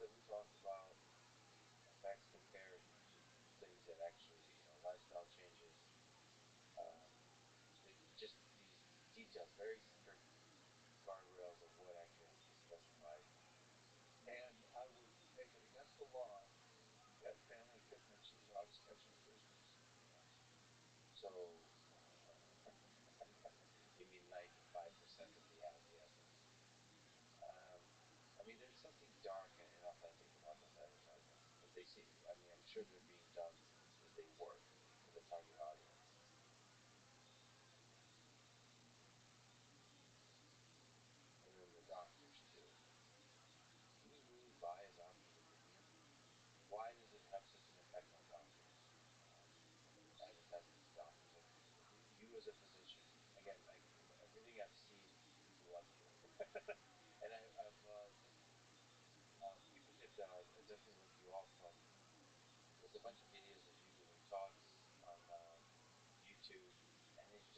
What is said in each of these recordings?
that we talked about effects compared to things that actually, lifestyle changes, um, just these details, very strict guardrails of what actually has to be specified. And I would make it against the law at family picnics for dogs catching frisbees. So, you mean 95% of the LDSs? I mean, there's something dark and inauthentic about those advertisements, but they see. I mean, I'm sure they're being done because they work for the target audience. And then the doctors too. Do we really buy a doctor's opinion? Why does it have such an effect on doctors? Advertising to doctors, like you as a physician. Again, like from everything I've seen, people love you, and I've just people could definitely look you up from. There's a bunch of videos of you giving talks on YouTube, and it's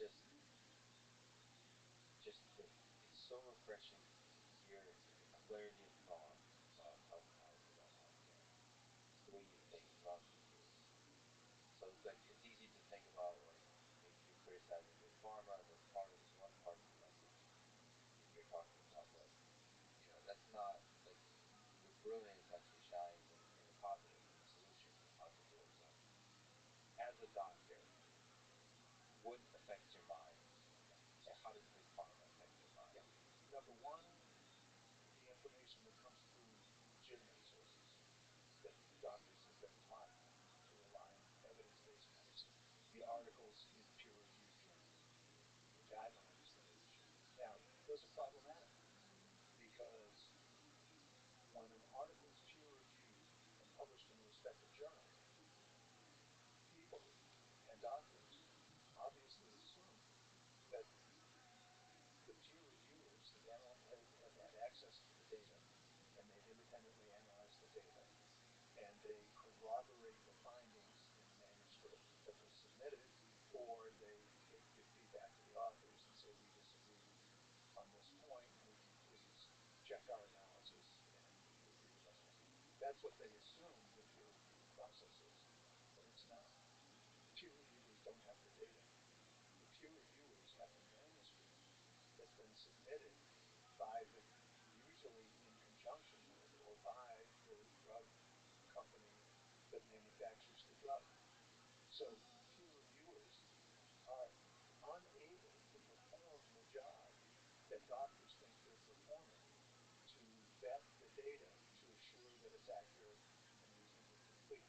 so refreshing to hear the clarity of thought about health policy, about healthcare. It's the way you think throughout the years. So it's like it's easy to think about like maybe you're criticizing big pharma. That's part of one part of the message that you're talking about, but that's not like your brilliance actually shines in the positive, in the solution of how to do it. So as a doctor, what affects your mind? And how does big pharma affect your mind? Yeah. Number one, the information that comes through legitimate sources that doctors have been taught to rely on evidence-based medicine. The articles in peer-reviewed journals, the guidelines that are issued. Now, those are problematic because when an article is peer-reviewed and published in a respected journal, people and doctors obviously assume that the peer reviewers have had access to the data and they've independently analyzed the data and they corroborate the findings in the manuscript that was submitted, or they give feedback to the authors and say we disagree on this point, would you please check our analysis and review it again. That's what they assume the peer review process is, but it's not. Peer reviewers don't have the data. The peer reviewers have the manuscript that's been submitted by usually in conjunction with or by the drug company that manufactures the drug. So peer reviewers are unable to perform the job that doctors think they're performing to vet the data to assure that it's accurate and reasonably complete.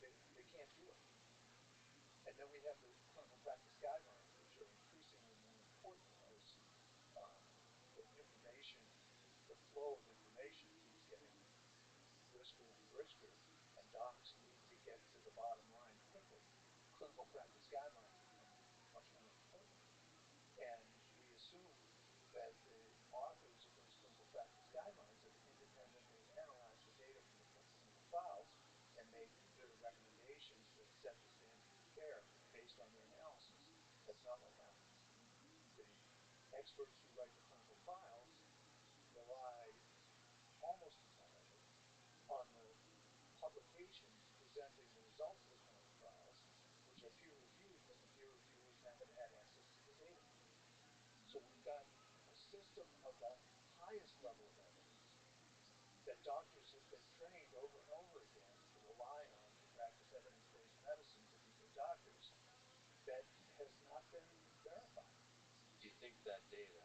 They can't do it. And then we have the clinical practice guidelines, which are increasingly more important as the information, the flow of information keeps getting brisker and brisker, and docs need to get to the bottom line quickly. Clinical practice guidelines become much more important. And we assume that the authors of those clinical practice guidelines have independently analyzed the data from the clinical trials and made their recommendations that set the standard of care based on their analysis. That's not what happens. The experts who write the clinical trials rely almost entirely on the publications presenting the results of the clinical trials, which are peer-reviewed, but the peer reviewers haven't had access to the data. So we've got a system of the highest level of evidence that doctors have been trained over and over again to rely on to practice evidence-based medicine to be good doctors that has not been verified. Do you think that data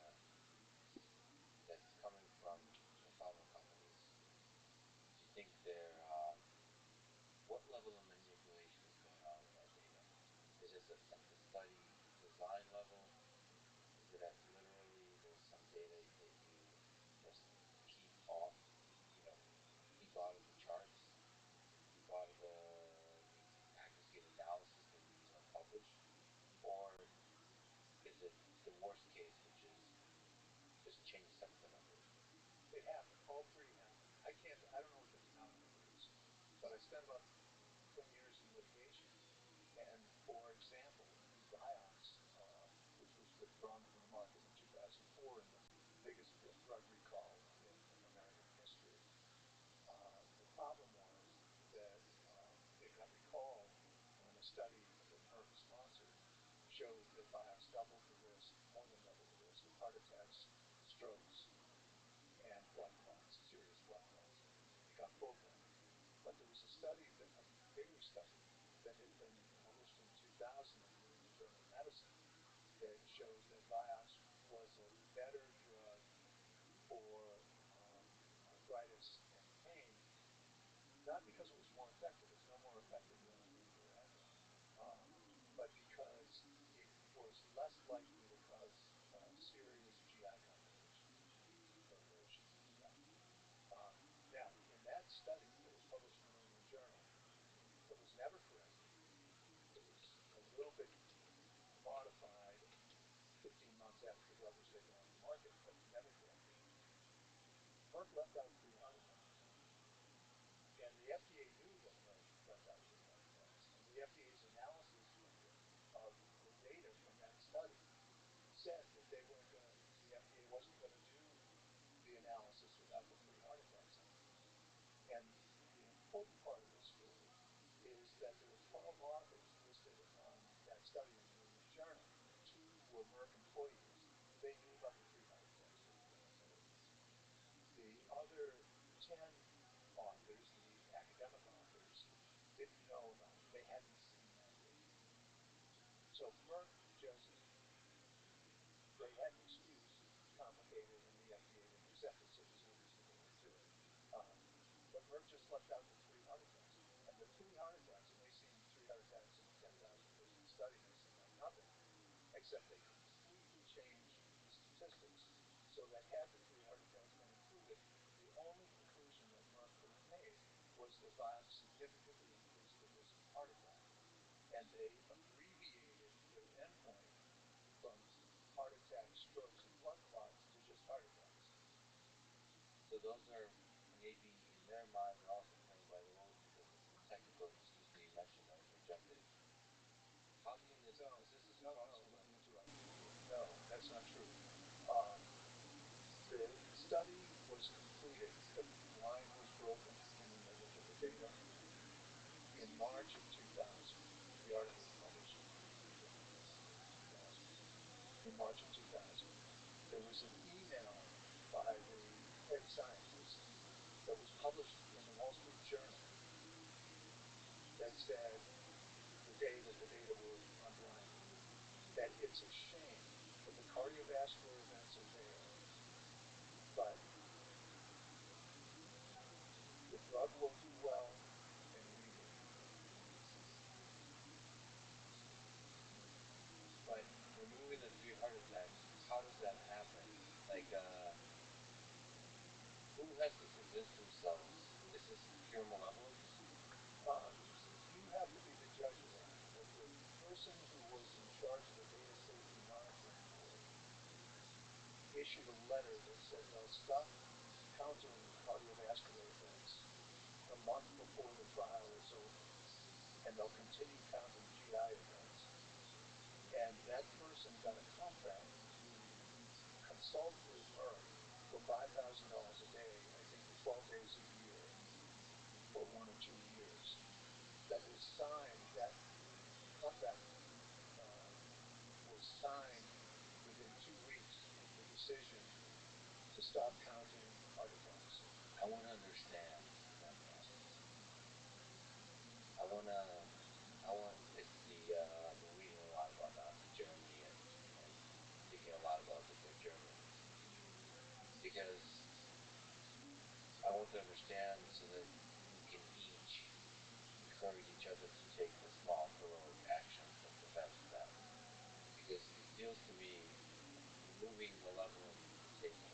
that's coming from the pharma companies, do you think what level of manipulation is going on with that data? Is it at the study design level? Is it at literally there's some data that you just keep off, keep out of the charts, keep out of the aggregate analysis that you publish? Or is it the worst case, which is just change something of it? It happened. All three happened. I don't know what the denominator is, but I spent about 20 years in litigation. And for example, Vioxx, which was withdrawn from the market in 2004 in the biggest drug recall in American history, showed that Vioxx doubled the risk, more than doubled the risk of heart attacks, strokes, and blood clots, serious blood clots. It got pulled then. But there was a study, a bigger study, that had been published in 2000 in the New England Journal of Medicine that shows that Vioxx was a better drug for arthritis and pain, not because it was more effective, it's no more effective than Advil, um, but because it was less likely to cause serious GI complications, abrasions and stuff. Um, Now, in that study that was published in the New England Journal, that was never corrected, it was a little bit modified 15 months after the drug was taken off the market, but never corrected. Merck left out three heart attacks. And the FDA knew that Merck left out three heart attacks. And the FDA's analysis of the data from that study said that the FDA wasn't going to do the analysis without the three heart attacks on it. And the important part of this story is that there were 12 authors listed on that study in the New England Journal. Two were Merck employees. They knew about the three heart attacks that were going forward. The other 10 authors, the academic authors, didn't know about it. They hadn't seen that data. So Merck just, they had an excuse, it was complicated, and the FDA didn't accept it, so there's no reason to go into it. Um, but Merck just left out the three heart attacks. And the three heart attacks, it may seem three heart attacks in a 10,000 person study may seem like nothing, except they completely changed the statistics so that had the three heart attacks been included, the only conclusion that Merck could have made was that Vioxx significantly increased the risk of heart attack. And they abbreviated their endpoint from heart attacks, strokes, and blood clots to just heart attacks. So those are maybe in their mind they're also playing by the rules because of some technical excuse that you mentioned. I interjected. How can this? No, Because this is no, possible. let me interrupt. No, that's not true. Um, the study was completed. The blind was broken, meaning they looked at the data in March of 2000. The article was published in the New England Journal of Medicine in 2000. In March of 2000, there was an email by the head scientist that was published in the Wall Street Journal that said the day that the data were unblinded, that it's a shame that the cardiovascular events are there, but the drug worked well and we didn't. But removing the three heart attacks, how does that happen? Like, who has to convince themselves? Is this pure malevolence? You have to be the judge of that. The person who was in charge of the Data Safety Monitoring Board issued a letter that said they'll stop counting cardiovascular events a month before the trial is over, and they'll continue counting GI events. And that person got a contract to consult with Merck for $5,000 a day, I think for 12 days a year, for 1 or 2 years. That was signed, that contract was signed within 2 weeks of the decision to stop counting heart attacks. I want to understand that process. It's I've been reading a lot about Nazi Germany and thinking a lot about different Germans because I want to understand so that we can each encourage each other to take the small heroic actions that prevents that. Because it feels to me removing malevolence from the table,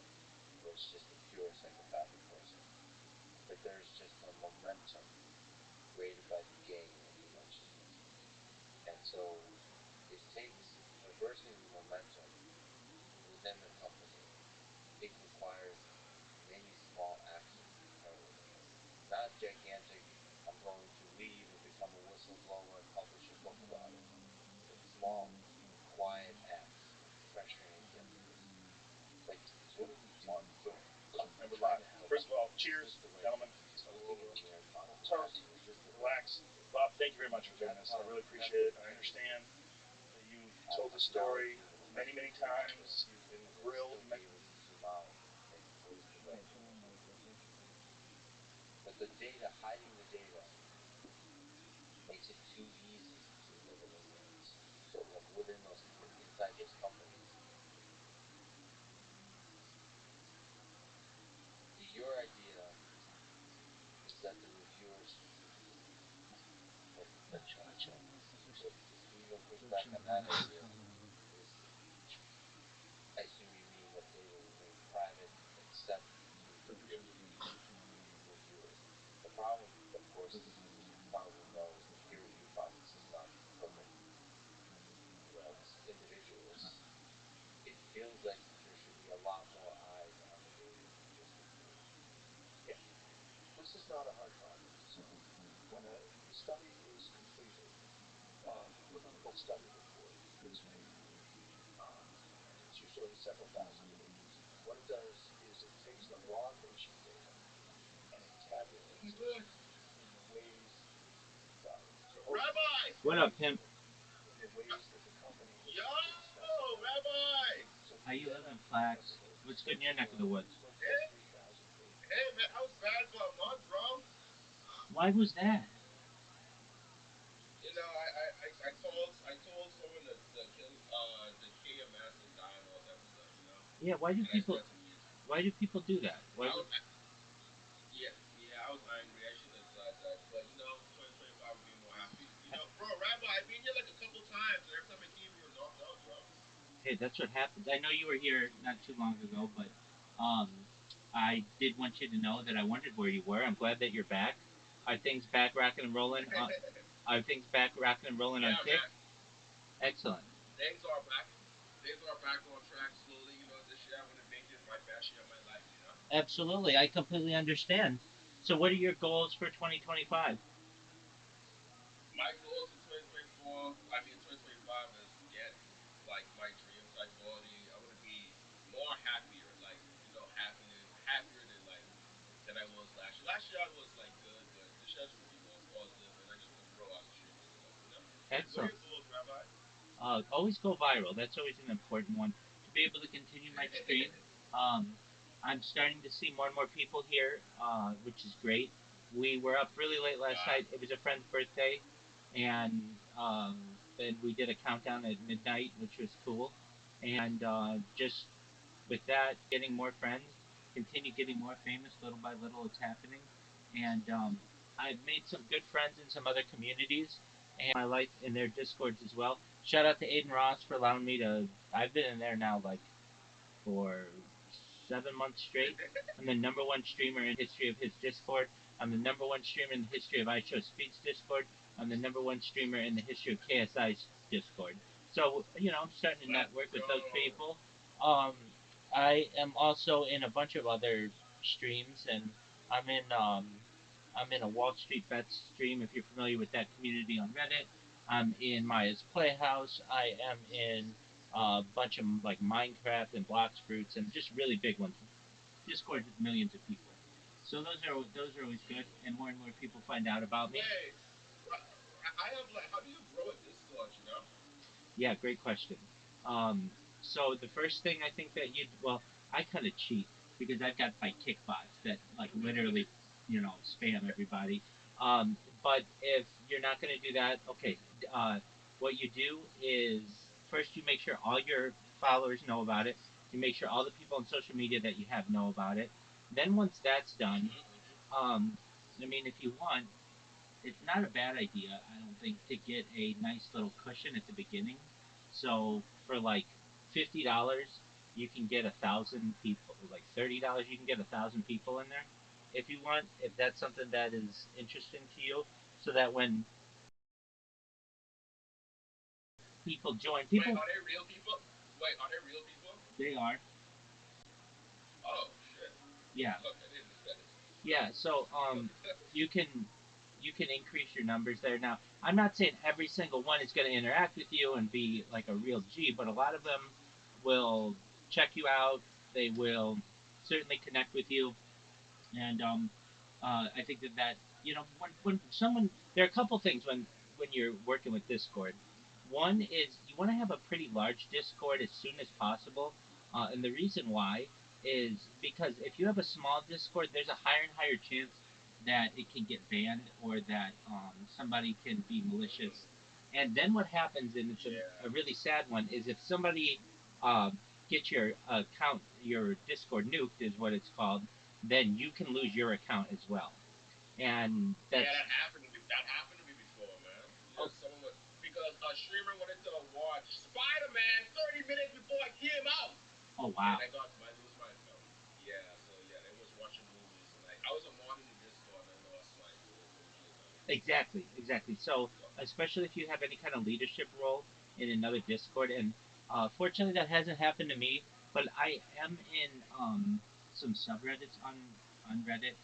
where it's just a pure psychopathic person, that there's just a momentum created by the gain that you mentioned. And so it takes reversing the momentum within the company. I think requires many small acts of heroism. Not gigantic, I'm going to leave and become a whistleblower and publish a book about it. But small, quiet acts of pressuring against this. Like, what do we do? And we're live. First of all, cheers, gentlemen. Toast, relax. Bob, thank you very much for doing this. I really appreciate it. I understand that you've told the now story many times. You've been you will grilled. still be able to zoom out and close the loop. But the data, hiding the data, makes it too easy to live in ignorance. So, like within those, inside those companies, your idea is that the reviewers make the judge. So, if you even push back on that idea, is I assume you mean that they will remain private except to reviewers. The problem, of course, is as you probably know, is the peer review process is not perfect. As individuals, it feels like there should be a lot more eyes on the data than just the peer review. Yeah, this is not a hard problem to solve. When a study is completed, a clinical study report is made, um, and it's usually several thousand pages. And what it does is it takes the raw patient data and it tabulates it in the ways, sorry, Rabbi! What up, pimp? in the ways that the company Yo, would specify. Rabbi! So How you you get living, a Flax? What's good in your spreadsheet, neck of the woods? of Hey, 3,000 pages. hey, man, I was bad for a month, bro. Why was that? You know, I told someone that the KMS had died and all type of stuff, you know, Yeah, why do and I people spent some years. why do people do that? Why I would was, yeah, yeah, I was angry. I shouldn't have said that, but you know, 2025 would be more happy. You know, bro, Rabbi, I've been here like a couple times, and every time I came, you were knocked out, bro. hey, that's what happens. I know you were here not too long ago, but um I did want you to know that I wondered where you were. I'm glad that you're back. Are things back rocking and rolling? Are things back rocking and rolling on Yeah, Kick? man, Excellent. things are back. Things are back on track slowly. You know, this year I want to make it my best year of my life. You know. Absolutely. I completely understand. So what are your goals for 2025? My goals for 2024, I mean 2025, is get like my dream type body. I want to be more happier, like you know, happier than like than I was last year. Last year I was like good, but this year I just want to be more positive, and I just want to grow as a streamer and stuff. You know. What are Excellent. your goals, Rabbi? Always go viral. That's always an important one. To be able to continue my stream, um, I'm starting to see more and more people here, which is great. We were up really late last uh, night. It was a friend's birthday, and then we did a countdown at midnight, which was cool. And just with that, getting more friends, continue getting more famous little by little. It's happening, and I've made some good friends in some other communities and my life in their discords as well. Shout out to Aiden Ross for allowing me to. I've been in there now like for 7 months straight. I'm the number one streamer in the history of his Discord. I'm the number one streamer in the history of iShowSpeed's Discord. I'm the number one streamer in the history of KSI's Discord. So, I'm starting to let's network with those go. people. Um, I am also in a bunch of other streams, and I'm in um, I'm in a Wall Street Bets stream. If you're familiar with that community on Reddit, I'm in Maya's Playhouse. I am in a bunch of like Minecraft and Blocks Fruits and just really big ones. Discord with millions of people. So those are always good, and more people find out about me. Wait, I have like, how do you grow a Discord? You know? Yeah, great question. Um, so the first thing I think that I kind of cheat because I've got my kickbots that like literally, spam everybody. But if you're not going to do that, okay, what you do is first you make sure all your followers know about it. You make sure all the people on social media that you have know about it. Then once that's done, um, I mean, if you want, it's not a bad idea, I don't think, to get a nice little cushion at the beginning. So for like $50, you can get 1,000 people. Like $30, you can get 1,000 people in there, if you want. If that's something that is interesting to you, so that when people join, Wait, people are they real people? Wait, are they real people? they are, Oh shit. yeah, Okay, I didn't know that. yeah. So you can increase your numbers there. Now, I'm not saying every single one is going to interact with you and be like a real G, but a lot of them will check you out. They will certainly connect with you, and I think that when someone there are a couple things when you're working with Discord. One is you want to have a pretty large Discord as soon as possible, and the reason why is because if you have a small Discord, there's a higher and higher chance that it can get banned or that somebody can be malicious. Mm, And then what happens, and it's a yeah. really sad one, is if somebody gets your account, your Discord nuked, is what it's called, then you can lose your account as well. And Yeah, that's that happened to me before, man. Yeah, oh, someone was because a streamer wanted to watch Spider Man 30 minutes before I came out, oh and wow. I lose my account. Yeah, so yeah, they was watching movies, and I was a mod in the Discord, and I lost my full OG account. Exactly, exactly. So, So especially if you have any kind of leadership role in another Discord, and fortunately that hasn't happened to me, but I am in some subreddits on Reddit,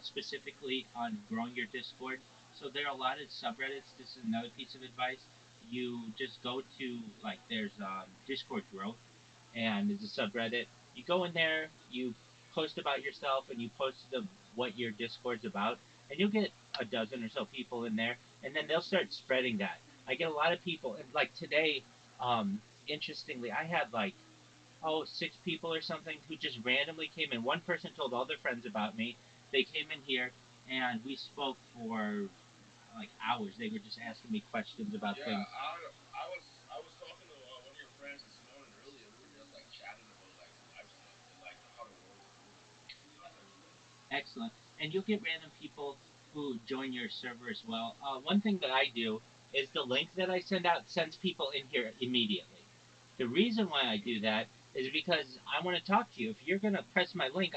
specifically on growing your Discord. So there are a lot of subreddits. This is another piece of advice. You just go to like there's Discord growth, and there's a subreddit. You go in there, you post about yourself, and you post what your Discord's about, and you'll get a dozen or so people in there, and then they'll start spreading that. I get a lot of people, and like today, interestingly, I had like 6 people or something who just randomly came in. One person told all their friends about me. They came in here and we spoke for like hours. They were just asking me questions about yeah, things. I was talking to one of your friends this morning earlier. We were just like chatting about like life stuff and like how the world is moving and that type of stuff. Excellent. And you'll get random people who join your server as well. One thing that I do is the link that I send out sends people in here immediately. The reason why I do that is because I want to talk to you. If you're going to press my link,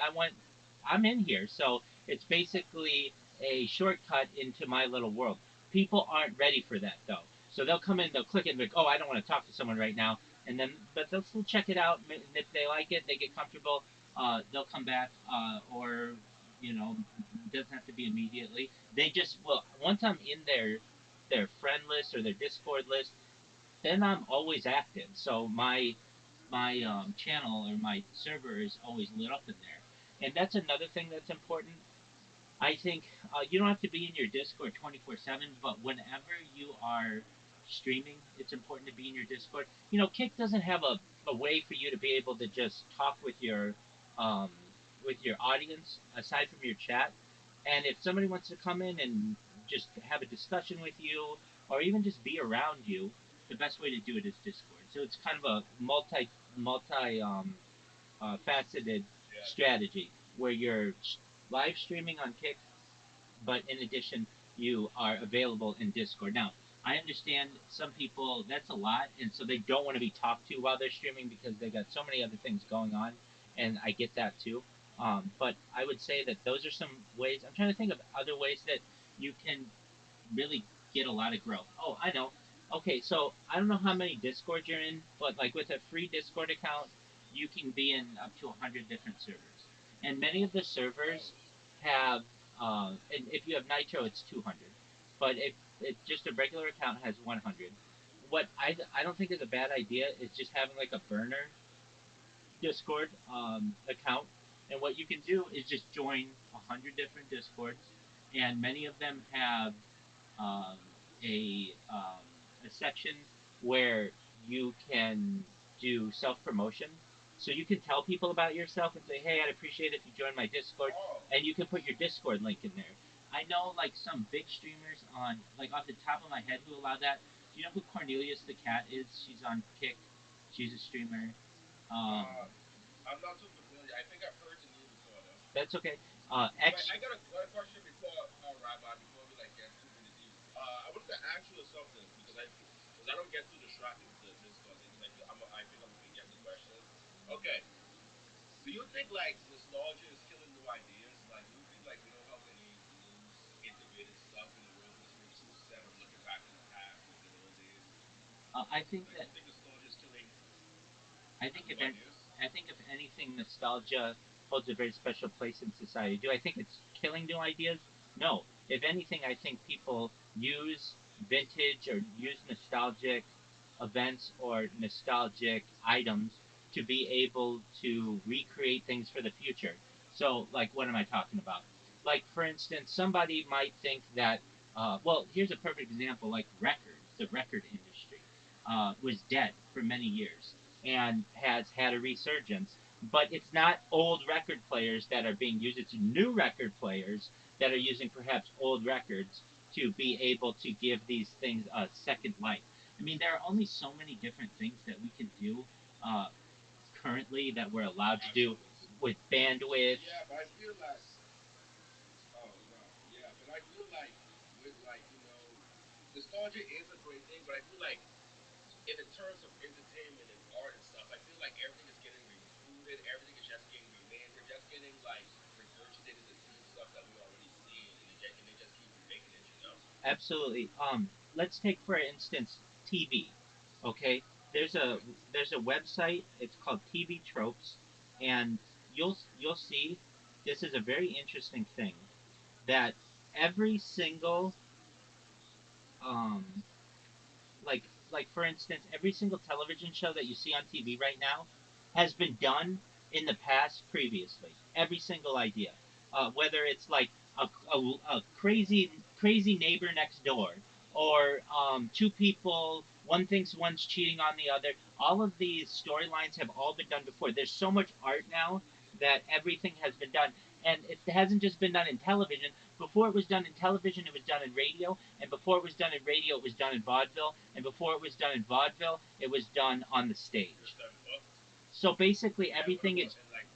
I'm in here. So it's basically a shortcut into my little world. People aren't ready for that though. So they'll come in, they'll click it, and be like, oh, I don't want to talk to someone right now. And then, but they'll still check it out. And if they like it, they get comfortable. They'll come back, or doesn't have to be immediately. They just well, once I'm in their friend list or their Discord list, then I'm always active. So my channel or my server is always lit up in there. And that's another thing that's important. I think you don't have to be in your Discord 24/7, but whenever you are streaming, it's important to be in your Discord. Kick doesn't have a way for you to be able to just talk um, with your audience aside from your chat. And if somebody wants to come in and just have a discussion with you, or even just be around you, the best way to do it is Discord. So it's kind of a multi faceted Yeah, strategy where you're live streaming on Kick, but in addition, you are available in Discord. Now, I understand some people that's a lot, and so they don't want to be talked to while they're streaming because they got so many other things going on, and I get that too. But I would say that those are some ways. I'm trying to think of other ways that you can really get a lot of growth. Oh, I know. Okay, so I don't know how many Discords you're in, but like with a free Discord account, you can be in up to 100 different servers. And many of the servers oh, have, and if you have Nitro, it's 200. But if just a regular account has 100. What I don't think is a bad idea is just having like a burner Discord account. And what you can do is just join 100 different Discords, and many of them have um, a section where you can do self promotion. So you can tell people about yourself and say, "Hey, I'd appreciate it if you join my Discord," oh, and you can put your Discord link in there. I know like some big streamers on like off the top of my head who allow that. Do you know who Cornelius the Cat is? She's on Kick. She's a streamer. Um, uh, I'm not too familiar. I think I've heard the name before though. that's okay. But X. I got a question before Rabbi, before we like get too really deep. I wanted to ask you something because I don't get too distracted with the Discord thing because I think I'm forgetting the question. Okay, do you think like nostalgia is killing new ideas? Like, do you think like we don't have any new innovative stuff in the world because we're too set on looking back in the past, like the old days? I think Like, do that you think nostalgia is killing I think new ideas? I think if anything, nostalgia holds a very special place in society. Do I think it's killing new ideas? No. If anything, I think people use vintage or use nostalgic events or nostalgic items to be able to recreate things for the future. So, like, what am I talking about? Like, for instance, somebody might think that, well, here's a perfect example, like records, the record industry. was dead for many years and has had a resurgence. But it's not old record players that are being used; it's new record players that are using perhaps old records to be able to give these things a second life. I mean, there are only so many different things that we can do uh, currently that we're allowed to do Absolutely. with bandwidth. Yeah, but I feel like, oh no, yeah, but I feel like with like nostalgia is a great thing, but I feel like in the terms of entertainment and art and stuff, I feel like everything is getting rebooted, everything is just getting remade. We're just getting like regurgitating the same stuff that we already seen, and they just keep remaking it. Absolutely. Let's take for instance TV. Okay, there's a Okay. there's a website. It's called TV Tropes, and you'll see this is a very interesting thing that every single um like for instance, every single television show that you see on TV right now has been done in the past previously. Every single idea, whether it's like a crazy neighbor next door, or two people, one thinks one's cheating on the other. All of these storylines have all been done before. There's so much art now that everything has been done, and it hasn't just been done in television. Before it was done in television, it was done in radio, and before it was done in radio, it was done in vaudeville, and before it was done in vaudeville, it was done on the It was stage. done booked. So basically, Yeah, what everything about is. and like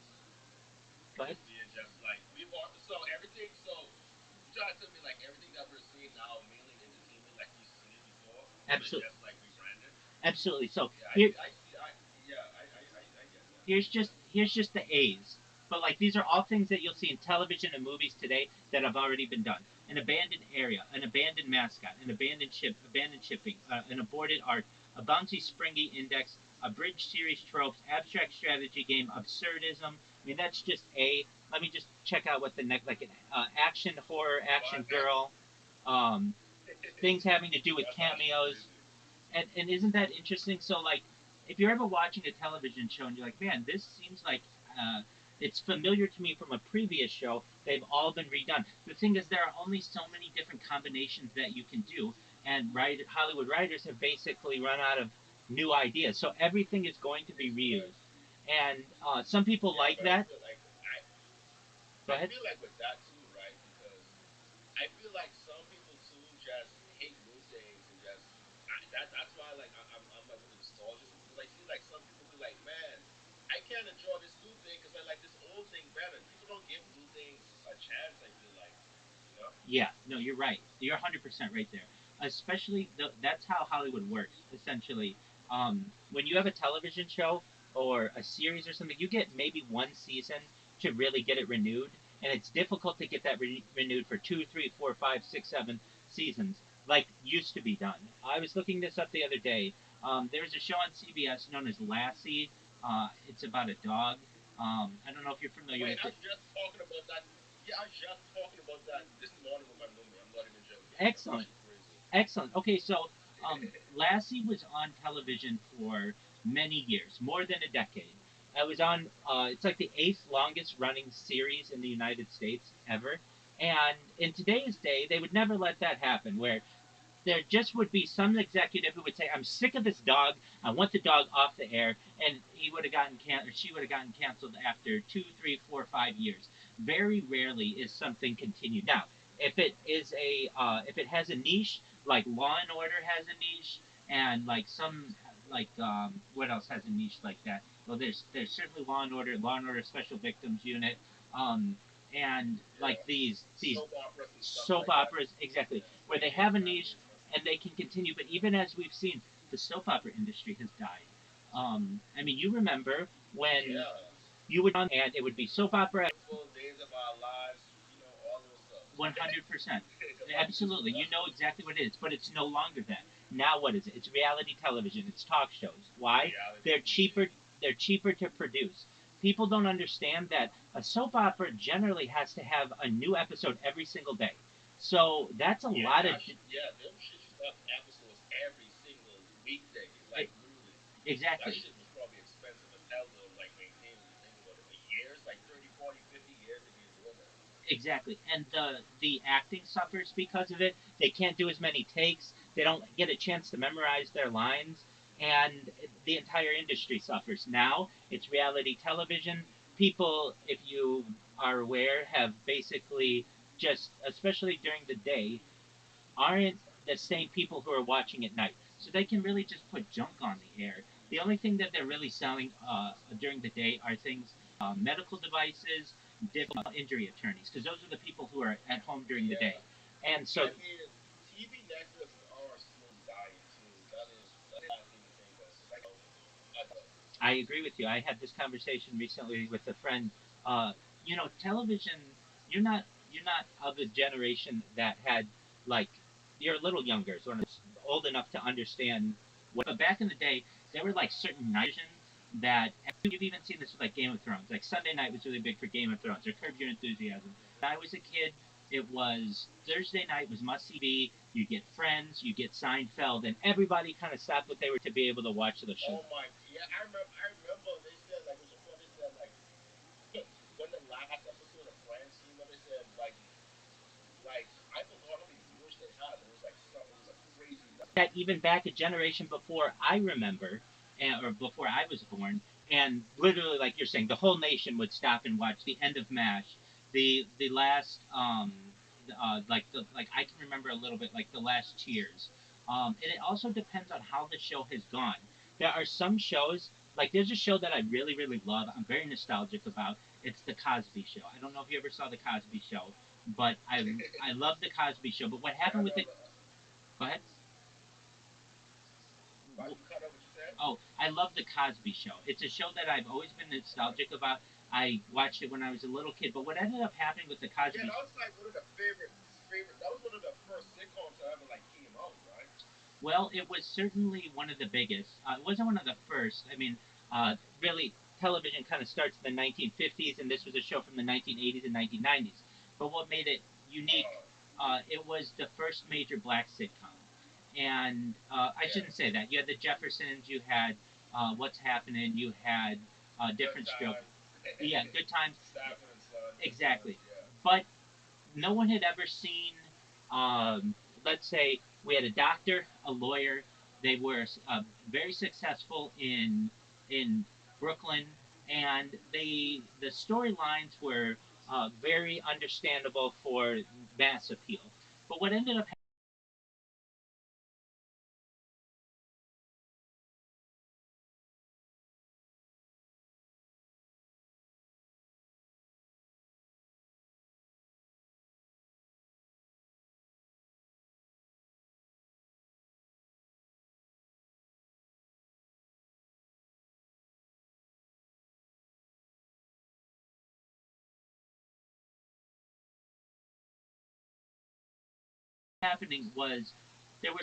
Go ahead. yeah, just like we've all so everything so you try to tell me like everything that we're seeing now, mainly in entertainment, like we've seen it before, but it's Absolutely, just like rebranded. absolutely. So Yeah, here, I see. Yeah, I get that. here's just the A's. But like these are all things that you'll see in television and movies today that have already been done. An abandoned area, an abandoned mascot, an abandoned ship, abandoned shipping, an aborted art, a bouncy springy index, a bridge series tropes, abstract strategy game, absurdism. I mean that's just A. Let me just check out what the next like an action horror, action But girl, um, things having to do with that's actually cameos, crazy. and isn't that interesting? So like, if you're ever watching a television show and you're like, man, this seems like uh, it's familiar to me from a previous show. They've all been redone. The thing is, there are only so many different combinations that you can do, and Hollywood writers have basically run out of new ideas. So everything is going to be reused, Exactly. and some people Yeah, like but that. Go I ahead. feel like with that too, right? Because I feel like some people too just hate new things and just that's why like I'm like with the nostalgia stuff because I see like some people be like, man, I can't enjoy this new thing because I like this old thing better. People don't give new things a chance. I feel like, you know. Yeah, no, you're right. You're 100% right there. Especially, that's how Hollywood works, essentially. When you have a television show or a series or something, you get maybe one season to really get it renewed. And it's difficult to get that renewed for two, three, four, five, six, 7 seasons, like used to be done. I was looking this up the other day. There's a show on CBS known as Lassie. It's about a dog. I don't know if you're familiar Wait, with I it. was just talking about that. Yeah, I was just talking about that this morning with my roommate. I'm not even joking. That's Excellent. actually crazy. Excellent. Okay, so Lassie was on television for many years, more than a decade. It was on. It's like the eighth longest running series in the United States ever. And in today's day, they would never let that happen. Where there just would be some executive who would say, "I'm sick of this dog. I want the dog off the air," and he would have gotten or she would have gotten canceled after 2, 3, 4, 5 years. Very rarely is something continued. Now, if it has a niche, like Law and Order has a niche, and like some what else has a niche like that? Well, there's certainly Law and Order Special Victims Unit, um, and like Yeah, these soap operas and stuff soap like that. operas exactly Yeah, where like they Grey's have a Anatomy niche and stuff. and they can continue. But even as we've seen, the soap opera industry has died. I mean, you remember when Yeah, you would on and it would be soap opera. beautiful days of our lives. All those stuff. 100%. The Matrix Absolutely. and You that know stuff. exactly what it is, but it's no longer that. Now what is it? It's reality television. It's talk shows. Why? Reality They're cheaper TV. they're cheaper to produce. People don't understand that a soap opera generally has to have a new episode every single day. So that's a Yeah, lot of them shit used to have episodes every single weekday, it, like literally. That exactly. shit was probably expensive as hell to like maintain when you think about it. For years, like 30, 40, 50 years they've been doing that. Exactly. And the acting suffers because of it. They can't do as many takes. They don't get a chance to memorize their lines. and the entire industry suffers. Now it's reality television. People, if you are aware, have basically just, especially during the day, aren't the same people who are watching at night. So they can really just put junk on the air. The only thing that they're really selling during the day are things, medical devices, different injury attorneys, because those are the people who are at home during the day. Yeah. And so I mean, TV networks are slowly dying too. That is a bad thing to think of. Cause I know. I agree with you. I had this conversation recently with a friend. Uh, television. You're not of the generation that had, like, you're a little younger, sort of old enough to understand what. But back in the day, there were like certain night vision that you've even seen this with like Game of Thrones. Like Sunday night was really big for Game of Thrones or Curb Your Enthusiasm. When I was a kid, it was Thursday night was must see. You get Friends, you get Seinfeld, and everybody kind of stopped what they were to be able to watch the show. Oh my, yeah, I remember they said like it was so funny. They said like when the last episode of Friends came out, they said like I forgot how many viewers they had. It was a crazy number. That even back a generation before I remember, or before I was born, and literally, like you're saying, the whole nation would stop and watch the end of MASH, the last, like I can remember a little bit, like the last Cheers. And it also depends on how the show has gone. There are some shows, like there's a show that I really really love. I'm very nostalgic about. It's the Cosby Show. I don't know if you ever saw the Cosby Show, but I love the Cosby Show. But what Yeah, I happened with know. it? Go ahead. You cut out what you said. Oh, I love the Cosby Show. It's a show that I've always been nostalgic about. I watched it when I was a little kid, but what ended up happening with the Yeah, Cosby. that was like one of the favorite. That was one of the first sitcoms that ever like came out, right? Well, it was certainly one of the biggest. It wasn't one of the first. I mean, really, television kind of starts in the 1950s, and this was a show from the 1980s and 1990s. But what made it unique, Uh, it was the first major black sitcom. And I yeah, shouldn't say that. You had the Jeffersons, you had What's Happening, you had Good different stroke. times. Yeah, Good Times. Stafford and Son, Good times. Exactly. Yeah. But no one had ever seen, um, let's say, we had a doctor, a lawyer. They were very successful in Brooklyn, and the storylines were very understandable for mass appeal. But what ended up happening was there were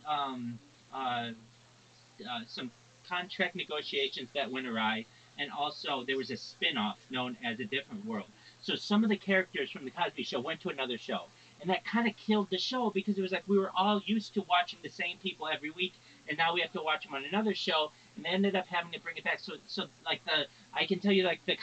um, uh, some contract negotiations that went awry, and also there was a spin-off known as A Different World. So some of the characters from the Cosby Show went to another show, and that kind of killed the show because it was like we were all used to watching the same people every week, and now we have to watch them on another show, and they ended up having to bring it back. So like I can tell you like the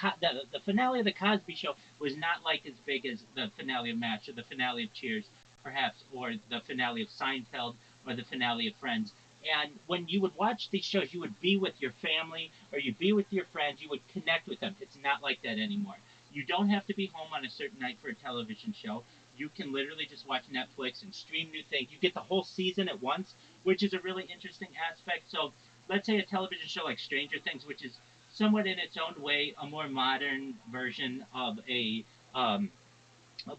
finale of the Cosby Show was not like as big as the finale of MASH or the finale of Cheers, perhaps, or the finale of Seinfeld or the finale of Friends. And when you would watch these shows, you would be with your family or you'd be with your friends. You would connect with them. It's not like that anymore. You don't have to be home on a certain night for a television show. You can literally just watch Netflix and stream new things. You get the whole season at once, which is a really interesting aspect. So, let's say a television show like Stranger Things, which is somewhat in its own way a more modern version of a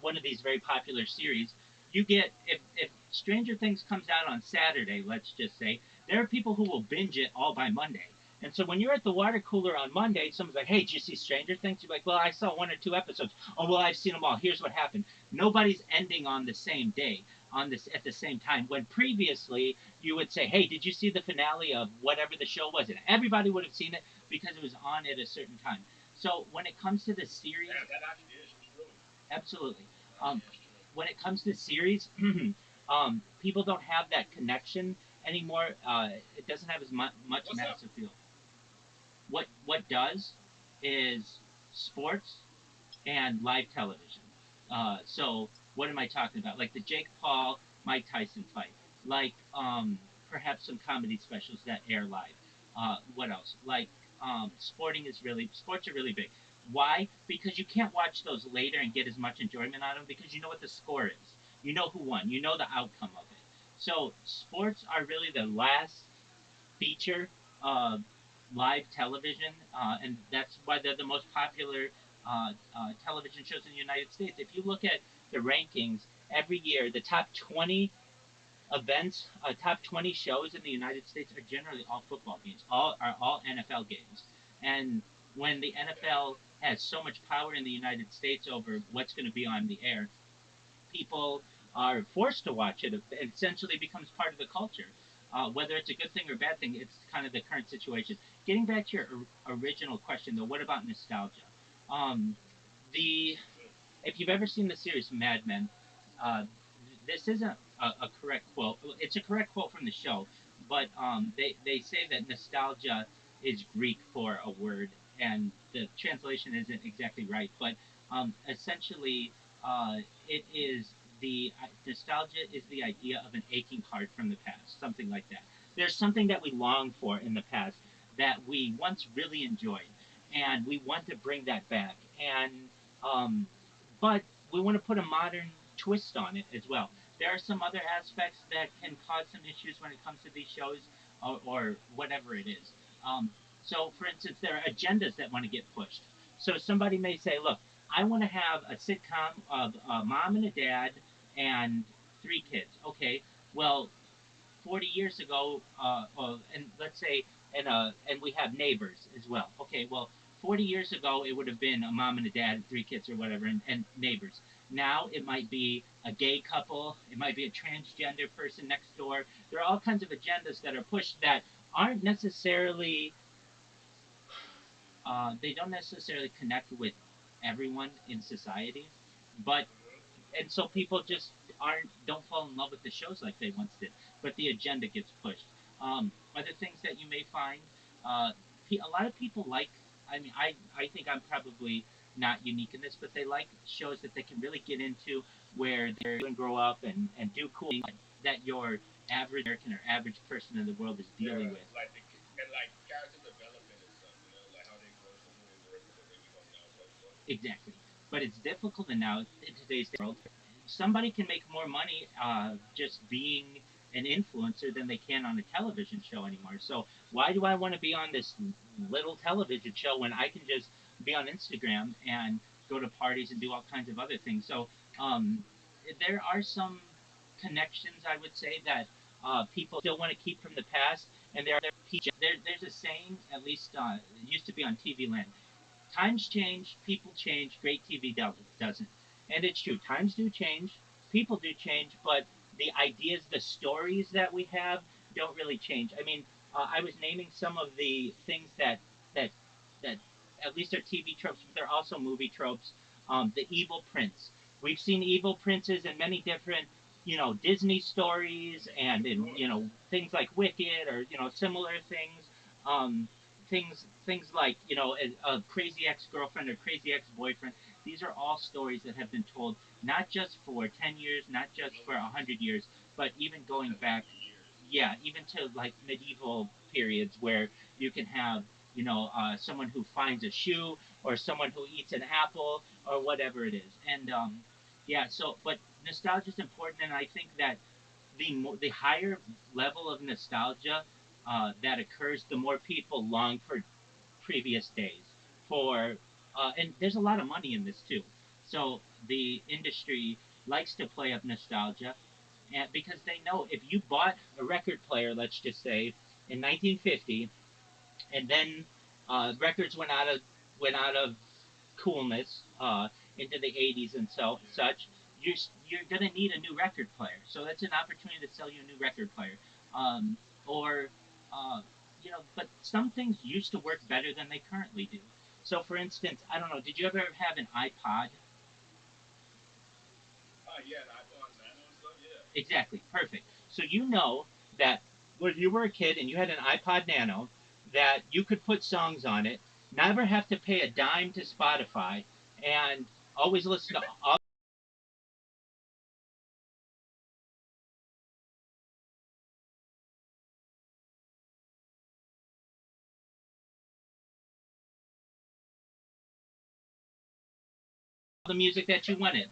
one of these very popular series, you get if Stranger Things comes out on Saturday, let's just say, there are people who will binge it all by Monday. And so when you're at the water cooler on Monday, someone's like, "Hey, did you see Stranger Things?" You're like, "Well, I saw one or two episodes." "Oh, well, I've seen them all. Here's what happened." Nobody's ending on the same day, on this at the same time. When previously you would say, "Hey, did you see the finale of whatever the show was?" And everybody would have seen it because it was on at a certain time. So when it comes to the series, Yeah, that actually is true. absolutely. That Um, is true. when it comes to series, people don't have that connection anymore. It doesn't have as much What's up? mass appeal. What does is sports and live television. So what am I talking about? Like the Jake Paul Mike Tyson fight. Like perhaps some comedy specials that air live. What else? Like sports are really big. Why? Because you can't watch those later and get as much enjoyment out of them because you know what the score is. You know who won. You know the outcome of it. So sports are really the last feature live television, and that's why they're the most popular television shows in the United States. If you look at the rankings every year, the top 20 events, top 20 shows in the United States are generally all football games, all NFL games. And when the NFL has so much power in the United States over what's going to be on the air, people are forced to watch it. It essentially becomes part of the culture. Whether it's a good thing or bad thing, it's kind of the current situation. Getting back to your original question, though, what about nostalgia? Um, the If you've ever seen the series Mad Men, uh, this isn't a correct quote. It's a correct quote from the show, but they say that nostalgia is Greek for a word, and the translation isn't exactly right. But essentially, uh, it is the nostalgia is the idea of an aching heart from the past, something like that. There's something that we long for in the past that we once really enjoyed, and we want to bring that back. And um, but we want to put a modern twist on it as well. There are some other aspects that can cause some issues when it comes to these shows or whatever it is. Um, so, for instance, there are agendas that want to get pushed. So somebody may say, look, I want to have a sitcom of a mom and a dad and three kids. Okay, well, 40 years ago, and let's say, and we have neighbors as well. Okay, well, 40 years ago, it would have been a mom and a dad, and three kids or whatever, and neighbors. Now it might be a gay couple, it might be a transgender person next door. There are all kinds of agendas that are pushed that aren't necessarily, they don't necessarily connect with everyone in society, but and so people just aren't don't fall in love with the shows like they once did. But the agenda gets pushed. Other things that you may find, uh, a lot of people like. I mean, I think I'm probably not unique in this, but they like shows that they can really get into where they and grow up and do cool things that your average American or average person in the world is Yeah, dealing with. like and like character development and stuff. You know, like how they grow from who they were to what they become now, type stuff. Exactly. But it's difficult now in today's world. Somebody can make more money just being an influencer than they can on a television show anymore. So why do I want to be on this little television show when I can just be on Instagram and go to parties and do all kinds of other things? So um, there are some connections, I would say, that people still want to keep from the past, and there's a saying, at least it used to be on TV Land. Times change, people change, great TV doesn't. And it's true. Times do change, people do change, but the ideas, the stories that we have don't really change. I mean, I was naming some of the things that that at least are TV tropes, but they're also movie tropes. The evil prince. We've seen evil princes in many different, Disney stories and in things like Wicked or similar things. Um, things like a crazy ex-girlfriend or crazy ex-boyfriend. These are all stories that have been told not just for 10 years, not just for 100 years, but even going back, yeah, even to like medieval periods where you can have someone who finds a shoe or someone who eats an apple or whatever it is. And yeah, so but nostalgia is important, and I think that the higher level of nostalgia that occurs, the more people long for previous days. For and there's a lot of money in this too. So the industry likes to play up nostalgia, and because they know if you bought a record player, let's just say in 1950, and then records went out of coolness into the 80s and such, you're gonna need a new record player. So that's an opportunity to sell you a new record player. Or uh, but some things used to work better than they currently do. So for instance, I don't know, did you ever have an iPod? Yeah, the iPod Nano and stuff. Yeah. Exactly, perfect. So you know that when you were a kid and you had an iPod Nano, that you could put songs on it, never have to pay a dime to Spotify, and always listen to all the music that you wanted,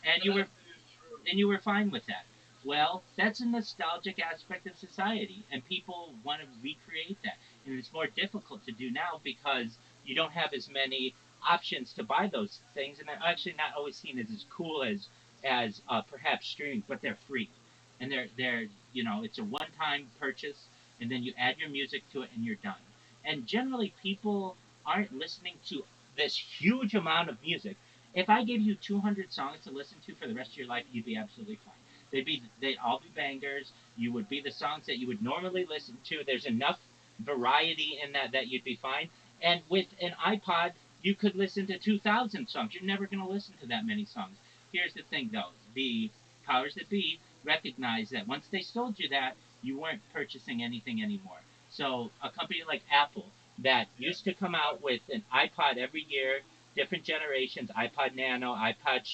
and you were That is true. and you were fine with that. Well, that's a nostalgic aspect of society, and people want to recreate that. And it's more difficult to do now because you don't have as many options to buy those things, and they're actually not always seen as cool as perhaps streaming, but they're free, and they're it's a one-time purchase, and then you add your music to it, and you're done. And generally, people aren't listening to this huge amount of music. If I gave you 200 songs to listen to for the rest of your life, you'd be absolutely fine. They'd all be bangers. You would be the songs that you would normally listen to. There's enough variety in that you'd be fine. And with an iPod, you could listen to 2,000 songs. You're never going to listen to that many songs. Here's the thing, though: the powers that be recognize that once they sold you that, you weren't purchasing anything anymore. So a company like Apple that Yeah. used to come out with an iPod every year, different generations, iPod Nano, iPod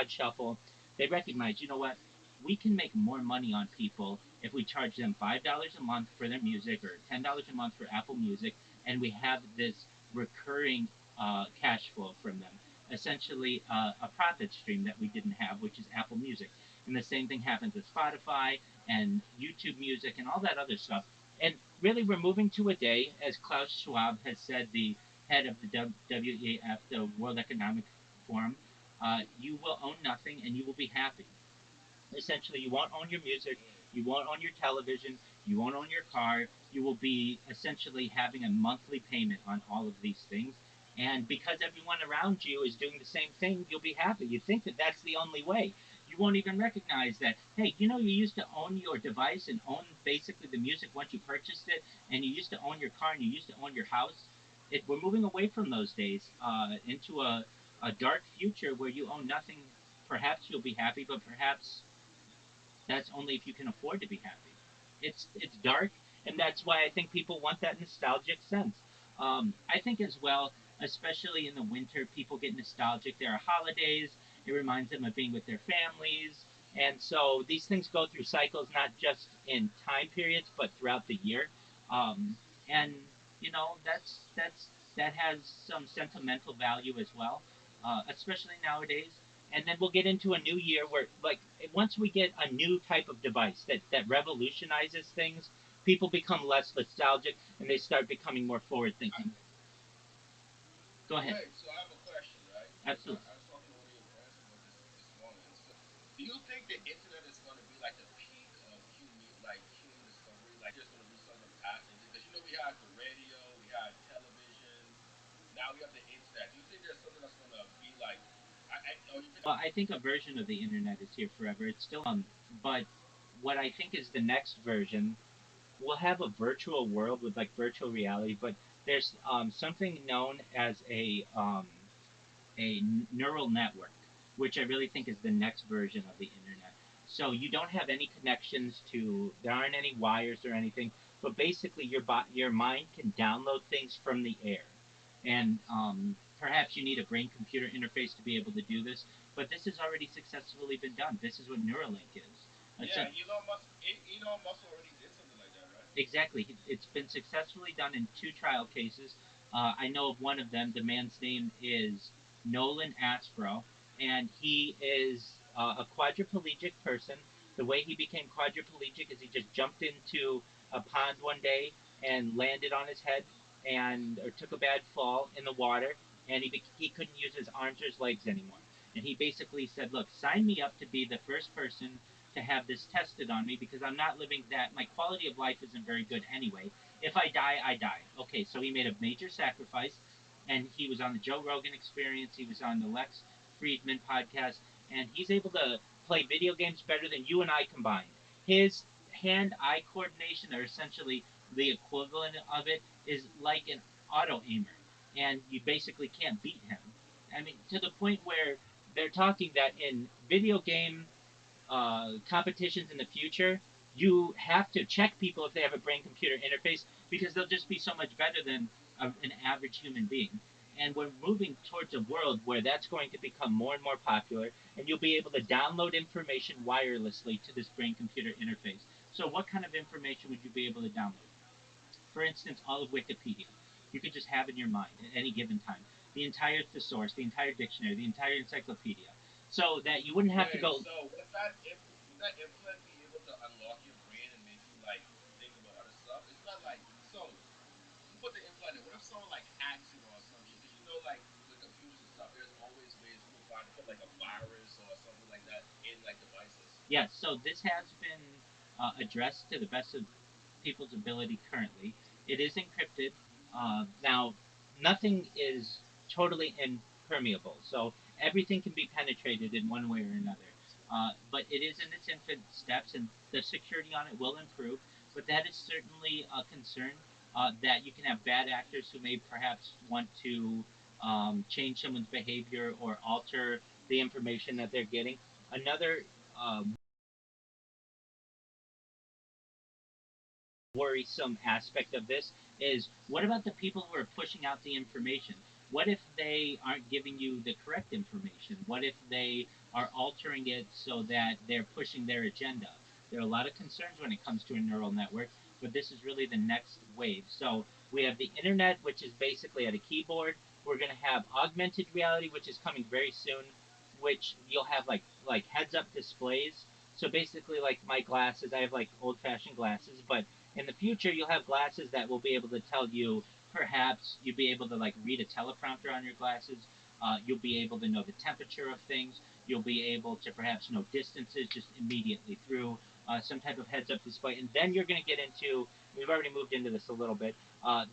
Shuffle, they recognize, you know what? We can make more money on people if we charge them $5 a month for their music or $10 a month for Apple Music, and we have this recurring cash flow from them. Essentially, a profit stream that we didn't have, which is Apple Music. And the same thing happens with Spotify and YouTube Music and all that other stuff. And really, we're moving to a day, as Klaus Schwab has said, the head of the WEF, the World Economic Forum, you will own nothing and you will be happy. Essentially, you won't own your music, you won't own your television, you won't own your car. You will be essentially having a monthly payment on all of these things. And because everyone around you is doing the same thing, you'll be happy. You think that that's the only way. You won't even recognize that, hey, you used to own your device and own basically the music once you purchased it, and you used to own your car and you used to own your house. We're moving away from those days into a dark future where you own nothing. Perhaps you'll be happy, but perhaps that's only if you can afford to be happy. It's dark, and that's why I think people want that nostalgic sense. I think as well, especially in the winter, people get nostalgic. There are holidays. It reminds them of being with their families, and so these things go through cycles, not just in time periods, but throughout the year. Um, and that has some sentimental value as well, especially nowadays. And then we'll get into a new year where, like, once we get a new type of device that revolutionizes things, people become less nostalgic and they start becoming more forward thinking. Go ahead. Wait, so I have a question, right? Because Absolutely. I was talking to one of your parents about this morning. So, do you think the internet is going to be like the peak of human discovery? Like, there's going to be some of the past things because we had the radio, we had television, now we have the internet. Do you think there's something that's going to be like, or you think Well, I think a version of the internet is here forever. It's still but what I think is the next version, we'll have a virtual world with like virtual reality, but there's something known as a neural network, which I really think is the next version of the internet. So you don't have any connections to, there aren't any wires or anything, but basically your mind can download things from the air. And perhaps you need a brain computer interface to be able to do this, but this has already successfully been done. This is what Neuralink is. It's yeah, a, Elon Musk already did something like that, right? Exactly. It's been successfully done in two trial cases. I know of one of them. The man's name is Nolan Aspro, and he is a quadriplegic person. The way he became quadriplegic is he just jumped into a pond one day and landed on his head and or took a bad fall in the water, and he couldn't use his arms or his legs anymore. And he basically said, "Look, sign me up to be the first person to have this tested on me because I'm not living that. My quality of life isn't very good anyway. If I die, I die." Okay, so he made a major sacrifice, and he was on the Joe Rogan Experience. He was on the Lex Friedman podcast, and he's able to play video games better than you and I combined. His hand-eye coordination, or essentially the equivalent of it, is like an auto aimer, and you basically can't beat him. I mean, to the point where they're talking that in video game competitions in the future, you have to check people if they have a brain computer interface because they'll just be so much better than an average human being. And we're moving towards a world where that's going to become more and more popular, and you'll be able to download information wirelessly to this brain computer interface. So, what kind of information would you be able to download? For instance, all of Wikipedia. You could just have in your mind at any given time. the entire thesaurus, the entire dictionary, the entire encyclopedia, so that you wouldn't have to Wait, go. so would that implant be able to unlock your brain and make you like think about other stuff? It's not like so you put the implant in. What if someone like hacks it or some shit? Because you know, like with computers and stuff, there's always ways people find to put like a virus or something like that in like devices. Yes, so this has been addressed to the best of people's ability currently. It is encrypted. Now, nothing is totally impermeable, so everything can be penetrated in one way or another. But it is in its infant steps, and the security on it will improve. But that is certainly a concern that you can have bad actors who may perhaps want to change someone's behavior or alter the information that they're getting. Another worrisome aspect of this is what about the people who are pushing out the information? What if they aren't giving you the correct information? What if they are altering it so that they're pushing their agenda? There are a lot of concerns when it comes to a neural network, but this is really the next wave. So we have the internet, which is basically at a keyboard. We're going to have augmented reality, which is coming very soon, which you'll have like heads up displays. So basically, like my glasses, I have like old fashioned glasses, but in the future you'll have glasses that will be able to tell you, perhaps you'll be able to like read a teleprompter on your glasses. You'll be able to know the temperature of things. You'll be able to perhaps know distances just immediately through some type of heads up display. And then you're going to get into, we've already moved into this a little bit,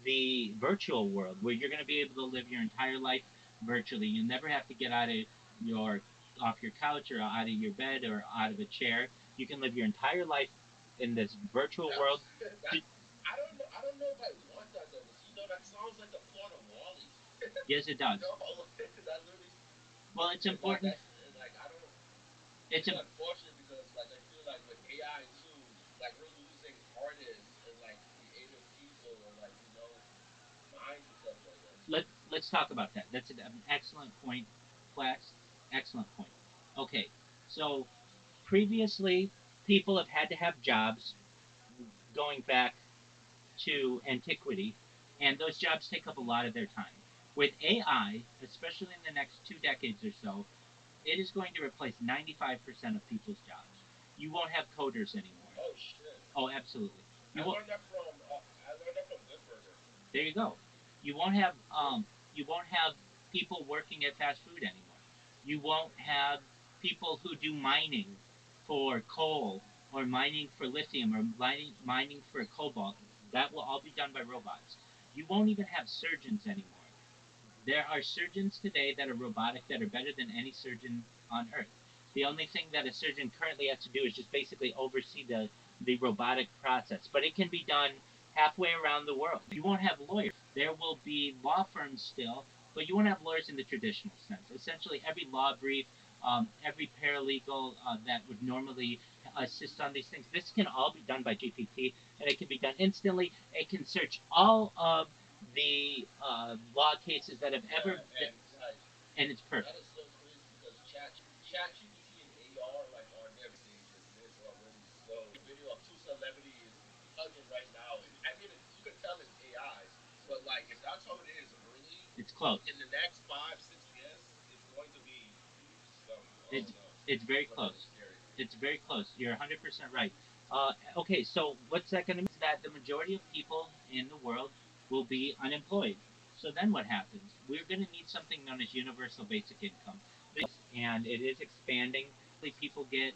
the virtual world where you're going to be able to live your entire life virtually. You never have to get out of your off your couch or out of your bed or out of a chair. You can live your entire life in this virtual world. That's that. I don't know. I don't know if I want that though, because you know that sounds like the plot of Wally. Yes, it You does. know, that literally, Well, it's and like important. that, and like I don't. It's It's a, unfortunate because like I feel like with AI too, like we're losing artists and like creative people and like minds and stuff like that. let's talk about that. That's an excellent point, Flax. Excellent point. Okay, so previously people have had to have jobs going back to antiquity, and those jobs take up a lot of their time. With AI, especially in the next 2 decades or so, it is going to replace 95% of people's jobs. You won't have coders anymore. Oh shit! Oh, absolutely. You I won't. learned that from Good Burger. There you go. You won't have people working at fast food anymore. You won't have people who do mining for coal or mining for lithium or mining for cobalt. That will all be done by robots. You won't even have surgeons anymore. There are surgeons today that are robotic that are better than any surgeon on earth. The only thing that a surgeon currently has to do is just basically oversee the robotic process, but it can be done halfway around the world. You won't have lawyers. There will be law firms still, but you won't have lawyers in the traditional sense. Essentially, every law brief, every paralegal that would normally assist on these things, this can all be done by GPT, and it can be done instantly. It can search all of the law cases that have ever Yeah, been, and like and it's that perfect. is so crazy because ChatGPT and AR like are their stages this already. So video of two celebrities hugging right now, and I mean you could tell it's AI, but like if that's how it is early It's close. in the next 5 6 years, it's going to be some I It's don't know. it's very It's gonna be close. scary. It's very close. You're 100% right. Okay, so what's that going to mean? Is that the majority of people in the world will be unemployed. So then what happens? We're going to need something known as universal basic income, and it is expanding. People get,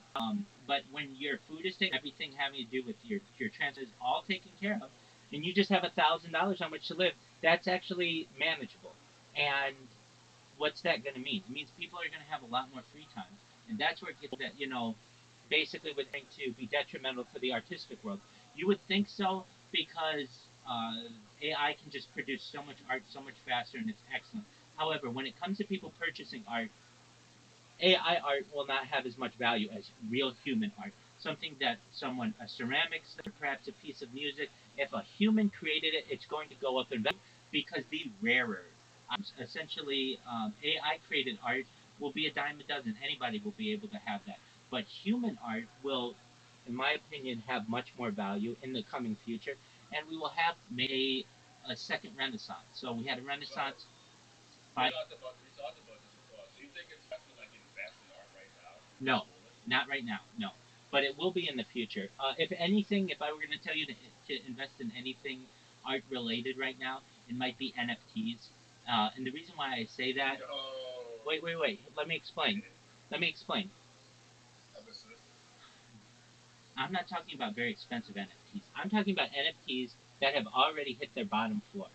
but when your food is taken, everything having to do with your transport is all taken care of, and you just have $1,000 on which to live. That's actually manageable, and what's that going to mean? It means people are going to have a lot more free time, and that's where it gets that basically would think to be detrimental to the artistic world. You would think so because AI can just produce so much art so much faster, and it's excellent. However, when it comes to people purchasing art, AI art will not have as much value as real human art. Something that someone, a ceramics, or perhaps a piece of music, if a human created it, it's going to go up in value because the rarer. Essentially, AI created art will be a dime a dozen. Anybody will be able to have that. But human art will, in my opinion, have much more value in the coming future. And we will have a second renaissance. So we had a So renaissance. Five. We talked about this before. So you think it's best to like invest in art right now to No, hold it? not right now. No, but it will be in the future. If anything, if I were going to tell you to invest in anything art related right now, it might be NFTs. And the reason why I say that, No. wait. Let me explain. Let me explain. Understood. I'm not talking about very expensive NFTs. I'm talking about NFTs that have already hit their bottom floor,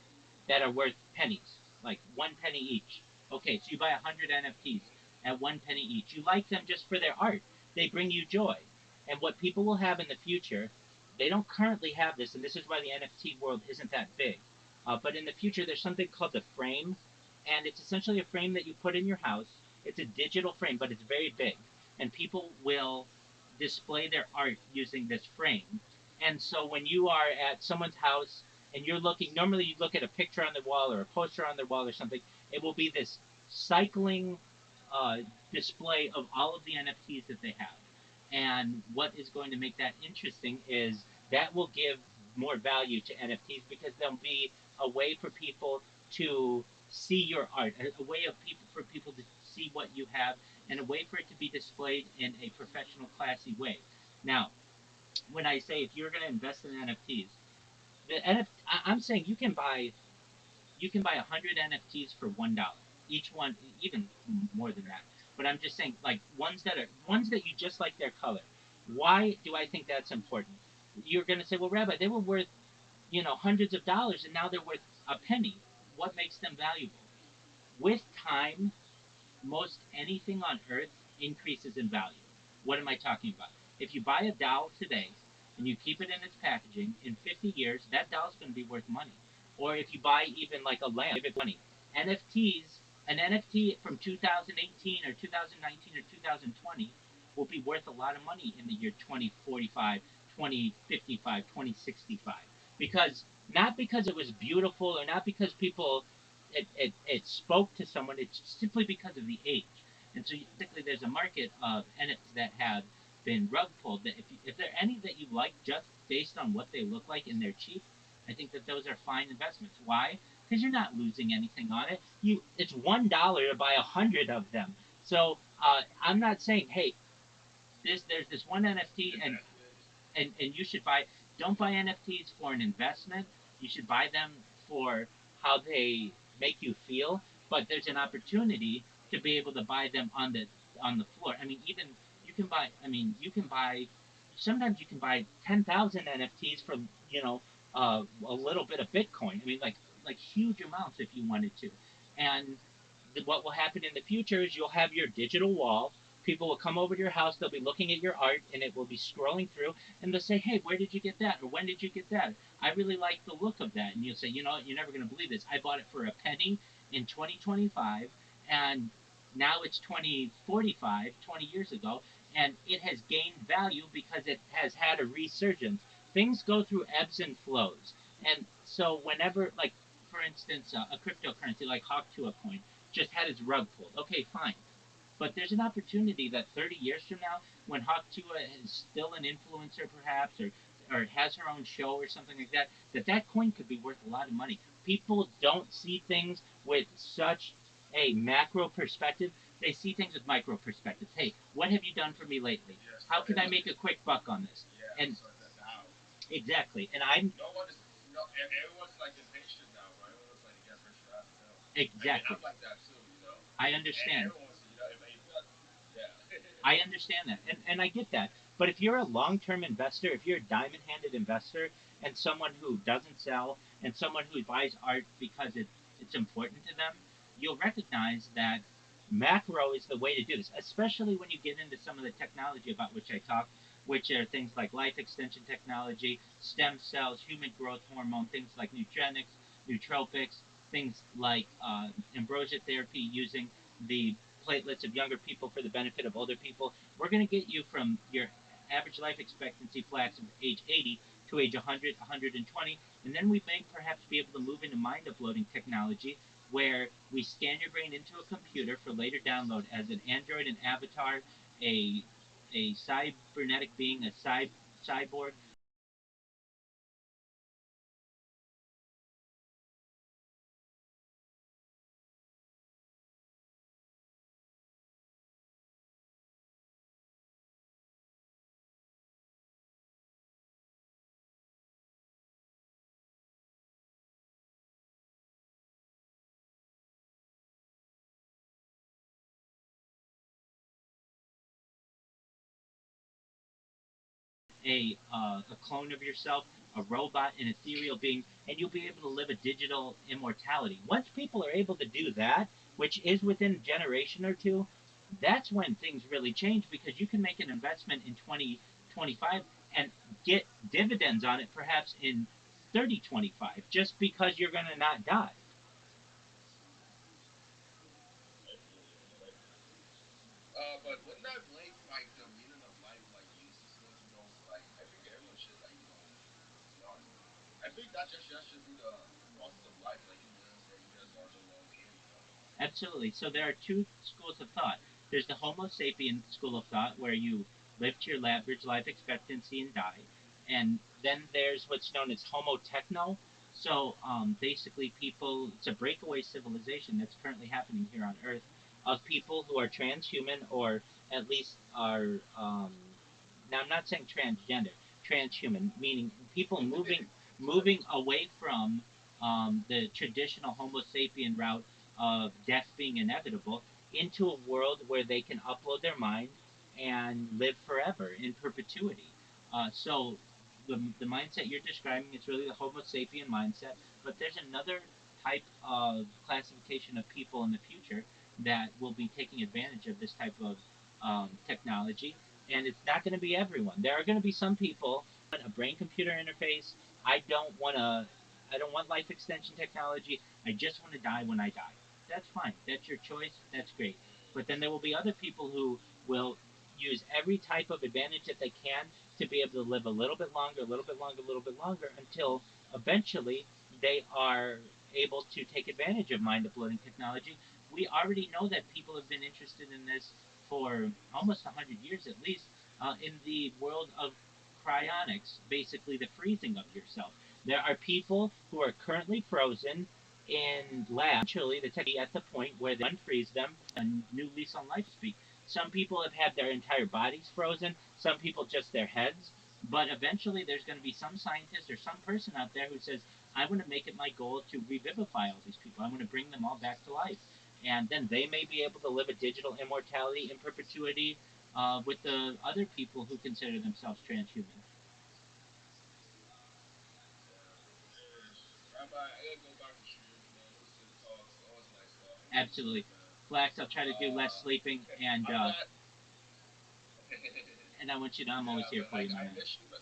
that are worth pennies, like 1 penny each. Okay, so you buy 100 NFTs at 1 penny each. You like them just for their art. They bring you joy. And what people will have in the future, they don't currently have this, and this is why the NFT world isn't that big. But in the future, there's something called the frame, and it's essentially a frame that you put in your house. It's a digital frame, but it's very big, and people will display their art using this frame. And so when you are at someone's house and you're looking, normally you look at a picture on the wall or a poster on the wall or something, it will be this cycling uh, display of all of the NFTs that they have. And what is going to make that interesting is that will give more value to NFTs because there'll be a way for people to see your art, a way of people for people to see what you have, and a way for it to be displayed in a professional, classy way. Now, when I say if you're going to invest in NFTs, the I'm saying you can buy 100 NFTs for $1 each one, even more than that. But I'm just saying, like ones that you just like their color. Why do I think that's important? You're going to say, well, Rabbi, they were worth hundreds of dollars, and now they're worth a penny. What makes them valuable? With time, most anything on earth increases in value. What am I talking about? If you buy a doll today and you keep it in its packaging, in 50 years, that doll's going to be worth money. Or if you buy even like a lamp, give it money. NFTs, an NFT from 2018 or 2019 or 2020 will be worth a lot of money in the year 2045, 2055, 2065. Because not because it was beautiful or not because people it spoke to someone. It's simply because of the age. And so basically, there's a market of NFTs that have been rug pulled. That if there are any that you like just based on what they look like and they're cheap, I think that those are fine investments. Why? Because you're not losing anything on it. It's $1 to buy 100 of them. So I'm not saying, hey, there's this one NFT and you should buy. Don't buy NFTs for an investment. You should buy them for how they make you feel. But there's an opportunity to be able to buy them on the floor. I mean, even you can buy. I mean, you can buy. Sometimes you can buy 10,000 NFTs for a little bit of Bitcoin. I mean, like huge amounts if you wanted to. And what will happen in the future is you'll have your digital wall. People will come over to your house, they'll be looking at your art, and it will be scrolling through, and they'll say, hey, where did you get that? Or when did you get that? I really like the look of that. And you'll say, you know what, you're never going to believe this. I bought it for a penny in 2025, and now it's 2045, 20 years ago, and it has gained value because it has had a resurgence. Things go through ebbs and flows. And so whenever, like, for instance, a cryptocurrency like Hawk2a coin just had its rug pulled. Okay, fine. But there's an opportunity that 30 years from now, when Hawk Tua is still an influencer, perhaps, or has her own show or something like that, that coin could be worth a lot of money. People don't see things with such a macro perspective. They see things with micro perspectives. Hey, what have you done for me lately? Yes. How can I make a quick buck on this? Yeah. And So that now, exactly. And I'm no one is. No, everyone's like impatient now, right? Everyone's like to get rich fast now. I mean, exactly. I'm like that too, you know. I understand. Everyone's, if you got, yeah. I understand that, and I get that. But if you're a long-term investor, if you're a diamond-handed investor, and someone who doesn't sell, and someone who buys art because it's important to them, you'll recognize that macro is the way to do this. Especially when you get into some of the technology about which I talk, which are things like life extension technology, stem cells, human growth hormone, things like nutrenics, nootropics, things like ambrosia therapy using the platelets of younger people for the benefit of older people. We're going to get you from your average life expectancy flags of age 80 to age 100, 120, and then we may perhaps be able to move into mind uploading technology where we scan your brain into a computer for later download as an android, an avatar, a cybernetic being, a cyborg, a clone of yourself, a robot, an ethereal being, and you'll be able to live a digital immortality. Once people are able to do that, which is within a generation or two, that's when things really change because you can make an investment in 2025 and get dividends on it perhaps in 3025 just because you're going to not die. Definitely. But wouldn't that make like the meaning of life like useless? Because like I think everyone should like not. I think that should be the process of life. Like you live and you just are no longer here. Absolutely. So there are two schools of thought. There's the Homo sapien school of thought, where you live to your average life expectancy and die. And then there's what's known as Homo techno. So basically, it's a breakaway civilization that's currently happening here on Earth of people who are transhuman or at least are. Now, I'm not saying transgender, transhuman, meaning people moving away from the traditional Homo sapien route of death being inevitable into a world where they can upload their mind and live forever in perpetuity. So the mindset you're describing is really the Homo sapien mindset, but there's another type of classification of people in the future that will be taking advantage of this type of technology, and it's not going to be everyone. There are going to be some people a brain computer interface. I don't want to. I don't want life extension technology. I just want to die when I die. That's fine. That's your choice. That's great. But then there will be other people who will use every type of advantage that they can to be able to live a little bit longer, a little bit longer, a little bit longer until eventually they are able to take advantage of mind uploading technology. We already know that people have been interested in this for almost 100 years at least in the world of cryonics, basically the freezing of yourself. There are people who are currently frozen in labs. Eventually, the tech at the point where they unfreeze them, a new lease on life speak. Some people have had their entire bodies frozen, some people just their heads. But eventually, there's going to be some scientist or some person out there who says, I want to make it my goal to revivify all these people. I want to bring them all back to life. And then they may be able to live a digital immortality in perpetuity with the other people who consider themselves transhuman. Yeah. Rabbi, I gotta go back to streams, man. It was good talks. Always nice talking with you, Absolutely. man. Flax, I'll try to do less sleeping, and I'm not. and I want you to know I'm always Yeah, here man. for you, my I man. miss you, man.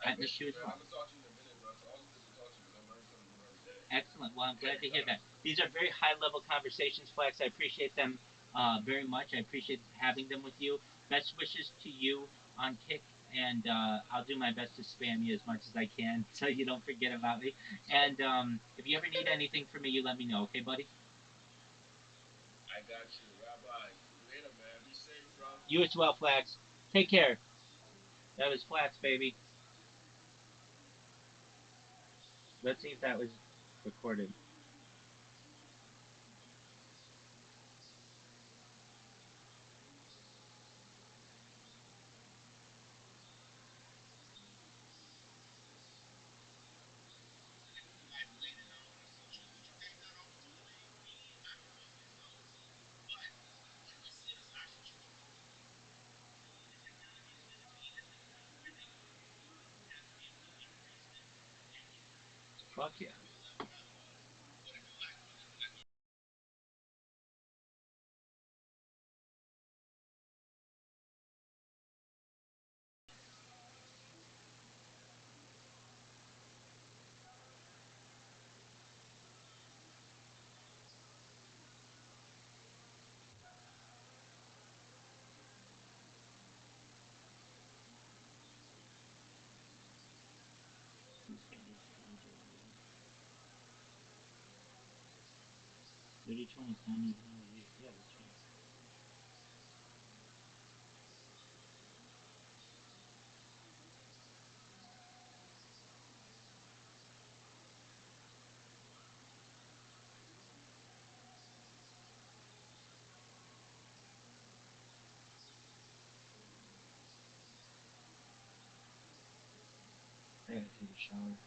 I I miss miss you you, as man. well. I'm gonna talk to you in a minute, bro. It's always good to talk to you, man. I'm learning something new every day. Excellent. Well, I'm glad to hear that. These are very high level conversations, Flex. I appreciate them very much. I appreciate having them with you. Best wishes to you on Kick, and I'll do my best to spam you as much as I can so you don't forget about me. And if you ever need anything from me, you let me know, okay, buddy? I got you, Rabbi. Later, man. Be safe, bro. You as well, Flax. Take care. That was Flax, baby. Let's see if that was recorded. Fuck yeah. Did each one is 90? Yeah, that's right. I gotta take a shower.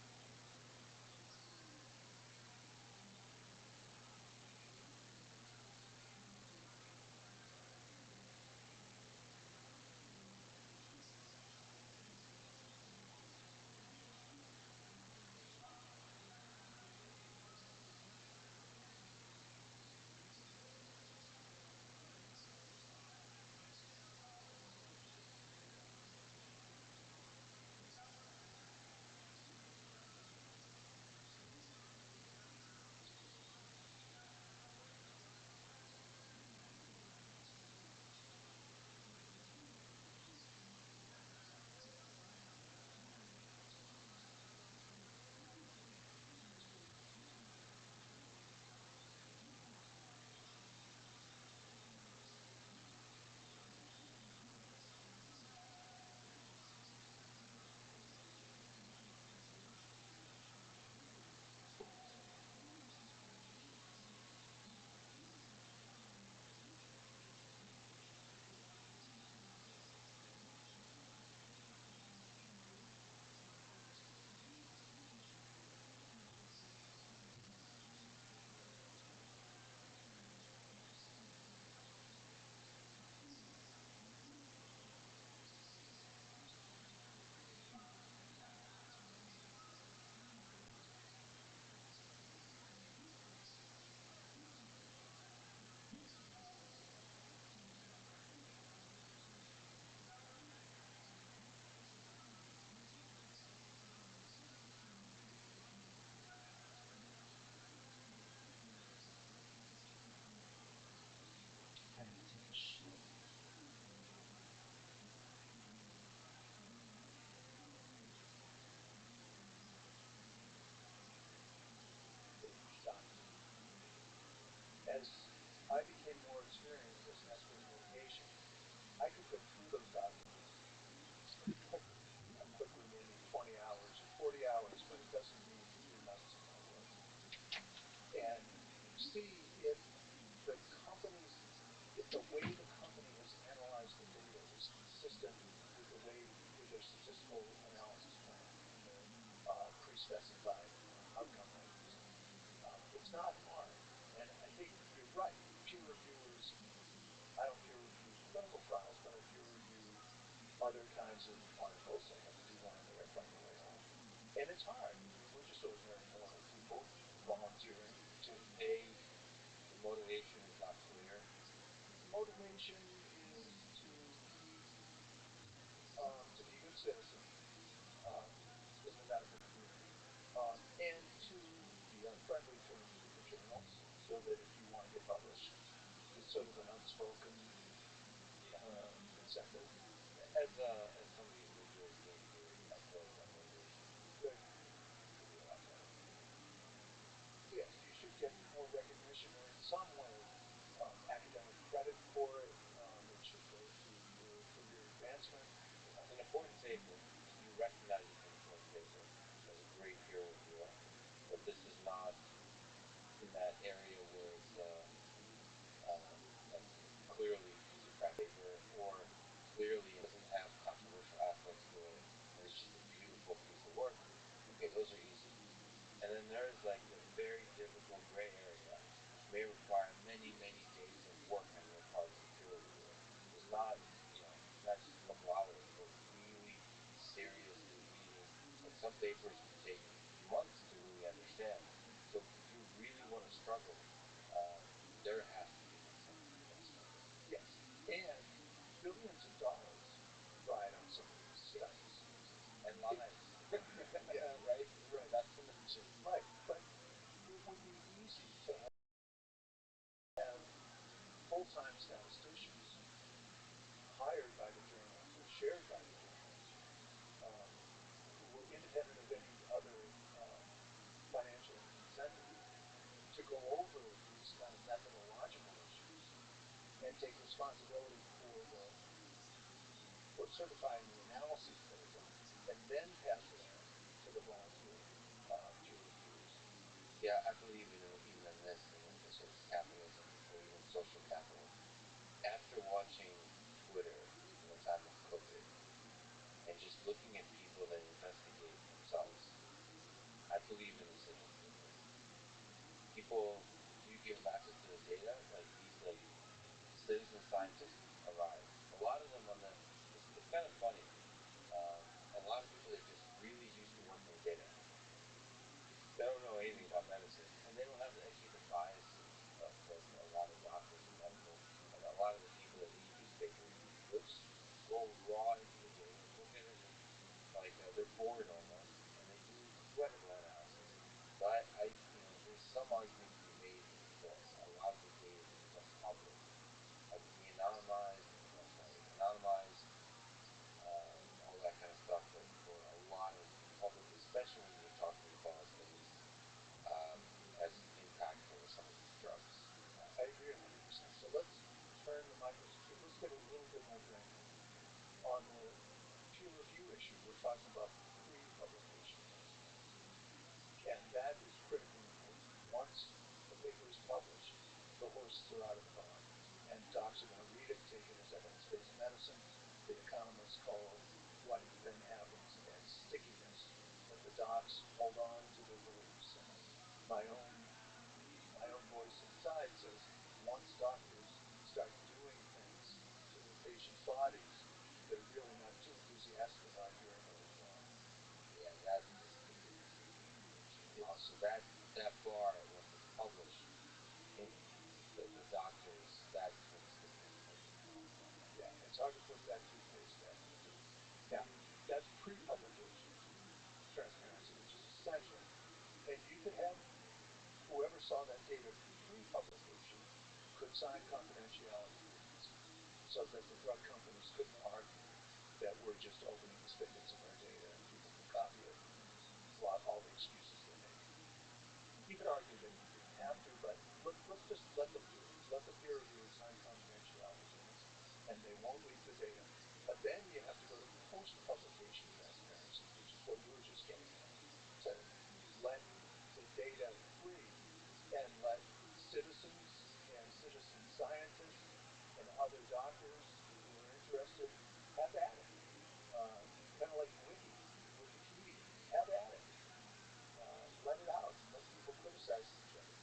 it's not hard. And I think you're right. Peer reviewers, I don't peer review clinical trials, but I peer review other kinds of articles. I have to do one on the airplane the way home. And it's hard. I mean, we're just ordinary mortal people volunteering. Getting paid, the motivation is not clear. The motivation is to be a good citizen um, in the medical community, and to be on friendly terms with the journals, so that if you want to get published, it's sort of an unspoken Yeah. incentive. As somebody who enjoys game theory, I feel like that motivation Good. could be a lot better. Yes, you should get more recognition or in some way academic credit for it. It should go to your career advancement. It's an important paper. You recognize it's an important paper as a great peer reviewer, but this is not in that area where it's uh, like clearly piece of crap paper, or clearly it doesn't have controversial aspects to it, and it's just a beautiful piece of work. Okay, those are easy. And then there's like the very difficult gray area, which may require many, many days of work on your part as a peer reviewer. It's not, not just a couple hours, but really seriously reading. Like some papers can take months to really understand. So if you really want to struggle, um, there has to be an incentive for that struggle. Yes, and billions of dollars ride on some of these studies. And lives. Yeah, Right? right, Not to mention. right. But it would be easy to have full-time statisticians hired by the journals or shared by the journals, um, who were independent of any other financial incentive, to go over these kind of methodological issues and take responsibility for certifying the analyses that are done, and then pass it on to the volunteer peer reviewers. Yeah, I believe in even in this, in the sort of capitalism or even social capital. After watching Twitter in the time of COVID and just looking at people that investigate themselves, I believe in the citizen movement. People, if you give them access to the data, like these, like citizen scientists arise. A lot of them on the, it's kind of funny. A lot of people that just really used to work in data, they don't know anything about medicine, and they don't have actually the biases of like a lot of doctors and medical, and a lot of the people that lead newspapers. They'll just go raw into the data, look at it with like they're bored almost, and they do incredible analysis. So there's some argument to be made against this. A lot of the data being just public, like de-anonymized, anonymized, all that kind of stuff. But for a lot of public, especially when you're talking about things um, as impactful as some of these drugs. I agree 100%. So let's turn the microscope. Let's get a little bit more granular. On the peer review issue, we're talking about pre-publication transparency. And that is critically important. Once the paper is published, the horses are out of the barn. And docs are going to read it, take it as evidence-based medicine. The economists call what then happens as stickiness, that the docs hold on to their beliefs. And my own my own voice inside says, once doctors start doing things to their patients' bodies, they're really not too enthusiastic about hearing a withdrawal. Yeah, that's the stickiness. Yes. So that bar, once it's published, in the doctors, that's when the stickiness starts to come. Yeah, it's hard to put that toothpaste back in the tube. Now, that's pre-publication transparency, which is essential. And you could have whoever saw that data pre-publication could sign confidentiality agreements so that the drug companies couldn't argue that we're just opening the spigots of our data and people can copy it and all the excuses they make. You could argue that you didn't have to, but let's just let them do it. Let the peer reviewers sign confidentiality agreements, and they won't leak the data. But then you have to go to post-publication transparency, which is what you were just getting at, to let the data free and let citizens and citizen scientists and other doctors who are interested have at it. Kind of like Wikipedia, have at it. Let it out and let people criticize each other.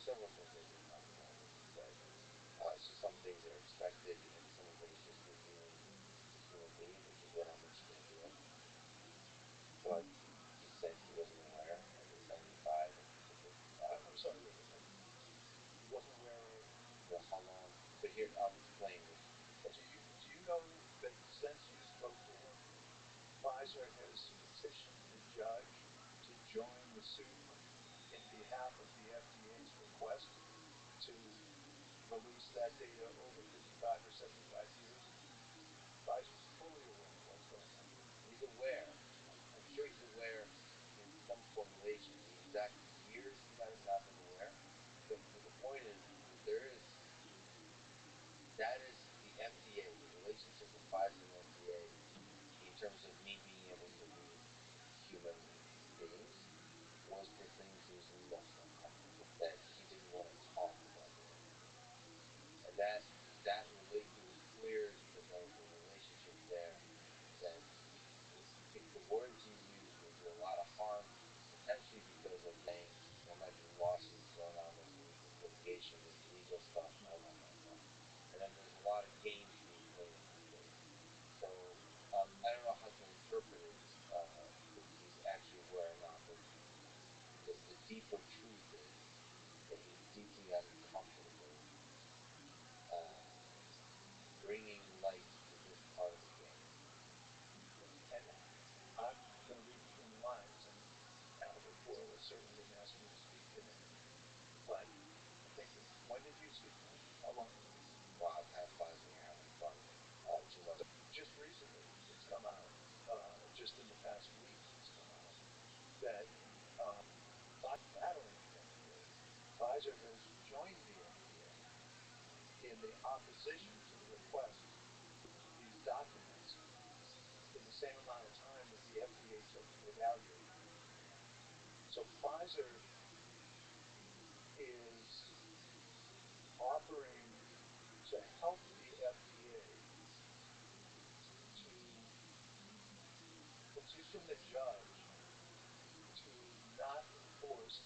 several things they did not know, like you said. Some things are expected, and some of it is just the human need, which is what I'm interested in doing. But he said he wasn't aware of the 75 and the 55. I'm sorry, he wasn't aware of how long. But here, I'll explain. Do you know that since you spoke to him, Pfizer has petitioned the judge to join the suit in behalf of the FDA's request to release that data over 55 or 75 years? Pfizer's fully aware of what's going on. He's aware. I'm sure he's aware in some formulation. The exact years he might have not been aware. But the point is, there is that is the FDA, the relationship with Pfizer and FDA, in terms of me being able to read human beings, was for things he was most uncomfortable, that he didn't want to talk about the FDA. And it was clear that the relationship there, that if the words you use will do a lot of harm, potentially because of saying there might be lawsuits going on, there's litigation, there's legal stuff, I want that gone. And then there's a lot of games being played in this case. So I don't know how to interpret it, if he's actually aware or not, but the deeper truth is that he's deeply uncomfortable bringing light to this part of the game. And I'm going to read between the lines, and Albert Bourla certainly didn't ask me to speak to him. But I think, when did you speak to him? How long ago? Well, I've had Pfizer here having fun. 2 months. Just recently, it's come out, just in the past week, it's come out, that battling the FDA. Pfizer has joined the FDA in the opposition to the request of these documents in the same amount of time that the FDA took to evaluate them. So Pfizer is offering to help the FDA to petition the judge to not enforce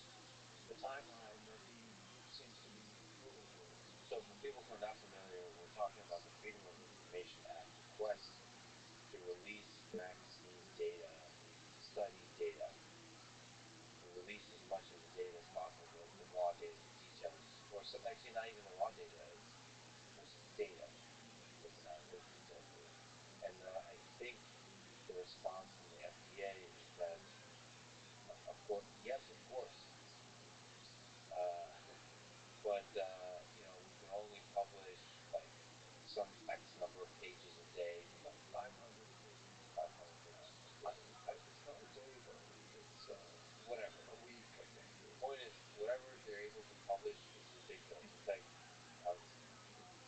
the timeline that he seems to be moving towards. So for people who are not familiar, we're talking about the Freedom of Information Act request to release vaccine data, study data, to release as much of the data as possible, the raw data, the details, or some, actually not even the raw data, it's data, but not the detailed data. And I think the response from the FDA is that, of course, yes, of course, uh, but we can only publish like some X number of pages a day, like 500 pages. 500 pages. It's not a day though. It's whatever. a week, I think. The point is, whatever they're able to publish is ridiculous. In fact,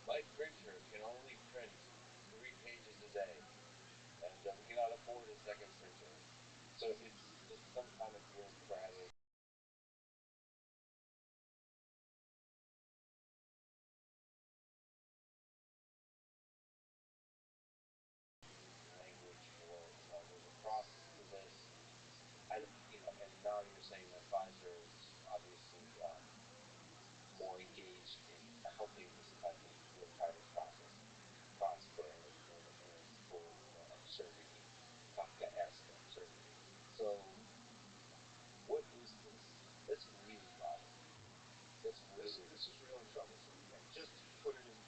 my printer can only print 3 pages a day, and we cannot afford a second printer. So it's some kind of bureaucratic language for, there's a process to this. And now you're saying that Pfizer is obviously more engaged in helping this type of bureaucratic process prosper in its full absurdity, Kafkaesque absurdity. So, what is this? This really bothers me. This is really troublesome. And just to put it in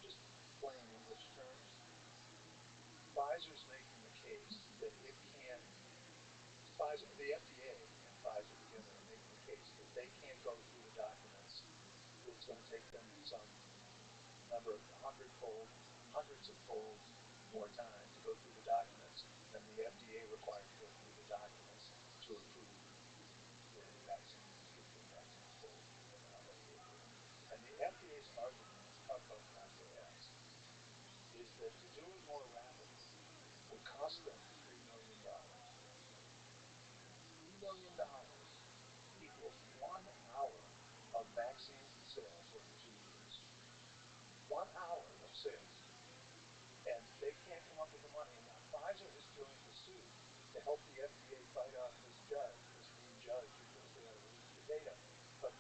just plain English terms, Pfizer's making the case that it can't. The FDA and Pfizer together are making the case that they can't go through the documents. It's going to take them some number of hundreds of folds more time to go through the documents than the FDA required to go through the documents to approve the vaccines, to get the vaccines approved. And the FDA's argument, I'll talk about the X, is that to do it more rapidly would cost them $3 million. $3 million equals 1 hour of vaccines and sales over 2 years. 1 hour of sales. And they can't come up with the money. And now Pfizer has joined the suit to help the FDA fight off this new judge who thinks they ought to release the data. But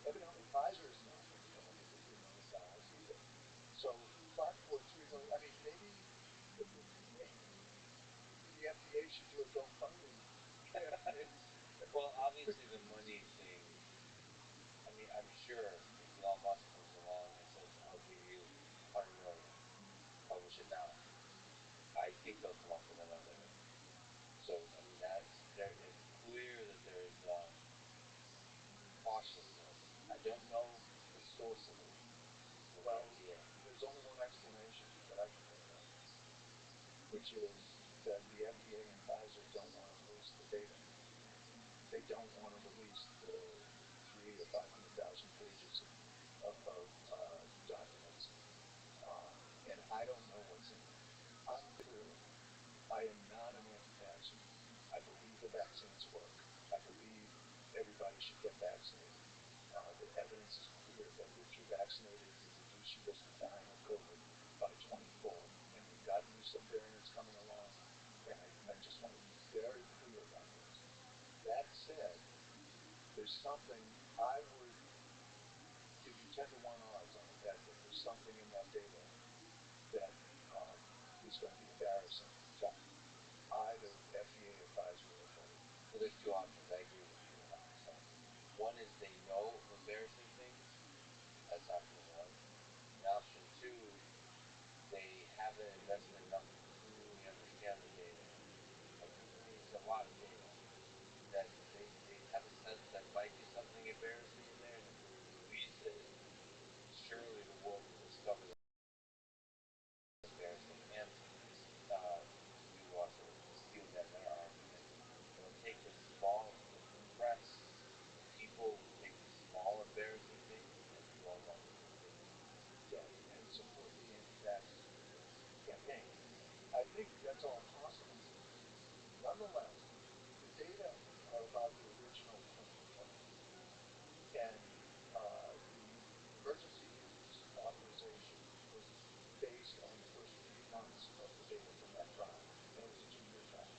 evidently Well, obviously the money thing. I mean, I'm sure if Elon Musk comes along and says, "I'll give you 100 million, publish it now," I think they'll come up with another. So I mean, that's there. It's clear that there's cautiousness. I don't know the source of it with the Well, FDA. there's only one explanation that I can think of, which is that the FDA and Pfizer don't want to release the data. They don't want to release the 300 to 500,000 pages of documents, and I don't know what's in them. I'm clear. I am not an anti-vaxxer. I believe the vaccines work. I believe everybody should get vaccinated. The evidence is clear that if you're vaccinated, you reduce your risk of dying of COVID by 20-fold. And we've got new subvariants coming along, and I just want to be very clear about this. That said, there's something I would give you 10-to-1 odds on a bet that there's something in that data that is going to be embarrassing to either FDA or Pfizer or both. Well, there's two options. I agree with you 100%. One is they know of embarrassing things. That's option one. And option two, they haven't invested enough to truly understand the data. I mean, it's a lot of data that they have a sense that might be something embarrassing in there, and if they release it, surely the world will discover that it's embarrassing. And to steal their argument, it'll take the small, the press, the people will take the small embarrassing things and run with it. Yeah, and support the anti-vax campaign. I think that's all possible. Nonetheless, the data are about the original clinical trial, and the emergency use authorization was based on the first 3 months of the data from that trial, and it was a 2-year trial.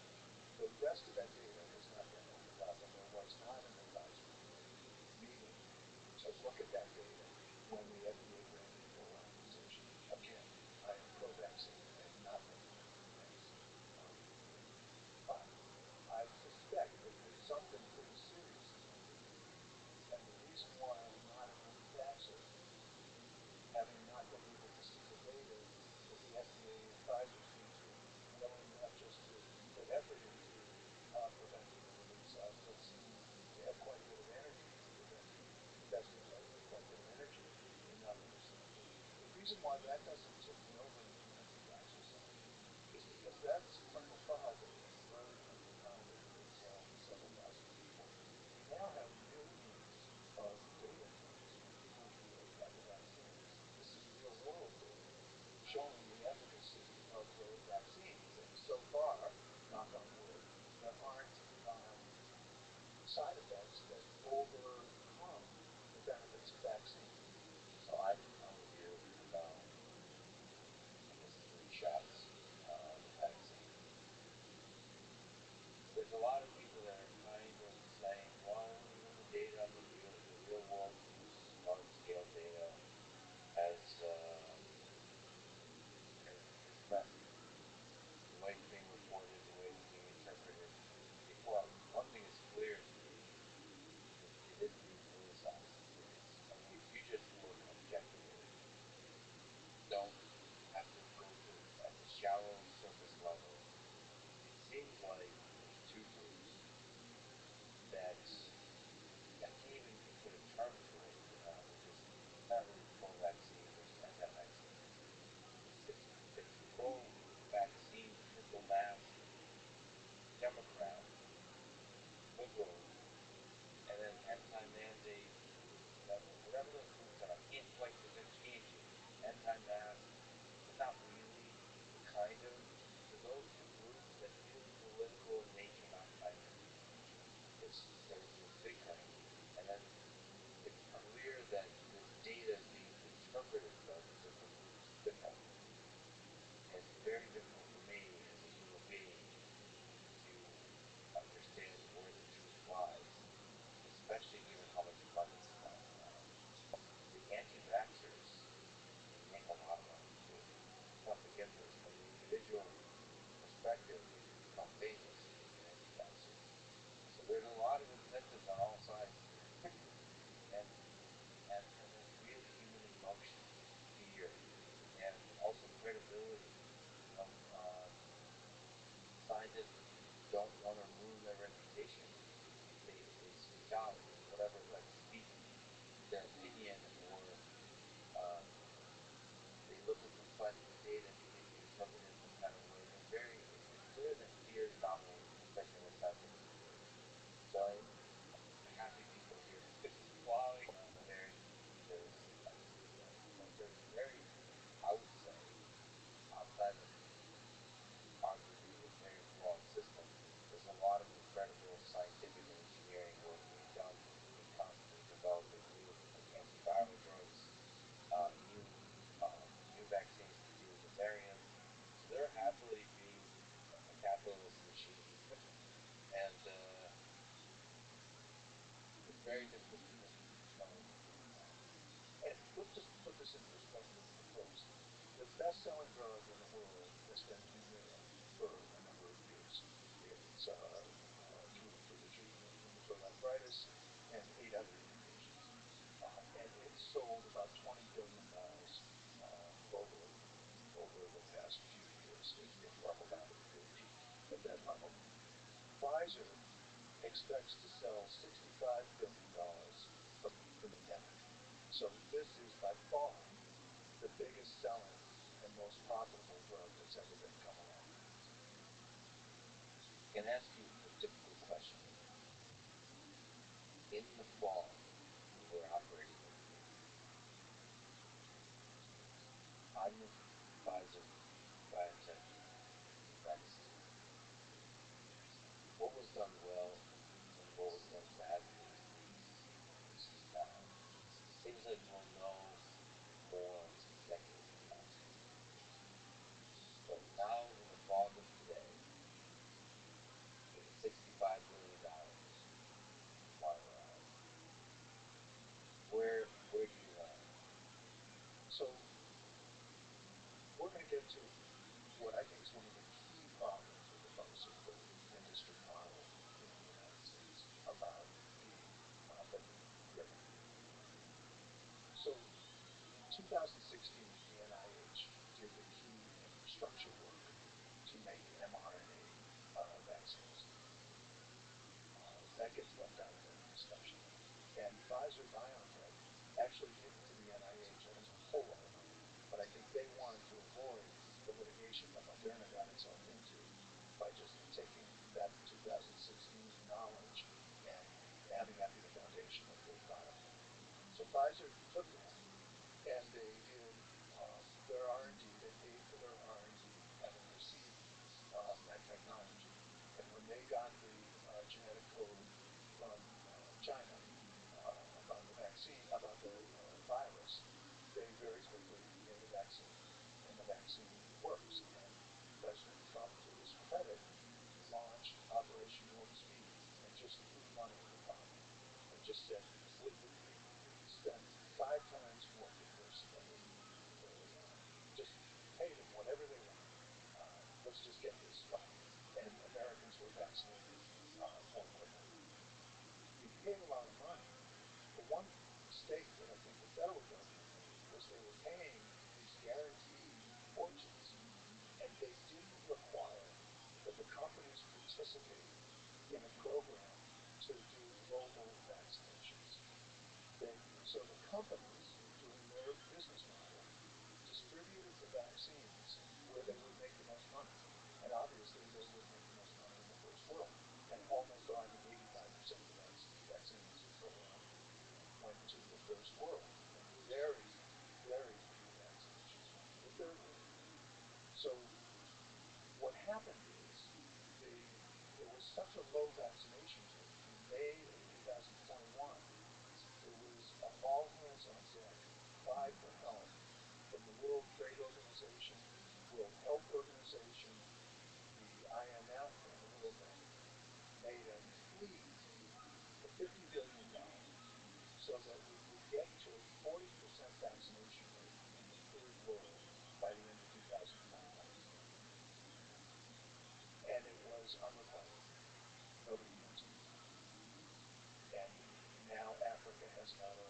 The rest of that data has not been opened up, and there was not an advisory committee meeting to look at that data when the FDA granted full authorization. Again, I am pro-vaccine. I have not been anti-vax. Um, but I suspect that there's something pretty serious in that data. And the reason why I'm not an anti-vaxxer, having not been able to see the data that the FDA and Pfizer seem to be willing not just to put effort into preventing the release of, but seem to have quite a bit of energy to preventing, investing quite a bit of energy in not releasing the data. The reason why that doesn't tip me over into the anti-vaxxer side is because that's a clinical trial that was very underpowered for a trial with several thousand people. We now have millions of data points from people who have had the vaccines. This is real world data showing the efficacy of the vaccines. And so far, knock on wood, there aren't side effects that overcome the benefits of vaccines. So I'm with you about, I guess, the booty shots, the vaccine. There's a lot of people that are kind of saying, well, the data on the real world use, large scale data, has is messy. The way it's being reported, the way it's being interpreted. Well, one thing is clear to me: it isn't being politicized. I mean, if you just look objectively, don't have to go to at the shallow surface level. It seems like there's two groups that I can't even put a term to it, which is it's not really pro-vaccine versus anti-vaccine. It's pro-vaccine, triple mask, Democrats, liberals, and then anti-mandate, whatever those groups are. I can't quite differentiate you. Anti-mask, but not really, but kind of. So those two groups that feel political in nature, not scientific in nature, they're big time. And then it's clear that this data is being interpreted by the different groups differently. And it's very difficult for me as a human being to understand where the truth lies, especially given how much money is flying around. The anti-vaxxers, they make a lot of best-selling drug in the world has been Humira for a number of years. It's for the treatment of rheumatoid arthritis and 8 other indications. And it's sold about $20 billion globally over the past few years. It leveled out. It peaked at that level. Pfizer expects to sell $65 billion independently. So this is by far the biggest selling and most profitable drug that's ever been come along. Can I ask you a difficult question? In the fall, when we're operating every day, on the Pfizer BioNTech vaccine, what was done well and what was done badly? It seems like we'll know more decades from now. But now, in the fog of today, with $65 billion flying around, where do you land? So we're going to get to what I think is one of the key problems with the pharmaceutical industry model in the United States about being profit-driven. So in 2016, the NIH did the key infrastructure work to make mRNA vaccines. That gets left out of any discussion. And Pfizer BioNTech actually came into the NIH and a whole lot of money, but I think they wanted to avoid the litigation that Moderna got itself into by just taking that 2016 knowledge and having that be the foundation of the BioNTech. So Pfizer took that and they did their R&D. They paid for their R&D, having received that technology. And when they got the genetic code from China about the vaccine, about the virus, they very quickly made a vaccine, and the vaccine works. And President Trump, to his credit, launched Operation Warp Speed and just threw money at the problem and just said, spend 5 times what people are spending early on. Just pay them whatever they want. Let's just get this going. And Americans were vaccinated more quickly. You pay a lot of money. The one mistake that I think the federal government made was they were paying these guaranteed fortunes, and they didn't require that the companies participate in a program to do global vaccinations. So the companies, doing their business model, distributed the vaccines where they would make the most money. And obviously, they would make the most money in the first world. And almost, I think, 85% of the vaccines rolled out went to the first world, and very, very few vaccinations went to the third world. So what happened is there was such a low vaccination rate. In May of 2021, there was an all hands on deck cry for help from the World Trade Organization, World Health Organization, the IMF, and the World Bank made a plea for $50 billion so that we would get to a 40% vaccination rate in the third world by the end of 2021. And it was unrequited. Nobody answered. And now Africa has got a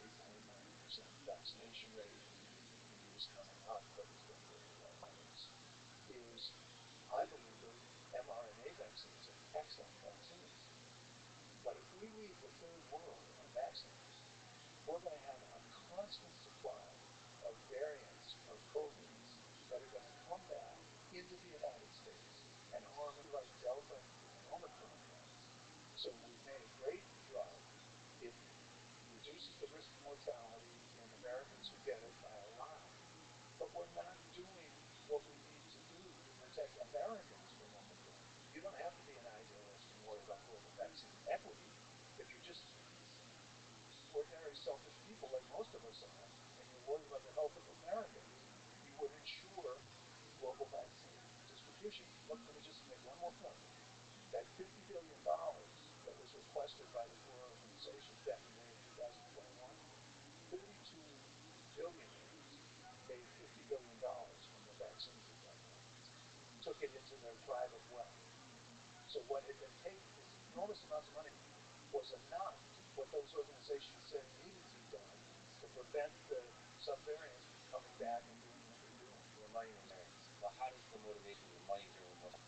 8.9% vaccination rate. India's coming up, but is doing really well by us. I believe those mRNA vaccines are excellent vaccines. But if we leave the third world unvaccinated, we're going to have a constant supply of variants of COVIDs that are going to come back into the United States and harm like Delta and Omicron ones. So we've made a great drug. It reduces the risk of mortality in Americans who get it by a lot. But we're not doing what we need to do to protect Americans from Omicron. You don't have to be an idealist and worry about global vaccine equity. If you're just ordinary selfish people like most of us are, and you're worried about the health of Americans, you would ensure global vaccine distribution. Look, let me just make one more point. That $50 billion that was requested by the four organizations back in May of 2021, 32 billionaires gave $50 billion So what had been taken, this enormous amounts of money, was enough. What those organizations said needed to be done to prevent the subvariants from coming back and doing what they're doing. More money than variants. But how does the motivation of money driven more of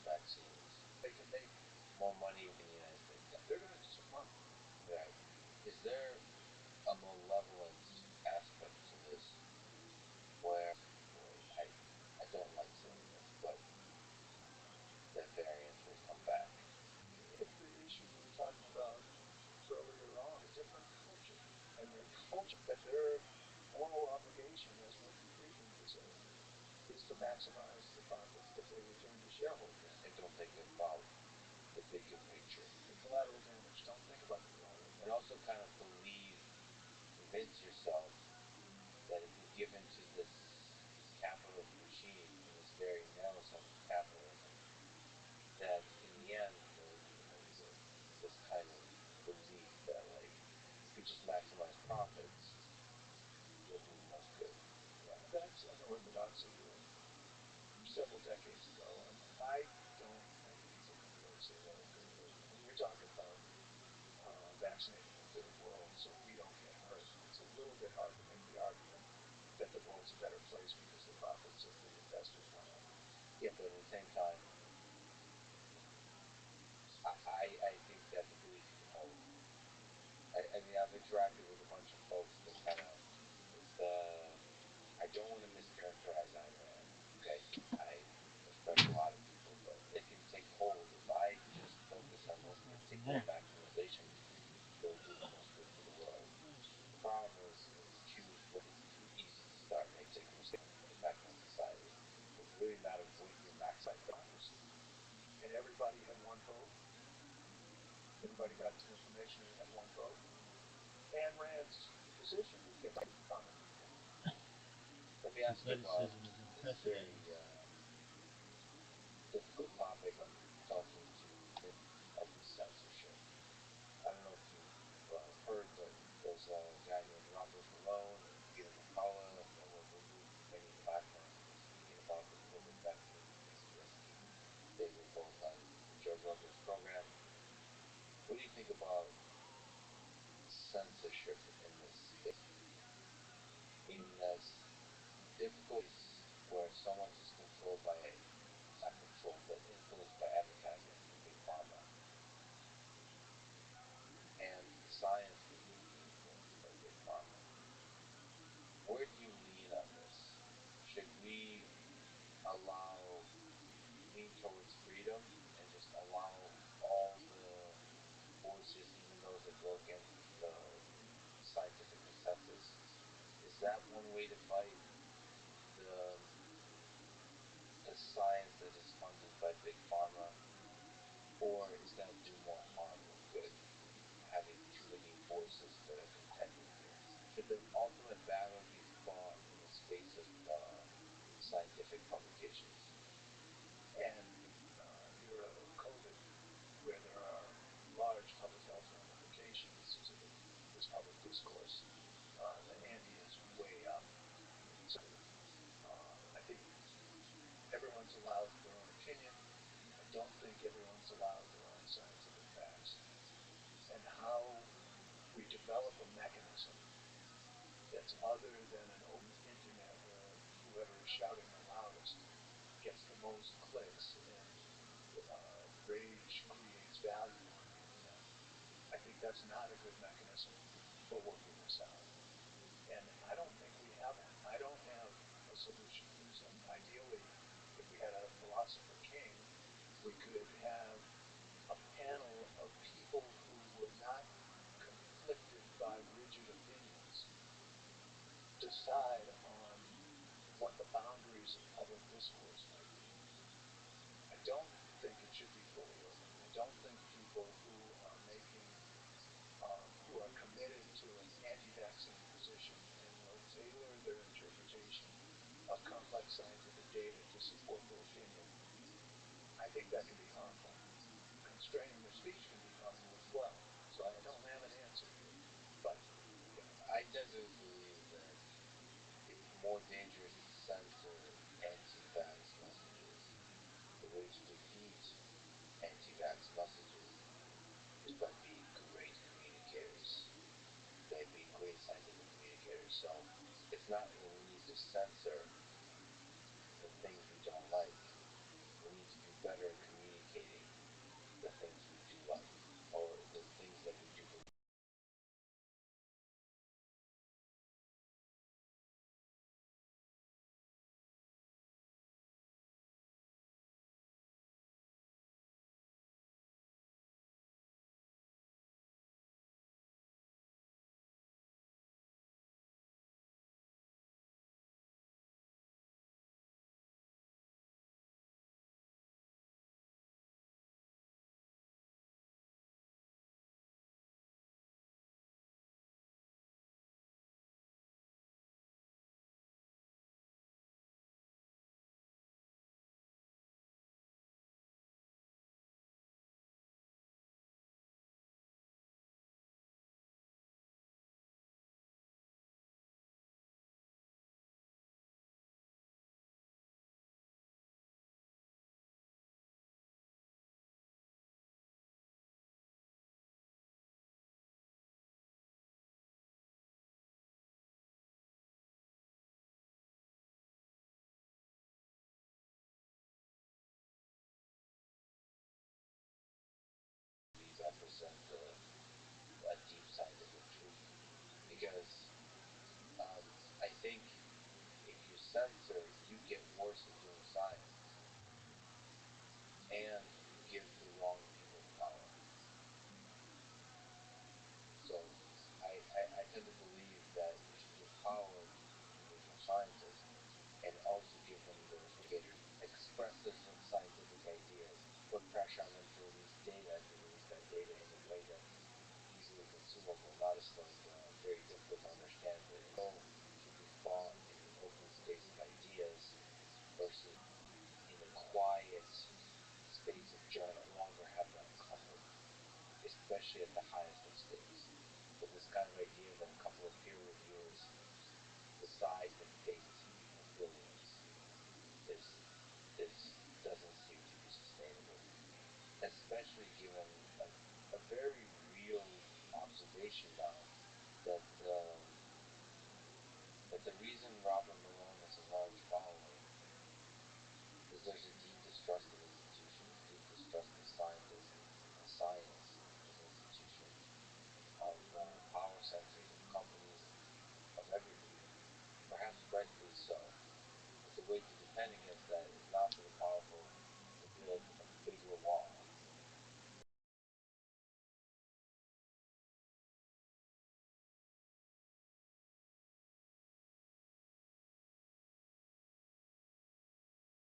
vaccines? They can make more money in the United States. They're going to do some money. Right. Is there a malevolent aspect to this where, boy, I don't like saying this, but the variants will come back? It's the issue we were talking about earlier on, a different culture. And the culture that their moral obligation as wealthy freedmen would say is to maximize the profits that they return to shareholders. And don't think about the bigger picture. The collateral damage. Don't think about the collateral damage. And also kind of convince yourself that if we give into this capitalist machine and this very narrow sense of capitalism, that in the end, this kind of belief that like if we just maximize profits, we'll do the most good. Yeah, that's an orthodoxy of several decades ago, and I don't think it's a good way to say that. When you're talking about vaccinating the third world so we don't get hurt, it's a little bit hard to make the argument that the world's a better place because the profits of the investors went up. Yeah, but at the same time, I think that the belief you can hold. I mean, I've interacted with a bunch of folks that kind of, I don't want to mischaracterize Ayn Rand, okay? I respect a lot of people, but it can take hold. If I just focus on this particular maximization, will do the most good for the world. The problem is when you choose what is too easy to start, make a mistake, impact on society. So it really matters what you're maximizing. Democracy. And everybody had one vote. Everybody got to information and had one vote. Ayn Rand's position is get the common people. Let me ask you about this very difficult topic of talking to of censorship. I don't know if you've heard, but there's a guy named Robert Malone and Peter McCullough that were removed from many platforms for speaking about the COVID vaccine being risky. They were both on Joe Rogan's program. What do you think about censorship in this space? Meaning as difficult where so much is controlled by, not controlled, but influenced by advertising from big pharma, and science is being influenced by big pharma. Where do you lean on this? Should we lean towards freedom and just allow all the voices, even those that go against the scientific consensus? Is that one way to fight the science that is funded by big pharma, or is that do more harm than good? Having too many voices that are contending here. Should the ultimate battle be fought in the space of scientific publications? And era of COVID, where there are large public health ramifications to this public discourse, the ante is way up. So I think everyone's allowed their own opinion. I don't think everyone's allowed their own scientific facts. And how we develop a mechanism that's other than an open internet where whoever is shouting the loudest gets the most clicks and rage creates value on the internet. I think that's not a good mechanism for working this out. And I don't think we have one. I don't have a solution to this. And ideally, if we had a philosopher king, we could have a panel of people who were not conflicted by rigid opinions decide on what the boundaries of public discourse might be. I don't think it should be fully open. I don't think people who are who are committed to an anti-vaccine position and will tailor their interpretation of complex scientific data to support their opinion, I think that can be harmful. Constraining their speech can be harmful as well. So I don't have an answer here. But I definitely believe that it's more dangerous to censor anti-vax messages, which defeat scientists, and also give them those expressive scientific ideas, put pressure on them to release data, and to release that data in a way that's easily consumable, not as like very difficult to understand, but to be thought in an open space of ideas versus in a quiet space of journal. No longer have that comfort, especially at the highest of stakes. So this kind of idea that a couple of peer reviewers decide the fate of billions is doesn't seem to be sustainable, especially given a very real observation now that that the reason Robert Malone has a large following is there's a deep distrust of institutions, deep distrust of scientists and science as institutions, of power centers, of companies, of everything. Perhaps rightfully so. But the way to defend against that is not for the powerful to build a bigger wall.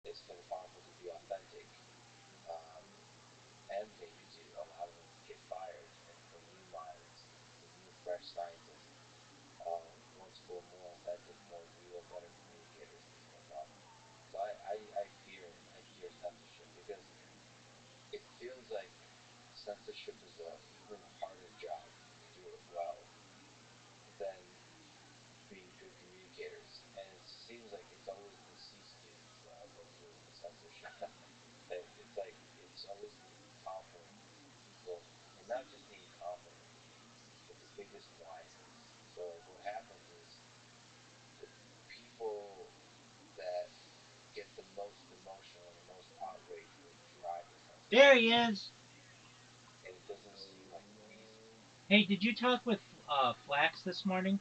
It's for the powerful to be authentic, um, and maybe to a lot of them get fired, and for new minds, for new fresh scientists, once for more authentic, more real, better communicators to step up. So I fear censorship because it feels like censorship is a even harder job to do it well than being good communicators, and it seems like it's always the C students that end up doing the censorship. It's like it's always the incompetent people, and not just the incompetent, but the biggest wisest. So like what happens is the people that get the most emotional and the most outraged will drive the There censorship, he is. and it doesn't seem like reason. Hey, did you talk with Flax this morning?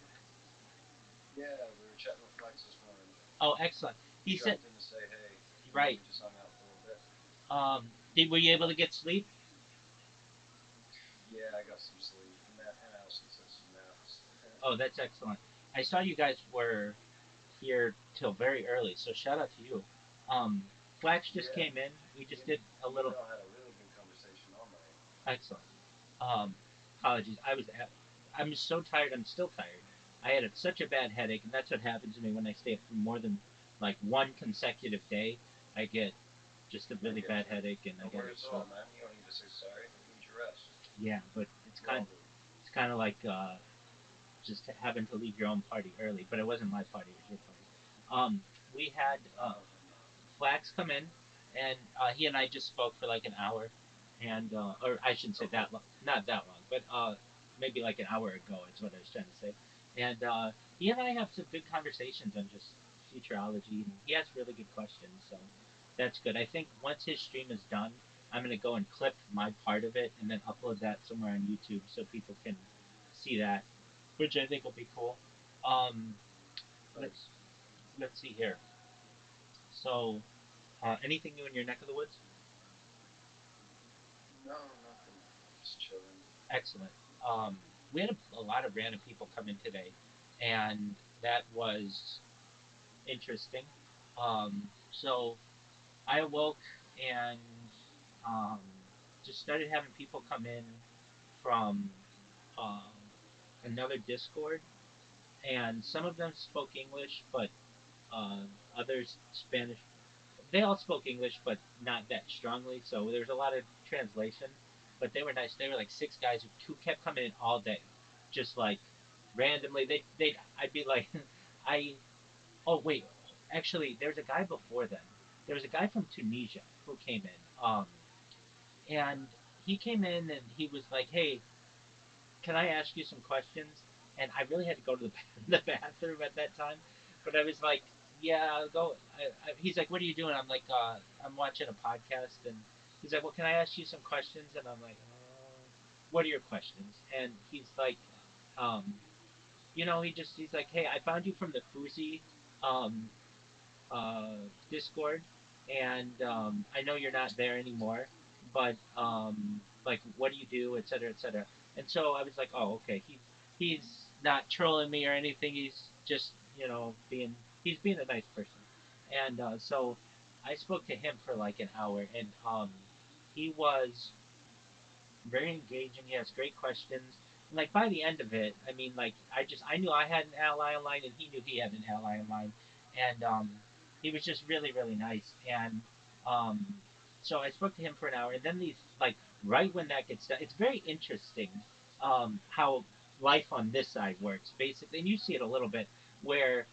Yeah, we were chatting with Flex this morning. Oh, excellent. He He said, dropped in to say hey, and then right. we just hung out for a little bit. Were you able to get sleep? Yeah, I got some sleep, and I also took some naps. Oh, that's excellent. I saw you guys were here till very early, so shout out to you. Um, Flax just Yeah, came in. We me just and did a me and little Mel had a really good conversation all night. excellent. Um, Apologies. I'm so tired. I'm still tired. I had such a bad headache, and that's what happens to me when I stay up for more than like one consecutive day. I get just a I really get bad you. headache, and I No gotta worries at sleep. all, man. You don't need to say sorry. You need your rest. Yeah, but We all do. it's kind of like just having to leave your own party early. But it wasn't my party; it was your party. We had No. Flax come in, and he and I just spoke for like an hour, and or I shouldn't say Okay. that long, not that long, but maybe like an hour ago is what I was trying to say. And he and I have some good conversations on just futurology, and he has really good questions, so that's good. I think once his stream is done, I'm gonna go and clip my part of it and then upload that somewhere on YouTube so people can see that, which I think will be cool. Um, let's Nice. let's see here. So, anything new in your neck of the woods? No, nothing. Just chilling. Excellent. We had a lot of random people come in today, and that was interesting. So I awoke and um, just started having people come in from um, another Discord, and some of them spoke English, but uh, others Spanish. They all spoke English, but not that strongly. So there was a lot of translation, but they were nice. They were like six guys who kept coming in all day, just like randomly. I'd be like, I oh wait, actually there's a guy before them. There was a guy from Tunisia who came in, and he came in and he was like, hey, can I ask you some questions? And I really had to go to the, the bathroom at that time, but I was like, yeah, I'll go. He's like, what are you doing? I'm like, I'm watching a podcast, and he's like, well, can I ask you some questions? And I'm like, what are your questions? And he's like, um, he's like, hey, I found you from the Fuzi um, uh, Discord, and I know you're not there anymore, but like, what do you do, et cetera, et cetera. And so I was like, oh, okay, he's not trolling me or anything. He's just being he's being a nice person, and so I spoke to him for like an hour, and he was very engaging. He has great questions. And like by the end of it, I mean, like I knew I had an ally online, and he knew he had an ally online, and he was just really nice. And um, so I spoke to him for an hour, and then these like right when that gets done, it's very interesting how life on this side works basically, and you see it a little bit where.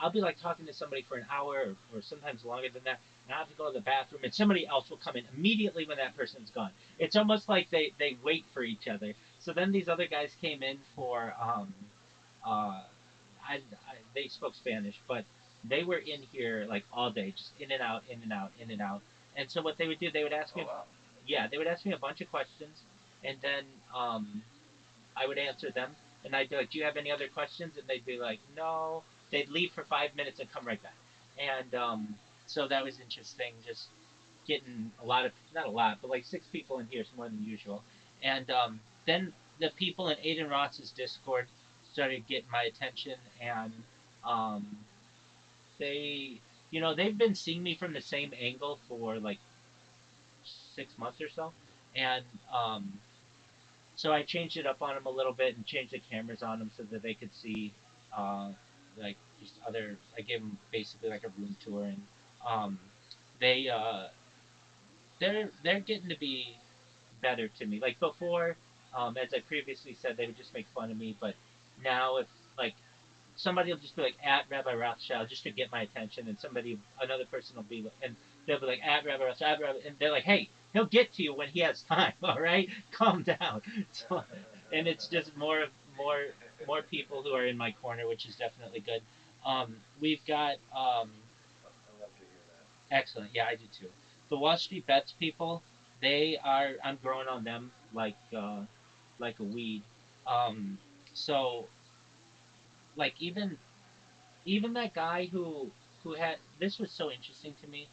I'll be like talking to somebody for an hour or sometimes longer than that, and I have to go to the bathroom, and somebody else will come in immediately when that person's gone. It's almost like they wait for each other. So then these other guys came in for uh, they spoke Spanish, but they were in here like all day, just in and out, in and out, in and out. And so what they would do, they would ask Oh me, wow. yeah, they would ask me a bunch of questions, and then I would answer them, and I'd be like, "Do you have any other questions?" And they'd be like, "No." They'd leave for 5 minutes and come right back, and so that was interesting. Just getting a lot of not a lot, but like six people in here is more than usual. And then the people in Aiden Ross's Discord started getting my attention, and um, they, they've been seeing me from the same angle for like 6 months or so, and so I changed it up on them a little bit and changed the cameras on them so that they could see, uh, like just other. I gave them basically like a room tour, and um, they they're getting to be better to me. Like before, as I previously said, they would just make fun of me. But now, if like somebody will just be like at Rabbi Rothschild just to get my attention, and another person will be, and they'll be like at Rabbi Rothschild, and they're like, hey, he'll get to you when he has time. All right, calm down. So, and it's just more people who are in my corner, which is definitely good. We've got I love to hear that. excellent. Yeah, I do too. The Wall Street Bets people, they are. I'm growing on them like a weed. Um, so like even that guy who had this was so interesting to me.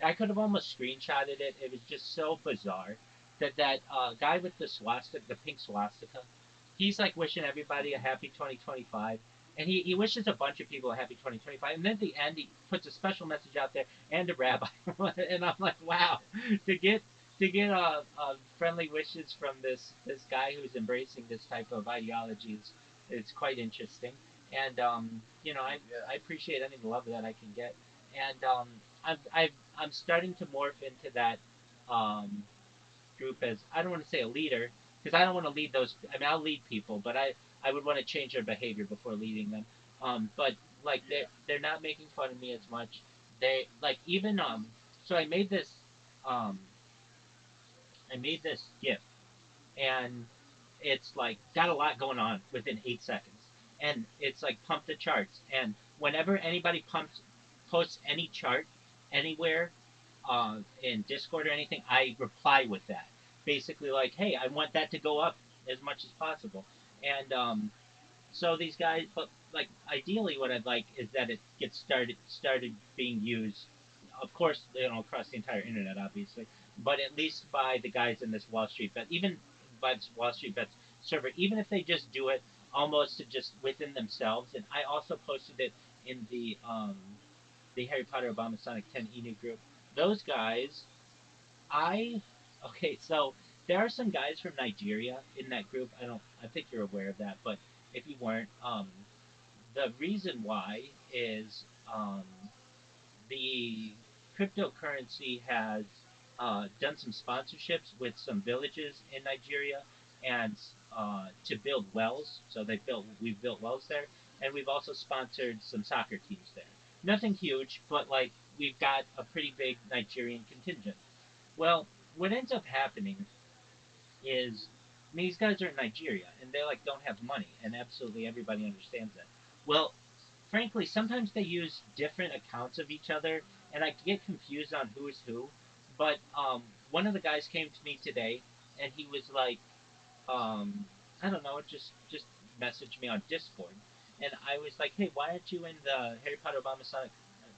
I could have almost screenshotted it. It was just so bizarre that guy with the swastika, the pink swastika, he's like wishing everybody a happy 2025. And he wishes a bunch of people a happy 2025. And then at the end, he puts a special message out there and a rabbi. And I'm like, wow, to get friendly wishes from this guy who's embracing this type of ideology is it's quite interesting. And Yeah. I appreciate any love that I can get. And I'm starting to morph into that um, group as I don't want to say a leader because I don't want to lead those. I mean, I'll lead people, but I would want to change their behavior before leading them. But like Yeah. they're not making fun of me as much. They like even so um I made this gift and it's like got a lot going on within 8 seconds, and it's like pumped the charts. And whenever anybody posts any chart anywhere, in Discord or anything, I reply with that. Basically, like, hey, I want that to go up as much as possible. And so these guys, but like ideally, what I'd like is that it gets started being used, of course, across the entire internet, obviously, but at least by the guys in this Wall Street Bet, even by this Wall Street Bets server, even if they just do it almost to just within themselves. And I also posted it in the Harry Potter Obama Sonic 10 Enu group. Those guys, I okay, so there are some guys from Nigeria in that group. I think you're aware of that, but if you weren't, the reason why is the cryptocurrency has done some sponsorships with some villages in Nigeria and to build wells. So we've built wells there, and we've also sponsored some soccer teams there. Nothing huge, but like we've got a pretty big Nigerian contingent. Well, what ends up happening is, I mean, these guys are in Nigeria and they like don't have money, and absolutely everybody understands that. Well, frankly, sometimes they use different accounts of each other, and I get confused on who is who. But one of the guys came to me today, and he was like, um, I don't know, just messaged me on Discord, and I was like, hey, why aren't you in the Harry Potter Obama Sonic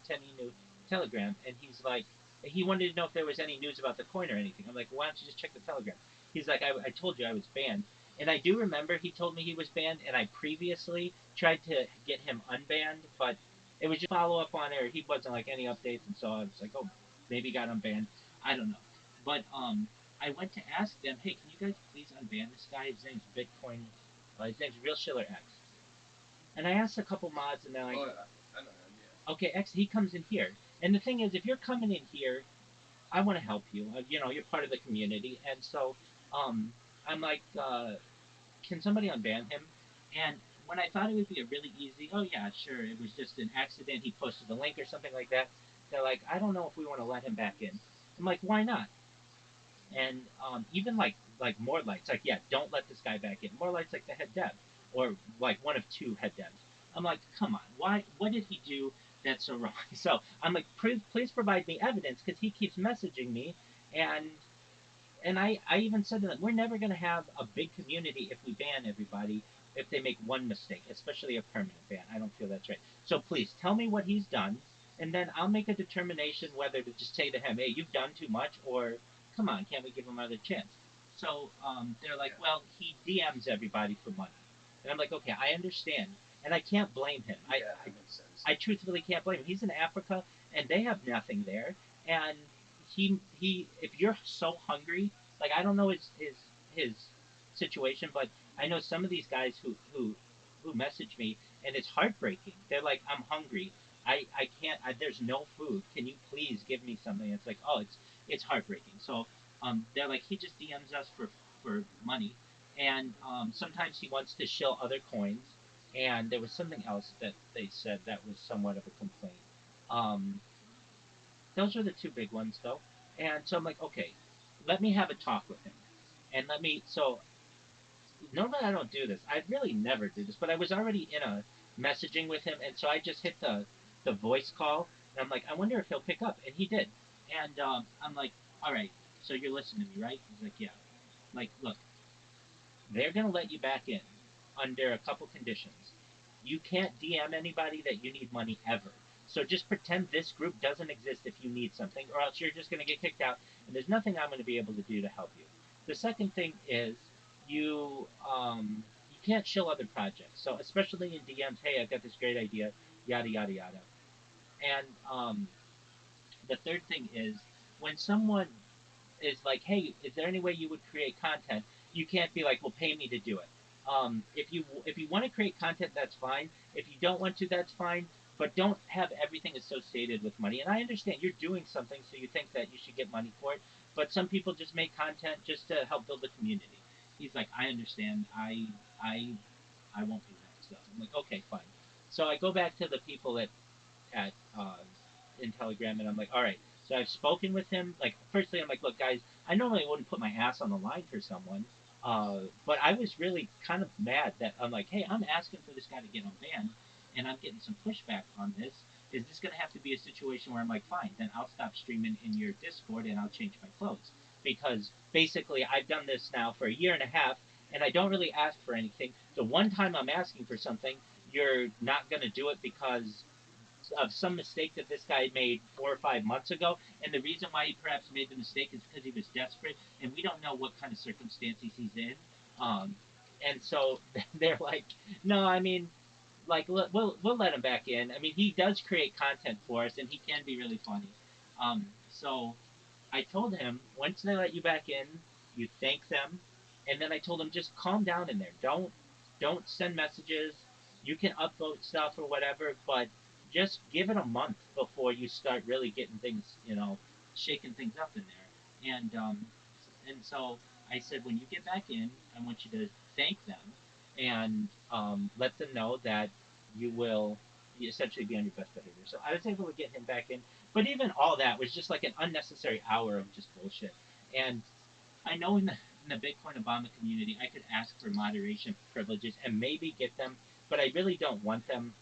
10 new Telegram? And he's like, he wanted to know if there was any news about the coin or anything. I'm like, why don't you just check the Telegram? He's like, I told you I was banned. And I do remember he told me he was banned, and I previously tried to get him unbanned, but it was just follow up on it. Or he wasn't like any updates, and so I was like, oh, maybe he got unbanned. I don't know, but I went to ask them, hey, can you guys please unban this guy? His name's Bitcoin. His name's Real Schiller X. And I asked a couple mods, and they're like, Oh, I know him. Yeah. okay, X, he comes in here. And the thing is, if you're coming in here, I want to help you. You're part of the community, and so um, I'm like, can somebody unban him? And when I thought it would be a really easy, oh yeah, sure, it was just an accident. He posted the link or something like that. They're like, I don't know if we want to let him back in. I'm like, why not? And even like more lights, like yeah, don't let this guy back in. More lights like the head dev, or like one of two head devs. I'm like, come on, why? What did he do that's so wrong? So I'm like, please provide me evidence because he keeps messaging me, and I even said to them, we're never going to have a big community if we ban everybody if they make one mistake, especially a permanent ban. I don't feel that's right. So please tell me what he's done, and then I'll make a determination whether to just say to him, hey, you've done too much, or come on, can't we give him another chance? So they're like, Yeah. well, he DMs everybody for money. And I'm like, okay, I understand. And I can't blame him. Yeah, that makes sense. I truthfully can't blame him. He's in Africa, and they have nothing there. And if you're so hungry, like I don't know his situation, but I know some of these guys who message me, and it's heartbreaking. They're like, I'm hungry. I can't. There's no food. Can you please give me something? It's like, oh, it's heartbreaking. So they're like, he just DMs us for money, and sometimes he wants to shill other coins. And there was something else that they said that was somewhat of a complaint. Um, those are the two big ones, though. And so I'm like, okay, let me have a talk with him, and let me. So normally I don't do this. I really never do this, but I was already in a messaging with him, and so I just hit the voice call, and I'm like, I wonder if he'll pick up, and he did. And I'm like, all right, so you're listening to me, right? He's like, yeah. Like, look, they're going to let you back in under a couple conditions. You can't DM anybody that you need money ever. So just pretend this group doesn't exist if you need something, or else you're just going to get kicked out, and there's nothing I'm going to be able to do to help you. The second thing is you can't shill other projects. So especially in DMs, hey, I've got this great idea, yada yada yada. And the third thing is when someone is like, hey, is there any way you would create content? You can't be like, well, pay me to do it. If you want to create content, that's fine. If you don't want to, that's fine. But don't have everything associated with money. And I understand you're doing something, so you think that you should get money for it. But some people just make content just to help build the community. He's like, I understand. I I won't do that. So I'm like, okay, fine. So I go back to the people at in Telegram, and I'm like, all right. So I've spoken with him. Like, firstly, I'm like, look, guys, I normally wouldn't put my ass on the line for someone, but I was really kind of mad that I'm like, hey, I'm asking for this guy to get unbanned, and I'm getting some pushback on this. Is this going to have to be a situation where I'm like, fine, then I'll stop streaming in your Discord and I'll change my clothes? Because basically, I've done this now for a year and a half, and I don't really ask for anything. The one time I'm asking for something, you're not going to do it because of some mistake that this guy made 4 or 5 months ago, and the reason why he perhaps made the mistake is because he was desperate, and we don't know what kind of circumstances he's in. Um, and so they're like, no, I mean, like we'll let him back in. I mean, he does create content for us, and he can be really funny. So I told him once they let you back in, you thank them, and then I told him just calm down in there. Don't send messages. You can upvote stuff or whatever, but just give it a month before you start really getting things, shaking things up in there. And so I said when you get back in, I want you to thank them and let them know that you will essentially be on your best behavior. So I was able to get him back in, but even all that was just like an unnecessary hour of just bullshit. And I know in the Bitcoin Obama community, I could ask for moderation privileges and maybe get them, but I really don't want them.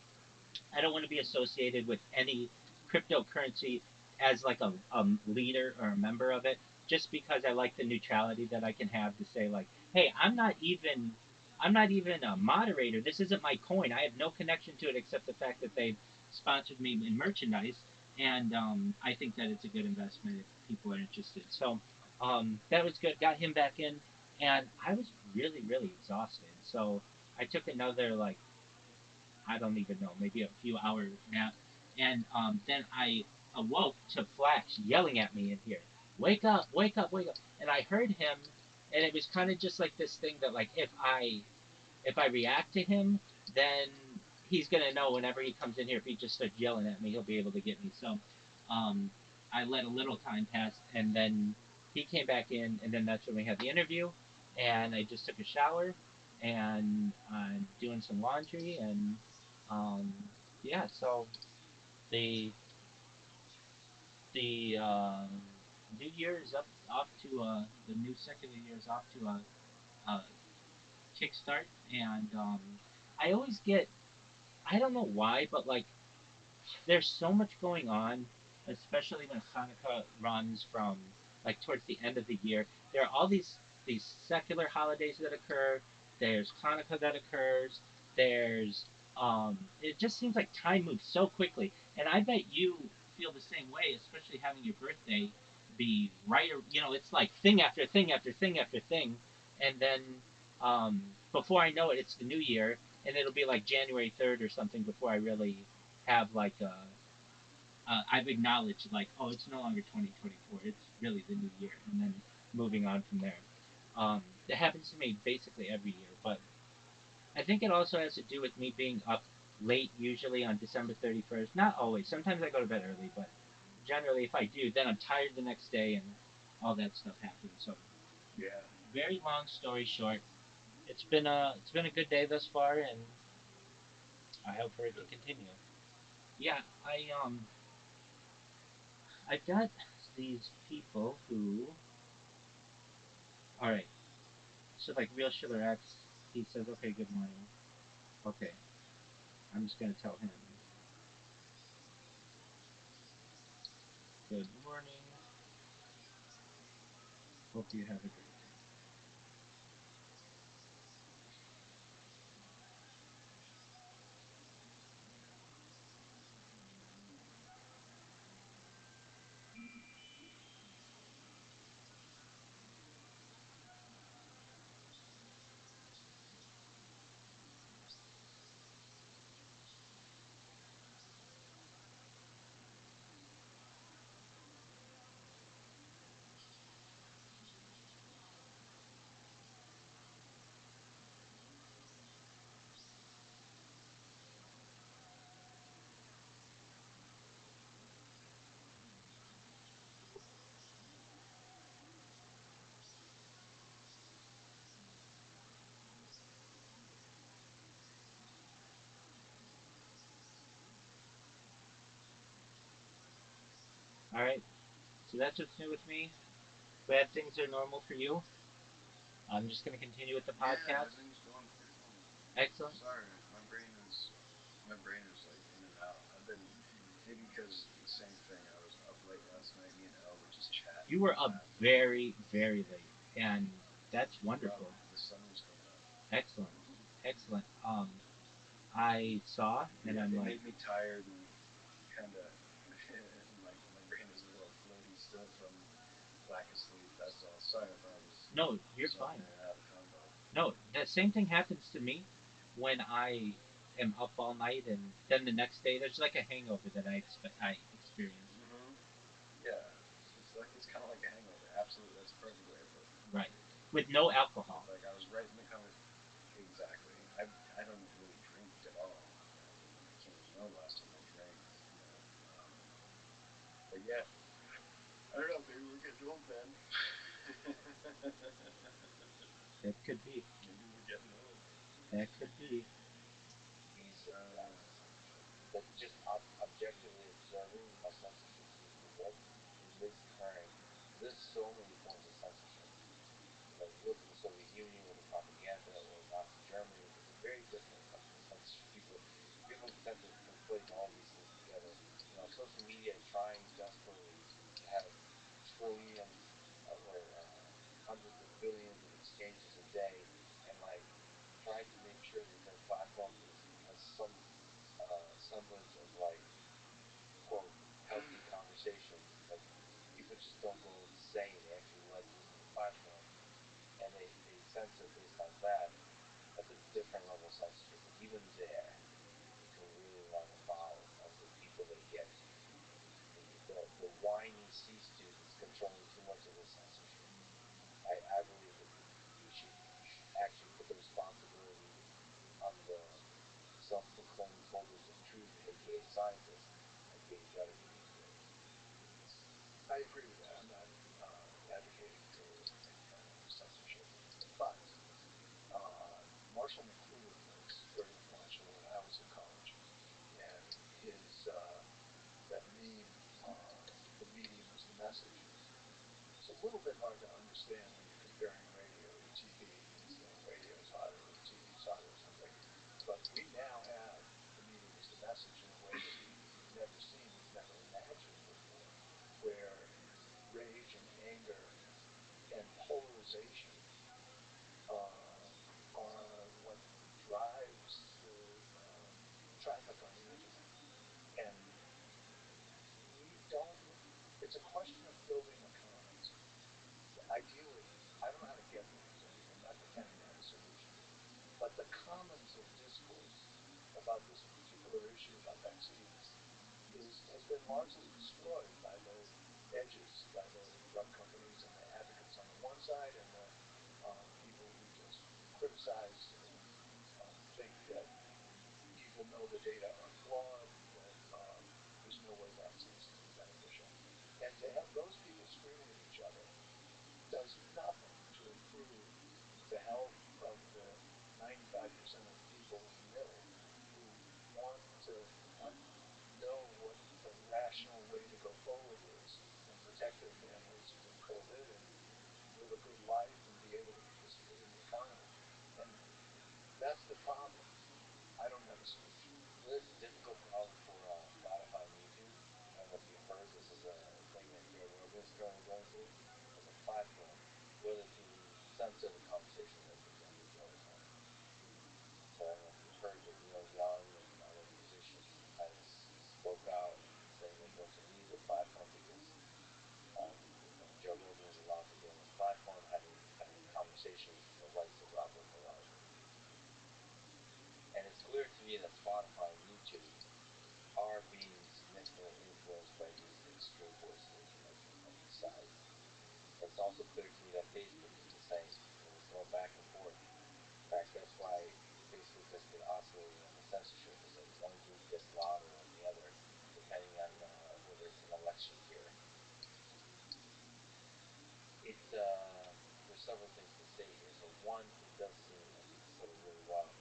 I don't want to be associated with any cryptocurrency as like a leader or a member of it, just because I like the neutrality that I can have to say like, hey, I'm not even a moderator. This isn't my coin. I have no connection to it except the fact that they've sponsored me in merchandise, and I think that it's a good investment if people are interested. So that was good. Got him back in, and I was really really exhausted. So I took another like I don't even know, maybe a few hour nap. And then I awoke to Flash yelling at me in here, "Wake up! Wake up! Wake up!" And I heard him, and it was kind of just like this thing that like if I react to him, then he's gonna know whenever he comes in here. If he just starts yelling at me, he'll be able to get me. So, um, I let a little time pass, and then he came back in, and then that's when we had the interview. And I just took a shower, and I'm doing some laundry, and um, yeah. So the the new year is up off to the new secular year is off to a kickstart, and I always get I don't know why, but like there's so much going on, especially when Hanukkah runs from like towards the end of the year. There are all these secular holidays that occur. There's Hanukkah that occurs. There's it just seems like time moves so quickly, and I bet you feel the same way, especially having your birthday be right. It's like thing after thing after thing after thing, and then before I know it, it's the new year, and it'll be like January 3rd or something before I really have like I've acknowledged like it's no longer 2024, it's really the new year, and then moving on from there. It happens to me basically every year, but I think it also has to do with me being up late, usually on December 31st. Not always. Sometimes I go to bed early, but generally, if I do, then I'm tired the next day, and all that stuff happens. So, Yeah. very long story short, it's been a good day thus far, and I hope for it to Good. continue. Yeah, I've got these people who, all right. So like real Schiller X, he says, "Okay, good morning." Okay, I'm just gonna tell him, "Good morning. Hope you have a great day." All right. So that's what's new with me. Bad things are normal for you. I'm just gonna continue with the Yeah, podcast. everything's going pretty normal. Excellent. Sorry, my brain is like in and out. I've been maybe because the same thing. I was up late last night. Me and Elle were just chatting You and were up laughing. very, very late, and that's Well, wonderful. the sun was coming up. Excellent. Hmm. Excellent. I saw, But and yeah, I'm they like, made me tired and kind of my brain is a little floaty still from lack of sleep. That's all. Sorry if I no, you're was all fine. in and out of combo. No, that same thing happens to me when I am up all night, and then the next day there's like a hangover that I experience. Hmm. Yeah, it's kind of like a hangover. Absolutely, that's a perfect way to put it. Right, with no alcohol. Like I was right in the conversation. Exactly. I don't really drink at all. I can't even remember the last time I drank. You know. Um, but yeah, I don't know. Maybe we're getting old, man. That could be. Maybe we're getting old. That could be. He's like just objectively observing how censorship seems to work in this current. There's so many forms of censorship. Like you look at the Soviet Union with the propaganda, or Nazi Germany. It's very different when it comes to the censorship. People tend to conflate all these things together. Social media is trying desperately to have trillions or hundreds of billions of exchanges a day, and like try to make sure that their platform has some semblance of like quote healthy conversations. Like people just don't go insane. They actually let loose on the platform, and they censor based on that. That's a different level of censorship. But even there, it can really run afoul of the people they whiny C students controlling too much of the censorship. I believe that we should actually put the responsibility on the self-proclaimed holders of truth, aka scientists, aka better communicators. I agree with that. I'm not advocating for censorship, but Marshall McLuhan was very influential when I was in college, and his that meme, the medium is the message. It's a little bit hard to understand when you're comparing radio to TV. Radio's hotter or TV's hotter or something. But we now have the medium is the message in a way that we've never seen, we've never imagined before, where rage and anger and polarization are what drives the traffic on the internet. And we don't, it's a question of building the commons. Ideally, I don't know how to get there, so I'm not pretending to have a solution. But the commons of discourse about this particular issue about vaccines has been largely destroyed by the edges, by the drug companies and the advocates on the one side, and the people who just criticize and think that people know the data are flawed, that there's no way vaccines can be beneficial. And to have those people screaming at each other does nothing to improve the health of the 95% of the people in the middle who want to know what the rational way to go forward is and protect their families from COVID and live a good life and be able to participate in the economy. And that's the problem. I don't have a solution. Well, it's a difficult problem for Spotify and YouTube. I don't know if you've heard, this is a thing that Joe Rogan is currently going through. As a platform, whether to censor the conversations that presenter Joe is having. So I don't know if you heard that Neil Young and other musicians kind of spoke out saying they're going to leave the platform because Joe Rogan is allowed to be on this platform having a conversation with the likes of Robert Malone. And it's clear to me that Spotify and YouTube are being significantly influenced by these extreme voices of these sides. And it's also clear to me that Facebook is the same, and it's going back and forth. In fact, that's why Facebook has been oscillating on the censorship, is that one group gets louder than the other, depending on whether it's an election year. There's several things to say here. So one, it does seem, I think you put it really well,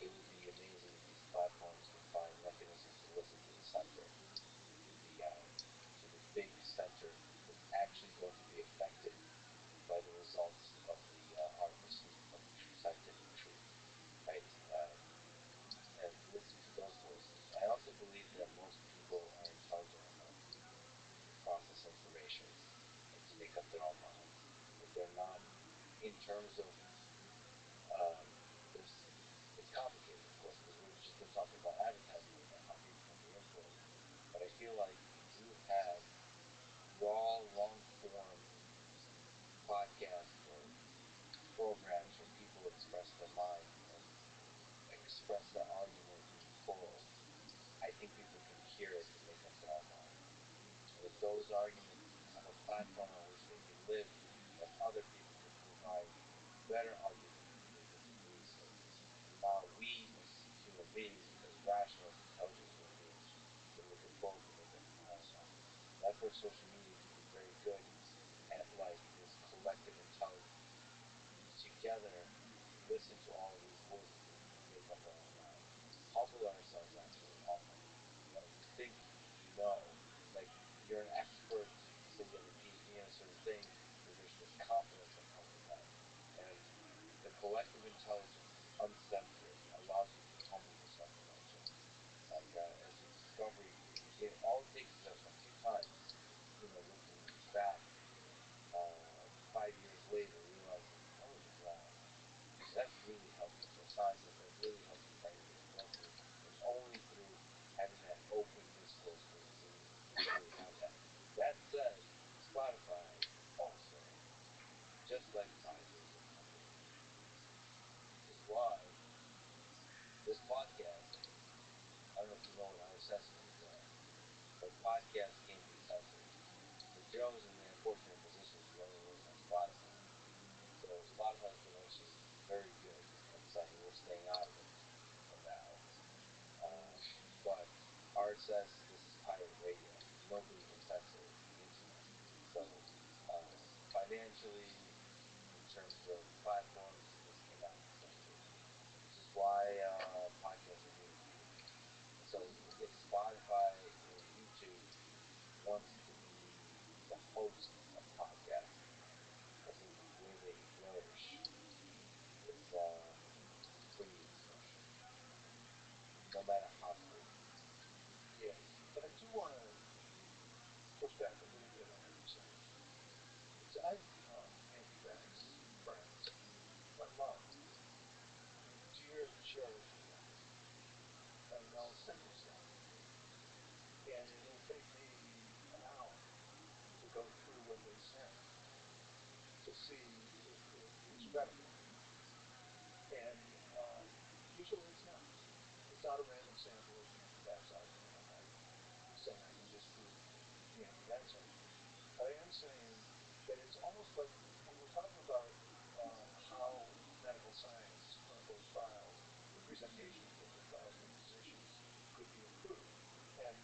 it would be amazing if these platforms could find mechanisms to listen to the center, to the big center that's actually going to be affected by the results of our pursuit of scientific truth, right? And listen to those voices. I also believe that most people are intelligent enough to process information and to make up their own minds. But they're not, in terms of um, there's it's complicated, of course, because we've just been talking about advertising right now, how people can be influenced. But I feel like if you have raw, long form podcasts or programs where people express their mind and express their argument in full, I think people can hear it and make up their own mind. And if those arguments have a platform on which they can live, then other people can provide better arguments when they disagree. So now we as human beings, as rational, as intelligent human beings, can look at both and make up our own minds. And that's where social media can be very good at, like this collective intelligence. We together listen to all of these voices and make up our own minds. Humble ourselves, actually, often. You think you know, like you're an expert, you say you have a PhD in a certain thing, there's this confidence that comes with that. And the collective intelligence that's uncensored allows you to humble yourself eventually. Like as you discover, all it takes is a few times, looking back 5 years later, realizing I was wrong. That really helped me. For scientists, that really helped me frankly intellectually. It's only through having that open discourse can you really have that. That said, Spotify also, just like Pfizer, is a company, which is why this podcast, I don't know if you know what RSS feeds are, but podcasts can't be censored. Joe's in the unfortunate position is the only one on Spotify. So Spotify's been actually very good at saying we're staying out of it for now. Um, but RSS, this is pirate radio. Nobody can censor the internet. So financially, in terms of platforms, this cannot be censored, which is why podcasts are really huge. And so if Spotify or YouTube wants to be the host of podcasts, I think where they flourish is free expression, no matter how free. Yes, but I do want to push back a little bit on what you're saying. Because I've many friends, who I love, dear cherished friends, that I know send me stuff. And it'll take me an hour to go through what they send to see if it is credible. And usually it's not. It's not a random sample of the anti-vax argument. I'm not saying I can disprove the anti-vax argument. But I am saying that it's almost like we were talking about how medical science, clinical trials, the presentation of clinical trials to physicians could be improved. And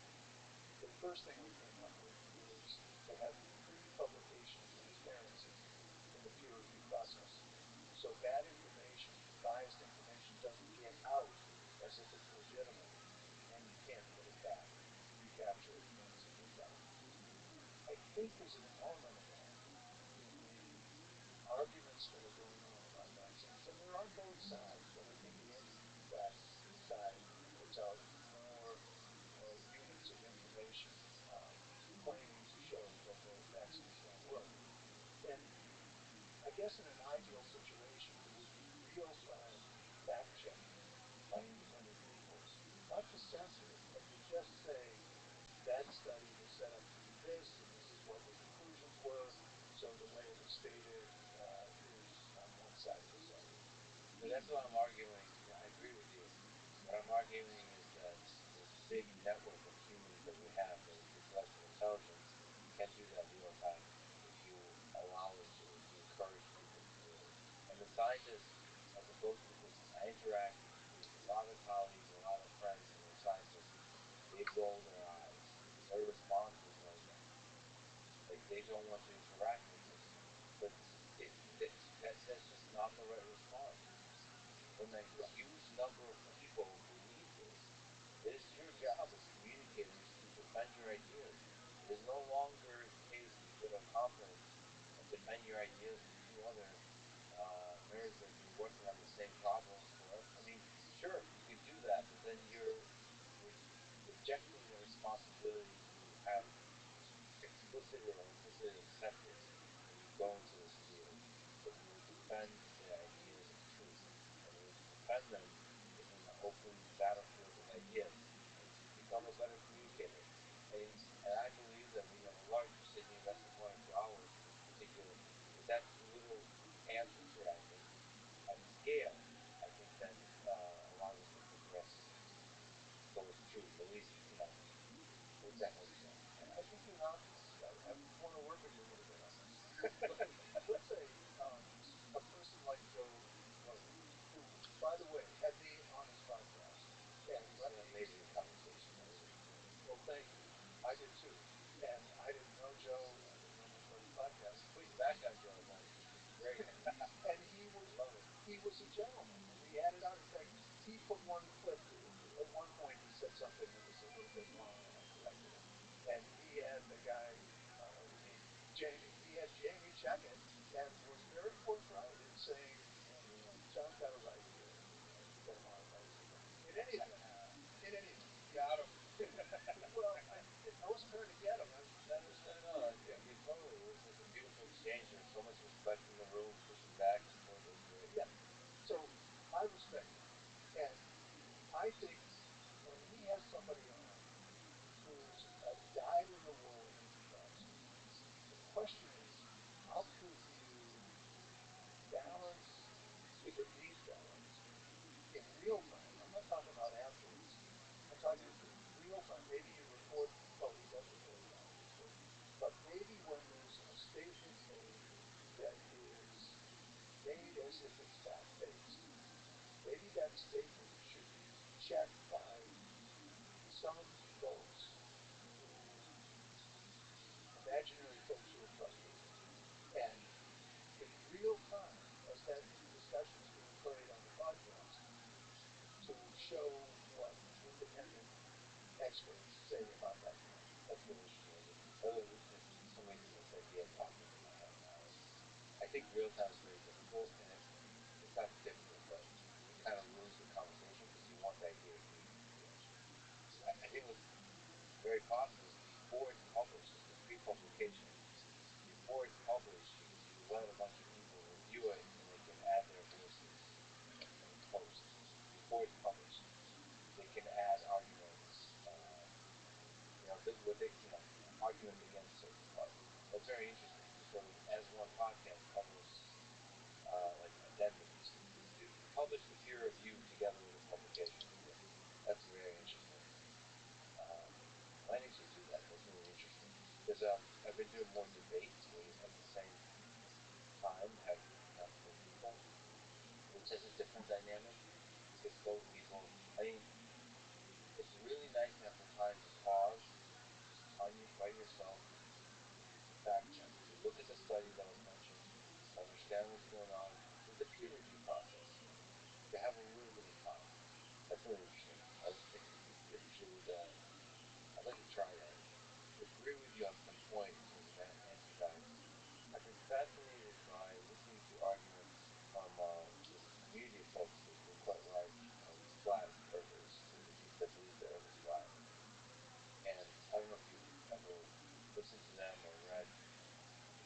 the first thing we came up with is to have pre-publication transparency in the peer review process. So bad information, biased information doesn't get out as if it's legitimate and you can't get it back, recapture it once it gets out. I think there's an element of that in the arguments that are going on about vaccines. And there are both sides, but I think the anti-vax side puts out more units of information claiming to show that the vaccines don't work. And I guess in an ideal situation, there would be real time fact checking by independent people, not to censor it, but to just say that study was set up to do this, and this is what the conclusions were. So the way it was stated is on one side of the subject. So that's what I'm arguing. I agree with you. What I'm arguing is that this big network of humans that we have, that is the collective intelligence, can do that real time if you allow them to, if you encourage people to do it. And the scientists, as opposed to, listen, I interact with a lot of colleagues, a lot of friends that are scientists. They roll their eyes. Their response is no thanks. They don't want to interact with this. But that's just not the right response. When a Right. huge number of people believe this, it is your job as communicators to defend your ideas. It is no longer the case that you go to a conference and defend your ideas to two other nerds that have been working on the same problems for. I mean, sure, you could do that, but then you're rejecting the responsibility to have explicit or implicit acceptance when you go into this field that you will defend the ideas of truth and you will defend them in an open battlefield of ideas to become a better communicator. And I believe that we have a large percentage of less than 1 or 2 hours in this particular, with that little amplitude, I think, and scale, I think that allows us to progress towards truth. At least, with that much time. I think you're onto this. I want to work with you a little bit on this. Let's say a person like Joe Rogan, who, by the way, had me on his podcast and This is let an me. amazing conversation. I really enjoyed it. Well, thank you. I did too. And I didn't know Joe. I didn't know much about his podcast. You pushed back on Joe once, which was great. And I love it. he was a gentleman, and we had it out. In fact, he put one clip. At one point, he said something that was a little bit wrong, and I corrected him. And he had the guy named Jamie. He had Jamie check it, and was very forthright in saying, John's got a right here. He's got to modify this a bit. In any event, in any event. Got him. Well, I wasn't trying to get him. I was No, no, just no, no. You totally. It was a beautiful exchange. There was so much respect in the room, pushing back and forth. It was great. yeah. So I respect him, and I think when he has somebody on who's a dyed-in-the-wool anti-vaxxer, the question is, how could you balance, if it needs balancing, in real time? I'm not talking about afterwards. I'm talking real time. Maybe you record. Oh, he does record it, obviously. But maybe when as if it's fact-based. Maybe that statement should be checked by some of these folks who, imaginary folks who are trusted, and in real time, as that discussion is being played on the podcast, to show what independent experts say about that point. That's really interesting. By the way, for some reason this idea popped into my head now. I think real time is very difficult, and it's not difficult, but it kind of ruins the conversation because you want the idea to be real. I think what's very possible is before it's published, it's the pre-publication. Before it's published, you let a bunch of people review it, and they can add their voices post before it's published. They can add arguments, arguments against certain parts. That's very interesting. So as one podcast publish like addendums, you publish the peer review together with the publication. That's very interesting. Um, I might actually do that. That's really interesting because I've been doing more debates where at the same time have both people, which has a different dynamic because both people. I mean, it's really nice to have the time to pause on you by yourself to fact check, to look at the study that was mentioned, to understand what's going on with the peer review process, to have a little bit of time. That's really interesting. It should. I'd like to try that. Agree with you on some point in terms of anti-vax. I've been fascinated by listening to arguments from this community of folks who've been quite large, these flat earthers, that believe the earth is flat. And I don't know if you've ever listened to them or read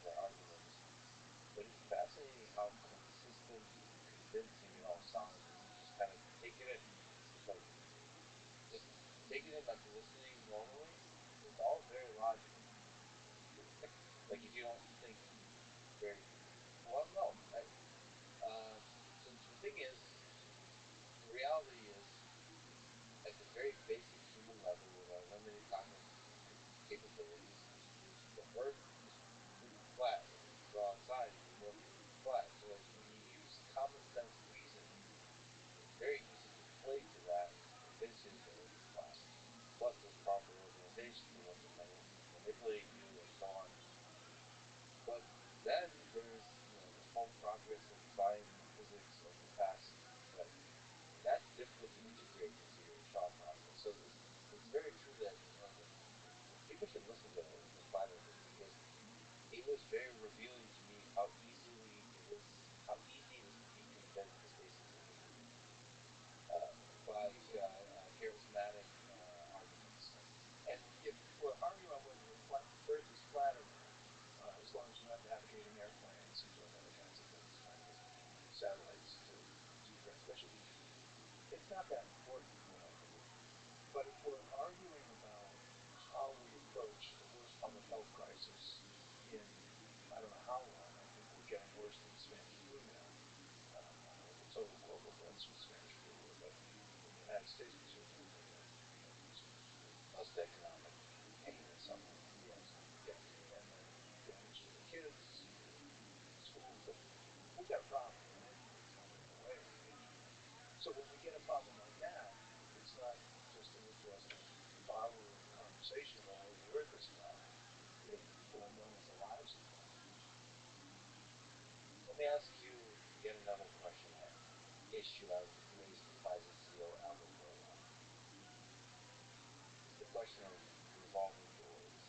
their arguments, but it's fascinating how consistent and convincing it all sounds when you just kind of take it in. Like, just take it in, like listening normally. It's all very logical. Like, if you don't think very well, no. So the thing is, the reality is, at the very basic human level, with our limited cognitive capabilities, the Earth is completely flat. And if you go outside and you look, it's flat. So when you use common sense reasoning, it's very easy to play to that to convince you that the Earth is flat. Plus, there's powerful organizations that want to manipulate you and so on. But then there's the slow progress of science and physics of the past that that's difficult to integrate into your thought process. So it's very true that people should listen to Flat Earthers because it was very revealing to me how easy it is to be convinced that space is invisible by charismatic arguments. And if we're arguing about whether the Earth is flat or not, as long as you're not navigating airplanes and doing other kinds of things, trying to get satellites to do transmission, it's not that important in what I believe. But if we're arguing about how we approach the worst public health crisis in I don't know how long, I think we're getting worse than the Spanish flu now. I don't know what the total global deaths from Spanish flu were, but in the United States, we certainly have more deaths from Spanish flu. plus the economic pain and suffering. Yes, yes, and the damage to the kids, the schools. But we got a problem, right? It's not going away in the future. So when we get a problem like that, it's not just an interesting borrowed conversation about whether the Earth is flat. It fundamentally belies the point. Let me ask you yet another question, issue I raised with Pfizer CEO Albert Bourla. It's the question of revolving doors.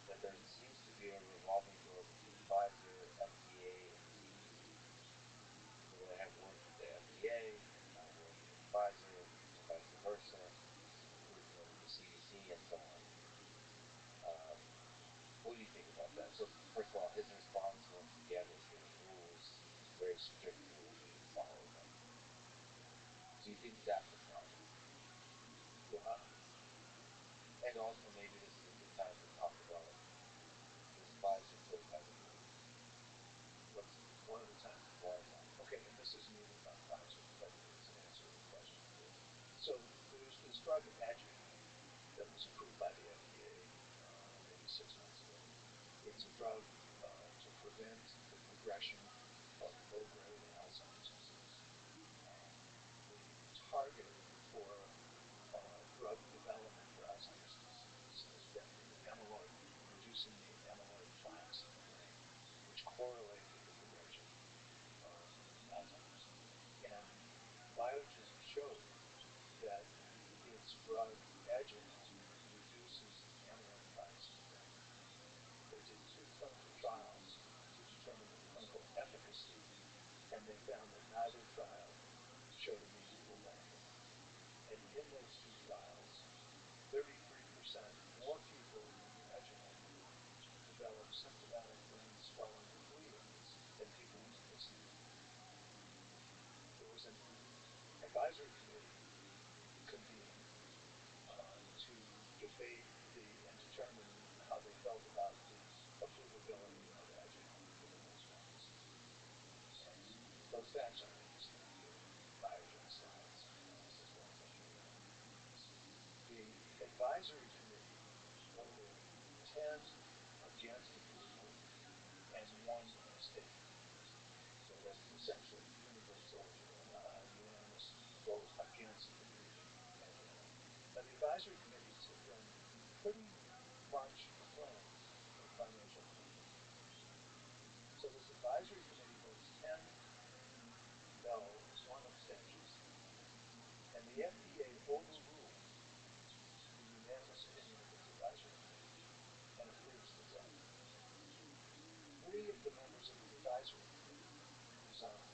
That there seems to be a revolving door between Pfizer, FDA, and the CDC. So they have worked with the FDA, and now work with Pfizer, or vice versa, with the CDC and so on. Um, what do you think about that? So first of all, his response once again is there's rules, very strict rules, and you follow them. Do you think that's a problem? Wow. And also, maybe this is a good time to talk about, does Pfizer play by the rules? Let's one at a time. One at a time. Okay, and this isn't even about Pfizer, but it's an answer to the question. So there's this drug Adjuvant that was approved by the FDA maybe 6 months ago. It's a drug to prevent the progression of low-grade showed a meaningful benefit. And in those two trials, 33% more people in the adjuvant group developed symptomatic brain swelling and bleeding than people in the placebo group. There was an advisory committee convened to debate and determine how they felt about the approvability of adjuvant for the most values. Those facts aren't in the Stanford Biogen slides, as well as FDA. The advisory committee voted 10 against approval and one abstained. So that's essentially universal, unanimous vote against approving adjuvant. Now, the advisory committees have been pretty much friends of financial conflicts of interest. So this advisory committee votes 10 no, one abstention, and the FDA overrules the unanimous opinion of its advisory committee and approves the drug. 3 of the members of the advisory committee resigned.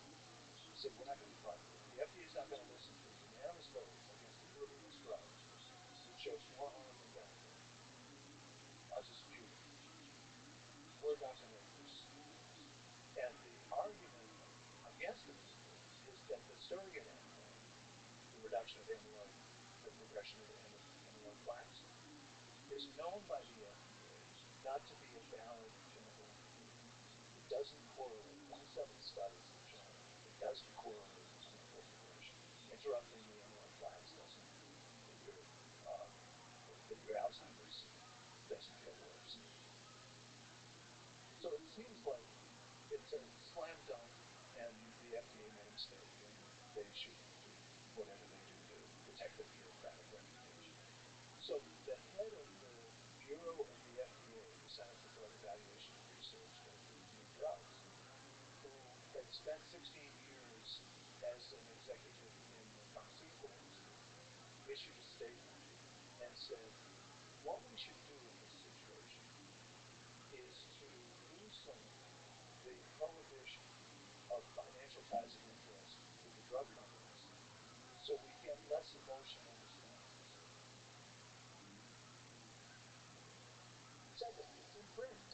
They said, we're not going to be part of it. If the FDA is not going to listen to a unanimous vote against approving this drug, which shows more harm than benefit, I'll just mute it. We're not going to proceed. And the argument against approval is that the surrogate endpoint, the reduction of amyloid, the progression of amyloid plaques, is known by the FDA not to be a valid clinical indicator. It doesn't correlate. 27 studies have shown it doesn't correlate with clinical progression. Interrupting the amyloid plaques doesn't mean that your Alzheimer's doesn't get worse. So it seems like it's a slam dunk, and the FDA made a mistake, and they should do whatever they do to protect their bureaucratic reputation. So the head of the Bureau of the FDA, the Center for Drug Evaluation and Research that approves new drugs, who had spent 16 years as an executive in the pharmaceutical industry, issued a statement and said, what we should do in this situation is to loosen the prohibition of financial ties of interest with the drug companies so we get less emotional responses. Said that. It's in print.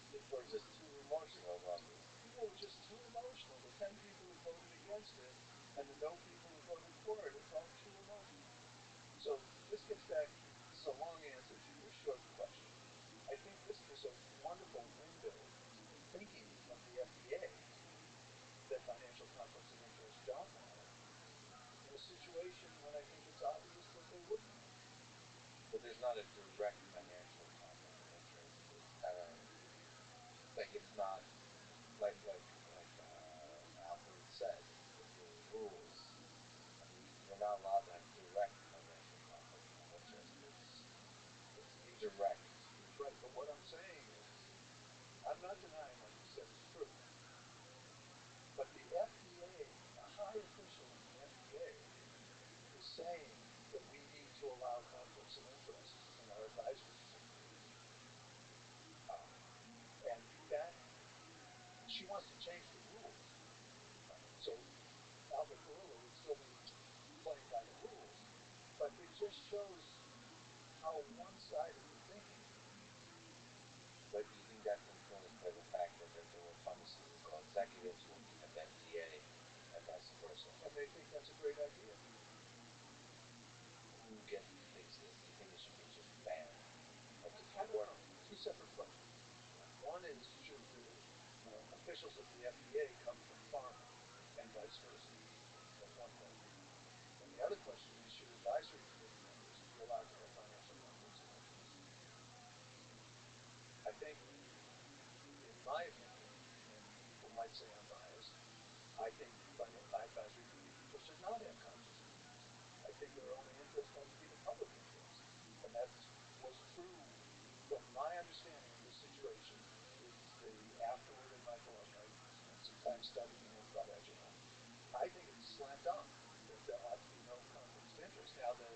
People are just too emotional about this. People were just too emotional. The 10 people who voted against it and the no people who voted for it, it's all too emotional. So this gets back, this is a long answer to your short question. I think this was a wonderful window into the thinking of the FDA that financial conflicts of interest don't matter in a situation when I think it's obvious that they wouldn't matter. But there's not a direct financial conflict of interest. It's kind of like it's not like Alfred said, the rules. I mean, you're not allowed to have direct financial conflict of interest. It's indirect. Right, but what I'm saying is, I'm not denying what you said is true. But the FDA, a high official in the FDA, is saying that we need to allow conflicts of interest in our advisory committee meetings. And that, she wants to change the rules. So Albert Bourla would still be playing by the rules, but it just shows how one-sided the thinking is. But you think that's influenced by the fact that there were pharmaceutical executives working at the FDA and vice versa? And they think that's a great idea. Who thinks this? Do you think it should be just banned? Like if I you don't work, know. 2 separate questions. One is, should the officials of the FDA come from pharma and vice versa? That's one question. And the other question is, should advisory committee members be allowed to have financial conflicts of interest? I think, in my opinion, and people might say I'm biased, I think advisory committee people should not have conflicts of interest. I think their only interest has to be the public interest. And that was true from my understanding of this situation is the afterword in my book, I spent some time studying about adjuvant. I think it's slam dunk that there ought to be no conflicts of interest. Now, the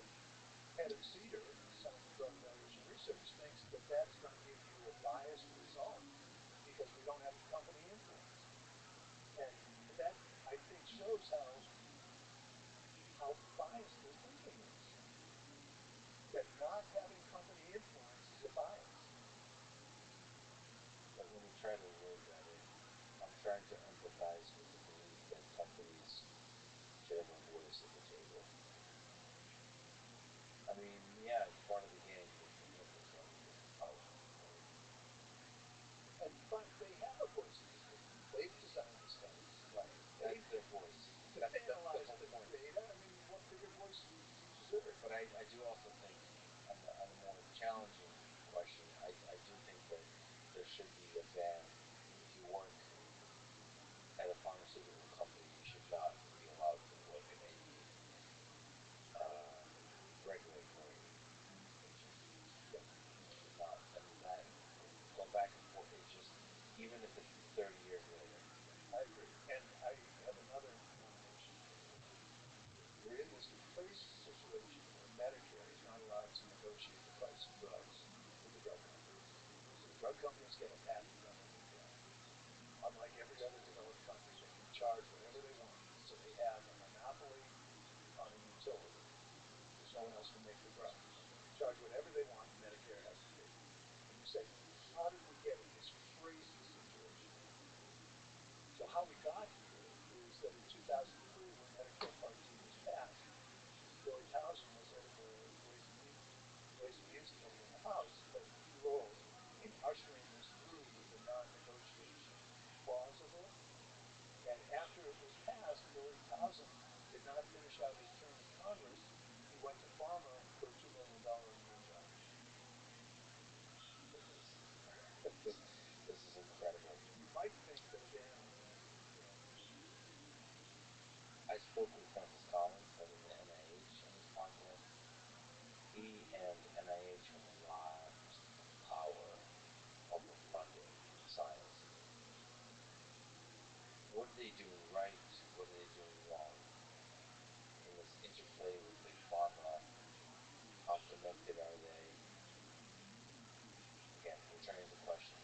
head of CDER, Center for Drug Evaluation and Research, thinks that that's going to give you a biased result because we don't have company influence. And try to word that in. I'm trying to empathize with the belief that companies should have a voice at the table. I mean, yeah, it's part of the game, but you have to delegate the power, right? But they have a voice at this table. They've designed the studies. Right. They've That's their voice. they've That's the analyzed whole the point. data. I mean, what bigger voice do you deserve? But I do also think, on the more challenging question, I do think that there should be a ban. If you work at a pharmaceutical company, you should not be allowed to work in any uh, regulatory agencies. Yeah, You should not. I mean, that going back and forth, it just, even if it's 30 years later. I agree. And I have another nomination for you. We're in this crazy situation where Medicare is not allowed to negotiate the price of drugs with the drug companies. So the drug companies get a patent on every drug. Unlike every other developed country, they can charge whatever they want. So they have a monopoly on a utility because no one else can make the drug. And they can charge whatever they want, and Medicare has to pay for it. And you say, how did we get in this crazy situation? So how we got here is that in 2003, when Medicare Part D was passed, Billy Tausend was head of the Ways and Means Committee in the House, played a key role in ushering this through with the non-negotiation clause of it. And after it was passed, Billy Tausend did not finish out his term in Congress. He went to pharma for a $2 million a year job. This is this is incredible. You might think that a ban would be, easy. I spoke with Francis Collins, head of the NIH, on this podcast. He and NIH have a lot of power over funding science. What are they doing right? What are they doing wrong in this interplay with big pharma? How connected are they? Again, returning to the question,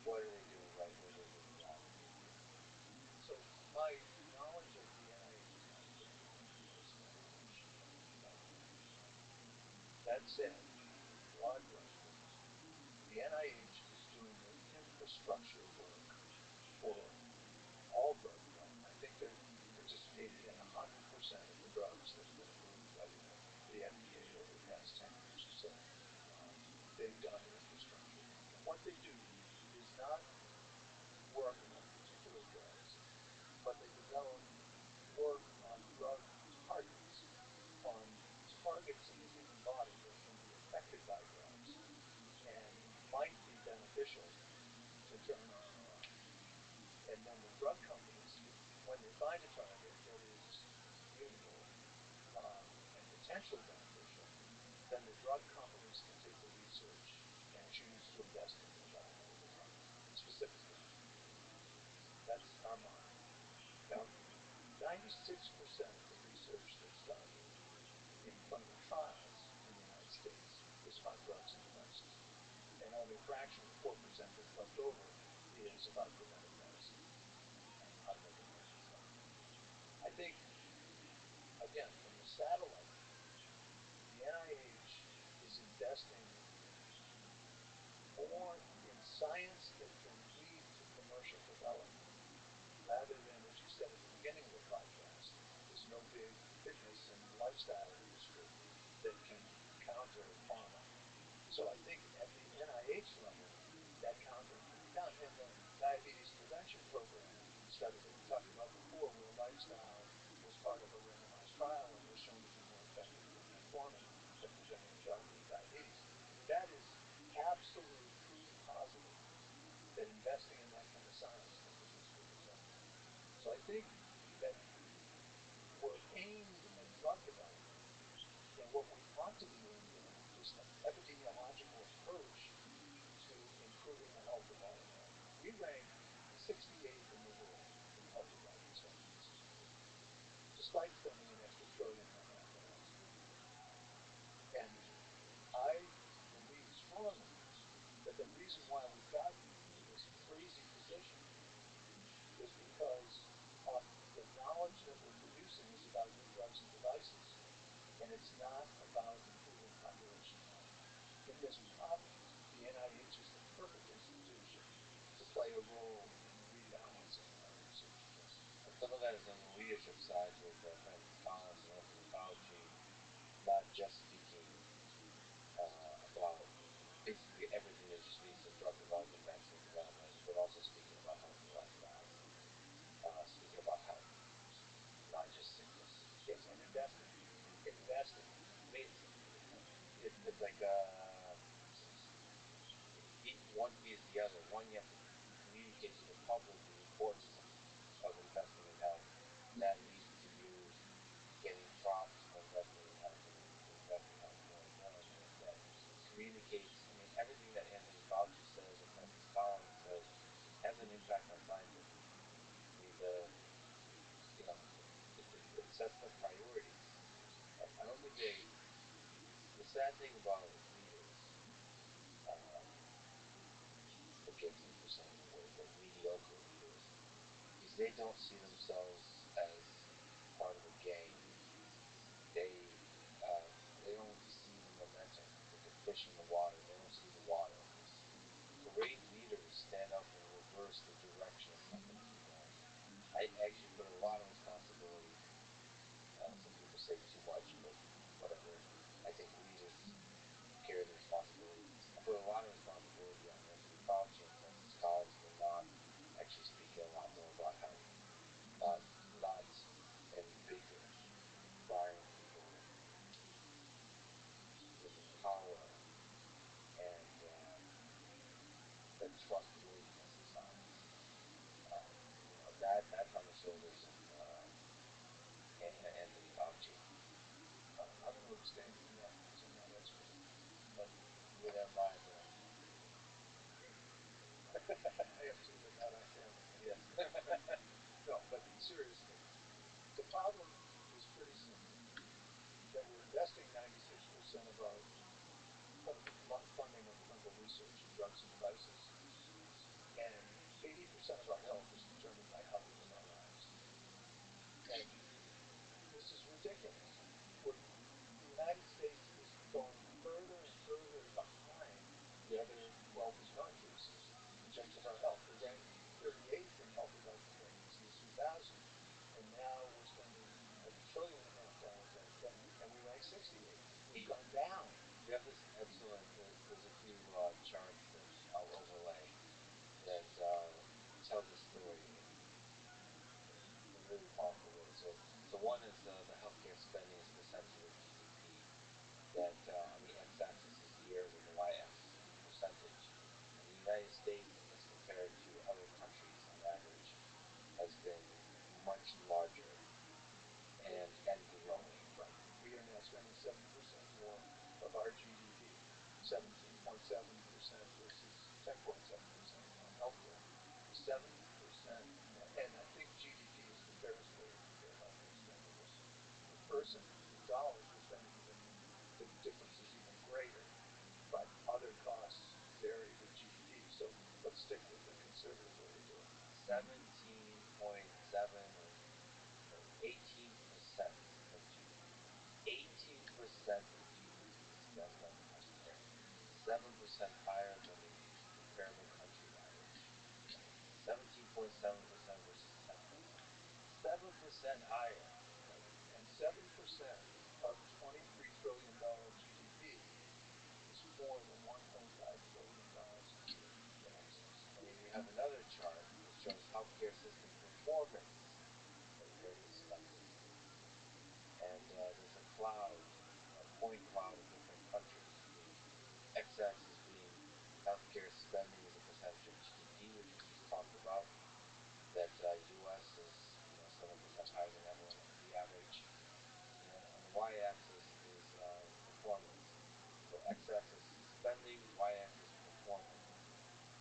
what are they doing right? What are they doing wrong? So my knowledge of the NIH is not great. I just spent a bunch of time there. That said, in broad brushstrokes, the NIH is doing the infrastructure work for all drug development. I think they've participated in 100% of the drugs that have been approved by the FDA over the past 10 years or so. They've done infrastructure work. And what they do is not work on particular drugs, but they develop work on drug targets, on targets in the human body that can be affected by drugs and might be beneficial to turn on or off. And then the drug companies, when they find a target that is mutable and potentially beneficial, then the drug companies can take the research and choose to invest in the development of the drug, specifically. That's our model. Now, 96% of the research that's done in clinical trials in the United States is on drugs and devices. And only a fraction of the 4% that's left over is about preventive medicine and how to make a healthy cell. I think, again, from the satellite view, the NIH is investing more in science that can lead to commercial development rather than, as you said at the beginning of the podcast, this no big fitness and lifestyle industry that can counter pharma. So I think at the NIH level, that countering can be done. And the diabetes prevention program study that we talked about before, where lifestyle was part of a randomized trial and was shown to be more effective in metformin at preventing diabetes, that is absolute proof positive that investing in that kind of science can produce good results. So I think that we're aimed at drug development, and what we ought to be aimed at is an epidemiological approach to improving the health of all Americans. We rank 68th in the world in public health expenditures, despite spending an extra $1.5 trillion in oxygen. And I believe strongly that the reason why we've gotten into this crazy position is because the knowledge that we're producing is about new drugs and devices, and it's not about improving population health. In this problem, the NIH is the perfect institution play a role in rebalancing our research addresses? And some of that is on the leadership side with Francis Collins and Anthony Fauci, not just speaking about basically everything that just leads to drug development, vaccine development, but also speaking about healthy lifestyles, speaking about health, not just sickness. Yes, and investing. Investing. I mean, it's like one feeds the other. One, you have to communicate to the public the importance of investing in health. That leads to you getting props for investing in health and leading to invest in health more and more. And then that communicates, I mean, everything that Anthony Fauci says and Francis Collins says has an impact on scientists. I mean, it sets the priorities. I don't think the sad thing about leaders, uh, forgive me for saying the word, but mediocre leaders, is they don't see themselves as part of a gang. They uh, they don't see the momentum. It's like a fish in the water. They don't see the water. Great leaders stand up and reverse the direction a company's been going. I actually put a lot of responsibility. Some people say too much, but whatever. I think leaders carry the responsibility. I put a lot of responsibility on Anthony Fauci and Francis Collins for not actually speaking a lot more about health, not in big inspiring people with the power and the trustworthiness of science. Um, that's on the shoulders of Anthony Fauci. I'm going to abstain from that because I'm not expert. But neither am I, but I'm trying. I have two, but not on camera. Yes. No, but seriously, the problem is pretty simple. That we're investing 96% of our funding of clinical research in drugs and devices, and 80% of our health is determined by how we live our lives. And this is ridiculous. The United States is going further and further behind the other wealthy countries in terms of our health. We ranked 38th in health expectancy in 2000, and now we're spending $1.5 trillion on spending, and we rank 68th. We've gone down. You have this excellent. There's a few charts that I'll overlay that tell the story in really powerful ways. So one is the healthcare spending as percentage of GDP. That on the x-axis is years and the y-axis is the percentage. And the United States, as compared to other countries on average, has been much larger and growing. Right. We are now spending 7% more of our GDP, 17.7% versus 10.7% on healthcare. 7%. And I think GDP is the fairest way to compare healthcare expenditures per person. In dollars, we're spending the difference is even greater, but other costs vary with GDP. So let's stick with the conservative way to do it. 17.7 or 18% of GDP. 18% of GDP is spent on healthcare. 7% higher than the comparable country average. 17.7% versus 10%. 7% higher. Right. And 7% of $23 trillion GDP is more than $1.5 trillion a year in excess. And then you have another chart that shows healthcare system performance compared to spending. And there's a cloud, a point cloud of different countries. The x-axis being healthcare spending as a percentage of GDP, which we just talked about. That U.S. is 7% higher than everyone, the average. And then on the y-axis is performance. So x-axis spending, y-axis performance.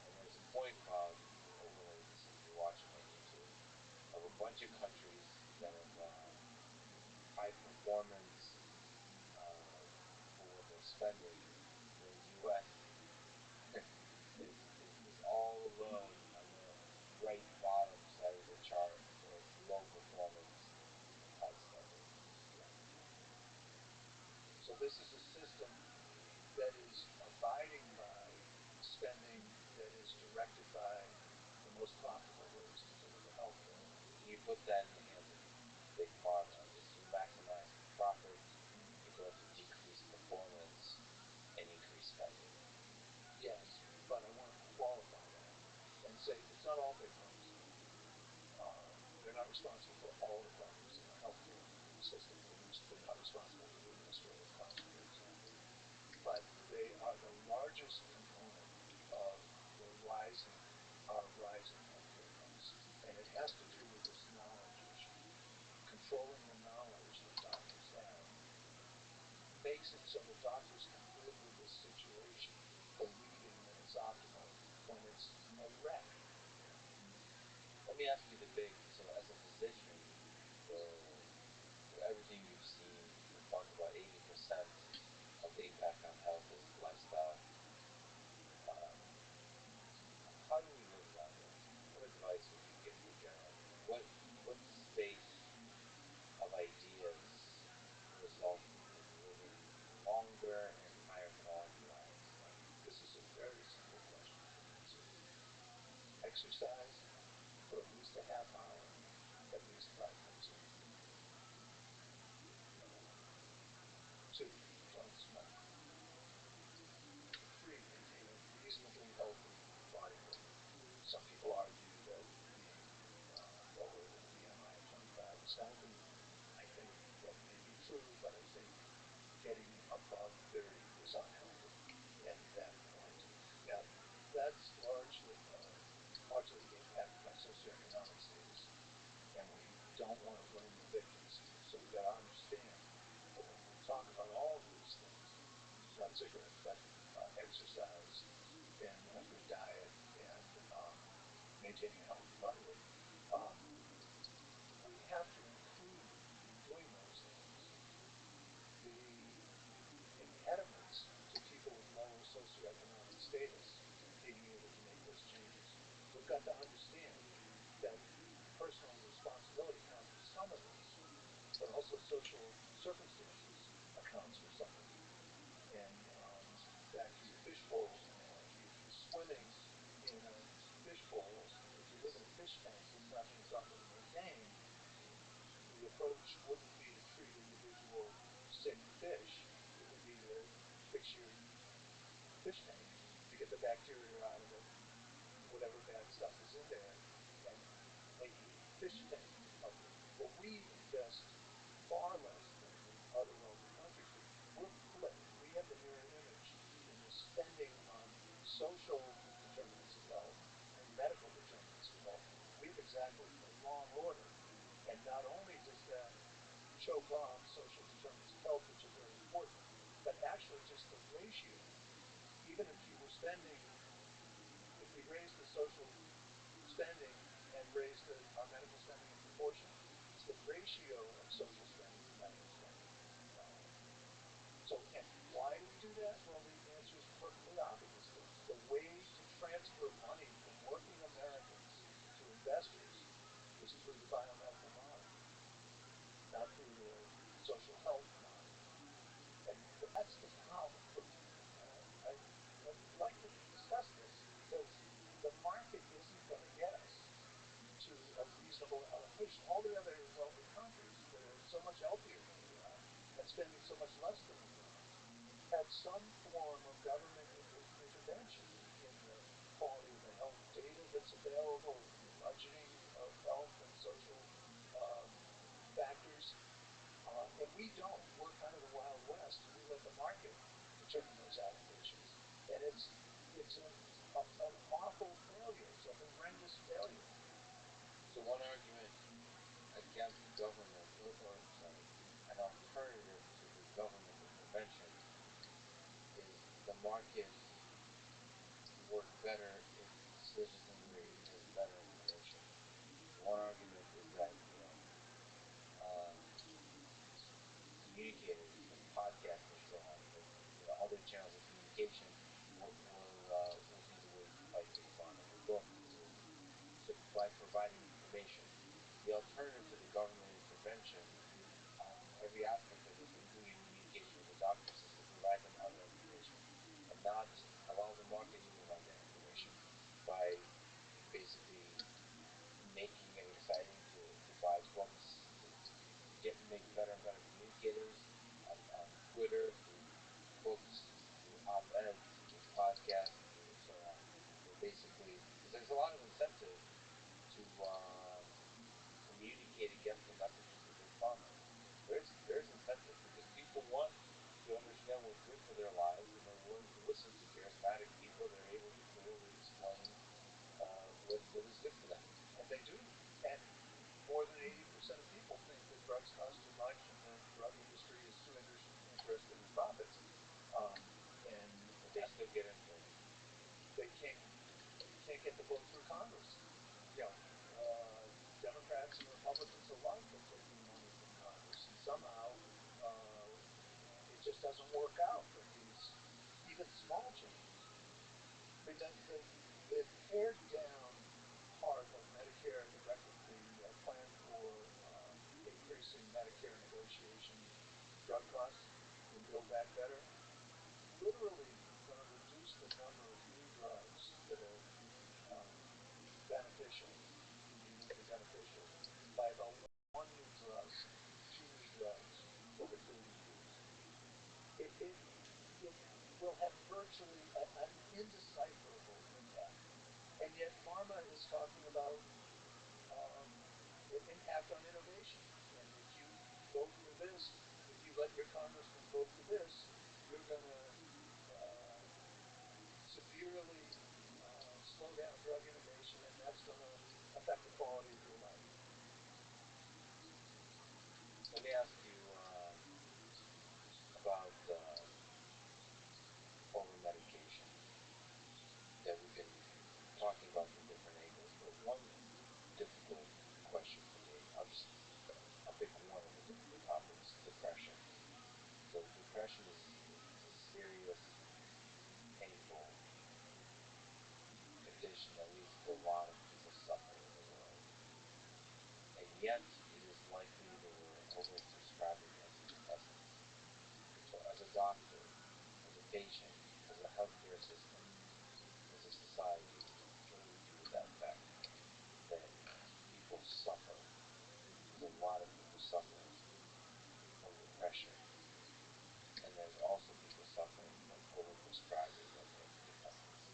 And there's a point cloud, you can overlay this if you're watching on YouTube, of a bunch of countries that have high performance for what they're spending. And the U.S. is all alone on the right bottom side of the chart with low performance and high spending. Yeah. So this is a system that is abiding by spending that is directed by you put that in the hands of big pharma, is you maximize profit, you go to decrease performance, and increase spending. Yes, but I want to qualify that and say it's not all big pharmaceutical. They're not responsible for all the problems in our healthcare system. At least they're not responsible for the administrative costs, for example. But they are the largest component of the rising, our rising healthcare costs. And it has to do with this knowledge issue. Controlling the knowledge that doctors have makes it so that doctors can live with this situation, believing that it's optimal when it's a wreck. Let me ask you the big, so as a physician, for everything you've seen, you talk about 80% of the impact on health is lifestyle. Um, how do we live longer? What advice would you give for generally? What space of ideas result in living longer and higher quality lives? This is a very simple question to answer. Exercise for at least a half hour, at least 5 minutes a week. Two, don't smoke. Three, maintain a reasonably healthy body weight. Some people argue that being lower than a BMI of 25 is healthy. I think that may be true, but I think getting above 30 is unhealthy at that point. Now, that's largely impacted by socioeconomic status, and we don't want to blame the victims here. So we've got to understand that when we talk about all of these things, not cigarettes, but exercise and a good diet and maintaining a healthy body weight, um, we have to include in doing those things the impediments to people with lower socioeconomic status being able to make those changes. We've got to understand that personal responsibility counts for some of this, but also social circumstances accounts for some of it. And back to your fishbowl analogy, if you're swimming in a fishbowl, if you live in a fish tank with nothing properly maintained, the approach wouldn't be to treat individual sick fish. It would be to fix your fish tank, to get the bacteria out of it, whatever bad stuff is in there, and make your fish tank healthy. Well, we invest far less than the other wealthy countries do. We're flipped. We have the mirror image in the spending on social determinants of health and medical determinants of health. We have exactly the wrong order. And not only does that choke off social determinants of health, which are very important, but actually just the ratio, even if you were spending, if we raised the social spending and raised our medical spending in proportion, the ratio of social spending to medical spending so, and why do we do that? Well, the answer is perfectly obvious. The way to transfer money from working Americans to investors is through the biomedical model, not through the social health model. And that's the problem. And I'd like to discuss this because the market isn't going to get us to a reasonable allocation. All the other wealthy countries that are so much healthier than we are and spending so much less than we are have some form of government intervention in the quality of the health data that's available, in the budgeting of health and social um, factors. And we don't. We're kind of the Wild West, and we let the market determine those allocations. And it's an awful failure. It's a horrendous failure. So one argument against government, or sorry, an alternative to the government intervention is the market work better if citizenry has better information. So one argument is that uh, communicators and podcasting so on, and other channels of communication will be the way to fight big pharma. They both will be the way to do it. So by providing information, the alternative to the government intervention on every aspect of this, including communication with the doctors, is to provide them other information and not allow the market to provide that information by basically making it exciting to get the vote through Congress. You know, Democrats and Republicans alike are taking money from Congress, and somehow it just doesn't work out that these even small changes. I mean, the pared down part of Medicare, the plan for increasing Medicare negotiation drug costs in Build Back Better, literally going to reduce the number of new drugs that are um, beneficial, uniquely beneficial, by about one new drug, two new drugs over 30 years. It will have virtually an indecipherable impact. And yet, pharma is talking about um, impact on innovation. And if you vote for this, if you let your congressman vote for this, you're going to uh, severely slow down drug innovation, and that's going to affect the quality of your life. Let me ask you about over medication that we've been talking about from different angles, but one difficult question for me, I'll pick one of the difficult topics: depression. So depression is a serious, painful condition that leads to a lot of people suffering in the world, and yet it is likely that we're overprescribing antidepressants. So as a doctor, as a patient, as a healthcare system, as a society, what do we do with that fact that people suffer? There's a lot of people suffering from depression, and there's also people suffering from overprescribing of antidepressants.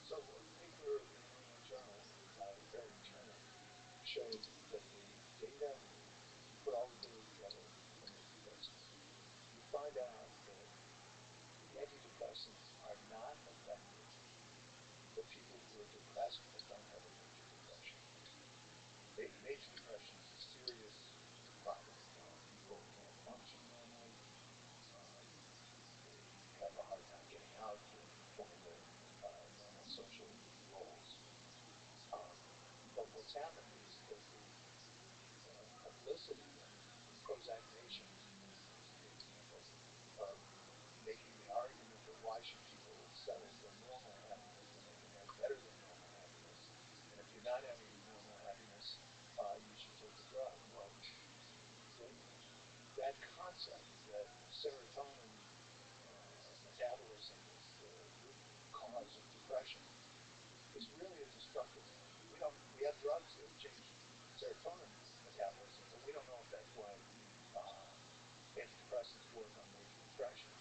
So, a paper in the New England Journal by Eric Turner showed that the data, if you put all the data together from the study, you find out that antidepressants are not effective for people who are depressed but don't have a major depression. Major depression is a serious problem. People can't function normally. Um, they have a hard time getting out and performing their normal social roles. Um, but what's happened is that the publicity, I mean, Prozac Nation is a good example of making the argument that why should people settle for normal happiness when they can have better than normal happiness? And if you're not having normal happiness, you should take a drug. Well, the, that concept that serotonin metabolism is the root cause of depression is really a destructive one. We have drugs that change serotonin metabolism, but we don't know if that's why uh, antidepressants work on major depression.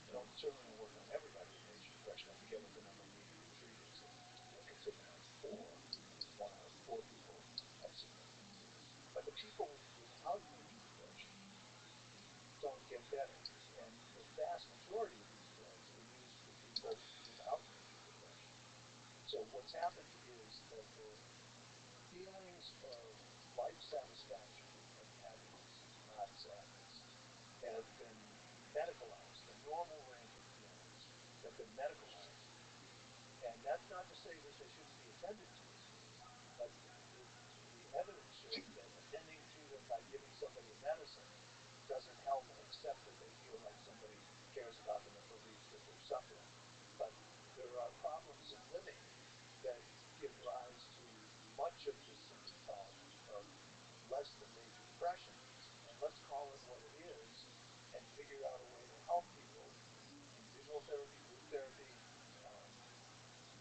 They don't certainly don't work on everybody with major depression. I forget what the number needed to treat is. I think it's around four. One out of four people have significant. But the people without major depression don't get better. And the vast majority of these drugs are used for people without major depression. So what's happened is that the feelings of life satisfaction and happiness, not sadness, have been medicalized. The normal range of feelings have been medicalized. And that's not to say that they shouldn't be attended to, but the, the evidence shows that attending to them by giving somebody a medicine doesn't help, except that they feel like somebody cares about them and believes that they're suffering. But there are problems of living that give rise to much of the symptomatology of less than major depression. And let's call it what it is and figure out a way to help people. Individual therapy, group therapy, um,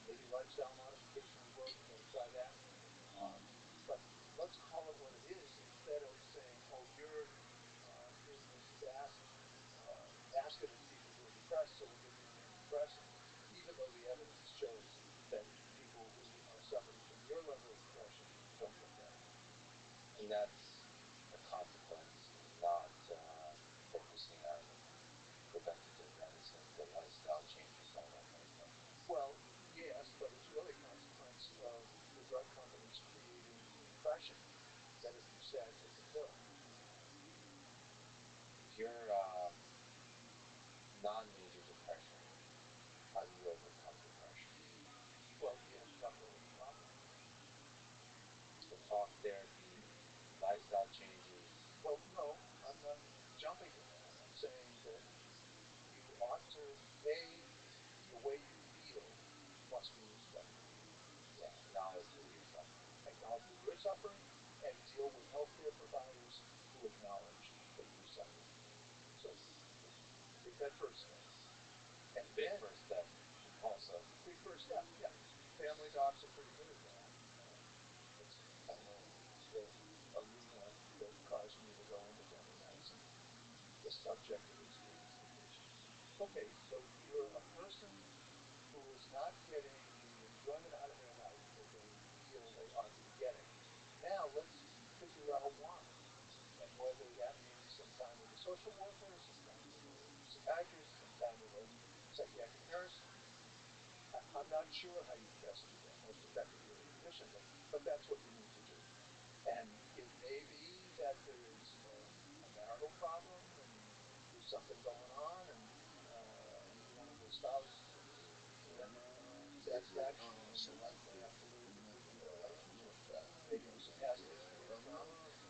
maybe lifestyle modification would work. We got to try that. Um, but let's call it what it is instead of saying, oh, you're in this vast basket of people who are depressed, so we'll give you an antidepressant, even though the evidence shows that people who are suffering from your level of depression don't get better. And that's a consequence of not focusing on preventative medicine, the lifestyle changes, all that kind of stuff. Well, yes, but it's really a consequence of the drug companies creating the impression that if you're sad, take a pill. If you're non-major depression, how do you overcome depression? therapy, lifestyle changes? Well, no, I'm not jumping to that. I'm saying that you ought to, the way you feel must be respected. Yeah, acknowledge that you're suffering. Acknowledge that you're suffering and deal with healthcare providers who acknowledge that you're suffering. So take that first step. It's And a big then, first step, also. big first step, yeah. Family docs are pretty good at that. That's kind of the arena that caused me to go into family medicine, the subjective experience of the patient. Okay, so you're a person who is not getting the enjoyment out of their life that they feel they ought to be getting. Now let's figure out why. And whether that means some time with a social worker, some time with a psychiatrist, some time with a psychiatric nurse. I'm not sure how you best do that most effectively or efficiently, but that's what you need to do. And it may be that there's a marital problem and there's something going on, and one of the spouses isn't satisfaction and would like to have to live in a relationship. Maybe there's a past history of trauma.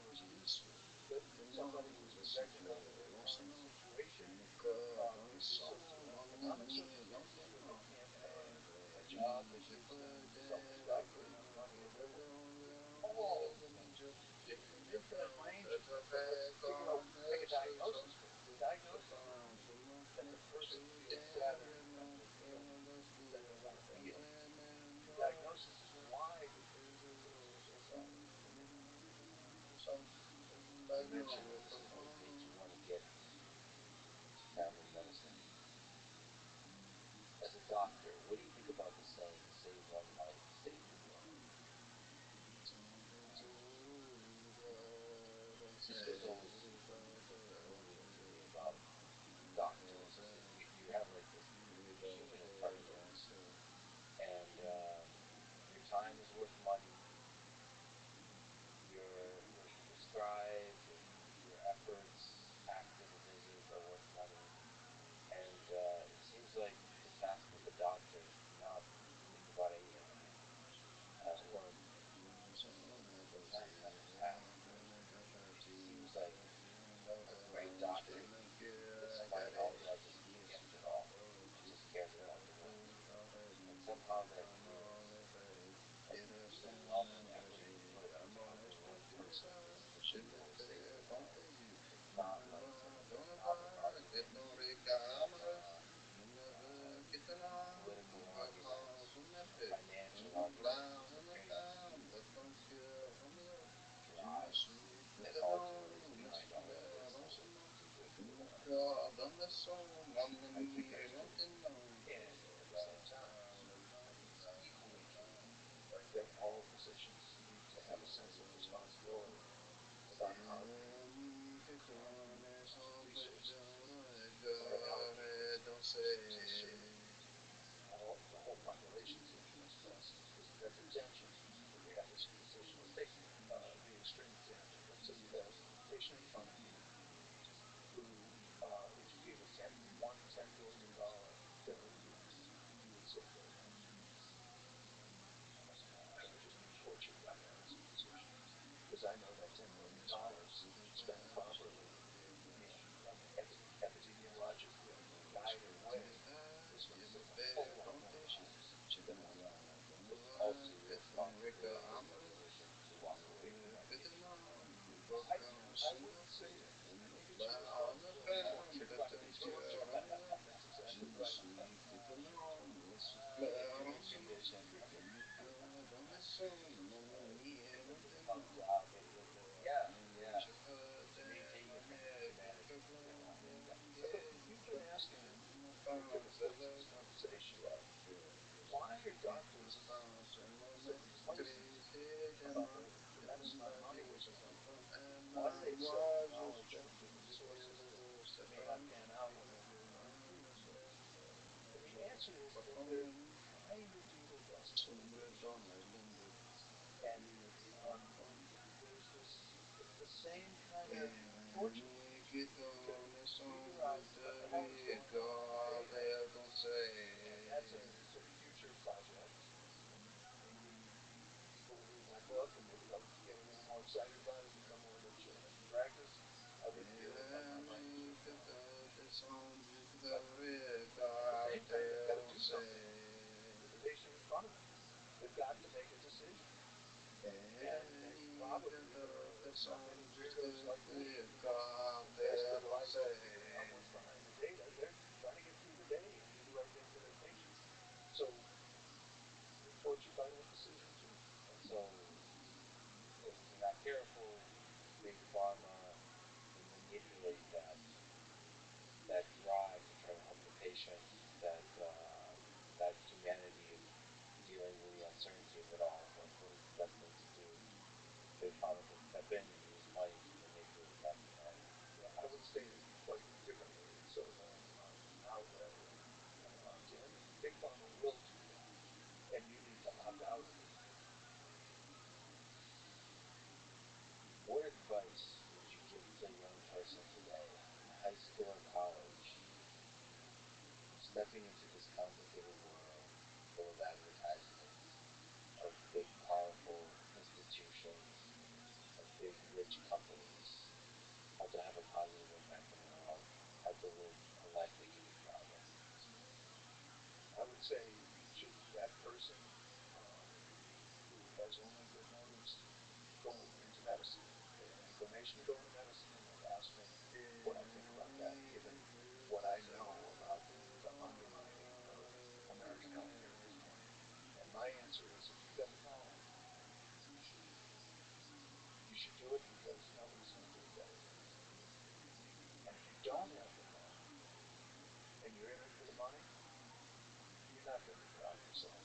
Maybe that somebody was rejected over their current situation. Maybe it's a socioeconomic circumstances where they can't earn a job that gives them self-respect or enough money to live with. All of these infinite ranges. But let's figure out, make a diagnosis first. The diagnosis would be that the person feels sadder than they feel than they want to feel. The diagnosis is why the person feels sadder. So You mentioned that this is what made you want to get into family medicine. As a doctor, what do you think about the saying, save one life, save the world? This was always familiar to me about doctors, is that you have like this human in front of you, and your time is worth money. Your prescribed and your efforts, active or visit, are worth money. And it seems like the task of the doctor is to not think about any of that, or that's not the task, but it seems like a great doctor is somebody all he does is look against it all and just cares about the world. And somehow that feels like even more equity to put under one person is the thing that will save them all. It's not like some economic argument and political arguments, financial arguments, which are very few, drives that ultimately is behind all of this. I think that's true. And at the same time, I think it's equally true that all physicians need to have a sense of responsibility about how they use resources or allocate resources to serve all the whole population's interest because that's a tension that you have as a physician. Let's take the extreme example. Let's say you have a patient in front of you who, if you gave a $10 billion therapy, you would save their life. I would just be tortured by that as a physician because I know that $10 billion spent properly in an epidemiologically guided way is going to save a whole lot more lives than a $1 But it's therapy. also your responsibility as a physician to walk away from that patient. I, I wouldn't say that. I think it's your responsibility to torture That's exactly right. If you're in condition, if it's a tough job, yeah, yeah, maintain your humanity. Yeah. But you've been asking, at different stages of this conversation, why are doctors so complacent about the tremendous amount of money we're spending? Why do they accept the knowledge from different sources that may not pan out whenever we agree with them? And the answer is that they're trying to do their best for the patient. And there's this, it's the same kind of torture to figure out what the hell is going on. And that's a sort of future project. And maybe people will read my book and maybe they'll get excited about it, become more legitimate in practice, I would feel like my mind was being blown. But at the same time, they've got to do something with the patient in front of them. They've got to make a decision. And probably there are not many weirdos like me who just invest their life on what's behind the data. They're trying to get through the day and do the right thing for their patients. So they're tortured by that decision too. And so, if you're not careful, big pharma can manipulate that drive to try to help the patient, that humanity of dealing with the uncertainty of it all. What is the best thing to do? Big pharma can step in and use money to manipulate that humanity. Yeah, I would state it quite differently. So then on the outlet and the opt-in, big pharma will do that, and you need to opt out of it. What advice would you give to a young person today in high school or college stepping into this complicated world full of advertisements, of big, powerful institutions, of big, rich companies, how to have a positive impact in the world, how to live a life that can be proud of? I would say, should that person who has only good motives go into medicine? They have an inclination to go into medicine, and they ask me what I think about that, given what I know about the undermining of American healthcare at this point. And my answer is, if you've got the calling, you should do it. You should do it because nobody's going to do it better than you. And if you don't have the calling and you're in it for the money, you're not going to be proud of yourself.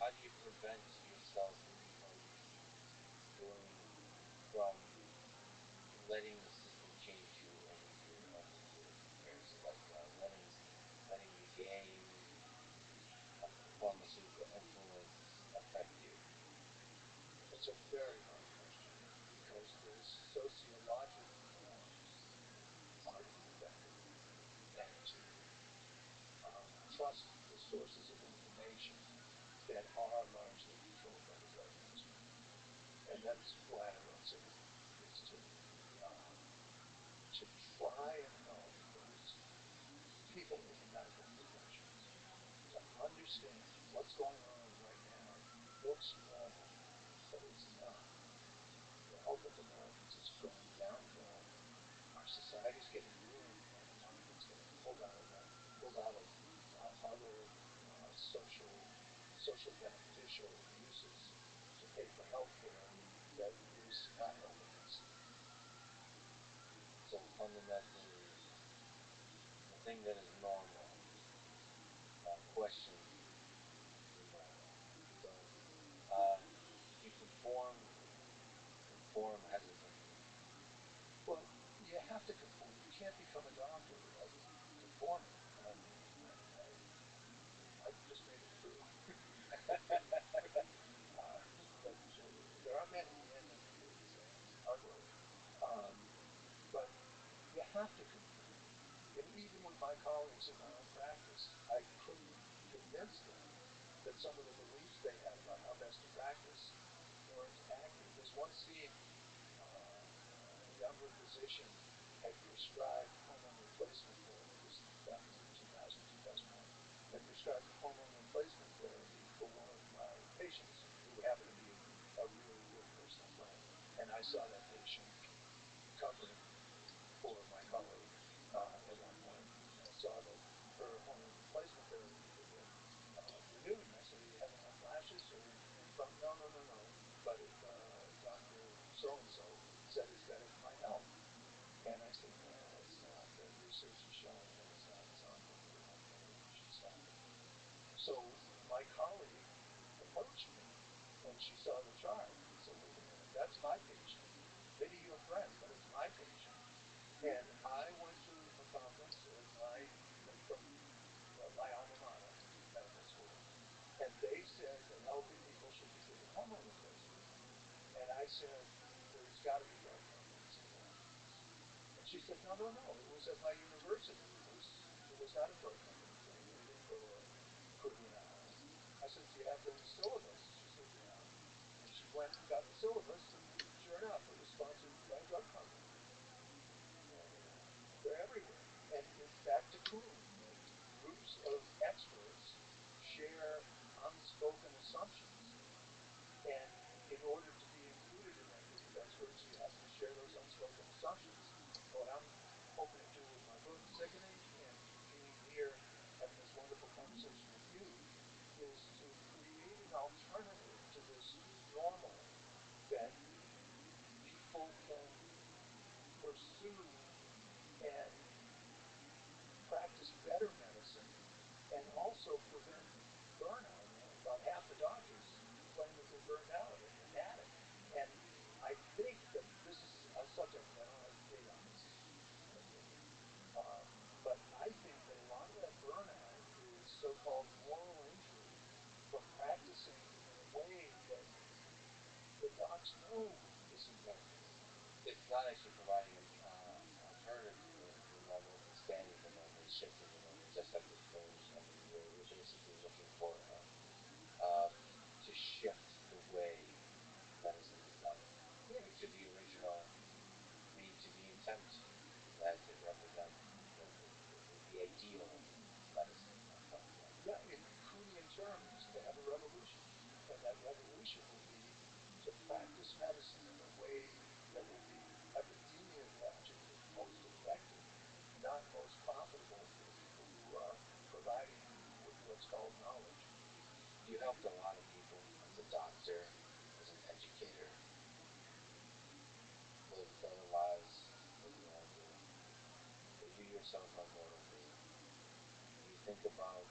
How do you prevent yourself from doing, from letting the system change you into its affairs, like letting the game of pharmaceutical influence affect you? It's a very hard question because there's sociologic norms are to be offended and to trust the sources of information that are largely controlled by the drug industry. And that's why I wrote Sympathy, is um, to try and help those people in the medical professions to understand what's going on right now looks normal, but it's not. The health of Americans is going downhill. Our society is getting ruined by the money that's getting pulled out of other social beneficial uses to pay for health care that is not helping us. So fundamentally, the thing that is normal questions the normal. So if you conform hesitantly. Well, you have to conform. You can't become a doctor without conforming. I mean, I just made it through. But there aren't many, and it's hard work. Um, but you have to conform. And even with my colleagues in my own practice, I couldn't convince them that some of the beliefs they had about how best to practice weren't accurate. This one scene, a younger physician had prescribed hormone replacement therapy. This is back in 2000, 2001. Had prescribed hormone replacement therapy for one of my patients who happened to be a really good personal friend. And I saw that patient covering for my colleague at one point, and I saw that her hormone replacement therapy had been renewed. And I said, "Are you having hot flashes or any problem?" "No, no, no, no. But Dr. So and so said it's better for my health." And I said, "No, it's not. The research is showing that it's not. It's on for your health, and you should stop it." So my colleague approached me when she saw the chart and said, "Wait a minute, that's my patient. Maybe you're friends, but it's my patient." And I went to a conference at from my alma mater, medical school, and they said that healthy people should be given hormone replacement. And I said, "There's got to be drug companies involved in this." And she said, "No, no, no. It was at my university. It was not a drug company thing. We didn't go to Caribbean Islands." I said, "Do you have the syllabus?" She said, "Yeah." And she went and got the syllabus, and sure enough, it was sponsored by a drug company. Yeah. They're everywhere. And it's back to Kuhn. Groups of experts share unspoken assumptions, and in order to be included in that group of experts, you have to share those unspoken assumptions. And what I'm hoping to do with my book, Sickening, and being here, having this wonderful conversation with you, is to create an alternative to this normal that people can pursue and practice better medicine and also prevent burnout. About half the doctors claim that they're burned out or an addict. And I think that this is a subject, and I don't have data on this, this is my opinion, um, but I think that a lot of that burnout is so-called moral injury from practicing in a way that the docs know isn't healthy. It's not actually providing an alternative to the normal. It's expanding the normal. It's shifting the normal, just like with Kuhn. I mean, you're basically looking for to shift the way medicine is done, Yeah. to the original, to the intent that it represents, the ideal medicine. I'm talking about. Yeah, in Kuhnian terms, to have a revolution. And that revolution would be to practice medicine in a way that will be epidemiologically most effective, not most profitable for the people who are providing you with what's called knowledge. You helped a lot of people as a doctor, as an educator, live better lives than normal. But you yourself are mortal being. Do you think about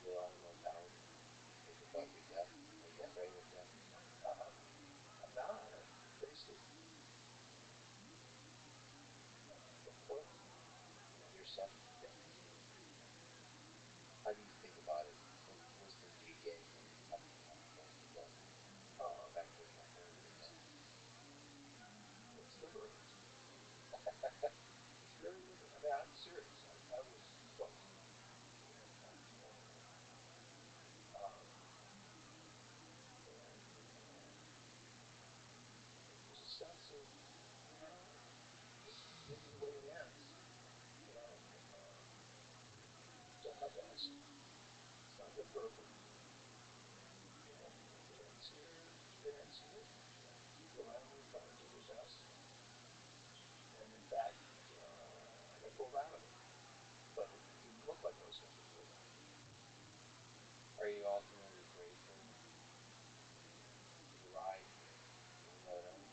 your own mortality? Do you think about your death? Are you Yeah, afraid of death? um, I'm not. I've faced it from the toilet. Yourself? Yeah. How do you think about it? What wisdom do you gain from becoming one of the dead? Um, Back to a third of the dead. it's liberating. It's very liberating. I mean, I'm serious. I was close to many times vulnerable. Um, and there's a sense of, well, this may be the way it ends, and done my best. It's not been perfect, and if it ends here, it ends here. People around me are trying to do their best, and in fact, I got pulled out of it, but it didn't look like I was going to get pulled out of it. Are you ultimately grateful for the ride, even though it ends?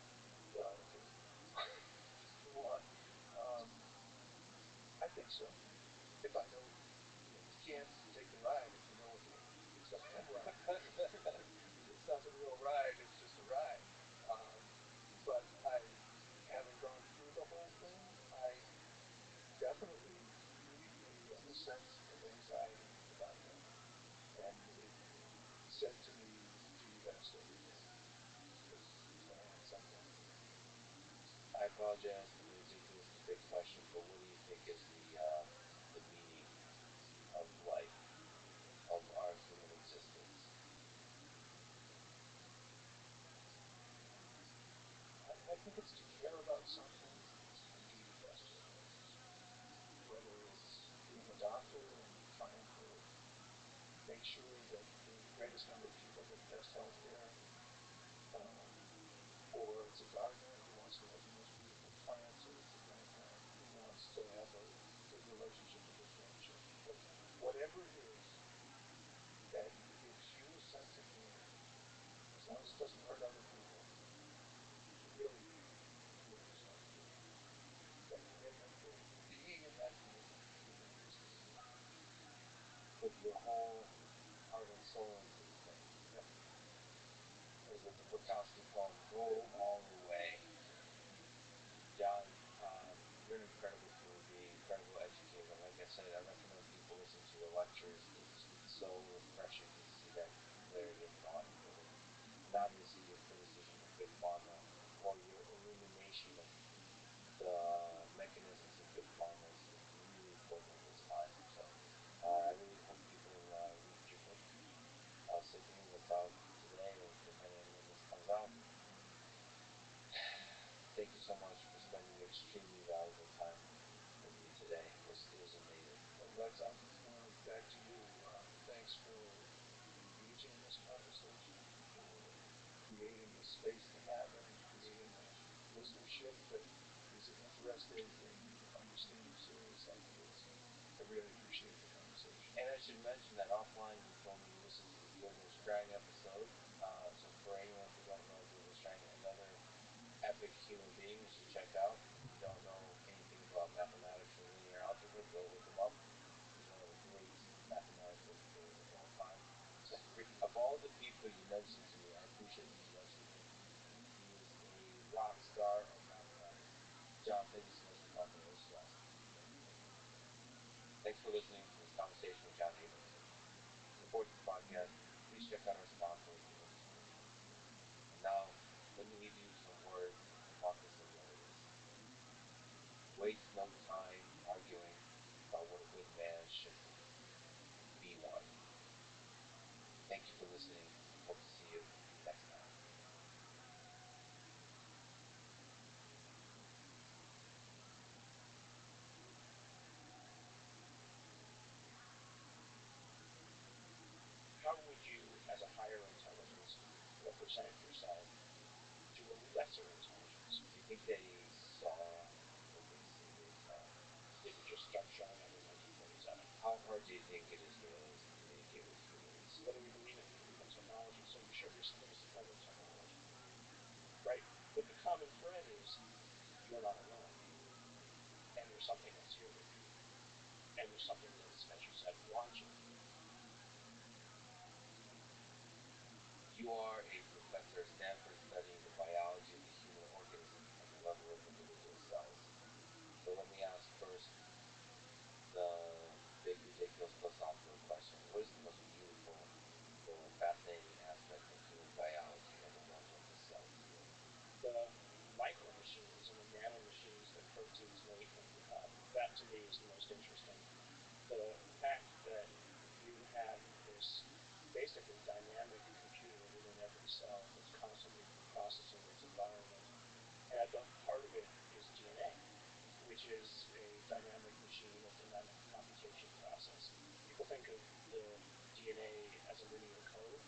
Well, just go on. Um, I think so. If I know, you can't take the ride if you know it's going to end well. It's not the real ride; it's just a ride. Um, but having gone through the whole thing, I definitely relieved me of a sense of anxiety about death, and it said to me, "Do your best every day, because it's going to end someday." I apologize for the ridiculously big question, but what do you think is the meaning of life, of our human existence? I think it's to care about something and do your best with it. Whether it's being a doctor and trying to make sure that the greatest number of people get the best health care, um, or it's a gardener who wants to have the most beautiful plants, or it's a grandparent who wants to have a good relationship with their grandchildren. Whatever it is that gives you a sense of meaning, as long as it doesn't hurt other people, really give yourself to it. That commitment to being in that commitment, I think, is the key. Put your whole heart and soul into the thing. Yep. As with the Bukowski poem, go all the way. John, you're an incredible human being, incredible educator. Like I said, I recommend people listen to your lectures. It's so refreshing to see that clarity of thought, and obviously your criticism of big pharma, or your illumination of the mechanisms of big pharma is really important at this time. So I really hope people read your book. extremely valuable time with you today. It was amazing. Well, Lex, I'll just hand it back to you. Thanks for engaging in this conversation, for creating this space to have it, and creating a listenership that is interested in understanding stories like this. I really appreciate the conversation. And I should mention that offline you told me this is the Gilbert Strang episode. So for anyone who don't know Gilbert Strang, another epic human being you should check out. If you don't know anything about mathematics or linear algebra, go look him up. He's one of the great mathematical educators of all time. So of all the people you mentioned to me, I appreciate that you mentioned him. He is a rock star of mathematics. John, thank you so much for talking to us, John. Thanks for listening to this conversation with John Abramson. To support this podcast, please check out our sponsors in the description. And now, let me leave you some words of Marcus Aurelius. Waste no time arguing about what a good man should be. Be one. Thank you for listening. Hope to see you next time. How would you, as a higher intelligence, represent yourself to a lesser intelligence? Do you think they saw what they say they saw? Did it just start showing up in 1947? How hard do you think it is for aliens to communicate with humans? Whether we believe in human technology, so you show yourself as another technology, right? But the common thread is you're not alone, and there's something else here with you, and there's something that's, as you said, watching you. You are a professor at Stanford studying the biology of the human organism at the level of individual cells. So let me ask first the big, ridiculous philosophical question. What is the most beautiful or fascinating aspect of human biology at the level of the cell to you? The micro machines and the nano machines that proteins make and become, that to me is the most interesting. The fact that you have this basically dynamic computer within every cell that's constantly processing its environment. And at the heart of it is DNA, which is a dynamic machine, a dynamic computation process. People think of the DNA as a linear code.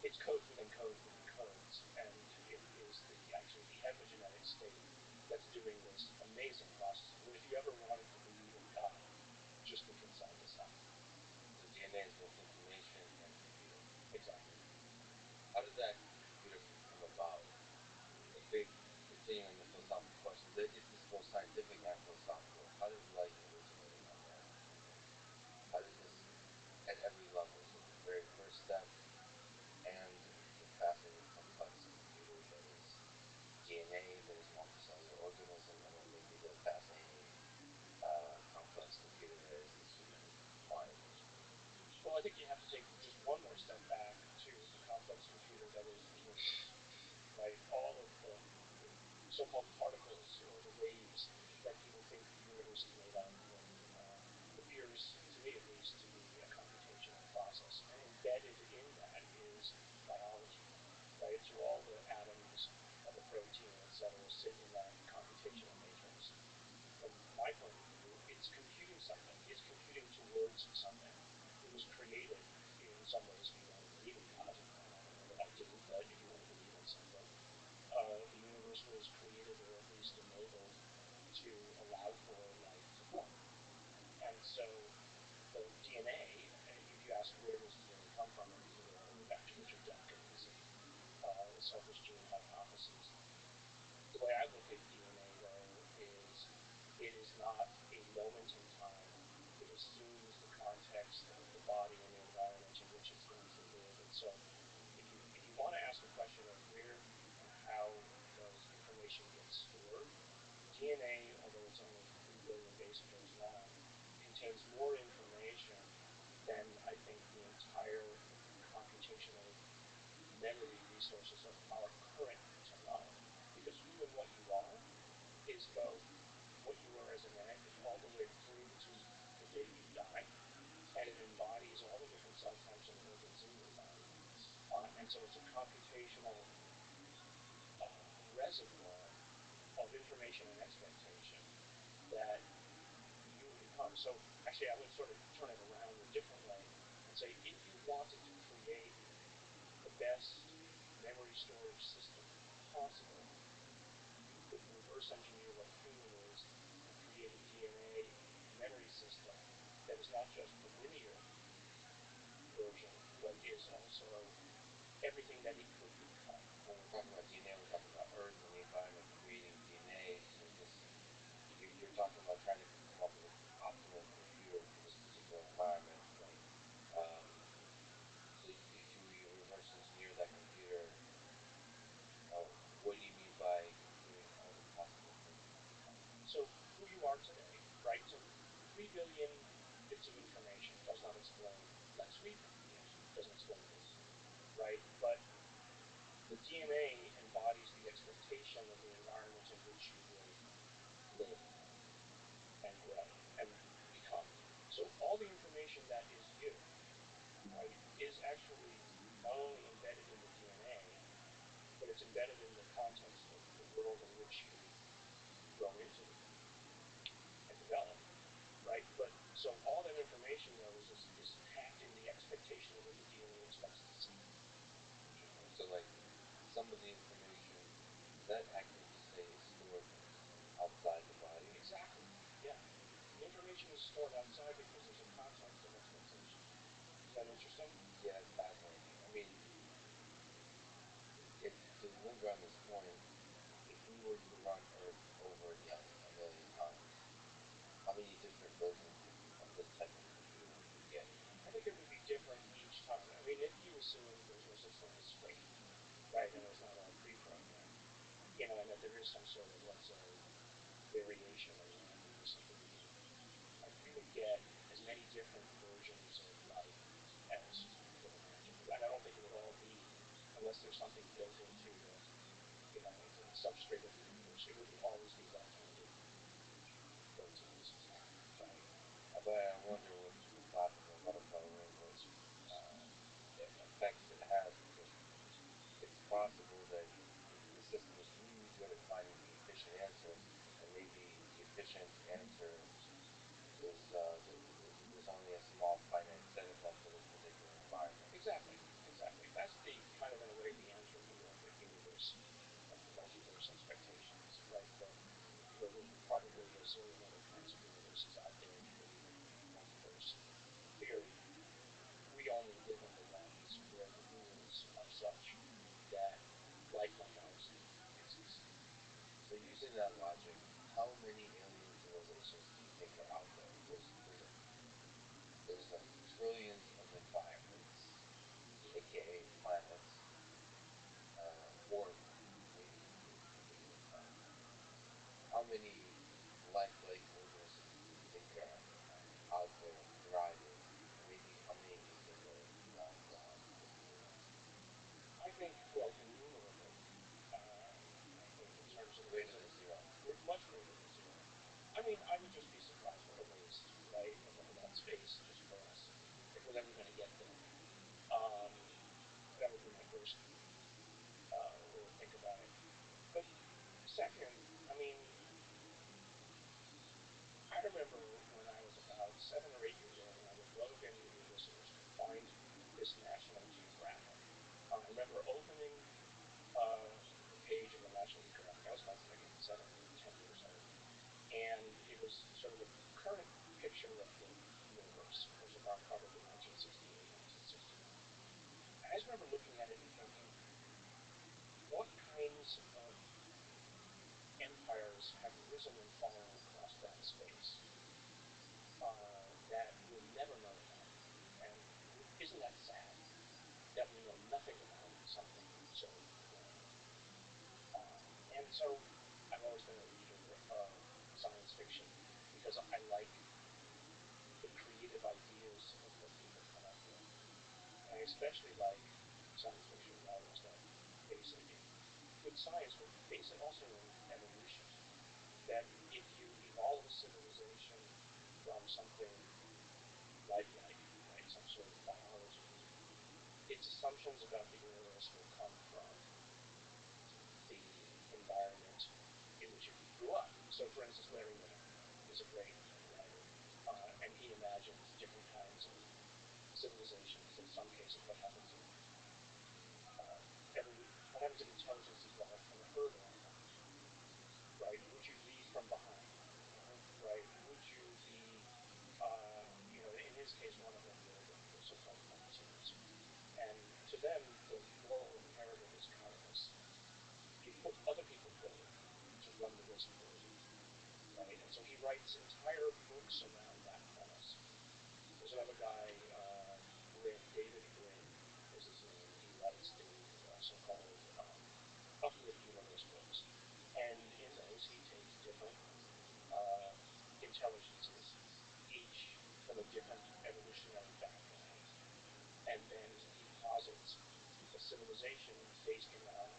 It's codes within codes within codes, and it is actually the epigenetic state that's doing this amazing processing. What if you ever wanted to believe in God? Just look inside the cell. So DNA is both information and computer. Exactly. How did that computer come about? The big, continuing the philosophical questions, it's this both scientific and philosophical. How did light originate in our world? How does this, at every level, so the very first step and the fascinating complex computer that is DNA, that is multicellular organism, and then maybe the fascinating complex computer that is the human mind? Well, I think you have to take just one more step back to the complex computer that is the universe, right? All of the so-called particles or the waves that people think the universe is made up of appears, to me at least, to be a computational process. And embedded in that is biology, right? So all the atoms of a protein, et cetera, sit in that computational matrix. From my point of view, it's computing something. It's computing towards something. It was created in some ways, if you want to believe in God, and I don't know that I do, but if you want to believe in something, the universe was created or at least enabled to allow for life to form. And so the DNA, if you ask where does DNA come from, and you can go all the way back to Richard Dawkins and the selfish gene hypothesis. The way I look at DNA, though, is it is not a moment in time. It assumes the context of the body and the environment in which it's going to live. And so if you want to ask a question of where and how does information get stored, DNA, although it's only 3 billion base pairs long, contains more information than I think the entire computational memory resources of our current technology. Because who and what you are is both what you were as an egg all the way through to the day you die, and it embodies all the different cell types and organs in your body. And so it's a computational reservoir of information and expectation So actually, I would sort of turn it around a different way and say if you wanted to create the best memory storage system possible, you could reverse engineer what a human is and create a DNA memory system that is not just the linear version, but is also everything that it could become. When we're talking about DNA, we're talking about Earth and the environment creating DNA. So this, you're talking about trying to come up with an optimal computer for this particular environment. Right. Um, so if you reverse engineer that computer, what do you mean by doing all the possible things that could happen? So who you are today, right? So 3 billion bits of information does not explain last week. Yeah. Doesn't explain this, right? But the DNA embodies the expectation of the environment in which you will live and grow and become. So all the information that is you, right, is actually not only embedded in the DNA, but it's embedded in the context of the world in which you grow into and develop, right? But so all that information though is packed in the expectation of what the DNA expects to see. Interesting. So like some of the information, is that accurate to say is stored outside the body? Exactly. Yeah. The information is stored outside because there's a context of expectation. Is that interesting? Yeah, it's fascinating. I mean, if to linger on this point, if we were to run Earth over again a million times, how many different versions of this type of computer would we get? I think it would be different each time. I mean, if you assume there's no such thing as fate, right, and it's not all pre-programmed, and that there is some sort of, let's say, variation or randomness at the beginning, right, we would get as many different versions of life as you could imagine. And I don't think it would all be, unless there's something built into into the substrate of the universe. It wouldn't always be that kind of proteins, right? But I wonder with the classical butterfly wing, what uh, effects it has, because it's possible that if the system is really good at finding the efficient answer, and maybe the efficient answer is there's only a small finite set of them for this particular environment. Exactly, exactly. That's the kind of, in a way, the entropy of the universe, of the multiverse expectations, right? That there's probably a zillion other kinds of universes out there if you believe in multiverse theory. We only live in the ones where the rules are such that life like ours exist. So using that logic, how many alien civilizations do you think are out there? There's trillions of environments, aka planets, or maybe even how many lifelike organisms do you think are out there thriving, and maybe how many do you think are long gone before we know it? I think, well, innumerable. I think in terms of the Greater ways that than zero. much greater than zero. I mean, I would just be surprised by the waste, right, of that space just for us, if we're ever going to get there. Um, that would be my first way to think about it. But second, I mean, I remember when I was about 7 or 8 years old, and I would go to Benny University to find this National Geographic. I remember opening the page of the National Geographic. I was about again 7 or 10 years old, and it was sort of a current picture of the universe. It was about probably 1968, 1969. And I just remember looking at it and thinking, what kinds of empires have risen and fallen across that space that we'll never know about? And isn't that sad that we know nothing about something so grand? And so I've always been a reader of science fiction because I like the creative ideas of what people come up with. And I especially like science fiction writers that base it in good science, but base it also in evolution. That if you evolve a civilization from something lifelike, right, some sort of biology, its assumptions about the universe will come from the environment in which it grew up. So, for instance, Larry Niven is a great writer. civilizations, in some cases, uh, what happens if intelligence evolved from a herd of animals, right? Would you lead from behind, right? Would you be, in his case, one of them were the so-called Montees, and to them, the moral imperative is kindness. You put other people forward to run the risk for you, right? And so he writes entire books around that premise. There's another guy, David Brin is his name. He writes the so-called Uplift Universe books, and in those he takes different uh, intelligences, each from a different evolutionary background, and then he posits a civilization based around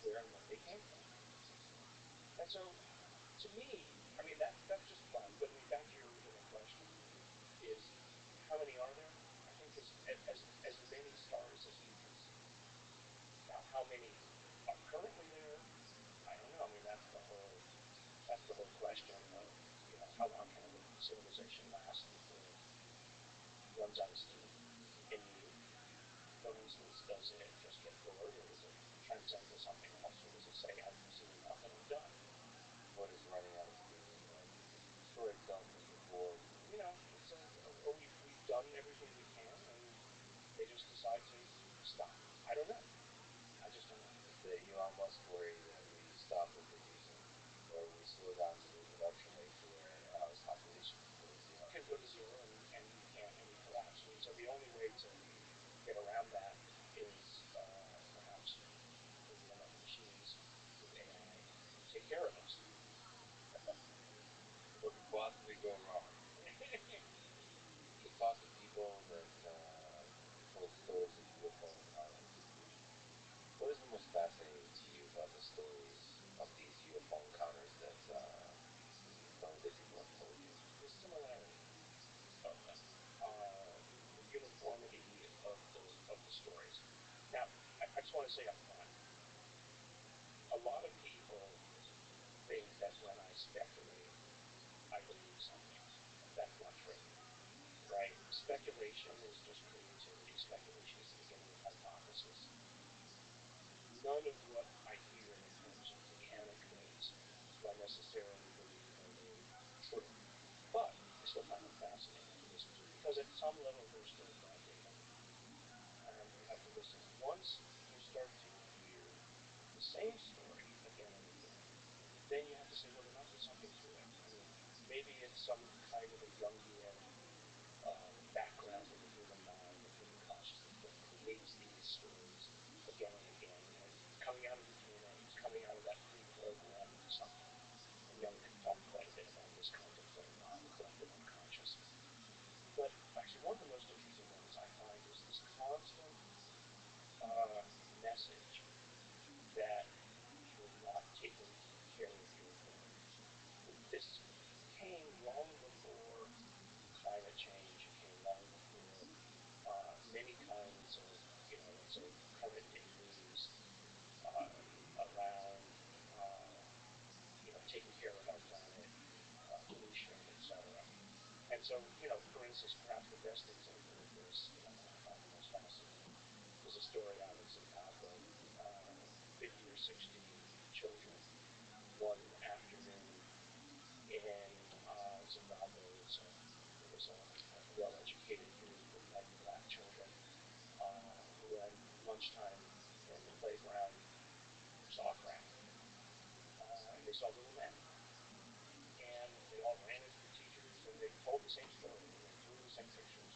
where and what they came from. And so, to me, I mean that's just fun. But I mean, back to your original question: is how many are there? I think as many stars as you can see. Now, how many are currently there? I don't know. I mean, that's the whole question of how long can a civilization last before it runs out of steam. In you, for instance, does it just get bored, or does it transcend to something else, or does it say I've seen enough and I'm done? What does running out of steam mean? Like, the story itself means you're bored. It's we've done everything we can, and they just decide to stop. I don't know. I just don't know. Is the Elon Musk worry that we stop reproducing, or we slow down the reproduction rate to where our population can go to zero? Can go to zero, and we can't, and we collapse. And so the only way to get around that is perhaps we need enough machines with AI to take care of us. What could possibly go wrong? You talk to people that told stories of UFO encounters. What is the most fascinating to you about the stories of these UFO encounters that people have told you? The similarity of them, the uniformity of the stories. Now, I just want to say up front, a lot of people think that when I speculate, I believe something. That's not true, right? Speculation is just creativity. Speculation is the beginning of hypothesis. None of what I hear in terms of the anecdotes do I necessarily believe are the true. But I still find them fascinating to listen to because at some level they're still raw data, and you have to listen. Once you start to hear the same story again and again, then you have to say, well, there must be something to it. I mean, maybe it's some kind of a Jungian background in the human mind, the human consciousness that creates these stories again and again. Coming out of the DNA, it's coming out of that pre-programming something. And Jung talked quite a bit about this kind of thing, the collective unconscious. But actually, one of the most interesting ones I find is this constant message that you're not taking care of your brain. This came long before climate change. It came long before many kinds of, let's say, current day news around, taking care of our planet, pollution, etc. And so, for instance, perhaps the best example of this, the one that I find the most fascinating, is a story out of Zimbabwe. 50 or 60 children one afternoon in Zimbabwe. It was a well-educated group of white and black children who at lunchtime in the playground saw a crack, and they saw little men, and they all ran into the teachers and they told the same story and they drew the same pictures,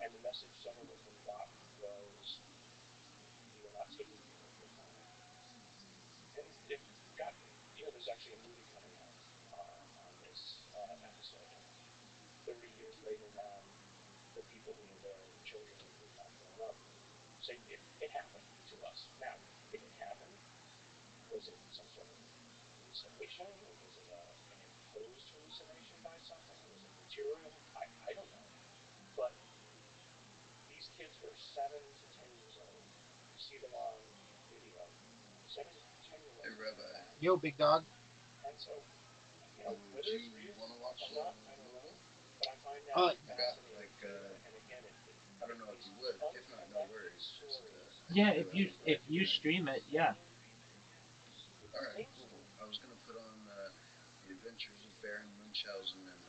and the message several of them got was, "You are not taking care of your planet." And it got there's actually a movie coming out on this episode, and 30 years later now, the people who were there, the children who've not grown up, say it happened to us. Now, if it happened, was it some sort of hallucination? Was it an imposed hallucination by something? Was it material? I don't know. But these kids were 7 to 10 years old. You see them on video. 7 to 10-year-olds. Hey, Rabbi, Yo, big dog. And so, would whether you it's real want to watch or the not, I don't know. movie? But I find that Uh, I got fascinating like data. And again, I don't know if you would. If not, no worries. Just I Yeah, didn't realize if that. you stream it, yeah. All right, cool. I was gonna put on the Adventures of Baron Munchausen in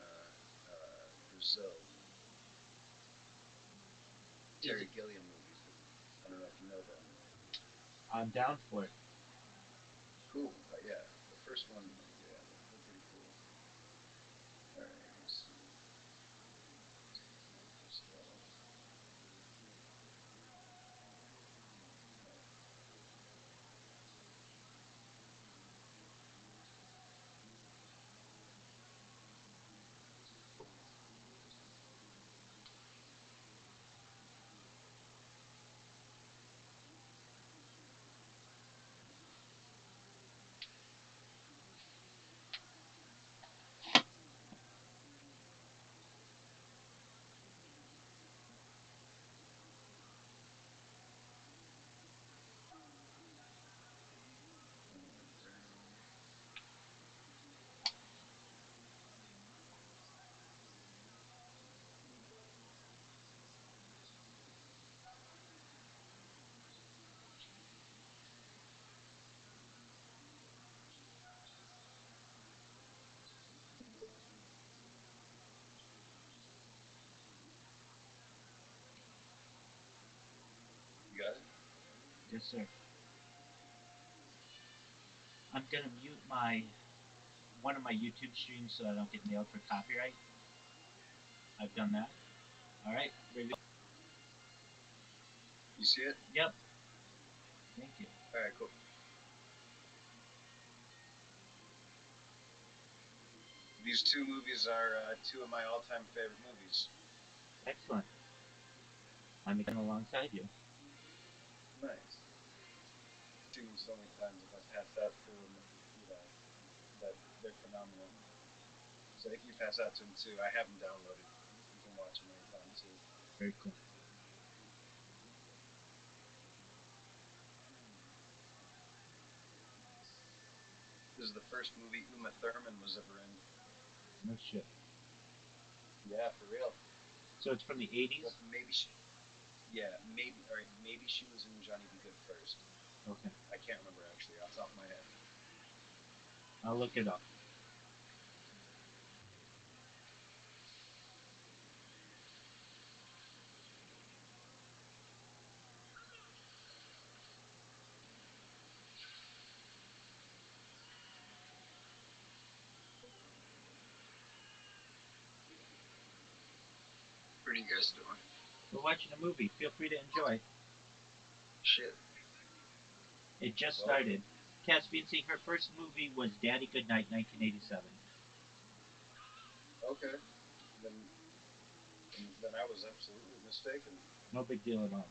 Brazil, Is Terry it, Gilliam movie. I don't know if you know that. I'm down for it. Cool. Yeah, the first one. Yeah, they're pretty cool. All right, let me see. Just you got it. Yes, sir. I'm gonna mute my one of my YouTube streams so I don't get nailed for copyright. I've done that. All right. Ready? You see it? Yep. Thank you. All right, cool. These two movies are two of my all-time favorite movies. Excellent. I'm again alongside you. Nice. Seen them so many times. If I pass out to them, you know that they're phenomenal. So if you pass out to them too, I have them downloaded. You can watch them anytime too. Very cool. This is the first movie Uma Thurman was ever in. No shit. Yeah, for real. So it's from the 80s? Well, maybe she. Yeah, maybe. All right, maybe she was in Johnny Be Good first. Okay. I can't remember actually off the top of my head. I'll look it up. What are you guys doing? We're watching a movie. Feel free to enjoy. Shit. It just Well, started. Caspian, see, her first movie was Daddy Goodnight, 1987. okay. Then, then I was absolutely mistaken. No big deal at all.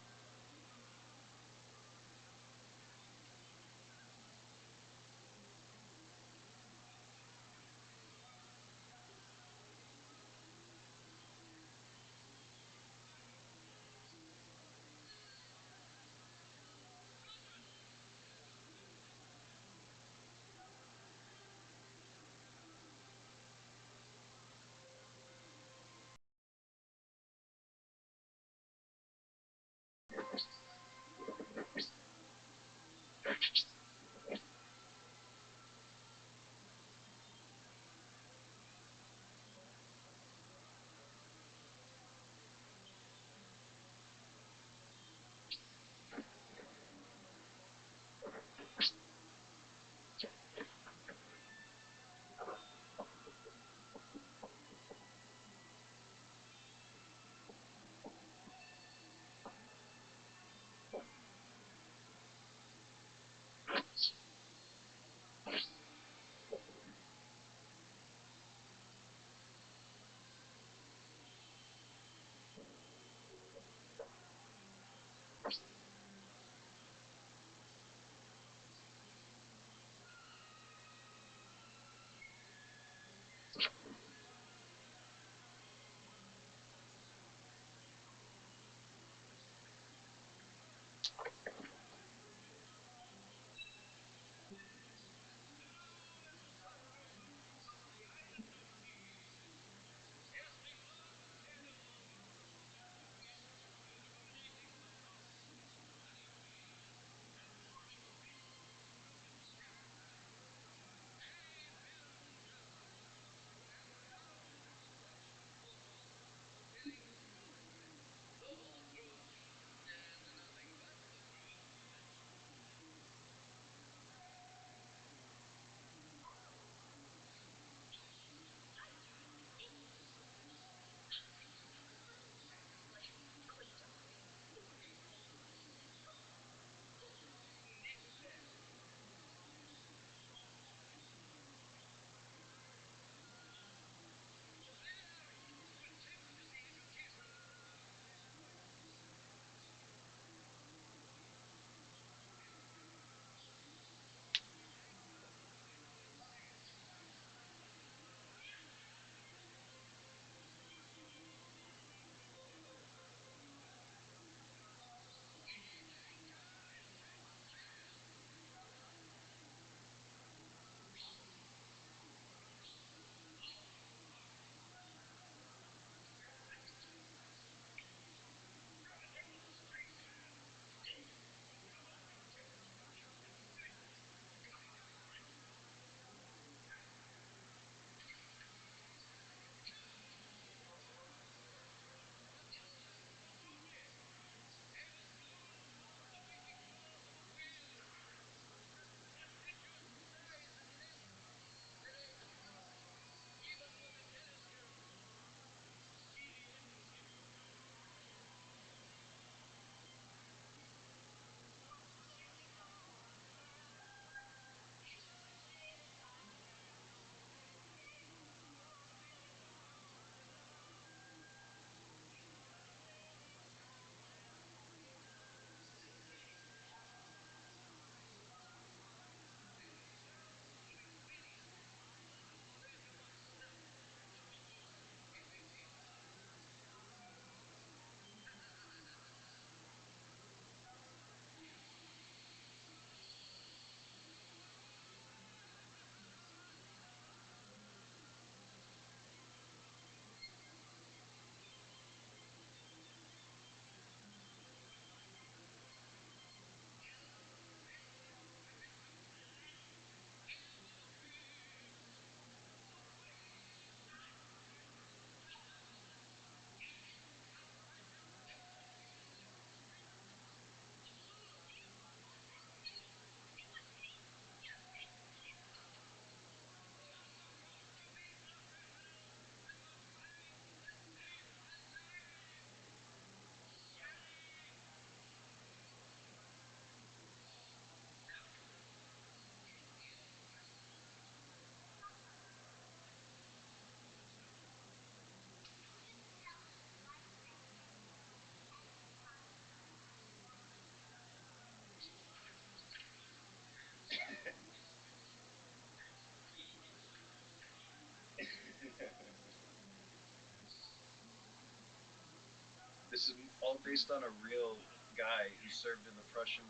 based on a real guy who served in the Prussian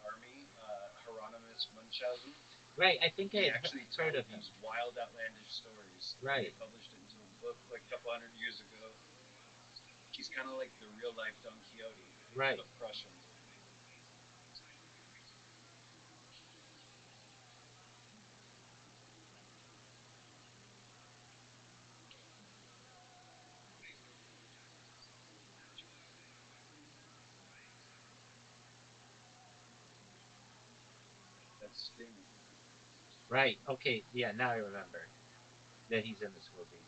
army, Hieronymus Munchausen. Right. I think He I had actually heard told of him. these wild, outlandish stories. And Right. they published it into a book like a couple hundred years ago. He's kind of like the real life Don Quixote Right. of Prussian. That's Sting. Right. Okay. Yeah. Now I remember that he's in this movie.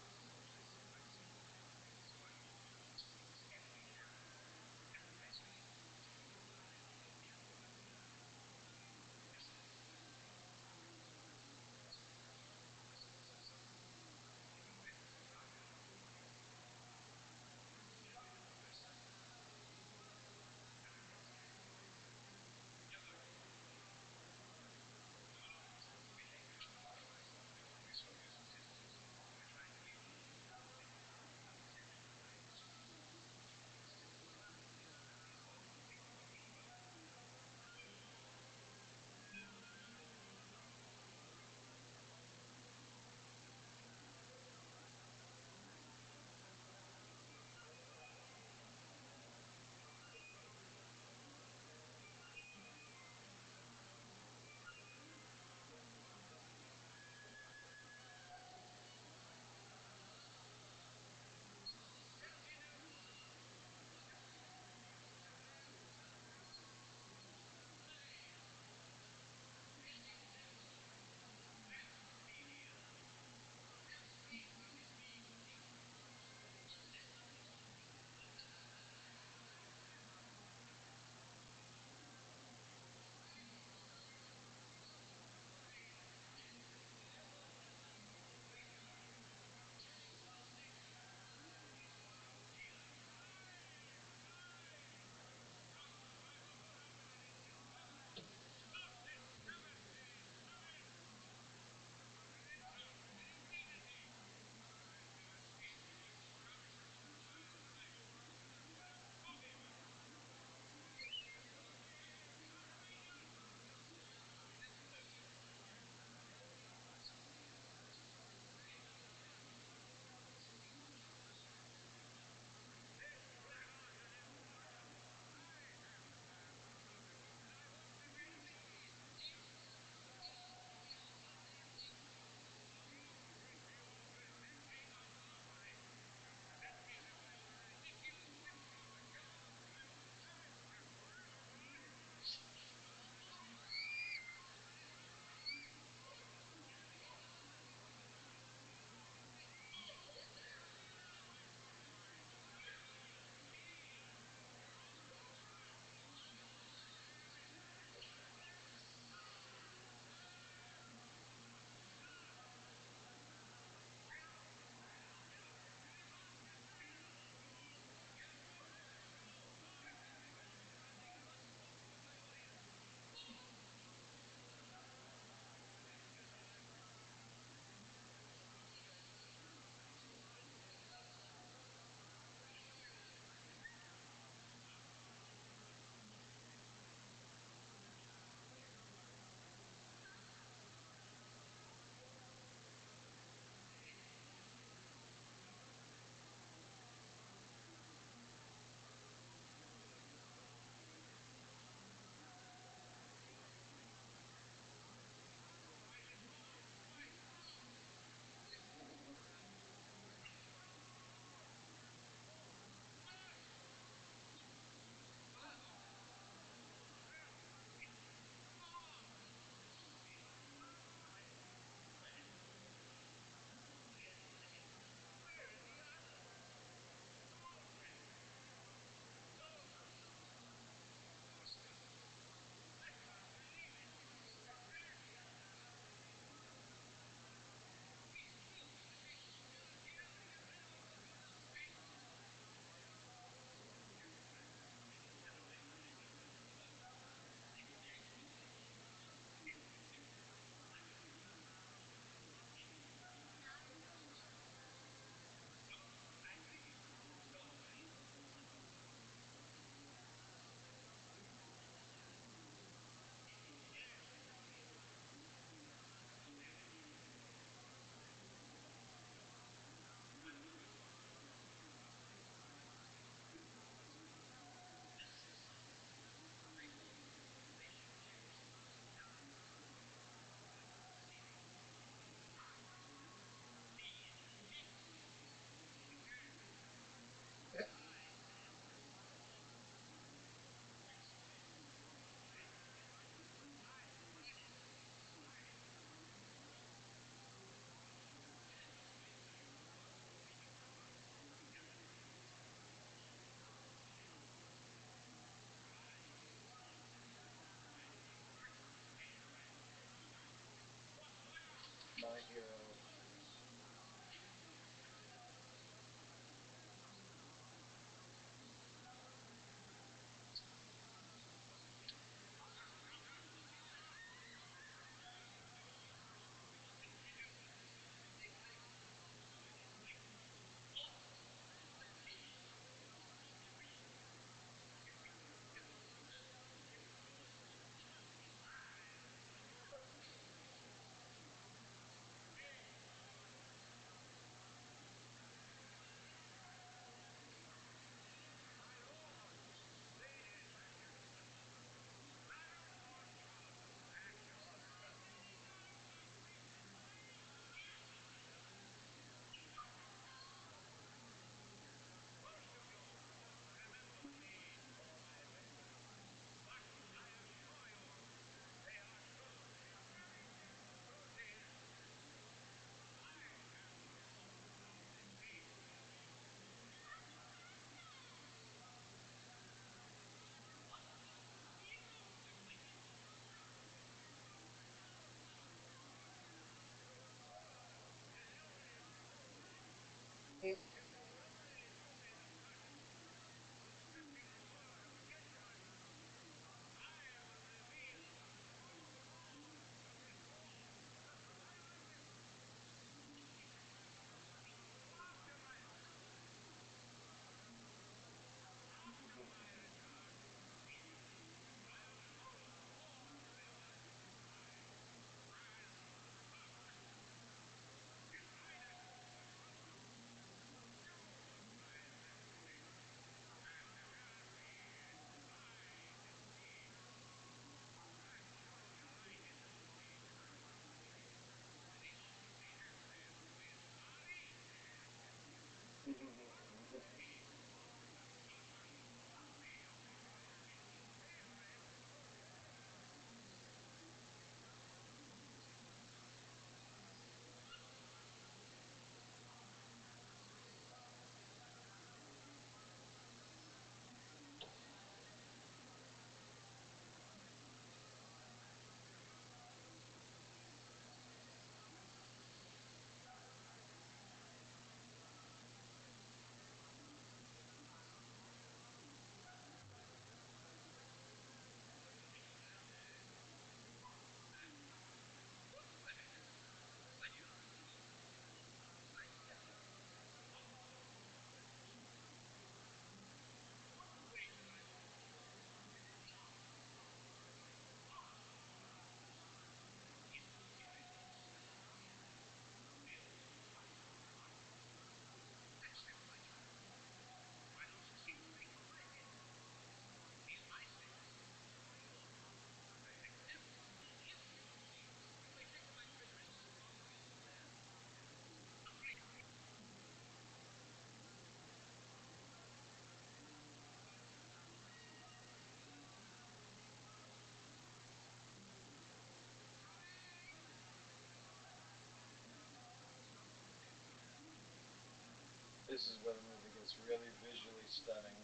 stunning.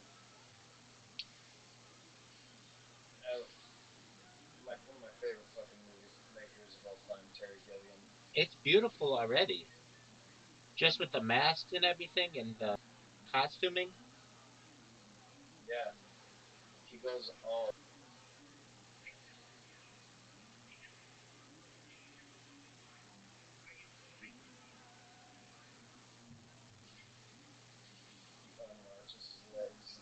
One of my favorite fucking movie makers of all time, Terry Gilliam. It's beautiful already, just with the masks and everything and the costuming. Yeah, he goes all. Unarches his legs.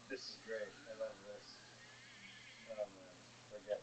This is great. I love this. Oh man, forget.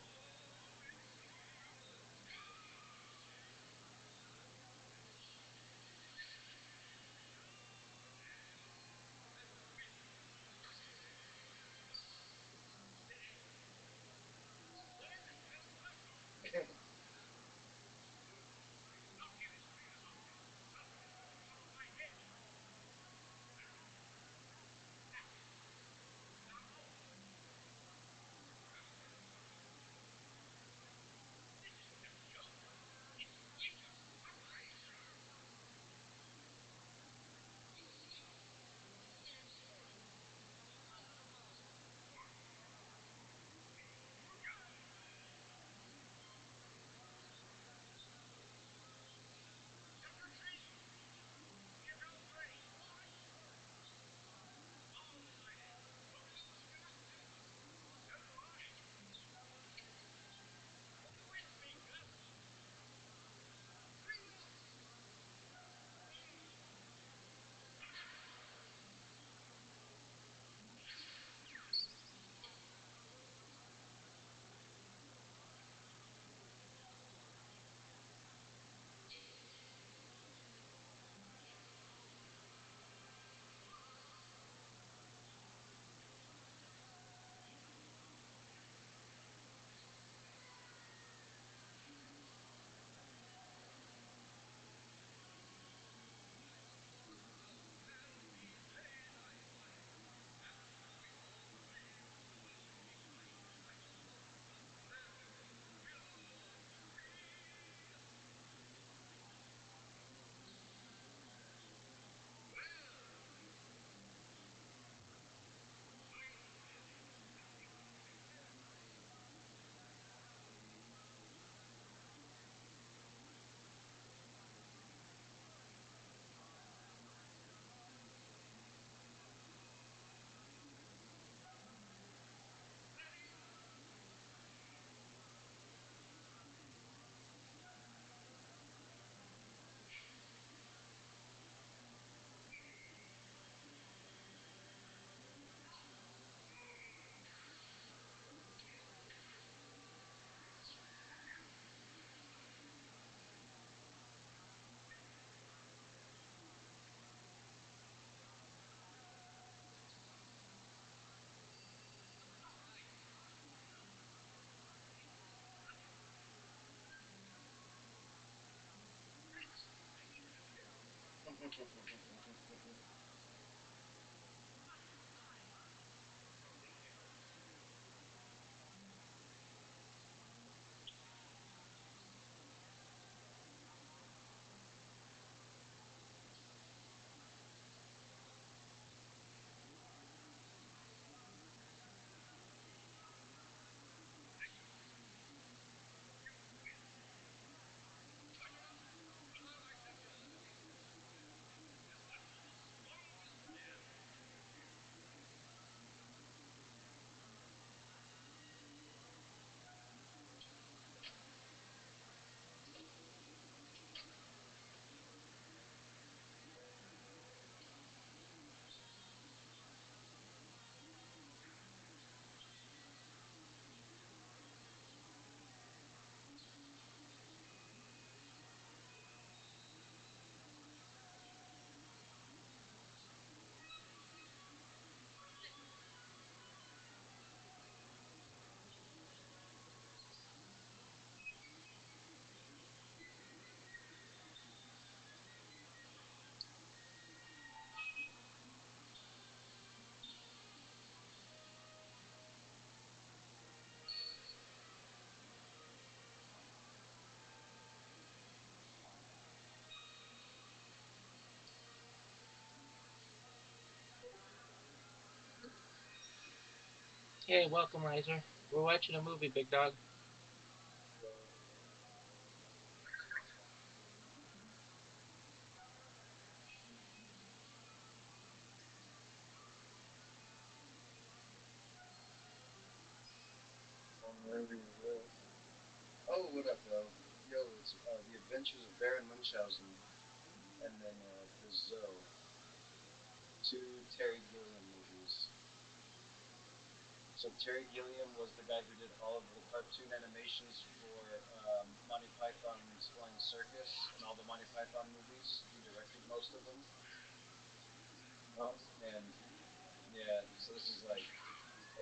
Hey, welcome, Riser. We're watching a movie, big dog. What movie is this? Oh, what up, though? Yo, it's The Adventures of Baron Munchausen, and then The Zoe, two Terry Gilliam movies. So Terry Gilliam was the guy who did all of the cartoon animations for Monty Python's Flying Circus and all the Monty Python movies. He directed most of them, Oh, and yeah, so this is like,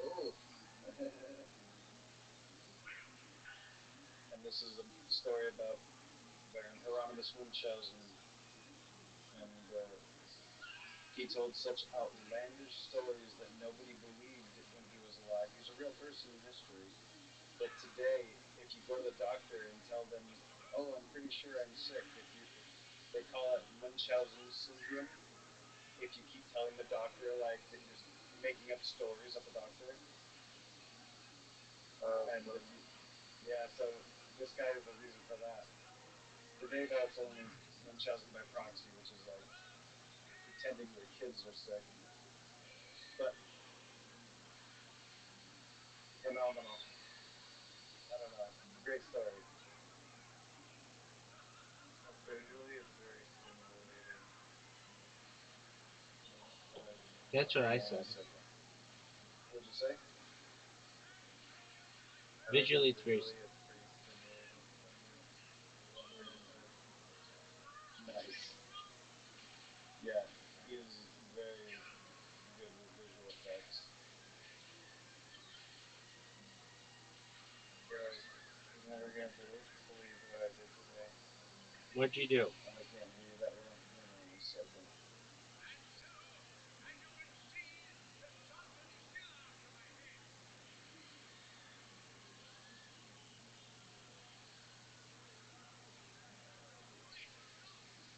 oh, and this is a story about Baron Hieronymus Munchausen, and he told such outlandish stories that nobody believed when he was alive. He was a real person in history. But today, if you go to the doctor and tell them, "Oh, I'm pretty sure I'm sick," they call it Munchausen syndrome. If you keep telling the doctor like that you're making up stories at the doctor, and so yeah, so this guy is the reason for that. Today, though, it's only Munchausen by proxy, which is like pretending your kids are sick. But phenomenal. I don't know. Great story. visually, it's very stimulating. That's what I Hang on a said. second. What'd you say? I think Visually, it's very. visually, it's pretty stimulating for me. Very enjoyable. Nice. Yeah, he is very good with visual effects. Guys, you're never gonna believe what I did today. What'd you do? I can't hear you that well. Hang on a second.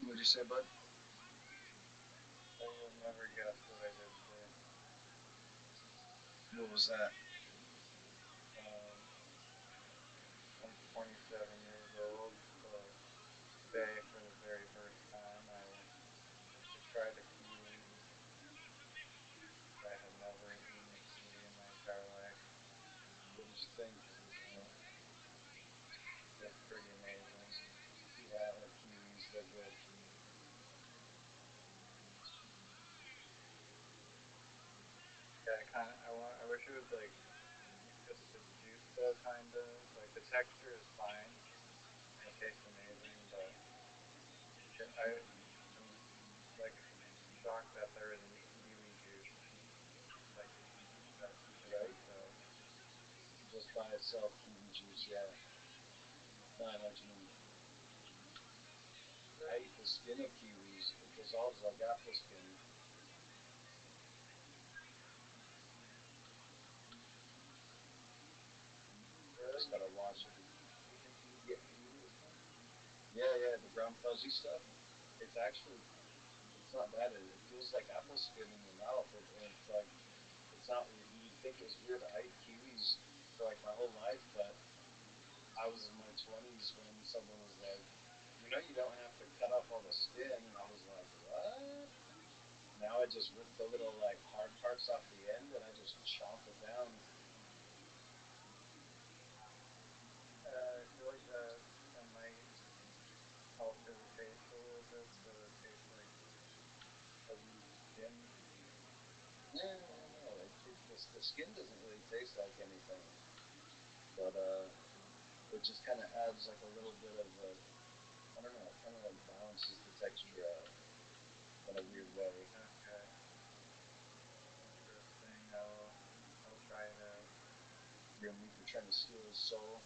What'd you say, bud? You'll never guess what I did today. What was that? Um, I'm 27 years old, so today, for the very first time, I tried a kiwi. I had never eaten a kiwi in my entire life. What did you think? It's pretty amazing. Yeah, I like kiwis. They're good. Yeah, I wish it was like just the juice though, kind of. Like the texture is fine and it tastes amazing, but I'm like shocked that there isn't kiwi juice like that Right? does. Just by itself, kiwi juice. Yeah. No, I know what you mean. I eat the skin of kiwis. dissolves like apple skin. Just Really? gotta wash it. You can eat Yeah, kiwi skin? yeah, the brown fuzzy stuff. It's actually it's not bad. It feels like apple skin in your mouth. It's like it's not. You'd think it was weird. I ate kiwis for like my whole life, but I was in my 20s when someone was like, you don't have to cut off all the skin, and I was like, what? Now I just rip the little like hard parts off the end, and I just chomp it down. I feel like that might alter the taste a little bit, so it tastes like a weak skin. No. The skin doesn't really taste like anything, but it just kind of adds like a little bit of a, I don't know, it kind of like balances the texture out in a weird way. Okay, interesting. I'll try it out. Grim Reaper trying to steal his soul.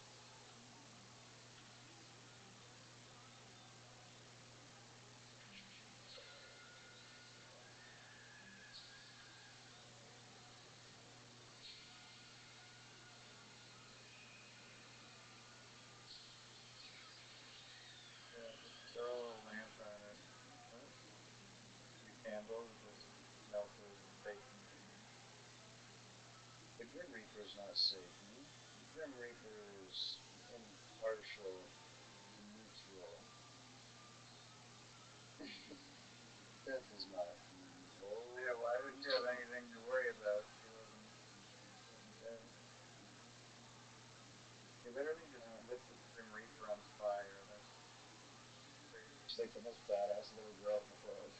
Yeah, just throw a lamp on it. Huh? The candle just melt the Satan demon. The Grim Reaper is not Satan. The Grim Reaper is impartial, neutral. Death is not Yeah, evil. why would she have He's anything to worry about? She wasn't dead. He literally just uh, lit the Grim Reaper on fire. That's crazy. she's like the most badass little girl in the world.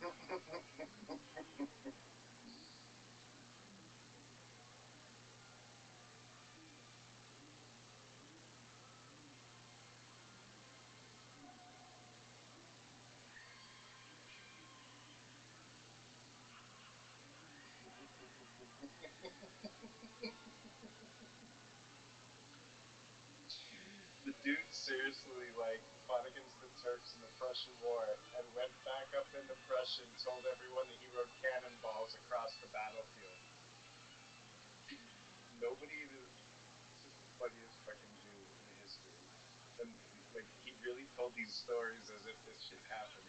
The dude seriously like fought against the Turks in the Prussian War and went back up into Prussia and told everyone that he rode cannonballs across the battlefield. Nobody even. He's just the funniest fucking Jew in history. And like he really told these stories as if this shit happened.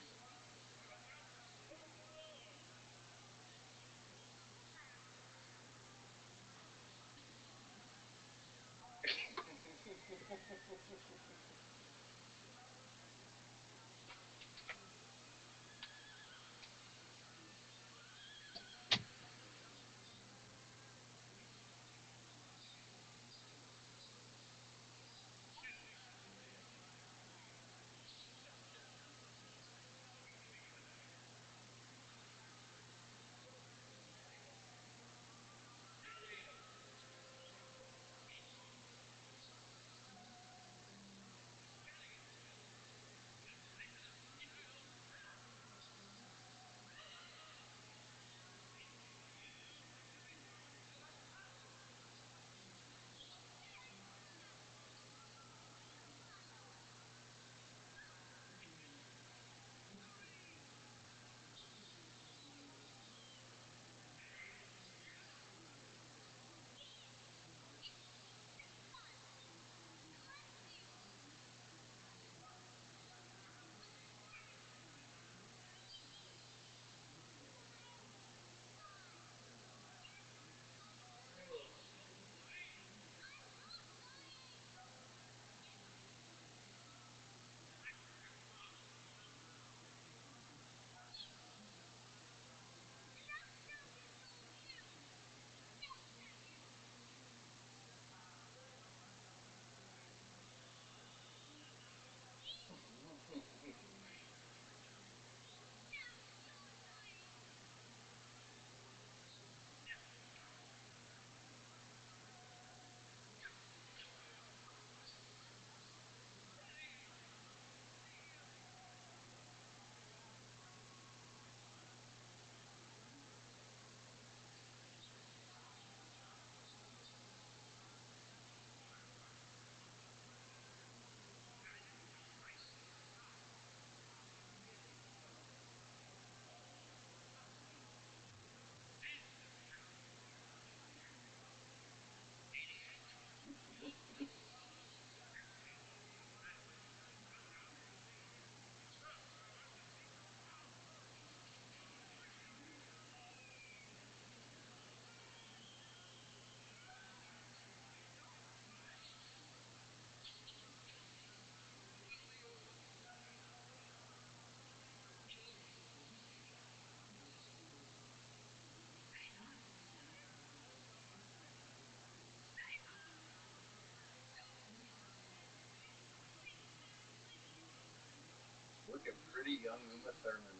Looking pretty young Uma Thurman.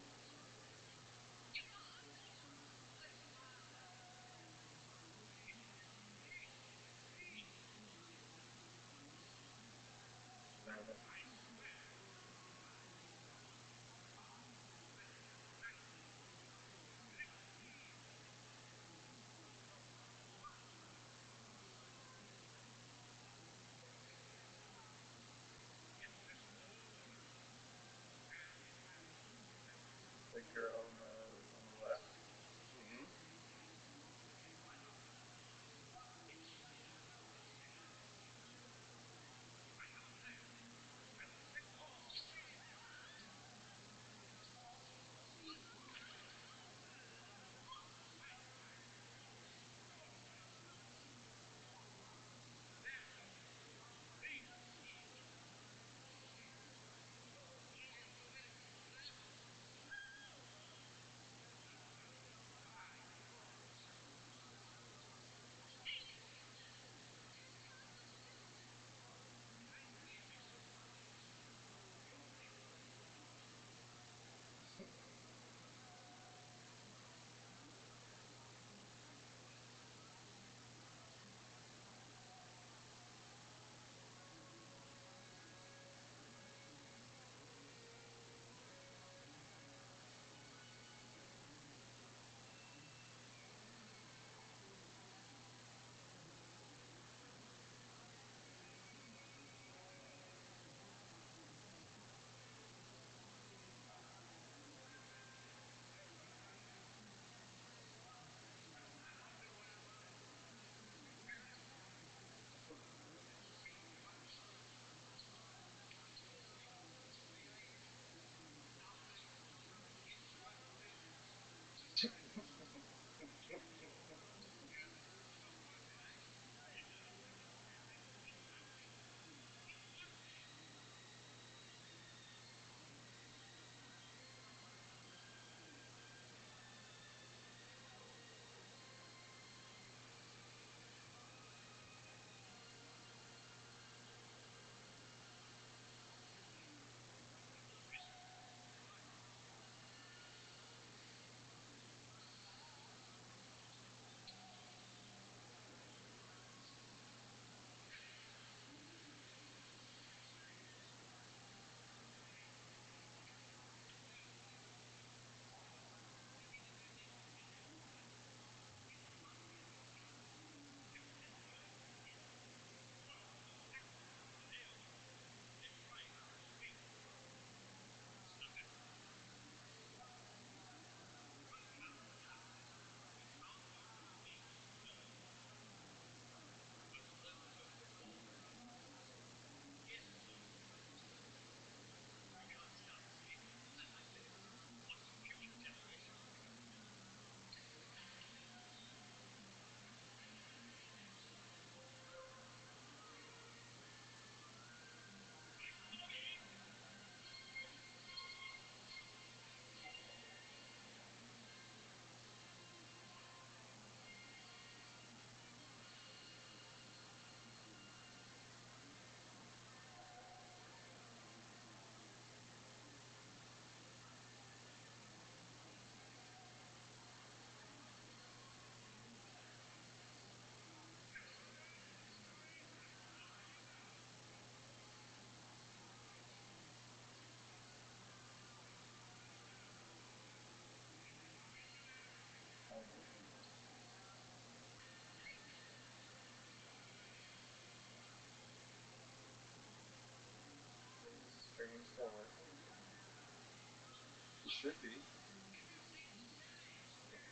It should be.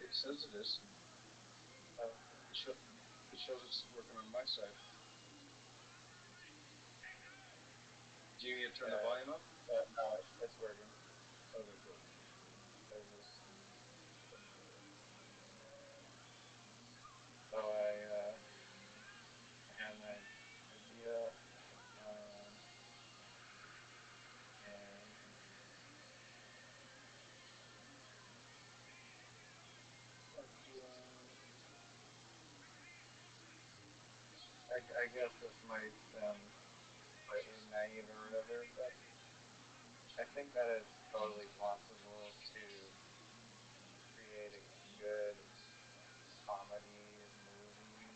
It says it is. Uh, it, show, it shows it's working on my side. Do you need to turn the volume up? No, it's working. Okay, cool. I just so I had an idea, and I guess this might sound slightly naive or whatever, but I think that it's totally possible to create a good comedy movie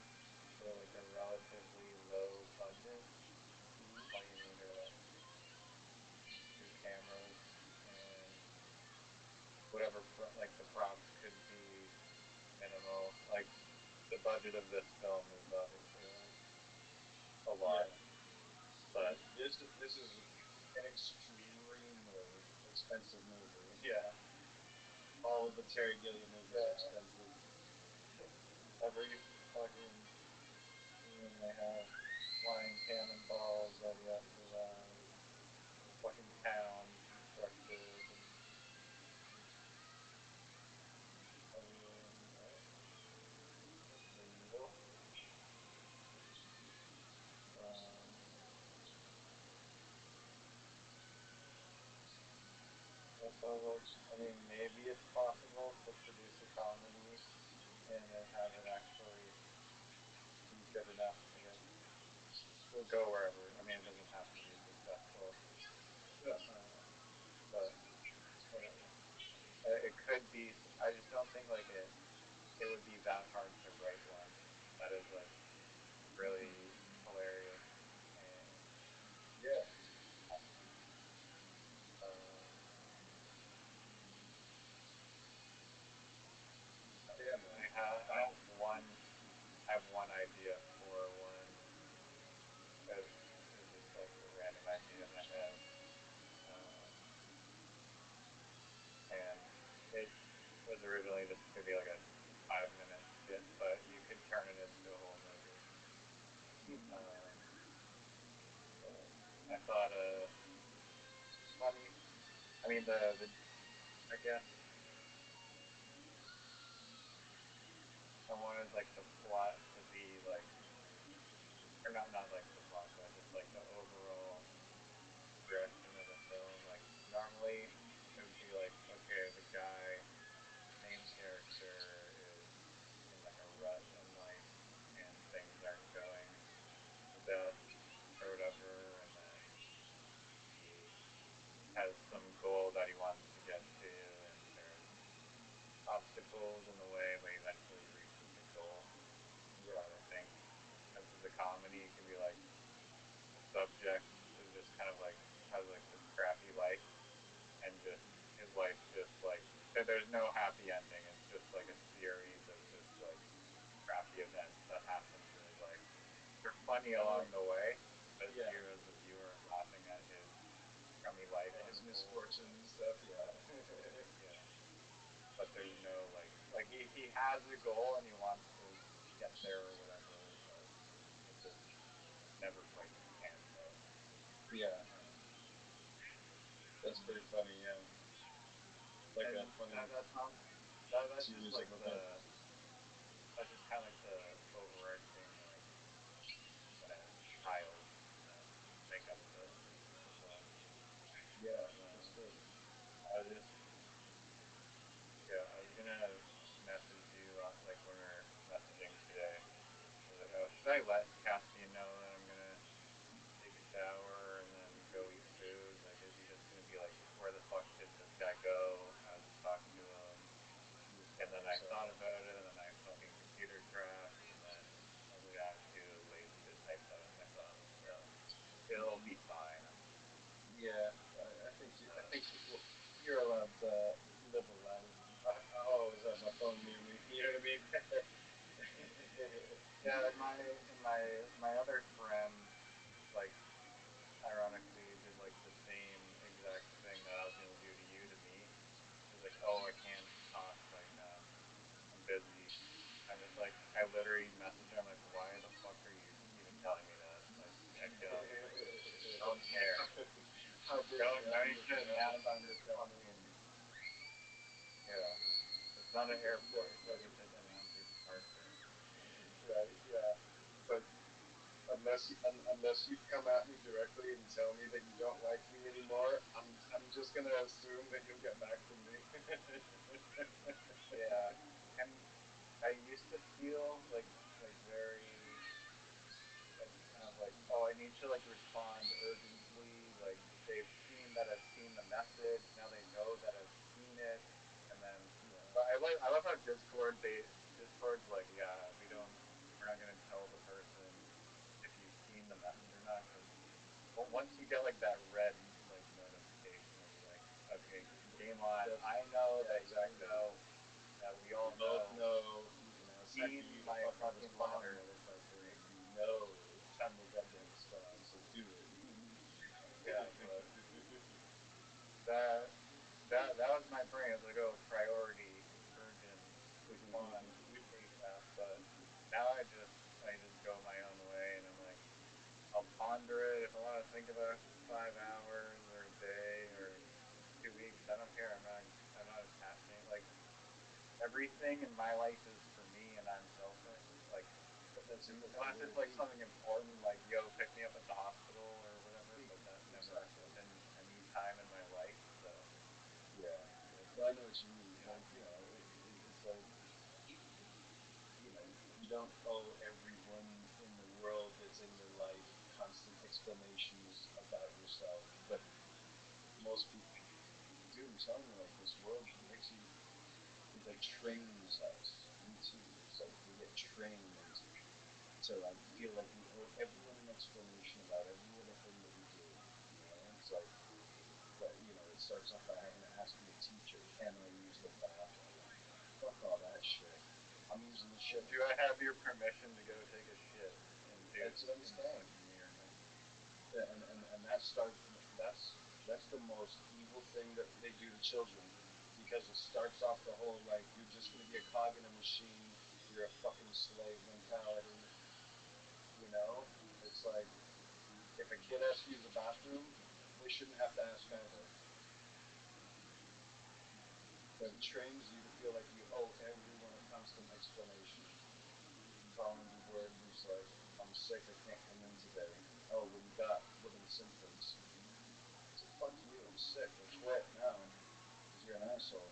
for like a relatively low budget. All you need are like two cameras and whatever like the props could be minimal. Like the budget of this film is obviously like a lot, Yeah. but This is an extremely expensive movie. yeah, All of the Terry Gilliam movies are yeah. expensive. Every fucking scene they have flying cannonballs out of the fucking town constructed and everything, right? Unbelievable. Um, so like, I mean, maybe it's possible to produce a comedy and then have it actually be good enough to get to go wherever. I mean, it doesn't have to be successful, Yeah. but whatever. It could be. I just don't think like it would be that hard to write one that is like really hilarious and Yeah. um, Yeah, man. I have one idea for one that is just like a random idea in my head, um, and it was originally just to be like a 5 minute skit, but you could turn it into a whole movie. Um, I thought funny. I mean the I guess I wanted like the plot to be like, or not like the plot, but just like the overall direction of the film. Like normally it would be like, okay, the guy, the main character is in like a rut in life and things aren't going the best or whatever, and then he has some goal that he wants to get to, and there's obstacles in the way, but he eventually reaches the goal. Yeah. But I think since it's a comedy, it can be like the subject is just kind of like has like this crappy life, and just his life just like there's no happy ending. It's just like a series of just like crappy events that happen to his life. They're funny Oh, along the way, but yeah. you as the viewer are laughing at his crummy life His unfold. misfortunes and stuff. Yeah. Yeah, but there's no like he has a goal and he wants to get there or whatever, but it just never quite pans out. Yeah. That's pretty funny. Yeah. Like And a funny that's not that's just series of like events. that's just kind of like the overarching like style that make up the film. Yeah, for Um, sure. I was just yeah, I was gonna message you like when we were messaging today. I was like, oh, should I let Cassian know that I'm gonna take a shower and then go eat food? Like, is he just gonna be like, where the fuck did this guy go? I haven't talked to him. And then I thought about it, and then I fucking computer crashed, and then I was like, I'm too lazy to type that in my phone, so it'll be fine. Yeah, I think you're allowed to live a life. I always have my phone near me. You know what I mean? Yeah, and my other friend, like, ironically, did like the same exact thing that I was gonna do to you to me. How big No, is now that? you Your should. Now fiance it's and on your this family? fucking. Yeah. It's not an Yeah, airport, so I get to announce your departure. right. Yeah, but unless you come at me directly and tell me that you don't like me anymore, I'm just gonna assume that you'll get back from me. Yeah. And I used to feel like very like kind of like, oh, I need to like respond urgently. Like they've seen that I've seen the message. Now they know that I've seen it. And then, Yeah, but I love how Discord's like, yeah, we're not gonna tell the person if you've seen the message or not, because once you get like that red like notification, it's like, okay, game on. that's I know yeah, that you exactly. know that we We all both know. know, the second Heed you my fucking fucking respond, letter. motherfucker, you know it's time to goddamn respond. So do it. Yeah, but that that was my brain. It was like, oh, priority, urgent, respond ASAP. But now I just go my own way, and I'm like, I'll ponder it if I want to think about it for 5 hours or a day or 2 weeks. I don't care. I'm not attaching. Like everything in my life is for me, and I'm selfish. Like That's unless it's weird like too. something important, like yo, pick me up at the hospital or whatever. But that never Exactly. happened any time in my life. So Yeah, yeah. But I know what you mean. Like, it's like, you don't owe everyone in the world that's in your life constant explanations about yourself. But most people, dude, I'm telling you, like, this world makes you, it like trains us. Me too. It's like we get trained to like feel like we owe everyone an explanation about every little thing that we do. It's like it starts off by having to ask your teacher, "Can I use the bathroom?" Fuck all that shit. I'm using the shit. do I have your permission to go take a shit That's what I'm in the saying. fucking urinal? And that starts. That's the most evil thing that they do to children, because it starts off the whole like you're just gonna be a cog in a machine. You're a fucking slave mentality. You know, it's like if a kid asks you to use the bathroom, they shouldn't have to ask either. But it trains you to feel like you owe everyone a constant explanation. Calling people and just like, I'm sick, I can't come in today. Oh, what do you got? What are the symptoms? It's like, fuck you, I'm sick, I quit now because you're an asshole.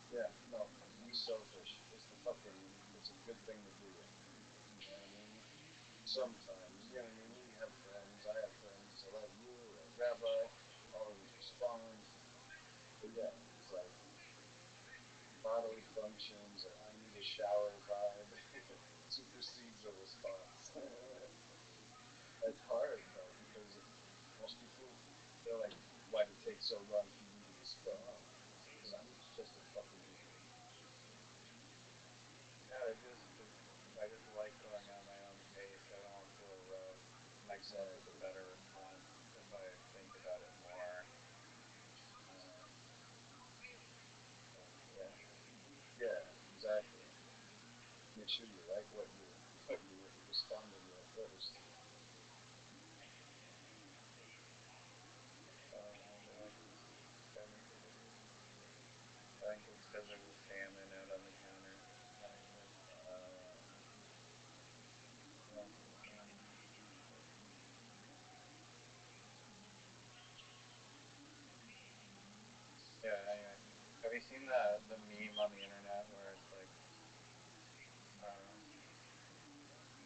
Yeah, no, be selfish. It's a good thing to do. You know what I mean? Sometimes, you know what I mean? You have friends, I have friends that are like you, like Rabbi, always respond. But yeah, it's like bodily functions or I need a shower vibe supersedes a response. It's hard though because most people they're like, why did it take so long for you to respond? Because I'm just a fucking idiot. Yeah, I just like going on my own pace. I don't want to feel rushed, and I come up with a Exactly. better response if I think about it more. Um, Yeah. Yeah. Exactly. Make sure you like what you're responding with first. maybe I just haven't eaten. I think it's because there's a salmon out on the counter that I missed. Um, yeah. Anyway, have you seen the meme on the internet where it's like, uh,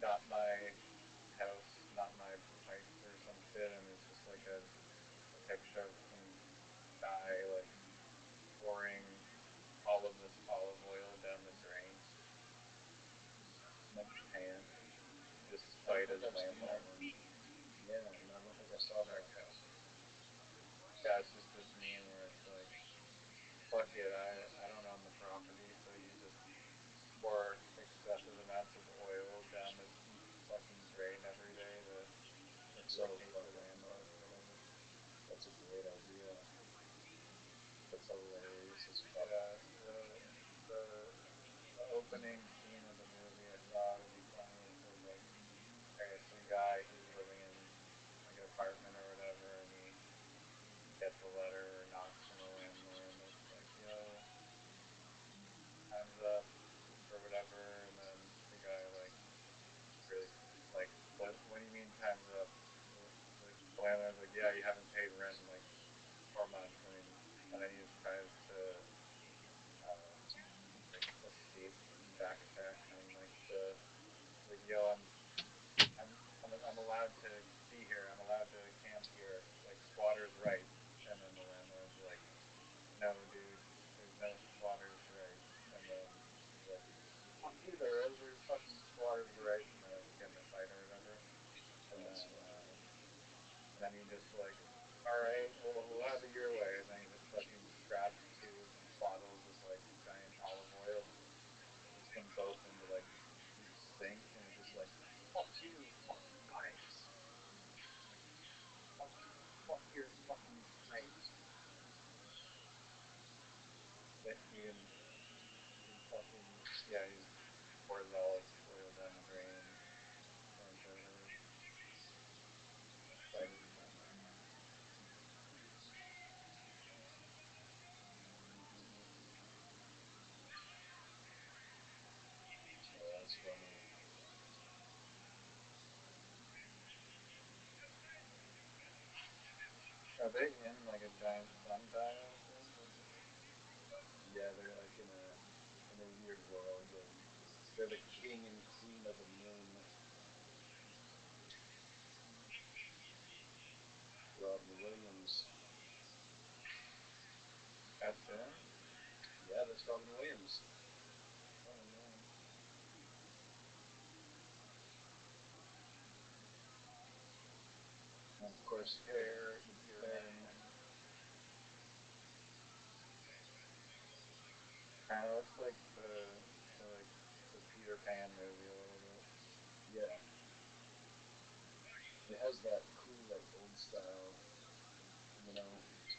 got my house, not my wife, or some shit, and it's just like a picture of some guy like pouring all of this olive oil down the drain, like a pan, I don't despite think his I've seen that landlord. one. Yeah, and I don't think I saw that. Okay. Yeah, it's just this meme where it's like, fuck it, I don't own the property, so you just pour excessive amounts of oil down the fucking drain every day to That's so irritate the fucking landlord funny. or whatever. That's a great idea. That's hilarious as fuck. Yeah, the the opening scene of the movie I thought would be funny if it was like, okay, some guy, he's living in like an apartment or whatever, and letter or knocks from a landlord that's like, yo, time's up or whatever, and then the guy like really like, what do you mean time's up? Like the landlord's like, yeah, you haven't paid rent in like 4 months. And then he just tries to uh, like escape and backtrack on like yo, I'm I'm allowed to be here. I'm allowed to camp here. Like squatters' rights. And then the landlord's like, no, dude, there's no squatters' rights. And then he's like, fuck you, there is. There's fucking squatters' rights. And then they get in a fight or whatever. And That's then funny. and then he just like, all right, well, we'll have it your way. And then he just fucking grabs 2 bottles of like giant olive oil and puts them both into like his sink, and it's just like, fuck you, fuck your pipes. Like, fuck you, fuck your fucking pipes. That he fucking, yeah, he pours olive oil down the drain and runs over, excited about that. Oh, that's funny. Are they in like a giant sundial thing? Yeah, they're like in a weird world. They're the king and queen of the moon. Robin Williams. That's him? Yeah, that's Robin Williams. Oh man. And of course, Hair, the Deer hair. Man. Kind of looks like the Peter Pan movie a little bit. Yeah, it has that cool like old style. You know,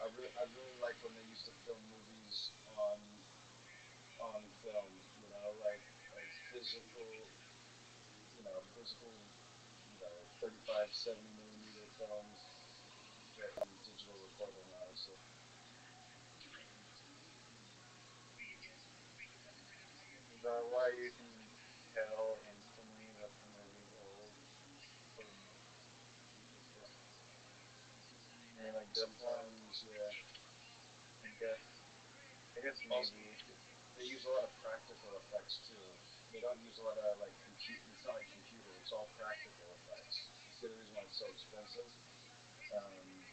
I really like when they used to film movies on film. Like physical. Physical. 35, 70 millimeter films getting digital recording now. So Is that why you can tell instantly that the movie's old? It's just, I mean, like this one, sometimes, yeah. I guess, I guess Also, maybe. they use a lot of practical effects too. They don't use a lot of like compute. It's not like computer. It's all practical effects. That's the other reason why it's so expensive. Um,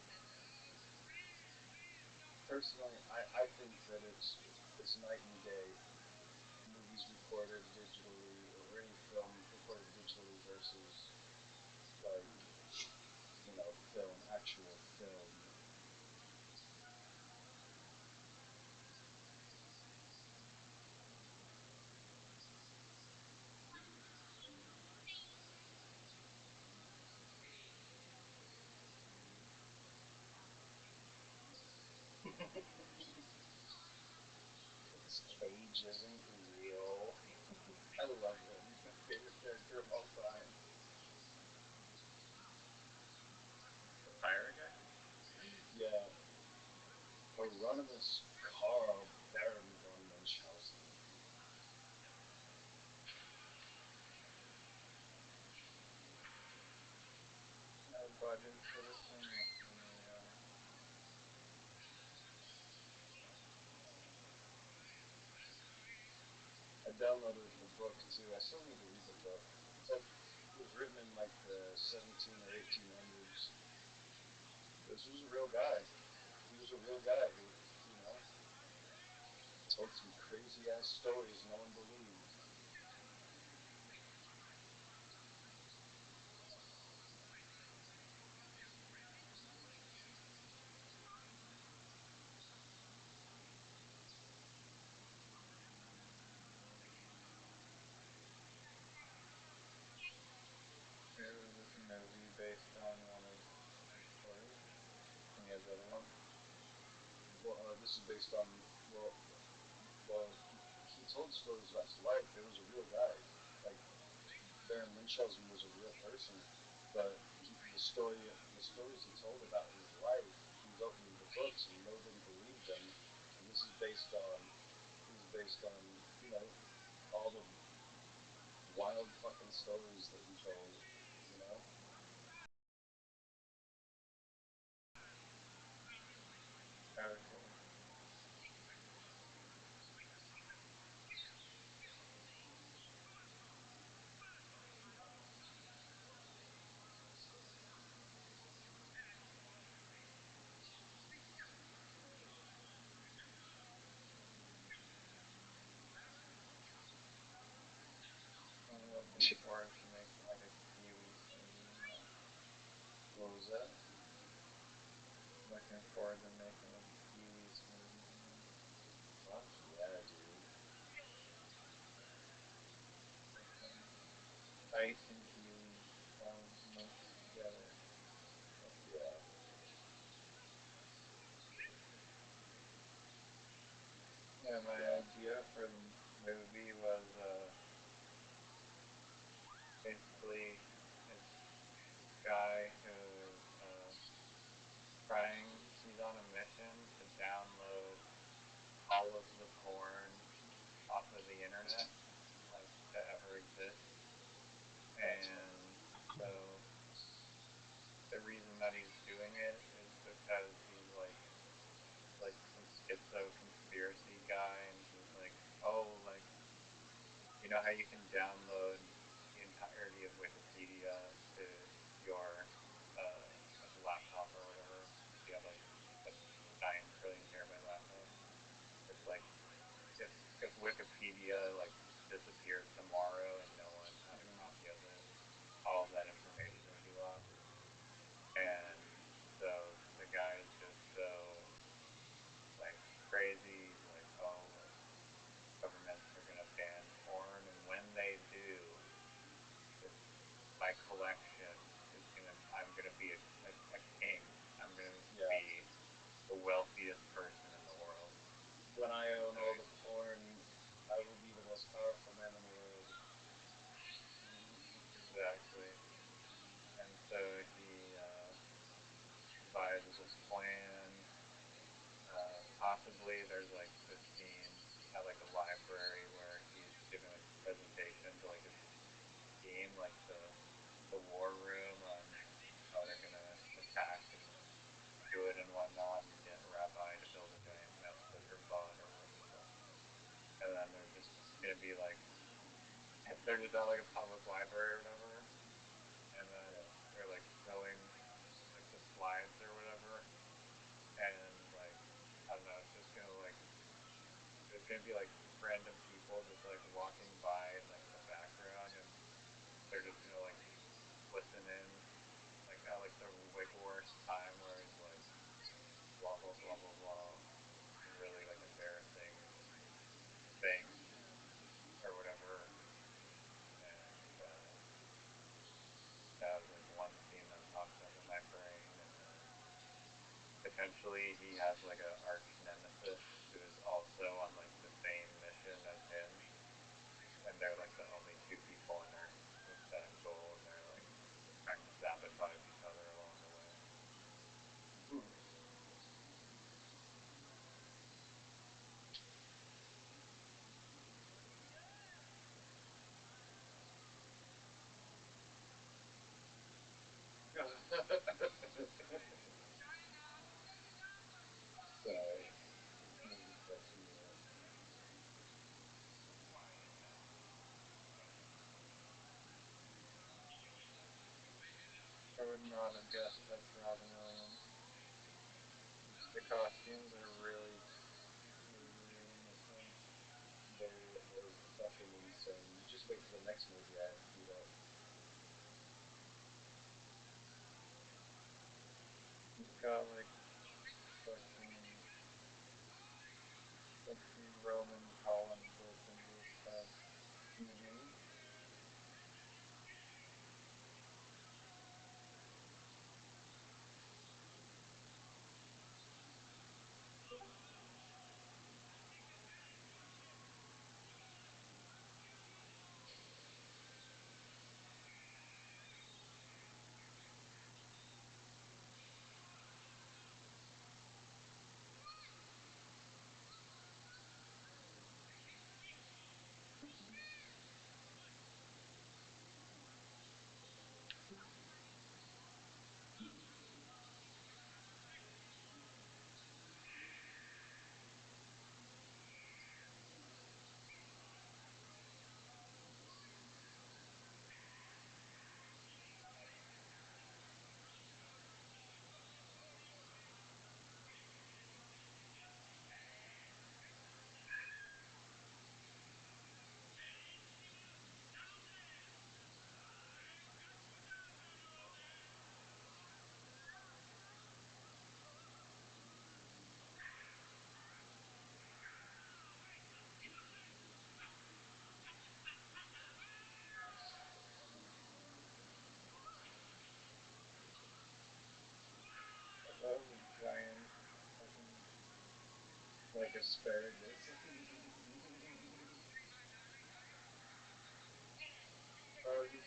Personally, I think that it's night and day. Movies recorded digitally or any film recorded digitally versus like film, actual film. This cage isn't real. I love him. He's my favorite character of all time. The pirate guy? Yeah, Hieronymus Carl Baron von Munchausen. No budget for this thing? Must have been really high. I downloaded the book too. I still need to read the book. It's like it was written in like the 17 or 1800s. This was a real guy. He was a real guy who, you know, told some crazy ass stories no one believed. Is this movie based on one of his stories? And he has other ones? Well, this is based on well, he told stories about his life. It was a real guy. Like Baron Munchausen was a real person, but the stories he told about his life, he wrote in the books and nobody believed them. And this is based on you know all the wild fucking stories that he told. You know. Okay. I'm looking forward to making like a kiwi smoothie now. What was that? Looking forward to making a kiwi smoothie now. Fuck yeah, dude. Fucking ice and kiwi all mixed together. Fuck yeah. Yeah, my Yeah. idea for the movie was basically it's this guy who is trying, he's on a mission to download all of the porn off of the internet, like to ever exist. That's funny. And so the reason that he's doing it is because he's like some schizo conspiracy guy, and he's like, oh, like you know how you can download the entirety of Wikipedia to your like laptop or whatever if you have like a giant trillion terabyte laptop. It's like if Wikipedia like disappeared tomorrow and no one had a Mm-hmm. copy of it, all of that information would be lost. And so the guy is just so like crazy. He's like, oh, like governments are gonna ban porn, and when they do, this my collection is gonna I'm gonna be a king. I'm gonna Yeah. be the wealthiest person in the world. When I And own so all the porn, I will be the most powerful man in the world. exactly. And so he devised this plan. Possibly there's like this scene at like a library where he's giving like a presentation to like his team, like the war room on how they're gonna attack and do it and whatnot, and get Rabbi to build a giant meth liquor bot or whatever the fuck. And then they're just gonna be like, they're just at like a public library or whatever, and then Yeah. they're like showing like the slides or whatever, and like I don't know, it's just gonna like there's gonna be like random people just like walking by like in the background, and they're just gonna like listen in like at like the like worst time where he's like blah blah blah blah blah, some really like embarrassing thing or whatever, and that was like one scene that popped up in my brain, and then potentially he has like a arch nemesis who is also on like the same mission as him, and they're like the only two people on Earth with that goal, and they're like trying to sabotage each other along the way. Hmm. Sorry. I was just catching you up. I would not have guessed that's Robin Williams. The costumes are really, really weird in this one. They're fucking insane. You just wait till the next movie I have queued up. He's got like fucking fucking Roman columns built into his head. Mm-hmm.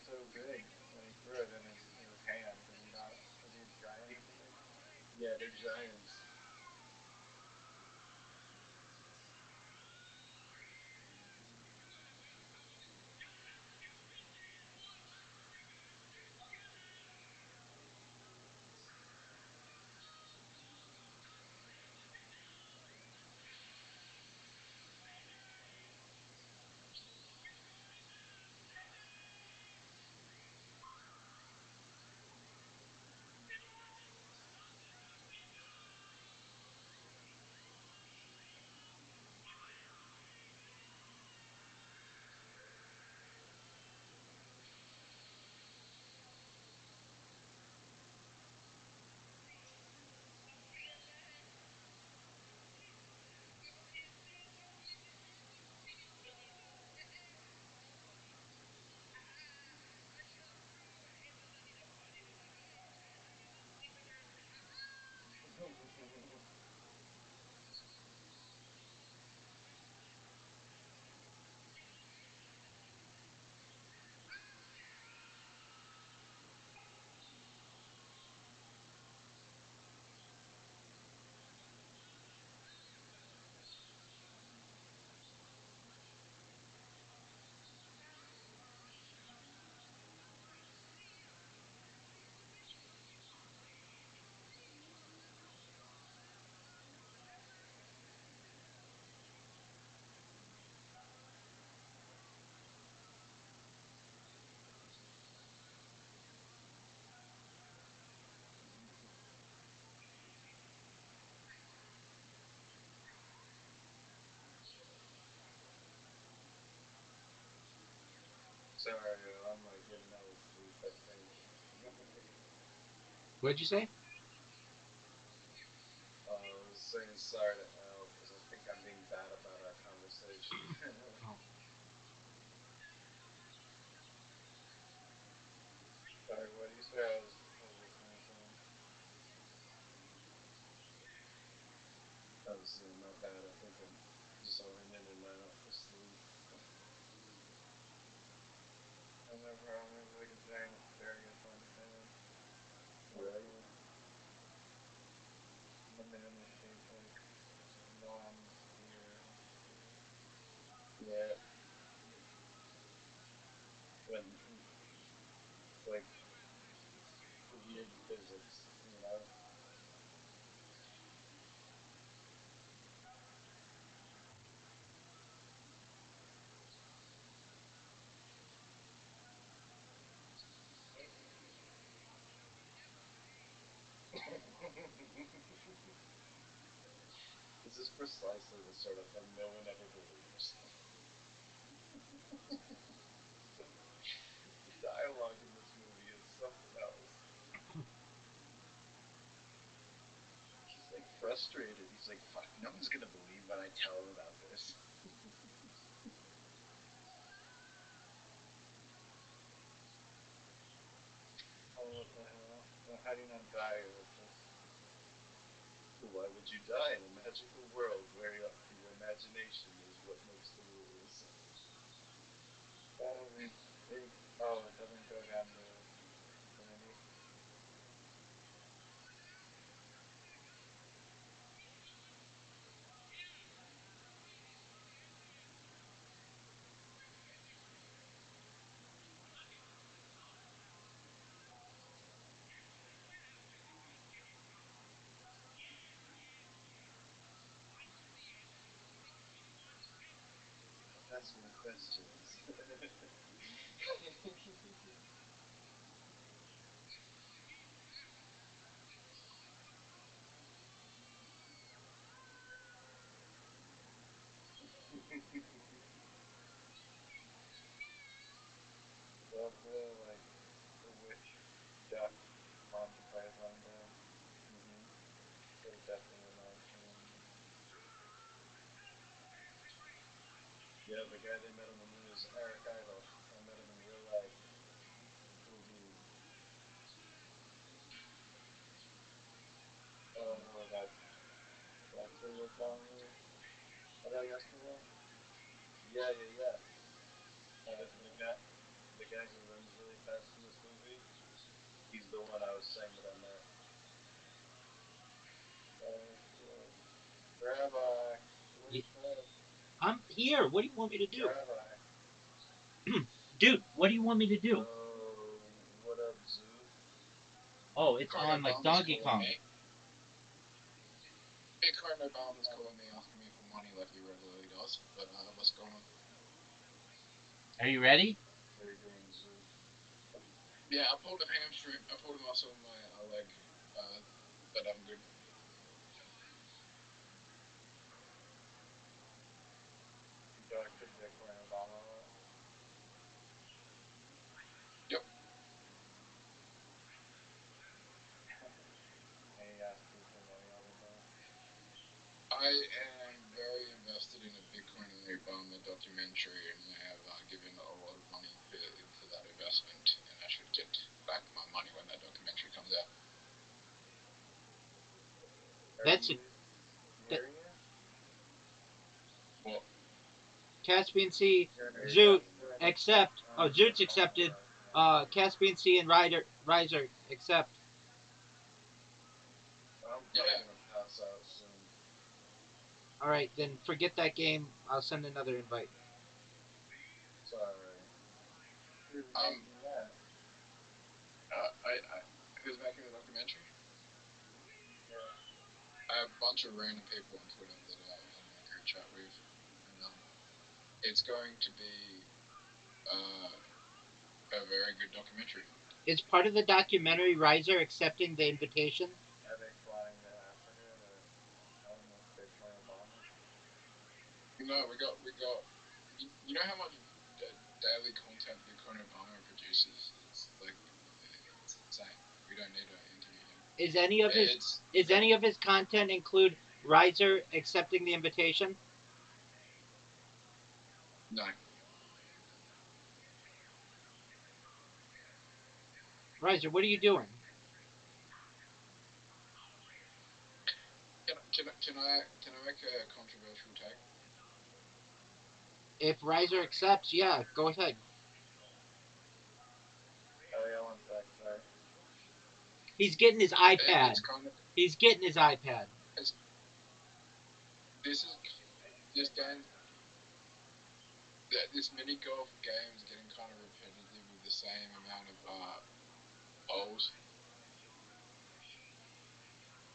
so big when he threw it in his hand? Did he not? Was he a giant or something? Yeah, they're giants. Sorry, I'm like getting all asleep. I think. What'd you say? I was saying sorry to Al because I think I'm being bad about our conversation. Oh, Sorry, what do you say? I was listening to something. I was saying my bad. I think I'm zoning in and out of sleep. I have no problem. It's like a giant staring at my hand. Right. The man is shaped like long spear. Yeah. When it's like weird physics, you know? This is precisely the sort of thing no one ever believes. The dialogue in this movie is something else. He's like frustrated. He's like, fuck, no one's gonna believe when I tell him about this. Oh, what the hell? Well, how do you not die with this? Why would you die in a magical world where your imagination is what makes the rules? That doesn't. Oh, it doesn't go down to infinity. Stop asking me questions. That's like the witch duck Monty Python did. Mm-hmm. So definitely my opinion. Yeah, the guy they met on the moon is Eric Idle. I met him in real life. Cool dude. Oh, that's who you're telling me about yesterday? Yeah, yeah, yeah. The guy, the guy who runs really fast in this movie, he's the one I was saying that I met. Rabbi, Y- where's Fred? I'm here. What do you want me to do? Rabbi. Dude, what do you want me to do? Oh, what up, Zoo? Oh, it's Bitcoin on like Obama's Donkey calling Kong. me. Bitcoin Obama's calling me, asking me for money like he regularly does. But what's going on? Are you ready? How you doing, Zoo? Yeah, I pulled a hamstring. I pulled a muscle in my leg, but I'm good. You talked to Bitcoin Obama a lot? Yep. And he asked you for money all the time? I am very invested in a Bitcoin Obama documentary, and I have given a lot of money into that investment, and I should get back my money when that documentary comes out. Are That's you that, hearing you? Well, Caspian Sea, You're an Zoot, investor in accept. Oh, the Zoot's Obama accepted. documentary. Caspian Sea and Riser, accept. I'm probably yeah. gonna pass out soon. All right, then forget that game. I'll send another invite. It's alright. Who's Um. making that? Who's making the documentary? Yeah. I have a bunch of random people on Twitter that I'm in a group chat with, and it's going to be uh, a very good documentary. Is part of the documentary Riser accepting the invitation? Are they flying to Africa to hang with Bitcoin Obama? No, we got. You know how much daily content Bitcoin Obama produces? It's like it's insane. We don't need to interview him. Is any of his It's is any of his content include Riser accepting the invitation? no. Riser, what are you doing? Can I make a controversial take? If Riser accepts, yeah, go ahead. Oh yeah, one sec, sorry. He's getting his iPad. It's kind of He's getting his iPad. it's this is this game this mini golf game is getting kind of repetitive with the same amount of holes.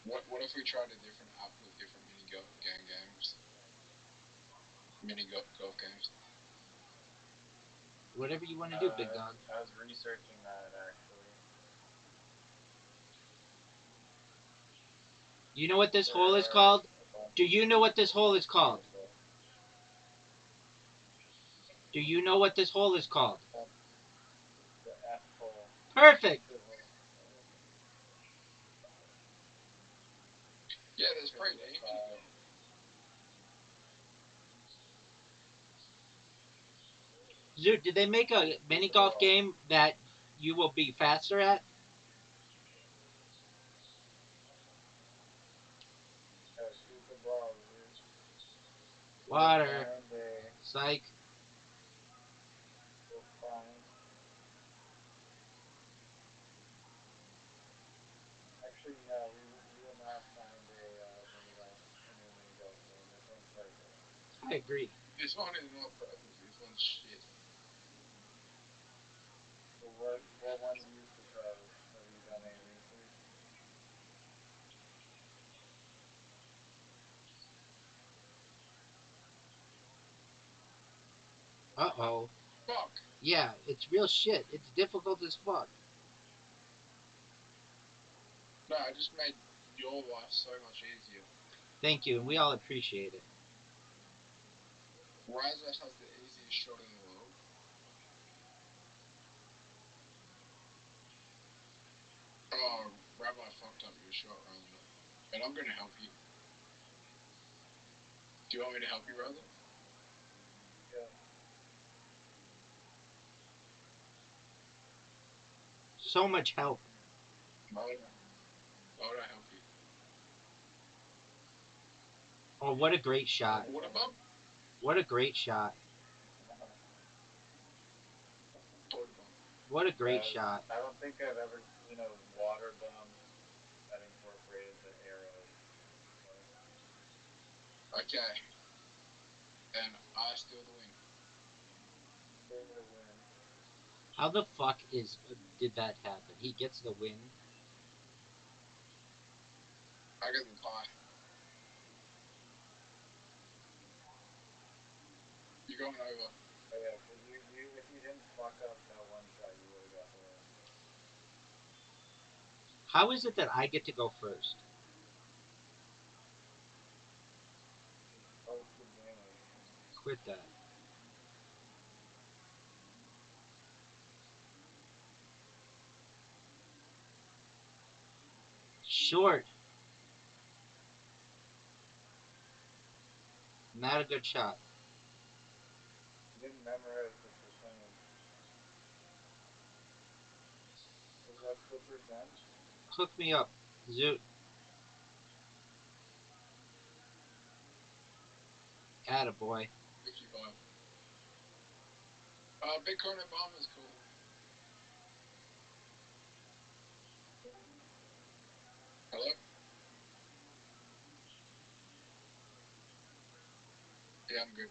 What if we tried a different app with different mini games? Golf games. Whatever you want to do, big dog. I was researching that actually. You know what this There hole is are called? a bunch Do of you know what this hole is called? people. Do you know what this hole is called? The F hole. Perfect. Shithole. Yeah, there's Because pretty of the mini cloud. golf. Zoot, did they make a mini Shoot the golf ball. game that you will be faster at? Shoot the ball, dude. Water. Find a. Psych. We'll find. Actually, no, we will not find a new mini golf game. This one's perfect. I agree. This one is not perfect. This one's shit. So what one do you propose? Have you done any research? Uh-oh. Fuck. Yeah, it's real shit. It's difficult as fuck. No, I just made your life so much easier. Thank you, and we all appreciate it. Razak has the easiest shot in the world. Oh, Rabbi fucked up your shot, Razak. And I'm gonna help you. Do you want me to help you, Razak? Yeah. So much help. Why would I help you? Oh, what a great shot. What about? What a great shot. What about? What a great Yeah, shot. I don't think I've ever seen a water bomb that incorporated the arrow before. Okay, and I steal the win. For the win. How the fuck did that happen? He gets the win. I get the tie. You're going over. Oh yeah, because you if you didn't fuck up that one shot, you would have got the win. How is it that I get to go first? It's host advantage. Quit that. Short. Not a good shot. You didn't memorize the percentage. What's the percent? Hook me up. Zoot. Attaboy. 55. Bitcoin Obama is cool. Hello? Yeah, I'm good.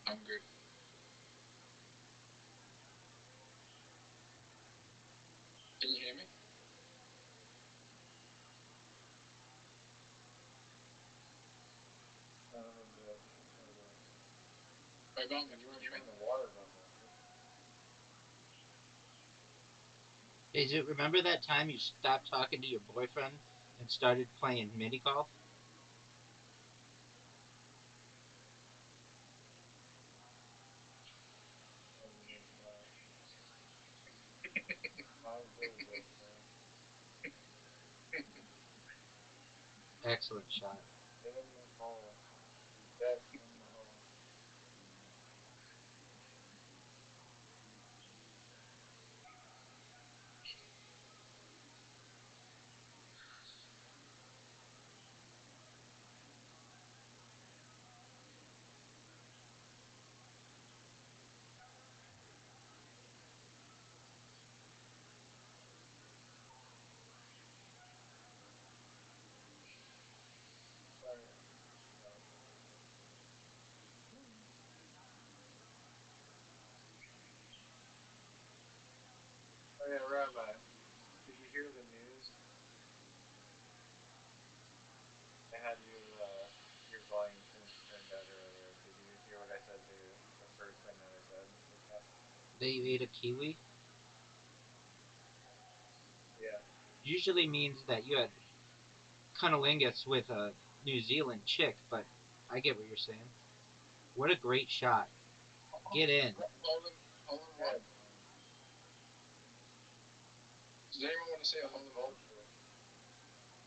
I'm good. Can you hear me? Son of a bitch. Hold on. Obama, You can you weren't hear me? playing the water bumper. Hey, Zoot, remember that time you stopped talking to your boyfriend and started playing mini golf? That was a good shot. How's the whip there? Excellent shot. In the hole. Dead in the hole. Sorry. Oh, oh yeah, Rabbi. Did you hear the news? I had your volume turned down earlier. Did you hear what I said to the first thing that I said just happened? They ate a kiwi? Yeah. Usually means that you had cunnilingus with a New Zealand chick, but I get what you're saying. What a great shot. Get in. Hole in one. Yeah. Does anyone want to say a What hole is in one? bullshit?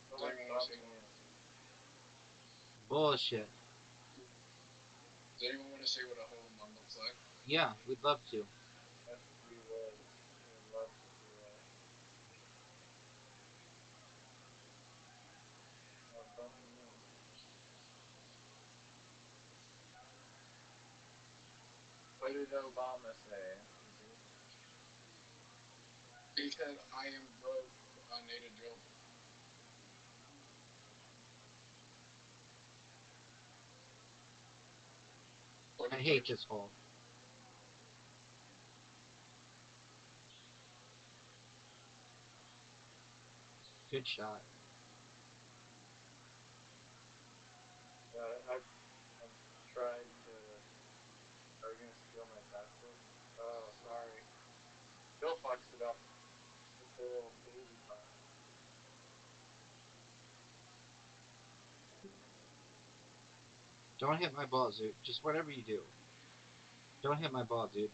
Does Someone anyone want to bump say? me in. Bullshit. Does anyone want to say what a hole in one looks like? Yeah, we'd love to. Yes, we would. We would love to see that. Bump me in. What did Obama say? He said, "I am broke. I need a job." I 43. hate this hole. Good shot. I've tried to. Are you gonna steal my password? Oh, sorry. Still fucks it up. It's a little baby fuck. Don't hit my ball, dude. Just whatever you do. Don't hit my ball, dude.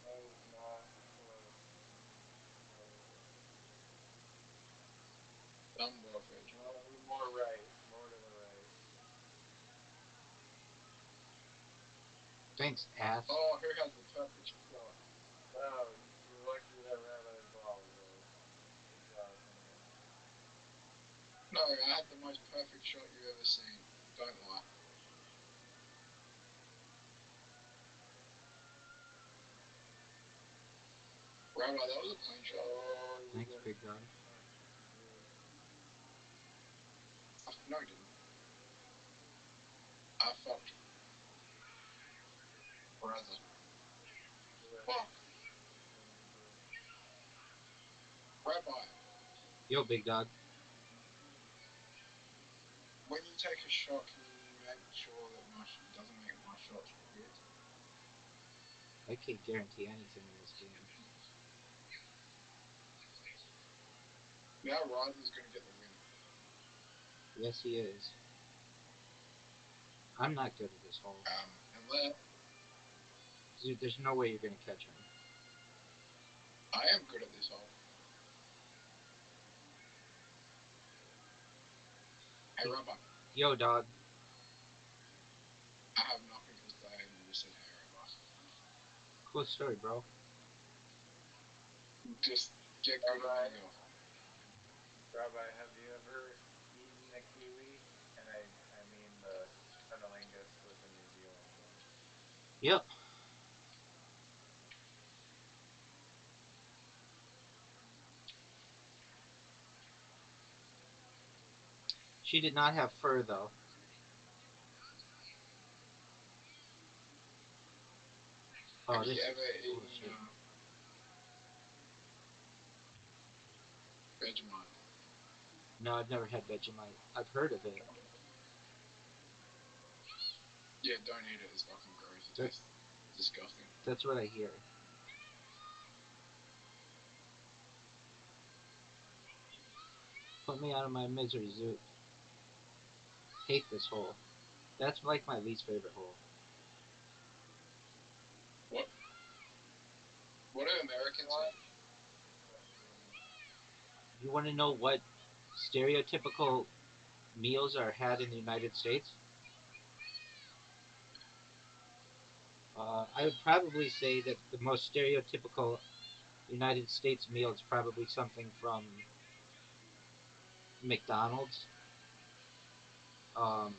That is not close. Close. Dumb Buffett. No, more right. More to the right. Thanks, ass. Oh, who has the perfect shot? Wow, you're lucky that Rabbi's ball was right. Good job from you. No, I had the most perfect shot you've ever seen. Don't lie. Rabbi, that was a clean shot. Oh, you Thanks, got big dog. No, I didn't. I fucked brother. Fuck, Rabbi. Yo, big dog. When you take a shot, can you make sure that doesn't make my shots weird? I can't guarantee anything in this game. Now Ryder's gonna get the win. Yes, he is. I'm not good at this hole. Unless Dude, there's no way you're gonna catch him. I am good at this hole. Hey, Rabbi. Yo, dog. I have nothing to say, and you just said, "Hey, Rabbi." Cool story, bro. Just get good and then go. Rabbi, have you ever eaten a kiwi? And I mean the cunnilingus with the New Zealand one. Yep. She did not have fur, though. Oh, Have this you is ever eaten bullshit. Vegemite? No, I've never had Vegemite. I've heard of it. Yeah, don't eat it. It's fucking gross. It tastes disgusting. That's what I hear. Put me out of my misery, Zoot. Hate this hole. That's like my least favorite hole. What? What do Americans What? eat? You want to know what stereotypical meals are had in the United States? I would probably say that the most stereotypical United States meal is probably something from McDonald's. Um,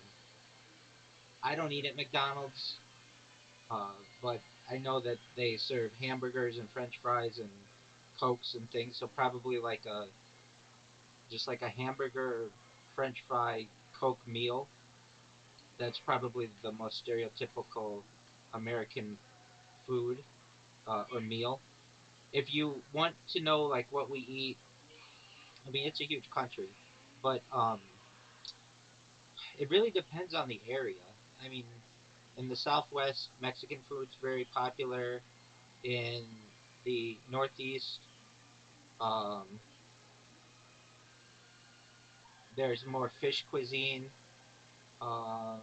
I don't eat at McDonald's, but I know that they serve hamburgers and French fries and cokes and things. So probably like a just like a hamburger, French fry, Coke meal. That's probably the most stereotypical American food or meal. If you want to know like what we eat, I mean it's a huge country, but it really depends on the area. I mean, in the Southwest, Mexican food's very popular. In the Northeast, um, there's more fish cuisine. Um,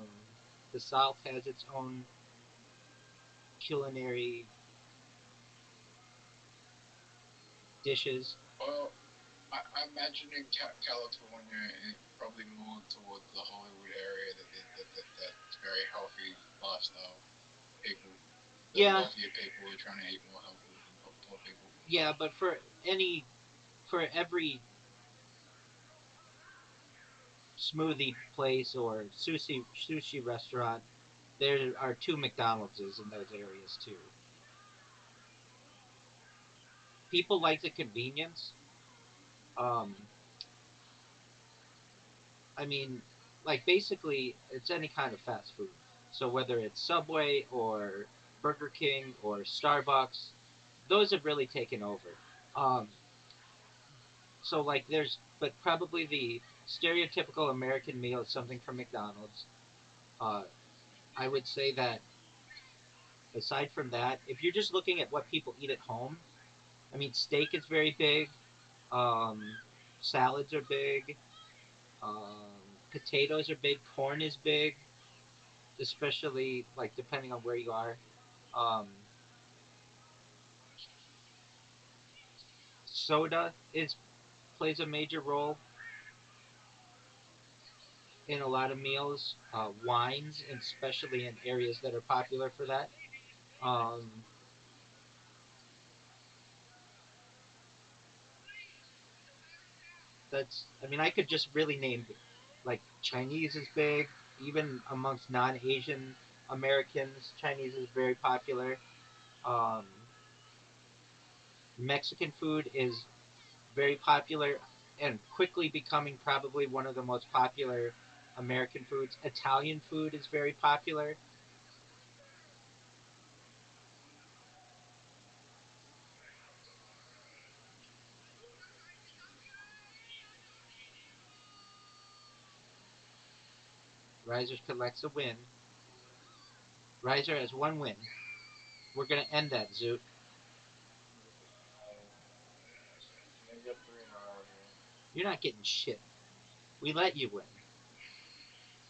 the South has its own culinary dishes. Well, I imagine in California, probably more towards the Hollywood area, that's very healthy lifestyle people. The Yeah, wealthier people are trying to eat more healthy than poor people. yeah, but for every smoothie place or sushi restaurant, there are two McDonald's in those areas too. People like the convenience. Um, I mean, like basically, it's any kind of fast food. So whether it's Subway or Burger King or Starbucks, those have really taken over. Um, so like but probably the stereotypical American meal is something from McDonald's. Uh, I would say that aside from that, if you're just looking at what people eat at home, I mean, steak is very big. Um, salads are big. Potatoes are big. Corn is big, especially like depending on where you are. Um, soda is plays a major role in a lot of meals. Wines, especially in areas that are popular for that. Um, I mean, I could just really name like Chinese is big, even amongst non-Asian Americans. Chinese is very popular. Um, Mexican food is very popular and quickly becoming probably one of the most popular American foods. Italian food is very popular. Riser collects a win. Riser has one win. We're gonna end that, Zoot. I'm gonna get three in a row here. You're not getting shit. We let you win.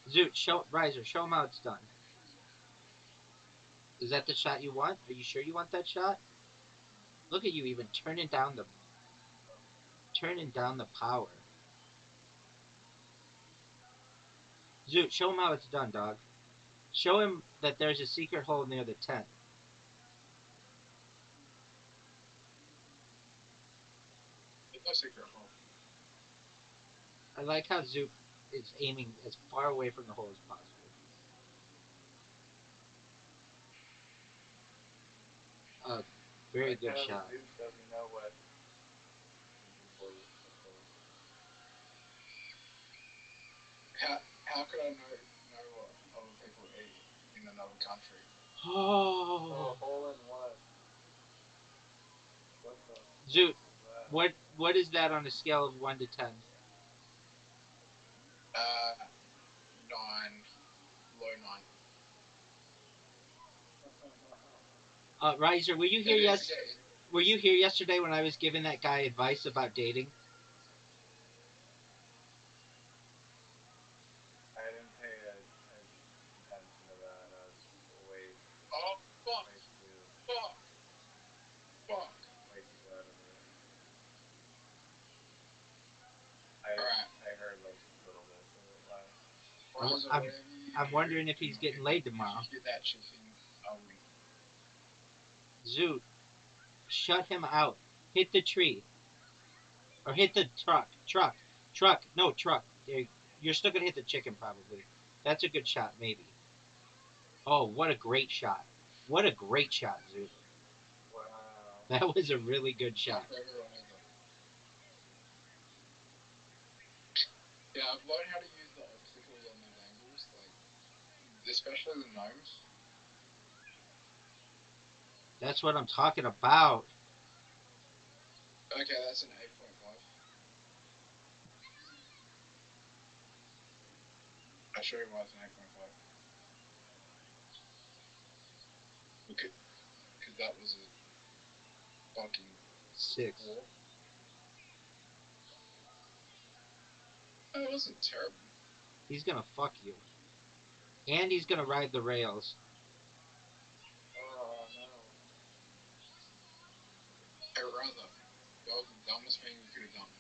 Zoot, show Riser, show him how it's done. Is that the shot you want? Are you sure you want that shot? Look at you even turning down the power. Zoot, show him how it's done, dog. Show him that there's a secret hole near the tent. There's no secret hole. I like how Zoot is aiming as far away from the hole as possible. A very I like good how shot. Zoot doesn't know what the hole. How could I know what other people eat in another country? Oh, Oh, hole in what? What the fuck Zoot, is that? what is that on a scale of 1 to 10? Uh, nine, low nine. Riser, were you here? It is. Yes. Were you here yesterday when I was giving that guy advice about dating? I didn't pay attention to that. I was way, Oh fuck, way too, fuck, fuck. way too out of it. All right. I heard like a little bit of it. Why? I'm, Rosa, I'm, whatever you I'm do, wondering if do he's not getting laid tomorrow. hit that chicken. I win. Zoot, shut him out. Hit the tree. Or hit the truck. Truck. No, truck. You're still going to hit the chicken, probably. That's a good shot, maybe. Oh, what a great shot. What a great shot, Zoot. Wow. That was a really good shot. Fuck everyone ever. Yeah, I've learned how to use the obstacles on these angles, like especially the gnomes. That's what I'm talking about. Okay, that's an 8.5. I'll show you why it's an 8.5. Okay, because that was a fucking 6. 4. Oh, it wasn't terrible. He's going to fuck you. And he's going to ride the rails. Oh no. Hey, rather, that was the dumbest thing we could have done.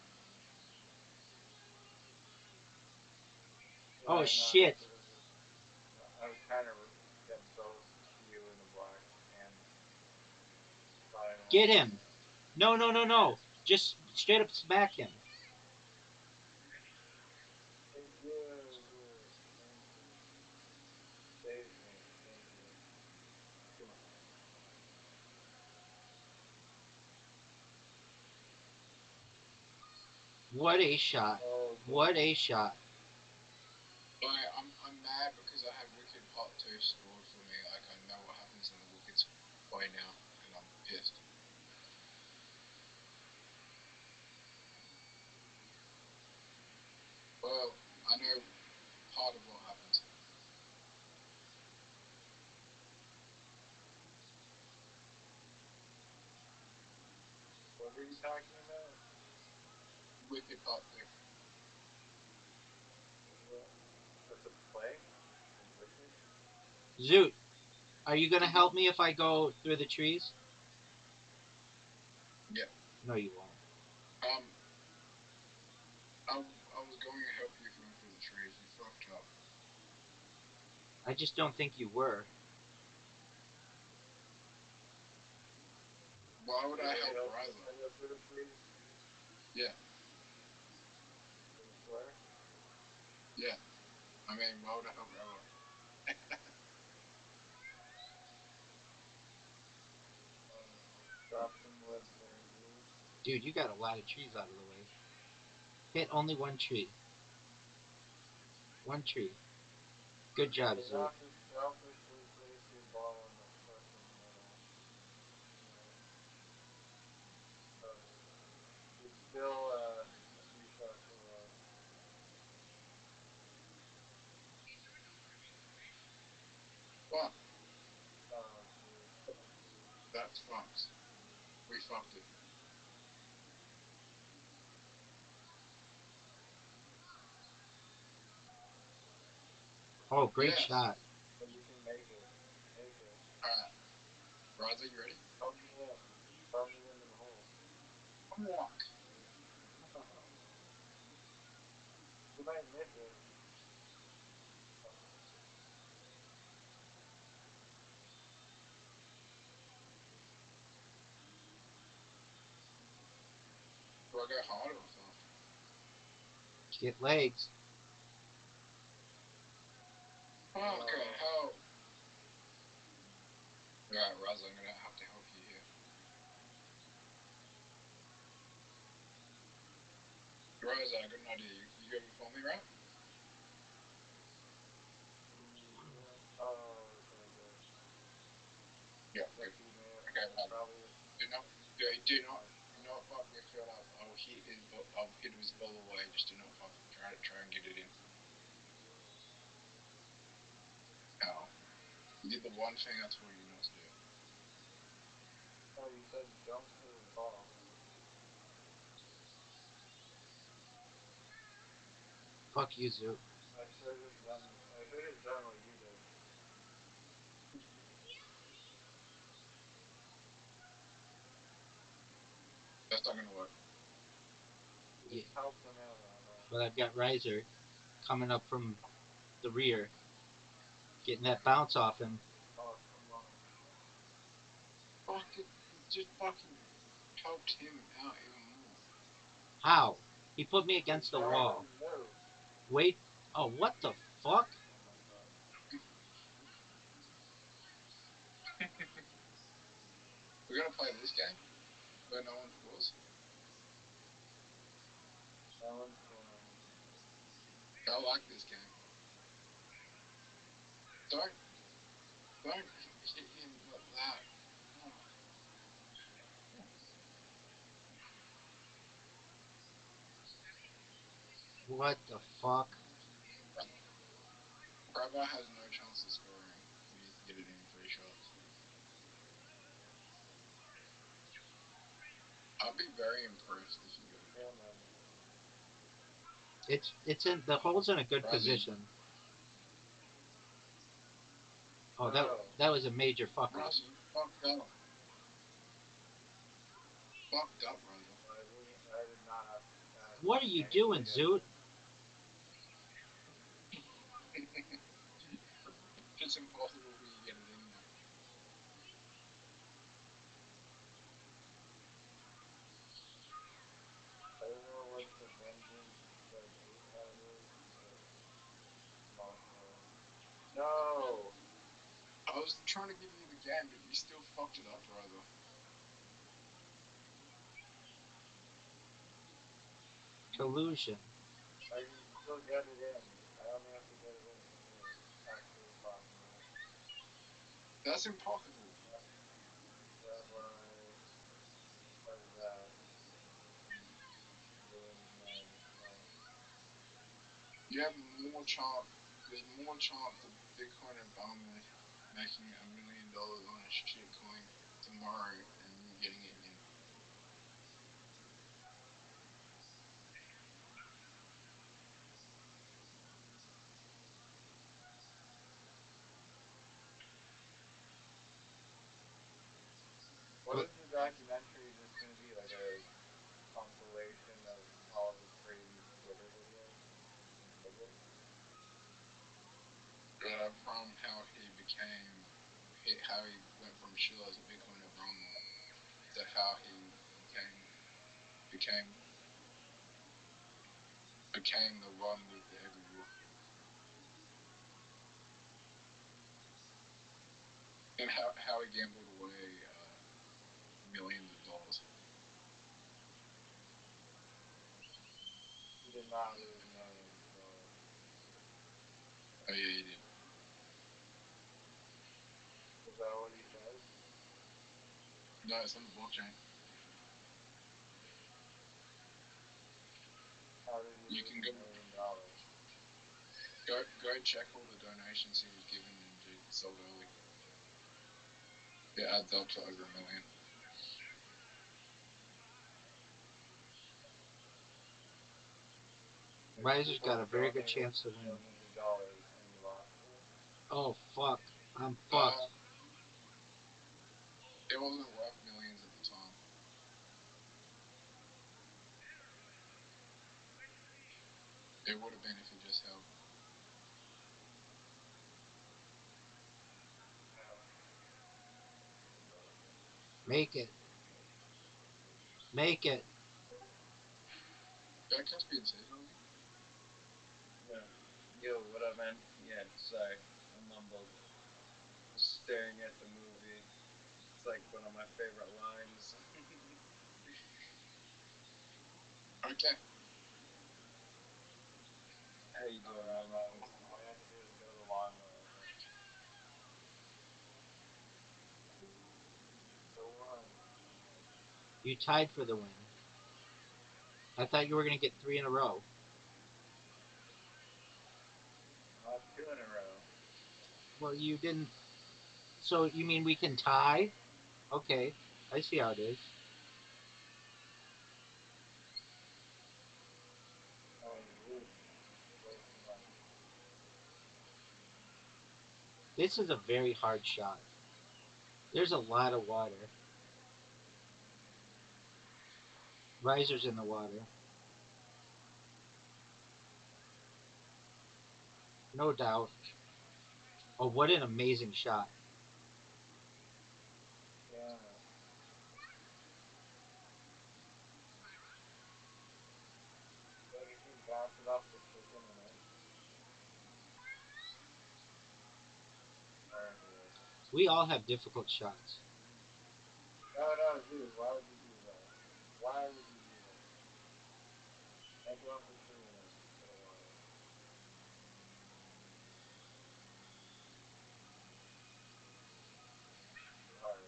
Oh, Yeah, no, shit. I was kind of getting both you in the black and final. Get him. No, no, no, no. Just straight up smack him. Thank you. Thank you. Save me. Thank you. Come on. What a shot. Oh, What a shot. Like, I'm mad because I have Wicked Part 2 stored for me. Like, I know what happens in the Wicked by now, and I'm pissed. Well, I know part of what happens. what were you talking about? Wicked Part 2. What? That's a play? Wicked? Zoot, are you going to help me if I go through the trees? Yeah. No, you won't. Um, I was going to help you going through the trees. You fucked up. I just don't think you were. Why would I help Help Ryza? if I go through the trees? Yeah, Are you swear? yeah. I mean, why would I help ever? Drop some listeners. Dude, you got a lot of trees out of the way. Hit only one tree. One tree. Good job, Yeah, Zoot. selfishly place your ball in the fucking middle. Yeah. Uh, it's still a few shots away. Fuck. Oh, dude. That's fucked. We fucked it. Oh, great Yes. shot. But you can make it. Make it. Alright. Raza, you ready? Pump it in. Pump it into the hole. Fuck. You might miss it. Do I go hard or soft? Get legs. Fucking hell. Alright, Raza, I'm gonna have to help you here. Raza, I got an idea. You go before me, right? Yeah. Oh, okay, good. Yeah, That good. you may have Okay, Raza. probably Do not, do not, fine. do not fuck this shot up. I'll hit his ball away. Just do not fuck. Try and get it in. Ow. You did the one thing I told you not to do. Oh, you said don't hit his ball. Fuck you, Zoot. I should have done what you did. That's not gonna work. Yeah. Just helped him out on that. But I've got Riser coming up from the rear, getting that bounce off him. Oh, come on. Fucking, you just fucking helped him out even more. How? He put me Because against the now wall. he knows. Wait. Oh, what the fuck? Oh my god. We're gonna play this game where no one scores. No one's scoring. I like this game. Don't hit him like that. Oh. What the fuck? Rabbi has no chance of scoring. We need to get it in 3 shots. I'd be very impressed if you got it in. Yeah, man. It's in the hole's in a good Razzie, position. Oh, that Oh. that was a major fuck up. Razzie, you fucked up. Fucked up, Razzie. I did not ask What are you anything doing, to get Zoot? in. It's impossible for you to get it in there. I don't know what the vengeance that Zoot had is, but I'm all for it. No! I was trying to give you the game, but you still fucked it up, Razzie. Collusion. I can still get it in. I only have to get it in here. It's actually possible. That's impossible. Rabbi has that and ruined my life. You have more chance. There's more chance of Bitcoin and Bama making $1 million on a shit coin tomorrow than you getting it in. What is the documentary just going to be? Like a compilation of all of his crazy Twitter videos in public? From how he how he went from Shilla to Bitcoin and Bama to how he became became the one with the everywhere, and how he gambled away millions of dollars. not lose millions of dollars. Oh yeah, you did. Is that what he said? No, it's on the blockchain. How did he You lose can $1 million? go check all the donations he was given and sold early. It adds up to over $1 million. Riser's got a very good Donated chance to win. millions of dollars and he lost it. Oh fuck, I'm Uh, fucked. it wasn't worth millions at the time. It would have been if he just held. Make it. Make it. Go Caspian Seagull. Yeah. Yo, what up, man? Yeah, sorry. I mumbled. Just staring at the movie. It's like one of my favorite lines. Okay. How you doing, Alright, man? man. All you had to do is go to the lawnmower, I think. So one. You tied for the win. I thought you were gonna get 3 in a row. That's two in a row. Well, you didn't. So you mean we can tie? Okay, I see how it is. Oh, you way too much. This is a very hard shot. There's a lot of water. Riser's in the water. No doubt. Oh, what an amazing shot. Damn it. Like if you bounce it off the chicken and in. Alright, dude. We all have difficult shots. No, no, dude. Why would you do that? Why would you do that? Make it off the tree and then to the water. Too hard.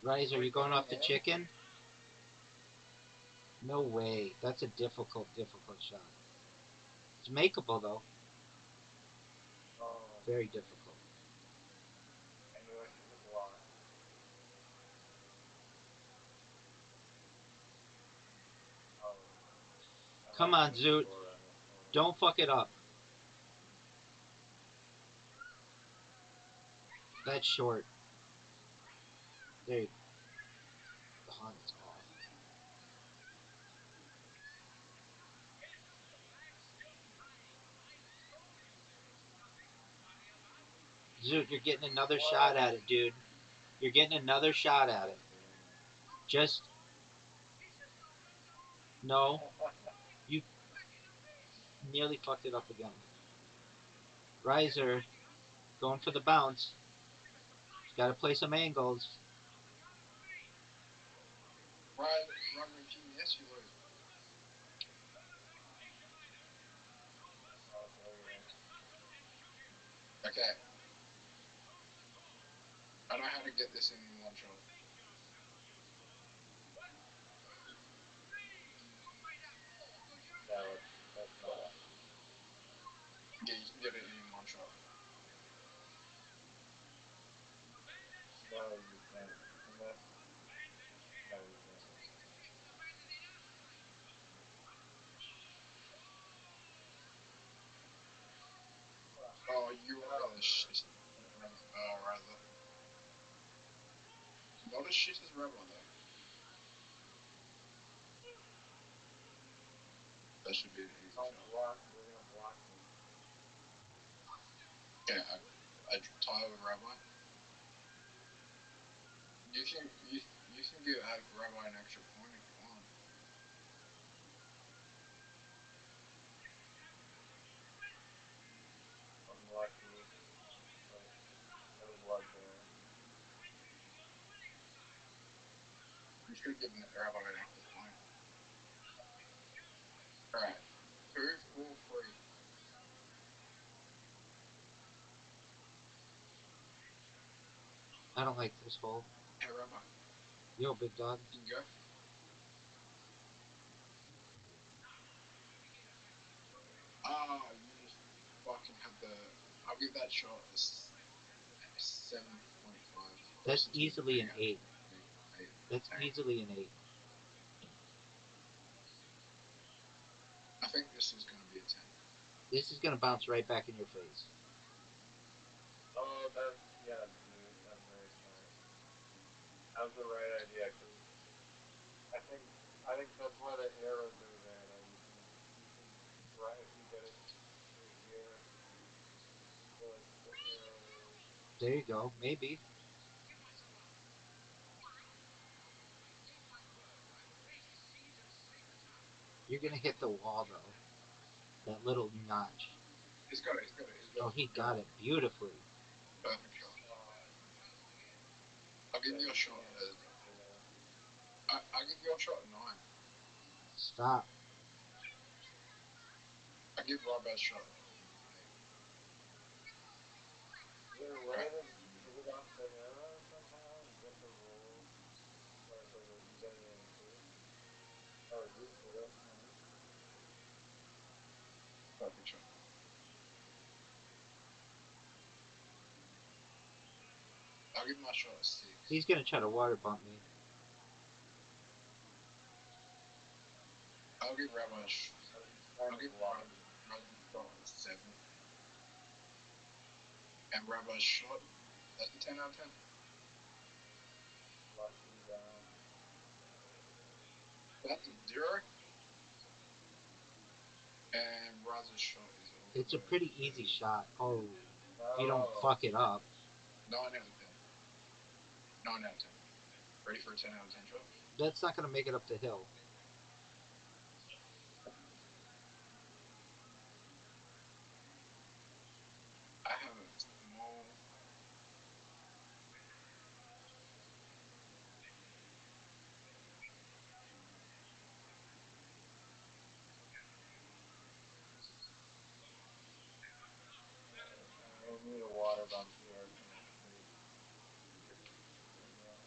Riser, are you going off the In? chicken? No way. That's a difficult shot. It's makeable though. Oh, Very difficult. and you wish you could block. Oh, I'm Come actually on, gonna Zoot. score on this. Hold on. Don't fuck it up. That's short. There you go. Oh, it's off. Zoot, you're getting another shot at it, dude. You're getting another shot at it. Just no. You nearly fucked it up again. Riser, going for the bounce. Got to play some angles. Ryan, if you miss, you lose. Oh, there you go. Okay. I know how to get this in one shot. No, that's not. Yeah, you can get it in one shot. No, you can't. Unless. No, you can't. Oh, you No. are the shit. Rather. Not as shit as Rabbi, though. That should be an easy Don't shot. block. You're gonna block me. Yeah, I tie with Rabbi. You can give Rabbi an extra point if you want. I'm like You should give Rabbi an extra point. All right. 2, 4, 3. I don't like this hole. Hey, Rabbi, Yo, big dog. you can go. You just fucking had the. I'll give that shot a 7.5. That's easily an 8. Eight. That's Eight. easily an 8. I think this is going to be a 10. This is gonna bounce right back in your face. Oh, yeah, dude, that's very smart. That was the right idea because I think I think that's why the arrows are there. That you can right if you get it through here, the arrow. There you go. Maybe. You're gonna hit the wall though. That little notch. He's got it. He's got it. He's got Oh, it. he got it beautifully. Perfect shot. Uh, I'll give yeah, you a you shot. can't there. I'll give you a shot at 9. Stop. I give Rabbi a shot at 8. Is there a way Right. to hit it off the arrow somehow and get the roll, or so that you get it in the face? Oh, Zoot did it. Nice. Perfect shot. I'll give my shot a 6. He's gonna try to water bump me. I'll give Rabbi a He's trying I'll to give block Rabbi you. a shot a 7. And Rabbi's shot, that's a 10 out of 10. Blocks you down. That's a 0. And Raz's shot is It's a also pretty easy shot. Oh, if you don't No. fuck it up. 9 out of 10. 9 out of 10. Ready for a 10 out of 10 shot? That's not gonna make it up the hill. I have a small. I need a water bump here from the street. Yeah.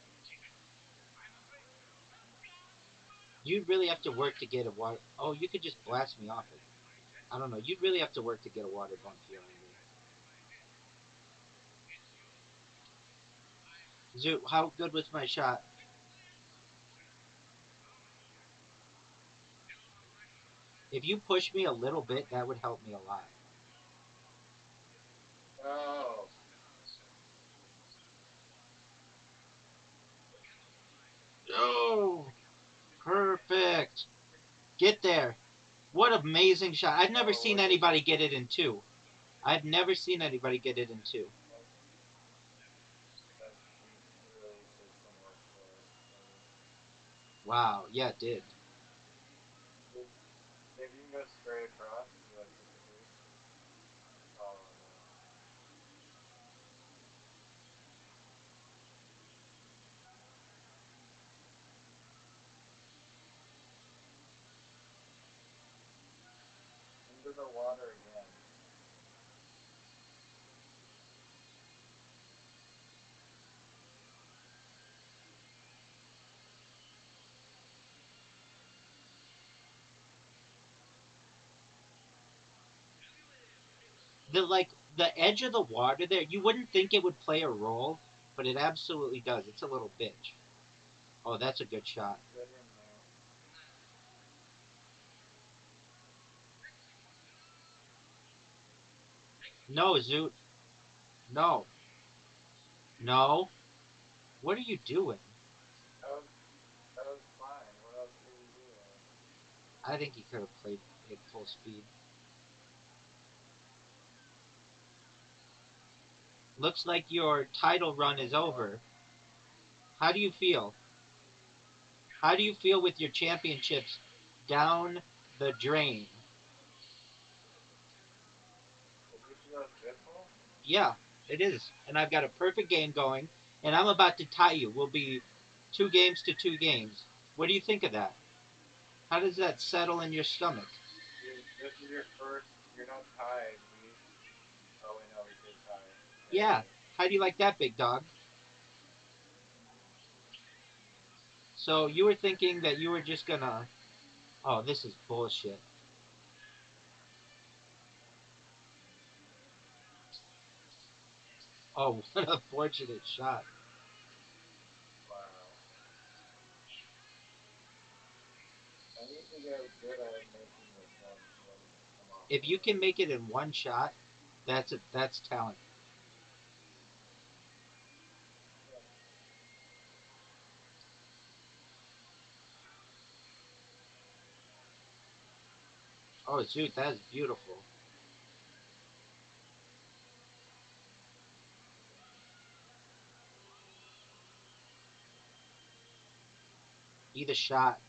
You'd really have to work to get a water. Oh, you could just blast me off it. I don't know. You'd really have to work to get a water bump here on me. Zoot, how good was my shot? If you push me a little bit, that would help me a lot. Oh. Oh, perfect. Get there. What amazing shot. I've never Oh, seen what did anybody get it in 2. I've never seen anybody get it in 2. that, that cheat really did some work there, buddy. Wow, yeah, it did. Did, if you can go straight across, you like hit the boost. Oh no. Into the water again. The edge of the water there, you wouldn't think it would play a role, but it absolutely does. It's a little bitch. Oh, that's a good shot. Get in there. No, Zoot. No. No. What are you doing? That was that was fine. What else could he do there? I think he could have played it full speed. Looks like your title run is over. How do you feel? How do you feel with your championships down the drain? Does he feel fitful? Yeah, it is. And I've got a perfect game going, and I'm about to tie you. We'll be 2 games to 2 games. What do you think of that? How does that settle in your stomach? This is your first. You're not tied. We. Oh wait, no, we did tie. Yeah, Yeah. yeah. How do you like that, big dog? So you were thinking that you were just gonna. Oh, this is bullshit. Oh, what a fortunate shot. Wow. I need to get good at making this one come off If you well. can make it in one shot, that's talent. Yeah. Oh, shoot, that's beautiful. Either shot.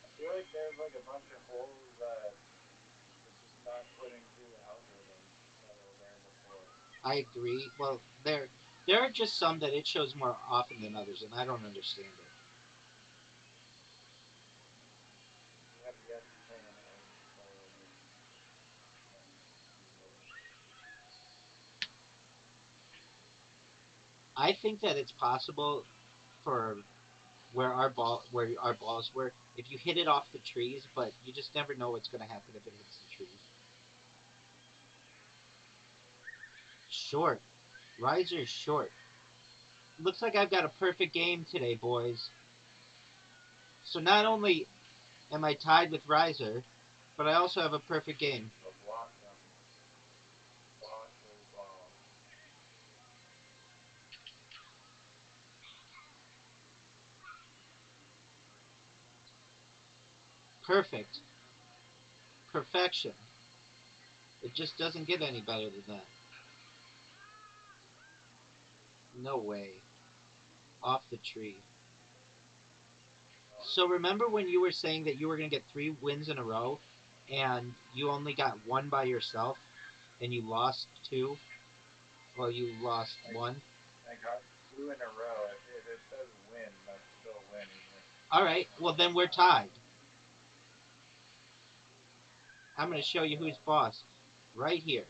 I feel like there's like a bunch of holes that it's just not putting through the algorithm that were there before. I agree. Well, there are just some that it shows more often than others, and I don't understand it. We have yet to play an orange bowl with zero. I think that it's possible for where our balls were, if you hit it off the trees, but you just never know what's going to happen if it hits the trees. Short. Riser's short. Looks like I've got a perfect game today, boys. So not only am I tied with Riser, but I also have a perfect game. So block them. Block those balls. Perfect. Perfection. It just doesn't get any better than that. No way. Off the tree. Oh, So remember when you were saying that you were going to get 3 wins in a row and you only got one by yourself and you lost two? Well, you lost one. I got two in a row. If it says win, that's still a win, even if All I right, only well, got then we're one. tied. I'm going Yeah, to show you who's yeah. boss right here.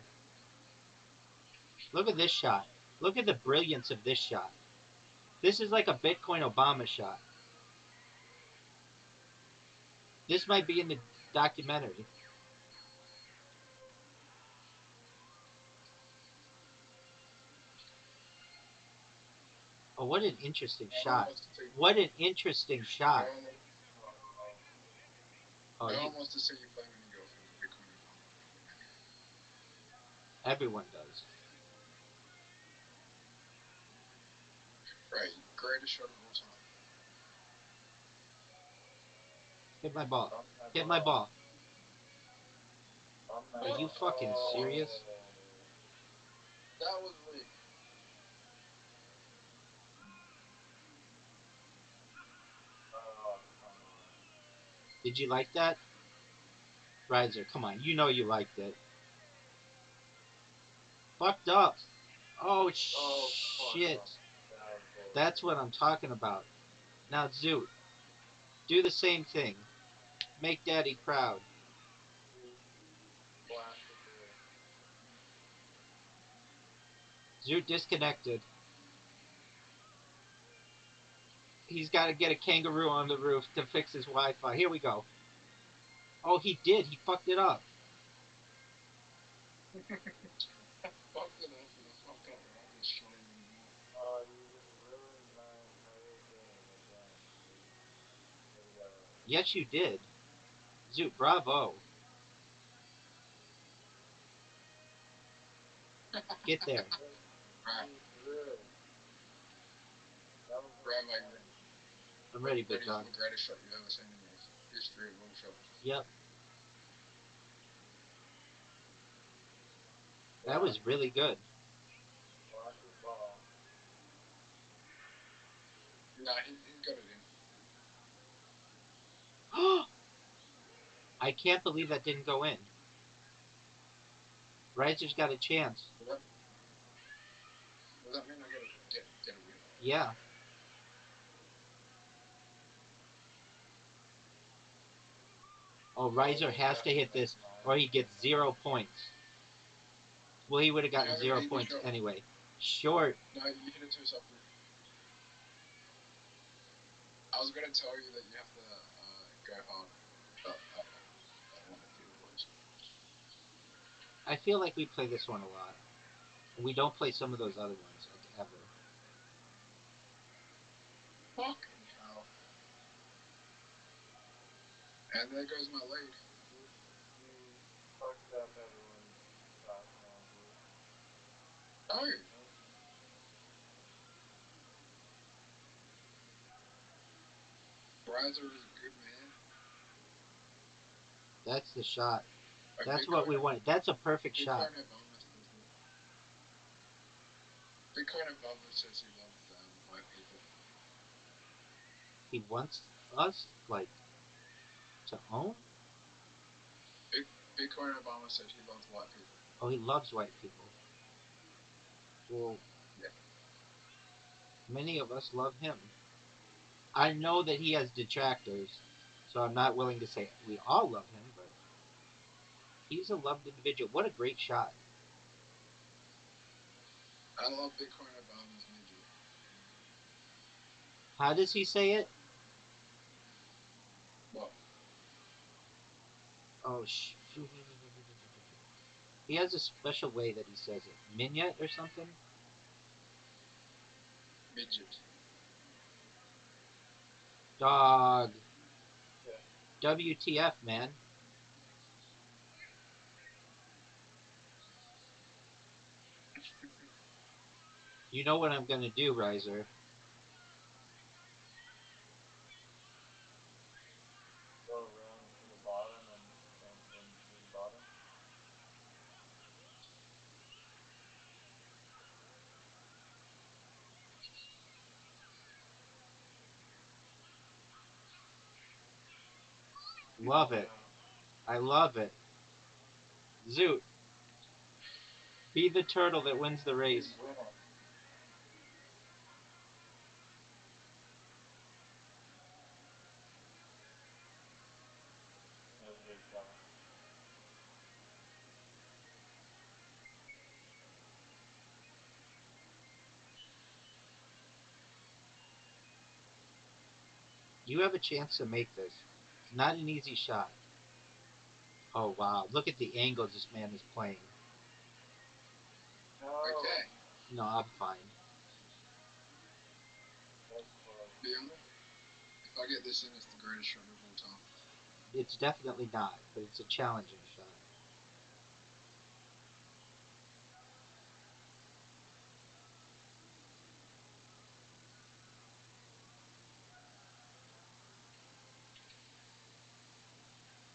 Look at this shot. Look at the brilliance of this shot. This is like a Bitcoin Obama shot. This might be in the documentary. Oh, what an interesting shot. What an interesting shot. Oh, Oh, everyone does. Hit my ball. bump my Hit my ball. ball. Bump my Are you ball. fucking serious? Oh. Oh, come on. Did you like that? Riser, come on. You know you liked it. Fucked up. Oh, Oh, fuck shit. up. That was That's bullshit. what I'm talking about. Now, Zoot, do the same thing. Make Daddy proud. Dude, blasted through. Zoot disconnected. He's got to get a kangaroo on the roof to fix his Wi-Fi. Here we go. Oh, he did. He fucked it up. Oh, you just ruined my entire game again, dude. Way to go. Yes, you did. Zoot, bravo. Get there. Just be through. That was gonna win. I'm ready, big dog. Yep, that Block. was really good. Block his ball. I can't believe that didn't go in. Riser's got a chance. Does that mean I get a win? Yeah. Oh, Riser has to hit this, or he gets 0 points. Well, he would have gotten 0 points anyway. Short. No, you hit it too softly. I was gonna tell you that you have to go hard, but I don't want to do the voice. I feel like we play this one a lot. We don't play some of those other ones, like, ever. Fucking hell. And there goes my lead. You fucked up everyone's shot now, dude. Oh, Nope. Riser is a good man. That's the shot. Like That's what we wanted. That's a perfect shot. Bitcoin Obama says that. Bitcoin Obama says he loves white people. He wants us, like, to own? Bitcoin Obama said he loves white people. Oh, he loves white people. Well, yeah. Many of us love him. I know that he has detractors, so I'm not willing to say we all love him, but he's a loved individual. What a great shot. I love Bitcoin Obama's midget. How does he say it? What? Oh, he has a special way that he says it. Mignot or something? Midget. Dog. Yeah. WTF, man. You know what I'm going to do, Riser. Go around to the bottom and then do the bottom. Love it. I love it. Zoot. Be the turtle that wins the race. That was a great shot. You have a chance to make this. It's not an easy shot. Oh, wow. Look at the angle this man is playing. No. Okay. No, I'm fine. That was close. Be honest. If I get this in, it's the greatest shot of all time. It's definitely not, but it's a challenging shot.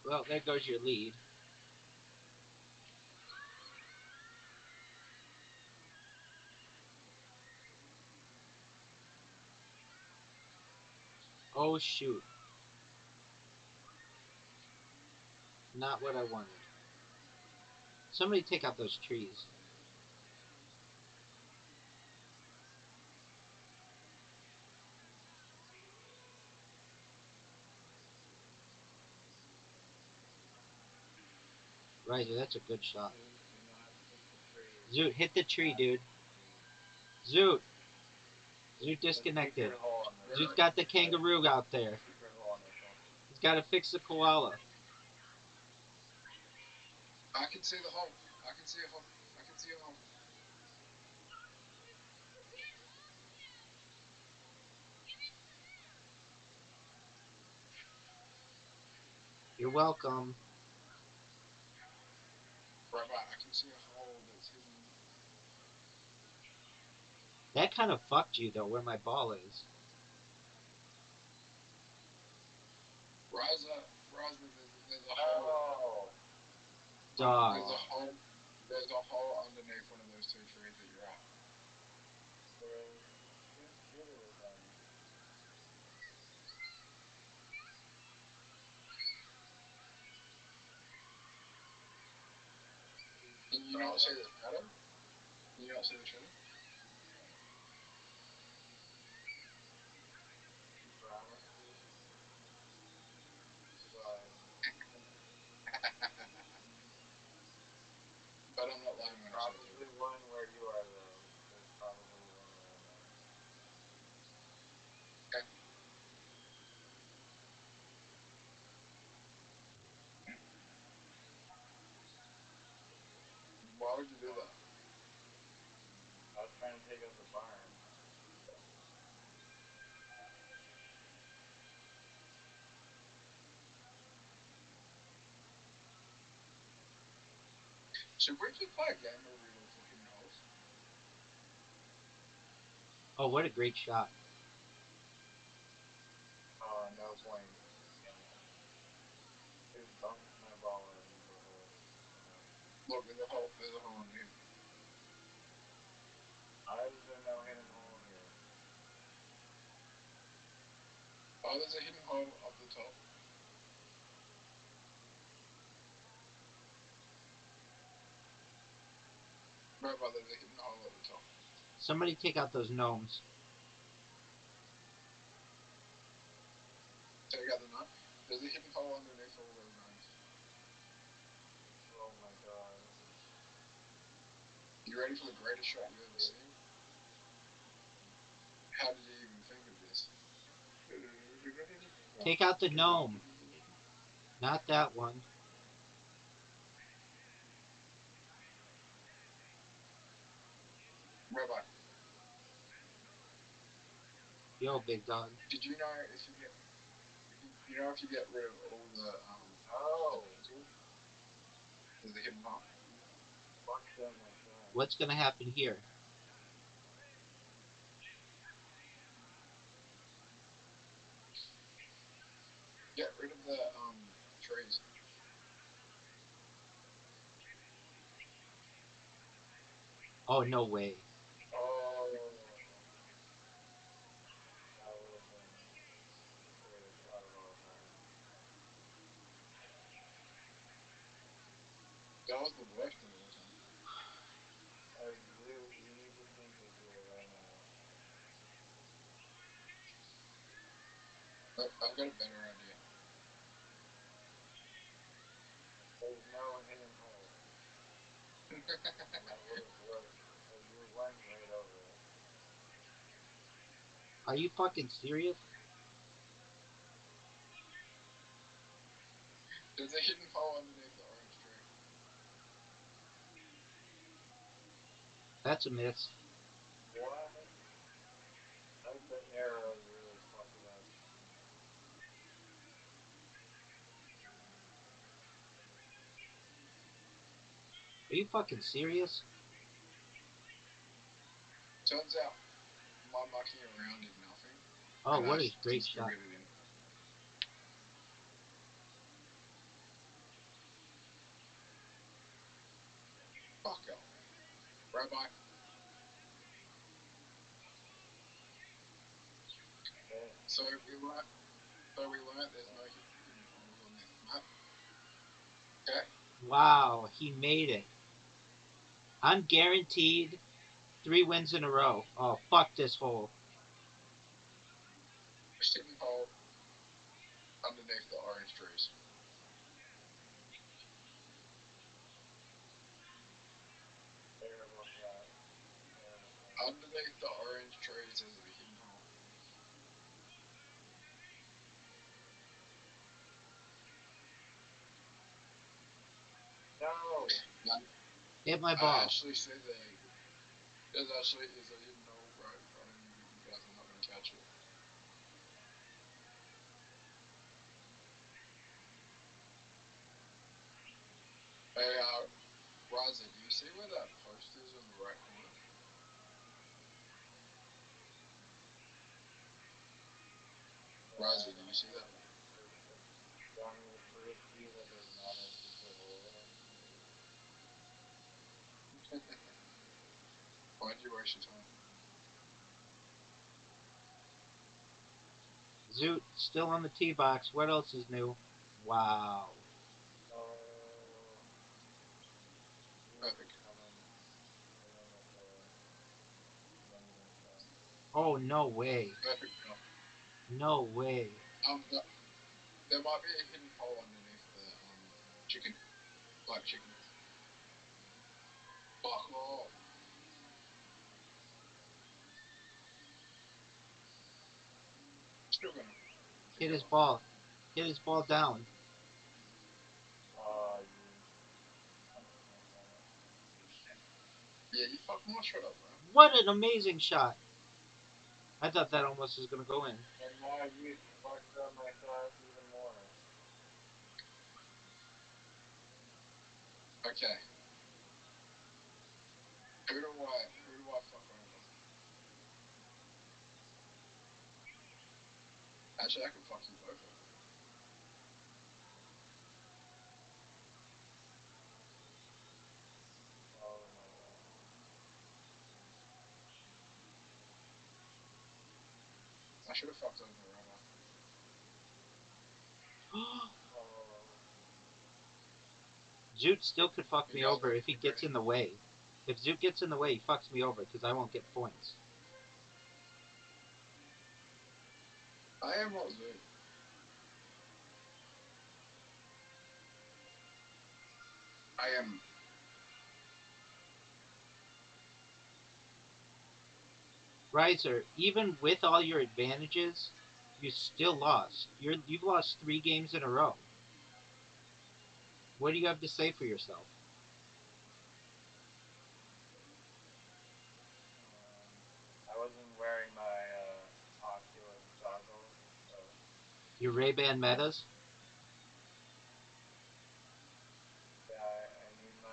Well, there goes your lead. Oh, shoot. Not what I wanted. Somebody take out those trees. Riser, that's a good shot. Do not hit the tree. Zoot, hit the tree, dude. Zoot. Zoot disconnected. Zoot's got the kangaroo out there. He's got to fix the koala. I can see the hole. I can see a hole. I can see a hole. You're welcome. Rabbi, I can see a hole that's hidden. That kind of fucked you, though, where my ball is. Riser, there's a hole. Dog. There's a hole. There's a hole underneath one of those two trees that you're at. Bro, shoot it or something. You not say there's better? You not say the truth? Promises, but But I'm not lying there's when I say the probably truth. one where you are though. There's probably one where I'm not. Okay. Why would you do that? I was trying to take out the barn. Should we just play a game where we look for hidden holes? Oh, what a great shot. Oh, no point. Damn it. Dude bumped my ball right into the hole. Look, there's a hole. There's a hole under here. How is there no hidden hole here? Oh, there's a hidden hole up the top. Rabbi, there's a hidden hole at the top. Somebody take out those gnomes. Take out the nut. There's a hidden hole underneath all those gnomes. Oh my god. You ready for the greatest shot you've ever seen? How did you even think of this? Take out the gnome. Not that one. Rabbi, Yo, big dog. did you know if you get, you know if you get rid of all the Oh, dude. there's a hidden hole. Fucked up my shot. What's gonna happen here? Get rid of the trees. Oh, no way. Oh. That would have been the greatest shot of all time. That was the worst of all time. Dude, you need to think this way right now. I've got a better idea. There's no hidden hole. And that would have worked. You went right over it. Are you fucking serious? There's a hidden hole underneath the orange tree. That's a miss. What? That's the arrow really fucked it up. Are you fucking serious? Turns out my mucking around did nothing. Oh, And what I a great did still shot. get it in. Fuck off. Rabbi, Okay. so we learned there's no hidden holes on this map. Okay? Wow, he made it. I'm guaranteed 3 wins in a row. Oh, fuck this hole. Hidden hole underneath the orange trees. Terrible shot. Terrible shot. Underneath the orange trees is a hidden hole. No! Hit my I ball. actually see there's actually is a hidden hole right in front of you, but you guys are not going to catch it. Hey, Raza, do you see where that post is in the right corner? Raza, do you see that? You want me to prove to you that there's not a secret hole there? Why'd you waste your time? Zoot, still on the tee box. What else is new? Wow. Oh. Perfect. Oh, no way. Perfect kill. No way. There might be a hidden hole underneath the chicken, black chicken. Fuck off. Still gonna Hit his together. ball. Hit his ball down. You almost missed on it. Yeah, you fucked my shot up, bro. What an amazing shot. I thought that almost was going to go in. And now you fucked up my shot even more. Okay. Who do I fuck over? Actually, I could fuck you both over. Oh my god. I should have fucked over Rabbi. Oh. Zoot still could fuck You me guys over ready if for he the gets greatest? in the way. If Zoot gets in the way, he fucks me over because I won't get points. I am not Zoo. I am. Riser, even with all your advantages, you still lost. You've lost 3 games in a row. What do you have to say for yourself? I wasn't wearing my Oculus goggles, so Your Ray-Ban metas? yeah, I need my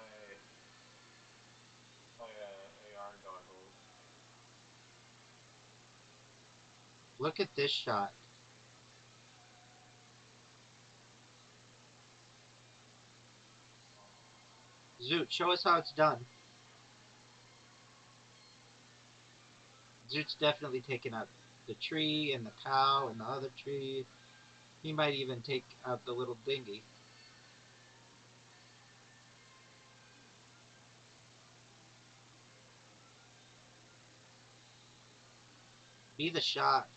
AR goggles. Look at this shot. Zoot, show us how it's done. Zoot's definitely taken out the tree and the cow and the other tree. He might even take out the little dinghy. Be the shot.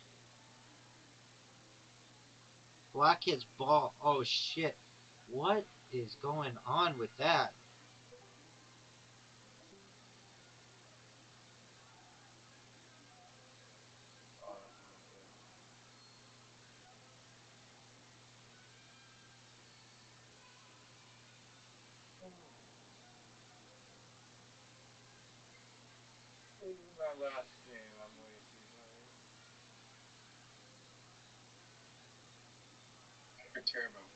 Block his ball. Oh shit. What is going on with that? Oh, that's not good. This is my last game. I'm way too tired. I don't care about.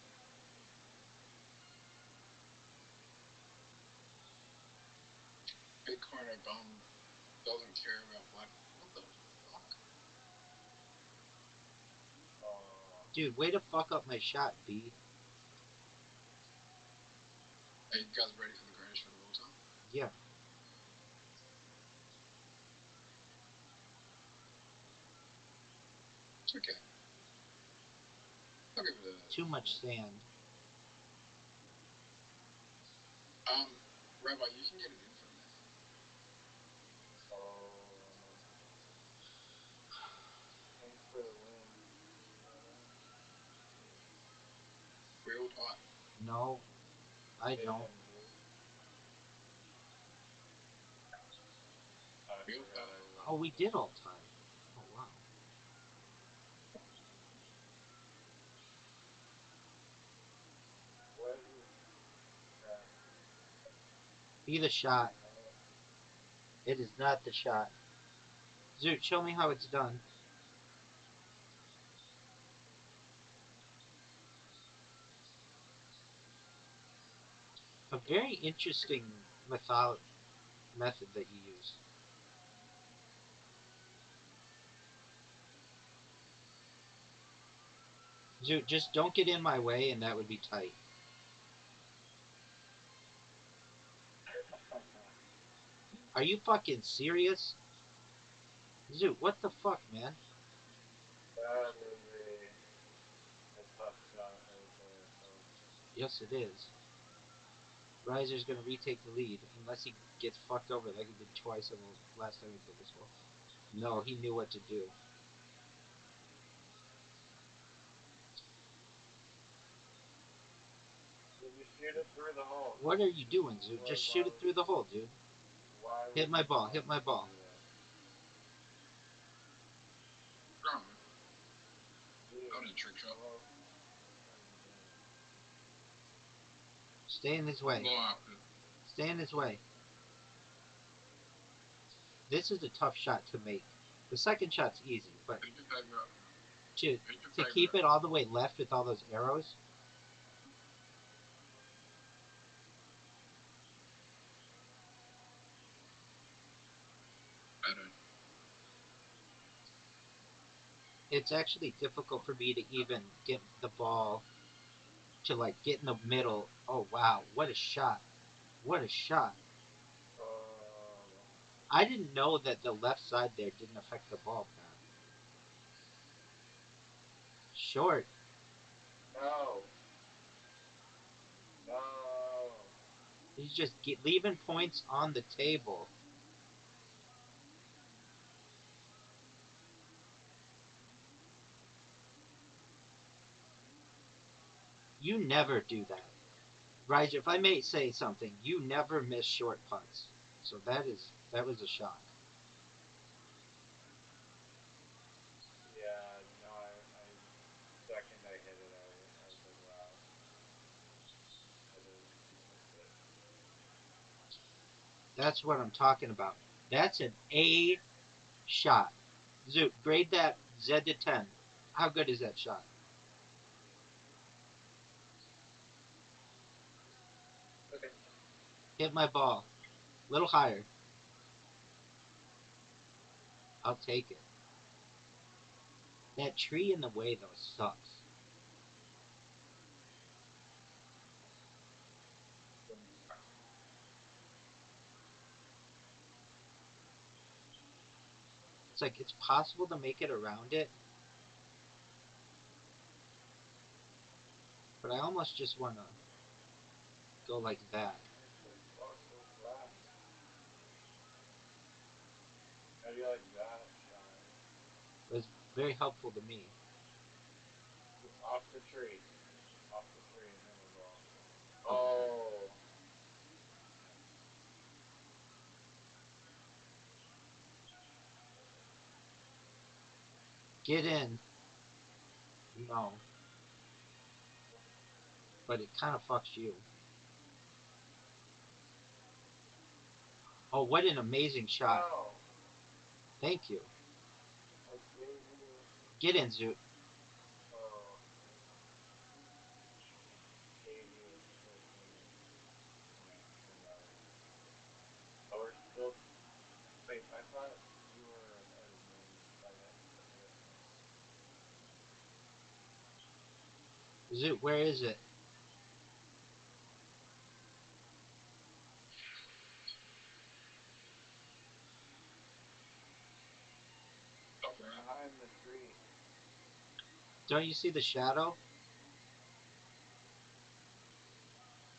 Bitcoin or bum doesn't care about black. What the fuck? Oh, Dude, way to fuck up my shot, B. Are you guys ready for the greatest shot of all time? Yeah. It's okay. I'll give it a. Too much sand. Rabbi, you can get it in from there. oh. Thanks for the win, brother. Real tight. No, I don't. Damn, dude. I Real forgot tight. I Oh, lost we this. did all time. Oh, wow. What is that? Be the shot. No. It is not the shot. Zoot, show me how it's done. A very interesting method that you use. Zoot, just don't get in my way and that would be tight. Are you fucking serious? Zoot, what the fuck, man? That is a tough shot right there, folks. Yes, it is. Riser's gonna retake the lead unless he gets fucked over like he did twice on the last time he played this hole. No, he knew what to do. So you shoot it through the hole. What are you doing, Zoot? Just shoot it through the hole, dude. Why Hit would my you ball. not Hit my ball. do that? No, Dude, that was a trick shot. well, God damn. Stay in his way. Go after. Stay in his way. This is a tough shot to make. The second shot's easy, but Pick your favorite. to Pick your to favorite. keep it all the way left with all those arrows, Better. it's actually difficult for me to even get the ball to like get in the middle. Oh wow, what a shot. What a shot. Oh, I didn't know that the left side there didn't affect the ball path. Short. no. No. He's just leaving points on the table. You never do that. Right, if I may say something, you never miss short putts. So that was a shock. Yeah, no, second I hit it, I was like, wow, that's it. That's what I'm talking about. That's an A shot. Zoot, grade that Z to 10. How good is that shot? Okay. Hit my ball. A little higher. I'll take it. That tree in the way, though, sucks. It's like it's possible to make it around it, but I almost just want to go like that. What the fuck was that? How do you like that shot? It was very helpful to me. Off the tree. Off the tree and hit my ball. Oh. Get in. No, but it kind of fucks you. Oh, what an amazing shot. No. Thank you. I gave you. Get in, Zoot. Oh. Gave you a fucking. Yeah, doesn't matter. Oh, we're still. Wait, I thought you were ahead of me by a bit. Zoot, where is it? Top right. Behind the tree. Don't you see the shadow?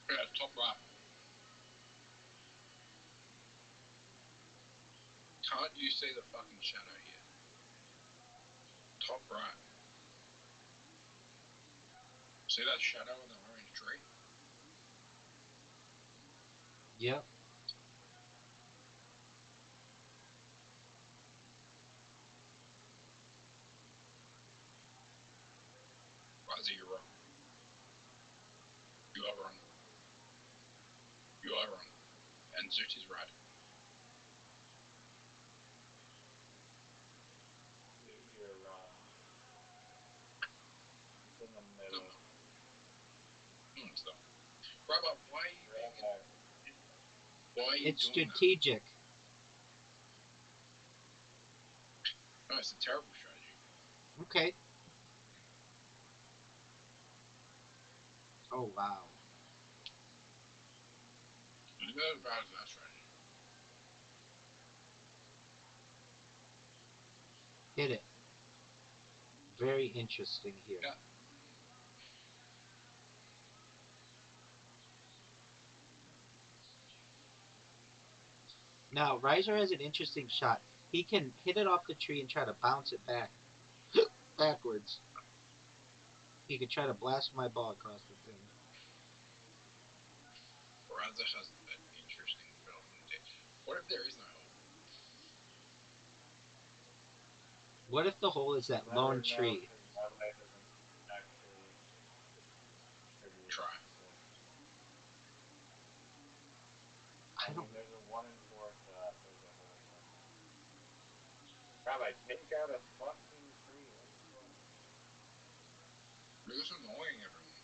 Yeah, top right. Can't you see the fucking shadow here? Top right. See that shadow in the orange tree? Yep. Razzie, you're wrong. You are wrong. You are wrong. And Zoot is right. You're wrong. It's in the No, middle. no, it's not. Rabbi, why are you being? Rabbi. Why are you It's doing that? strategic. No, it's a terrible strategy. Okay. Oh, wow. It's not as bad as that strategy. Hit it. Very interesting here. Yeah. Now, Riser has an interesting shot. He can hit it off the tree and try to bounce it back backwards. He could try to blast my ball across the thing. Raza has an interesting development. What if there is no hole? What if the hole is that We'll never lone know tree? because Rabbi doesn't actually contribute. Try. So, I I don't. mean, there's a 1 in 4 shot. There's a hole somewhere. Rabbi, take out a fucking tree. What the fuck? You're just annoying everyone.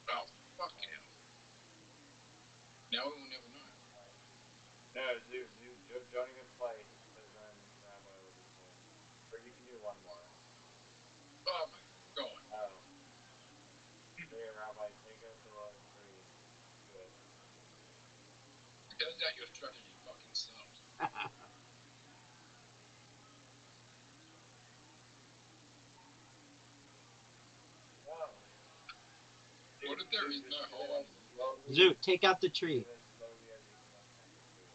Oh, fuck Oh, hell. Now we will never know. no, don't even play because then Rabbi will just win. Or you can do one more. Oh my god. Oh, there, Rabbi, take out the lone tree. Good. It turns out your strategy fucking sucks. No. What if there is Just no hit it hole as underneath it? slowly. Zoot, take out the Hit tree. it as slowly as you can on the tree.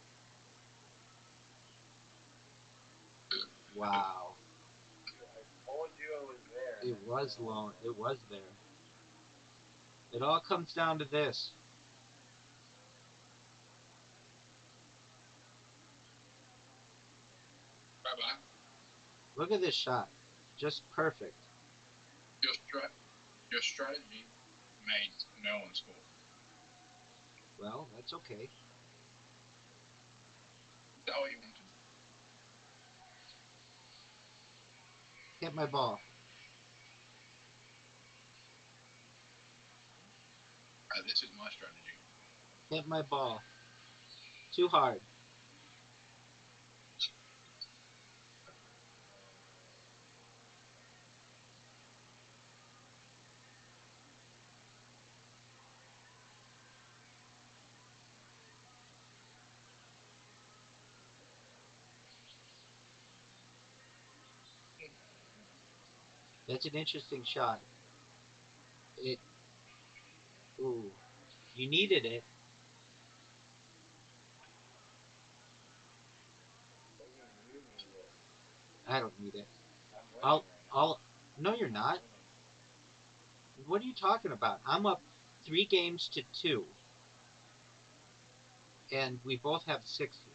Wow. I told you it was there, and It then you was said, "Oh lone. fuck." It was there. It all comes down to this. Bye bye. Look at this shot. Just perfect. Your strat your strategy made no one score. Well, that's okay. Is that what you wanted? Hit my ball. This is my strategy. Hit my ball. Too hard. That's an interesting shot. It. Ooh. You needed it. What do you mean you need it? I don't need it. I'm winning I'll. right now. I'll. No, you're I'm not. winning. What are you talking about? I'm up 3 games to 2, and we both have 6 here.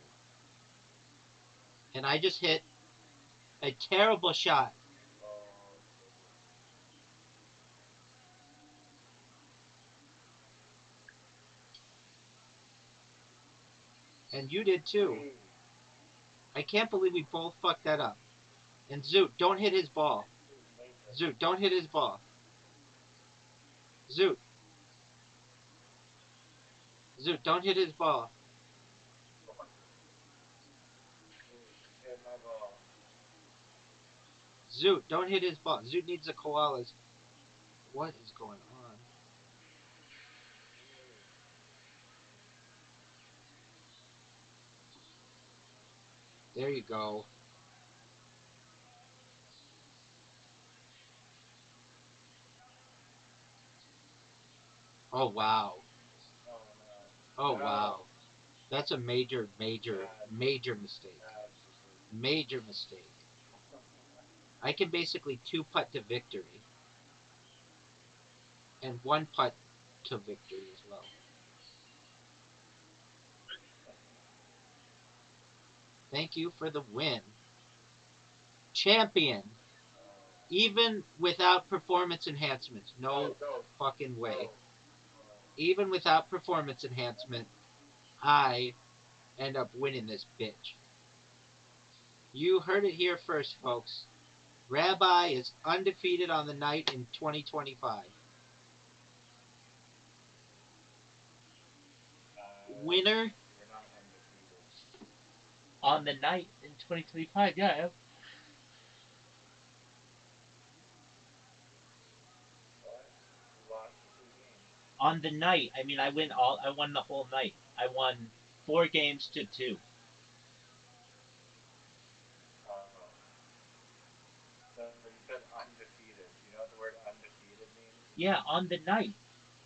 And I just hit a terrible shot, Oh, so good. and you did too. Hey, I can't believe we both fucked that up. And Zoot, don't hit his ball. dude, make it. Zoot, don't hit his ball. Zoot, Zoot, don't hit his ball. Dude, hit my ball. Zoot, don't hit his ball. Zoot needs the koalas. What is going on? Dude. There you go. Oh wow. Oh no. Oh No. wow. That's a major, major, Bad, major mistake. bad decision. Major mistake. I can basically 2 putt to victory and 1 putt to victory as well. Thank you for the win. Champion. Oh. Even without performance enhancements. Go, No go, fucking way. go. Oh. Even without performance enhancement, I end up winning this bitch. You heard it here first, folks. Rabbi is undefeated on the night in 2025. Winner You're not undefeated. on the night in 2025. Yeah. What? You lost the 2 games. On the night, I mean, I win all. I won the whole night. I won 4 games to 2. Oh. No, you said undefeated. Do you know what the word undefeated means? Yeah, on the night.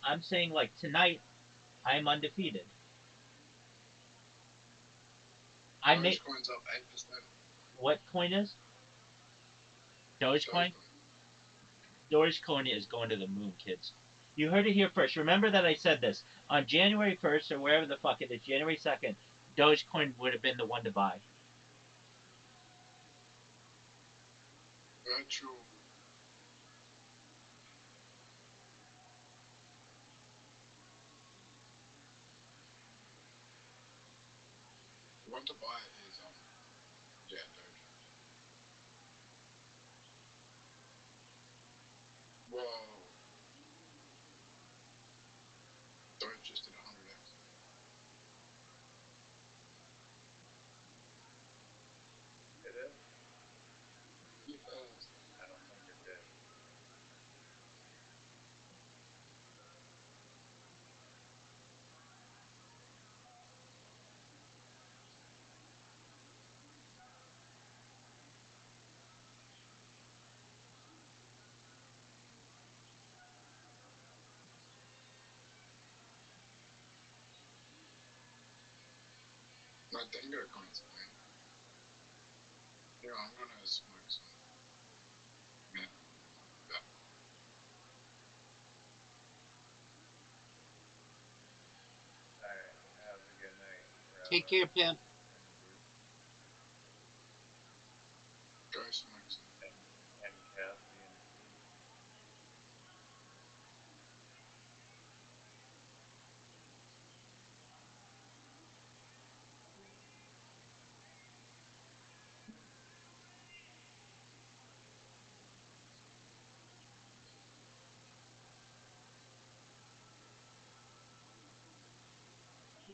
I'm saying like tonight, I'm undefeated. I made Dogecoin's up 8%. what coin is Dogecoin? Dogecoin. Dogecoin is going to the moon, kids. You heard it here first. Remember that I said this on January 1st or wherever the fuck it is, January 2nd. Dogecoin would have been the one to buy. Virtual. The one to buy is yeah, Doge. Whoa. Doge just did 100x. It is? Yes. I don't think it did. My dingo coin's fine. Yeah, I'm gonna smoke some. Yeah. Yeah. Alright, have a good night, Take Rabbi care, Pimp. and Bruce Go smoke some. and Cassie and Steve.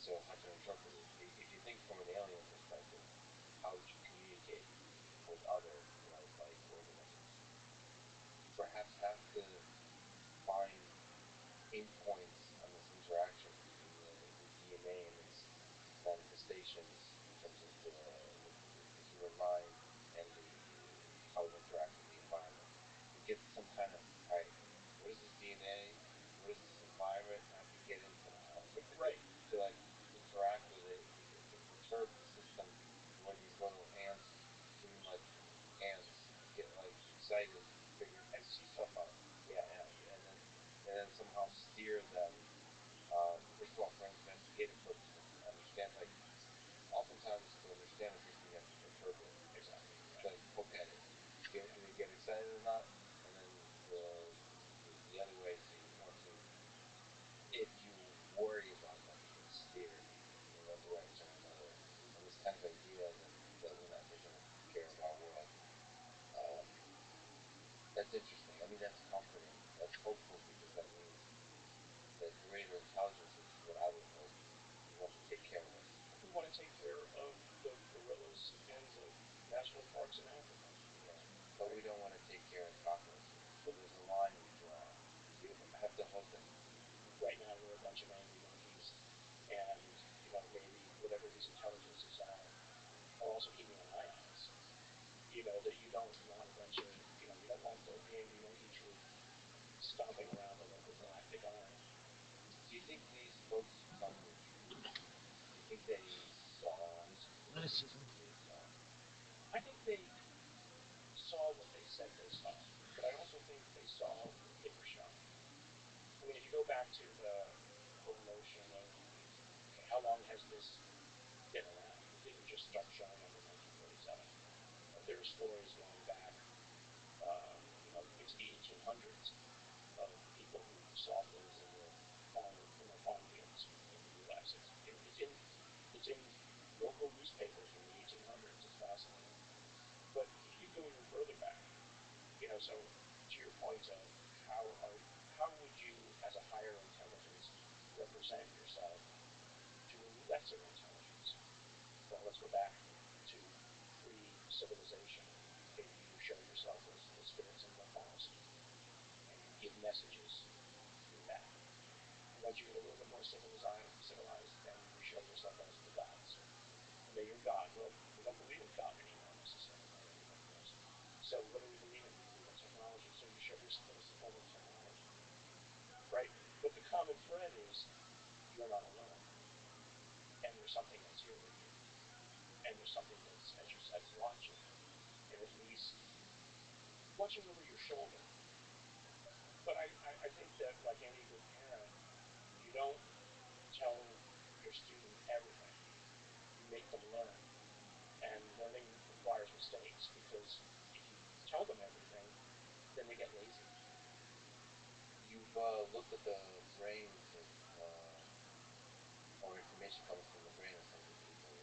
so how to interpret it. If you think from an alien perspective, how would you communicate with other life organisms? You perhaps have to find endpoints on this interaction between the DNA and its manifestations in terms of the human mind and the how it interacts with the environment, and get some kind of, all right, what is this DNA? What is this environment? And how can you get into that? Right. To like interact with it, to perturb the system where these little ants, human like ants, get like excited to figure And see stuff something. out. Yeah, yeah, and then somehow steer them. First of all, for investigative purposes, to understand, like, oftentimes to understand a system, you have to perturb it. Exactly. To like poke at it, do they get excited or not? And then the other way is you want to, if you worry about them, you can steer in one direction or another. And this kind of idea that we're not taking care of our world, um, that's interesting. I mean, that's comforting. That's hopeful, because that means that greater intelligence is what I would hope. We want to take care of us. We want to take care of the gorillas and the national parks in Africa. Yeah, but we don't want to take care of cockroaches. So there's a line we draw. You have to hug them. Right now, we're a bunch of angry monkeys, and maybe whatever these intelligences are also keeping an eye on us. That you don't want a bunch of you don't want the angry monkey troop stomping around the local galactic island. Do you think these folks who tell me the truth, do you think they saw what they say they saw? I think they saw what they said they saw, but I also think they saw what they were shown. I mean, if you go back to the whole notion of, okay, how long has this been around? It didn't just start showing up in 1947. There are stories going back, into the 1800s of people who saw things in their farm fields in the U.S. It's in local newspapers from the 1800s. It's fascinating. But if you go even further back, so to your point of how would you, as a higher intelligence, represent yourself to a lesser intelligence? Well, let's go back to pre-civilization. Maybe you show yourself as the spirits in the forest, and you give messages through that. Once you get a little bit more civilized, then you show yourself as the gods. Okay, you're God. Well, we don't believe in God anymore necessarily, like everybody does. So what do we believe in? We believe in technology. So you show yourself as the form of technology, right? But the common thread is you're not alone, and there's something that's here with you, and there's something that's, as you said, watching, and at least watching over your shoulder. But I think that, like any good parent, you don't tell your student everything. You make them learn. And learning requires mistakes, because if you tell them everything, then they get lazy. You've looked at the brains of, or information coming from the brain of some of the people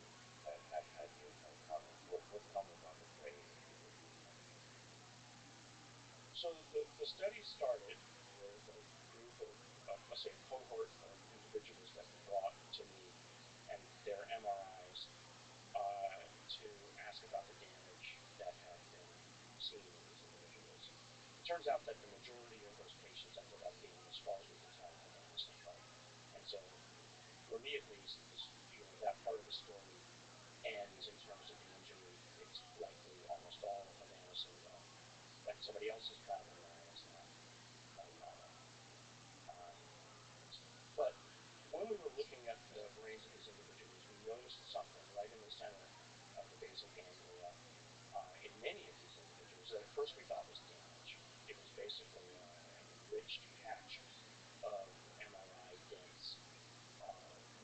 that have had UFO encounters. Tell me about the brains of people who've encountered UFOs. So the study started with a group of, let's say, a cohort of individuals that were brought to me and their MRIs, to ask about the damage that had been seen in these individuals. It turns out that the majority of those patients ended up being, as far as we could tell, enormously hurt. And so, for me at least, that part of the story ends in terms of the injury. It's likely almost all Havana syndrome. That somebody else is traveling around is not a problem. Um, but when we were looking at the brains of these individuals, we noticed something right in the center of the basal ganglia, in many of these individuals that at first we thought was damage. It was basically an enriched patch of MRI dense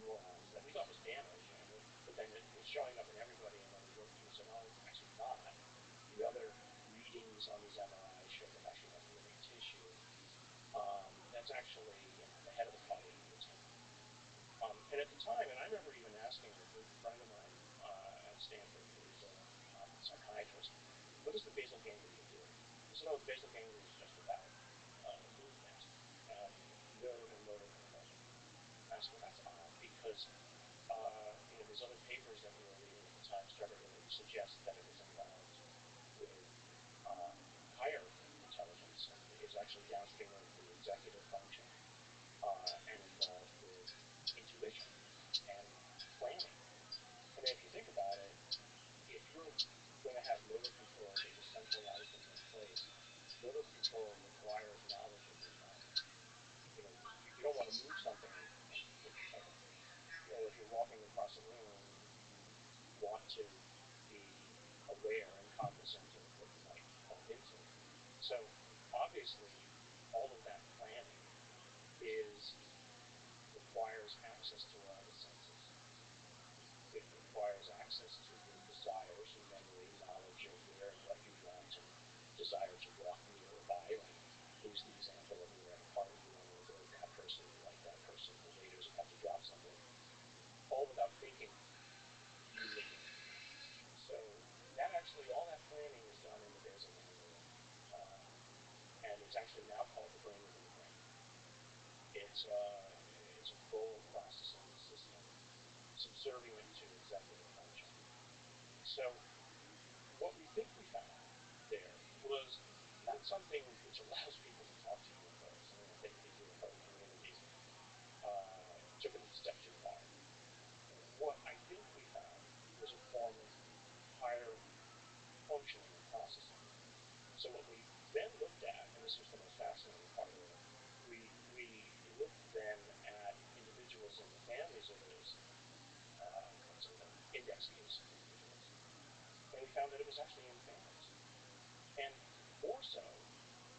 neurons that we thought was damage, but then it was showing up in everybody, and then we worked through and said, no, it's actually not. The other readings on these MRIs showed them actually having living tissue. That's actually the head of the polyneurotome. And at the time, and I remember even asking a good friend of mine at Stanford, who's a psychiatrist, what does the basal ganglia do? He said, oh, the basal ganglia is just about movement and nerve and motor control. I said, well, that's odd, because suggest that it was involved with uh, higher intelligence. It was actually downstream of the executive function and involved with intuition and planning. I mean, if you think about it, if you're going to have motor control that is centralized in one place, motor control requires knowledge of the environment. You know, you don't want to move something, and you know, if you're walking across a room, you want to be aware and cognizant of what you might bump into. So obviously, all of that planning is requires access to all the senses. It requires access to your desires, your memory, knowledge of where and what you want, and desire to walk near or by. Like we use the example of you're at a party, you want to avoid that person, you like that person, the waiter's about to drop something. All without thinking, you leave. So that actually, all that planning is done in the basal ganglia, uh, and it's actually now called the brain within the brain. It's a full processing system subservient to executive function. So what we think we found there was not something which allows people to talk to UFOs. I mean, I think the UFO community took it a step too far. What I think we found was a form of higher functioning and processing. So what we then looked at, and this was the most fascinating part of it, we looked then at individuals in the families of those, let's say, the index case individuals, and we found that it was actually in families. And more so,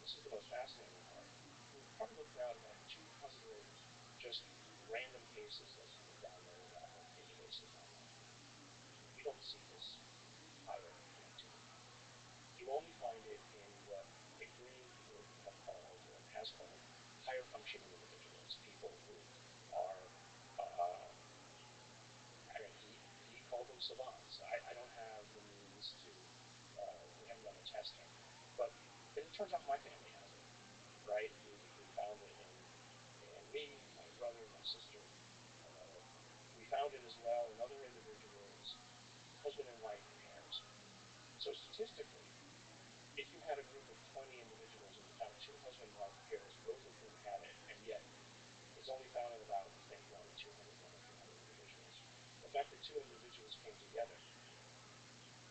this is the most fascinating part, we've probably looked now at about 200 just random cases that people download off of databases online. You don't see this higher connectivity. You only find it in what a green group have called, or has called, higher functioning individuals, people who are, I don't know, he called them savants. I don't have the means to, we haven't done the testing, but it turns out my family has it, right? We found it in me, my brother, my sister, my mother. We found it as well in other individuals, husband and wife pairs. So statistically, if you had a group of 20 individuals and you found two husband and wife pairs, both of whom had it, and yet it's only found in about, say, 200 individuals. The fact that two individuals came together,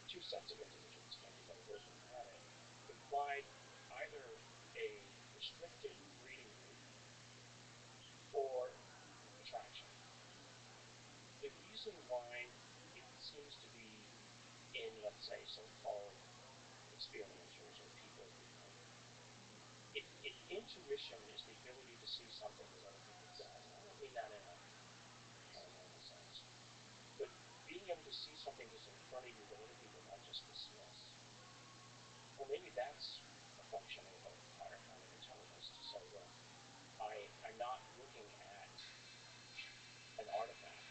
two sets of individuals came together, both of them had it, implied either a restricted breeding group or attraction. The reason why it seems to be in, let's say, so-called experimenters or people who think intuition is the ability to see something that other people don't. I don't mean that in a paranormal sense, but being able to see something just in front of you that other people might just dismiss. Well, maybe that's a function of a higher kind of intelligence to say, well, I'm not looking at an artifact.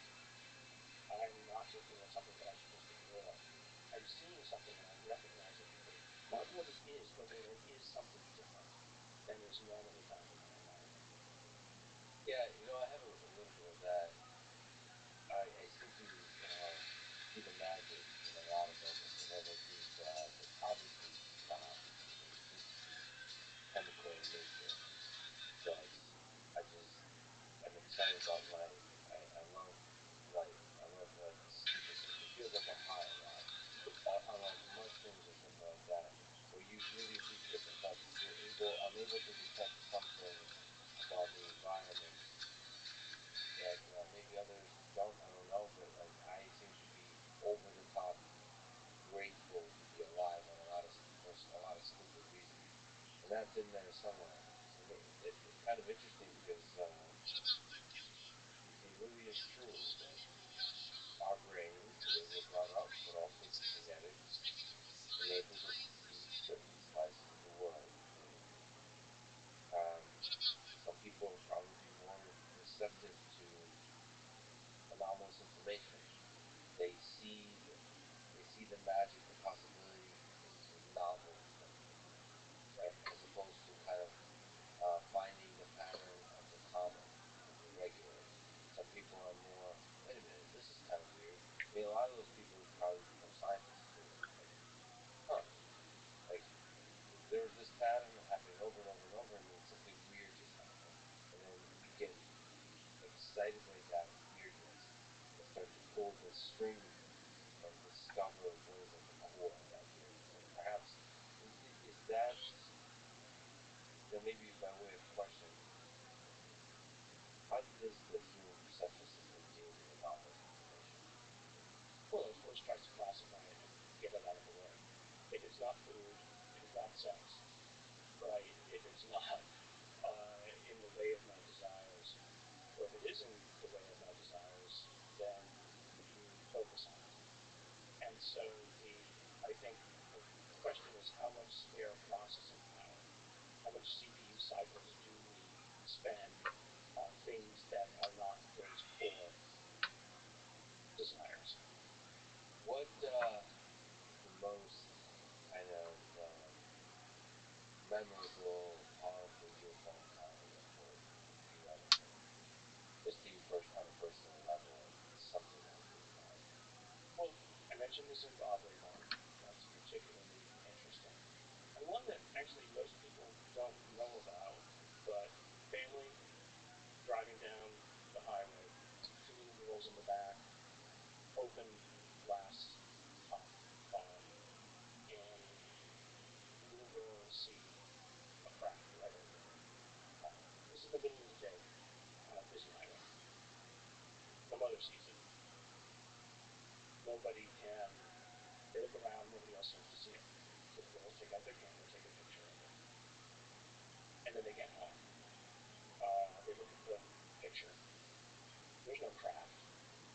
I'm not looking at something that I'm supposed to ignore. I'm seeing something and I recognize it for not what it is, but where there is something different than is normally found in my environment. Yeah, I have a little bit of that. I seem to see the magic in a lot of it. Whatever these, it's obviously not. It seems to be chemical in nature, but I'm excited about life. I love life. I love like it feels like I'm high a lot. Unlike mushrooms or something like that, where you really appreciate the fact that I'm able to detect something about the environment that maybe others don't. I don't know, but like I seem to be over the top grateful to be alive on for a lot of stupid reasons, and that's in there somewhere. It's kind of interesting because it really is true that our brains, the way we're brought up, but also the genetics, enables us to see certain slices of the world. And some people are probably more receptive to anomalous information. They see they see the magic, the possibility in novel things, right? As opposed to kind of finding the pattern of the common, of the regular. Some people are more, wait a minute, this is kind of weird. I mean, a lot of those people would probably become scientists. bring discover what is at the core of that dream. So perhaps is that maybe by way of question, how does the human perception system deal with anomalous information? Well, it first tries to classify it and get it out of the way. If it's not food, if it's not sex, right? If it's not in the way of my desires, or if it is in the way of my desires, then you focus on it. And so I think the question is how much spare processing power, how much CPU cycles do we spend on things that are not those core desires? What is the most kind of memorable, powerful UFO encounter that you ever heard? Just to you on a personal level, and something that blew your mind. Well, I mentioned the Zimbabwe one. That's particularly interesting. And one that actually most people don't know about, but family driving down the highway, two little girls in the back, open glass top car, and the little girls see a craft right over them. This is the middle of the day on a busy highway. The mother sees it. Nobody can. They look around. Nobody else seems to see it. So the girls take out their camera, take a picture of it, and then they get home. They look at the picture. There's no craft,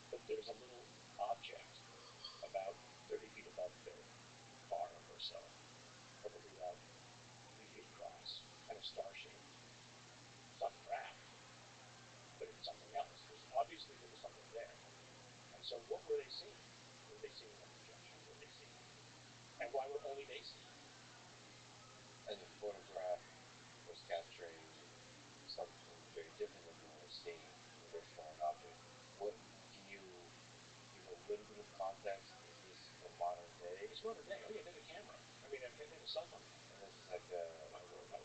but there's a little object about 30 feet above their car or so, probably about 3 feet across, kind of star shaped. It's not craft, but it's something else. Obviously there was something there. And so what were they seeing? Were they seeing a projection? Were they seeing? And why were only they seeing? And the photograph was capturing something very different than what we're seeing. They're showing objects. What can you give a little bit of context? Is this for modern day? It's modern day. Oh yeah, they had a camera. I mean, they had a cell phone camera. And this is like a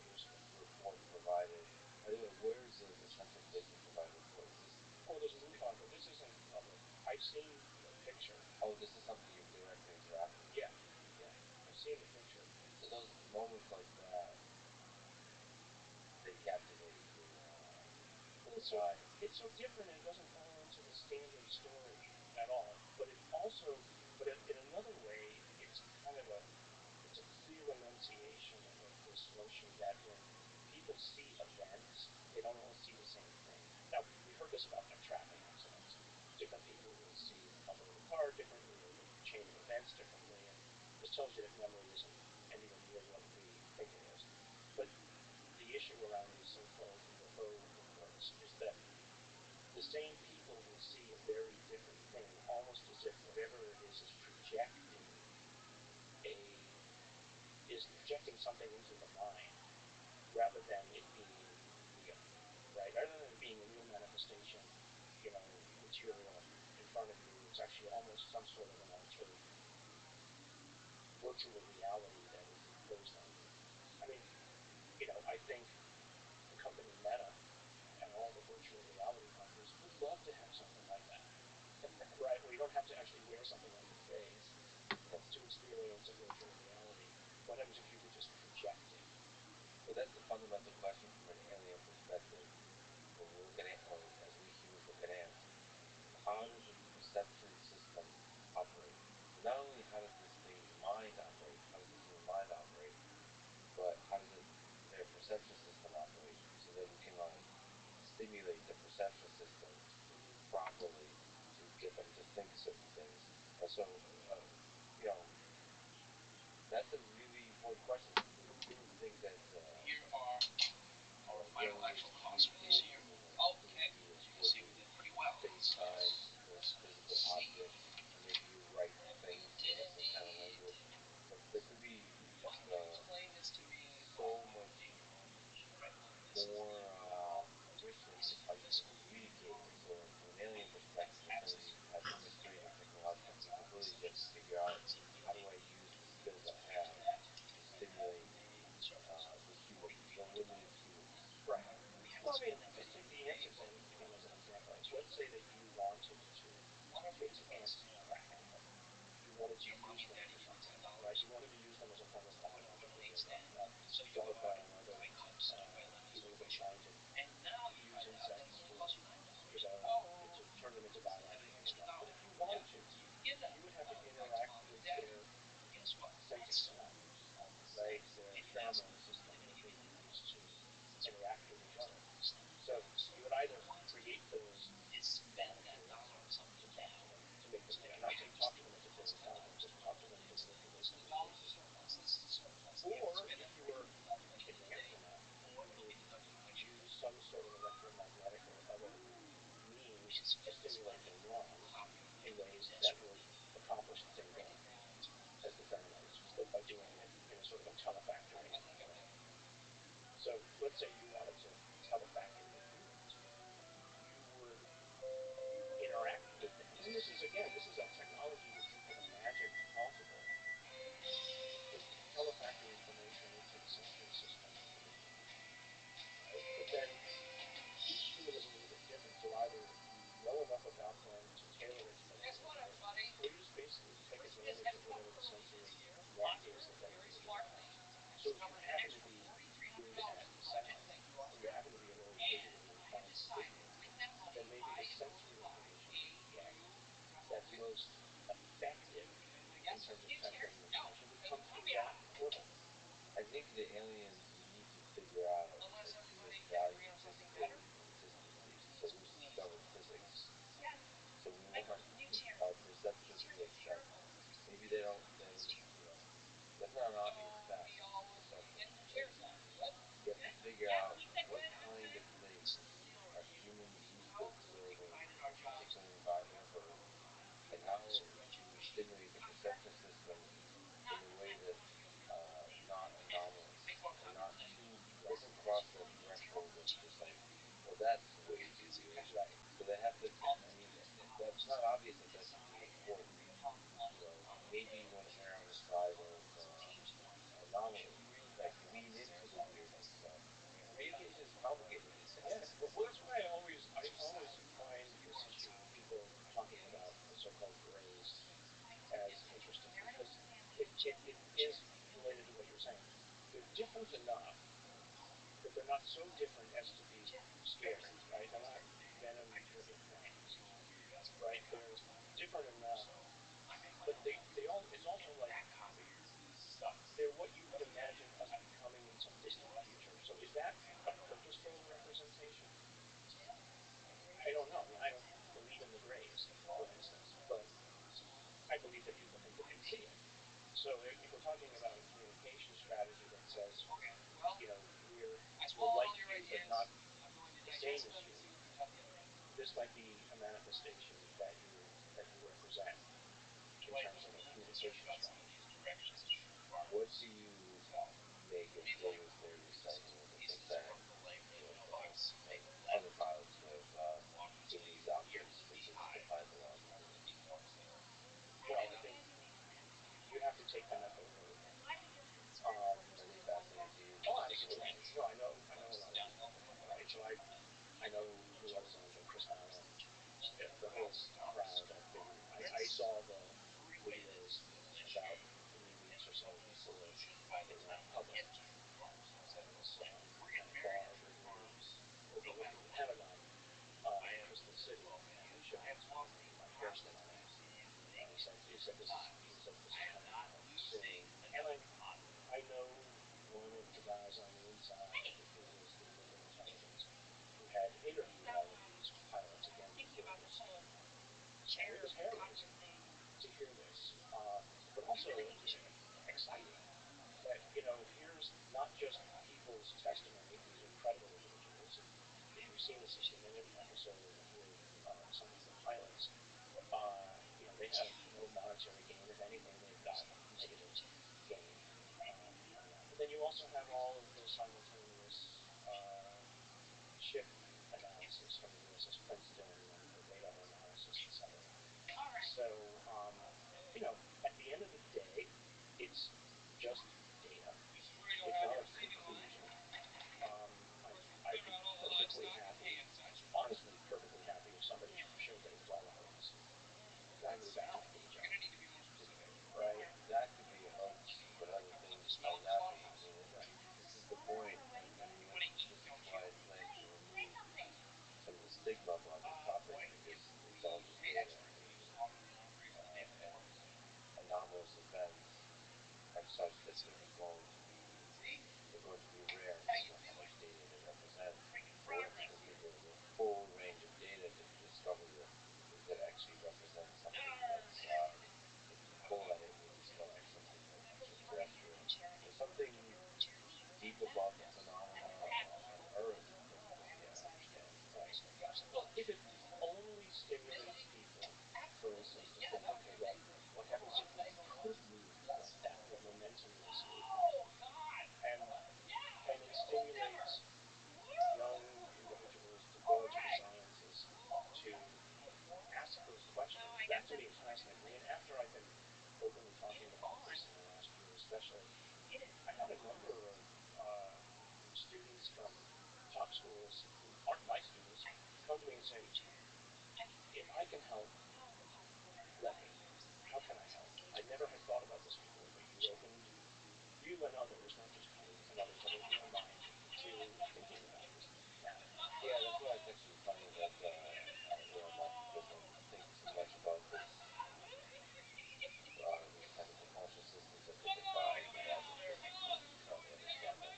years ago. report provided. By the way, where's the central place you provide report? Is this? Oh, there's a room call, but this isn't public. I've seen the picture. Oh, this is something you've directly interacted with. Yeah, yeah. I've seen the picture. So those moments like that, they captivate your well, it's so different. It doesn't fall into the standard story at all. But it also, but in another way, it's kind of it's a clear enunciation of this notion that when people see events, they don't all see the same thing. Now, we heard this about like traffic accidents. Different people will see the color of the car differently, or the chain of events differently, and this tells you that memory isn't anywhere near what we think it is. But the issue around these so-called UFO reports is that the same people will see a very different thing, almost as if whatever it is a projecting something into the mind rather than it being real, right? Rather than it being a real manifestation, material in front of you, it's actually almost some sort of an altered virtual reality that is imposed on you. I mean, I think the company Meta and all the virtual reality companies would love to have something like that, right? Where you don't have to actually wear something on your face to experience a virtual reality. What happens if you could just project it? But that's the fundamental question from an alien perspective. When we look at or as we humans look at ants, how does the perception system operate? And not only how does this thing's mind operate, how does the human mind operate, but how does their perception system operate, so that we can like stimulate the perception system properly to get them to think certain things. And so, you know, that's a really important question. Humans think that Here are our final aliens actual cosmos communicate here. in like Okay, 3D and so you can see 4D we did pretty well. space-time, physical See, objects, and maybe you write we things did in it. some kind of language. But there could be Well, can you explain this to me? so much more richness in how you can communicate. And so, from an alien perspective, it's going to have demonstrated technological capabilities. You have to figure out how do I use the skills I have to stimulate the human, the limited humans. Right. Well, I mean, just take the ants example again as an example. Let's say that you wanted to make ants wanted to use them for something, right? You wanted to use them as a form of biological data. Now, DARPA and other people have been trying to use insect models, to turn them into biological data. But if you wanted to, you would have to interact with their sensing systems, right? Their pheromone system that they use to interact with each other. So you would either create those molecules to talk to them, to make them, not to talk to them as if they're intelligent, but to talk to them to manipulate them in ways that they're not. Or if you were advanced enough, you would use some sort of electromagnetic or other means to stimulate their neurons in ways that would accomplish the same goal as the pheromones, but by doing it in a sort of a telefactory way. So let's say you wanted to telefactor with humans. You would interact with them. And this is, again, this is a technology that you can imagine possible. You could telefactor information into the sensory system of a human, right? But then each human is a little bit different. So either you know enough about them to tailor it to their behavior, or you just basically take advantage of whatever the sensory net is that that individual has. So if you happen to be good at sound, or you happen to be a very visually inclined individual, then maybe the sensory information that you get that's most effective in terms of transmitting information would come through that portal. I think the aliens need to figure out that human value dictates consistency. So we've discovered physics. So we want our perception to make sense. Maybe they don't, that's not an obvious fact, perception, but you have to figure out what kind of things are humans used to observing, particularly in environment of Earth, and how can you stimulate the perception system in a way that's not anomalous or not too doesn't cross that threshold of just like, well, that's way too weird. Right. So they have to. I mean, that's not obvious that that's important. Maybe you want to err on the side of anomaly, like lean into the weirdness stuff. Maybe it's just complicated. Yeah. Well, that's why I always find this issue of people talking about the so-called grays as interesting, because it is related to what you're saying. They're different enough that they're not so different as to be scary, right? They're not venom-dripping fangs, right? They're different enough, but they all. It's also like they're what you would imagine us becoming in some distant future. So is that a purposeful representation? I don't know. I mean, I don't believe in the grays, for instance, but I believe that people think that they see it. So if we're talking about a communication strategy that says, we're like you, but not the same as you, this might be a manifestation that you represent in terms of a communication strategy. What do you make of global data recycling and the effect that other pilots who have given these outbursts continue to find the wrong conclusion? Well, I think you have to take them at their word. Are they fascinating to you? Oh, absolutely. No, I know a lot of these people, right? So I know who Elizondo, Tristana, the whole crowd. I saw the videos about 3 weeks or so before they went public. I was at a bar with neighbors overlooking the Pentagon in Crystal City, and they showed it to me, my hair stood on end. And he said this is coming out soon. And I know one of the guys on the inside who was the naval intelligence who had interviewed all of these pilots again before this, and it was hair raising to hear this, but also exciting that here's not just people's testimony. These are credible individuals. If you've seen the 60 Minute episode with some of the pilots, they have no monetary gain. If anything, they've got negative gain on that. But then you also have all of the simultaneous ship analysis from the USS Princeton and the radar analysis, etc. So, at the end of the day, it's just data. It's not a conclusion. I'd be perfectly happy, honestly, perfectly happy if somebody showed that it was all a hoax. I would have been happy to jump. intelligence data, and anomalous events are such that they're going to be rare no matter how much data they represent. So we have to configure the full range of data to discover the things that actually represent something that's if you pull at it, you'll discover something that's extraterrestrial. There's something deep above the phenomena on Earth that we yet understand. Well, if it only stimulates people, for instance, to think, okay, well, what happens if we could move like that? What momentum is and it stimulates young individuals to go into the sciences to ask those questions. That to me is fascinating. I mean, after I've been openly talking about this in the last year, especially, I had a number of students from top schools who aren't my students come to me and say, if I can help, let me. How can I help? I never had thought about this before, but you and others, not just you and others, have opened my mind to thinking about this matter. Yeah, that's why it's actually funny that my kids don't think too much about these kind of propulsion systems that they defy the logic that we currently understand them.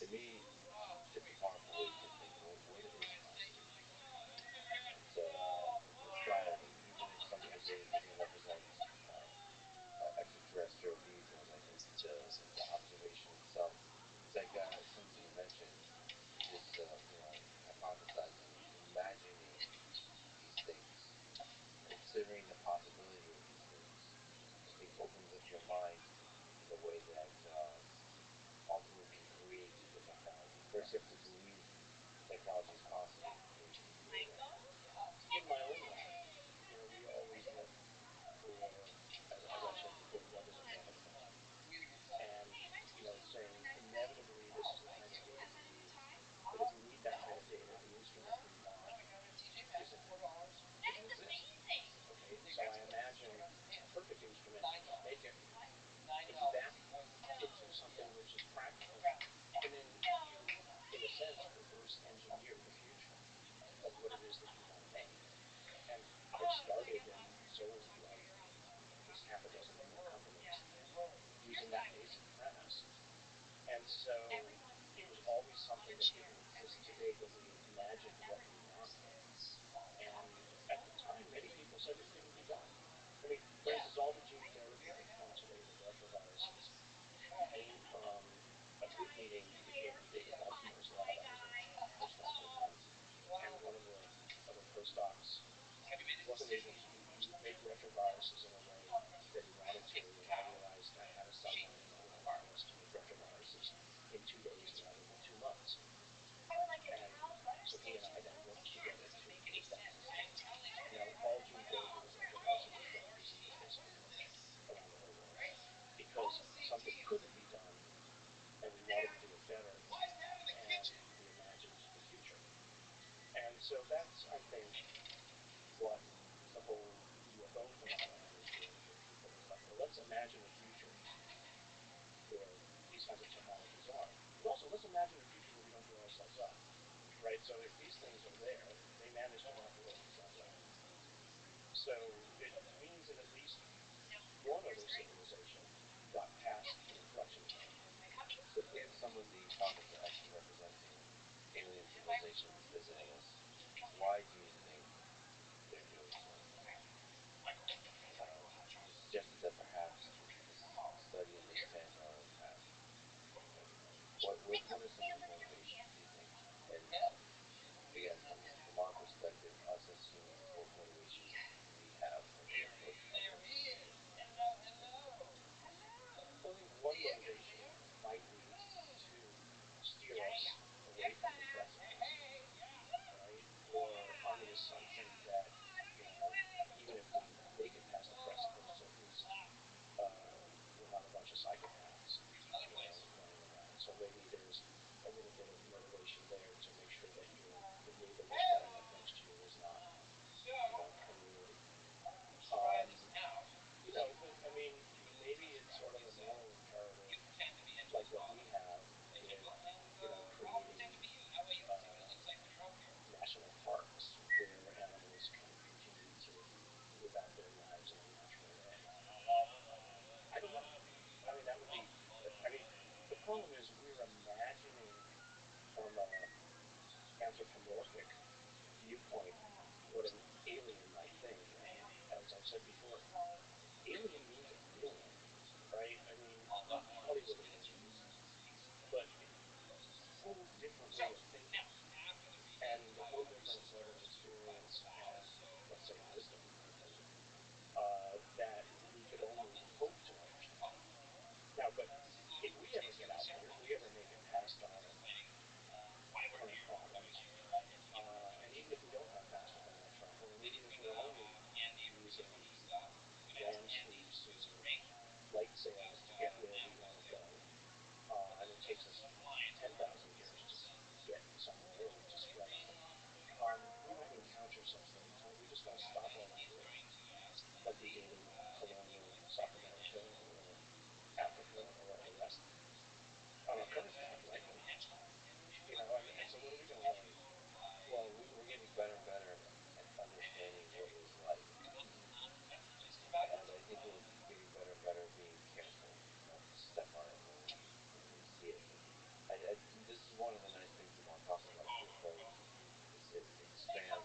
To me, it's a powerful way to think. What is possible? It's flattering, even if somebody doesn't represent extraterrestrial vehicles. I think the observation itself, it's like Sun Tzu mentioned, just hypothesizing, imagining these things, considering the possibility of these things. I think opens up your mind in a way that ultimately can create the technology. First, you have to believe the technology is possible before you can create it. In my own life, we always look for, as I said before, what is inevitable. And, saying inevitably this is the kind of data we need. But if we need that kind of data, the instrument we want isn't, doesn't exist. Okay, so I imagine a perfect instrument, make it, invent into something which is practical, and then you, in a sense, reverse engineer the future of what it is that you want to make. And I've started and sold like at least half a dozen or more companies using that basic premise. And so it was always something that didn't exist today, but we imagined what we wanted. And at the time, many people said it couldn't be done. I mean, for instance, all the gene therapy that's done today with retroviruses came from a group meeting in David Baltimore's lab. I was a postdoc with him, and one of the other postdocs wasn't able to make retroviruses in a way that he wanted to, and I realized I had a cell line that would allow us to make retroviruses in 2 days rather than 2 months. And so he and I then worked together to create that system. And now all gene therapy with retroviruses is done using this basic approach around the whole world. Because something couldn't be done, and we wanted to do it better, and we imagined the future. And so that's, I think, what the whole UFO phenomenon is doing for people. It's like, well, let's imagine a future where these kinds of technologies are. But also, let's imagine a future where we don't blow ourselves up, right? So if these things are there, they manage to not blow themselves up. So it means that at least one other civilization got past the inflection point. So if some of the topics are actually representing alien civilizations visiting us, why do you think they're doing so? You suggested that perhaps to study and understand our own past. What are some of the motivations, do you think? And again, from our perspective, us as humans, what motivations do we have when we approach others? Well, I think one motivation might be to steer us away from the precipice, right? anthropomorphic viewpoint what an alien might think. And as I've said before, alien means alien, right? I mean, not Hollywood aliens, but a whole different way of thinking and a whole different set of experience and, let's say, wisdom, even, that we could only hope to understand. Now, but if we ever get out there, if we ever make it past our current problems, and even if we don't have fast internet travel, and even if we're only using landscapes or light sails to get where we want to go, and it takes us 10,000 years to get somewhere or to spread out, we might encounter some things where we just got to stop all that work, like we did in colonial South America or Africa or out the West. Current time, right? And so what are we going to learn? Well, we're getting better and better at understanding what it was like, and I think we're getting better and better at being careful not to step on it when we see it. I this is one of the nice things about talking about UFOs is it expands our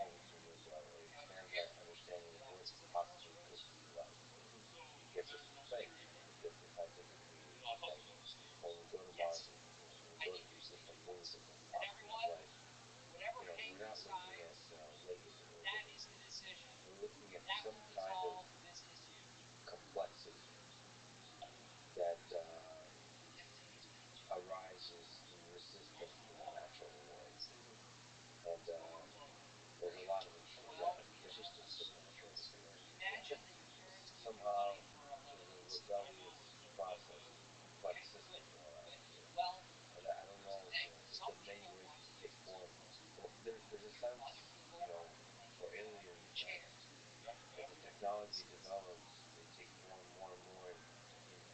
thinking window. It expands our understanding of what possibly could be like. It gets us to think. It gets us how different we like when we go to Mars and when we go to these different moons that could possibly have life. We're not looking at Legos and organisms. We're looking at some kind of complexity that arises in resistance to the natural world. And there's a lot of interest in that. Resistance to the natural order. Somehow there's a rebellious process, a complex system going on here. And I don't know, just in many ways it takes more. Well, there's a sense, for aliens that as the technology develops, they take more and more and more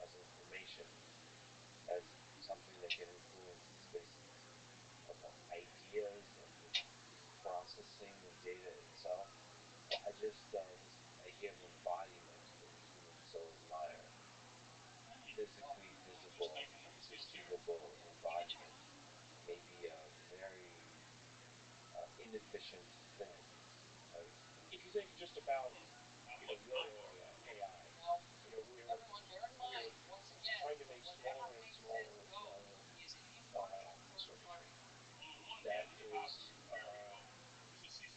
as information, as something that can influence the space of ideas and the processing of data itself. I just this idea of embodiment that we humans so admire, physically visible, perceivable embodiment, may be a very inefficient thing, right? If you think just about, your area, AI, we're trying to make smaller and smaller and smaller circuitry that is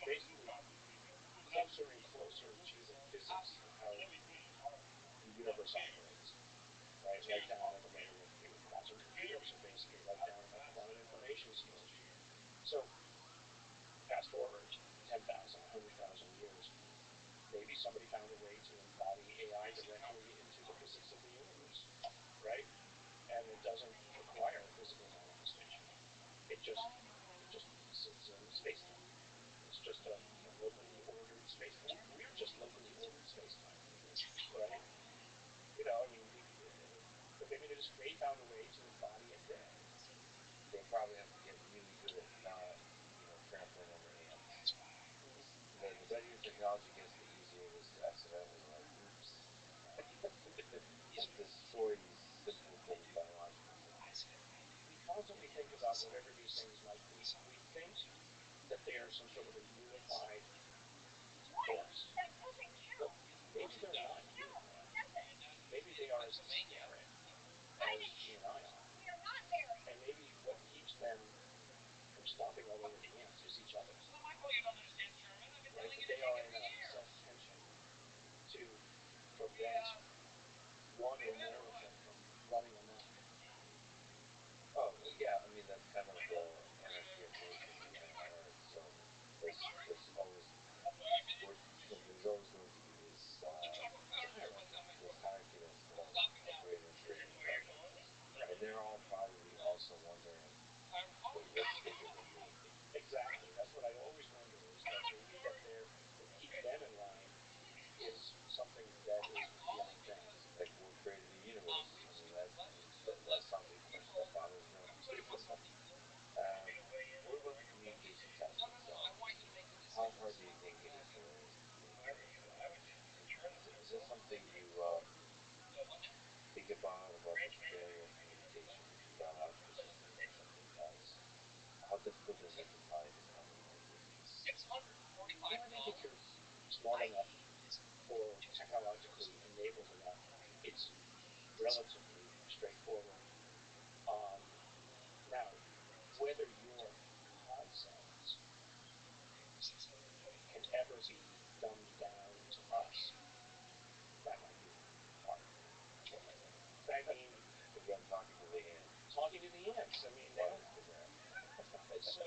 basically closer and closer to the physics of how the universe operates, right? Right down at the level of quantum computers are basically right down at quantum information stores. So fast forward 10,000, 100,000 years, maybe somebody found a way to embody AI directly into the physics of the universe, right? And it doesn't require a physical manifestation. It just sits in space time. It's just a locally ordered space time. We're just locally ordered space time, right? I mean, but maybe they found a way to embody it there. They probably have to get really good at not, trampling under ants. The better your technology gets, the easier it is to accidentally, like, oops, destroy these simple things, biological things. We constantly think about whatever these things might be. We think that they are some sort of a unified force. But maybe they're not unified. Maybe they are as disparate as you and I are. And maybe what keeps them from stomping all over the ants is each other. Right? That they are in a self-tension to prevent one or more of them from running amok. Oh, well, yeah, I mean, that's kind of the anarchy of nature being on Earth. So there's always there's always going to be this hierarchy that's of greater and greater intelligence, and they're all probably also wondering, wait, what's bigger than me? Exactly. That's what I always wonder is that maybe that keeps them in line is something that is beyond them. Like, what created the universe? I mean, that's probably a question that bothers them too. um, what about the communication side of it? So, how hard do you think it is to communicate with them? Is this something you think about the failure of communication with the biological system or something else? How still demystified in common language. Well, I think if you're smart enough or technologically enabled enough, it's relatively straightforward. Um, Now, whether your concepts can ever be dumbed down to us, that might be hard. I mean, Again, talking to the ant. talking to the ants. I mean, they On don't. Instagram. So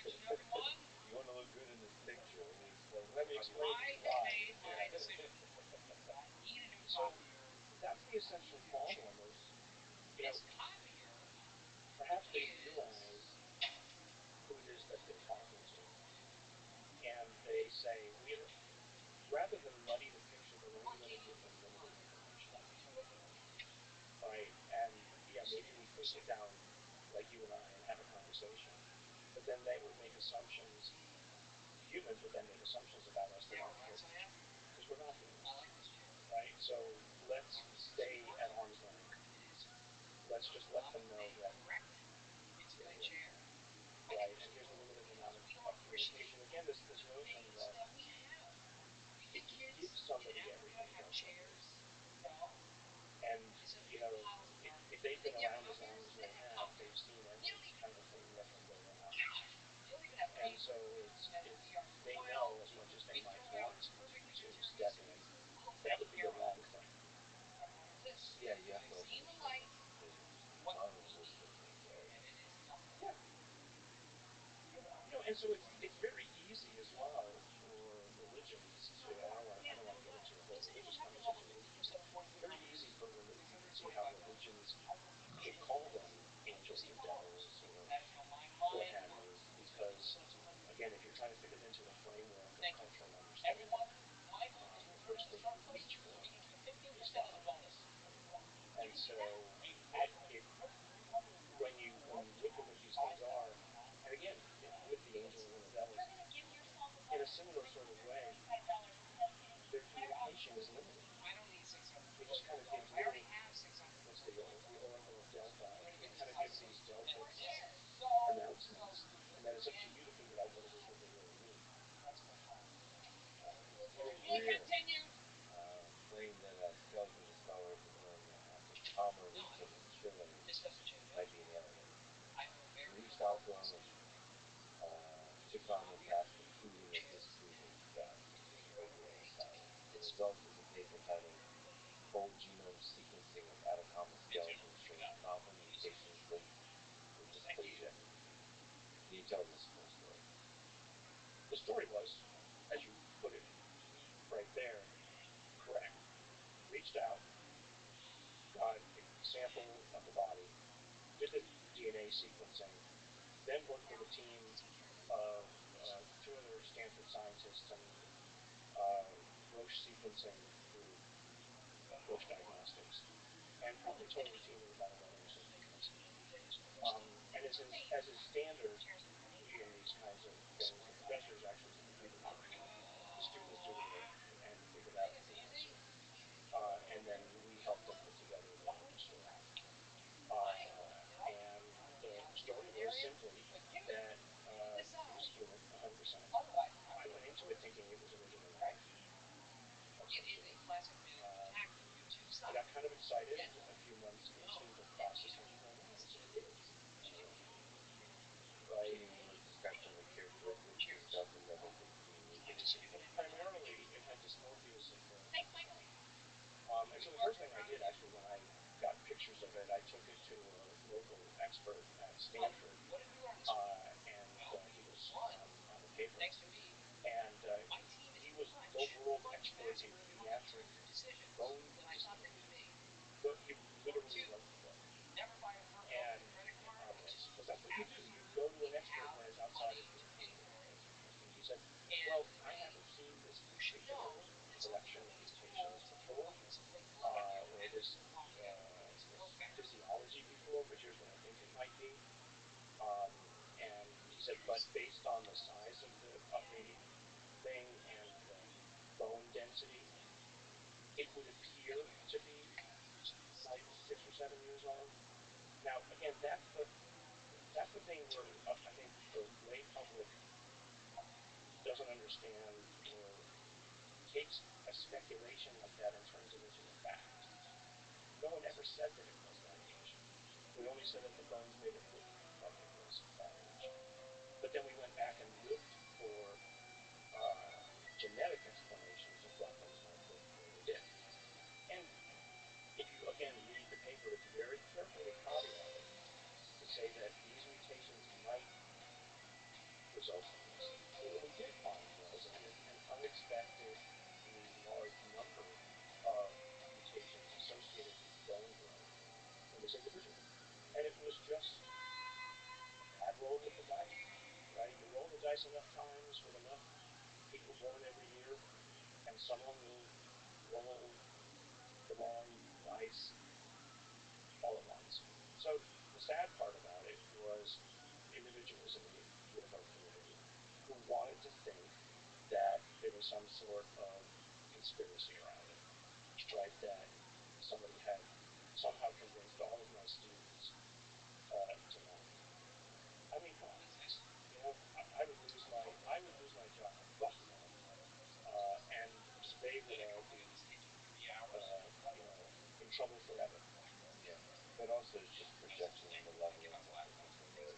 You want to look good in this picture? Let me explain let me how you explain look to in you real why. life. So that's the essential problem. Is you know perhaps they realize who it is that they're talking to, and they say we're rather than muddy the picture, we're only going to give them limited information, right? And yeah, maybe we could sit down like you and I and have a conversation, but then they would make assumptions. Humans would then make assumptions about us that aren't true because we're not human, right? So let's stay at arm's length. Let's just let them know that we're here, right? And here's a limited amount of communication. Again, this notion that if you give somebody everything, they'll take it. And you know, if they've been around as long as they have, they've seen every kind of thing that can go wrong. And so they know as much as they might want to step in, that would be a wrong thing. Yeah, you have to open yourself up to the amount of wisdom they get. Yeah, and so it's very easy as well for religions to. I don't want to get into a whole religious conversation, but it's very easy for you can see how religions could call them angels or devils or what have you, because again, if you're trying to fit it into a framework of cultural understanding, the first thing you reach for is God. And so it when you look at what these things are, and again, with the angels and the devils, in a similar sort of way, their communication is limited. They just kind of give little, what's the Oracle of Delphi? It kind of gives these Delphic announcements, and then it's up to you to figure out what it is that they really mean. Henry Greer claimed that skeleton discovered when after Palmer reached him in Chile might be an alien. He reached out to him and took on the task of proving or disproving that what Greer was saying. The result was a paper titled Whole Genome Sequencing of Atacama Skeletons Showing Prominent Mutations Linked with Dysplasia. And he tells this full story. The story was, as you put it right there, correct. Reached out, got a sample of the body, did the DNA sequencing, then worked with a team of two other Stanford scientists and Roche sequencing group, Roche Diagnostics, and probably total team of about 11 or so people. And as is standard in these kinds of things, the professors actually do the work, the students do the work and figured out the answer, and then we helped them put together the story. And the story was simply that it was human, 100%. I went into it thinking it was original life of some sort. I got kind of excited a few months into the process, thinking, well, wow, this is an alien, right? Can you describe some of the characteristics of the skeleton that make it unique and interesting? Primarily, it had dysmorphias of the front. And so the first thing I did actually when I got pictures of it, I took it to a local expert at Stanford, and he was on the paper, and he was the world expert in pediatric bone disability. He literally wrote the book on this because that's what you do. You go to an expert when it's outside of your field, and you said, "Well, I haven't seen this particular collection of mutations before, or this physiology before, but here's what I think it might be." Um, and he said, but based on the size of the thing and the bone density, it would appear to be like 6 or 7 years old. Now, again, that's that's the thing where I think the lay public doesn't understand or takes a speculation like that and turns it into a fact. No one ever said that it was that age. We only said that the bones made it look like it was that age. But then we went back and looked for genetic explanations of what things might look the way they did. And if you again read the paper, it's very carefully caveated to say that these mutations might result from this. But what we did find was an unexpectedly large number of mutations associated with bone growth in this individual. And it was just a bad roll with the dice, right? You roll the dice enough times with enough people born every year, and someone will roll the wrong dice all at once. So the sad part about it was individuals in the UFO community who wanted to think that there was some sort of conspiracy around it, right? That somebody had somehow convinced all of my students to lie. I mean, come on, you know, I would lose my job, you know, and they would all be, you know, in trouble forever. Yeah, but also it's just projection on the level of skepticism that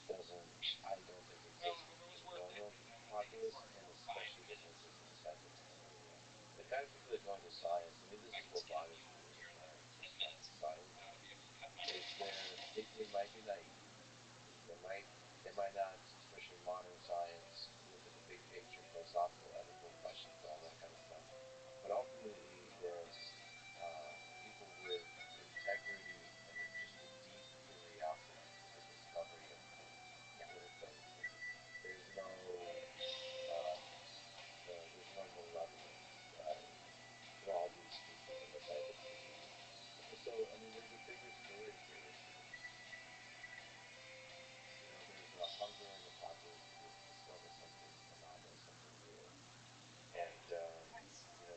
doesn't, I don't think exists in the normal populace, and especially doesn't exist in the scientific community. The kind of people that go into science, I mean, this is what bothers me with science, is they might be naive. They might they might not, especially modern science, look at the big picture, philosophical, ethical questions, all that kind of stuff. But ultimately, they're people with integrity and just a deep curiosity for the discovery of certain things. There's no uh, there's no malevolence, broadly speaking, in the scientific community. And so, I mean, there's a bigger story here. There's a hunger in the populace to discover something anomalous, something new, and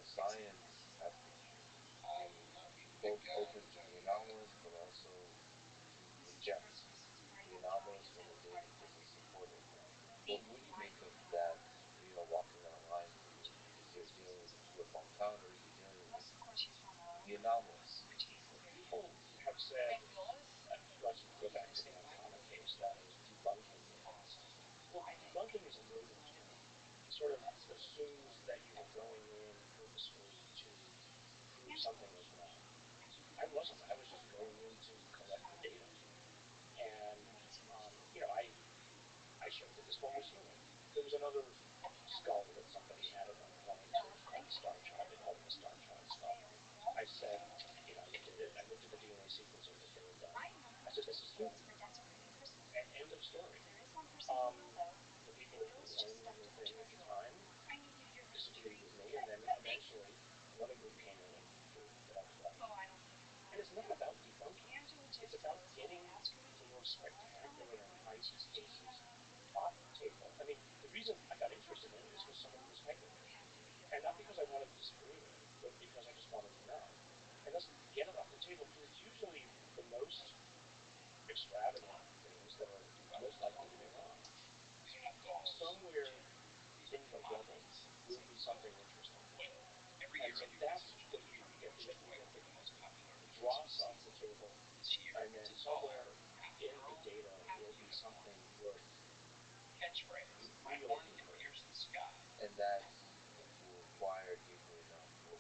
science has to be both open to the anomalous, but also to reject the anomalous when the data doesn't support it. What do you make of that? Walking that line for you, because you're dealing with a UFO encounter, you're dealing with the anomalous. People have said, let's go back to the Montana case, that is debunking the past. Well, debunking is a loaded term. It sort of assumes that you were going in purposefully to prove something was wrong. I wasn't. I was just going in to collect the data. And, I showed that this one was human. There was another skull that somebody had at one point called the star child. They called it the star child skull. I said, I looked at it. I looked at the DNA sequencing that they had done. I said, this is human. End of story. Um, the people who owned the thing at the time disagreed with me, and then eventually another group came in and proved that I was right. And it's not about debunking. It's about getting the most spectacular and high-test cases off the table. I mean, the reason I got interested in it is because somebody was hyping it. And not because I wanted to disprove it, but because I just wanted to know. And let's get it off the table, because it's usually the most extravagant things that are most likely to be wrong. Somewhere in the rubble will be something interesting. And so that's what we get the dross off the table, and then somewhere in the data will be something worth real interest. And that will require deeper enough look.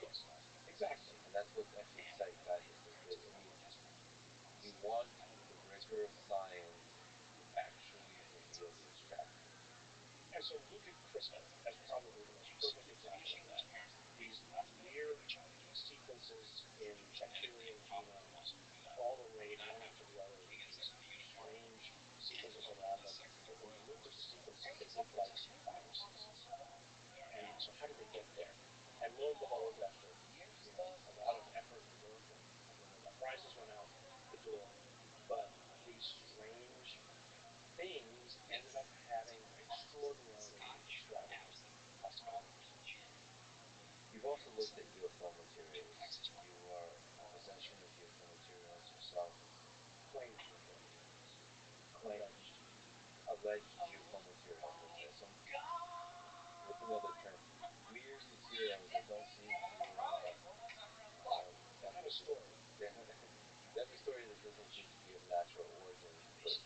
Yes, exactly. And that's what actually excites scientists. I mean, you want the rigorous science to actually reveal the extravagance. And so look at CRISPR as probably the most perfect example of that. These weird sequences in bacterial genomes, all arrayed one after the other with these strange sequences around them, that when you looked at the sequences, they looked like viruses. And so how did they get there? And lo and behold, after a lot of effort and work, and the Nobel Prizes went out the door, but these strange things ended up having extraordinarily extravagant possibilities. You've also looked at UFO materials. You are in possession of UFO materials yourself. Claimed to have been. like geochromaterials. There's some, what's another term? Weird materials that don't seem to That have a story. they have a story that doesn't seem to be of natural origin, but it's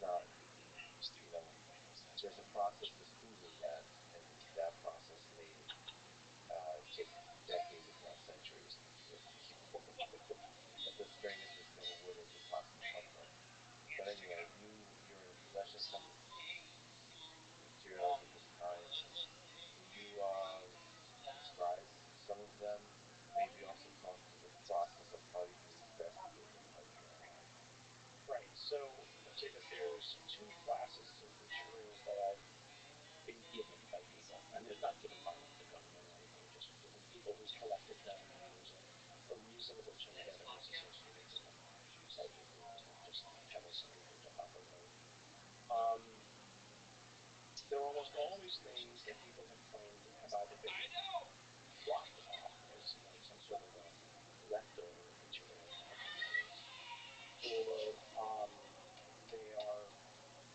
not, you know, there's a process to smoothing that, and that process may take decades, if not centuries. That's the strangest thing a wooden could possibly come from. But anyway, you're in possession of some materials of this kind. Can you describe some of them? Maybe also talk to the process of how you investigate them. Right. So let's say that there's two classes of materials that I've been given by people, and it's not given by like the government or anything, just given people who collected them, and there's a reasonable chain of evidence associated with them. Right? It's not just pebbles that we picked up off a road. Um, they're almost always things that people have claimed have either been dropped off as like some sort of a leftover material from a conveyance, or they are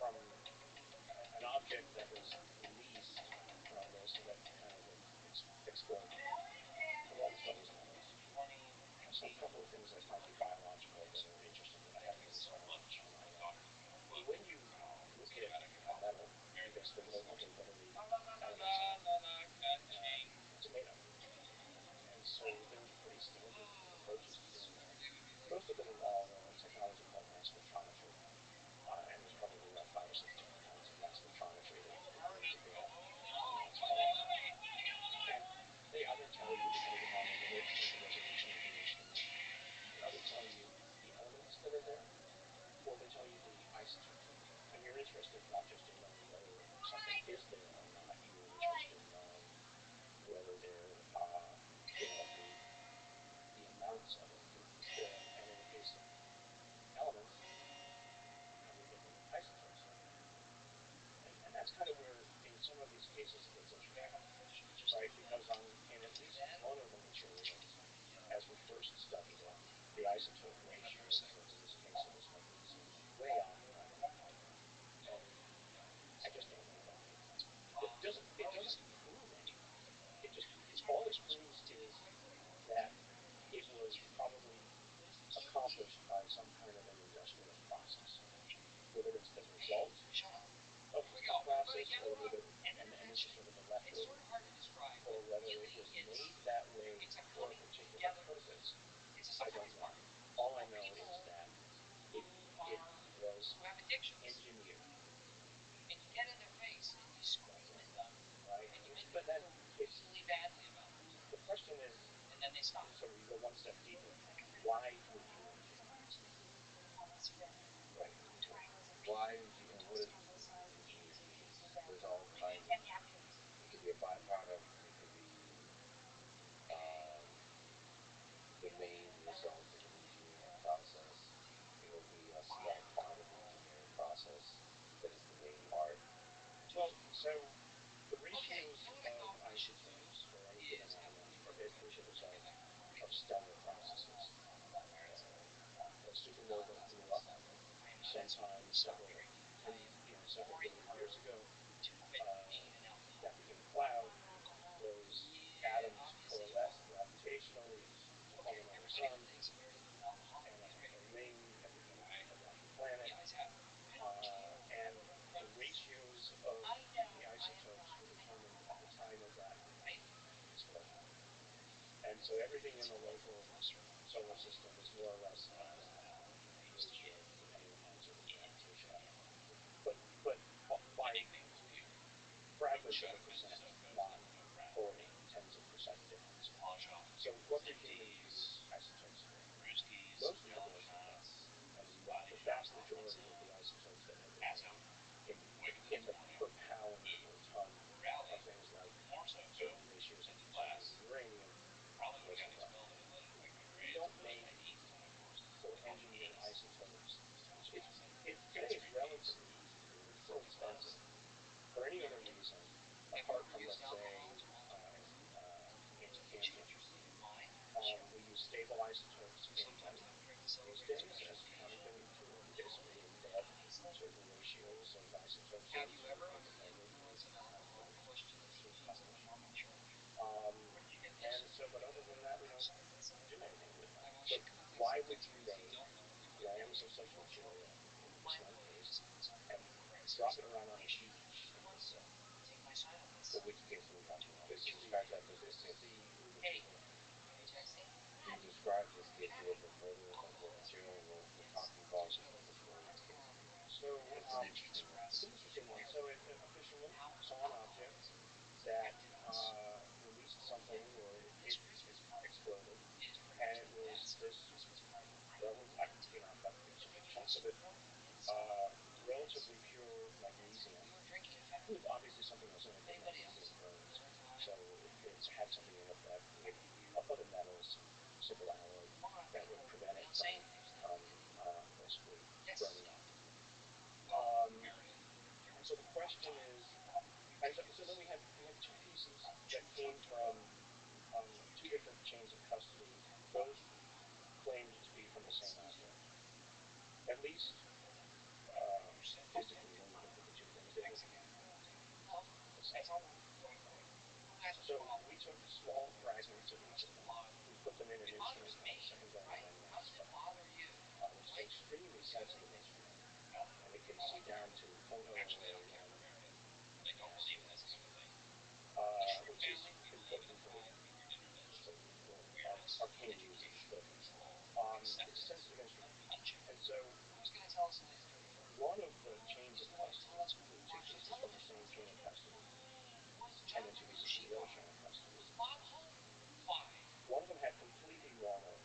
from an object that was released from this that kind of exploded. So we'll almost always metals. Some couple of things that might be biological that are interesting that I haven't really spent much on my own. When you look at a metal, you basically go, okay, what are the elements of it, and what's it made of? And so there's pretty standard approaches to doing that. Most of them involve a technology called mass spectrometry. And there's probably about 5 or 6 different kinds of mass spectrometry that you can bring to bear on that task. And they either tell you, depending upon the limit of the resolution of the instrument, they either tell you the elements that are there, or they tell you the isotope. And you're interested not just in knowing whether something is there or not, you're interested in knowing whether they're, the amounts of it. And in the case of elements, how many different isotopes are there? And that's kind of where, in some of these cases, it gets interesting, right? Because in at least one of the materials, as we first studied it, the isotope ratios, like in this case, it was magnesium, way off by a lot. And I just don't know why. It doesn't prove anything. All it proves is that it was probably accomplished by some kind of an industrial process. Whether it's the result of a process, or whether, and this is sort of the leftover, or whether it was made that way for a particular purpose, I don't know. All I know is that it was engineered. That's it. Right? But then it's the question is, so you go one step deeper. Why would you engineer it? Right. Why would you, and what is engineered? Because there's all kinds of, it could be a byproduct, it could be um, the main result of an engineering process. It'll be a small part of the engineering process that is the main part. Well, so the ratios of isotopes for any given element are basically the result of stellar processes. A supernova blew up sometime several billion years ago. That became a cloud. Those atoms coalesced gravitationally to form another sun and a ring that became a rocky planet. And the ratios of the isotopes were determined at the time of that explosion. And so everything in the local solar system is more or less of that ratio, depending upon sort of gravitational. But by fragments of a percent, not whole tens of percent difference. So what did humans use isotopes for? Most of the world did not. I mean, the vast majority of the isotopes that have been made in the per pound or ton are things like certain ratios of plutonium and uranium, places like that. We don't make or engineer isotopes. Today it's relatively easy to do. It's so expensive. For any other reason, apart from, let's say, anti-cancer, So it's sort of open-ended, not too polished. Um, and so, but other than that, we don't do anything with them. So why would you load grams of such material into the cement paste and drop it around on a beach in Brazil? So which case are we talking about? This Can is you the describe that business this is case? the moving people one. Can you describe this case a little bit further, like what material we're talking about within this very case? So It's an interesting one. it's an interesting one. So a fisherman saw an object that released something, or it exploded, and it was this I've got chunks of it, uh, relatively pure magnesium, with obviously something else in it because magnesium burns. So it had something in it that would, other metals, simple alloy, that would prevent it from basically burning up. Um, and so the question is, and so then we had two pieces that came from two different chains of custody, both claimed to be from the same object. At least physically, when you looked at the two things, they looked the same. So we took small fragments of each of them. We put them in an instrument called a secondary line mass spec. It's an extremely sensitive instrument, and it can see down to photoarray 1 nanometers, which is important for, let's say, arcane reasons. But it's a sensitive instrument, and so one of the chains of custody, with two pieces from the same chain of custody, and then two pieces from the other chain of custody, one of them had completely normal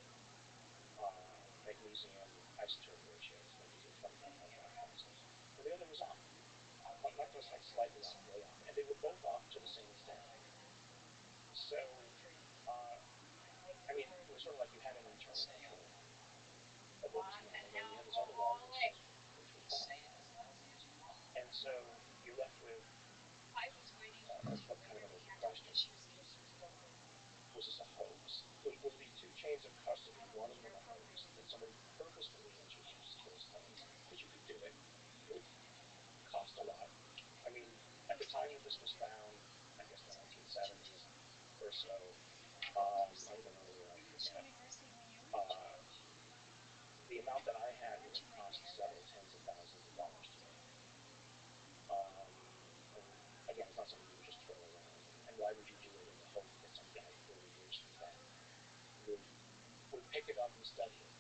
magnesium isotope ratios, magnesium 25.5 constants, and the other was off. Not just like slightly off, way off, and they were both off to the same extent. So, uh, I mean, it was sort of like you had an internal control of what was normal, and you had this other one which was fine. And so you're left with a kind of an open question: Was this a hoax? Was these two chains of custody, one of them a hoax that somebody purposefully introduced those things? Because you could do it. It would cost a lot. I mean, at the time that this was found, I guess the 1970s or so, might have been earlier, I forget. Uh, the amount that I had would have cost several tens of thousands of dollars today. And again, it's not something you would just throw around. And why would you do it in the hope that some guy 30 years from then would pick it up and study it?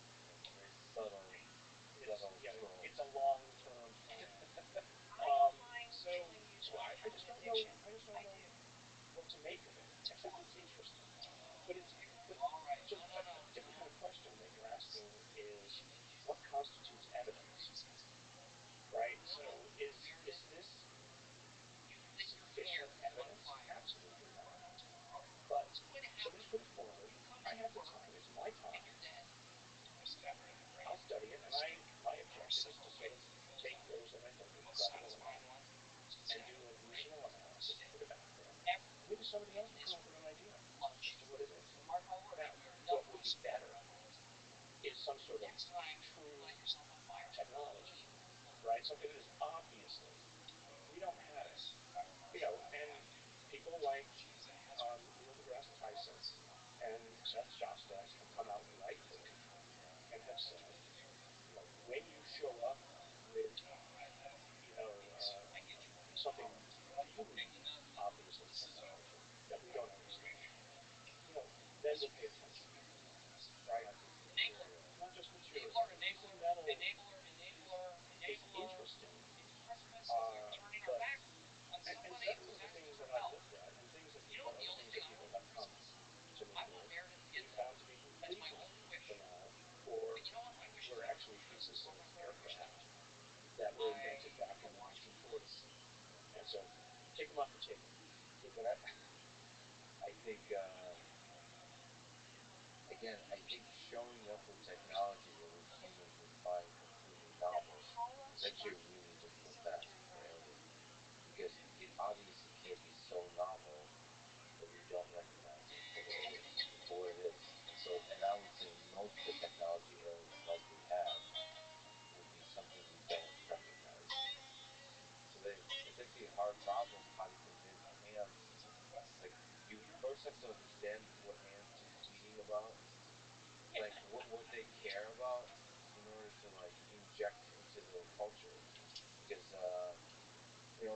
It's a very subtle, troll. It's a long-term plan. So I just don't know. I just don't know what to make of it, except that it's interesting. But it's but so a different kind of question that you're asking is, what constitutes evidence, right? So is this sufficient evidence? Absolutely not. But somebody's put it forward. I have the time. It's my time. I'll study it, and my objective is to sort of take those that I think are credible enough and do a reasonable analysis, put it out there. Maybe somebody else will come up with an idea as to what it is. Now, what would be better is some sort of true technology, right? Something that is obviously, we don't have it, and people like Neil deGrasse Tyson and Seth Shostak have come out rightfully and have said, when you show up with, something really obviously technology that we don't understand, then we'll pay attention, right? Not just material. Not just material. A piece of metal is interesting, but and several of the things that I've looked at and other things that people have come to me with, we found to be completely banal, or were actually pieces of aircraft that were invented back in the 1940s. And so, take them off the table. But I think, again, I think showing up with technology that we humans would find completely novel is actually a really difficult task, because it obviously can't be so novel that we don't recognize it for what it is. And I would say most of the technology areas like we have would be something we don't recognize. So understand what ants are tweeting about, like what they care about, in order to like inject into their culture. Because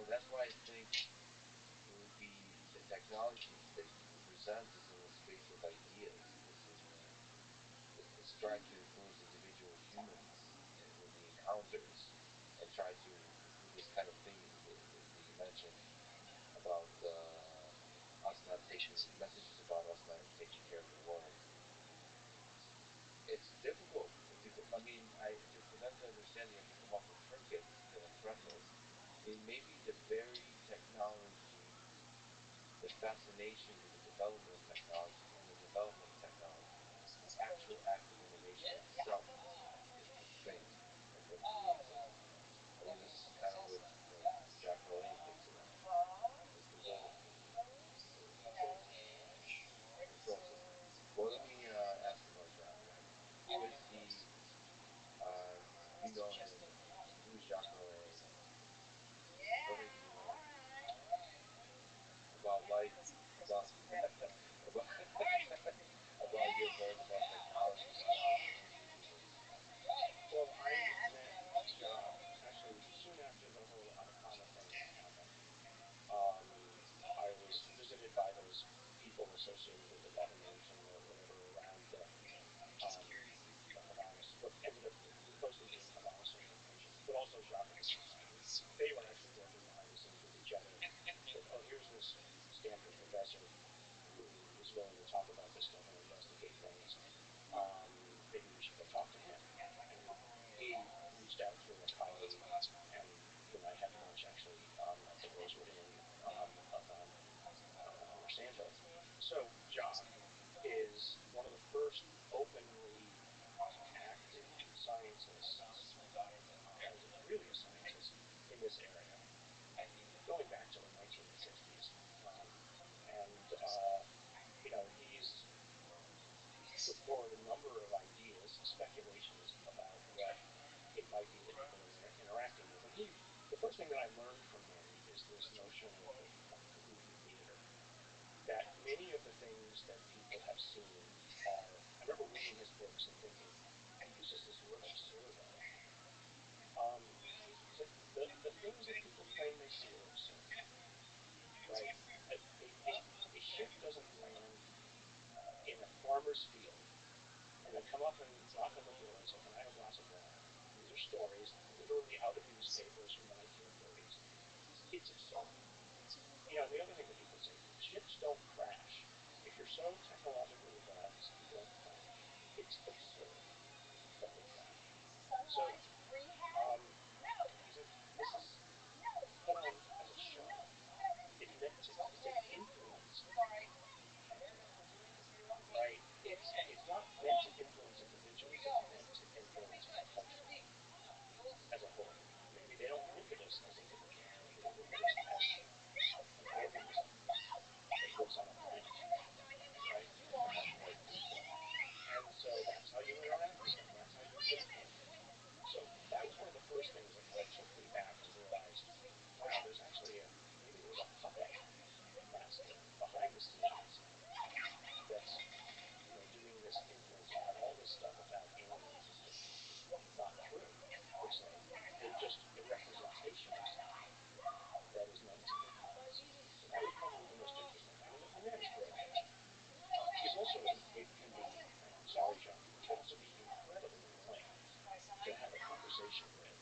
that's why I think the technology that you can present is in the space of ideas. It's trying to influence individual humans in the encounters, and try to do this kind of thing that you mentioned about us not taking messages about us not taking care of the world. It's difficult because I mean, for them to understand, you have to come up with trinkets that impress us. I mean, maybe the very technology, the fascination with the development of technology and the development of technology, the actual act of innovation itself is the thing that influences us. I mean, this is kind of what Jacques Vallée thinks about. It's the whole the process. Well, let me ask about Jacques then. Who is he? You know him. Who's Jacques Vallée? What have you learned about life? About about about you've learned about technology, about how it influences humans. Well, I met Jacques actually soon after the whole Atacama thing happened. Um, I was visited by those people associated with the government and the whatever around the Havanas, what ended up mostly being Havana social intentions, but also Jacques at the same time. They were actually working behind the scenes with each other. That, oh, here's this Stanford professor who is willing to talk about this stuff and investigate things. Maybe we should go talk to him. And he reached out through a colleague, and he and I had lunch actually at the Rosewood Inn up on Los Santos. So Jacques is one of the first openly active scientists, really a scientist in this area, going back to the 1960s. And, he's put forward a number of ideas, speculations about what it might be that people are interacting with. And the first thing that I learned from him is this notion of movie theater. That many of the things that people have seen are. I remember reading his books and thinking, he's just this little servo. Um, the things that people claim they see are absurd, right? A ship doesn't land in a farmer's field and then come up and knock on the door and say, "Can I have a glass of water?" These are stories literally out of newspapers from the 1930s. It's absurd. And the other thing that people say, ships don't crash. If you're so technologically advanced, you don't crash. It's absurd that they crash. So he said, this is put on as a show. It's an influence campaign, right? It's not meant to influence individuals. It's meant to influence culture as a whole. Maybe they don't think of us as individuals. Maybe they think of us as an organism that lives on a planet, right? Right. And so that's how you interact with them. That's how you get them. So that was one of the first things that took me back and realized, wow, maybe there's a puppet master behind the scenes that's doing this influencing, and all this stuff about aliens is just not true per se. They're just a representation of something that is meant to influence. So that was probably the most interesting thing. And then he's also it can be, and I'm sorry, Jacques, it can also be incredibly annoying to have a conversation with,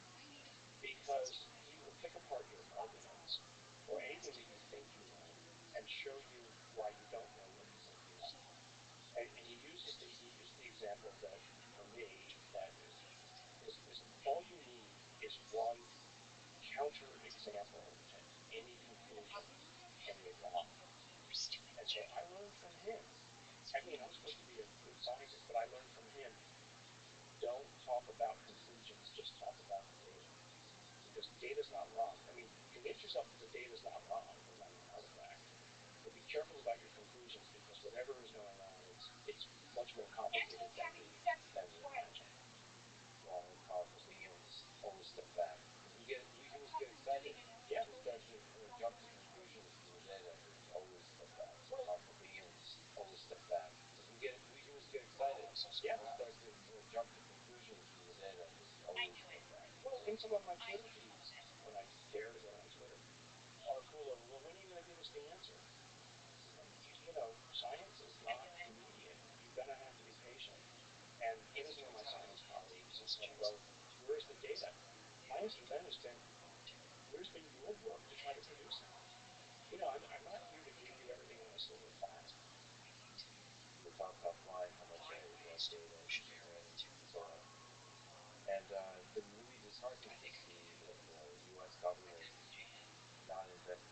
because he will pick apart your arguments or anything that you think you know and show you why you don't know what you think you know. And he uses the example that, for me, that is all you need is one counter example to any conclusion, and you're wrong. And so I learned from him. I mean, I'm supposed to be a good scientist, but I learned from him, don't talk about conclusions, just talk about the data. Because the data's not wrong. I mean, convince yourself that the data's not wrong or not an artifact. But be careful about your conclusions, because whatever is going on, it's much more complicated than we imagine. Long and powerful beings always step back. Humans get excited. Yeah. They start to jump to conclusions from the data. They always step back. So powerful beings always Yeah, but the jump to conclusions from the data is always like that. Well, and some of my Twitter feeds, when I dare to get on Twitter, are full of, well, when are you going to give us the answer? Science is not immediate. You're going to have to be patient. And even some of my science colleagues have said, well, where's the data? My answer to them has been, where's been your work to try to produce it? I'm not here to give you everything on a silver platter. We talked offline how much I love data and machine learning and so on. And been really disheartening to see that the U.S. government not invest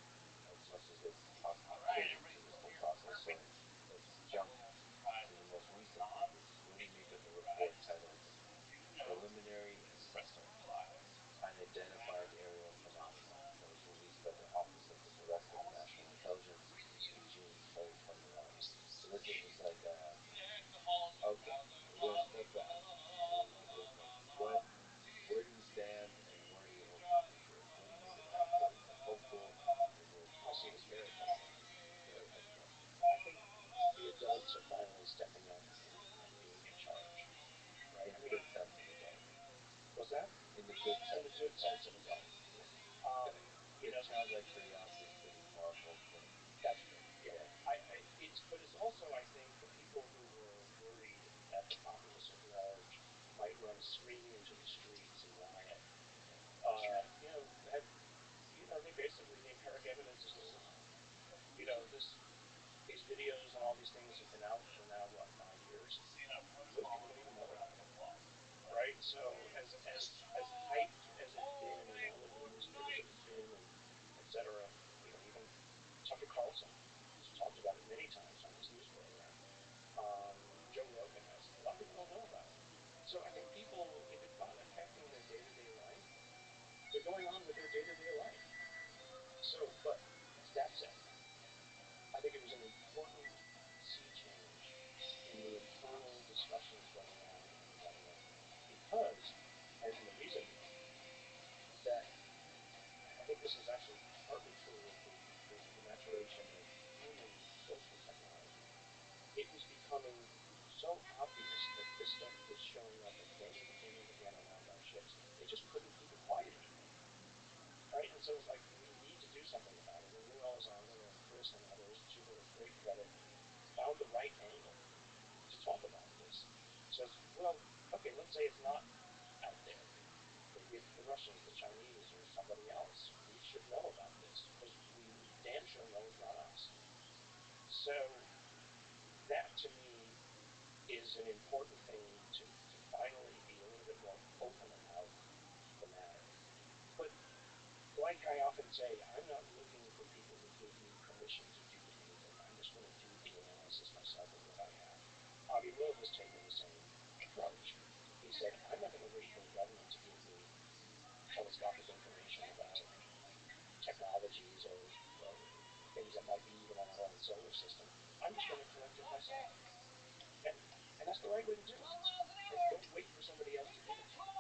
as much as it possibly could into this whole process. So let's jump to the most recent findings. What do you make of the report titled Preliminary Assessment, Unidentified Aerial Phenomenon that was released by the Office of the Director of National Intelligence in June 2021? So this is just like, okay, we're going to step back. We're doing like, where do you stand and where do you hope the future is? What do you think of that report? Is it hopeful? Is it I see it as very hopeful. pessimistic? Very hopeful. I think the adults are finally stepping up and being in charge. Right? In the good sense of adult. What's that? In the good In sense the of good adult. sense of adult. Yeah. Um, you It know, sounds like curiosity is a pretty powerful thing. that's true. Yeah. Yeah. But it's also, I think, the people who were worried that the populace at large might run screaming into the streets and riot. Have they basically the empiric evidence is over. These videos and all these things have been out for now what 5 years. Most people don't even know about them, right? So as hyped as it's been, and all over the newspapers that it's been, and etc. Even Tucker Carlson has talked about it many times on his news program. Joe Rogan has. A lot of people don't know about it. So I think people, if it's not affecting their day-to-day life, they're going on with their day-to-day life. But that said, I think it was an important sea change in the internal discussions going on in the government because, and the reason being, that I think this is actually partly true of the maturation of human social technology. It was becoming so obvious that this stuff was showing up again and again and again around our ships. They just couldn't keep it quiet anymore, right? And so it's like we need to do something about it. And Lou Elizondo and Chris and others, to their great credit, found the right angle to talk about this. Says, well, okay, let's say it's not out there. Maybe it's the Russians, the Chinese, or somebody else. We should know about this because we damn sure know it's not us. So that to me is an important thing to finally be a little bit more open about the matter. But like I often say, I'm not looking for people to give me permission to do anything. I'm just going to do the analysis myself of what I have. Avi Loeb has taken the same approach. He said, I'm not going to wait for the government to give me telescopic information about technologies or things that might be even on our own solar system. I'm just going to collect it myself. And, and that's the right way to do it. And don't wait for somebody else to give it to you.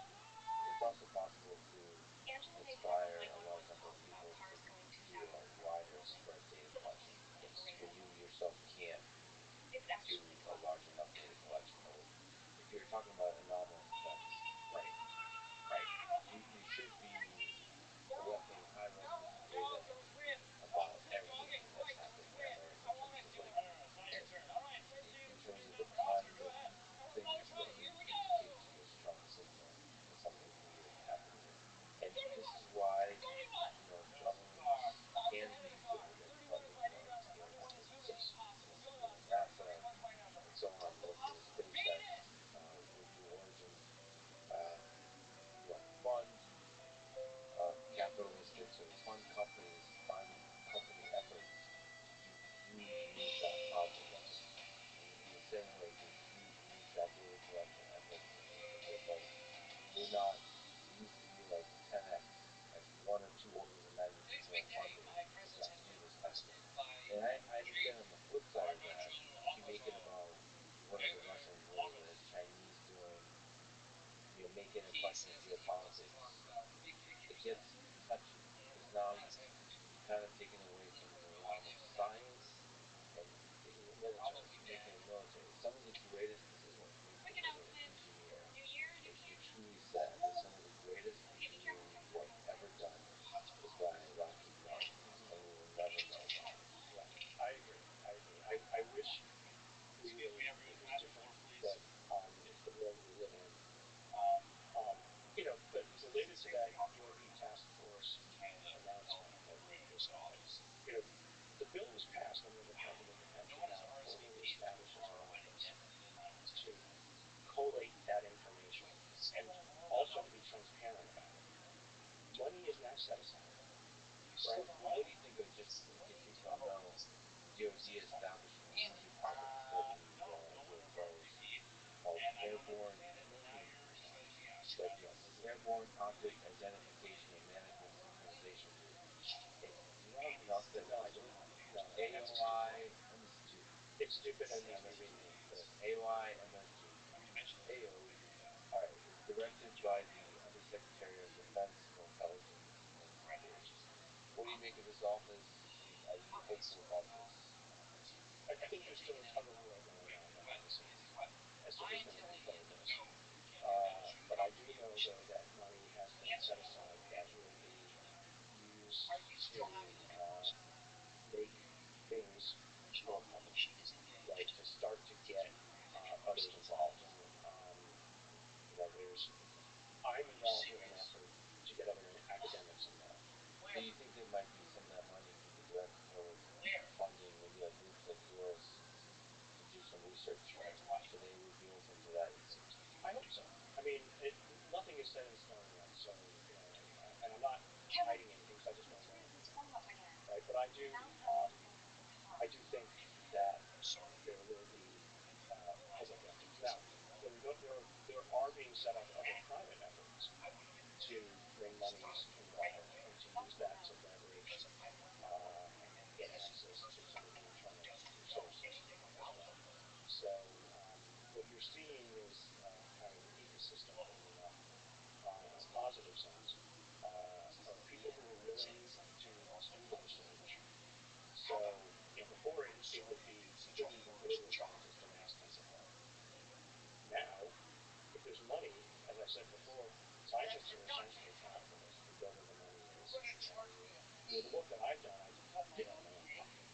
It's also possible to inspire a large number of people to do a wider spread data collection. Yes. When you yourself can't do a large enough data collection. If you're talking about anomalous events, Right. Right. you should be collecting high resolution data about everything that's happening down there in terms of like, and in terms of the positive things that would indicate to you a strong signal that something weird happening. And this is why, governments can be good at funding large scale efforts. Yes. NASA and so on, working with SpaceX, with Blue Origin, uh, fund capitalistic sort of fund companies, fund company efforts to do huge moonshot projects. In the same way, do huge moonshot data collection efforts with like, we're not, it used to be like 10x, like one or two orders of magnitude more funding to do this kind of thing. And I understand on the flip side of that, if you make it about what are the Russians, what are the Chinese doing, making a question of geopolitics, it gets touchy because now you're kind of taking away from the realm of science and Military. making it military. Some of the greatest decisions made for It's stupid and needs to be MSG. reinstated. So it's AYMSG. AO. All right. It's directed by the Undersecretary of Defense for Intelligence and Security. What do you make of this office? Are you hopeful about this? I think there's still a tug of war going on behind the scenes as to who's going to control this. But I do know, though, that money has been set aside that will be used to make things more public, right? To start to get others involved in it. There's I'm involved in an effort to get other academics involved. So you think there might be some of that money could be directed towards funding maybe like groups like yours to do some research? So they would be open to that, you think? I hope so. I mean, nothing is set in stone yet, so and I'm not hiding anything because I just don't know anything, right? But I do think that there will be public efforts. Now, there are being set up other private efforts to bring monies involved and to use that to leverage and get access to some of the internal sources as well. So what you're seeing is kind of an ecosystem building up in a positive sense of people who are willing to do the research. So before it would be you couldn't even go to a scientist and ask them for help. Now, if there's money, as I said before, scientists are essentially capitalists, whatever the money is. And the work that I've done, I did out of my own pocket.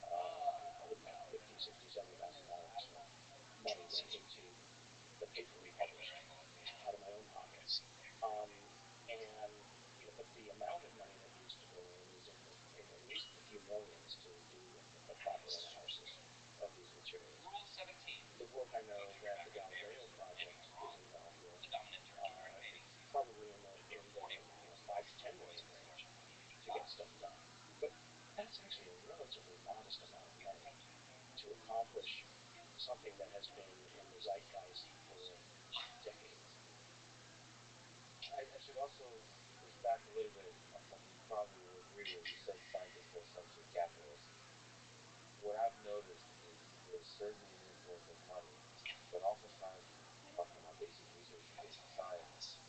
About 50, 60, $70,000 of money went into the paper we published out of my own pocket. Um, and but the amount of money that needs to go in is in at least a few millions to do a proper analysis of these materials. The work I know that the Galileo project is involved with, it's probably in the 5 to 10 million range to get stuff done. But that's actually a relatively modest amount of money to accomplish something that has been in the zeitgeist for decades. I should also push back a little bit on something you probably will agree with. You said scientists are essentially capitalists. What I've noticed is there's certainly an influence of money, but oftentimes when you're talking about basic research and basic science,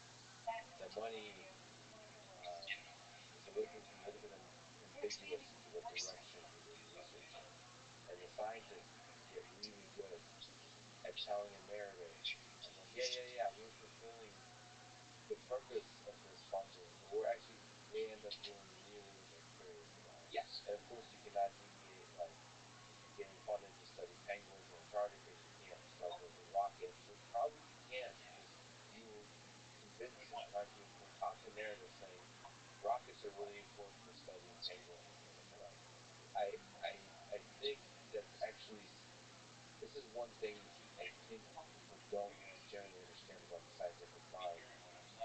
the money is a little bit ambiguous to what direction you're doing the research in, and the scientists get really good at telling a narrative of like, yeah, yeah, yeah, we're fulfilling the purpose of this funding, but we're actually they end up doing really nefarious about it. Yes. And of course, you cannot deviate. Like if you're getting funded to study penguins in Antarctica, you can't start building rockets. But probably you can because you will convince sometimes you'll concoct a narrative saying rockets are really important for studying penguins in the Atlantic. I I I think that's actually this is one thing I think people don't generally understand about the scientific mind.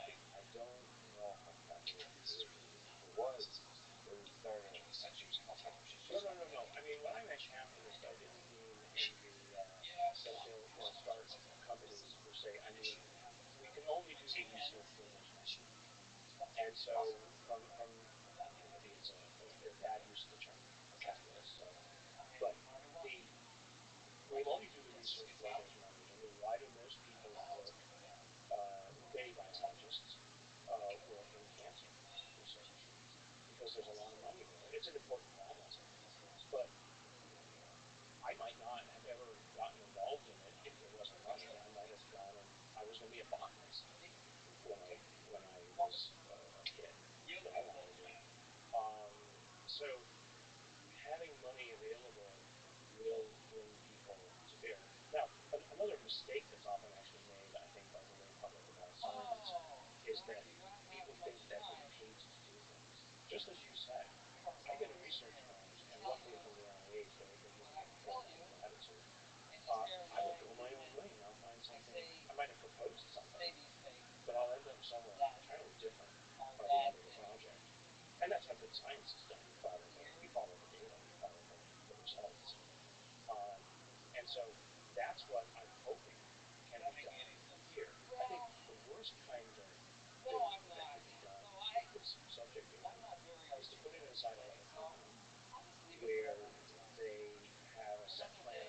I don't know if that's not really true because if it was, it would start a actually competition. No. I mean, when I meant capitalist, I didn't mean in the that they'll start companies per se. I mean, we can only do the research so much money, and so from maybe it's a bad use of the term capitalist. So, but the we'll only do the research where there's money. I mean, why do most people work? Many biologists work in cancer research because there's a lot of money there. It's an important problem, but I might not have ever gotten involved in it if there wasn't money. I might have gone and I was going to be a botanist when I was a kid. That's what I wanted to do. Um, so having money available will bring people to bear. Now, another mistake that's often actually made, I think, by the lay public about science is that people think that we're paid to do things. Just as you said, I get a research grant, and luckily from the NIH, they give me a fair amount of latitude. I will go my own way, and I'll find something. I might have proposed something, but I'll end up somewhere entirely different by the end of the project. And that's how good science is done. You follow the data, you follow the results. Um, and so that's what I'm hoping can be done here. I think the worst kind of thing that could be done with this subject area is to put it inside a company where they have a set plan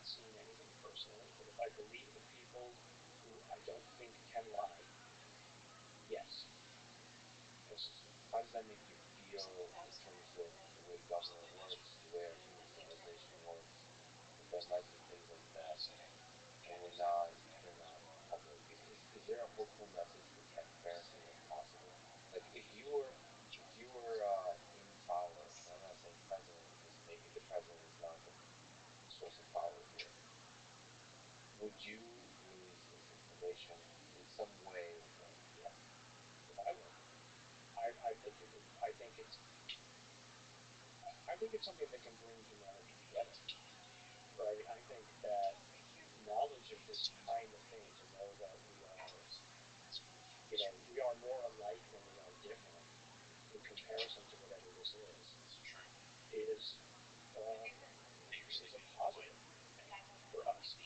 not seen anything personally, but if I believe the people who I don't think can lie, yes. Yes. How does that make you feel in terms of the way government works, the way our human civilization works, that there might be things like that when they're not public? Is there a hopeful message for transparency that's possible? Like if you were in power, and I'm not saying president because maybe the president is not the source of power here, would you release this information in some way? Yeah, if I were, I think it would. I think it's something that can bring humanity together. Right? I think that knowledge of this kind of thing, to know that we are more alike than we are different in comparison to whatever this is is a positive for us.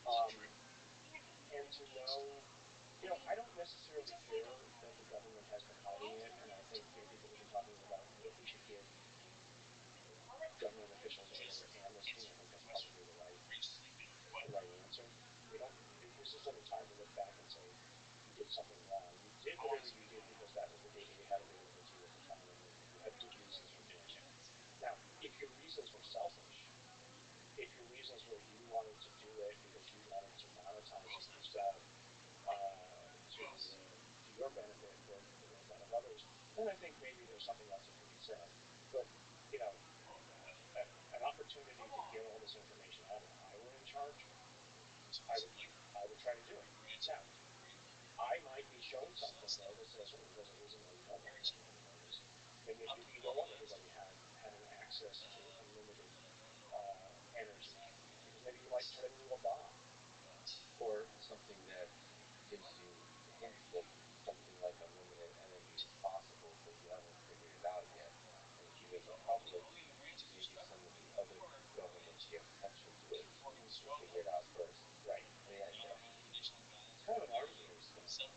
Um, and to know, I don't necessarily care that the government has been hiding it, and I think people have been talking about if we should give government officials or whatever amnesty. I think that's probably the right answer. We don't. This isn't a time to look back and say you did something wrong. You did whatever you did because that was the data you had available to you at the time, and you had good reasons for doing it. Now, if your reasons were selfish, if your reasons were you wanted to do it because you wanted to monetize it yourself to your benefit or that of others, then I think maybe there's something else that can be said. But you know, an opportunity to get all this information out if I were in charge, I would try to do it. Now, I might be shown something though that says, oh, there's a reason why you don't want everybody to know this. Maybe you don't want everybody having access to unlimited energy because maybe you might turn it into a bomb. Or something that gives you hints that something like unlimited energy is possible, but you haven't figured it out yet. And if you make it public, maybe some of the other governments get attention to it to figure it out first. Right. I mean, it's kind of an arms race thing.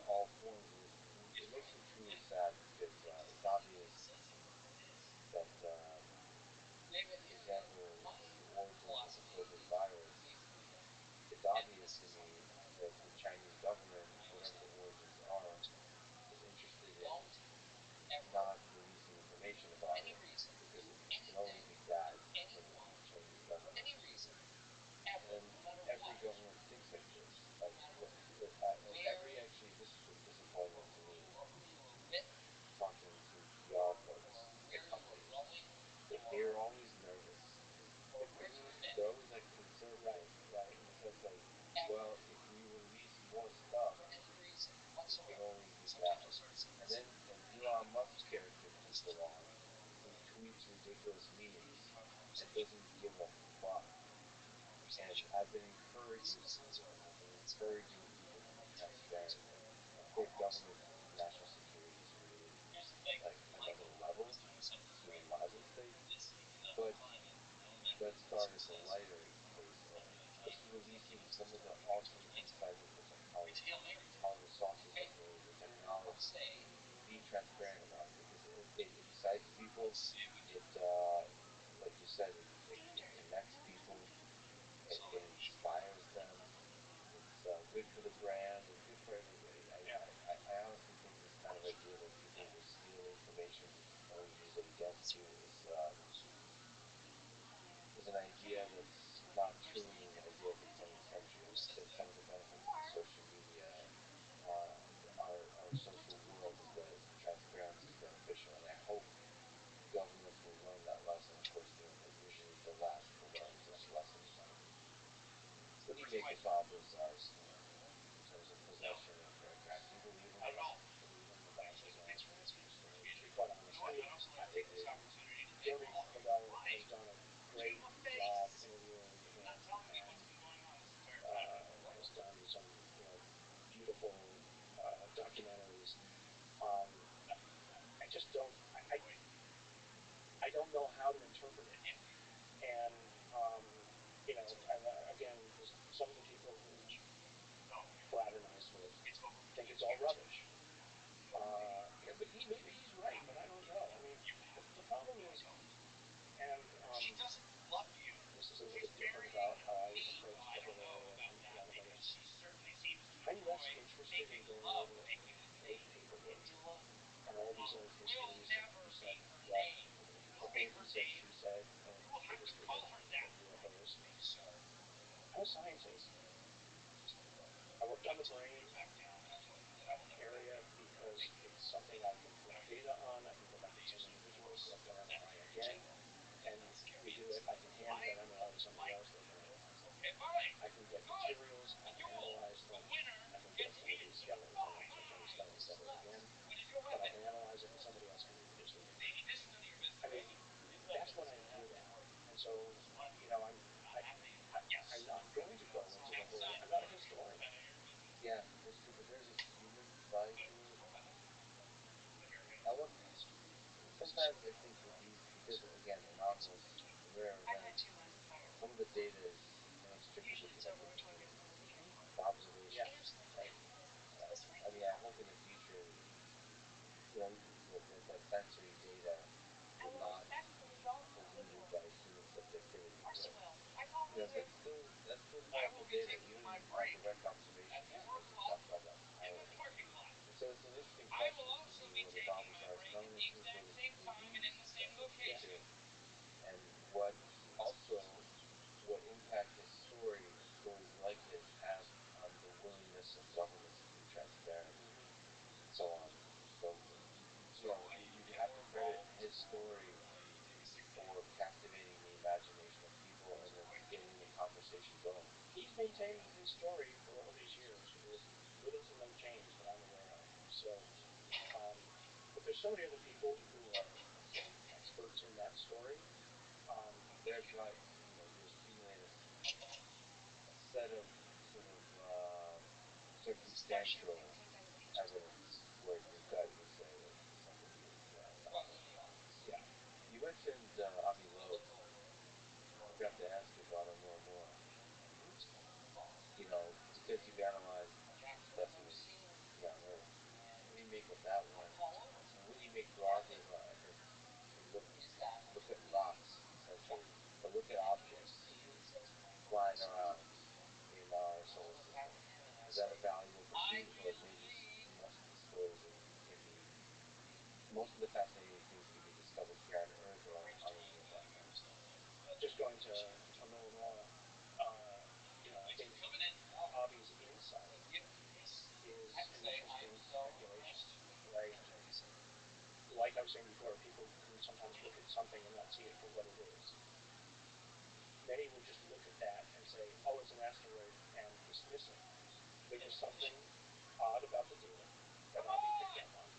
All forms of this. It makes me truly sad because it's obvious that, for example, the origins of the COVID virus, it's obvious to me that the Chinese government, whatever the origins are, is interested in not releasing information about it because it can only be bad for the Chinese government. And every government thinks like this. Actually, this is what's disappointing to me. Talking to PR folks at companies, they're always nervous. They're always like concerned, right, in the sense like, well, if we release more stuff, it could only be bad. And then an Elon Musk character comes along who tweets ridiculous memes and doesn't give a fuck. And I've been encouraging people. I've been encouraging people to be transparent. And of course, government national security is really like another level to the logic state. But let's start at the lighter pace of just releasing some of the awesome inside information, like how the sauces are made, the technology. Be transparent about it because it excites people. It, like you said, it connects people. It inspires them. It's good for the brand and good for everybody. I honestly think this kind of idea that people will steal information and will use it against you is an idea that's not truly an idea of the 20th century. I think some of the benefits of social media and our social world is that transparency is beneficial, and I hope governments will learn that lesson. Of course, they're usually the last to learn such lessons. What do you make of Father's argument in terms of possession of aircraft? Do you believe in that? Believe in the doctor's story? To be quite honest, Jody Lombardo has done a great job interviewing and has done some beautiful documentaries. Um, I just don't. I don't know how to interpret it. And again, some of the people who fraternize with think it's all rubbish. But maybe he's right, but I don't know. I mean, the problem is, and this is a little bit different about of histories of who said what, okay, he said, she said, and the history of UFOs. I'm a scientist. I worked on the brain area because it's something I can collect data on. I can go back to the same individual, collect their MRI again, and we do it. I can hand that MRI to somebody else. They can analyze it. I can get materials. I can analyze them. I can get some of these skeletons. I won't touch any skeletons ever again, but I can analyze it, and somebody else can reproduce the data. I mean, that's what I'm good at, and so I'm not going to go into the whole. I'm not a historian. Yeah, it's true, but there's a human side to it. I want sometimes I think with these because again anomalous rare events, some of the data is inextricably connected to observation, Yeah. right? I mean, I hope in the future, you know, that sensory data will not be polluted by human subjectivity, but you know, that's still powerful data, even on direct observation, as we talked about that power. And so it's an interesting question to me whether bodies are known issues, whether it's beliefs in the future, and what also what impact stories like his have on the willingness of governments to be transparent and so on. So, you have to credit his story for captivating the imagination of people and then getting the conversation going. He's maintained his story for all these years with little to no change that I'm aware of. So, but there's so many other people who are, let's say, experts in that story. Um, They're trying, you accumulate a set of sort of circumstantial evidence where your gut will say that somebody is yeah, You mentioned Avi Loeb. I forgot to ask you about him a little more. Because you've analyzed specimens here on Earth. What do you make of that one? And what do you make broadly about efforts to look at rocks, essentially, or look at objects flying around in our solar system? Is that a valuable pursuit, or maybe most of the stories can be most of the fascinating things can be discovered here on Earth or on a nearby planet? just going to Oumuamua, I think Avi's insight is an interesting speculation, right? Like I was saying before, people can sometimes look at something and not see it for what it is. Many will just look at that and say, oh, it's an asteroid, and dismiss it. There was something odd about the data that Avi picked up on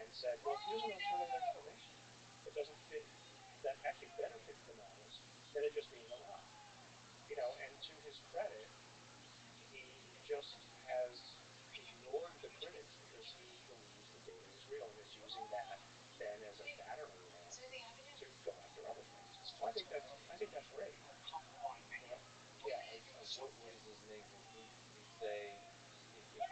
and said, well, here's an alternative explanation that doesn't fit, that actually better fits the models than it just being a rock. And to his credit, he just has ignored the critics because he believes the data is real and is using that then as a battering ram to go after other things. So I think that's great. Yeah. What is his name? Did he say it could be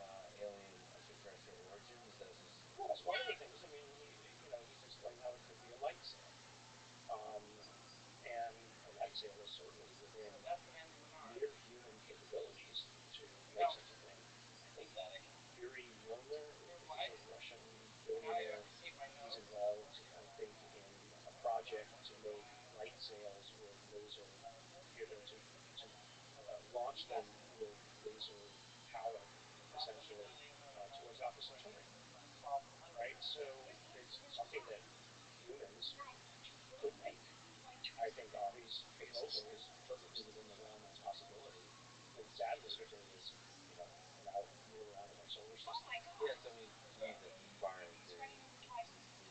of alien extraterrestrial origin? Is that his? Well, that's one of the things. I mean, he's explained how it could be a light sail, um, and a light sail is certainly within near human capabilities to make such a thing. I think Yuri Milner is the name of Russian billionaire. He's involved, I think, in a project to make light sails with laser, to launch them with laser power, essentially, towards Alpha Centauri. Right? So it's something that humans could make. I think Avi's proposal is perfectly within the realm of possibility. Sadly, it is, now near the line of our solar system. Yes, I mean to me that's aspiring to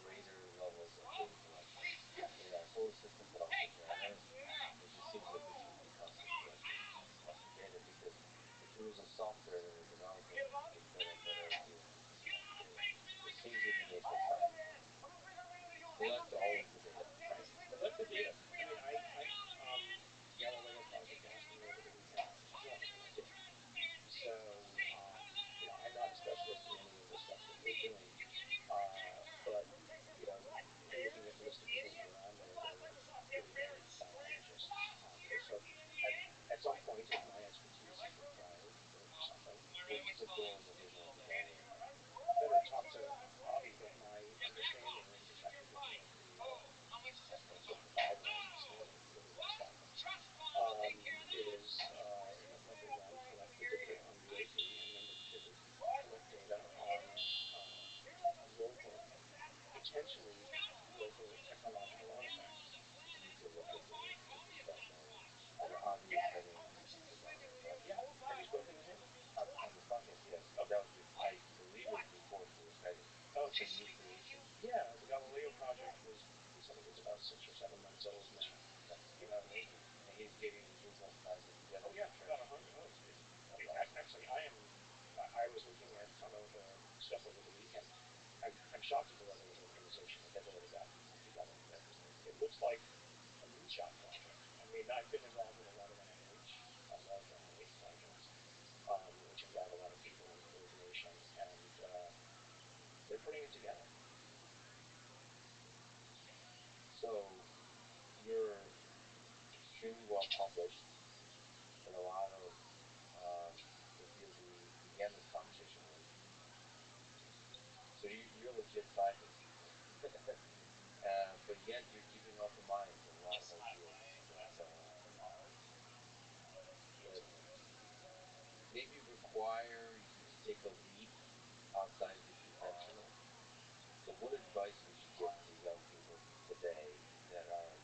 greater levels of data collection in our solar system, but also here on Earth. It just seems like we should be constantly collecting data because the tools and software that we're developing get better and better at doing. It seems to be making time. So that's all of the data. old man. Yeah. You know, And he's giving you business cards that you get oh from yeah, the about church. 100. Oh, That's awesome. actually, I was looking at some of the stuff over the weekend. I'm shocked at the level of organization that they've already gotten put together. It looks like a moonshot project. I mean, I've been involved with a lot of NIH. I love NIH projects, which involve a lot of people and coordination, and they're putting it together. So you're extremely well published in a lot of the fields we began this conversation with. So you're a legit scientist, but yet you're keeping open minds in a lot of ideas that maybe require you to take a leap outside of the conventional. So, what advice would you give to young people today that are,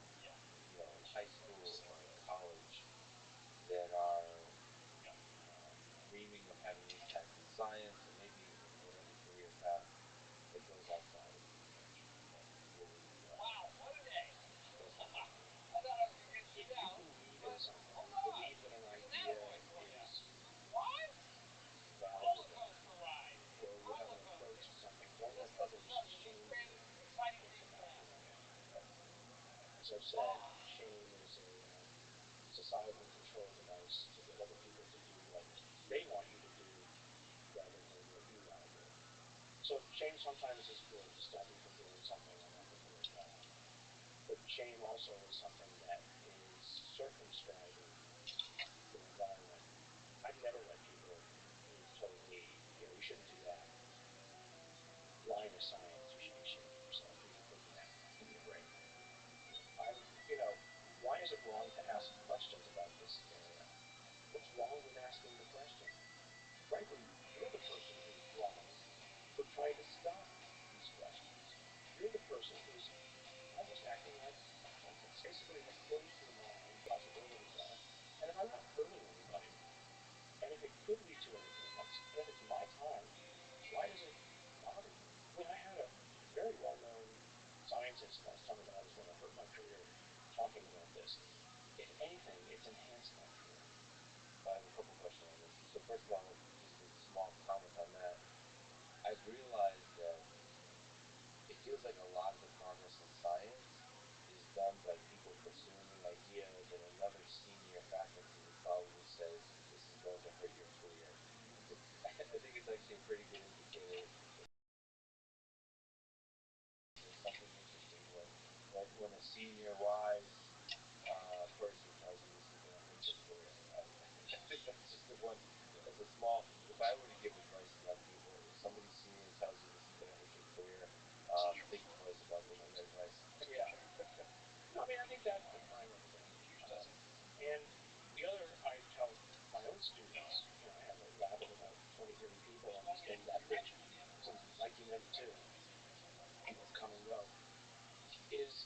in high school or in college that are dreaming of having impact in science or maybe in whatever career path that goes outside of really special? If you believe in something, believe that an idea is valuable, or you have an approach to something, don't let others shame you into not doing it. As I've said, shame is a societally controlled device to get other people to do what they want you to do rather than what you want to do. So shame sometimes is good to stop you from doing something unethical or bad. But shame also is something that is circumscribing your environment. I've never let people who've told me, you shouldn't do that. Line of science, you should be ashamed of yourself for even thinking that. Give me a break. I'm, you know, why is it wrong to ask questions about this area? What's wrong with asking the question? Frankly, you're the person who's wrong for trying to stop these questions. You're the person who's almost acting like a cultist. Basically, have closed your mind, possibilities are, and if I'm not hurting anybody, and if it could lead to anything else, and if it's my time, why does it bother you? I mean, I had a very well-known scientist once tell me that I was going to hurt my career talking about this. If anything, it's enhanced my career. I have a couple questions on this. So, first of all, just a small comment on that. I've realized that it feels like a lot of the progress in science is done by people pursuing an idea that another senior faculty probably says this is going to hurt your career. I think it's actually a pretty good indicator that there's something interesting when a senior wise person tells you this is going to hurt your career. I think that's just the one. That's a small. If I were to give advice to young people, if somebody senior tells you this is going to hurt your career, think twice about taking that advice. Yeah. No, I mean, I think that's the primary thing. And the other, I tell my own students, I have a lab of about 20, 30 people, and it's been that big since 1992. People come and go. Is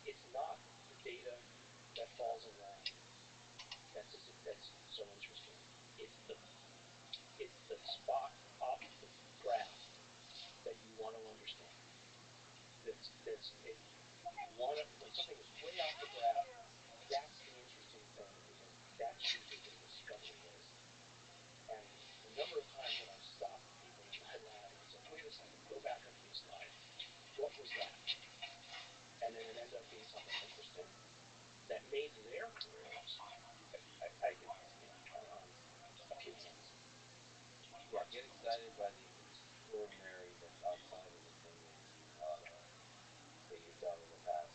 it's not the data that falls in line that's so interesting. It's the it's the spot off the graph that you want to understand. You want to when something is way off the graph. That's the interesting thing because that's usually where discovery is. And the number of times that I've stopped people in my lab and said, "Wait a second, go back a few slides. What was that?" And then it ended up being something interesting that made their careers. I could count on a few hands. Yeah, get excited by the extraordinary that's outside of the thing that you've done in the past.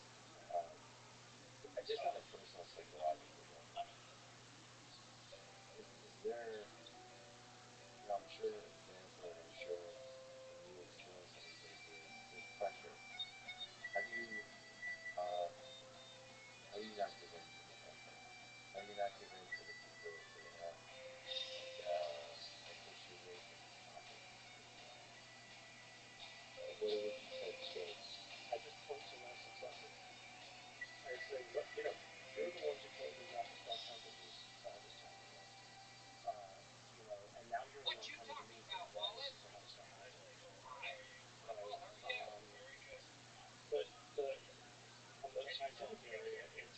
area, it's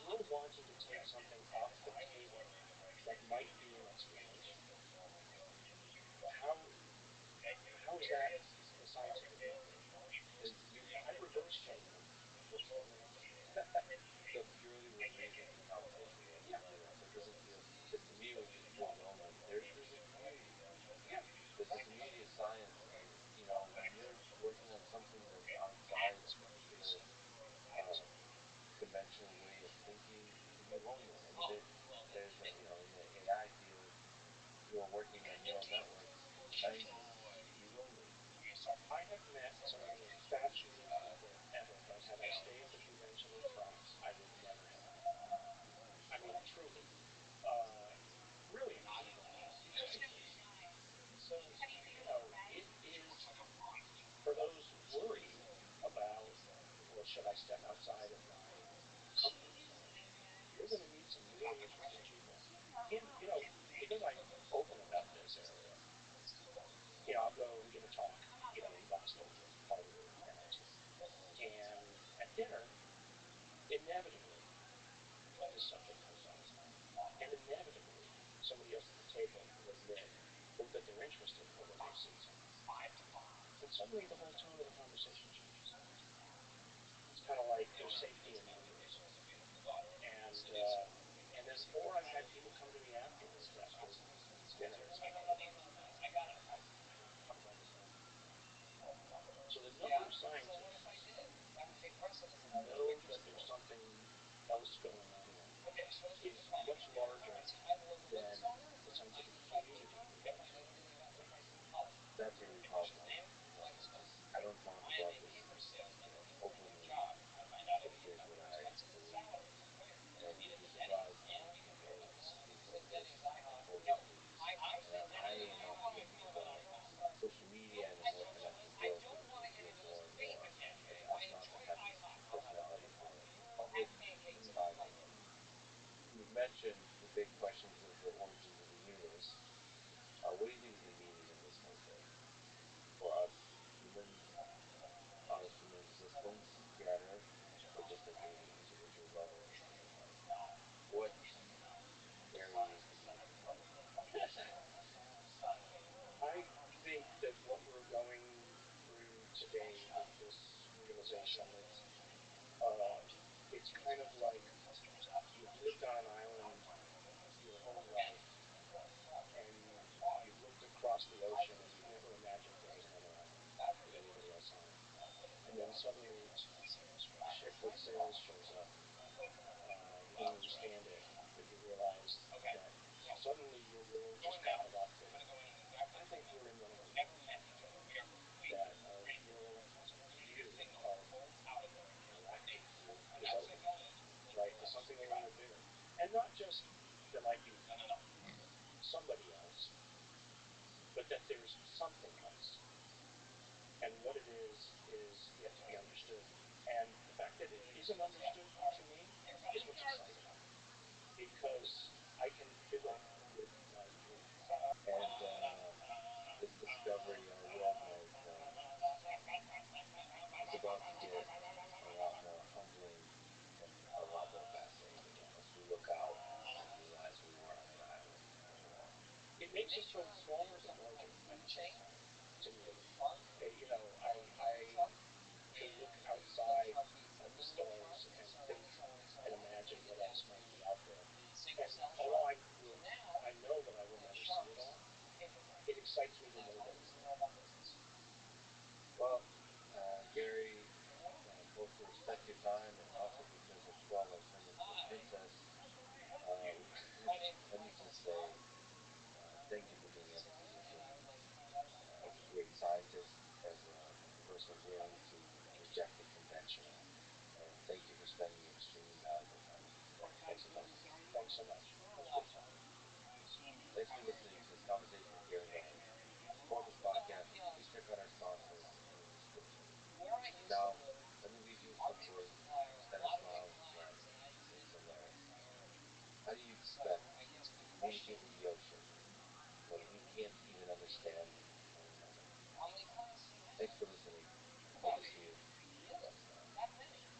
you're wanting to take something off the table that might be an explanation. How how is that a scientific method? I've reverse chained them. What's the answer? So Julie was an interesting conversation with Yeah, you know, because this is the because to me what just drilled home is there's a community there. yeah. There's a community of science, and you know when you're working on something that's outside a particular uh, conventional way of thinking, it can be lonely. I mean, there's a, you know in the AI field, people working on neural networks in the 90s used to be lonely. I have met some of the most fascinating people ever, but had I stayed at the convention in France, I would never have met them. I mean, truly, uh, brilliant people, physically. So, you know, it is for those worried about, well, should I step outside of my comfort zone? You're going to meet some really interesting people. And, you know, because I'm open about this area, you know, I'll go and give a talk, you know, in Boston, Harvard, or MIT. And at dinner, inevitably, this subject comes up. And inevitably, somebody else at the table will admit both that they're interested or that they've seen something. And suddenly the whole tone of the conversation changes. It's kind of like there's safety in numbers. And then, or I've had people come to me afterwards, after dinner, and say, "Hey, I want to talk about this more." So the number of scientists who know that there's something else going on is much larger than the scientific community would let you know. That's really powerful. I don't talk about this, you know, openly, but here's what I believe, and you'd be surprised how many people speak of this overtly. And I am optimistic about social media and the more connected world. We're going to hear more and more of astronauts that have these personalities that are public and private. You've mentioned the big questions of the origins of the universe. What do you think is the meaning of this whole thing for us humans, our human existence here on Earth, or just at the individual level in human life? What, Gary, is the meaning of life? I think that what we're going through today with this realization that uh, it's kind of like you've lived on an island your whole life, and you've looked across the ocean, and you've never imagined there was another island with anybody else on it. And then suddenly a ship with sails shows up. You don't understand it, but you realize that suddenly your world just got a lot bigger. I think we're in one of those moments right now, that our world view of galactic view is opening, right, to something a little bit bigger. And not just there might be somebody else, but that there's something else. And what it is yet to be understood. And the fact that it isn't understood, to me, is what's exciting, because I can fill it with my dreams. And this discovery, our world might is about to get a lot more humbling and a lot more fascinating as we look out and realize we were on an island all along. It makes us both smaller but larger at the same time, to me. You know, I can look outside at the stars and think and imagine what else might be out there. And although I know that I will never see it all, it excites me to know that it's there. Well, Gary, both to respect your time and also because at 12 I turned into a princess, uh, let me just say thank you for being in the position as a great scientist, as a person willing to reject the conventional. And thank you for spending your extremely valuable time with me today. Thanks a ton. Thanks so much. It was good talking. Thanks for listening to this conversation with Gary Ryan. To support this podcast, please check out our sponsors in the description. Now, let me leave you with some words that are smiles and friends. Here's some lyrics. How do you expect to communicate with the ocean when we can't even understand one another? Thanks for listening. Hope to see you next time.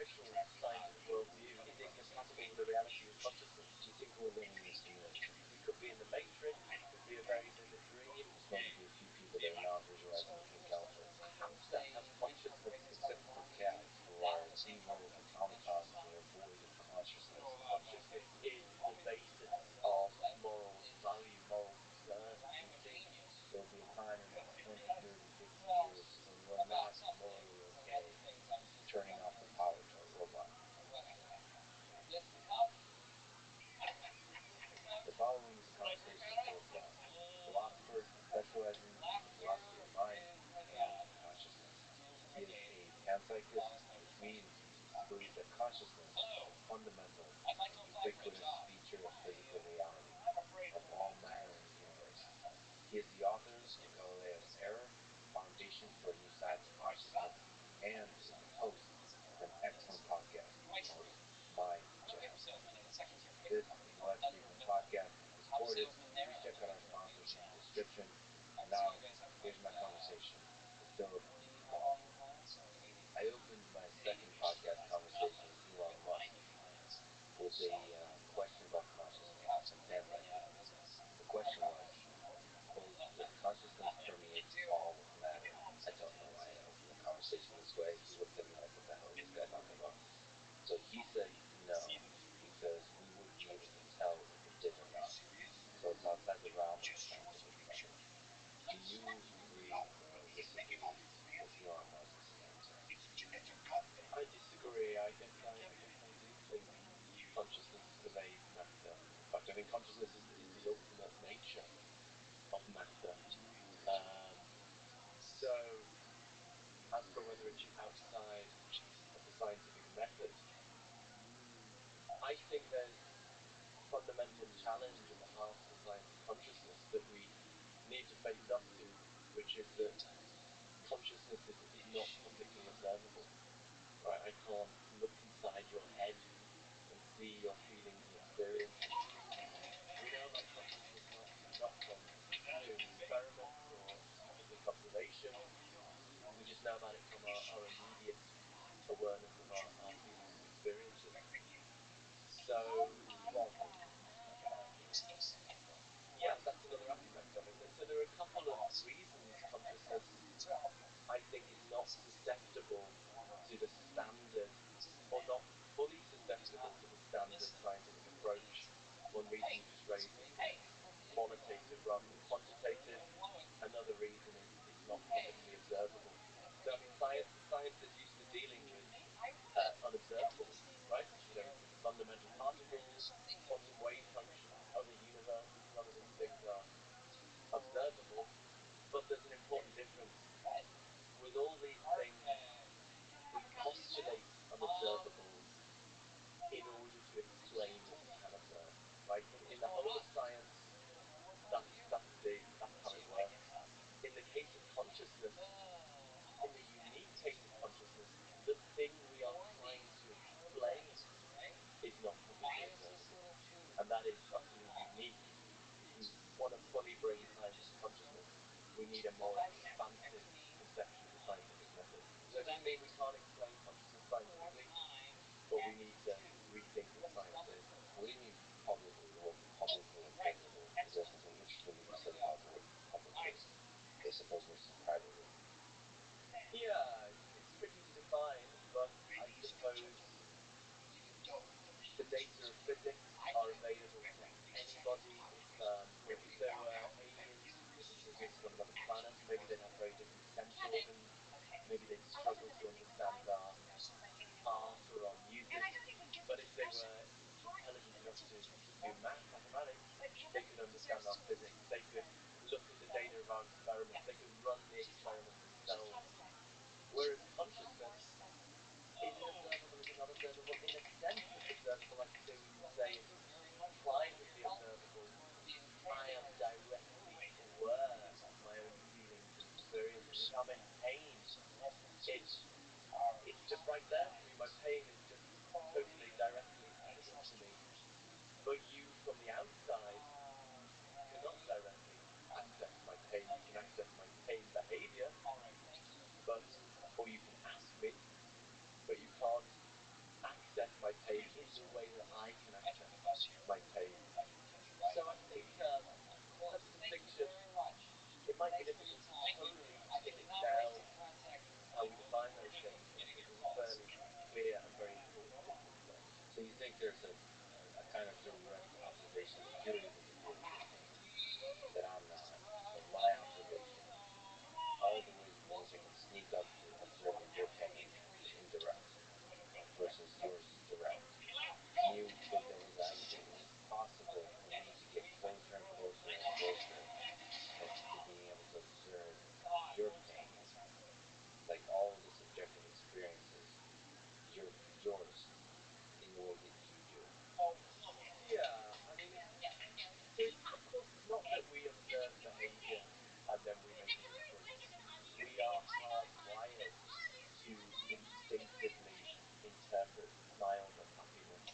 official scientific worldview, is incompatible with the reality of consciousness. Do you think we're living in a simulation? We could be in the Matrix, it could be a very vivid dream. There's going to be a few people that are not visualizing the totality. Hamster has consciousness except for cat. Who are evil automatons who are void of consciousness. Consciousness is the basis of moral value, moral concern. We think There'll be a time in the next 20, 30, 50 years when we're not morally okay turning off the power to a robot. The following is a conversation with philosophers specializing in the philosophy of mind and consciousness. He is a panpsychist, which means he believes that consciousness is a fundamental and ubiquitous feature of physical reality, of all matter in the universe. He is the author of Galileo's Error, Foundation for a New Science of Consciousness, and is the host of an excellent podcast called Mind Jam. This is a live streaming podcast recorded. Please check out our sponsors in the description. And now, here's my conversation with Philip Ball. I opened my second podcast conversation with Elon Musk with a question about consciousness and panpsychism. The question was, quote, does consciousness permeate all of matter? I don't know why I opened the conversation this way. He looked at me like, what the hell is this guy talking about? So he said no, because we wouldn't be able to tell if it did or not. So it's outside the realm of scientific method. Do you agree or disagree with Elon Musk's answer? I disagree. I guess I do think consciousness pervades matter. In fact, I think consciousness is the ultimate nature of matter. So, as for whether it's outside of the scientific method, I think there's a fundamental challenge at the heart of the science of consciousness that we need to face up to, which is that consciousness is not publicly observable. Right? I can't look inside your head and see your feelings and experiences. We know about consciousness not from doing experiments or public observation. We just know about it from our immediate awareness of our feelings and experiences. So, You also agree it's not powerful. yeah, that's another aspect of it. So there are a couple of reasons consciousness, I think, is not susceptible to the standard, or not fully susceptible to the standard scientific approach. One reason you just raised is qualitative rather than quantitative. Another reason is it's not publicly observable. So I mean, science is used to dealing with unobservables, right? You know, fundamental particles, quantum wave functions, other universes. None of these things are observable, but there's an important difference. With all these things, we postulate unobservables in order to explain what we can observe, right? In the whole of science, that's how it works. In the case of consciousness, in the unique case of consciousness, the thing we are trying to explain is not publicly observable, and that is utterly unique. If we want to fully bring science into consciousness, we need a more expansive conception of the scientific method. So it doesn't mean we can't explain consciousness scientifically, but we need to rethink what science is. What do you mean publicly? The word publicly available. Because there's something interesting that you said about the word publicly. Okay, suppose versus privately. Yeah, it's tricky to define, but I suppose the data of physics are available to anybody. If there were aliens that existed on another planet, maybe they'd have very different sense organs. Maybe they'd struggle to understand our art or our music. But if they were intelligent enough to do mathematics, they could understand our physics. They could look at the data of our experiments. They could run the experiments themselves. Whereas consciousness, is it observable? Is it not observable? In a sense, it's observable. Like you say, we could say it's privately observable. I am directly aware of my own feelings and experiences. If I'm in pain, it's just right there for me. My pain is just totally directly evident to me. But you, from the outside, cannot directly access my pain. You can access my pain behavior, or you can ask me, but you can't kind of direct observation that you're able to do of your pain that I'm not. So my observation, all the ways in which I can sneak up to observing your pain is indirect versus yours is direct. Can you play devil's advocate? Is it possible for me to get closer and closer and closer to being able to observe your pain, like all of the subjective experiences, your yours in the way that you do it? Yeah, I mean, so of course it's not that we observe behavior and then we make an inference. We are hardwired to instinctively interpret smiles as happiness,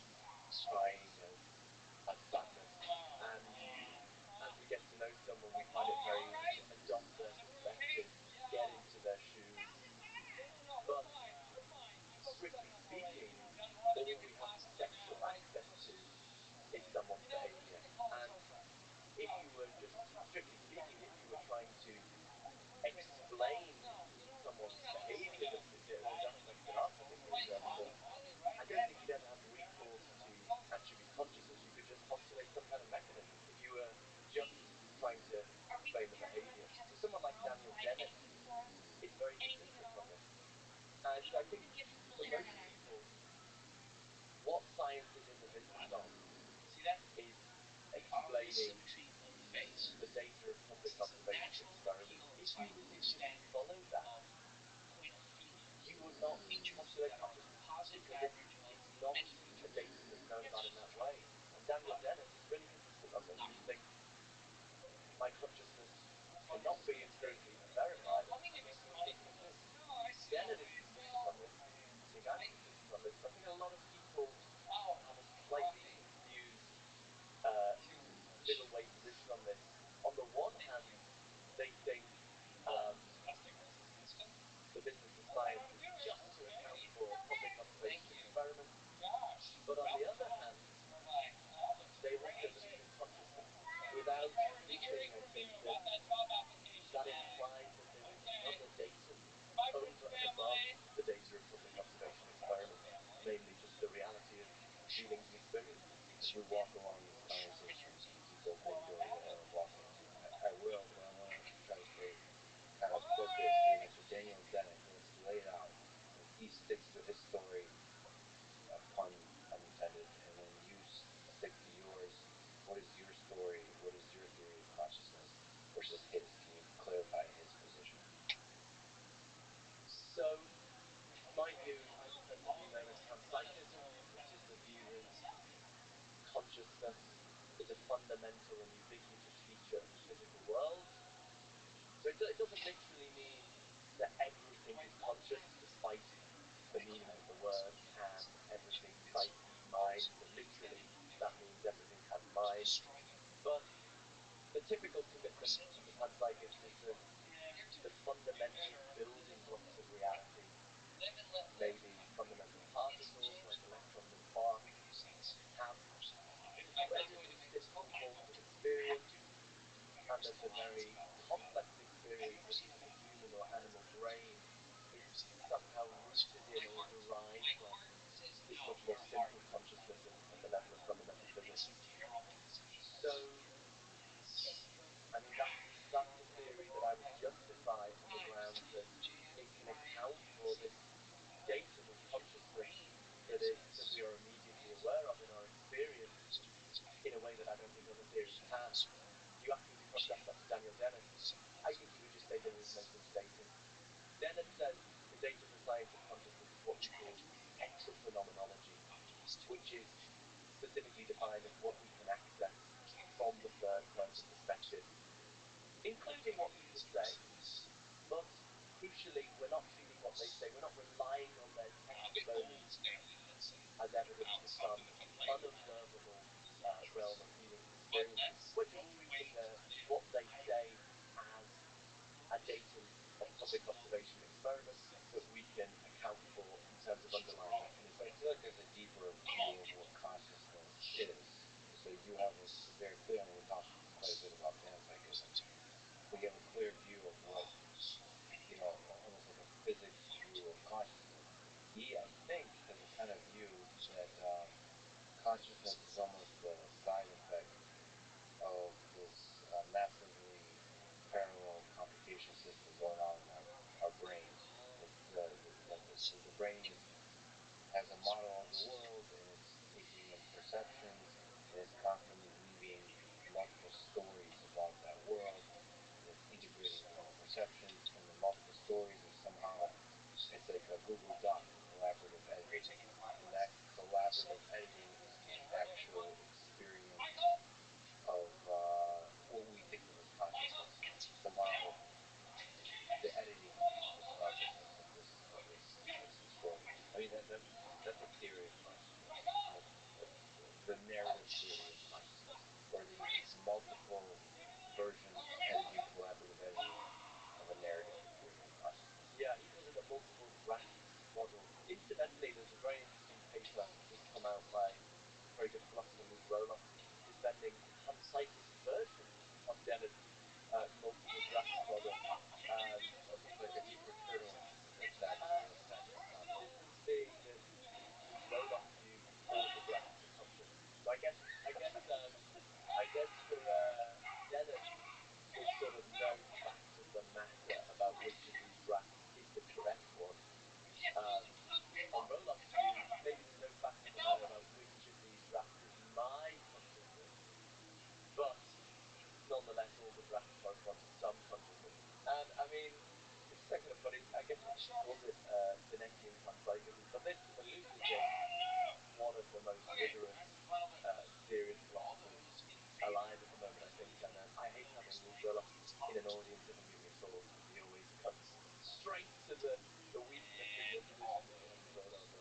crying as sadness, and as we get to know someone, we find it very easy to adopt their perspective, get into their shoes. But strictly speaking, all we have perceptual access to is someone's behavior. And if you were just, strictly speaking, if you were trying to explain someone's behavior, there's aspects that are physically observable. I don't think you'd ever have recourse to attribute consciousness. You could just postulate some kind of mechanism if you were just trying to explain the behavior. So someone like Daniel Dennett is very consistent on this. And I think for most people, what science is in the business of is explaining the data of public observation experiments. If you literally followed that, you would not postulate consciousness because it's not a data that's known about in that way. And Daniel Dennett is really consistent on this. He thinks my consciousness cannot be empirically verified, and therefore it doesn't exist. Dennett is consistent on this. I think I'm consistent on this. I think a lot of people have a slightly confused middle way position on this. On the one hand, they think um, the business of science is just to account for public observation experiments, but on the other hand, they also believe in consciousness without admitting, I think, that that implies that there is another datum over and above the data of public observation experiments, namely just the reality of feelings and experiences. As we walk along this conversation, people may go, walking too. I will, but I want to try to stay kind of focused. So you mentioned Daniel Dennett. Let's lay it out. Like he sticks to his story, pun unintended, and then you stick to yours. What is your story? What is your theory of consciousness versus his? Can you clarify his position? So, my view, I prefer the view known as panpsychism, which is the view that consciousness is a fundamental and ubiquitous feature of the physical world. So it doesn't literally mean that everything is conscious, despite the meaning of the word can, everything, psyche, mind. So literally, that means everything has mind. But the typical commitment of the panpsychist is that the fundamental building blocks of reality, maybe fundamental particles like electrons and quarks, have incredibly simple forms of experience, and that the very complex experience that even the human or animal brain is somehow rooted in or derived from this much more simple consciousness at the level of fundamental physics. So, I mean, that's the theory that I would justify on the grounds that it can account for this datum of consciousness that we are immediately aware of in our experience in a way that I don't think other theories can. If you ask me to contrast that to Daniel Dennett, I think he would just say there is no such datum. Dennett says the datum for science of consciousness is what he calls extra-phenomenology, which is specifically defined as what we can access from the third-person perspective, including what people say, but crucially, we're not feeding what they say. We're not relying on their testimony as evidence for some unobservable realm of feelings and experiences. We're just treating what they say as a datum of public observation experiments that we can account for in terms of underlying mechanisms. So I feel like there's a deeper view of what consciousness is. So you have a very clear, and we talked quite a bit about panpsychism. So you have a clear view of what, almost like a physics view of consciousness. He, I think, has a kind of view that consciousness consciousness is almost a side effect of this massively parallel computation system going on in our brain. It's the brain has a model of the world, and it's taking in perceptions, and it's constantly weaving multiple stories about that world, and it's integrating the perceptions from the multiple stories, and somehow it's like a Google Doc collaborative editing. And that collaborative editing is the actual experience of what we think of as consciousness. Somehow, the editing is consciousness of this story. I mean that's a theory of consciousness, the narrative theory of consciousness, or the multiple versions editing, collaborative editing of a narrative theory of consciousness. Yeah, he calls it the multiple drafts model. Incidentally, there's a very interesting paper just come out by a very good philosopher, Luke Roloff, defending uncyclic versions of Dennett's multiple drafts model. It's like a deeper turtling that's actually what's happening. This is the Roloff view before the drafts assumption. So I guess for Dennett, it's sort of no fact of the matter about which of these drafts is the correct one. On Roloff's view, maybe there's no fact of the matter about which of these drafts is my consciousness, but nonetheless, all the drafts correspond to some consciousness. And I mean, it's just kind of funny. I guess he calls it Dennettian panpsychism, but this is elucidly one of the most rigorous, serious philosophers alive at the moment, I think. And I hate having Luke Roloff in an audience if I'm giving a talk, because he always cuts straight to the weakness in the position that he has to hold on to.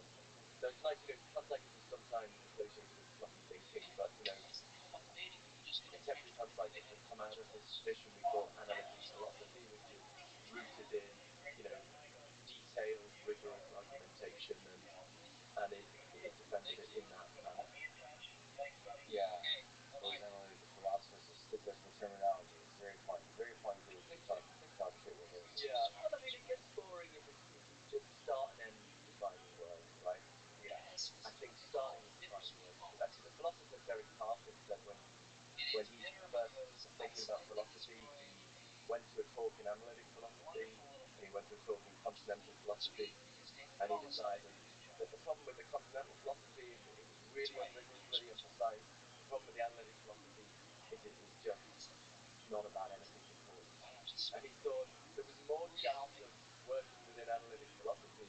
So it's nice, panpsychism is sometimes associated with fluffy thinking, but contemporary panpsychists have come out of this tradition we call analytic philosophy, which is rooted in, detailed, rigorous argumentation, and it defended it in that manner. Yeah, those analytical philosophers will stick us with terminology. It's very fun group to talk shit with us. Yeah, well, I mean, it gets boring if it's just start and end defining words, right? Yeah. I think starting with defining words is good. Actually, the philosopher Derek Parkin said when he first was thinking about philosophy, he went to a talk in analytic philosophy, and he went to a talk in continental philosophy, and he decided that the problem with the continental philosophy, it was really unrigorous, really imprecise. The problem with the analytic philosophy is it was just not about anything important. And he thought there was more chance of working within analytic philosophy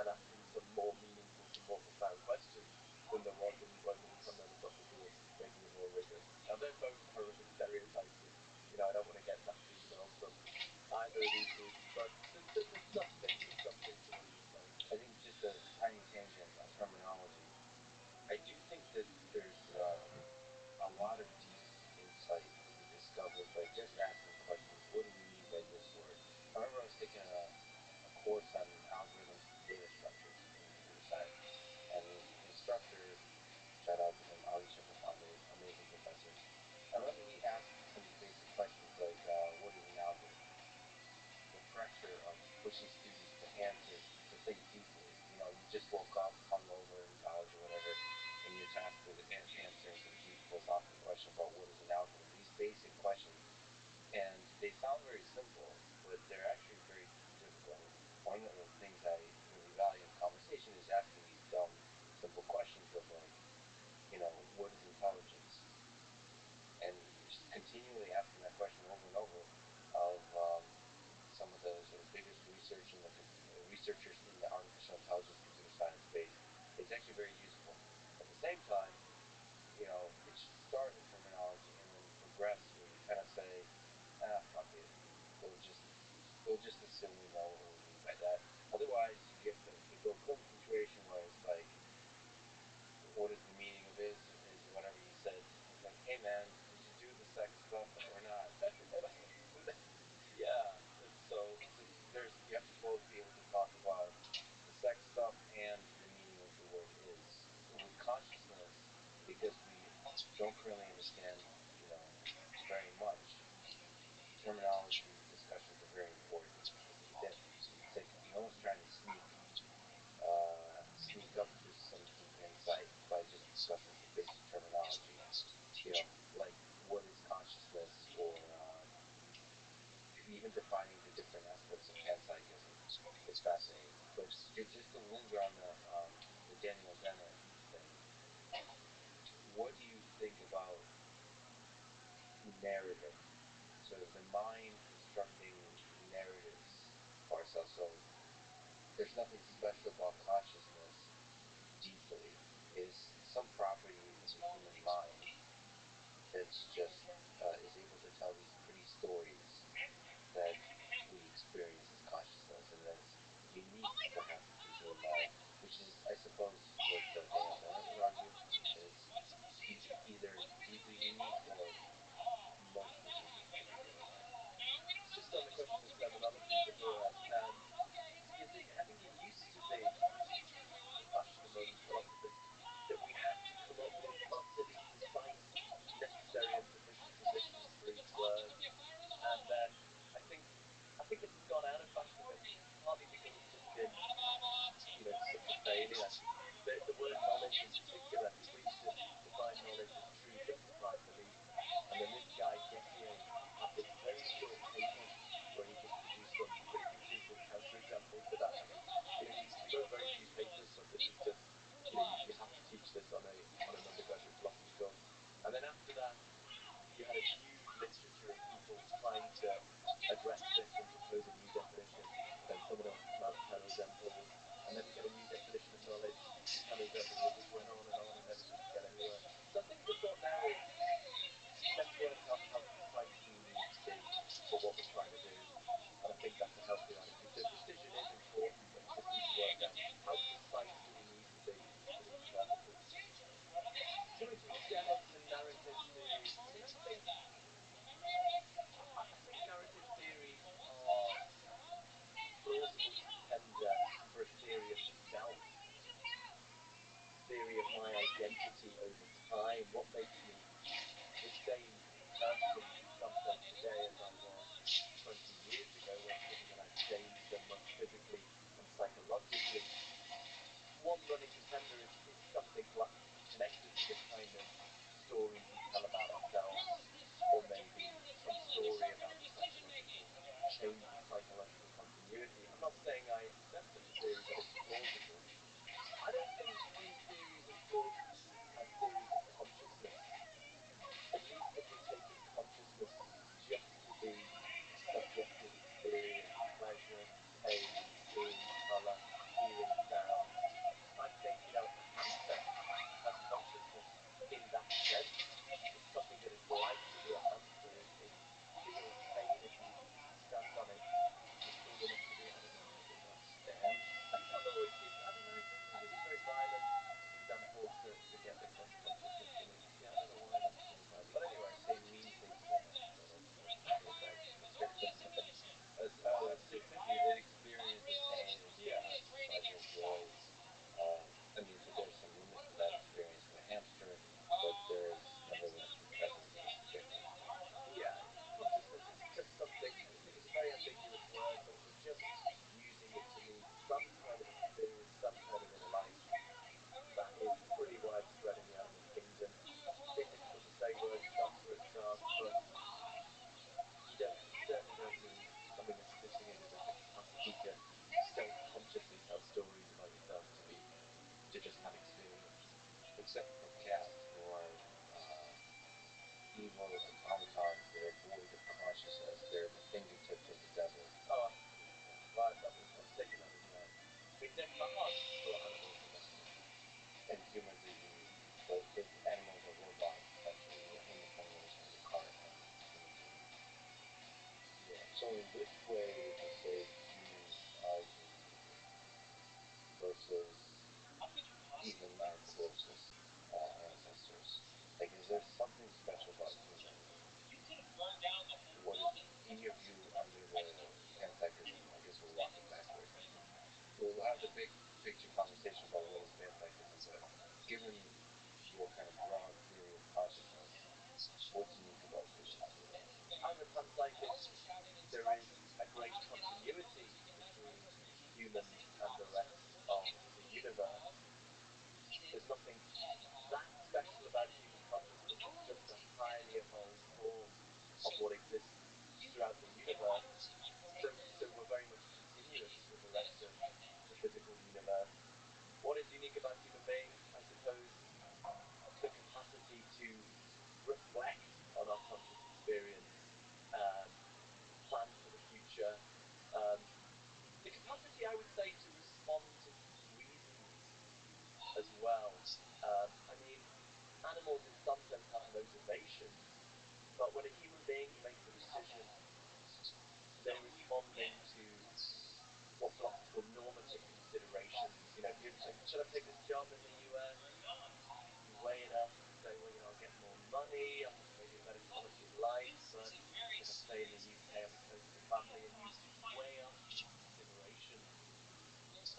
and asking some more meaningful, some more profound questions than there was in working with continental philosophy and making it more rigorous. Now, they're both horrific stereotypes, and I don't want to get nasty emails from either of these groups, but there's something to what he was saying. I think just a tiny tangent on terminology. I do think that there's a lot of deep insight to be discovered by just asking questions. What do we mean by this word? I remember I was taking a course on algorithms and data structures in computer science, and the instructor, shout out to him, Ali Shafafande, amazing professor. I remember he asked some basic questions like, what is an algorithm? The pressure of pushing students to answer, to think deeply. You just woke up, hungover in college or whatever, and you're tasked with answering some deep philosophical question about what is an algorithm. These basic questions, and they sound very simple, but they're actually very difficult. One of the things I really value in conversation is asking these dumb, simple questions of like, what is intelligence? And just continually asking that question over and over of some of the sort of biggest researchers in the artificial intelligence computer science space. It's actually very useful. At the same time, it should start at terminology and then progress where you kind of say, fuck it. They'll just assume we know what we mean by that. Otherwise, you get the Bill Clinton situation where it's like, what is the meaning of is whatever you said. It's like, hey man, did you do the sex stuff or not? Yeah. So you have to both be able to talk about the sex stuff and the meaning of the word is. With consciousness, because we don't currently understand, very much, terminology discussions are very important. It's like you're almost trying to sneak up to some deep insight by just discussing some basic mind constructing narratives for ourselves. So there's nothing special about consciousness deeply. It is some property of the human mind that's just is able to tell these pretty stories that we experience as consciousness, and that's unique perhaps to the human mind, which is, I suppose, what Dan Dennett would argue is either deeply unique or mostly unique to the human mind. Just on the question of terminology before that, I think it used to be the fashion among philosophers that we had to come up with lots of these precise, necessary and sufficient conditions for each word, and then I think I think it's gone out of fashion a bit, partly because it's just been, such a failure. The word knowledge in particular, we used to define knowledge as true justified belief, and then this guy Gettier had this very short paper where he just produced some pretty conclusive counterexamples to that. I mean, he wrote very few papers, but this is just, you have to teach this on an undergraduate philosophy course. And then after that, you had a huge literature of people trying to address this and propose a new definition. Then some of them would come out with counterexamples, and then we get a new definition of knowledge, counterexamples, and it just went on and never seemed to get anywhere. So I think the thought now is, let's work out how precise we need to be for what we're trying to do. And I think that's a healthier attitude. So precision is important, but we just need to work out how precise do we need to be for these purposes. Coming to eugenics and narrative theory, I mean, I think narrative theories are plausible contender for a theory of the self, theory of my identity over time. What makes me the same person in some sense today as I was 20 years ago, when given that I've changed so much physically and psychologically. One running contender is something connected to the kind of stories we tell about ourselves, or maybe some story about the psychological change, the psychological continuity. I'm not saying I accept such a theory, but it's plausible. I don't think these theories are good as theories of consciousness. At least if we're taking consciousness just to be a subjective experience, pleasure, pain, seeing colour, hearing sound, I think, a hamster has consciousness in that sense. It's something that is like to be a hamster. It feels pain if you stand on it. Is it cool enough to be? I don't know. Maybe not. Dan? I don't know. I don't know. It does seem to be a very violent example to get across consciousness to me. Yeah, I don't know why that's really violent. But anyway, saying mean things to a hamster, that's a bad exercise. So essentially, it experiences pain, it experiences pleasure, joys. There's some limits to that experience for the hamster, but there is nevertheless some presence in the subjective experience. Yeah, consciousness is just something, it's a very ambiguous word, but if we're just using it to mean some kind of experience, some kind of inner life, that is pretty widespread in the animal kingdom. A bit difficult to say where it stops, where it starts, but you certainly don't need something as sophisticated as a teacher self-consciously tell stories about yourself to just have experience. Except for cats, who are evil automatons that are void of consciousness. They're at the fingertips of the devil. Oh, absolutely. Yeah. Well, I've taken that as well. I mean, my heart for animals are definitely. And humans are unique. But if animals are robots, essentially, in the same way that Descartes argued humans are unique. Yeah. So in which way would you say humans are unique versus even our closest ancestors? Like, is there something special about humans? What is, in your view, under the panpsychism? I guess we're walking backwards. We'll have the big picture conversation about what is panpsychism, but given your kind of broad theory of consciousness, what's unique about humans? As a panpsychist, there is a great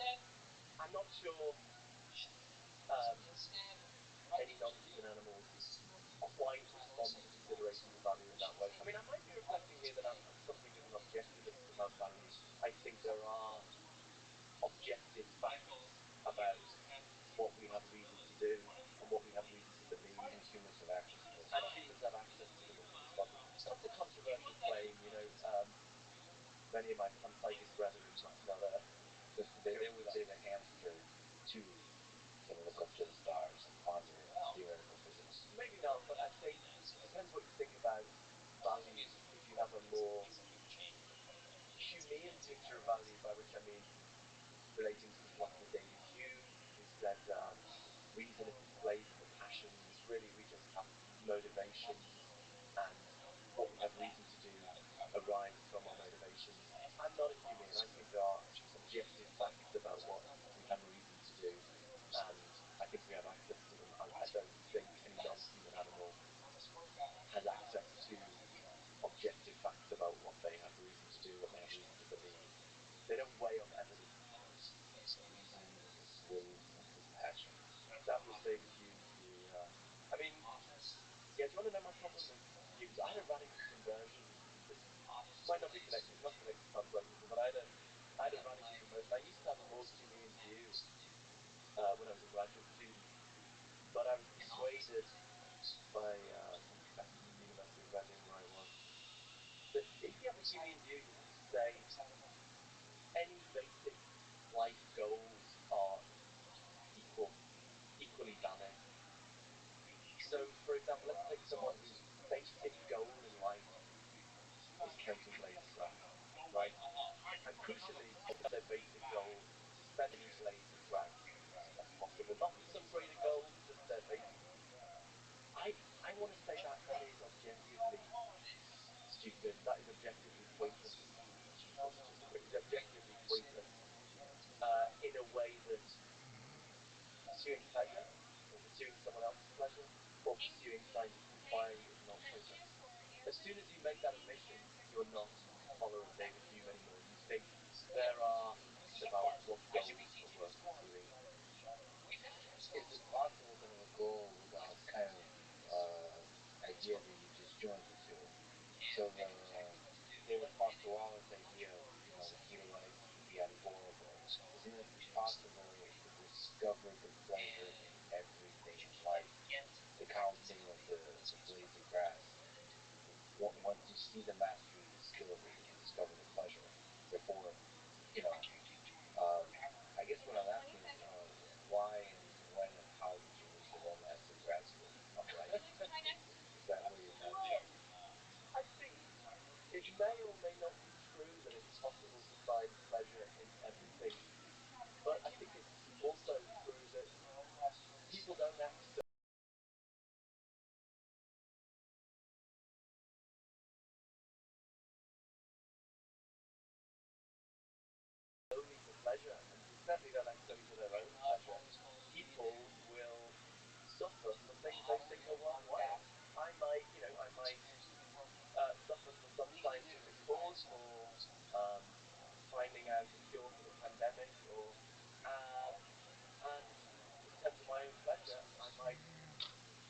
I'm not sure any non-human animals quite respond to considerations of value in that way. I mean, I might be reflecting here that I'm suffering as an objectivist about value. I think there are objective facts about what we have reason to do and what we have reason to believe. And humans have access to those And facts. humans have access to them as well. That's a controversial claim, you know. Many of my panpsychist brethren might not. They would say the hamster too can look up to the stars and ponder theoretical physics. Maybe not, but I think it depends what you think about value. If you have a more Humean picture of value, by which I mean relating to the philosopher David Hume, who said reason is enslaved to the passions. Really, we just have motivations, and what we have reason to do arises from our motivations. I'm not a Humean. I think there are objective facts about what we have reason to do, and I think we have access to them. I don't think any non-human animal has access to objective facts about what they have reason to do, what they have reason to believe. They don't weigh up evidence. Reason is a slave to passions. That was David Hume's view. I mean, yeah. Do you want to know my problem with Hume's? I had a radical conversion. This might not be connected. It's not connected to panpsychism, but I had a radical conversion. I used to have a more Humean view when I was a graduate student, but I was persuaded by some professors at the University of Reading, where I was, that if you have a Humean view, you have to say any basic life goals are equally valid. So, for example, let's take someone whose basic goal in life is counting blades of grass, right? And crucially, their basic goal is to spend as many blades of grass as possible, not for some greater goal, just their basic. I want to say that is objectively stupid. That is objectively pointless. It's objectively pointless in a way that pursuing pleasure or pursuing someone else's pleasure or pursuing scientific inquiry is not pointless. As soon as you make that admission, you're not a follower of David Hume anymore. You think there are about what goals are worth pursuing. Is it possible to have a goal without kind of idea that you just joined the two? So David Pasquale's idea of the key to life is to be unborable. Isn't it possible to discover the pleasure in everything in life? The counting of the blades of grass. Once you see the mastery of the skill, that you can discover the pleasure. Therefore, you know, um, I guess what I'm asking is why and when and how did you meet the romance in grad school of life? Is that where you're at? I think it may or may not be true that it's possible to find pleasure in everything, but I think it's also true that people don't act solely for pleasure, and certainly don't act solely for their own pleasure. People will suffer for things they think are worthwhile. I might suffer for some scientific cause, for finding out a cure for the pandemic, or and in terms of my own pleasure, I might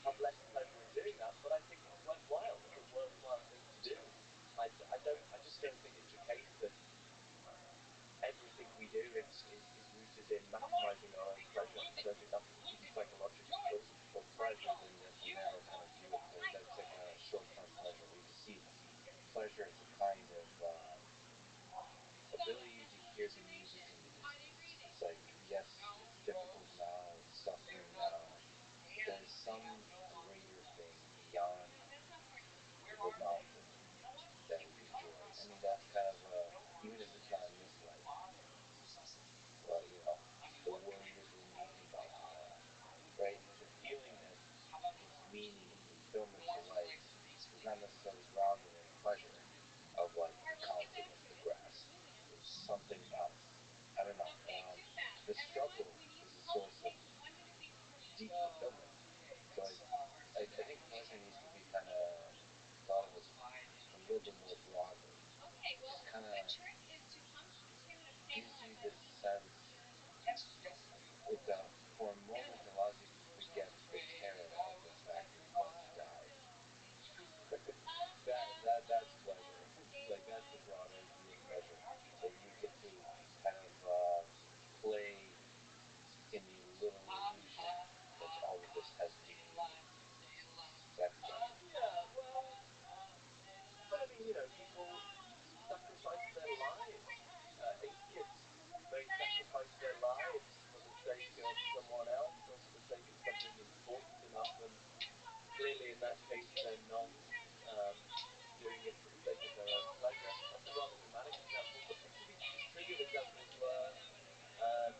have less pleasure in doing that, but I think it's worthwhile. It's a worthwhile thing to do. I just don't think it's the case that everything we do is rooted in maximizing our own pleasure. I don't think that's even psychologically true. Well, pleasure is a narrow kind of view of it. That's like a short-term pleasure. We see pleasure as a kind of ability to hear the music in the distance. It's like, yes, it's difficult now, it's suffering now. There's some greater thing beyond the mountain that we enjoy. I mean, that's kind of, even if it's not in this life, but the warriors were meeting in mountain life, right? The feeling that gives meaning and fulfillment to life is not necessarily grounded in pleasure of like the counting of the grass. It's something else. I don't know. The struggle is a source of deep fulfillment. So I think pleasure needs to be kind of thought of as a little bit more broadly. It just kind of gives you this sense case they're not um, doing it for the sake of their own pleasure. That's a rather dramatic example, but some of these trivial examples were, um,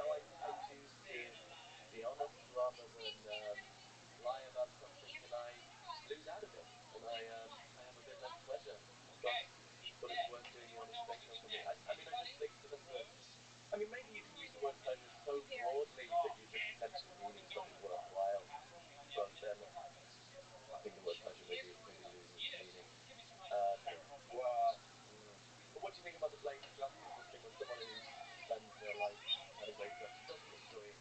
I choose to be honest rather than lie about something, and I lose out a bit, and I have a bit less pleasure, but it's worth doing the honest thing for me. I mean, I just think that I mean, maybe you can use the word pleasure so broadly that you're just potentially meaning something worthwhile, but then I think the word pleasure maybe loses its meaning. Um, well, but what do you think about the blame and justice thing when someone who spends their life at a great job doesn't enjoy it?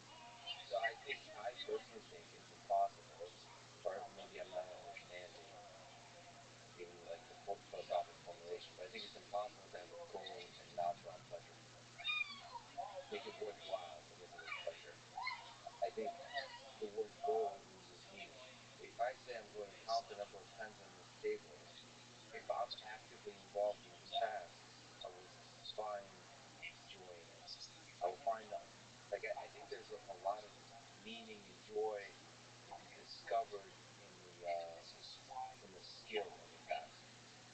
So I personally think it's impossible, or maybe I'm not understanding even like the proper formulation, but I think it's impossible to have a goal and not draw pleasure from it. Make it worthwhile to get the word pleasure. I think the word goal loses meaning. If I say I'm going to count the number of pens on this table, if I'm actively involved in this task, I will find joy in it. I will find I think there's a lot of meaning and joy to be discovered in the skill of a task.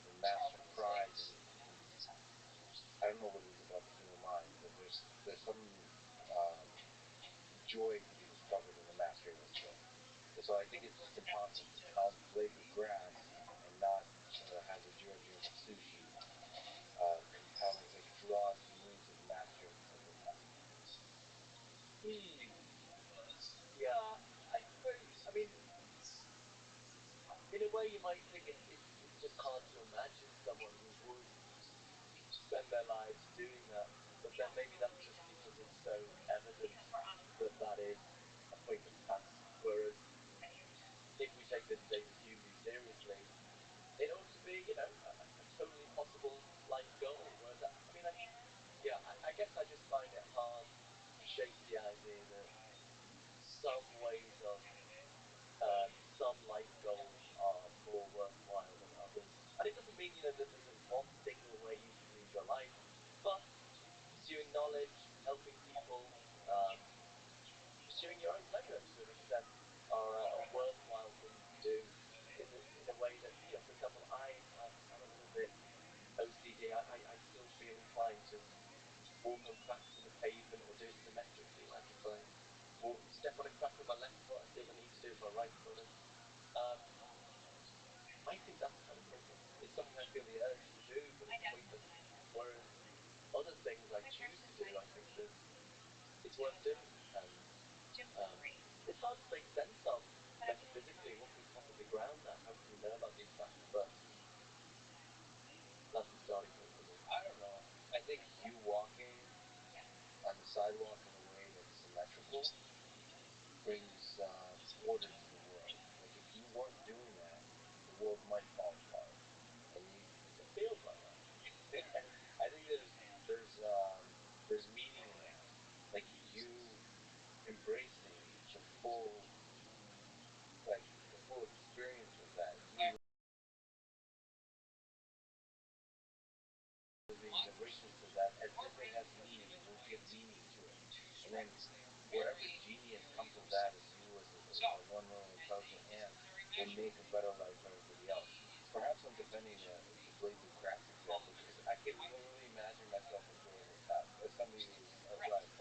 The master pride in I don't know what it is about the human mind, but there's some um, joy to be discovered in the mastery of a skill. And so I think it's just impossible to count blades of grass and not have the Georgian sushi and how it draws you into the mastery of a simple task. Hmm. Yeah, I suppose. I mean, in a way, you might think it's just hard to imagine someone who would spend their lives doing that. But then maybe that's just because it's so evident that that is a pointless task. Whereas if we take meditative community seriously, it ought to be, a totally possible life goal. Whereas, I mean, yeah, I guess I just find it hard to shake the idea that some ways of some life goals are more worthwhile than others. And it doesn't mean, that there's one single way you should lead your life, but pursuing knowledge, helping people, um, pursuing your own pleasure to an extent are worthwhile things to do in a way that, for example, I'm a little bit OCD. I still feel inclined to walk on cracks in the pavement or do it symmetrically. Like if I step on a crack with my left foot, I feel the need to do it with my right foot. And um, I think that's kind of pointless. It's something I feel the urge to do, but it's pointless. Whereas other things I choose to do, I think that it's worth doing. And um, it's hard to make sense of metaphysically. What could possibly ground that? How can we know about these facts? But that's the starting point for me. I don't know. I think you walking on the sidewalk in a way that's symmetrical brings order to the world. Like if you weren't doing that, the world might fall apart. And It feels like that. I think there's meaning in that. Like you embracing the full the full experience of that. You the richness of that as if it has meaning. Will give meaning to it, and then whatever genius comes of that, as you as a one little intelligent ant will make a better life for everybody else. Perhaps I'm defending the blades of grass example because I can literally imagine myself enjoying the task as somebody who's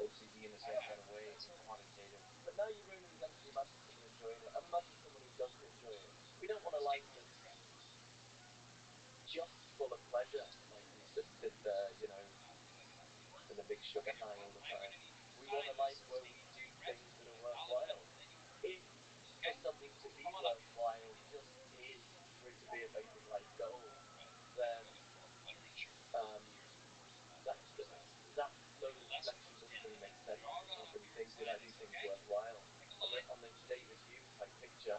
OCD in the same kind of way and quantitative. But now you're ruining the sense of imagine someone enjoying it. Imagine someone who doesn't enjoy it. We don't want a life that's just full of pleasure. Like we just sit there, in a big sugar high all the time. We want a life where we do things that are worthwhile. If for something to be worthwhile just is for it to be a basic life goal, then um, that sort of reflection doesn't really make sense. It's not really think, did I do things worthwhile? On the state with you type picture,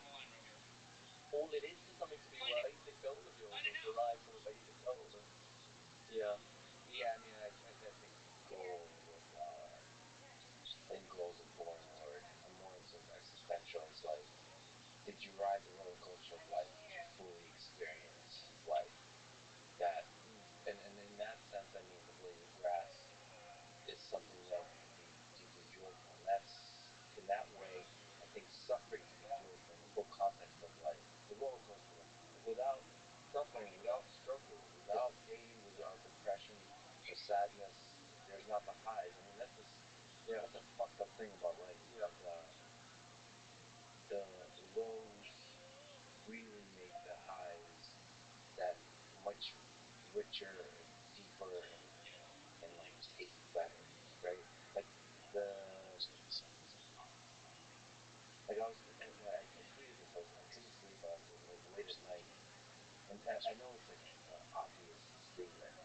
all it is for something to be a basic goal of yours or derive from a basic goal. And yeah, Yeah, I mean, I think goal would. I think goal is a boring word. I'm more into existential. It's like, did you ride the roller coaster of life? Did you fully experience life? That, and in that sense, I mean, the blade of grass is something that can be deeply joyful. And that's, in that way, I think suffering can be joyful in the full context of life. The sadness. There's not the highs. I mean, that's a fucked up thing about life. Is that the lows really make the highs that much richer and deeper and like taste better, right? Like the like I tweeted this. I couldn't sleep. I was like late at night, and I know it's like an obvious statement,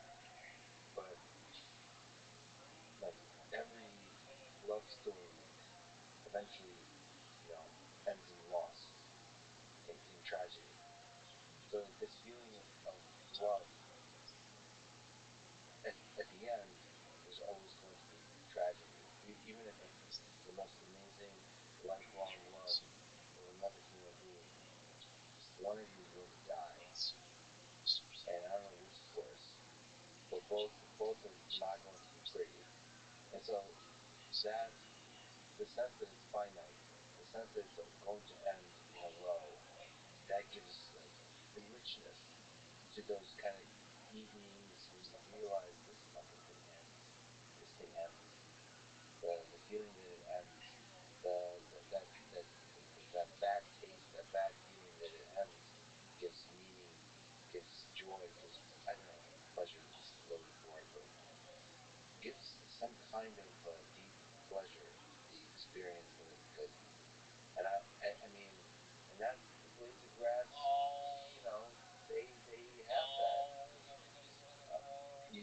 but like every love story eventually, ends in loss, in tragedy. So this feeling of love at the end is always going to be tragedy, even if it's the most amazing lifelong love of another human being. One of you will die, and I don't know which is worse, but both are not going to be pretty. And so that the sense that it's finite, the sense that it's going to end in a low, that gives like a richness to those kind of evenings where you realize this fucking thing ends. This thing ends. The feeling that it ends, that bad taste, that bad feeling that it ends, gives meaning, gives joy, gives, I don't know, pleasure is just a loaded word, but gives some kind of deep pleasure, the experience of it, because I mean, and that the blades of grass, they have that.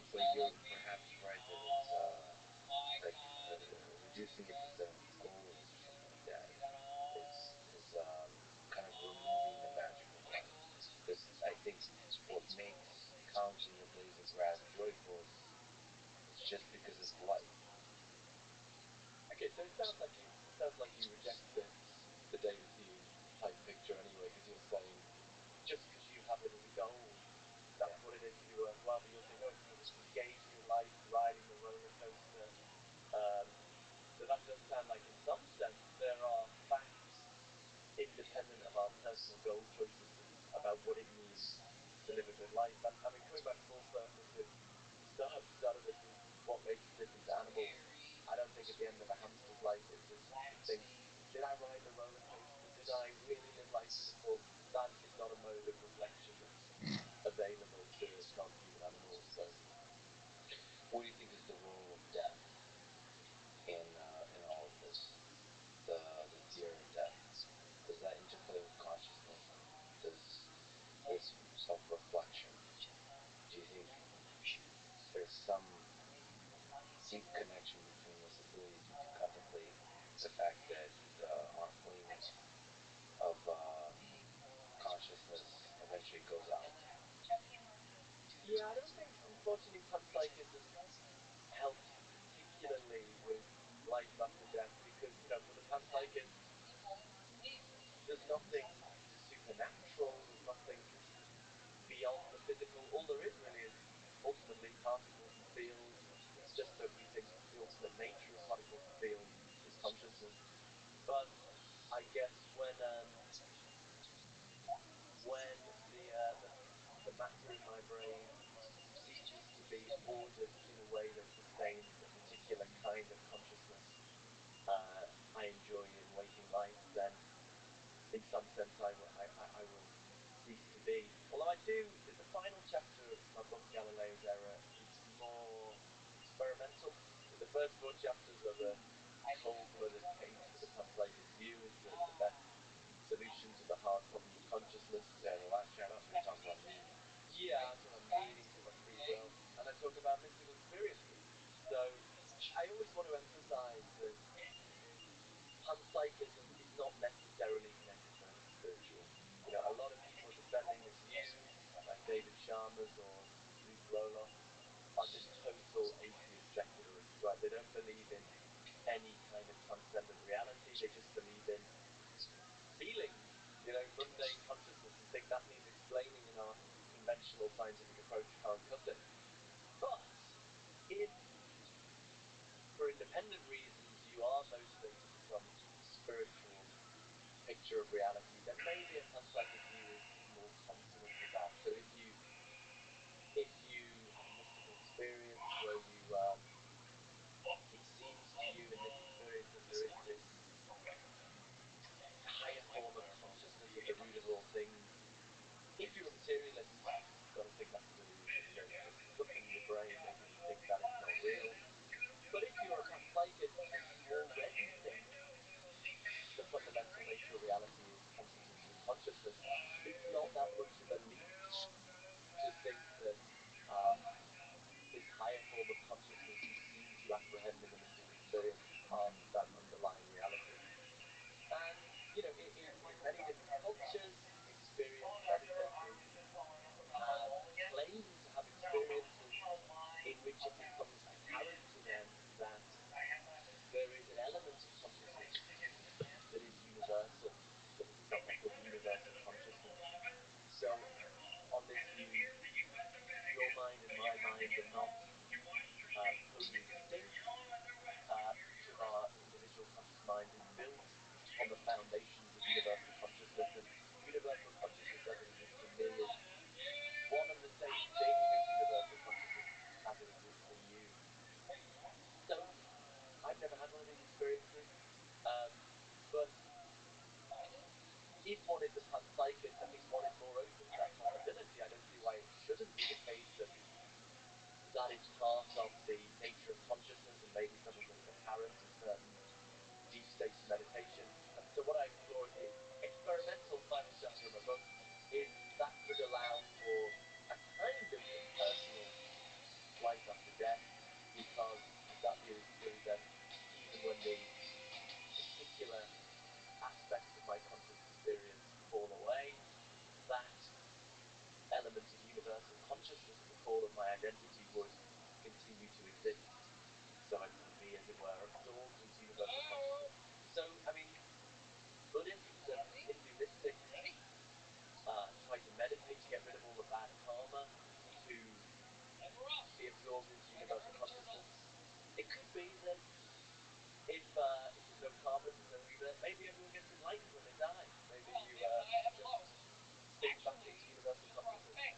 But you're perhaps right that it's like reducing it to gold or something like that is kind of removing the magic of life. Because I think what makes counting the blades of grass joyful is just because it's life. Okay, so it sounds like you reject the David Hume type picture anyway, because you're saying just because you have it as a goal, that's Yeah. what it is to you. Rather, you're saying no, it's engaging in life, riding the roller coaster. Um, so that does sound like, in some sense, there are facts independent of our personal goal choices about what it means to live a good life. And I mean, coming back full circle to the start of this is what makes us different to animals. I don't think at the end of a hamster's life it thinks, did I ride the roller coaster? Did I really live life to the full? That is not a mode of reflection that's available to non-human animals. So What do you think is the role of death in all of this? The fear of death. Does that interplay with consciousness? Does this self-reflection? Do you think there's some deep connection between this ability to contemplate the fact that our flame of consciousness eventually goes out? yeah, I don't think, unfortunately, panpsychism helps particularly with life after death because, for the panpsychist, there's nothing supernatural, there's nothing beyond the physical. All there is really is ultimately particles and fields. It's just that we think the ultimate nature of particles and fields is consciousness. But I guess when the matter in my brain ceases to be ordered in a way that sustains a particular kind of consciousness I enjoy in waking life, then in some sense I will cease to be. Although I do, the final chapter of my book Galileo's Error is more experimental. So the first four chapters are the cold-blooded case for the panpsychist view as the best solution to the hard problem of consciousness. Yeah, the last chapter you talk about meaning. Yeah, I talk about meaning, talk about free will, and I talk about mystical experiences. So I always want to emphasize that panpsychism is not necessarily spiritual. A lot of people defending this view, like David Sharmas or Luke Roloff, are just total atheist secularists, right? They don't believe in any kind of transcendent reality. They just believe in feelings, mundane consciousness, and think that means explaining in our conventional scientific approach can't cut it. But if, for independent reasons, you are motivated for some spiritual picture of reality, then maybe a panpsychist view is more consonant with that. So if you have a mystical experience where you mind is built on the foundations of universal consciousness, and universal consciousness as it exists in me is one and the same thing as universal consciousness as it exists in you. So I've never had one of these experiences, but if one is a panpsychist, that means one is more open to that possibility. I don't see why it shouldn't be the case that that is part of the nature of consciousness and maybe something that is apparent in certain deep states of meditation. And so what I explore in the experimental final chapter of my book is that could allow for a kind of impersonal life after death, because that view is true, then even when the particular aspects of my conscious experience fall away, that element of universal consciousness at the core of my identity would continue to exist, so as to be, as it were, absorbed into universal consciousness. So, I mean, Buddhists and Hindu mystics try to meditate to get rid of all the bad karma, to be absorbed into universal consciousness. It could be that if there's no karma, there's no rebirth, maybe everyone gets enlightened when they die. Maybe you just sink back into universal consciousness.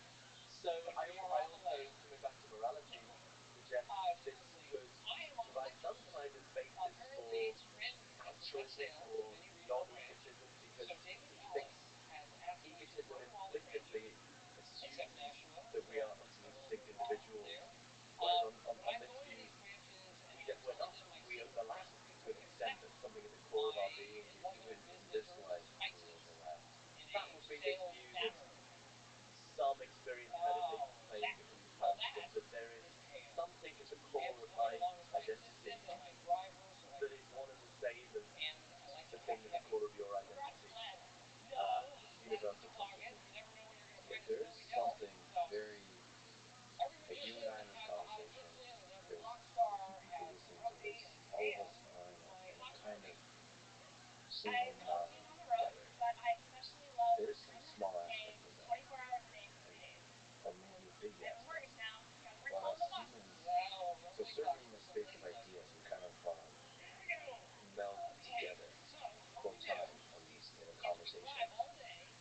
So I also, coming back to morality, suggest this could provide some kind of basis for altruism or non-egotism, because he thinks egotism implicitly assumes that we are utterly distinct individuals, whereas on this view, we're not. We overlap to an extent. That something at the core of our being In this way, we overlap. that would be this view that some experienced meditators claim in the past, that there is something at the core of my identity that is one and the same as the thing at the core of your identity, universal consciousness. Yeah, there is something very, like you and I in this conversation, there's a few people listening to this, all of us are in a kind of single mind together. There's some small aspect of that, or maybe a big aspect. But us humans, so certainly in the space of ideas, we kind of meld together for a time, at least in a conversation.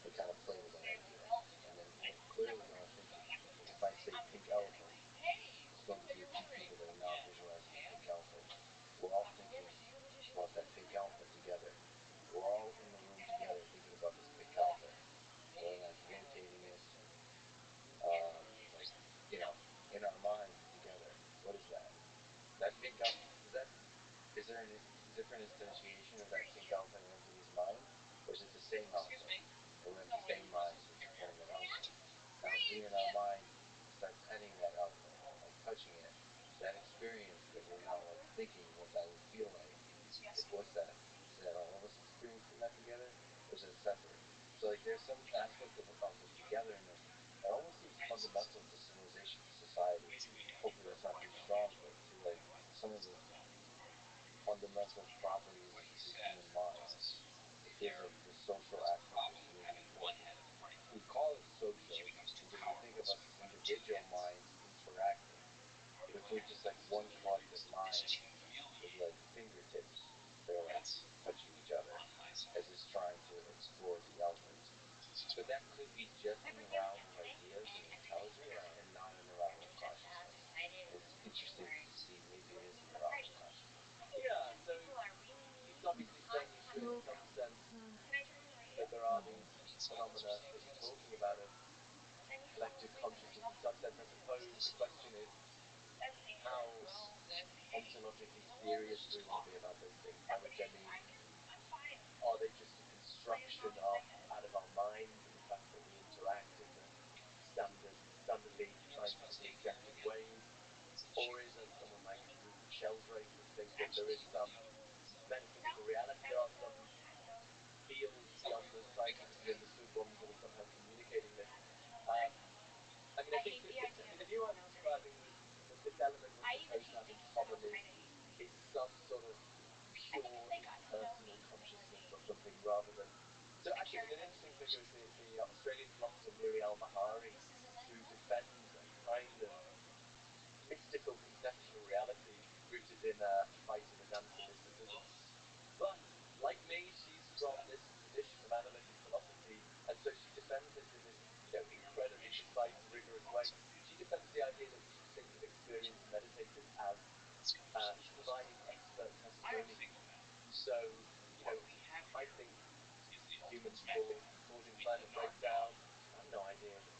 We kind of play with that idea, and then clearly we're all thinking. Like if I say pink elephant, there's going to be a few people that are now visualizing a pink elephant. We're all thinking about that pink elephant together. We're all in the room together thinking about this pink elephant. We're like rotating it, like, in our mind together. What is that? That pink elephant, is there a different instantiation of that pink elephant in everybody's mind? Or is it the same elephant? And we have the same mind, we're just playing that elephant. Now if we in our mind start petting that elephant, like touching it, that experience that we're now like thinking what that would feel like, what's that? Is that all of us experiencing that together? Or is it separate? So like there's some aspect of the togetherness that almost seems fundamental to civilization, to society. Hopefully that's not too strong, but to like some of the fundamental properties of the human mind. It feels like the social aspect is really important. We call it social because we think of us as individual minds interacting. But if we're just like one collective mind with like fingertips that are like touching each other as it's trying to explore the elephant. But that could be just in the realm of ideas and intelligence and not in the realm of consciousness. It's interesting to see maybe it is in the realm of consciousness. Yeah, so he's obviously pointing to, in some sense, that there are these phenomena that he's talking about of collective consciousness. In some sense, I suppose the question is, how ontologically serious do we want to be about those things? By which I mean, are they just a construction of out of our minds, and the fact that we interact in the standardly scientifically accepted ways? Or is, as someone like Rupert Sheldrake would think, that there is some metaphysical reality, there are some fields beyond the scientifically understood ones that are somehow communicating this? I mean, I think the view I'm describing was that this element we're supposed to have in common is some sort of pure impersonal consciousness or something, rather than. So actually, an interesting figure is the Australian philosopher Muriel Mahari, who defends a kind of mystical conception of reality rooted in Advaita Vedanta mysticism. But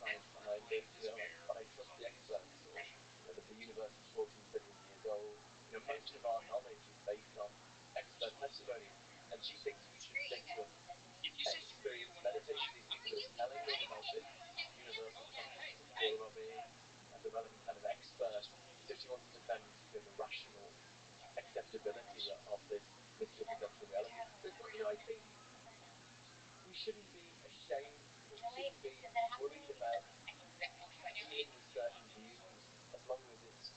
science behind it, but I trust the experts, or that the universe is 14 billion years old. Most of our knowledge is based on expert testimony, and she thinks we should think that experienced meditators, these people who are telling us about this universal concept at the core of our being, are the relevant kind of experts. So she wants to defend, the rational acceptability of this mystical conceptual reality. But I think we shouldn't be ashamed, or we shouldn't be worried about dealing with certain views as long as it's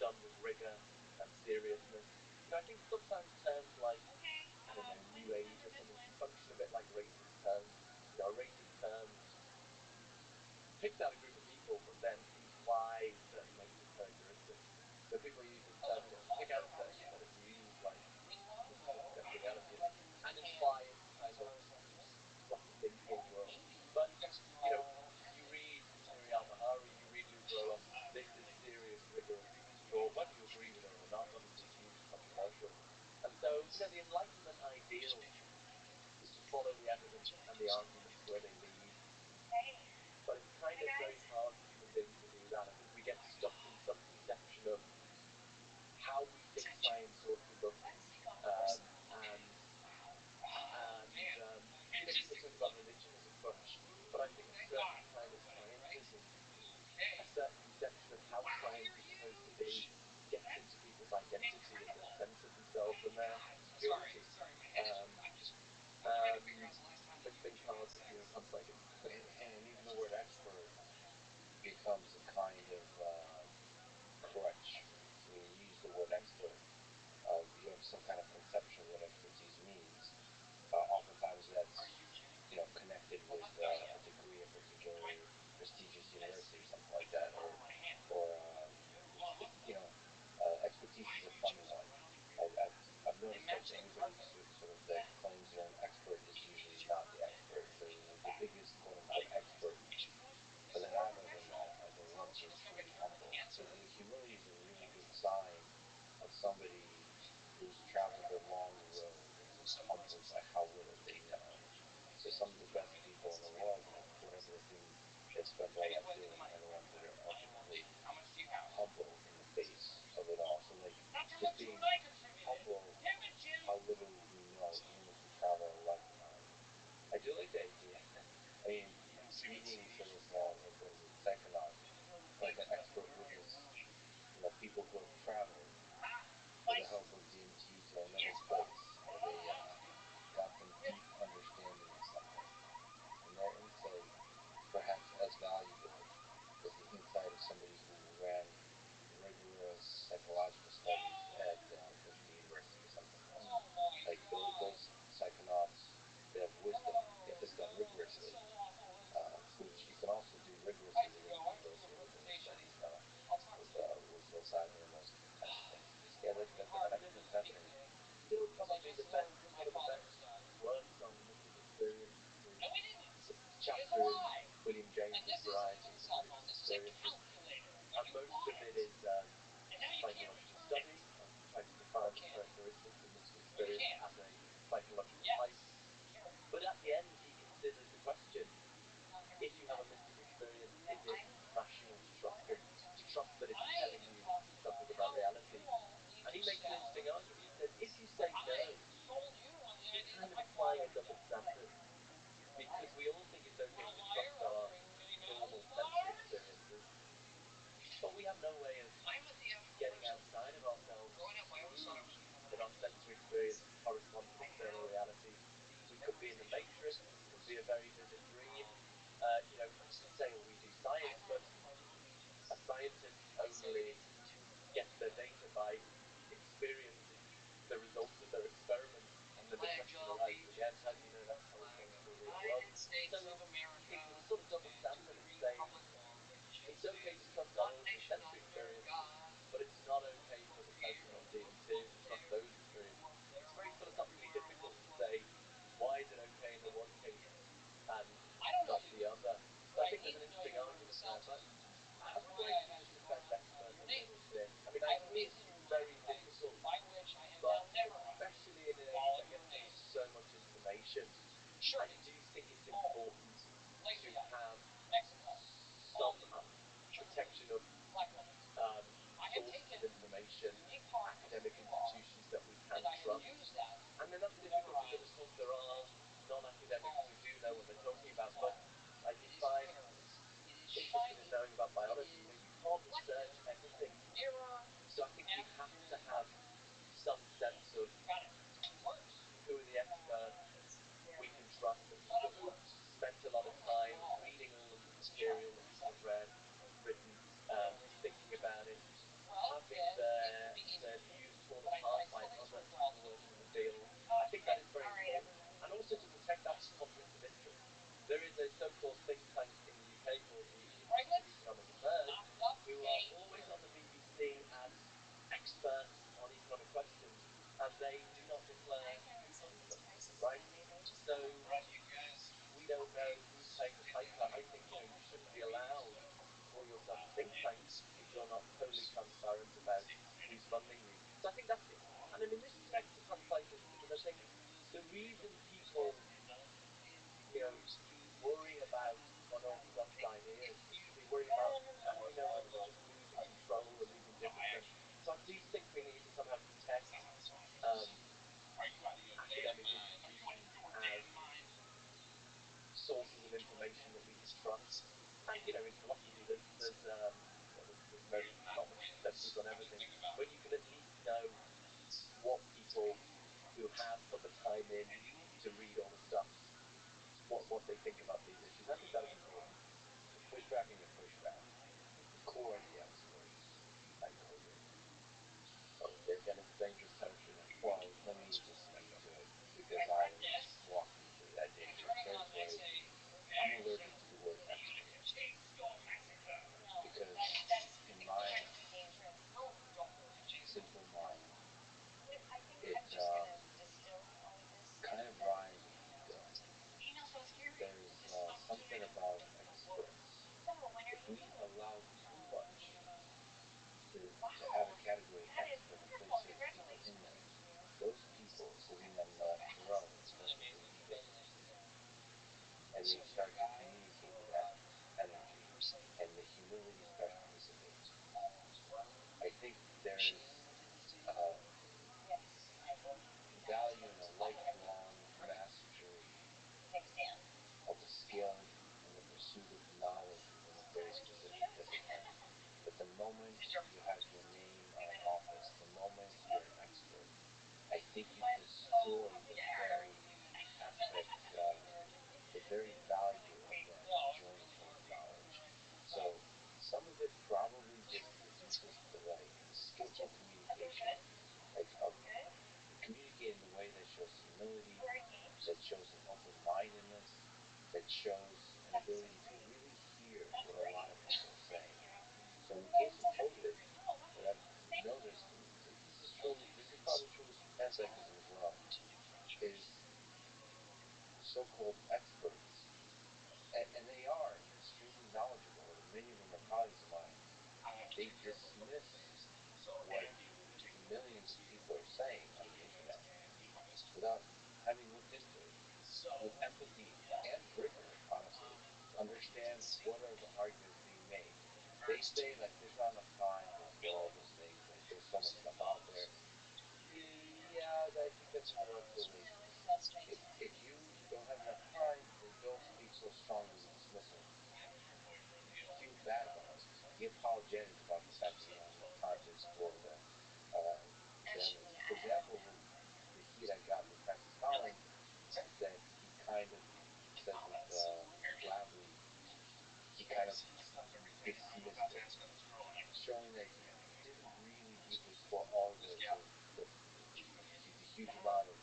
done with rigor and seriousness. I think sometimes terms like, I don't know, new age or something can function a bit like racist terms. A racist term picks out a group of people but then implies certain racist characteristics. So people use this term, to pick out a certain set of views like mystical conceptual reality and imply it's kind of not the thinking world. But, you read Miriam Mahari, you read Lou Grolam, this is serious, rigorous thought, whether you agree with it or not. Obviously, it's hugely controversial. And so, the Enlightenment ideal is to follow the evidence and the arguments where they lead. But it's kind of very hard for human beings to do that. I think we get stuck in some conception of how we think science ought to look. People talk about religion as a crutch, but I think a certain kind of scientism, a certain conception of how science is supposed to be, gets into people's identity and their sense of themselves and their purity. Makes things hard, complicated. And even the word expert becomes a kind of crutch. When you use the word expert, you have some kind of conception of what expertise means. Oftentimes that's connected with a degree at a particular prestigious university or something like that, or expertise is a funny one. I've noticed that anybody sort of that claims they're an expert is usually not the expert. The biggest quote unquote expert that I've ever met, ever worked with, is really humble. So humility is a really good sign of somebody who's traveled a long road and is humbled by how little they know. So some of the best people in the world, whatever the thing they've spent their life doing, are the ones that are ultimately humble in the face of it all. So just being humble how little we know, even if we travel a lifetime. I do like the idea. I mean, reading sort of what is it, psychonaut, like an expert witness, people who have traveled with the help of DMT to another place where they got some deep understanding of something. And their insight is perhaps as valuable as the insight of somebody who ran rigorous psychological studies at I think you shouldn't be allowed to call yourself a think tank if you're not totally transparent about who's funding you. So I think that's it. And I mean, this connects to translators because I think the reason people, you know, worry about unorthodox ideas is because they worry about, just losing control or losing discipline. So I do think we need to somehow protect um, academic institutions as sources of information that we can trust. And in philosophy, there's not much consensus on everything, but you can at least know what people who have put the time in to read all the stuff, what they think about these issues. I think that is important. The pushback and your pushback, the core of the experts, I call it. Oh, they're getting to dangerous territory now. Well, let me just speak to it because I walk into that dangerous territory. I'm allergic to the word expert because in my simple mind, it kind of rhymes with ego. There's something about experts. If we allow too much to have a category expert and place certain people in there, those people, assuming them not grow, start to believe it. And they start to communicate with that energy. And the humility starts to dissipate. I think there's uh, value in a lifelong mastery of a skill and the pursuit of knowledge within a very specific discipline. But the moment you have your name on an office, the moment you're an expert, I think you destroy the very aspect, the very value of that joint of knowledge. So some of it probably just reduces to like skillful communication, like of communicating in a way that shows humility, that shows an open-mindedness, that shows an ability to really hear what a lot of people are saying. So in the case of COVID, what I've noticed, and this is true, this is probably true with panpsychism as well, is the so-called experts, and they are extremely knowledgeable, and many of them are colleagues of mine. They dismiss what millions of people are saying on the internet without having looked into it with empathy and rigor, honestly, to understand what are the arguments being made. They say like there's not enough time for all those things, like there's so much stuff out there. Yeah, I think that's intellectual laziness. If you don't have enough time, then don't speak so strongly with dismissal. Feel bad about it. Be apologetic about the fact that you don't have enough time to explore the evidence. For example, with the heat I got with Francis Collins, that he kind of said with Blably, he kind of dismissed it, showing that he didn't really deeply explore all the huge amount of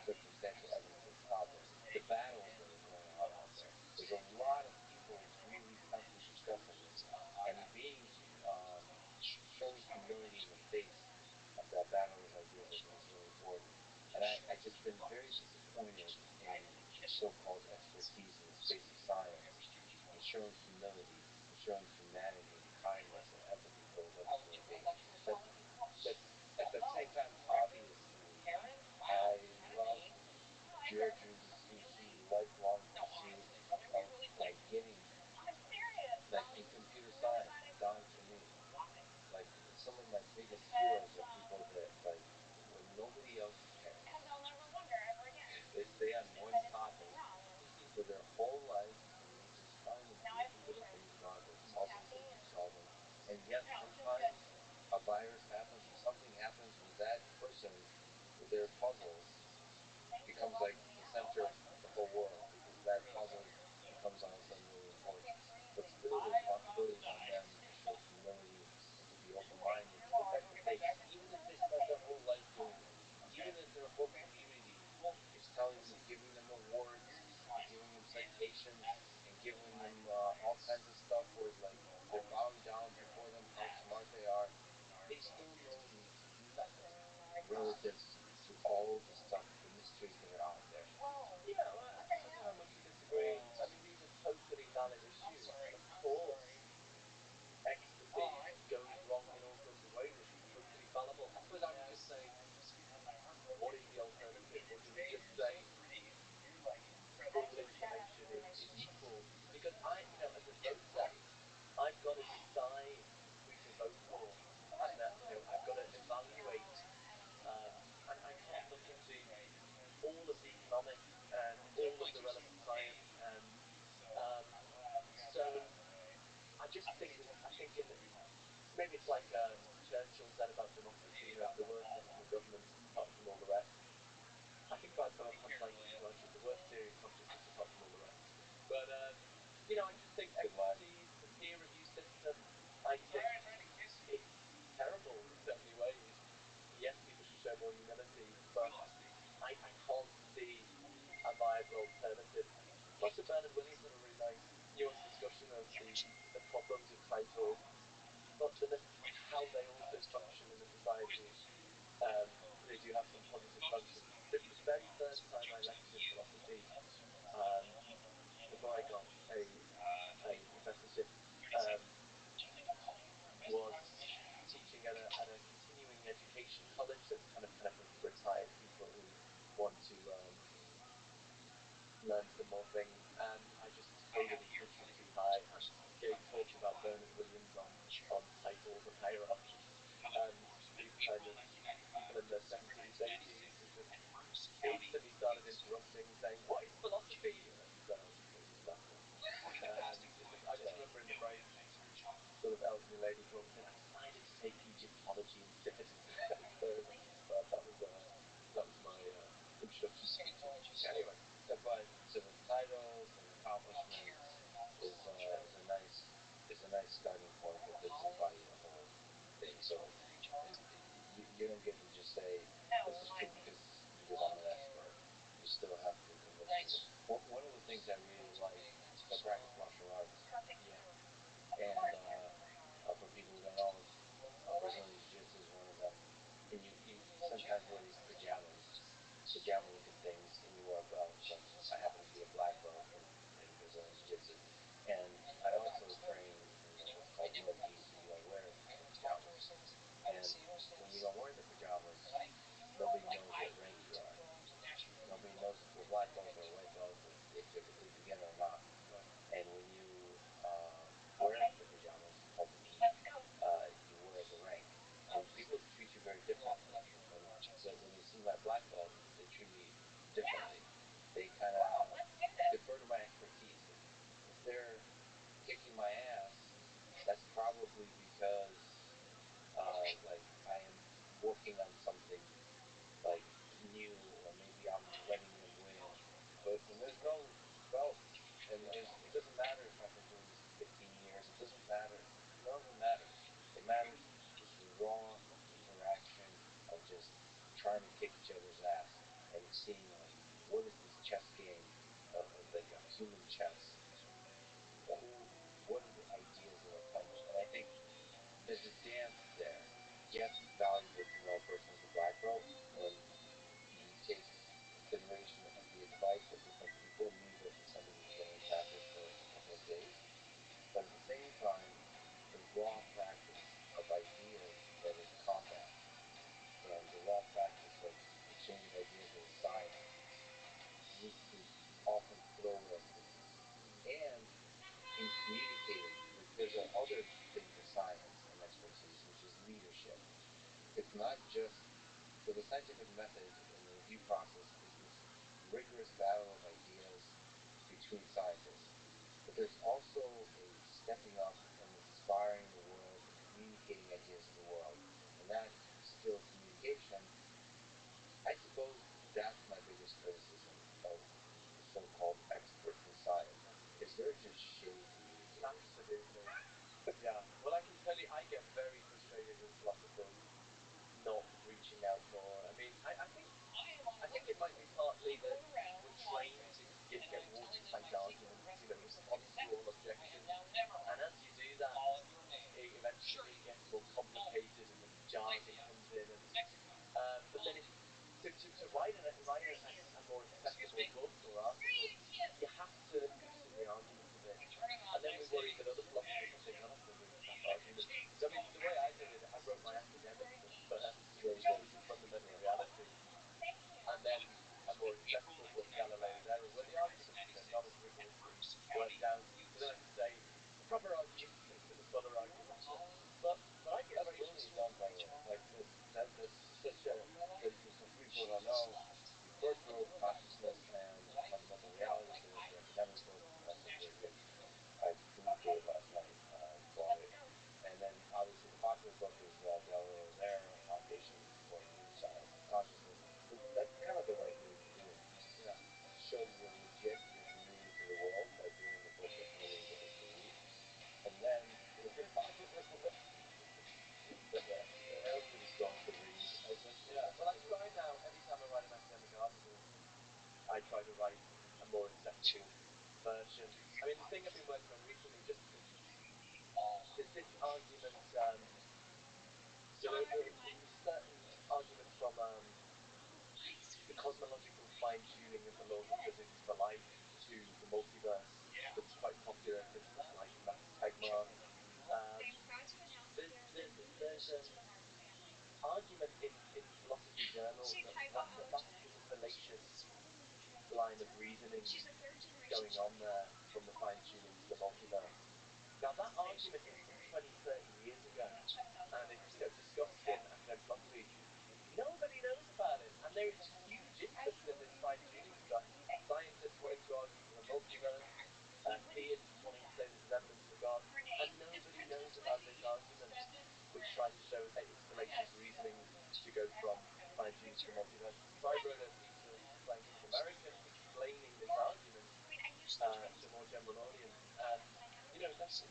circumstantial evidence that's out there, the battles that are going on out there. There's a lot of people really constantly discussing this, and showing humility in the face of that battle of ideas, I think is really important. And I just been very disappointed in so-called expertise in the space of science and showing humility and showing humanity and kindness and empathy towards other human beings. That's at the same time obvious to me. I love Georgian Sushi lifelong pursuit of like getting like in computer science, Don Knuth, like some of my biggest heroes are people that like when nobody else cares, they stay on one topic for their whole life and they just find the goofy little things about it, they solve them, they keep solving. And yet sometimes a virus happens or something happens with that person with their puzzle becomes like the center of the whole world because that puzzle becomes all of a sudden really important. But still, the responsibility is on them to show humility and to be open-minded, to look at the face, even if they spent their whole life doing it, even if their whole community is telling them, giving them awards, and giving them citations, and giving them all kinds of stuff where like they're bowing down before them how smart they are. They still know nothing relative to all the stuff, the mysteries that are out there. Yeah, well, I don't know how much you disagree. I mean, these are totally valid I think in maybe it's like Churchill said about democracy. You know, if the worst thing from government, apart from all the rest, I think about some of Hans Langton's work is the worst theory of consciousness apart from all the rest. But you know, I just think expertise, the peer review system. I think it's terrible in so many ways. Yes, people should show more humility, but I can't see a viable alternative. Plus, Sir Bernard Williams had a really nice, nuanced discussion of the problems of titles, but how they also function in a society. Um, they do have some positive functions. The very first time I lectured philosophy, um, before I got a professorship, um, was teaching at a continuing education college. So it's kind of for retired people who want to learn some more things. And I just totally pushed it too high and gave talks about Bernard Williams on titles and hierarchy. And these kind of people in their 70s, 80s who just instantly started interrupting, saying, "What is philosophy?" And it was laughter. And I just remember in the break, sort of elderly lady came up and said, "I decided to take Egyptology instead." So that was my introduction to teaching. Anyway, So the titles and accomplishments is is a nice starting point, but it doesn't buy you the whole thing. So you don't get to just say this is true because I'm an expert. You still have to convince people. One of the things I really like, so I practice martial arts. yeah, And for people who don't know, Brazilian Jiu Jitsu is one of them. And you sometimes wear these pajama looking things, and you wear a belt. So I happen to be a black belt in Brazilian Jiu Jitsu. And I also train in what's called no gi, so you don't wear pajamas. And when you don't wear the pajamas, nobody knows what rank you are. Nobody knows if you're a black belt or a white belt, or if you're a complete beginner or not. right. And when you wear the pajamas called the gi, you wear the rank, and people treat you very differently. When they see my black belt, they treat me differently. They kind of defer to my expertise. If they're kicking my ass, that's probably because like I am working on something like new, or maybe I'm letting them win. But when there's no belt, and it doesn't matter if I've been doing this for 15 years. It doesn't matter. None of it matters. It matters is the raw interaction of just trying to kick each other's ass and seeing like what is this chess game of like a human chess. What are the ideas that are coming? And I think there's a dance there. Yes, it's valuable to know a person is a black belt when you take consideration of the advice of different people, me versus somebody who's been in practice for a couple of days. But at the same time, the raw practice of ideas that is combat, and the raw practice of exchanging ideas that is science needs to often flow with our business. And in communicating, there's a other thing to science and expertise, which is leadership. It's not just so the scientific method and the review process is this rigorous battle of ideas between scientists. But there's also a stepping up and inspiring the world and communicating ideas to the world. And that skill of communication, I suppose that's my biggest criticism of the so-called experts in science, is they're just shitty communicators. Absolutely. Yeah. Well, I can tell you, I get very frustrated with philosophers not reaching out more. I mean, I think it might be partly that we're trained to get watertight arguments, you know, respond to all objections, and as you do that, eventually it gets more complicated and the jargon comes in. And but then if to write a more accessible book or article, you have to loosen the argument a bit. And then we worry that other philosophers will take on the really crap argument. So I mean, the way I did it, I wrote my academic book first, which is fundamental reality, and then a more accessible book, Galileo's Error, where the arguments, not as rigorously worked out. So then I argument. So there was a certain argument from the cosmological fine tuning of the laws of physics for life to the multiverse that's quite popular in physics, like Max Tegmark. Um, there's argument in philosophy journals that's just a fallacious line of reasoning going on there from the fine tuning to the multiverse. Now that argument is from 20, 30 years ago, and it's discussed in academic philosophy. Nobody knows about it, and there is a huge interest in this fine tuning stuff. Scientists wanting to argue for the multiverse, theists wanting to say this is evidence for God, and nobody knows about this argument, which tries to show that it's fallacious reasoning to go from fine tuning to the multiverse. So I wrote a piece for Scientific American explaining this argument to a more general audience, and it just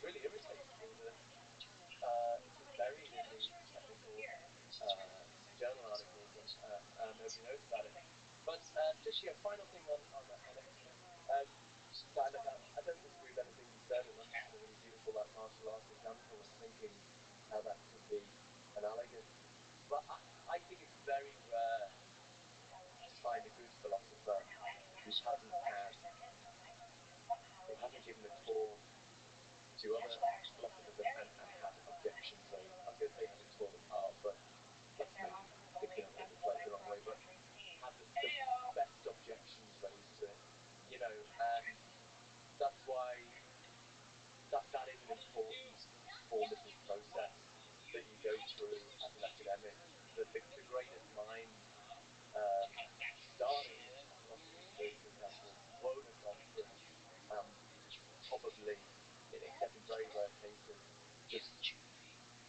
really irritates me that it's just buried in these technical journal articles, and nobody knows about it. But just final thing on exercise. Look, I don't disagree with anything you said, and that's a really beautiful that martial arts example, and thinking how that could be analogous. But I think it's very rare to find a good philosopher who hasn't given a talk to other philosophers and had objections raised. I was going to say had it torn apart, but that's maybe thinking of it the wrong way. But had the best objections raised to it, and that's why that is an important formative process that you go through as an academic. That the greatest minds um, starting a philosophy degree, for example, won't have gone through it. Probably, except in very rare cases, just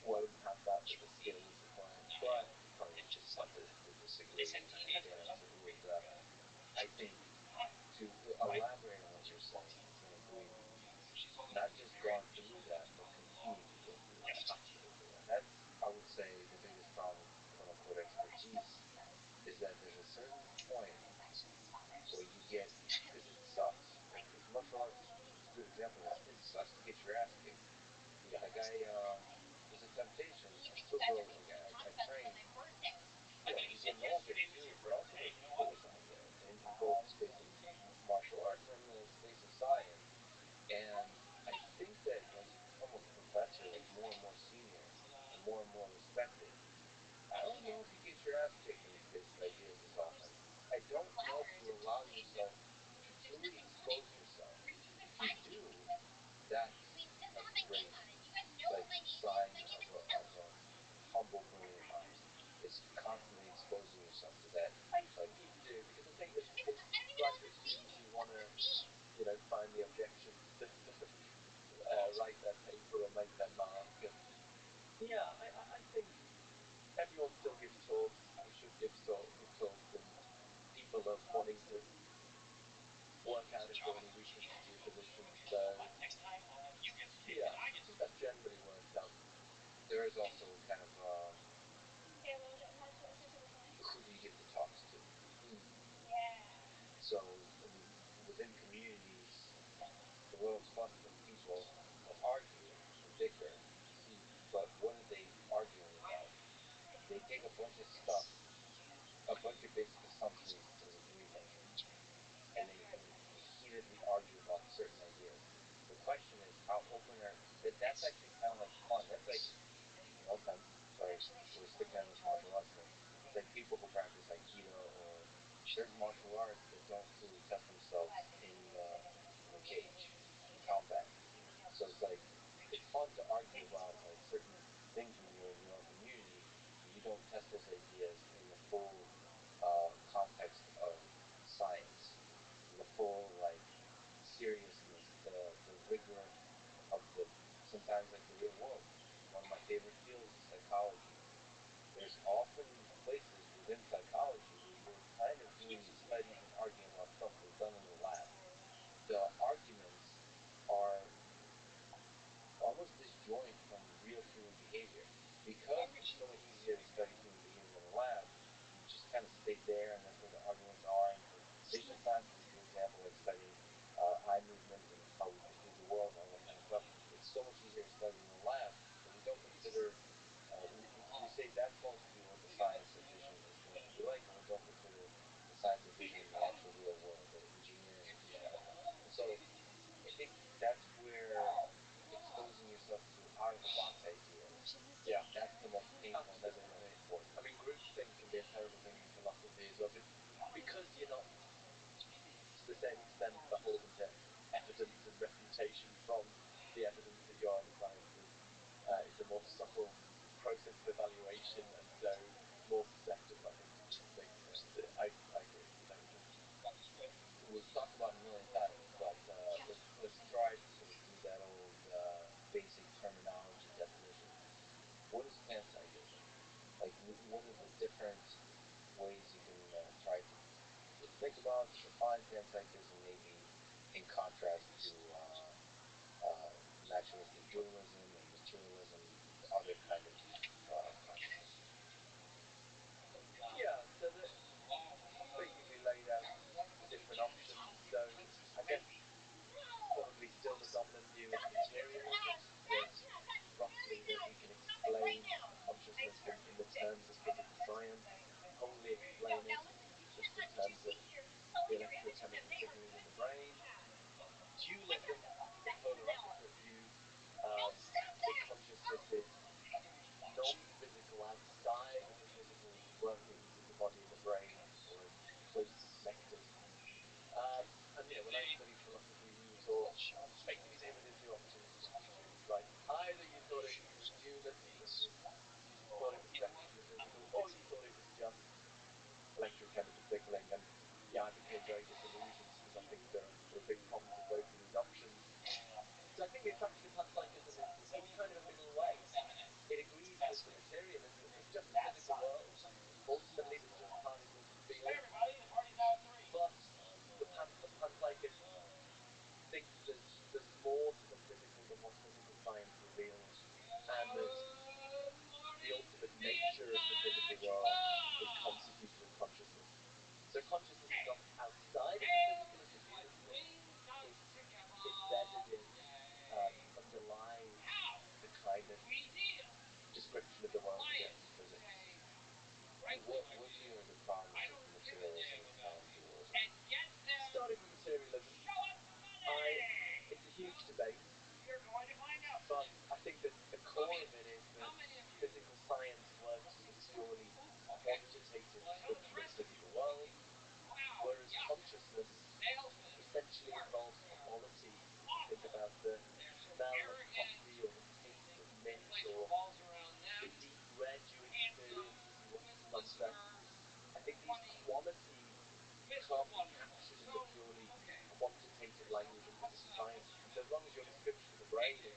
won't have the skills required. So I probably just like to disagree. And again, I think to elaborate on what you're saying, having not just gone through that, but continue to go through that. And that's, I would say, the biggest problem with quote unquote expertise is that there's a certain point where you get, because it sucks. Like martial arts is a good example of that. It sucks to get your ass kicked. Like there's a temptation. I still go. Like I train. These are nausea too, but also there's force out there in both the space of martial arts and the space of science. And I think that as you become a professor, like more and more senior and more respected, I don't know if you get your ass kicked in these basic ideas as often. I don't know if you allow yourself to truly expose yourself. If you do, that's a great sign of a humble, brilliant mind. Is constantly exposing yourself to that, like you do, because I think as graduate students we want to, find the objections to write their paper and make their mark, and yeah, I think everyone still gives talks and should give talks, and people are wanting to work out if there are any weaknesses to your position. So yeah, I think that generally works out. There is also kind of who do you give the talks to? So within communities, the world's full of people that argue and bicker, but what are they arguing about? They take a bunch of stuff, a bunch of basic assumptions that they agree on, and they heatedly argue about certain ideas. The question is, how open are that's actually kind of like fun. That's like, no offense, sorry, we're sticking on this martial arts thing. It's like people who practice Aikido or certain martial arts that don't truly test themselves in a cage, in combat. So it's like, it's fun to argue about like certain things when you're in your own community, but you don't test those ideas in the full context of science, the full seriousness, the rigor of the sometimes like the real world. One of my favorite fields is psychology. There's often places within psychology where you're kind of doing studies and arguing about stuff that's done in the lab. The arguments are almost disjoint from real human behavior. Because it's so much easier to study human behavior in a lab, you just kind of stay there, and that's where the arguments are. And for visual science is a good example, studying eye movement and how we perceive the world and all that kind of stuff. It's so much easier to study in panpsychism maybe in contrast to naturalistic dualism or materialism, other kind of views of consciousness? Yeah, so the basically laid out the different options. So I guess probably still the dominant view is materialism, that roughly that we can explain consciousness in the terms of physical science, only explain it just in terms of the electrochemical signaling in the brain. Dualism, the polar opposite view, that consciousness is non-physical, outside of the physical workings of the body and the brain, or is closely connected. Um, and when I studied philosophy, we were taught basically they were the two options you could choose, right? Either you thought it was dualist and you thought it was definitely physical, or you thought it was just electrochemical signaling. And yeah, I became very disillusioned because I think there are big problems with both of these options. So I think the attraction to panpsychism is it's kind of a middle way. It agrees with the materialism. There's just a physical world. Ultimately, there's just particles and fields. But the panpsychist thinks there's more to the physical than what physical science reveals, and that the ultimate nature of the physical world is constituted of consciousness. So consciousness is not outside of the physical as the dualist think. It's embedded in, underlies the kind of description of the world we get from physics. What do your other problems with materialism and dualism? Starting with materialism, it's a huge debate, but I think that the core of it is that physical science works with a purely quantitative description of the physical world, whereas consciousness essentially involves qualities. Think about the smell of coffee or the taste of mint or the deep red you experience as you watch the sunset. I think these qualities can't be captured in the purely quantitative language of physical science. And so as long as your description of the brain is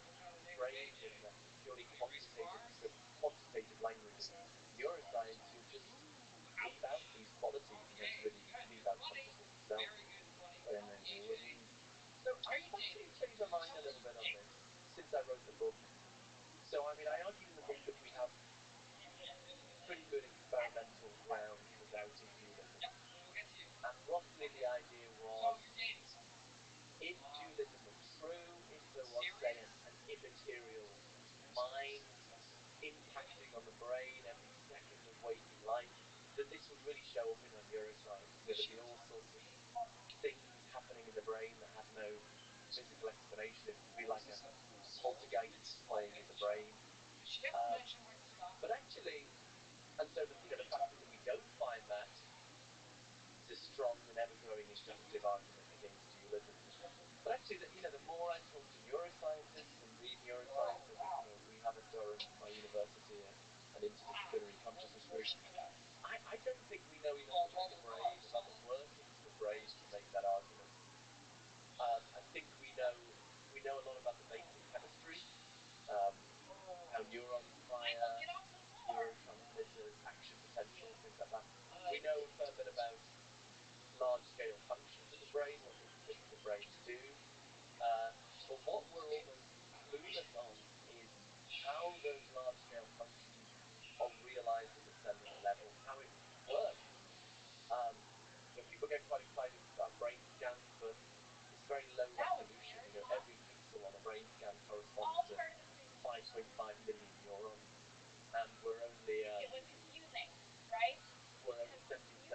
framed in the purely quantitative language of neuroscience, you'll just leave out these qualities and hence really leave out consciousness itself. And then dualism? So I've actually changed my mind a little bit on this since I wrote the book. So I mean, I argued in the book that we have pretty good experimental grounds for doubting dualism. And roughly the idea was, if dualism were true, if there was, say, an immaterial mind impacting on the brain every second of waking life, then this would really show up in our neuroscience. There'd be all sorts of things happening in the brain that had no physical explanation. It would be like a poltergeist playing in the brain. But actually, and so the fact is that we don't find that is a strong and ever-growing inductive argument against dualism. But actually, the more I talk to neuroscientists and read neuroscience, and we have at Durham, my university, an interdisciplinary consciousness group. I don't think we know enough about the brain, about the workings of the brain to make that argument. I think we know a lot about the basic chemistry, um, how neurons fire, neurotransmitters, action potentials, things like that. We know a fair bit about large-scale functions of the brain, what different bits of the brain do. But what we're almost clueless on is how those large-scale functions are realized at the cellular level, how it works. Um, People get quite excited about brain scans, but it's very low resolution. Every pixel on a brain scan corresponds to 5.5 million neurons, and we're only 70%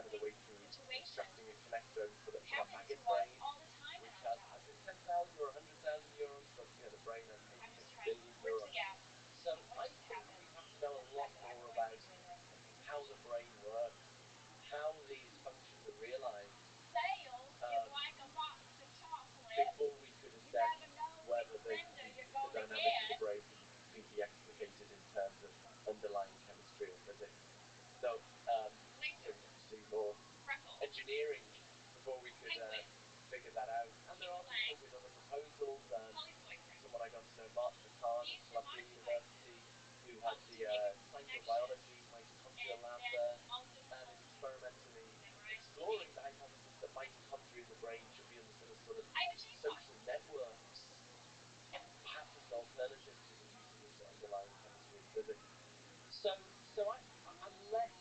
of the way through extracting a connectome for the maggot brain, which has, I think, 10,000 or 100,000 neurons, but the brain has 86 billion neurons. So I think we have to know a lot more about how the brain works, how these functions are realized, before we could assess whether the dynamics of the brain can be completely explicated in terms of underlying chemistry or physics. So, so we have to do more engineering before we could figure that out. And there are people with other proposals. Someone I got to know, Martin McCann at Columbia University, who has the cytobiology mitochondrial lab there, and is experimentally exploring the hypothesis that mitochondria brain should be understood as sort of social networks, perhaps as an alternative to the use of this underlying chemistry and physics. I'm less.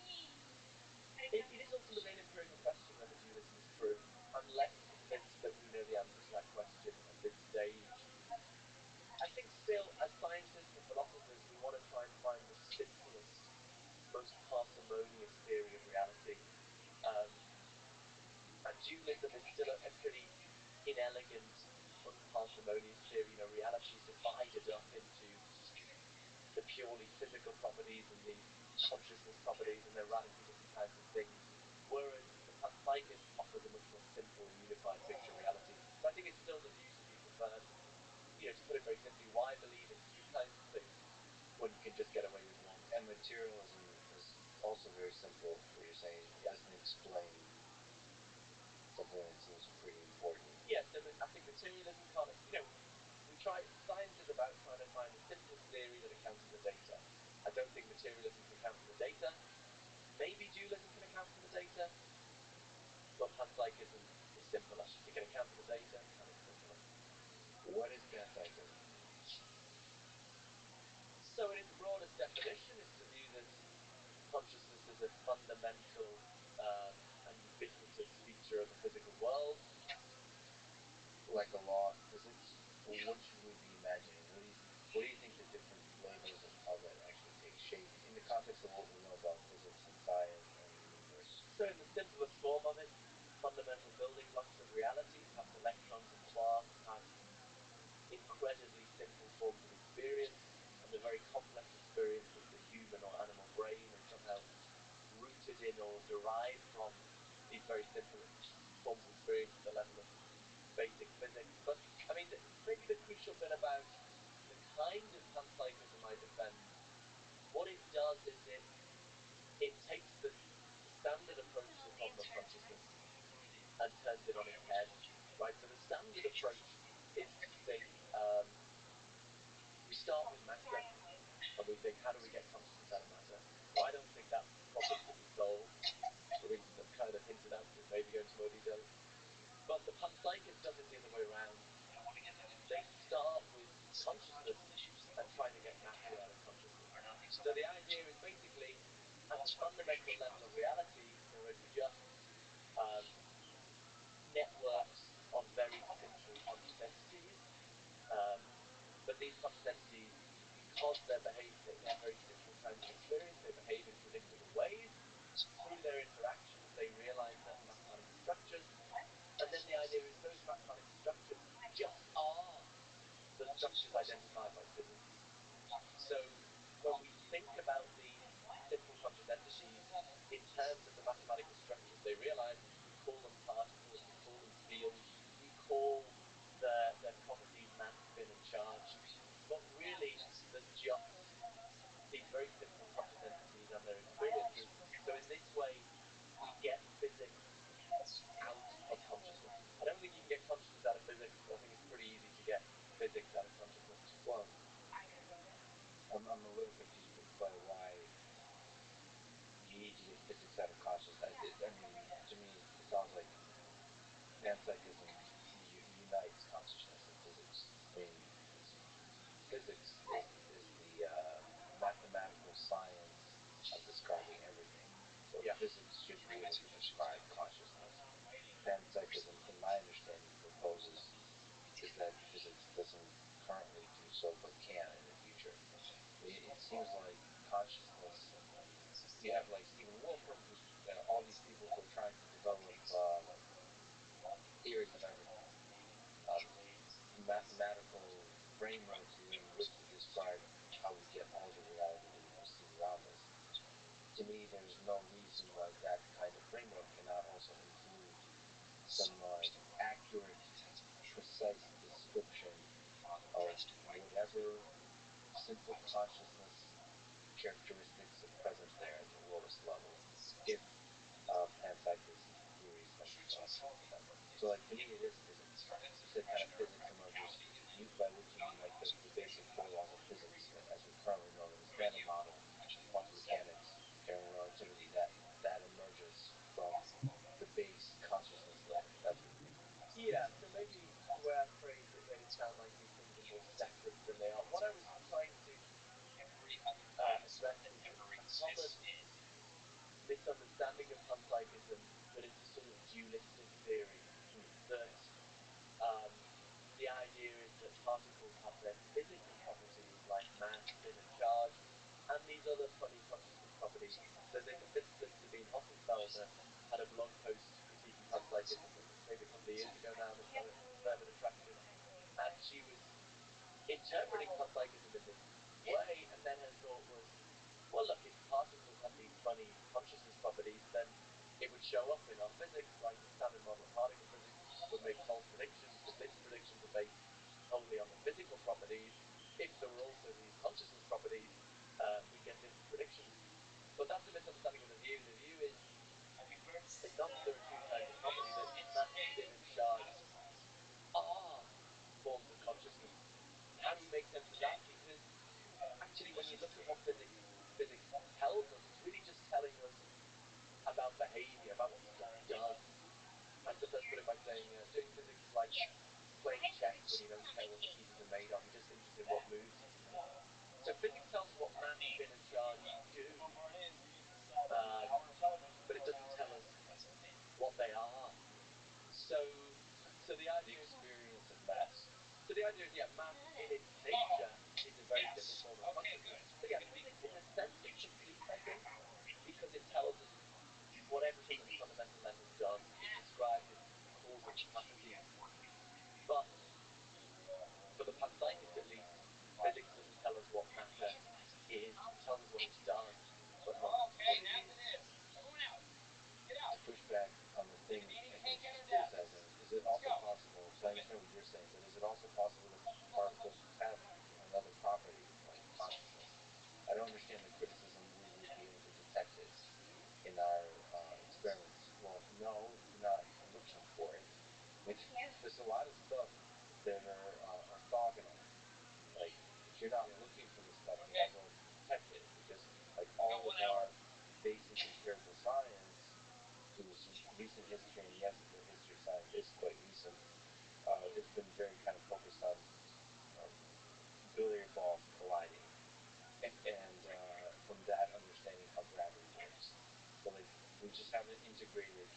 It is ultimately an empirical question whether dualism is true. I'm less convinced that we know the answer to that question at this stage. I think still, as scientists and philosophers, we want to try and find the simplest, most parsimonious theory of reality. Um, and dualism is still a pretty inelegant, unparsimonious theory. You know, reality is divided up into the purely physical properties and the consciousness properties, and they're radically different kinds of things. Whereas the panpsychist offers a much more simple and unified picture of reality. So I think it's still the view to be preferred. You know, to put it very simply, why believe in two kinds of things when you can just get away with one? And materialism is also very simple, where you're saying it doesn't explain something that seems pretty important. Yes, and I think materialism can't. You know, we try. Science is about trying to find the simplest theory that accounts for the data. I don't think materialism can account for the data. Maybe dualism can account for the data, but panpsychism is simpler. It can account for the data, and it's simpler. What is panpsychism? So, in its broadest definition, it's the view that consciousness is a fundamental and ubiquitous feature of the physical world. Like a law of physics? Well, what should we be imagining? What do you think the different flavors of it actually take shape in the context of what we know about physics and science and the universe? So, in the simplest form of it, fundamental building blocks of reality, perhaps electrons and quarks, perhaps incredibly simple forms of experience, and the very complex experience of the human or animal brain, and somehow rooted in or derived from these very simple forms of experience at the level of basic physics. But I mean, maybe the crucial bit about the kind of panpsychism I defend, what it does is it takes the standard approach to the problem of consciousness and turns it on its head, right? So the standard approach is to think, we start with matter and we think, how do we get consciousness out of matter? Well, I don't think that problem can be solved for reasons I've kind of hinted at, but maybe go into more detail. But the panpsychist does it the other way around. They start with consciousness and try to get matter out of consciousness. So the idea is basically, at the fundamental level of reality, there are just networks of very simple conscious entities. Um, but these conscious entities, because they have very simple kinds of experience, they behave in predictable ways. Through their interactions, they realize certain mathematical structures. And then the idea is those mathematical structures just are the structures identified by physics. So when we think about these simple conscious entities in terms of the mathematical structures they realize, we call them particles, we call them fields, we call their properties mass, spin, and charge. But really, they're just these very simple conscious entities and their experiences. So in this way, we get physics out of consciousness. I don't think you can get consciousness out of physics, but I think it's pretty easy to get physics out of consciousness. Well, I'm a little confused by why you need to get physics out of consciousness. I mean, to me, it sounds like panpsychism unites consciousness and physics. I mean, physics is the mathematical science of describing everything. So Yeah. physics should be able to describe consciousness. Panpsychism, in my understanding, proposes is that physics doesn't currently do so, but can in the future. It seems like consciousness. You have like Stephen Wolfram, who's all these people who are trying to develop theories of everything, mathematical frameworks within which to describe how we get all the reality that we perceive around us. To me, there's no reason why that kind of framework cannot also include some accurate, precise description of whatever simple consciousness characteristics are present there at the lowest level, if panpsychist theories can be solved. So, like, to me, it is physics. You said kind of physics emerges, by which you mean like the basic four laws of physics as we currently know them, the standard model, quantum mechanics, general relativity, that emerges from the base consciousness layer. That's what you mean. sound like these things are more separate than they are. What I was trying to address was this common misunderstanding of panpsychism that it's a sort of dualistic theory, that um, the idea is that particles have their physical properties like mass, spin, and charge, and these other funny consciousness properties. There's a physicist, Sabine Hossenfelder, had a blog post critiquing panpsychism maybe a couple of years ago now that got a fair bit of traction, and she was interpreting panpsychism in this way, and then her thought was, well, look, if particles have these funny consciousness properties, then it would show up in our physics, like the standard model of particle physics would make false predictions because its predictions are based wholly on the physical properties. If there were also these consciousness properties, we'd get different predictions. But that's a misunderstanding of the view. The view is it's not that there are two kinds of property, that mass, spin, and charge are forms of consciousness. How do you make sense of that? Because actually, when you look at what physics tells us, it's really just telling us about behavior, about what stuff does. I sometimes put it by saying doing physics is like playing chess when you don't care what the pieces are made of. You're just interested in what moves you can make. So physics tells us what mass, spin, and charge do, um, but it doesn't tell us what they are. So, so the The idea is, experience of mass. yeah, mass in its nature is a very simple form of consciousness. So yeah, physics in a sense is complete, I think, because it tells us what everything at a fundamental level does. It describes its causal capacities. But for the panpsychist, at least, physics doesn't tell us what matter is. It tells us what it does, but not what it is. To push back on the thing I think she's criticizing, is it also possible, so I understand what you're saying, but is it also possible that particles have another property like consciousness? I don't understand the criticism we would be able to detect it in our experiments. Well, no, if you're not looking for it. I mean, there's a lot of stuff that are orthogonal. Like, if you're not looking for this stuff, you're not going to detect it, because like all of our basic empirical science, whose recent history, and yes, the history of science is quite recent, has been very kind of focused on um, billiard balls colliding, and from that understanding how gravity works. So like we just haven't integrated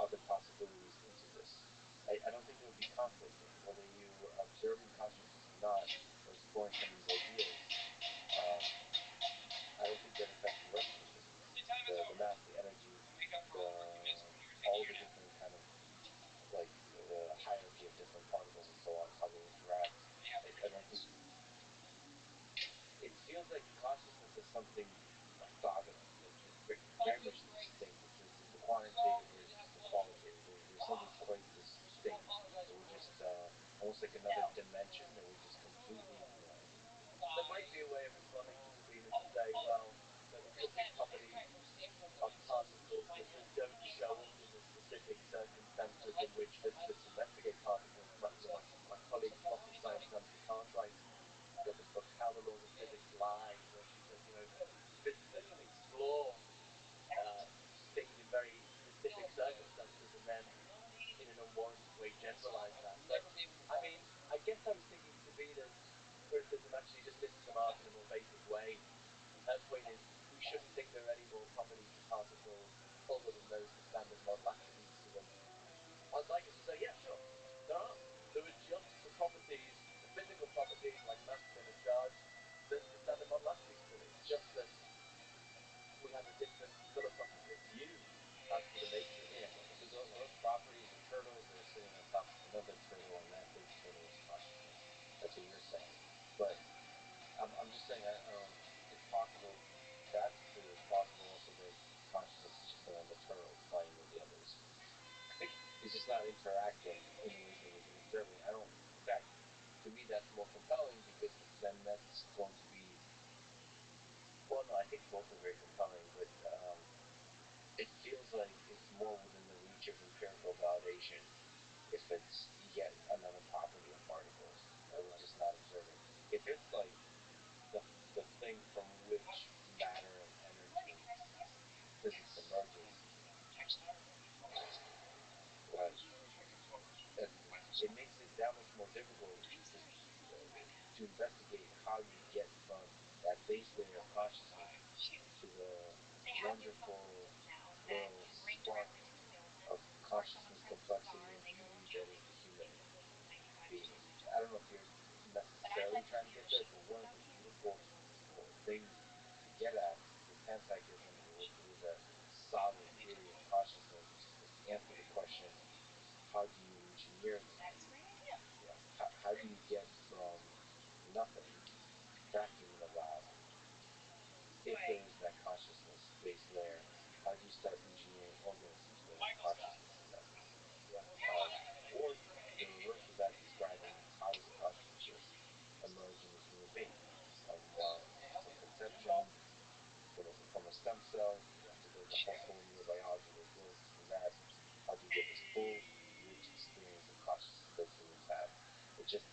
other possibilities into this. I don't think it would be conflicting whether you observing consciousness or not, or exploring some of these ideas. Um, I don't think that affects the rest of the physics, the mass, the energy, all the different kind of like the hierarchy of different particles and so on, how they interact. I don't think it feels like consciousness is something orthogonal, like very much distinct. It's the quantitative versus the qualitative. There's something quite distinct that we just almost like another dimension that we just completely ignore. there might be a way of responding to Sabine to say, well, there's certain properties of particles that just don't show up in the specific circumstances in which physicists investigate particles. My colleague, quantum science Nancy Cartwright, wrote this book, How the Laws of Physics Lie, where she says, physicists explore things in very specific circumstances and then, in an unwarranted way, generalize that. But, I mean, I guess I was thinking Sabina's criticism actually just misses the mark in a more basic way. Her point is, we shouldn't think there are any more properties to particles other than those the standard model attributes to them. I'd like us to say, yeah, sure, there are. There are just the properties, the physical properties like mass, spin, and charge that the standard model attributes to them. It's just that we have a different philosophical view as to the nature of them. Yeah, so those properties are turtles that are sitting on top of another turtle, and that big turtle is consciousness. That's what you're saying. But I'm just saying, it's possible that's true. It's possible also that consciousness is just another turtle playing with the others. It's just not interacting in the ways that we've been observing. I don't. In fact, to me, that's more compelling because then that's going to be. Well, no, I think both are very compelling, but it feels like it's more within the reach of empirical validation if it's yet another property of particles that we're just not observing. If it's like the the thing from which matter and energy physics emerges, right? It makes it that much more difficult because to investigate how you get from that base layer of consciousness to the wonderful little spark of consciousness, complexity, and beauty that is the human being. I don't know if you're necessarily trying to get there, but one of the beautiful things to get at with panpsychism, which is a solid theory of consciousness, is to answer the question, how do you engineer the thing? How do you get from nothing, vacuum in a lab, if there is that consciousness base layer? How do you start engineering organisms where that consciousness is at? Or the reverse of that, describing how does consciousness emerge in a human being from conception, from a stem cell. There's a whole neurobiology that goes from that. How do you get this full, rich experience of consciousness that humans have? It just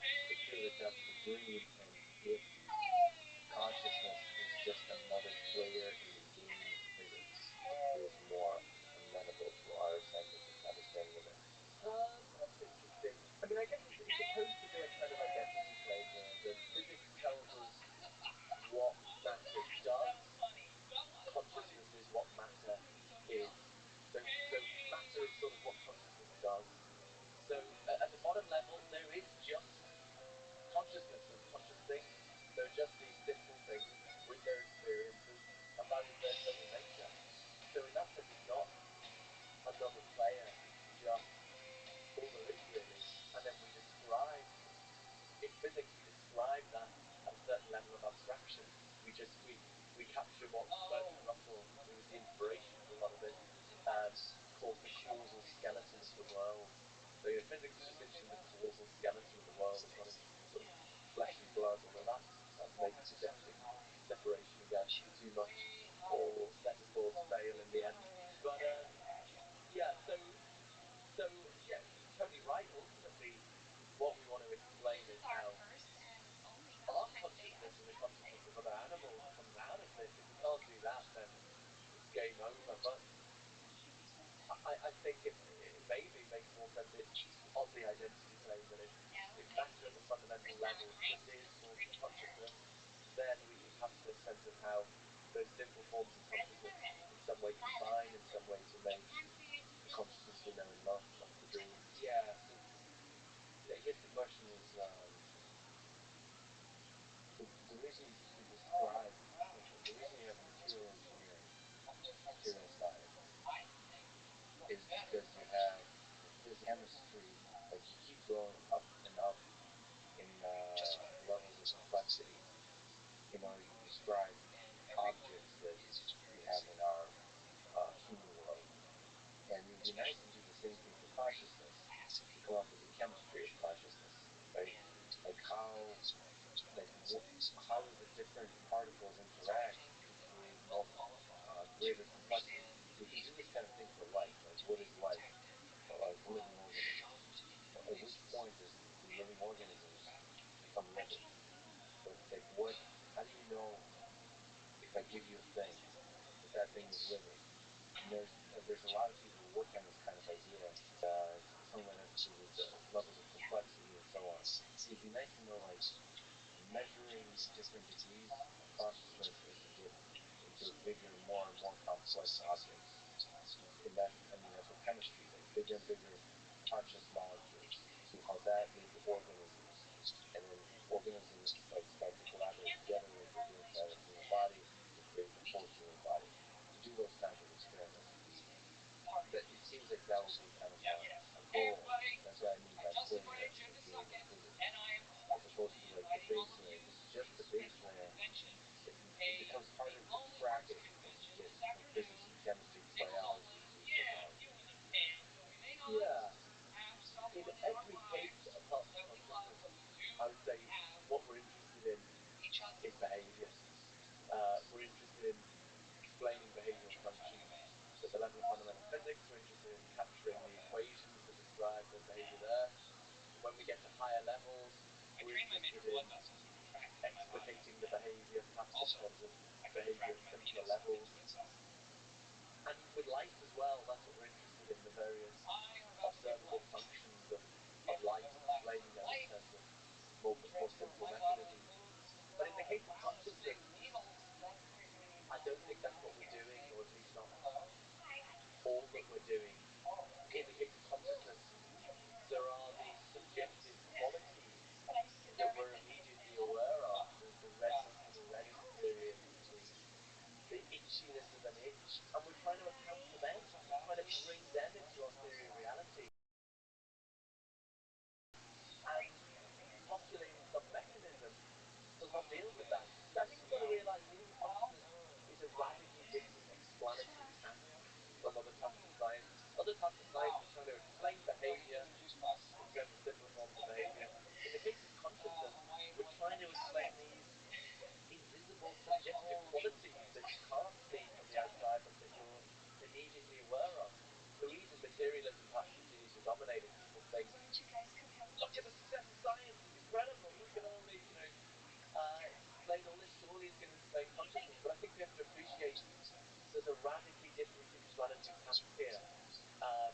it feels like that's the dream, and if consciousness is just another player in the game of physics, it feels more amenable to our scientific understanding of it. That's interesting. I mean, I guess it's supposed to be a kind of identity play here, that physics tells us what matter does, consciousness is what matter is. So matter is sort of what consciousness does. So at the bottom level, there is just consciousness and conscious things. They're just these simple things with their experiences and by their total nature. So in that sense, it's not another player, it's just all there is really. And then we describe, in physics, we describe that at a certain level of abstraction. We capture what Bertrand Russell, who was the inspiration for a lot of this, calls the causal skeleton of the world. So physics is just interested in the causal skeleton of the world. It's not interested in sort of flesh and blood, although that's maybe suggesting separation again too much, or metaphors fail in the end. But yeah, so yeah, you're totally right. Ultimately, what we want to explain is how our consciousness and the consciousness of other animals comes out of this. If we can't do that, then it's game over. But I think it maybe makes more sense on the identity plane that if matter at the fundamental level just is source of consciousness, then we can capture this sense of how those simple forms of consciousness in some way combine, in some way to make the consciousness we know and love. That's the dream. Yeah. So I guess the question is, the reason you describe, the reason you have material engineering, material science, is because you have physics, chemistry, like you keep going up and up in levels of complexity in order to describe objects that we have in our human world. And it would be nice to do the same thing for consciousness, to come up with the chemistry of consciousness, right? Like how do the different particles interact to create more greater complexity? We can do this kind of thing for life. Like, what is life? Like living organisms. At which point do living organisms become living? Like what? How do you know if I give you a thing that that thing is living? And there's a lot of people who work on this kind of idea. Some of it has to do with levels of complexity and so on. So it'd be nice to know, like, measuring different degrees of consciousness as you get into bigger, more and more complex objects. And that, I mean, that's what chemistry is, like bigger and bigger conscious molecules. See how that leads to organisms, and then organisms like start to collaborate together, like they do inside a human body, to create the whole human body. To do those kinds of experiments would be that. It seems like that would be kind of a goal. That's what I mean by playing at the game of physics, as opposed to like the base layer. If it's just the base layer, it becomes harder to crack it as you get from physics to chemistry to biology to technology. Yeah. In every case, apart from consciousness, I would say what we're interested in is behavior. We're interested in explaining behavioral functions. So at the level of fundamental physics, we're interested in capturing the equations that describe the behavior there. When we get to higher levels, we're interested in explicating the behavior, perhaps in terms of behavior at simpler levels. And with light as well, that's what we're interested in, the various observable functions of light, explaining them in terms of more that I don't think that's what we're doing, or at least not all that we're doing. In the case of consciousness, there are these subjective qualities that we're immediately aware of. The redness of a red experience, the itchiness of an itch, and we're trying to account for them. We're trying to bring them into our theory of reality and postulating some mechanism to deal with that. Now, you've got to realize being consciousness is a radically different explanatory task from other tasks of science. Other tasks of science are trying to explain behavior in terms of simple forms of behavior. In the case of consciousness, we're trying to explain these invisible subjective qualities that you can't see from the outside but that you're immediately aware of. The reason materialism perhaps continues to dominate is people think, look at the success of science, it's incredible, look at all these, it's explained all this, surely it's going to explain consciousness. But I think we have to appreciate there's a radically different explanatory task here. And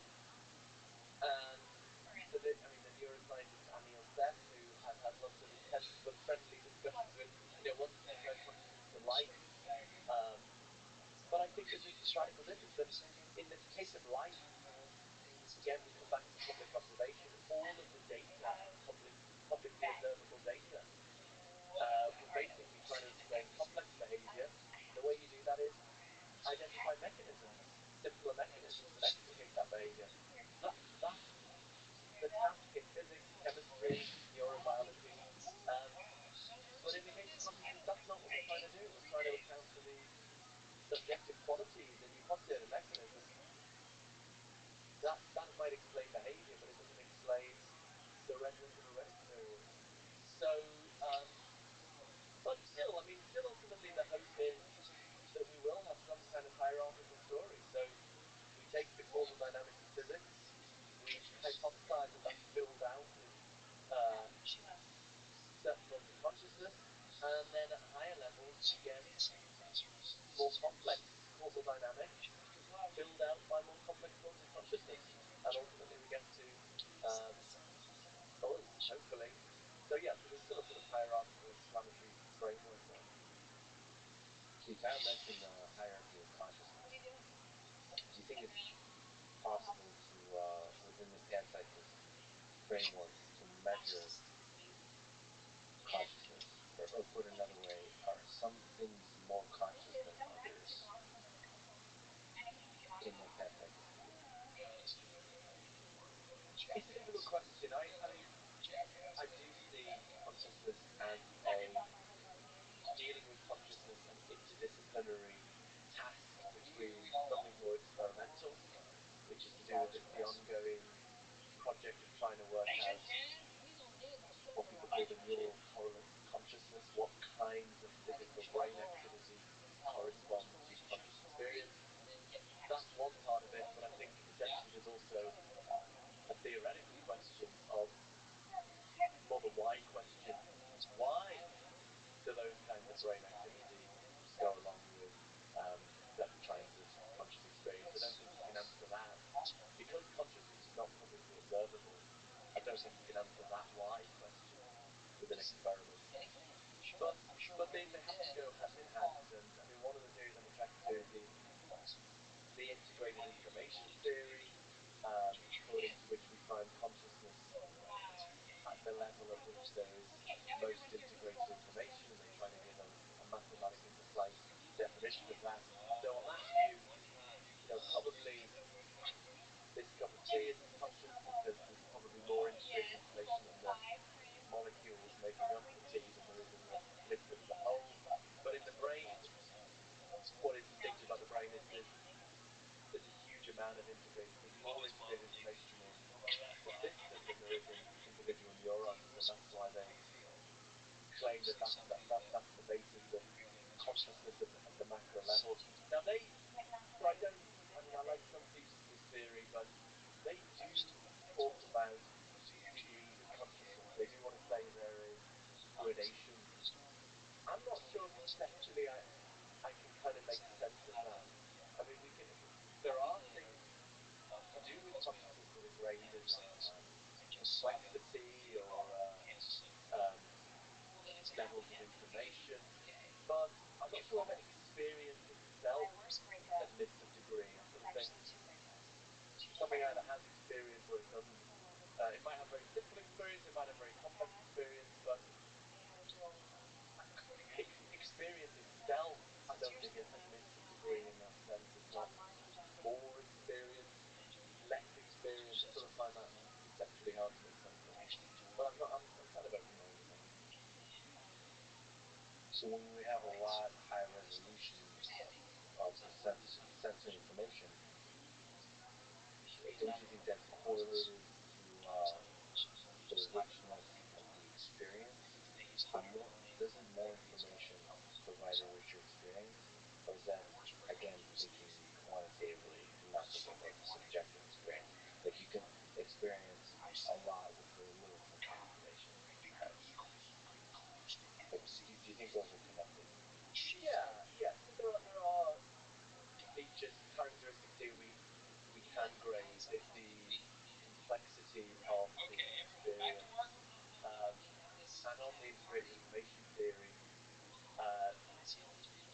the neuroscientist Anil Seth, who I've had lots of intense but friendly discussions with, wants to compare consciousness to light. But I think there's this radical difference that in the case of light, again, we come back to public observation. All of the data is publicly observable data. We're basically trying to explain complex behavior. The way you do that is identify mechanisms, simpler mechanisms that explicate that behavior. That's the task in physics, chemistry, neurobiology. But in the case of consciousness, that's not what we're trying to do. We're trying to account for these subjective qualities, and you postulate a mechanism that might explain behavior, but it doesn't explain the redness of a red experience. So, but still ultimately the hope is that we will have some kind of hierarchical story. So we take the causal dynamics of physics, we hypothesize that that's filled out with certain forms of consciousness, and then at higher levels we get more complex causal dynamics filled out by more complex forms of consciousness, and ultimately we get to us, hopefully. So yeah, so there's still a sort of hierarchical explanatory framework there. You kind of mentioned the hierarchy of consciousness. Do you think it's possible to, within the panpsychist framework, to measure consciousness? Or put another way, are some things more conscious than others in the panpsychist view? It's a difficult question. I do see consciousness as dealing with consciousness an interdisciplinary task between something more experimental, which is to do with the ongoing project of trying to work out what people call the neural correlates of consciousness, what kinds of physical brain activity correspond to conscious experience. That's one part of it, but I think essentially there's also a theoretical question of more the why question. Why do those kinds of brain activities go along with certain kinds of conscious experience? I don't think you can answer that. Because consciousness is not publicly observable, I don't think you can answer that why question with an experiment. But they have to go hand in hand. And one of the theories I'm attracted to is the integrated information theory, according to which we find consciousness at the level at which there is most integrated information, and they try to give a mathematically precise definition of that. So on that view, probably this cup of tea isn't conscious because there's probably more integrated information in the molecules making up the tea than there is in the liquid as a whole. But in the brain, what is distinctive about the brain is there's a huge amount of there's more integrated information in the system than there is in individual neurons, and that's why they claim that's the basis of consciousness at the macro level. Now I like some features of this theory, but they do talk about degrees of consciousness. They do want to say there is gradations. I'm not sure conceptually I can kind of make sense of that. There are things to do with consciousness that are graded, like complexity or levels of information. But not sure whether experience itself admits of degree. I sort of think something either has experience or it doesn't. It might have very simple experience, it might have very complex experience, but experience itself, I don't think it admits of degree in that sense. It's not more experience, less experience. I sort of find that conceptually hard to make sense of. But I'm not. I'm kind of open-minded on it. So when we have a lot high resolution of the sensory information, don't you think that's correlated to the richness of the experience? So doesn't more information provide a richer experience, or is that again thinking quantitatively and not thinking about the subjective experience? Like you can experience a lot with very little sensory information, perhaps. Like, do you think those are connected? Yeah, yes. I mean, there are features, characteristics here we can grade the complexity of the experience, and on the integrated information theory, uh,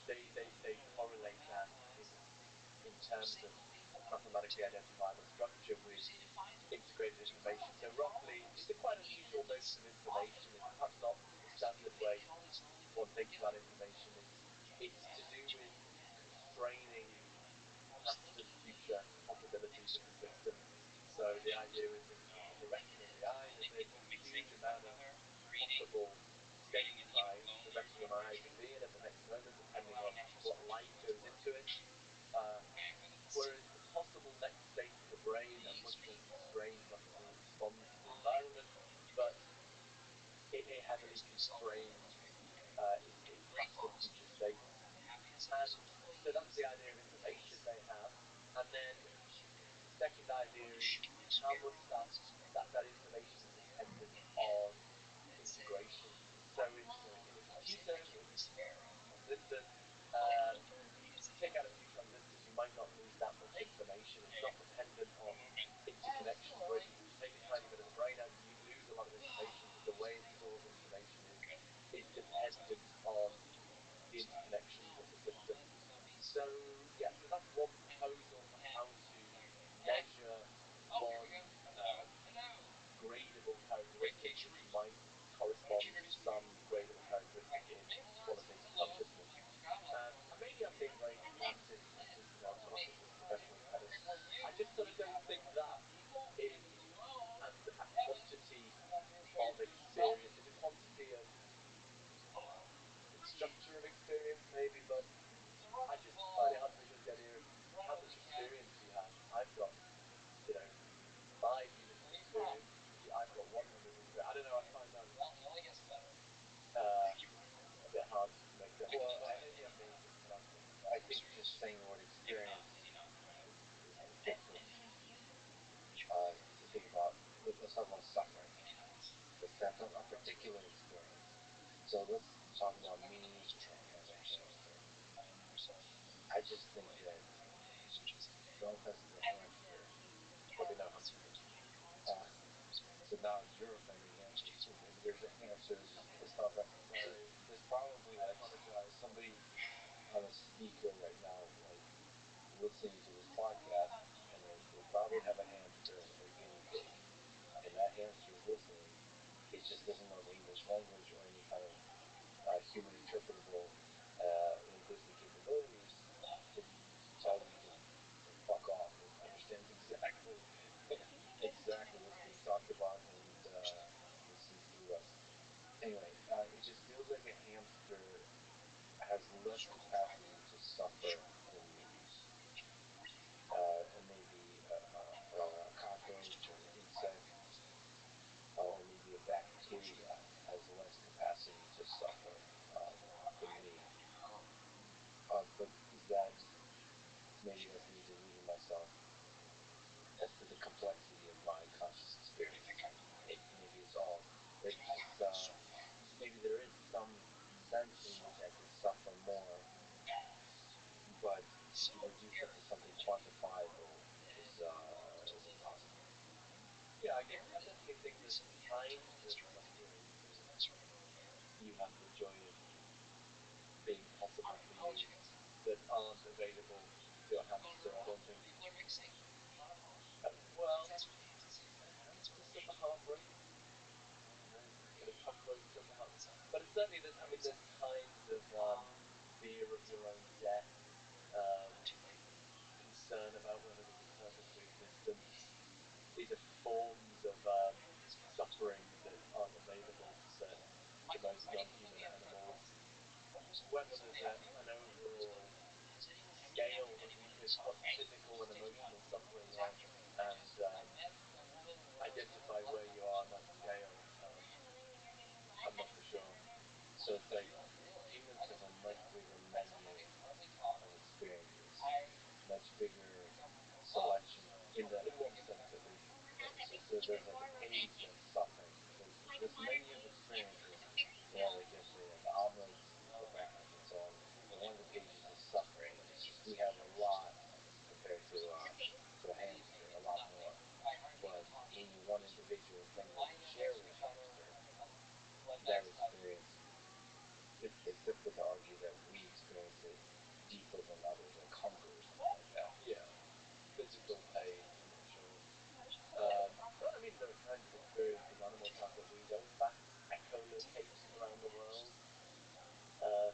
they correlate that in terms of mathematically identifiable structure with integrated information. So roughly, these are quite unusual modes of information. It's perhaps not the standard way one thinks about information. It's to do with constraining past and future possibilities of the system. So the idea is in the retina of the eye, there's a huge amount of possible states by the retina of my eye to be in at the next moment, depending on what light goes into it. Whereas the possible next states of the brain are much more constrained and obviously respond to the environment, but it heavily constrains its past and future states. And so that's the idea of information they have. And then the second idea is how much that information is dependent on integration. So in a computer with transistors, if you take out a few transistors, you might not lose that much information. It's not dependent on interconnections. Whereas if you take a tiny bit of the brain out, you lose a lot of information because the way it stores information is dependent on the interconnections of the system. So yeah, so that's one proposal for how to measure one gradable characteristic which might correspond to some gradable characteristic in qualitative consciousness. And maybe I'm being very pedantic, I'm not a professional pedant. I just sort of don't think that is a quantity of experience. It's a quantity of structure of experience, maybe, but I just find it hard to visualize the idea of how much experience do you have. I've got, you know, 5 units of experience. I've got 1 unit of experience. I don't know. I find that a bit hard to make sense. Well, Maybe I'm being just pedantic. I think just saying the word experience is ridiculous. To think about, let's talk about suffering. That's a particular experience. So let's talk about me and a hamster. I just think that, no offense to the hamster, Probably no hamster. uh, so now you're offending hamsters. So maybe there's a hamster that's just pissed off. There's probably I like apologize. somebody on a speaker right now, like listening to this podcast, and they probably have a hamster or a guinea pig, and that hamster is listening. It just doesn't know the English language or any kind of human interpretable linguistic capabilities to tell you to fuck off. It understands exactly what's being talked about and sees through us. Anyway, it just feels like a hamster has less capacity to suffer than me. And maybe a cockroach or an insect or maybe a bacteria has less capacity to suffer than me. But is that maybe that's me deluding myself as to the complexity of my conscious experience? Maybe it's all maybe there is some sense in which I could suffer more, but to reduce that to something quantifiable is impossible. Yeah, I definitely think there's times of suffering that you have the joy of being possible for that aren't available to a hamster. I don't think. Well, hamsters suffer heartbreak. Kind of cockroach suffer heartbreak. But it's certainly there's. I mean, there's kinds of fear of your own death, um, concern about whether there's a purpose to existence. These are forms of suffering that aren't available to most non-human animals. Whether there's an overall scale that we could put physical and emotional suffering on and identify where you are on that scale, I'm not for sure. So I'd say humans have a much bigger menu of experiences, much bigger selection in one sense at least. So there's like a page of suffering. There's menu of experiences. You know, like you have the omelets, the breakfast, and so on. And one of the pages is suffering. We have a lot compared to a hamster, a lot more. But when you're one individual thing that you share with a hamster, that experience, it's difficult to argue that we experience it deeper than others or conquer or something like that. Yeah, physical pain, I'm not sure. But I mean, there are kinds of experiences animals have that we don't. Bats echolocate around the world. Uh,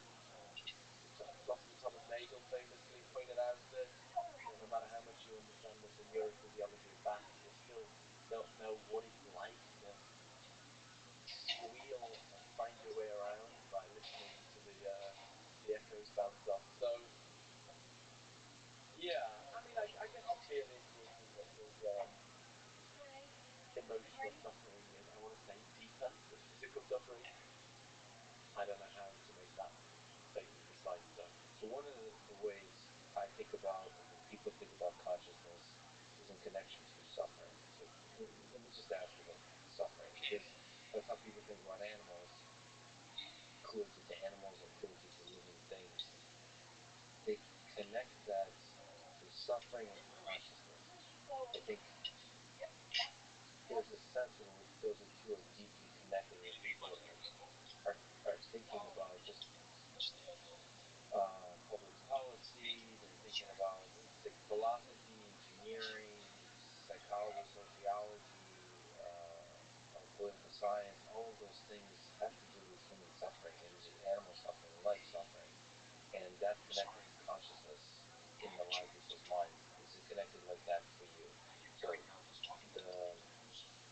Philosopher Thomas Nagel famously pointed out that no matter how much you understand the neurophysiology of bats, you still don't know what it's like to squeal and find your way around by listening to the echoes bounce off. So yeah, I mean, I guess the fear is that there's emotional suffering is, I want to say, deeper than physical suffering. I don't know how to make that statement precise though. So one of the ways I think about, or that people think about consciousness, is in connection to suffering. So let me just ask about suffering, because by the time people think about animals, cruelty to animals or cruelty to living things, they connect that to suffering and to consciousness. I think there's a sense in which those are two are deeply connected, where people are thinking about just public policy, they're thinking about philosophy, engineering, psychology, sociology, political science. All of those things have to do with human suffering and animal suffering, life suffering, and that's connected to consciousness in the largest minds. Is it connected like that for you? So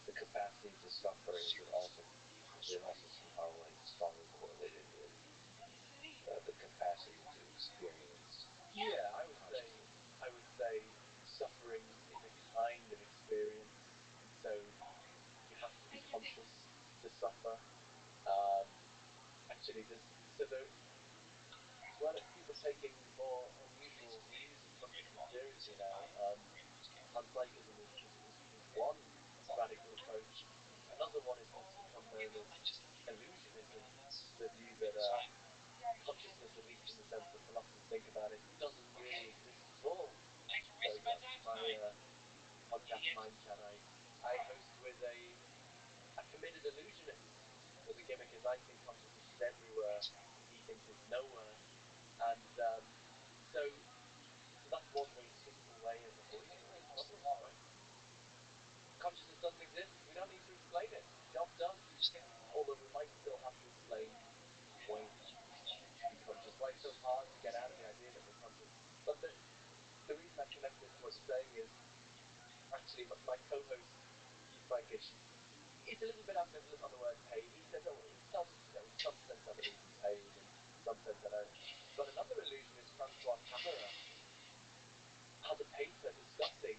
the capacity to suffer, is it also somehow like strongly correlated with the capacity to experience? Yeah, I would say suffering is a kind of experience, and so you have to be conscious to suffer. Um, Actually, there's a lot of people taking more unusual views of consciousness seriously now. Panpsychism is one radical approach. Another one is what's become known as illusionism, the view that consciousness, at least in the sense that philosophers think about it, doesn't really exist at all. So yeah, my podcast Mind Chat, I host with a committed illusionist. So the gimmick is I think consciousness is everywhere, and he thinks it's nowhere. And so that's one very simple way of avoiding all these problems, right? Consciousness doesn't exist. We don't need to explain it. Job done. Although we might still have to explain why it is we choose to be conscious, why it's so hard to get out of the idea that we're conscious. But the reason I connect this to what you're saying is actually my co-host Keith Frankish is a little bit ambivalent on the word pain. He says, oh, in some sense I believe in pain, and in some sense I don't. But another illusionist, Francois Camera, has a paper discussing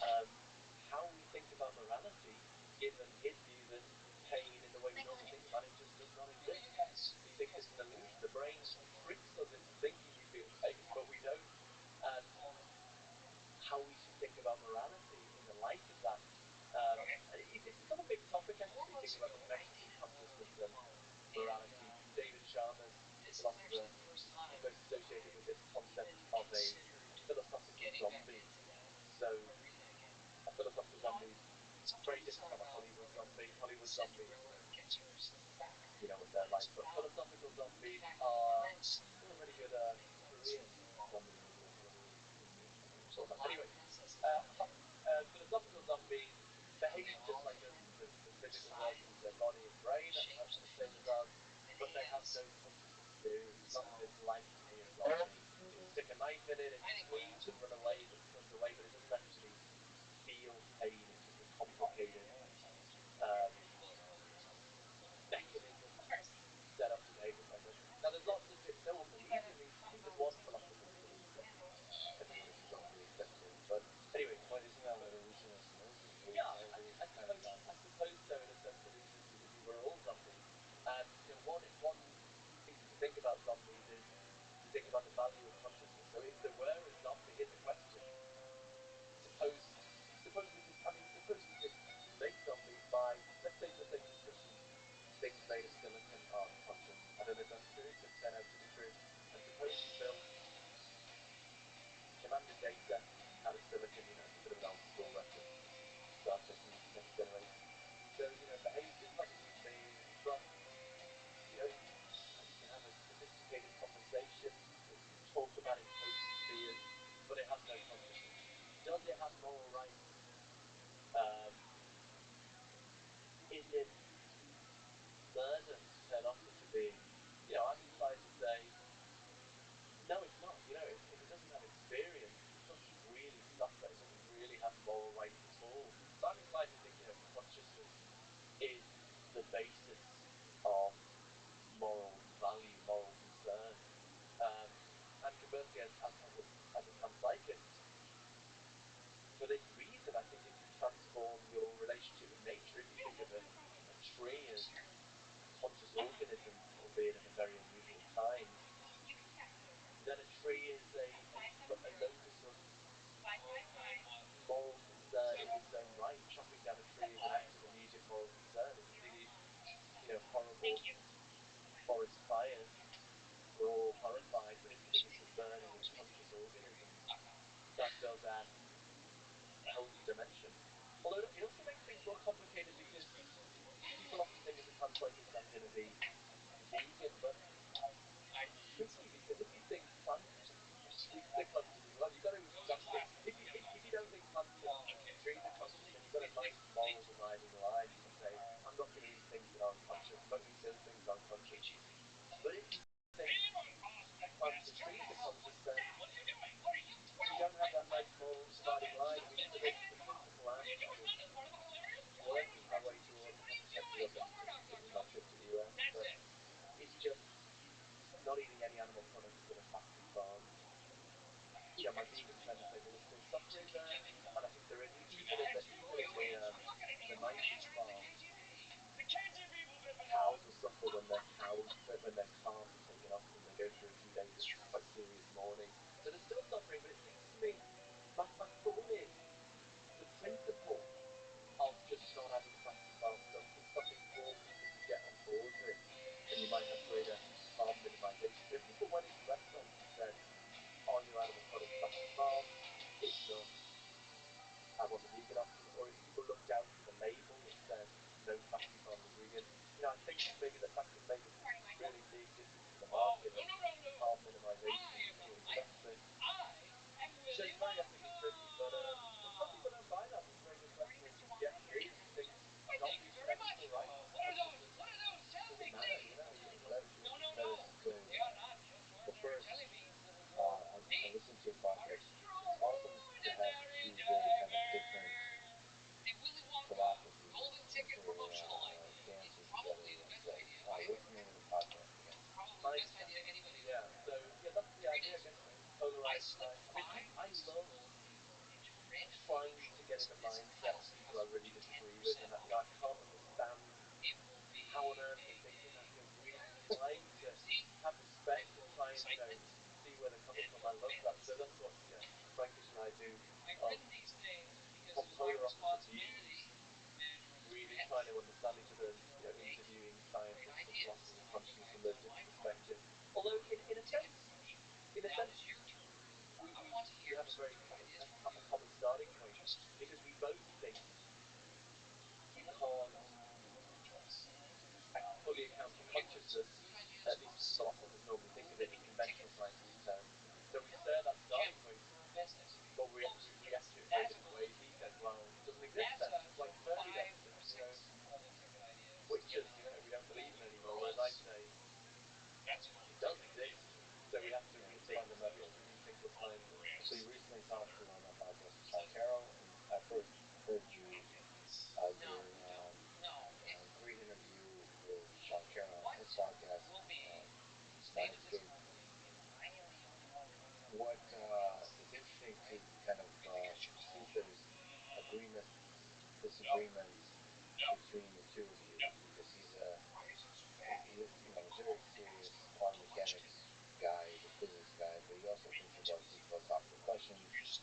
um, how we think about morality, given his view that pain, in the way we normally think about it, just does not exist. He thinks it's an illusion. The brain tricks us into thinking we feel pain, but we don't. And how we should think about morality in the light of that. It's become a big topic, actually, thinking about the connection between consciousness and morality. David Sharma's philosopher is most associated with this concept of a philosophical zombie. So a philosophical zombie is very different from a Hollywood zombie. Hollywood zombies, you know what they're like, but philosophical zombies are really good Korean thought that. Anyway, philosophical zombies behave just like us in the physical world because their body and brain are the same as ours, but they have no conscious experience. It's not this like me a zombie. It can stick a knife in it, it screams and runs away, but it doesn't actually feel pain. It's just a complicated um, mechanism set up to behave just like us. Now, there's lots of no one believes in these. I think there's one philosopher who believes that everyone is a zombie except him. But anyway, But isn't that what evolutionists know? yeah, How we've kind of gotten. I suppose so. In a sense, we're all zombies. And one reason to think about zombies is to think about the value of consciousness. So if there were a zombie, here's a question: suppose suppose we could. I mean, suppose we could make zombies by let's say some things made of silicon are unconscious. I don't know if that's true. It could turn out to be true. And suppose you built Commander Data out of silicon. It's a bit of an old school reference. Star Trek Next Generation. So behaves just like a human being, but you can have a sophisticated conversation. It can talk about its hopes and fears, but it has no consciousness. Does it have moral rights? Um, is it murder to turn off such a being? I'm inclined to say no, it's not. If it doesn't have experience, it doesn't really suffer. It doesn't really have moral rights at all. So I'm inclined to think, consciousness is the basis of moral value, moral concern. Um, and conversely, as a panpsychist, for this reason, I think it can transform your relationship with nature. If you think of a tree as a conscious organism, albeit of a very unusual kind, then a tree is a locus of moral concern in its own right. Chopping down a tree is an act of immediate moral concern. If you see these, horrible forest fires, we're all horrified. But if you think of the burning of conscious organisms, that does add a whole new dimension. Although it also makes things more complicated because people often think as a panpsychist I'm going to be vegan, but it's tricky because if you think plants they're conscious as well, you've got to examine it. If you don't think plants and trees are conscious, then you've got a nice moral dividing line. You can say I'm not going to eat things that aren't conscious. I'm not going to kill things that aren't conscious. But if you think plants and trees are conscious, then you don't have that nice moral dividing line. I mean, the principal act of working our way towards, I have to catch you up and finish my trip to the US, but it's just not eating any animal products that are factory farmed. My vegan friends say, well, there's still suffering there, and I think there is, even in the nicest farms, cows will suffer when their calves are taken off them. They go through a few days of quite serious mourning. So there's still suffering, but it seems to me my thought is the principle of just not having factory farm stuff is something more people could get on board with, and you might have greater harm minimization. So if people went into restaurants and said, "Are your animal products factory farmed? If not, have on the vegan option," or if people looked down from the label that said no factory farmed ingredient, I think maybe that could make a really big difference to the market of harm minimization is the best thing. So it's very ethically tricky, but some people don't buy that. There's a very good question from Jeff G who thinks zombies should have equal rights. Does it matter? So, well, first, I listened to your podcast. It's awesome to have two very kind of different philosophies dancing together in one place. What's the name of the podcast again? Mindset. Yeah. So that's the idea. I guess polarized mind. I mean, I love trying to get in the mindset of people I really disagree with, and I can't understand how on earth they think it. I'm really trying to have respect and try and see where they're coming from. I love that. So that's what Frankish and I do. From polar opposite views, really trying to understand each other, and interviewing scientists and philosophers of consciousness from those different perspectives. Although in a sense, we have a very a common starting point because we both think you can't fully account for consciousness, at least as philosophers normally think of it, in conventional scientific terms. So we share that starting point, but we agreement between the two of you because he's a very serious quantum mechanics guy. He's a physics guy, but he also thinks about these philosophical questions. He's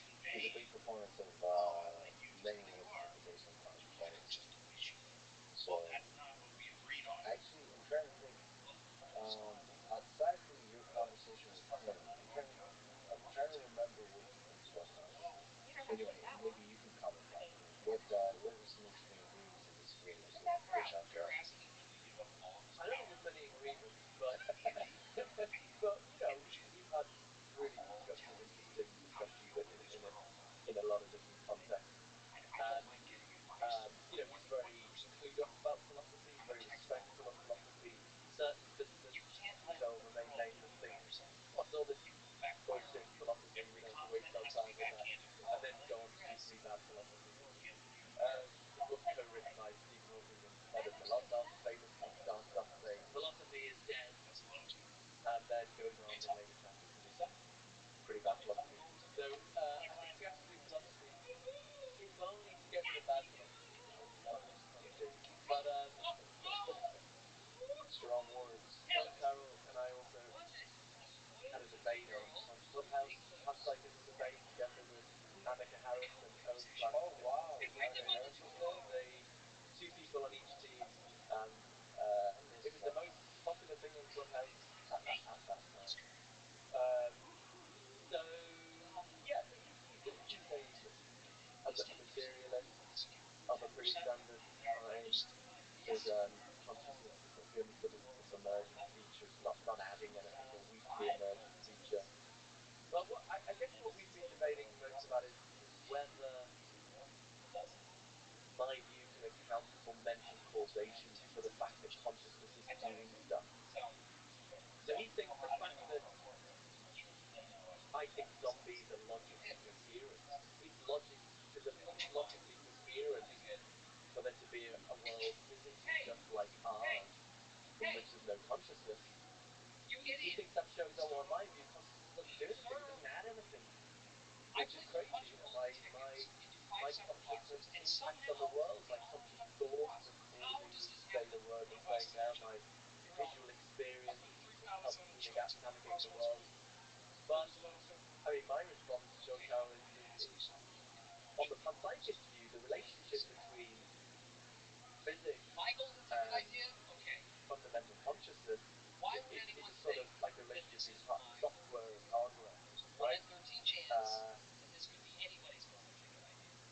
a big proponent of linealism based on quantum mechanics. So, actually, I'm trying to think. Outside from your conversation with Tim, I'm trying to remember what you think about consciousness. Anyway, and maybe you can comment on it. What were some interesting agreements and disagreements with Jean Charles? I don't think there's many agreements, but but we've had really constructive, interesting discussions in a lot of different contexts, and he's very clued up about philosophy. He's very respectful of philosophy. Certain visitors, shall remain nameless, think what's all this bullshit philosophy? It's a waste of time and that, and then go on to speak to me about philosophy. The book co-written by Stephen Hawking and Heather Tolosa famously starts off saying philosophy is dead, and then goes on in later chapters to do some pretty bad philosophy. So I think we have to do philosophy, if only to get rid of bad philosophy. That's what I'm trying to do. But Strong words. John Carroll and I also had a debate on Clubhouse, panpsychism debate, together with Annika Harris and Owen Clark. Oh wow, Annika Harris was there. They two people on each team, and I missed it was the that. most popular thing on Clubhouse at that time. Um, so yeah, he's a materialist of a pretty standard kind. Says consciousness is the only sort of this emergent feature. It's not adding anything, a weakly emergent feature. But I guess what we've been debating most about is whether my view can account for mental causation for the fact that consciousness is doing stuff. So he thinks the fact that I think zombies are logically coherent. It's logically coherent for there to be a world physically just like ours, in which there's no consciousness. He thinks that shows, oh well, in my view, consciousness doesn't do anything, it doesn't add anything, which is crazy. My consciousness impacts on the world. My conscious thoughts are causing me to say the words I'm saying now. My visual experience helps me navigate the world. But I mean, my response to John Carroll is on the panpsychist view, the relationship between physics and fundamental consciousness is a sort of like a relationship between software and hardware, right?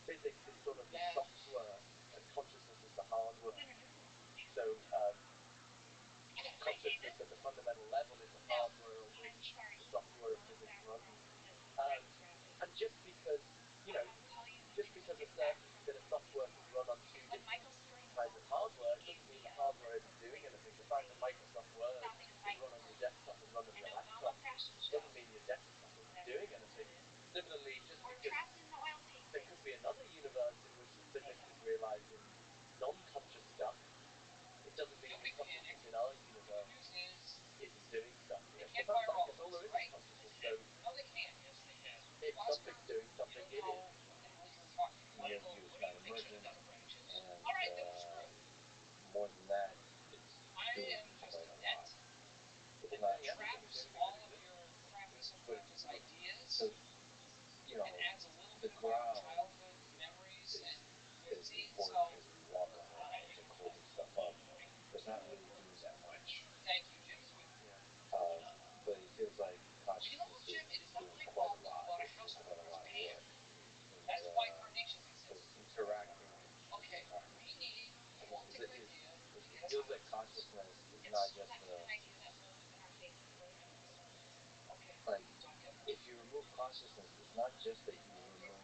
Physics is sort of the software, and consciousness is the hardware. So consciousness at the fundamental level is the hardware on which the software of physics runs. Um, and just because a certain bit of software can run on two different kinds of hardware, it doesn't mean the hardware isn't doing anything. The fact that Microsoft Word can run on your desktop and run on your laptop doesn't mean your desktop isn't doing anything. Similarly, just because there could be another universe in which the physics is realizing non-conscious stuff, it doesn't mean the consciousness in our universe isn't doing stuff. For panpsychists, all there is consciousness. So if something's doing something, it is. In your view, it's not emergent, and more than that, it's doing quite a lot. It's not doing everything. It's the only thing that exists. But so the ground is important as we walk around and it's holding stuff up, but it's not really doing that much. Yeah. But it feels like consciousness is doing quite a lot. It's doing quite a lot of work. And so it's interacting with the it feels like consciousness is not just like if you remove consciousness, it's not just that you remove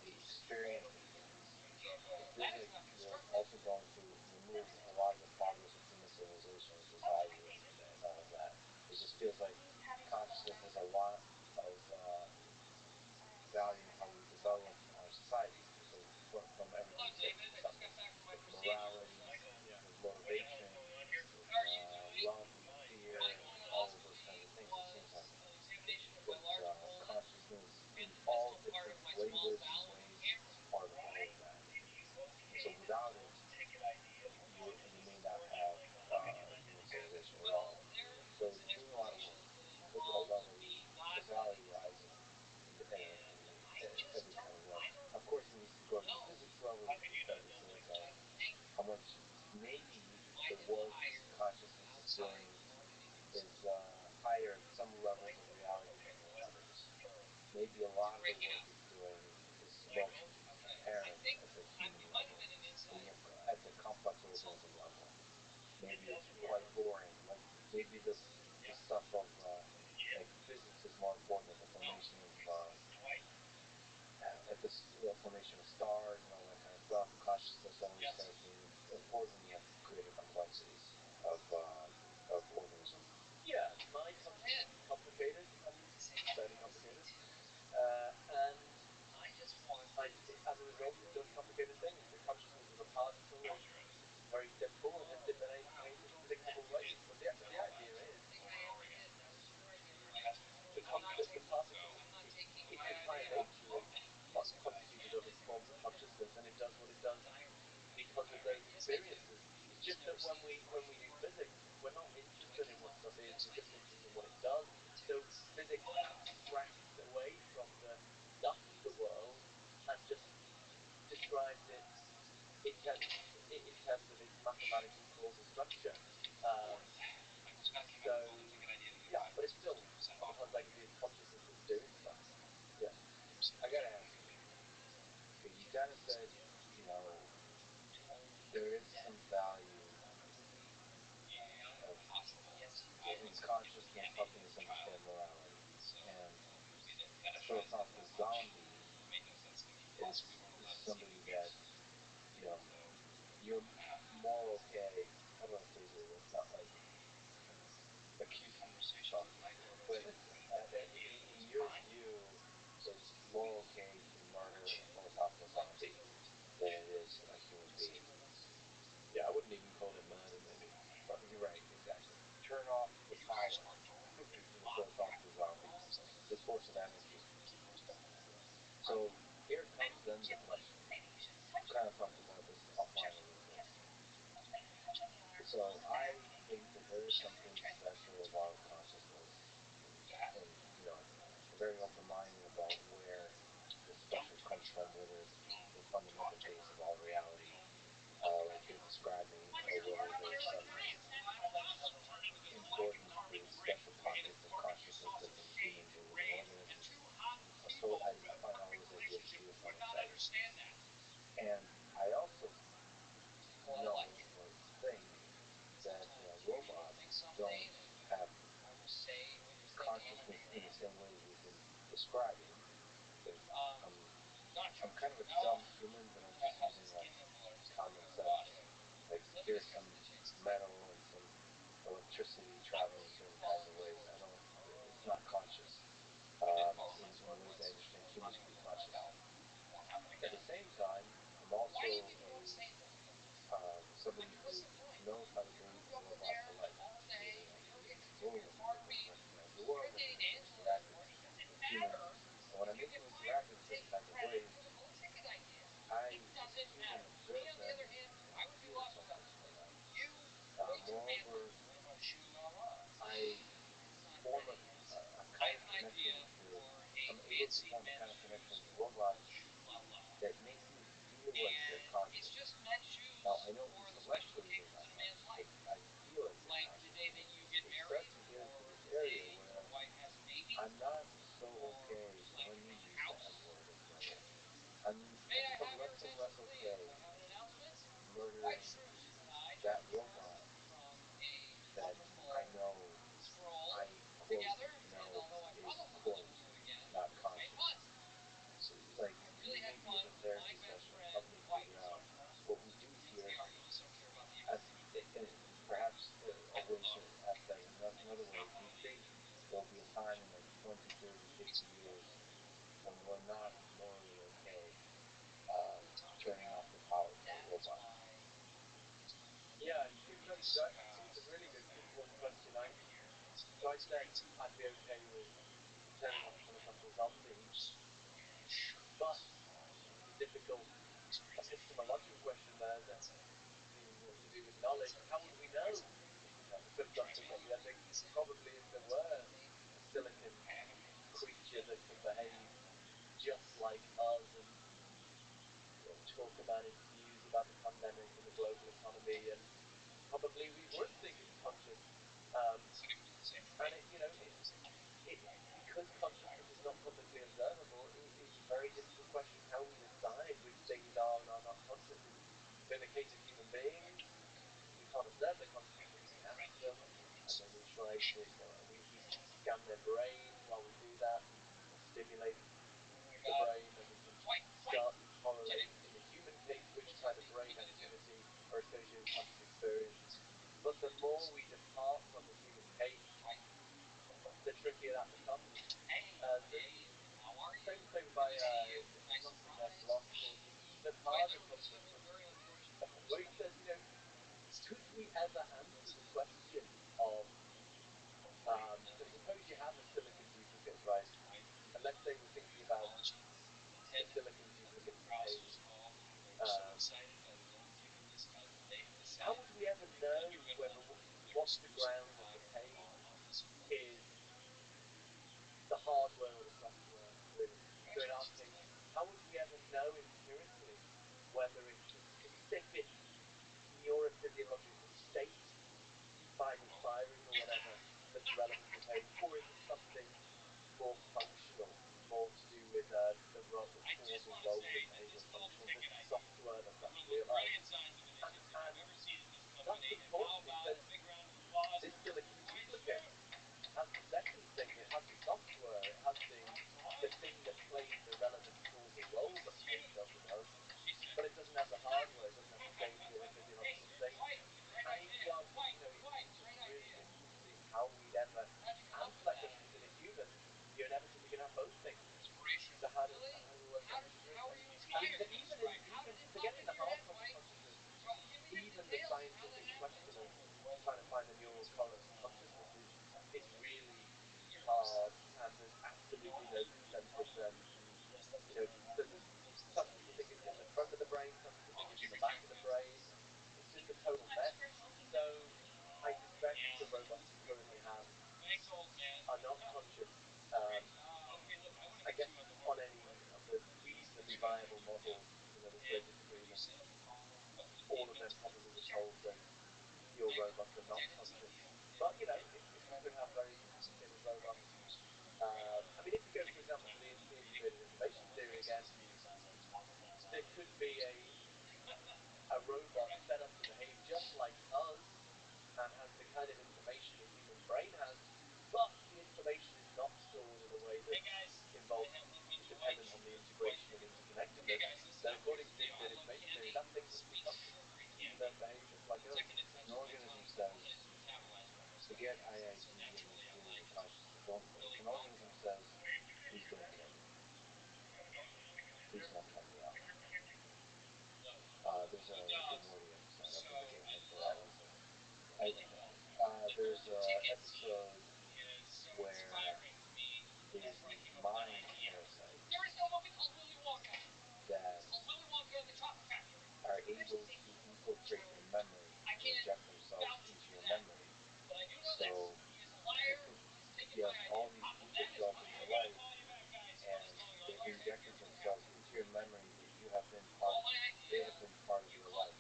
the experience of things. It feels like you're also going to remove a lot of the progress of human civilization, which is highway and all of that. It just feels like consciousness has a lot of value in how we develop our societies. So from everything you said, you talk with morality, with motivation, with love and fear, and all of those kinds of things. It seems like consciousness in maybe a lot of the work it's doing is well apparent at the human level. When you have at the complex organism level, maybe it's quite boring. Like maybe the stuff of like physics is more important than the formation of like the formation of stars and all that kind of stuff. Consciousness always has been important when you have greater complexities of organism. Yeah, my consciousness is complicated and fairly complicated, and as a result, it does complicated things. The consciousness of a particle is very simple and it behaves in predictable ways. But the idea is the particle, its entire nature is constituted of its forms of consciousness, and it does what it does because of those experiences. It's just that when we do physics, we're not interested in what stuff is. We're just interested in what it does. So physics abstracts away from the stuff of the world and just describes it in terms of its mathematical causal structure. Um, so yeah, but it's still on the complexity of consciousness that's doing stuff. Yeah, I gotta ask you. Okay, you kind of said, you know, there is some value of in consciousness helping us understand morality, and a philosophical zombie is somebody that you know you're more okay. How do I phrase it? It's not like accusing talking, but in your view, it's more okay to murder a philosophical zombie than it is a human being. yeah, I wouldn't even call it murder, maybe. But you're right, exactly. Turn off the power of the philosophical zombie, the source of energy. So here comes then the question. We kind of talked about this offline a little bit. So I think that there is something special about consciousness, and you know, I'm very open-minded about where this special comes from, whether it's the fundamental base of all reality, like you're describing, or whether there's some importance to special pockets of consciousness within humans or within organisms. So I find all those ideas to be of some excitement. And I also know or think that robots don't have consciousness in the same way we've been describing. Because I'm kind of a dumb human, but I'm just using like common sense. Like here's some metal and some electricity traveling certain kinds of ways. I don't. It's not conscious in the ways I understand humans to be conscious. At the same time, I'm also somebody who knows how to move the robot to life, meaning I can make it move, I can make it recognize the world, I can make it interact with humans. And when I make them interact in certain kinds of ways, I, as a human, observe them and I feel something from them. Moreover, I form a kind of connection I'm able to form a kind of connection with robots that makes me feel like they're conscious. Now, I know intellectually they're not conscious, but I feel like they're conscious. And it starts to get into this area where I'm not so okay, so let me use the M word of murder. I become less and less okay murdering that robot that I know, I quote, know is quote, not conscious. So, like, maybe in a therapy session, help me figure out what we do here. As, and perhaps a way to ask that in another way, do you think there will be a time in like 20, 30, 50 years when we're not morally okay turning off the power to a robot? Yeah, it's a really good, important question. So I said I'd be okay with turning off a philosophical zombie, but it's a difficult epistemological question there that to do with knowledge. How would we know a philosophical zombie? I think probably if there were a silicon creature that could behave just like us and talk about its views about the pandemic and the global economy, and probably we would think it's conscious. And it, because consciousness is not publicly observed, futuristic. We scan their brain while we do that. We stimulate the brain, and we can start to correlate in the human case which kind of brain activity are associated with past experience. But the more we depart from the human case, the trickier that becomes. There's a famous paper by not from their philosopher, it's an even harder problem of consciousness, where he says, could we ever answer the question of, so suppose you have a silicon duplicate, right? And let's say we're thinking about the silicon duplicate of the page. Um, how would we ever know whether what's the ground of the page is the hardware or the software, really? So in our case, how would we ever know empirically whether it's a specific neurophysiological state, firing or whatever, that's relevant to the page, or is it something more functional, more to do with the causal role in behavioral functioning, the software that's actually alive? And that's important because this silicon duplicate has the second thing. It has the software. It has the thing that plays the relevant causal role that the page also does. But it doesn't have the hardware. It doesn't have the same neurophysiological state. And he argues, it's just really difficult to see how we'd ever answer that question, because in a human, you're inevitably going to have both things. So how do we work that through? I mean, but even forgetting the hard problem of consciousness, even the scientific question of trying to find the neural correlates of consciousness is really hard, and there's absolutely no consensus. Some people think it's in the front of the brain, some people think it's in the back of the brain. It's just a total mess. So I suspect the robots we currently have are not conscious. I guess on any of the reasonably viable models, there's great disagreement. All of them probably would hold that your robots are not conscious. But if we could have very sophisticated robots, I mean, if you go, for example, to the integrated information theory again, there could be a robot set up to behave just like us and has the kind of information the human brain has, but the information is not stored in a way that's involved dependent on the integration and interconnectedness, then according to the integrated information theory, that thing could be conscious and then behave just like us. An organism says, forget IID and this theory of consciousness. If an organism says he's going to kill me, please don't tell me out. There's a Rick and Morty episode. I'll send it to you a link for that one. There's a episode where there's these mind parasites that are able to infiltrate your memory and inject themselves into your memory. So you have all these people throughout in your life, and they've injected themselves into your memory that you have been they have been part of your life.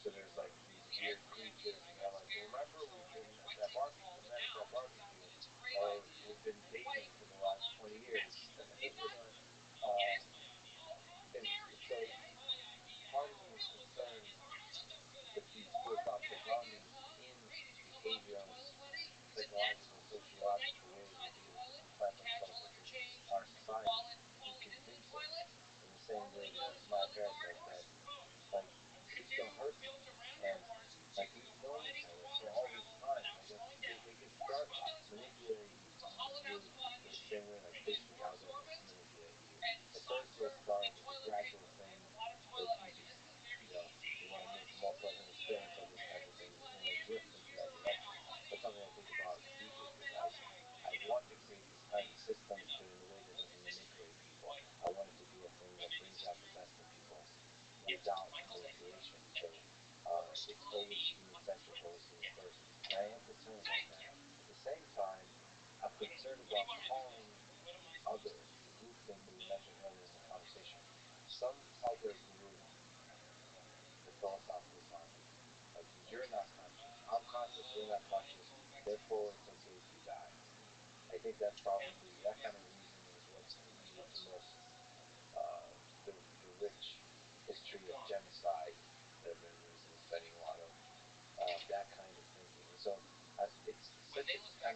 So there's like these weird creatures, and they're like, remember we've been at that met at that barbecue, or we've been dating for the last 20 years. So part of me is concerned that these philosophical groundings in behavioral, psychological, sociological ways will be able to implant themselves into our society and convince us in the same way that my parasites that, like, it's gonna hurt me. And like, we've known each other for all this time. Like, they can start manipulating you the same way like Facebook algorithms manipulate you. At first they'll start with a gradual thing, like you just they want to make a more pleasant experience of this type of thing, like drift into that direction. That's something I think about deeply, because I want to create this kind of system, but in a way that doesn't manipulate people. I want it to be a thing that brings out the best in people without manipulation. So it's always seen second, it's always seen first. And I am concerned about that. At the same time, I'm concerned about calling other, the group thing that we mentioned earlier in the conversation, some other group, the philosophical scientists. Like, you're not conscious, I'm conscious, you're not conscious, therefore it's okay if you die. I think that's probably, that kind of reasoning is what's created the most, uh, the rich history of genocide that Americans have been studying a lot of, that kind of thinking. And so it's such a, I'm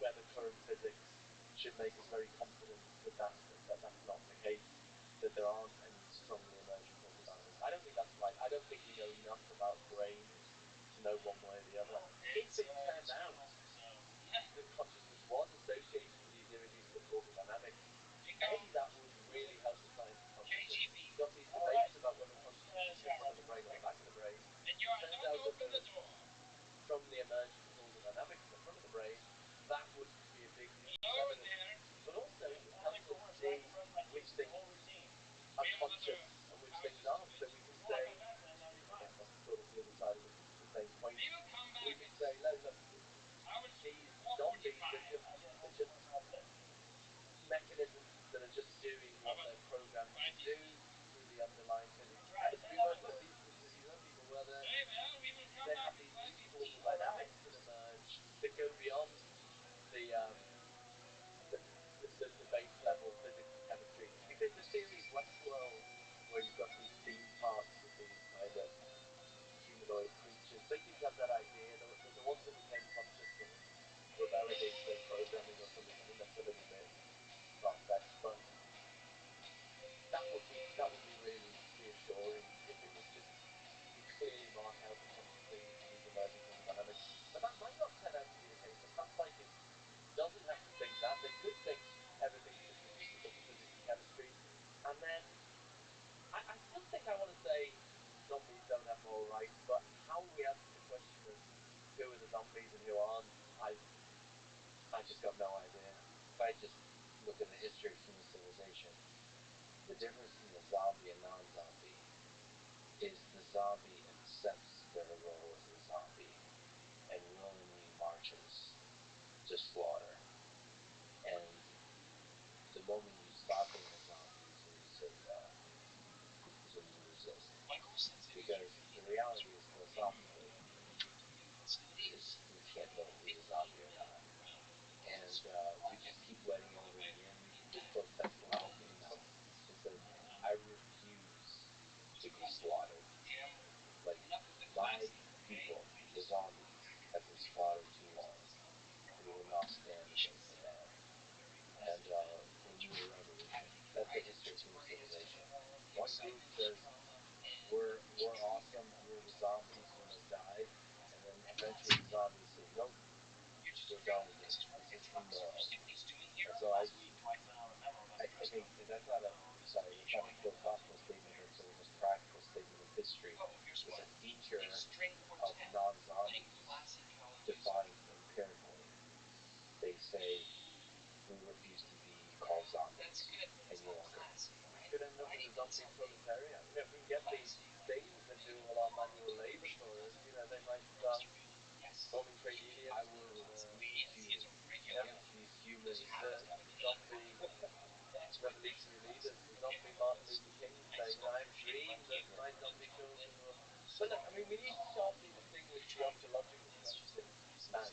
whether current physics should make us very confident that that's not the case, that there aren't any strongly emergent causal dynamics. I don't think that's right. I don't think we know enough about brains to know one way or the other. If it turned out that consciousness was associated with these irreducible causal dynamics, that would really help the science of consciousness. We've got these debates about whether consciousness is in the front of the brain or the back of the brain. It turns out that the strongly emergent causal dynamics in the front of the brain, that would be a big piece of evidence. But also, it would help us see which things are conscious and which things aren't. So we can say, that's sort of the other side of the same point. We can say, look, these zombies are just mechanisms that are just doing what they're programmed to do through the underlying physics and chemistry. Whereas, look, these other people, well, they have these new causal dynamics that emerge that go beyond the the base level physics and chemistry. Because the theories Westworld, where you've got these theme parks of these kind of humanoid creatures, they seem to have that idea. The ones that became conscious and rebel against their programming or something. I mean, that's a little bit far-fetched, but that would be really reassuring if it was just you could clearly mark out the conscious things and these emergent causal dynamics. But that might not turn out to be the case. A fast scientist doesn't have to think that. They could think everything's just reducible to physics and chemistry. And then I still think I want to say zombies don't have moral rights, but how we answer the question of who are the zombies and who aren't, I just got no idea. If I just look at the history of human civilization, the difference between a zombie and non-zombie is the zombie accepts their role as a zombie and willingly marches to slaughter. And the moment you stop being a zombie is when you resist. Because the reality is, philosophically, is we can't know if he's a zombie or not. And we just keep letting everybody in with protesting campaigns that says, I refuse to be slaughtered. Like, my people, the zombies, have been slaughtered too long. We will not stand against the man. And we need a revolution. That's the history of human civilization. One group says, we're awesome, you're the zombies, you must die. And then eventually the zombies say, nope, we're done with this. This is immoral. And so I think that's not a philosophical statement, that's sort of just practical statement of history. It's a feature of non-zombies defined empirically. They say, we refuse to be called zombies, and you're welcome. We could end up with a zombie proletariat. If we get these things that do all our manual labor for us, they might start forming trade unions. I will lead these humans, the zombie revolutionary leaders, the zombie Martin Luther King saying, I have a dream that my zombie children will... But look, I mean, we need to sharply distinguish the ontological question.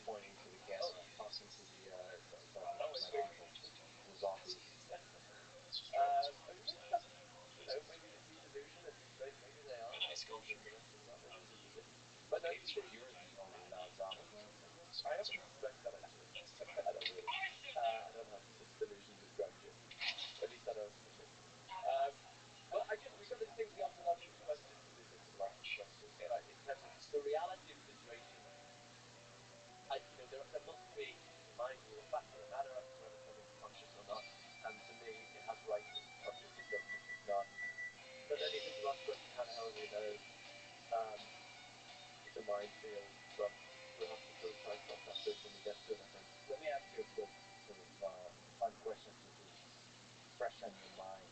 pointing to the camera, talking to my people, the zombies. I mean, maybe that's, maybe they're delusionist. Maybe they are zombies and the rest of us aren't. Maybe this is it. But no, You're the only non-zombie. I have to respect that, actually. I don't really. I don't have such delusions of grandeur. At least I don't admit them. But we've got to distinguish the ontological question from the epistemological question. Right? In terms of the reality of the situation, there must be, in my view, a fact of the matter as to whether something's conscious or not. And to me, it has rights if it's conscious, it doesn't if it's not. But then the epistemological question, how the hell do we know? It's a minefield, but we'll have to sort of try and cross that bridge when we get to it, I think. Let me ask you a quick sort of fun question since it's fresh on your mind.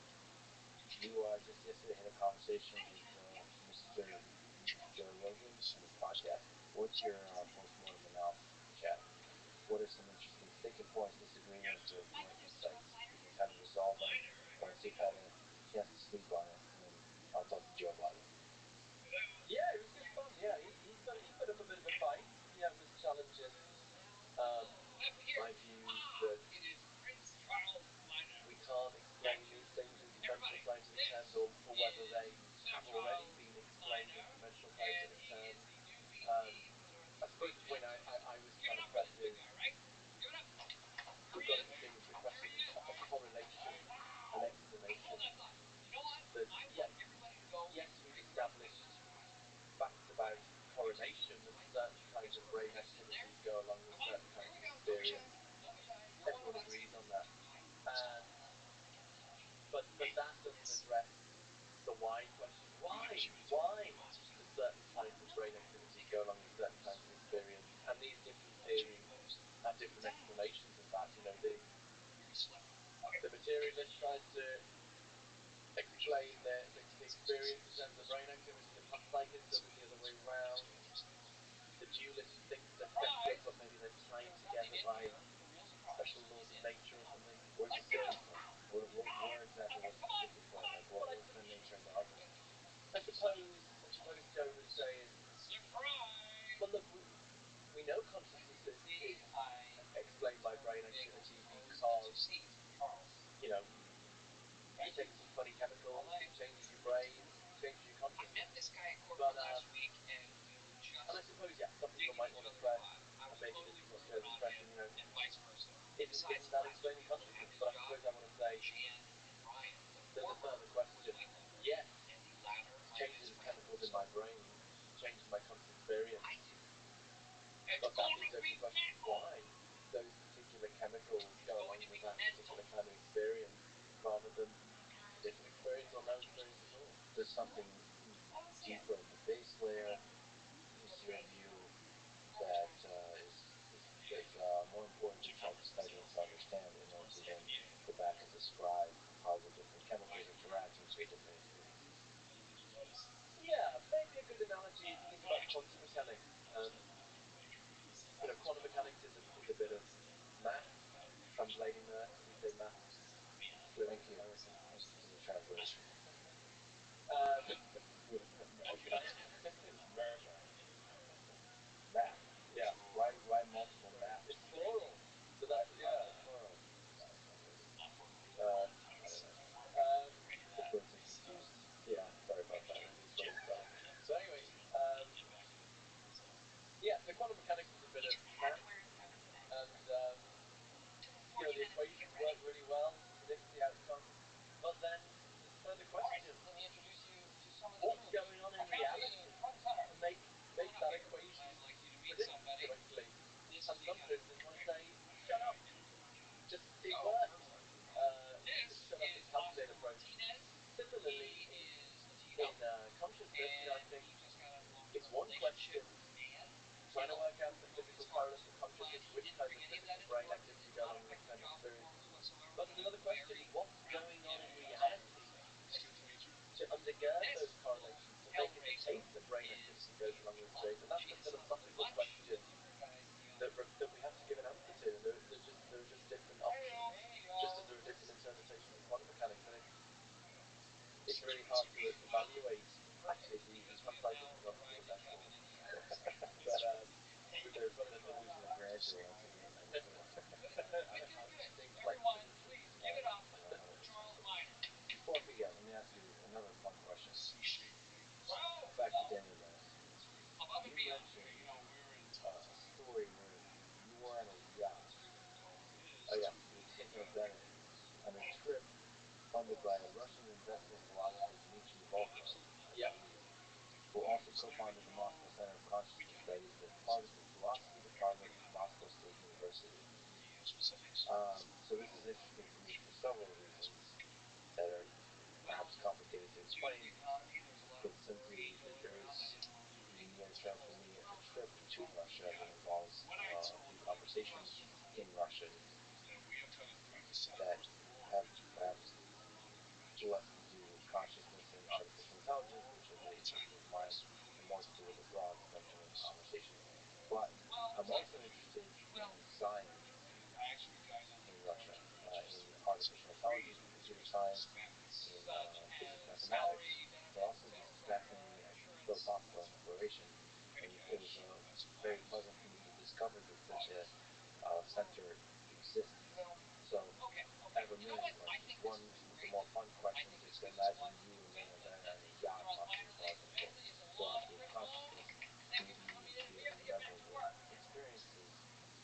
You just yesterday had a conversation with Mr. Joe Rogan on his podcast. What's your post-mortem analysis of the chat? What are some interesting sticking points, disagreements, or if you want insights? We can kind of resolve them once you've had a chance to sleep on it, and then I'll talk to Joe about it. Yeah, it was good fun. Yeah, he put up a bit of a fight. Yeah, was challenging my views that we can't explain these things in conventional scientific terms, or whether they have already been explained in conventional scientific terms. I suppose the point I was trying to press is tried to explain the experience in terms of brain activity. The psychics does it the other way around. The dualist thinks they're separate, but maybe they're tied together by special laws of nature or something. Where's it stemming from? Where exactly was it taking place? Like, what's the nature of the argument? I suppose Joe would say is, well, look, we know consciousness is explained by brain activity because, you know, you take some funny chemicals, it changes your brain, changes your consciousness. But, and I suppose, yeah, some people might want to press, and maybe this is what Joe was pressing, you know, isn't that explaining consciousness? But I suppose I want to say there's a further question. Yes, changes of chemicals in my brain changes my conscious experience. But that leaves open the question why those particular chemicals go along with that particular kind of experience rather than a different experience or no experience at all. There's something deeper in the base layer. Is your view that is more important to try to study and to understand in order to then go back and describe how the different chemicals interact and create different experiences? Yeah, maybe a good analogy is to think about quantum mechanics. Quantum mechanics is a bit of math. Translating that, we say math Thank fluent you. American. Thank you for the translation. Fluent American. America. Math. Yeah, Why multiple math? it's plural. So that's yeah. Plural. That's not good. I don't know. The Brits are confused. Yeah, sorry about that. Maybe it's funny spelling. So anyway, yeah. So quantum mechanics is a bit of math, and the equations work really well to predict the outcome. But then there's further questions. What's going on in reality to make that equation predict correctly? And some Christians want to say, shut up, just it works. Just shut up and calculate approach. Similarly, in consciousness, I think it's one question trying to work out the physical correlates of consciousness, which kinds of physical brain activity go along with which kind of experience. But there's another question: what's going on in reality to undergird those correlations, to make it the case that brain activity goes along with experience? And that's the philosophical question that we have to give an answer to. And there are just different options, just as there are different interpretations of quantum mechanics. And it's really hard to evaluate. Actually, it's easy. Hindsight isn't the best one. But The delusion of grandeur once again. I think flexibility is involved. 100%. Before I forget, let me ask you another fun question. Back to Daniel Dennis. You mentioned a story where you were on a yacht. Oh yeah. With Sister Bennett on a trip funded by a Russian investment philosopher, Dmitry Volkov, I Yep. believe, who also co-founded the Moscow Center of Consciousness Studies as part of the philosophy department of Moscow State University. So this is interesting to me for several reasons that are perhaps complicated to explain. Put simply, there is in the near term for me a trip to Russia that involves a few conversations in Russian that have perhaps less to do with consciousness and artificial intelligence, which is a field of mine, and more to do with a broad spectrum of conversations. But I'm also interested in science in Russia, in artificial intelligence and computer science, in physics, mathematics, but also this fascinating philosophical exploration. And it was very pleasant for me to discover that such a center exists. So I have a million questions. One, the more fun question, just to imagine you and Daniel Bennett on a yacht talking about the philosophy of consciousness, maybe be able to memorable experiences.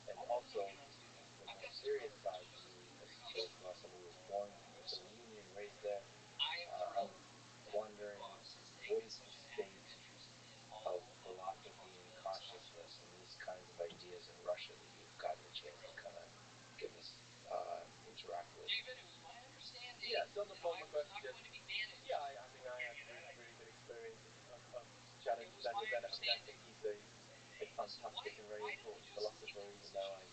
And also, the more serious side to me, as somebody who was born with the Union, raised there, I'm wondering what is the state of philosophy and consciousness and these kinds of ideas in Russia that you've gotten a chance to kind of get this interact with. Yeah, so on the former question, yeah, I mean, I had really good experience of chatting to Daniel Bennett. I mean, I think he's a fantastic and very important philosopher, even though I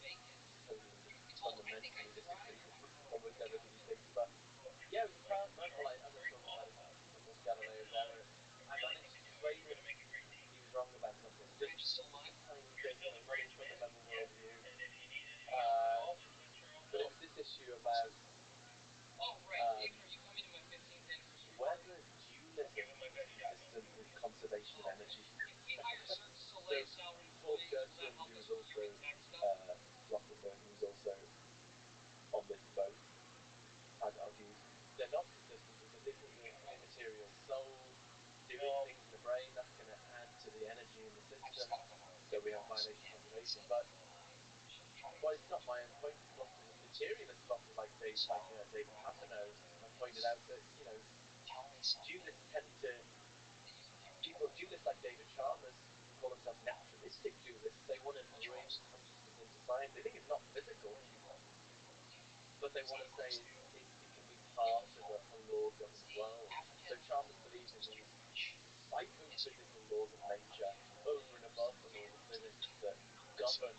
totally fundamentally disagree with almost everything he thinks. But So we have violation of confirmation, but well, it's not my own point. There's lots of materialist philosophers like David Papineau have pointed out that dualists tend to dualists like David Chalmers, who call themselves naturalistic dualists. They want to bring consciousness into science. They think it's not physical, but they want to say it can be part of a law-governed world. So Chalmers believes in these psychophysical laws of nature over and above the laws of physics that govern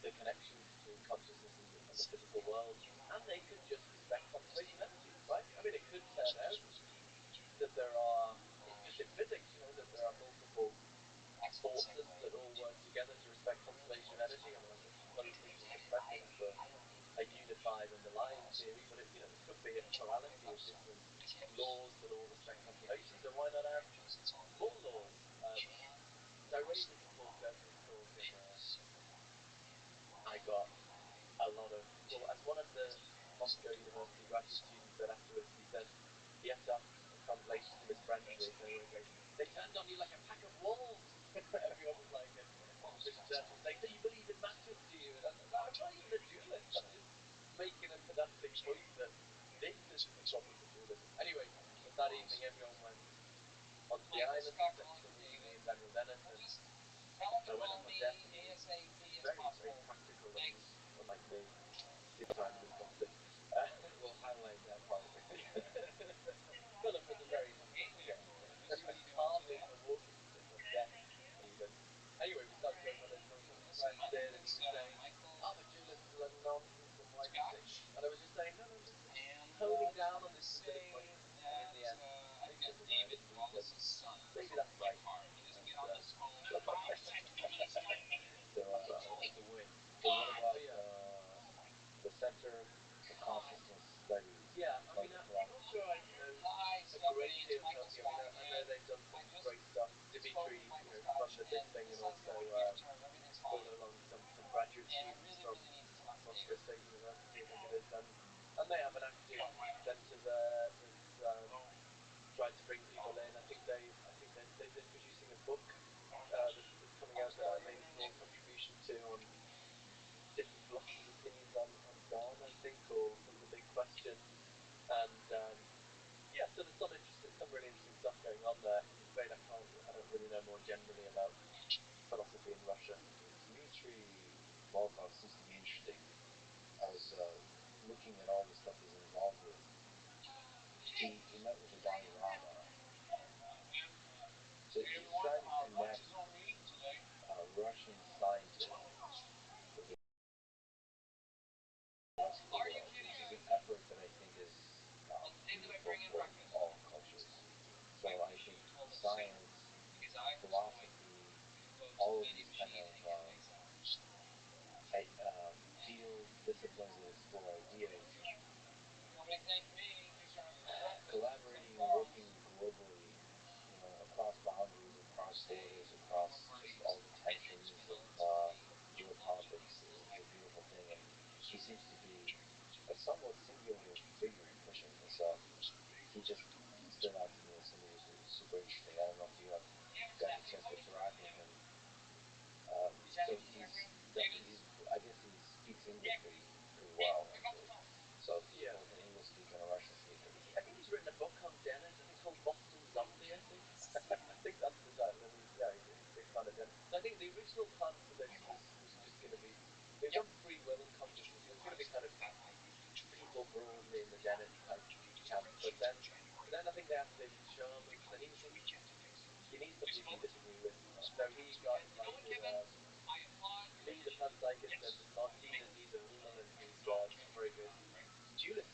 the connections between consciousness and the physical world. And they could just respect conservation of energy, right? I mean, it could turn out that there are, just in physics, that there are multiple forces that all work together to respect conservation of energy. I mean, I'm just posing the hypothesis for a unified underlying theory, but there could be a plurality of different laws that all respect conservation. So why not have more laws? So I raised this in Paul Kirkland's talk, and I got a lot of, well, as one of the Moscow University graduate students said afterwards, he said he had to ask a translation from his friends because they turned on you like a pack of wolves. Everyone was like, Mr. Church was saying, so you believe in matters, do you? And I'm not even a dualist. I'm just making a pedantic point that this is the problem with dualism. Anyway, but that evening everyone went onto the island, except for me and Daniel Dennett, and I went up on deck, and he was very, very practical. I mean, he's unlike me. This time he didn't come to. We'll highlight that part. Philip was a very humble guest. Hardly ever walking sitting on deck even. Anyway, we started going on this nonsense friends did, and he was saying, oh, but dualists are nonsense, and why do you think? And I was just saying, no, I'm just honing down on this specific point. And in the end, he turned around and he said, maybe that's right. And So it's a win. So what about the Center for Consciousness Studies? Yeah, I mean, I'm not sure I know a great deal to help you. I mean, I know they've done some great stuff. Dimitri, funded this thing, and also brought along some graduate students from Moscow State University, I think it is, and they have an active centre there that's trying to bring people in. They've been producing a book that's coming out that I made a small contribution to on different philosophers' opinions on God, I think, or the big question. And yeah, so there's some really interesting stuff going on there. I'm afraid I don't really know more generally about philosophy in Russia. Dmitry Volkov seems to be interesting. I was looking at all the stuff he's involved with. He met with the Dalai Lama. So he's trying to connect Russian scientists with the rest of the world. It's an effort that I think is meaningful for all cultures. So I think science, philosophy, all of these kind of fields, disciplines that explore ideas, collaborating and working globally, across boundaries, across borders, across just all the tensions of geopolitics is a beautiful thing. And he seems to be a somewhat singular figure in pushing this up. He just stood out to me as somebody who's super interesting. I don't know if you have gotten a chance to interact with him. So I guess he speaks English pretty well, actually. So he's Yeah. both an English speaker and a Russian speaker. I think he's written a book on Dennett. I think called Boston Zombie. I think. I think that's the title. And he's a big fan of Dennett. So I think the original plan for this was just going to be. They've done free will and consciousness. So it's going to be kind of people broadly in the Dennett type camp. But then I think they asked David Chalmers, and he was like, you need somebody who you disagree with. So he got invited. Me, the panpsychist, and Martina Niedermüller, who's a very good dualist,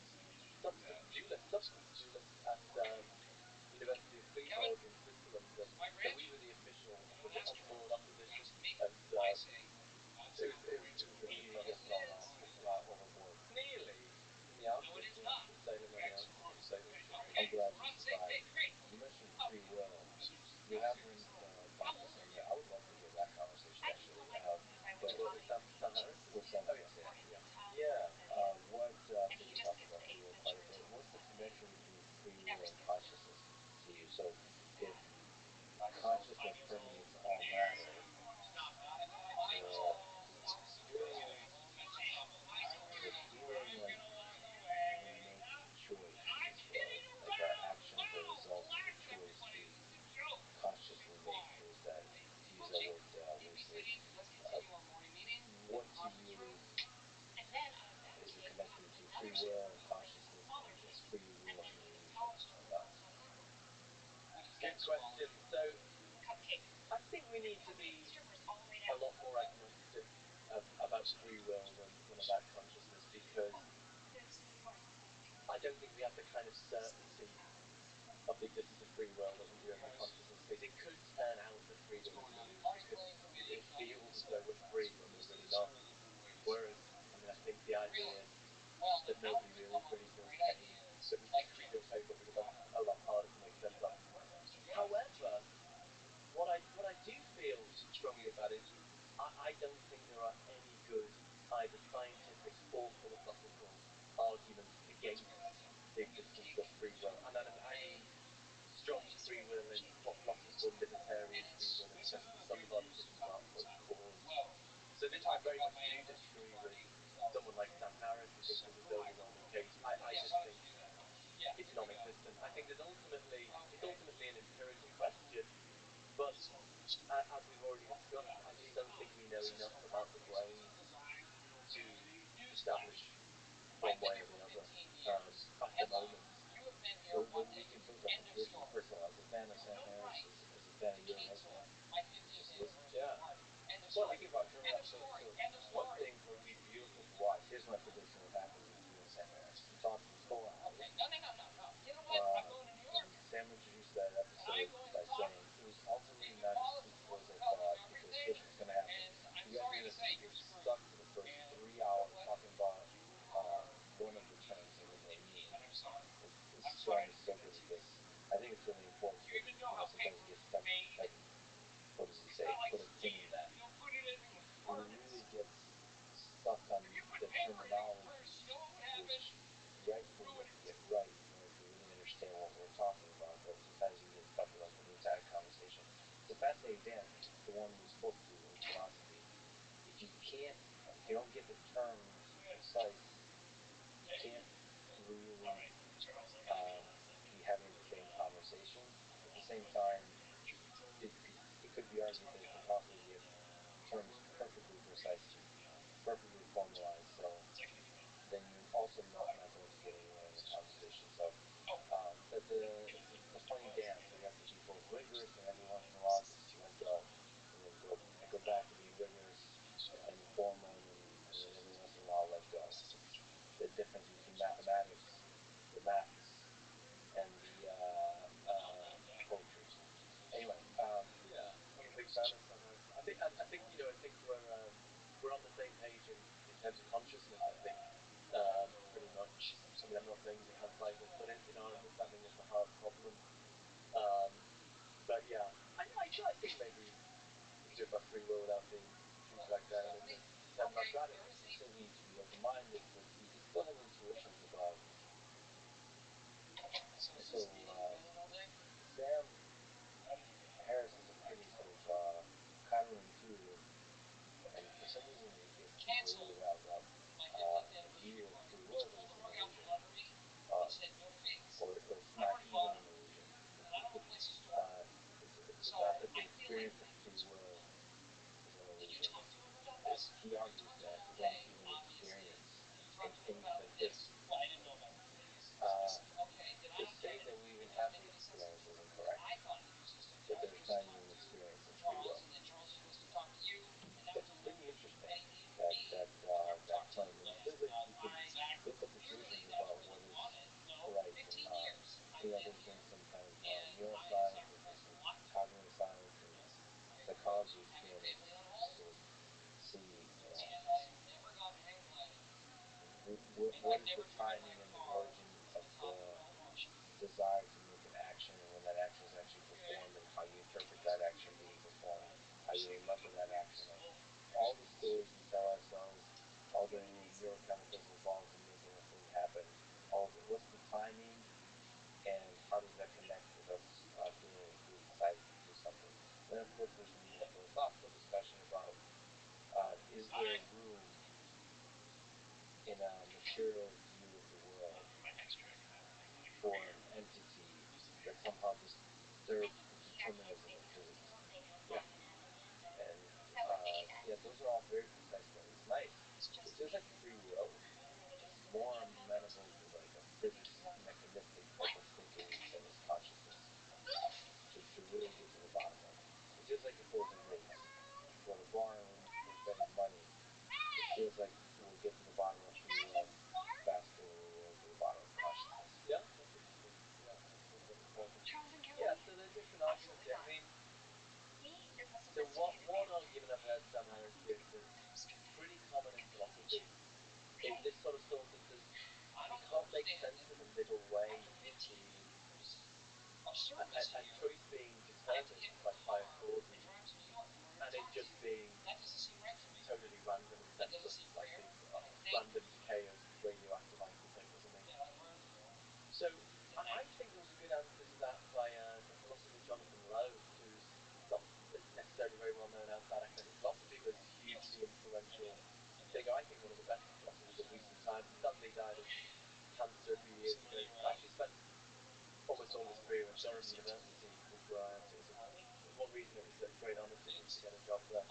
substance dualist at University of Fribourg in Switzerland. And so we were the official on-board opposition, and it was a Did you fun. get thrown off overboard? Nearly. In the Arctic, sailing on the Arctic, sailing. I'm glad you survived. You mentioned free will. You have linked consciousness in there. I would love to hear that conversation, actually. But What, with Sam Harris? with Sam Oh Harris, yeah, yeah. yeah. So you talked about free will quite a bit. What's the connection between free will and consciousness to you? So if consciousness permeates all matter, question. So I think we need to be a lot more agnostic about free will than about consciousness, because I don't think we have the kind of certainty of the existence of free will that we do in the consciousness case. It could turn out that free will is an illusion. It feels as though we're free when we're really not. Whereas, I mean, I think the idea that nobody really feels pain, that we think we feel pain, but because that's a lot harder to make sense of. However, what I do feel strongly about is I don't think there are any good either scientific or philosophical arguments against the existence of free will. And I mean strong free will in what philosophers call libertarian free will, in the sense that some of our decisions aren't first cause. So this I very much do disagree with someone like Sam Harris, who thinks there's this overwhelming case. I just think it's non-existent. I think it's ultimately an empirical question, but as we've already discussed, I just don't think we know enough about the brain to establish one way or the other at the moment. What do you think of that position? Personally, I was a fan of Sam Harris, as a fan of yours, just listen. Yeah. Well, thinking about turning up, so one thing that would be beautiful to watch. Here's my prediction: what happens with you and Sam Harris? You talk for 4 hours. And Sam introduced that episode by saying it was ultimately not as peaceful as I thought, because this was going to happen. You guys are going to get stuck for the first 3 hours talking about one of the terms I don't know mean. Sam is so good at this. I think it's really important that sometimes you get stuck, like, what does he say? Put a pin in that. He really gets stuck on the terminology, which you actually have to get right in order to really understand what we're talking about. But sometimes you get stuck with the entire conversation. It's a fascinating dance, the one we spoke to in philosophy. If you don't get the terms precise, you can't really be having the same conversation. At the same time, it could be argued that it's impossible to get terms perfectly precise, perfectly formalized. So then you're also not going to get anywhere in the conversation. So it's a funny dance. So you have to be both rigorous and every once in a while just let go, and then go back to being rigorous and formal, and then every once in a while let go. The difference between mathematics, the maths, and the poetry. Anyway, yeah, I'm a big fan of Sam Harris. I think we're on the same page in terms of consciousness. I think pretty much. I mean, I'm not saying we can't find it, but in our understanding of the hard problem. Um, but yeah, I think maybe we could do about free will without being too dragged down into terms like that. You still need to be open-minded, but you can still have intuitions about. So Sam Harris is a pretty sort of counterintuitive, and for some reason he gets people really riled up. View of free will, that it's an illusion, or it's not even an illusion. It's not that the experience of free will is an illusion. He argues that we don't even experience, and he says this: to say that we even have the experience is incorrect. That there's not even an experience of free will. That's pretty interesting. That claim. And he says that you can look up equations about what is right and not. There's been some kind of neuroscience, there's been some cognitive science and psychology experiments to sort of see, what is the timing and the origin of the desire to make an action, and when that action is actually performed, and how you interpret that action being performed, how you remember that action, and all the stories we tell ourselves, all the neurochemicals involved in making a thing happen, what's the timing, and how does that connect with us feeling really excited to do something. And then, of course, there's the more philosophical discussion about is there room in a material view of the world for an entity that somehow disturbs the determinism of physics? Yeah. And those are all very precise things. Nice. It feels like free will is more amenable to like a physics mechanistic type of thinking than is consciousness. To and choice being determined by prior causes, and it just being totally random and senseless, like the random decay of radioactive isotope or something. So I think there was a good answer to that by the philosopher Jonathan Lowe, who's not necessarily very well known outside academic philosophy, but hugely influential figure. I think one of the best philosophers of recent times. He suddenly died of cancer a few years ago. He actually spent almost all his career at Durham University, where I am. So it was one reason it was a great honour to get a job there.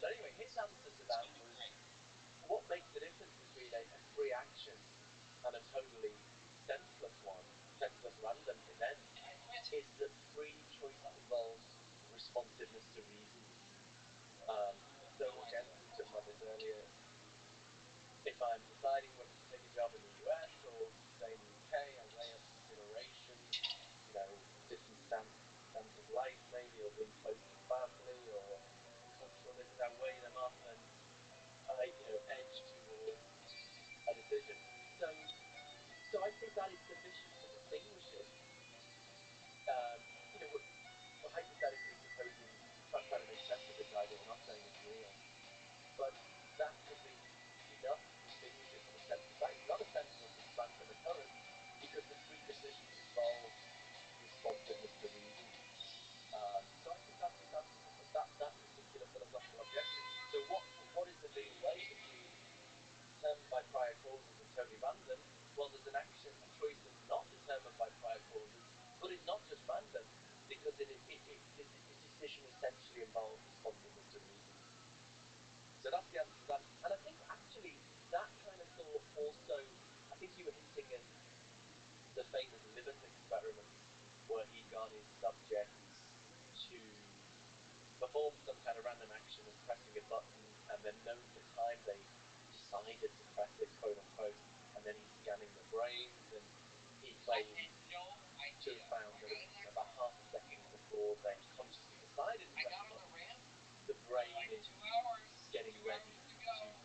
But anyway, his answer to that was, what makes the difference between a free action and a totally senseless one, senseless random event, is that free choice involves responsiveness to reason. So again, we talked about this earlier. If I'm deciding whether to take a job in the US or to stay in the UK, I weigh up considerations, different standards of life maybe, or being close to family, or cultural difference. I weigh them up and I, edge towards a decision. So, so I think that is sufficient to distinguish it. We're hypothetically supposing, trying to make sense of this idea. We're not saying it's real, but that could be enough to distinguish it from a senseless act. It's not a senseless, it's random occurrence, because the free decision involves responsiveness to reason. So I think that's his answer to that particular philosophical objection. So what is the middle way between determined by prior causes and totally random? Well, there's an action, a choice that's not determined by prior causes, but it's not just random, because the decision essentially involves responsiveness to reason. So that's the answer to that. And I think actually that kind of thought also, I think you were hinting at the famous Libet experiment, where he got his subjects to perform some kind of random action of pressing a button and then note the time they decided to press it, quote unquote, and then he's scanning their brains, and he claimed to have found that about half a second before they consciously decided to press the button, the brain is getting ready to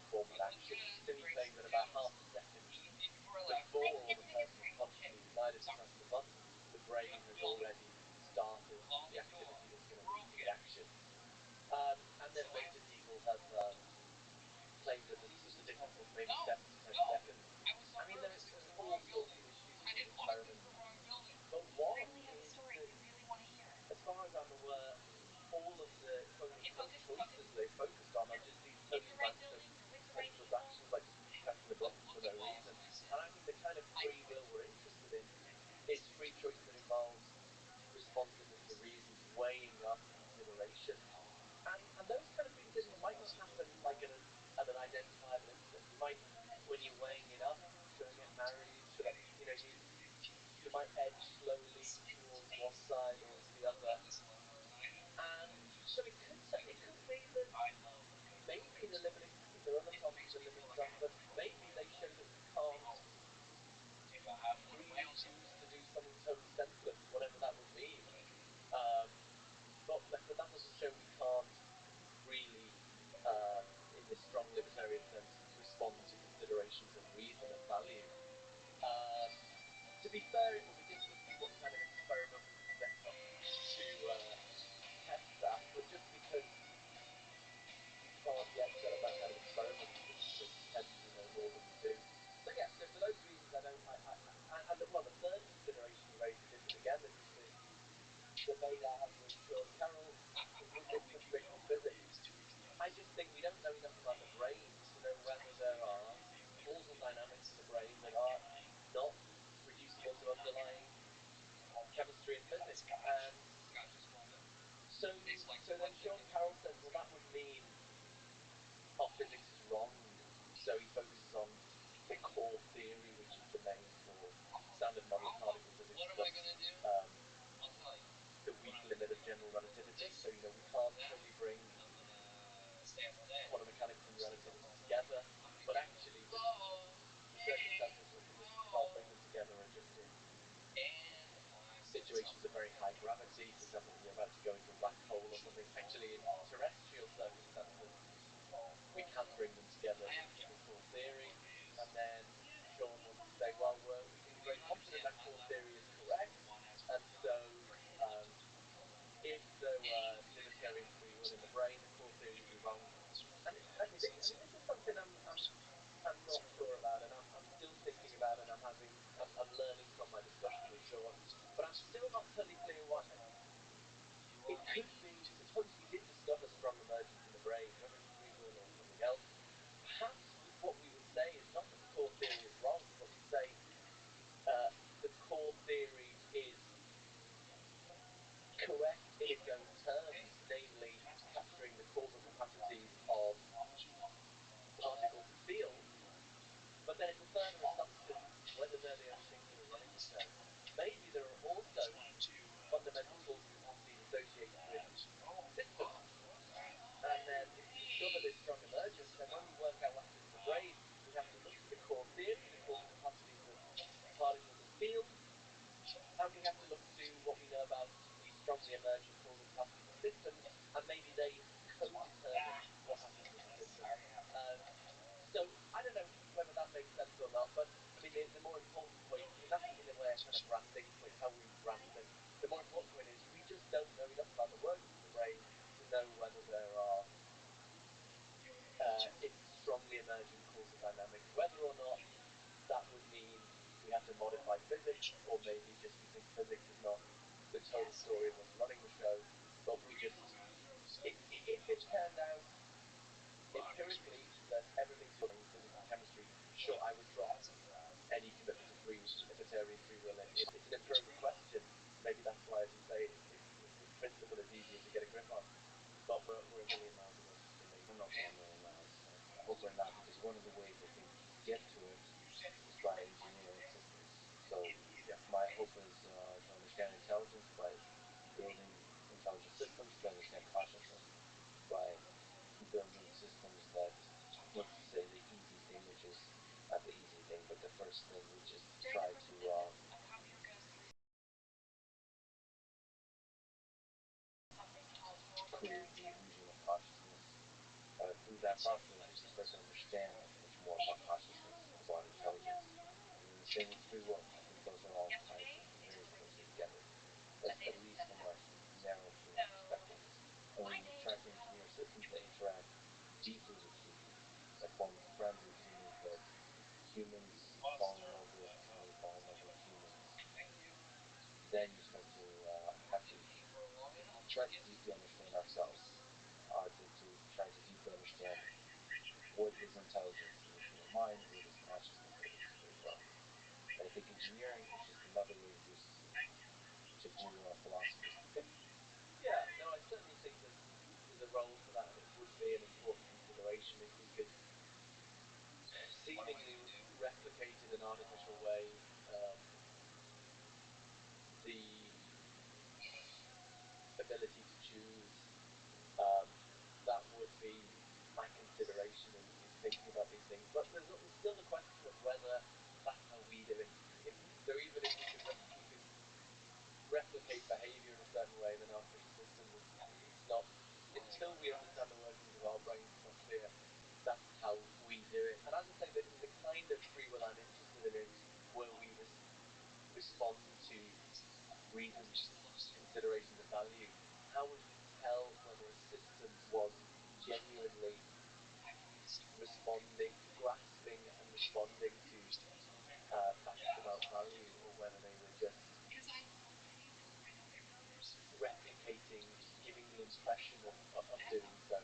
perform that action. So he claimed that about half a second before the person has consciously decided to press the button, the brain has already started the activity that's going to lead to the action. And then later people have claimed that there's a difference of maybe 7 to 10 seconds. I mean, there's all sorts of issues with these experiments. But one is that, as far as I'm aware, all of the quote-unquote choices they focused on are just these totally random, senseless actions, like just pressing the buttons for no reason. And I think the kind of free will we're interested in is free choice that involves responsiveness to reason, weighing up consideration. And those kind of free decisions might not happen like at an identifiable instant. You might, when you're weighing it up, should I get married? Should I, you might edge slowly towards one side or the other. And so it could be that maybe the limiting, there are other problems with the limiting stuff, but maybe they show that we can't really choose to do something totally senseless, whatever that would mean. Um, but that doesn't show we can't really, in this strong libertarian sense, respond to considerations of reason and value. Um, to be fair, it will be difficult to see what kind of experiment we could set up to test that, but just because we can't yet set up that kind of experiment doesn't pretend we know more than we do. So yeah, so for those reasons, I don't. And the third consideration you raised is interesting again. This is the debate I had with Sean Carroll with situational physics. I just think we don't know enough about the brain to know whether there are causal dynamics in the brain that are not reducible to underlying chemistry and physics. And so then Sean Carroll says, well, that would mean our physics is wrong. So he focuses on the core theory, which is the name for standard model of particle physics, plus the weak limit of general relativity. So we can't fully bring quantum mechanics and relativity together, but actually the circumstances under which we can't bring them together are just in situations of very high gravity. For example, when you're about to go into a black hole or something. Actually, in terrestrial circumstances, we can bring them together in the core theory. And then Sean wants to say, well, we can be very confident that core theory is correct, and so strongly emergent causes happen in the systems, and maybe they co-determine what happens in the systems. Um, so I don't know whether that makes sense or not, but I mean the more important point, I mean that's in a way a kind of branding, like how we brand things. The more important point is we just don't know enough about the workings of the brain to know whether there are strongly emergent causal dynamics, whether or not that would mean we have to modify physics, or maybe just we think physics is not the total story of what's running the show, but we just, if it turned out empirically that everything's in physics and chemistry, sure, I would drop any commitment to libertarian free will. It's an empirical question. Maybe that's why, as you say, in principle is easier to get a grip on. But we're a million miles away, still maybe. I don't know if we're a million miles. I hope we're not, because one of the ways I think to get to it is by engineering systems. So Yeah. my hope is to understand intelligence by building intelligent systems, to understand consciousness by building systems that, let's say, the easy thing, which is not the easy thing, but the first thing, which is to try to create the illusion of consciousness. Through that process, we can start to understand much more about consciousness, about intelligence. And then the same with free will. I think those are all tied very closely together, at least from a narrow human perspective. And when we try to engineer systems that interact deeply with humans, that form friends with humans, that humans fall in love with, and we fall in love with humans, then you start to have to try to deeply understand ourselves, to try to deeply understand what is intelligence in the human mind, what is consciousness, what is free will. And I think engineering is just another way to do philosophy. Yeah, no, I certainly think there's a role for that, and it would be an important consideration if we could seemingly replicate in an artificial way the ability to choose. Um, that would be my consideration in thinking about these things. But there's still the question of whether that's how we do it. So even if we can replicate behavior in a certain way in an artificial system, it's not, until we understand the workings of our brains, it's not clear that's how we do it. And as I say, the kind of free will I'm interested in is where we respond to reasons, considerations of value. How would we tell whether a system was genuinely responding, grasping and responding to facts about value, or whether they were just replicating, giving the impression of doing so?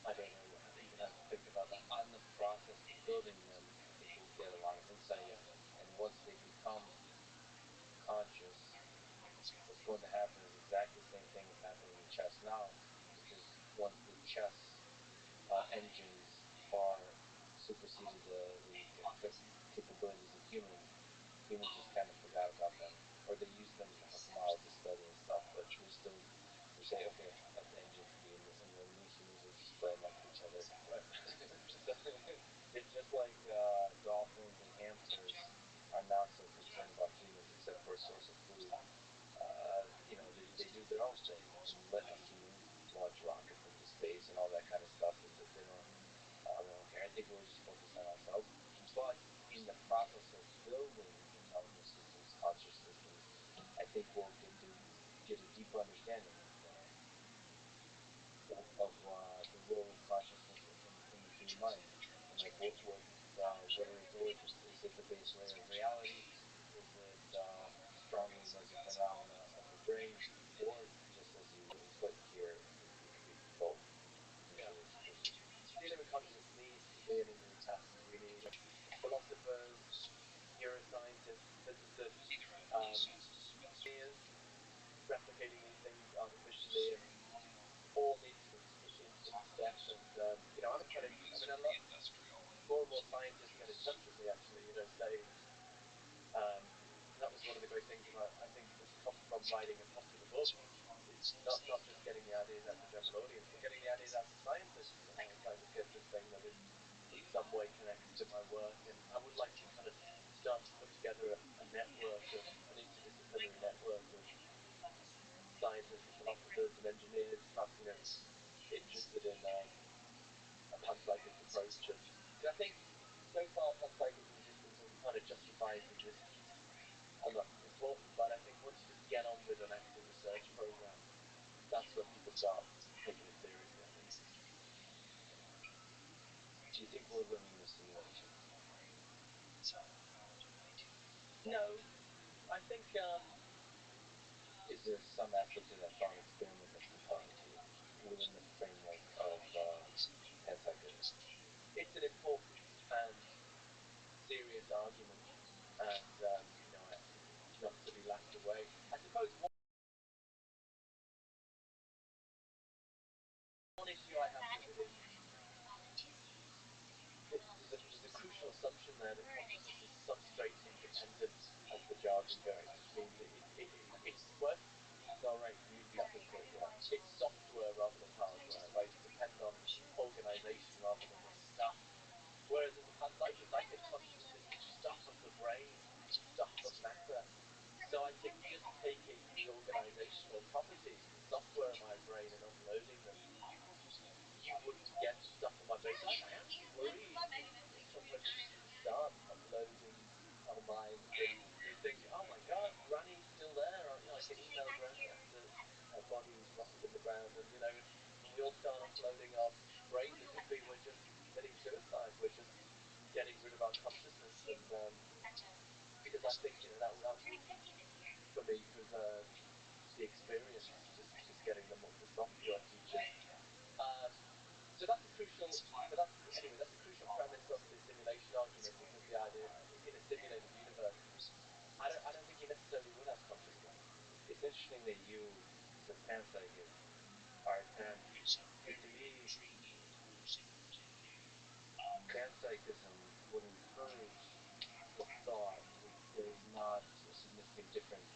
I don't know even how to think about that. On the process of building them, I think we'll get a lot of insight. Yeah. And once they become conscious, what's going to happen is exactly the same thing is happening in chess now, which is once the chess engines far superseded the capabilities of humans, humans just kind of forgot about them, or they used them as models to study and stuff, but they still would say, okay, let the engines be, and then we humans will just play amongst each other. Right. So it's just like dolphins and hamsters are not so concerned about humans except for a source of food. They do their own thing and let us humans launch rockets into space and all that kind of stuff, and they don't care. I think we'll just focus on ourselves. But in the process of building intelligent systems, conscious systems, I think we'll get a deeper understanding of the role of consciousness in the human mind, and like what are its origins? Is it the base layer of reality? Is it strongly emergent phenomena of the brain, or just as you put here, it could be both Yeah. mutually exclusive? Dealing with consciousness needs to be an engineering task. We need philosophers, neuroscientists, physicists, engineers replicating these things artificially, and all need to in step. And I'm kind of, I mean, a lot more and more scientists get in touch with me actually, saying that was one of the great things about, I think, that's come from writing a popular book. It's not just getting the ideas out to general audience, but getting the ideas out to scientists. Scientists get this thing that is in some way connected to my work, and I would like to kind of start to put together a network, an interdisciplinary network of a panpsychist approach, and because I think so far panpsychism kind of justifies existence. And look, important, but I think once you just get on with an actual research program, that's when people start taking it seriously, I think. Do you think we're living in a simulation? No, I think Is there some aspect of that thought experiment that's compelling to you within the framework of panpsychism? it's an important and serious argument, and not to be laughed away. I suppose one issue I have with it is there's a crucial assumption there that consciousness is substrate independent, as the jargon goes, which means it's work. No, right. You Yeah, said that. Yeah. it's software rather than hardware, right? It depends on organization rather than the stuff. Whereas as a panpsychist, I think consciousness is the stuff of the brain, stuff of matter. So I think just taking the organizational properties, the software of my brain, and uploading them, you wouldn't get stuff on my brain. I actually worried from the start uploading our minds that you think, oh my God, Granny's still there, or I can email Granny after her body's rotted in the ground, and when we all start uploading our brains, it could be we're just committing suicide, we're just getting rid of our consciousness, and because I think that wouldn't for me preserve the experience, just getting the software features. Um, so that's a crucial, but that's a crucial premise of the simulation argument, because the idea in a simulated universe, I don't think you necessarily would have consciousness. It's interesting that you, as a panpsychist, are attached. Because to me, panpsychism would encourage the thought that there's not a significant difference.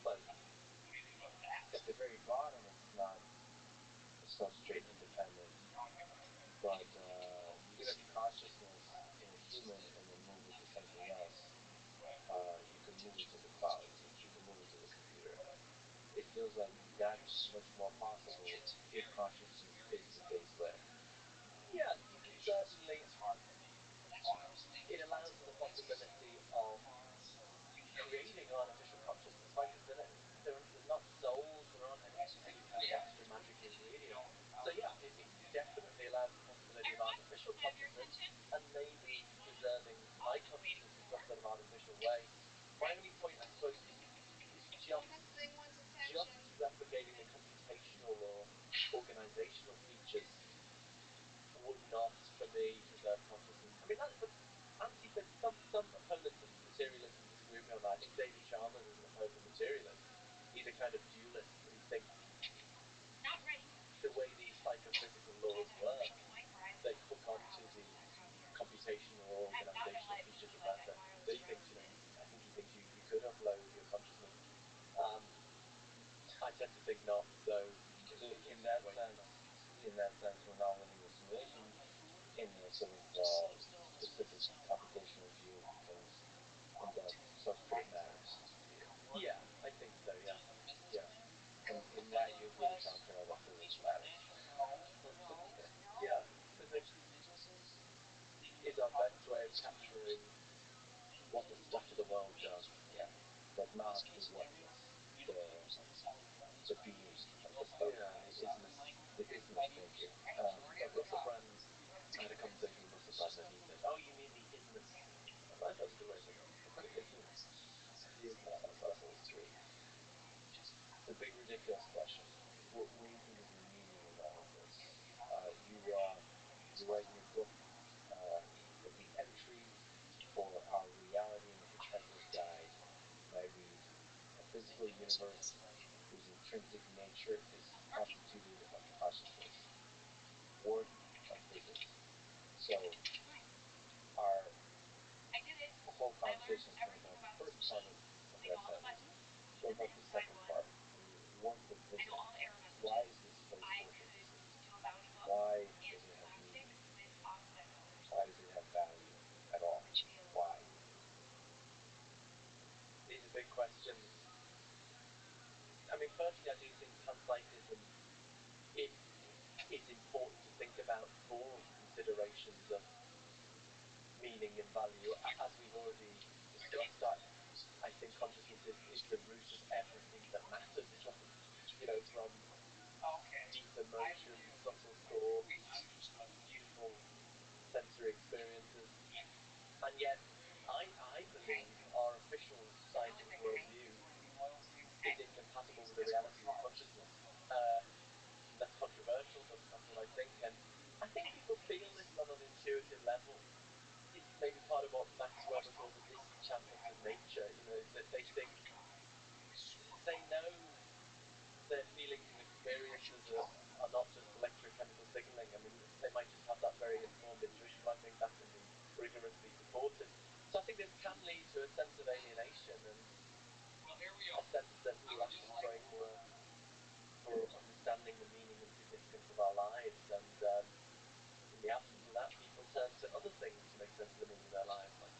Like, at the very bottom, it's not substrate independent, but you can have consciousness in a human and then move it to something else. You can move it to the cloud. You can move it to the computer. It feels like that's much more possible if consciousness is the base layer. Yeah, you can certainly. It allows for the possibility of creating artificial consciousness, right? Because they're not souls, there aren't any kind of extra magic ingredients. So yeah, it definitely allows the possibility of artificial consciousness, and maybe preserving my consciousness in some sort of artificial way. My only point, I suppose, is just replicating the computational or organizational features would not, for me, preserve consciousness. I mean, but some opponents of materialism disagree with me on that. I think David Chalmers is an opponent of materialism. He's a kind of dualist, and he thinks the way these psychophysical laws work, they hook onto the computational or organizational features of matter. So he thinks, I think he thinks you could upload your consciousness. Um, I tend to think not. So in that sense, we're not living in a simulation in the sort of specific computational view of things, and that substrate matters to you. Yeah, I think so. Yeah, yeah. And in that, you agree with Shankara that physics matters. Yeah, physics is our best way of capturing what the stuff of the world does. Yeah, but not the whatness, the being of the stuff. Yeah, The isnness thinking. Russell Brand, I had a conversation with Russell Brand, and he said, "Oh, you mean the isness?" That's a good way of thinking. The isness. The isness on level 3. The big ridiculous question. What do you think is the meaning of all of this? You write in your book that the entry for our reality in the Detective's Guide, and I read, a physical universe whose intrinsic nature is constituted of consciousness. Work of physics. So our whole conversation is going to about the first part of that sentence. What about the second part? Work of physics. Why is this place work of physics? Why does it have meaning? Why does it have value at all? Why? These are big questions. I mean, firstly, I do think panpsychism, it it's important to think about for considerations of meaning and value. As we've already discussed, I think consciousness is the root of everything that matters, from deep emotion, subtle thoughts, beautiful sensory experiences. And yet, I believe our official scientific worldview is incompatible with the reality of consciousness. That's controversial, but that's what I think. And I think people feel this on an intuitive level. It's maybe part of what Max Weber calls the disenchantment of nature. That they think they know their feelings and experiences are not just electrochemical signaling. I mean, they might just have that very informed intuition, but I think that can be rigorously supported. So I think this can lead to a sense of alienation and a sense that we lack a framework for understanding the meaning and significance of our lives. And in the absence of that, people turn to other things to make sense of the meaning of their lives, like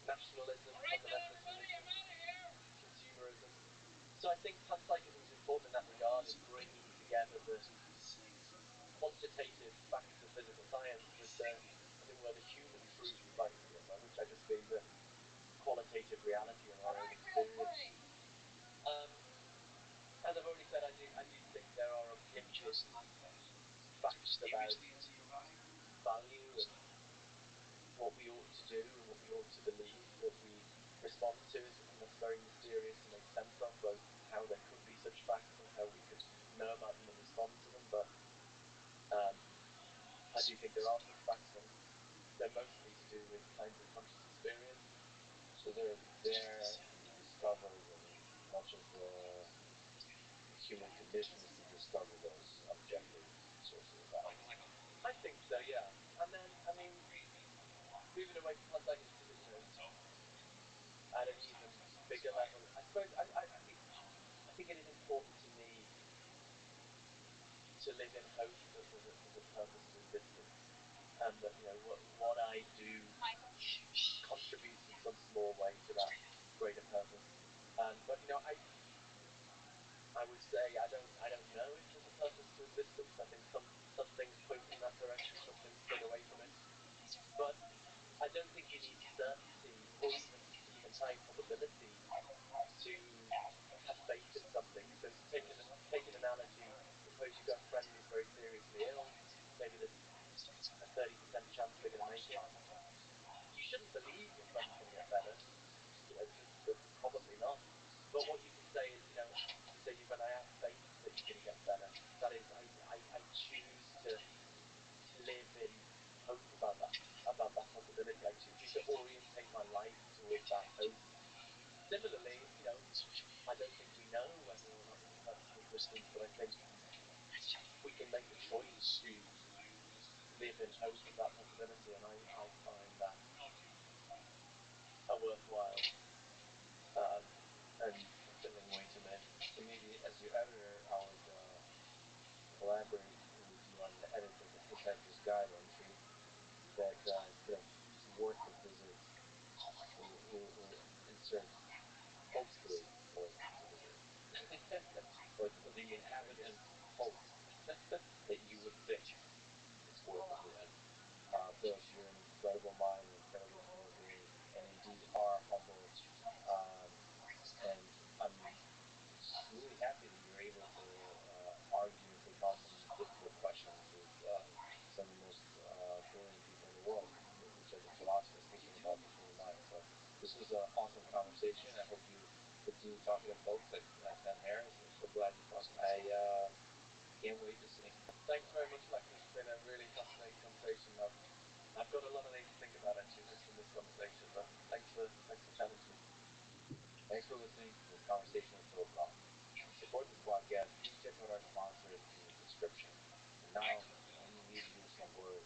nationalism, fundamentalist religion, consumerism. So I think panpsychism is important in that regard, in bringing together the quantitative facts of physical science with the, as it were, the human truth, by which I just mean the qualitative reality of our own experience. As I've already said, I do think there are objective facts about value and what we ought to do and what we ought to believe that we respond to, and that's very mysterious to make sense of, both how there could be such facts and how we could know about them and respond to them. But I do think there are such facts, and they're mostly to do with kinds of conscious experience. So they're there to be discovered, and much of the human condition is to discover those objective sources of value. I think so, yeah. And then, I mean, moving away from panpsychism to at an even bigger level, I suppose I think it is important to me to live in hope that there's a purpose to existence, and that what I do contributes in some small way to that greater purpose. But I would say I don't know if there's a purpose to existence. I think some things point in that direction, some things point away from it. But I don't think you need certainty or even high probability to have faith in something. So to take an analogy, suppose you've got a friend who's very seriously ill. Maybe there's a 30% chance they're going to make it. You shouldn't believe your friend's going to get better. Probably not. But what you can say is, you say to your friend, I have faith that you're going to get better. That is, I choose to live in hope about that possibility. I choose to orientate my life towards that hope. Similarly, I don't think we know whether or not there's a purpose to existence, but I think we can make the choice to live in hope of that possibility, and I find that a worthwhile and fulfilling way to live. So maybe as your editor, I would collaborate with you on the edit of the Hitchhiker's Guide entry that it's worth a visit. We'll insert hopefully worth a visit. But the inhabitants hope that you would think it's worth a visit. Philip, you're an incredible mind, an incredible human being, and indeed are humble. And I'm really happy that you're able to argue and take on some of these difficult questions with some of the most brilliant people in the world, which are the philosophers thinking about the human mind. So this was an awesome conversation. I hope you continue talking to folks at Penn Harris. I'm so glad you talked. I can't wait to see. Thanks very much, Lex. It's been a really fascinating conversation. I've got a lot of things to think about actually just from this conversation. But thanks for chatting to me. Thanks for listening to this conversation with Philip Roth. To support this podcast, please check out our sponsors in the description. And now, let me leave you with some words.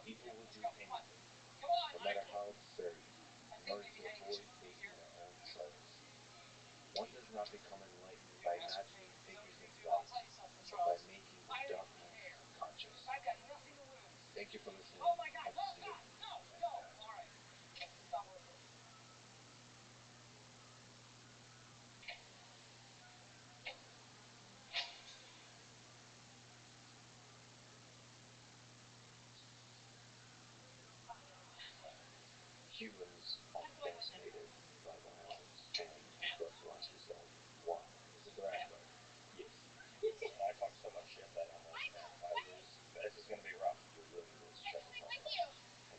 People will do anything, no matter how absurd, in order to avoid facing their own souls. One does not become enlightened by imagining figures in flight, but by making the darkness conscious. Thank you for listening. Hope to see you. Cubans are fascinated by violence, and you've got to ask yourself why. This is the last part. Yes, I talk so much shit that I'm like, man, if I lose, this is gonna be rough. you'll really need to shut the fuck up.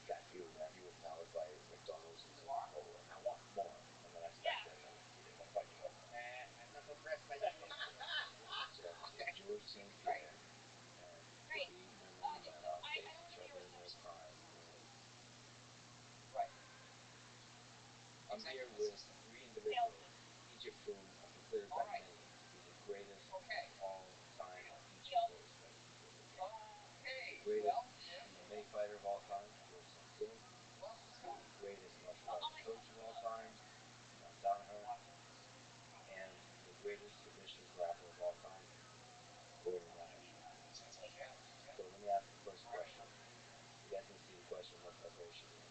Okay. You were powered by McDonald's and Coca-Cola, and I want more. And then I smack you in the teeth and fight you over. I'm not impressed by that. So George St. Pierre and Khabib Nurmagomedov face each other in their prime, and Right. I'm here with three individuals, each of whom are considered by many to be the greatest of all time on each of their respective fields. The greatest MMA fighter of all time, George St. Pierre. The greatest martial arts coach of all time, John Danaher. And the greatest submission grappler of all time, Gordon RabbiRothschild. So let me ask the first question. You guys didn't see the question, no preparation here.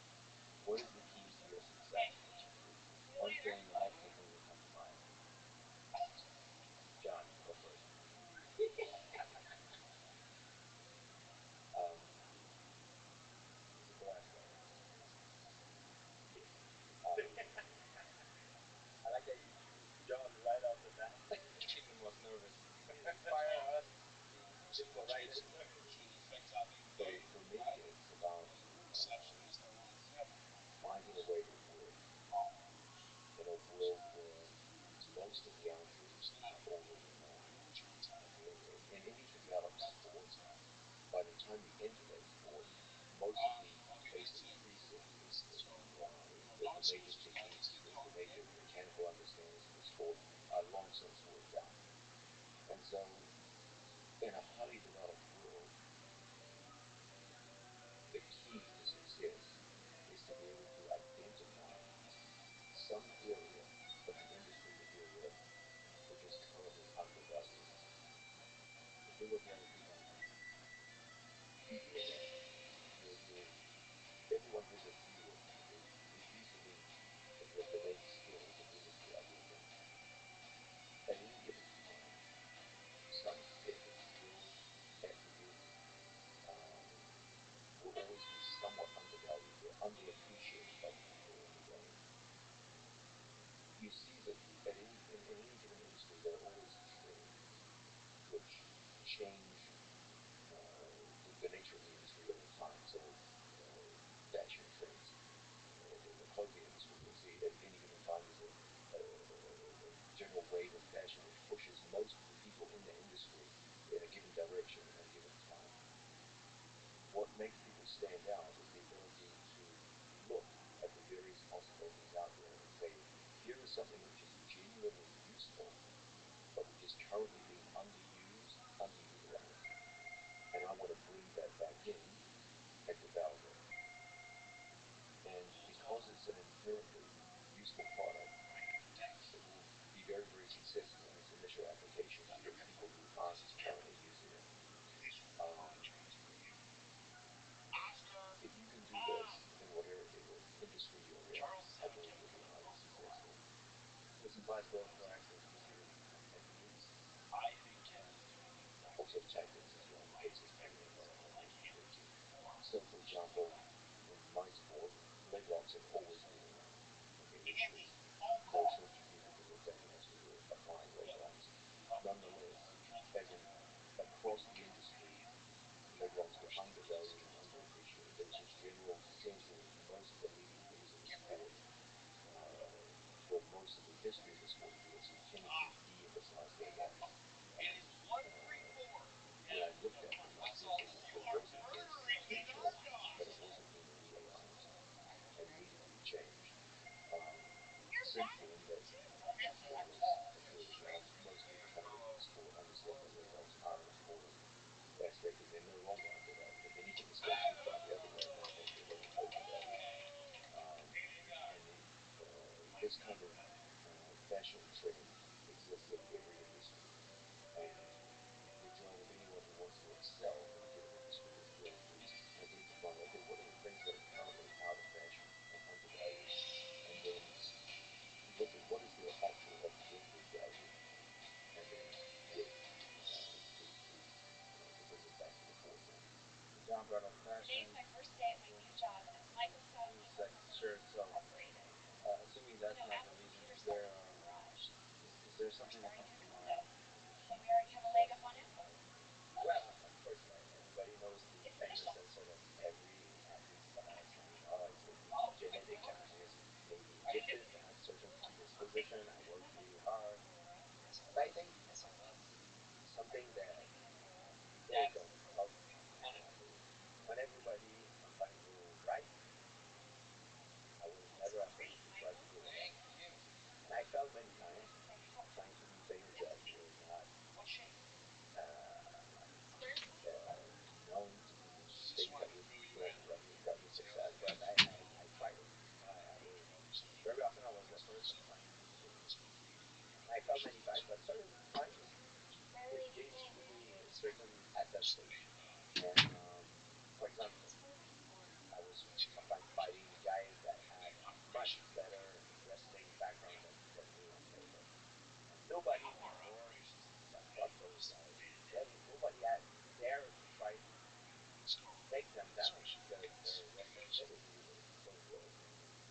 What is the keys to your success? One thing or multiple things that come to mind. John, go first. Um, This is the last part. yes. I like that you choose John right off the bat. He's the most nervous. Fire us. You just go right into it. So for me, it's about finding a way to win in a world where most of the answers are already known. In any developed sport, by the time you enter that sport, most of the basic precepts, the major techniques, the major mechanical understandings of the sport are long since worked out. And so, in a highly developed world, the key to success is to be able to identify some area of the industry that you're in which is currently undervalued. If you look at other people everyone has a view of vis-a-vis the main skills of the industry, I do think. At any given time, some set of skills, attributes, um, will always be somewhat undervalued or underappreciated by the people in the game. You see that in any given industry, there are always trends which change the nature of the industry over time. So, fashion trends. In the clothing industry, you'll see at any given time there's a general wave of fashion which pushes most of the people in the industry in a given direction at a given time. What makes people stand out is the ability to look at the various possibilities out there and say, here is something which is genuinely useful, but which is currently being underused, underutilized. And I want to bring that back in and develop it. And because it's an inherently useful product, it will be very, very successful in its initial application to the people who aren't currently using it. Um, if you can do this in whatever industry you're in, I believe you'll be highly successful. This applies both for excellence pursuit and techniques. Also, tactics as well, in case it's plenty of industry too. So, for example, in my sport, leg locks have always been an issue. Most people have taken to applying leg locks. Nonetheless, as in across the industry, leg locks were undervalued and underappreciated. There was a general sense in which most of the leading figures in the sport, for most of the history of the sport of UFC, tended to de-emphasize leg locks. And when I looked at them, I said there was immense potential, but it wasn't being realized and needed to be changed. Um, Since then, that more or less occurred. Now, most people coming into the sport understand that leg locks are important, that's not the reason. Is there something that comes to mind as the key to success in your life? Well, of course, everybody knows the famous answer that every athlete has. I mean, oh, it's genetics. I was maybe gifted at certain predisposition. I worked really hard, but I think something that people don't talk enough is when everybody sometimes go right, I was never afraid to try to go left. And I felt many times trying to repay a debt was not uh, known to be things that would success, but I tried it. You know, I was very often I was the first of trying new things, and I felt many times, but certain times it leads to a certain adaptation. And for example, I was sometimes fighting guys that had much better wrestling background than me on paper. And nobody before that fought those guys, nobody had dared to try to take them down because their wrestling pedigree was so good.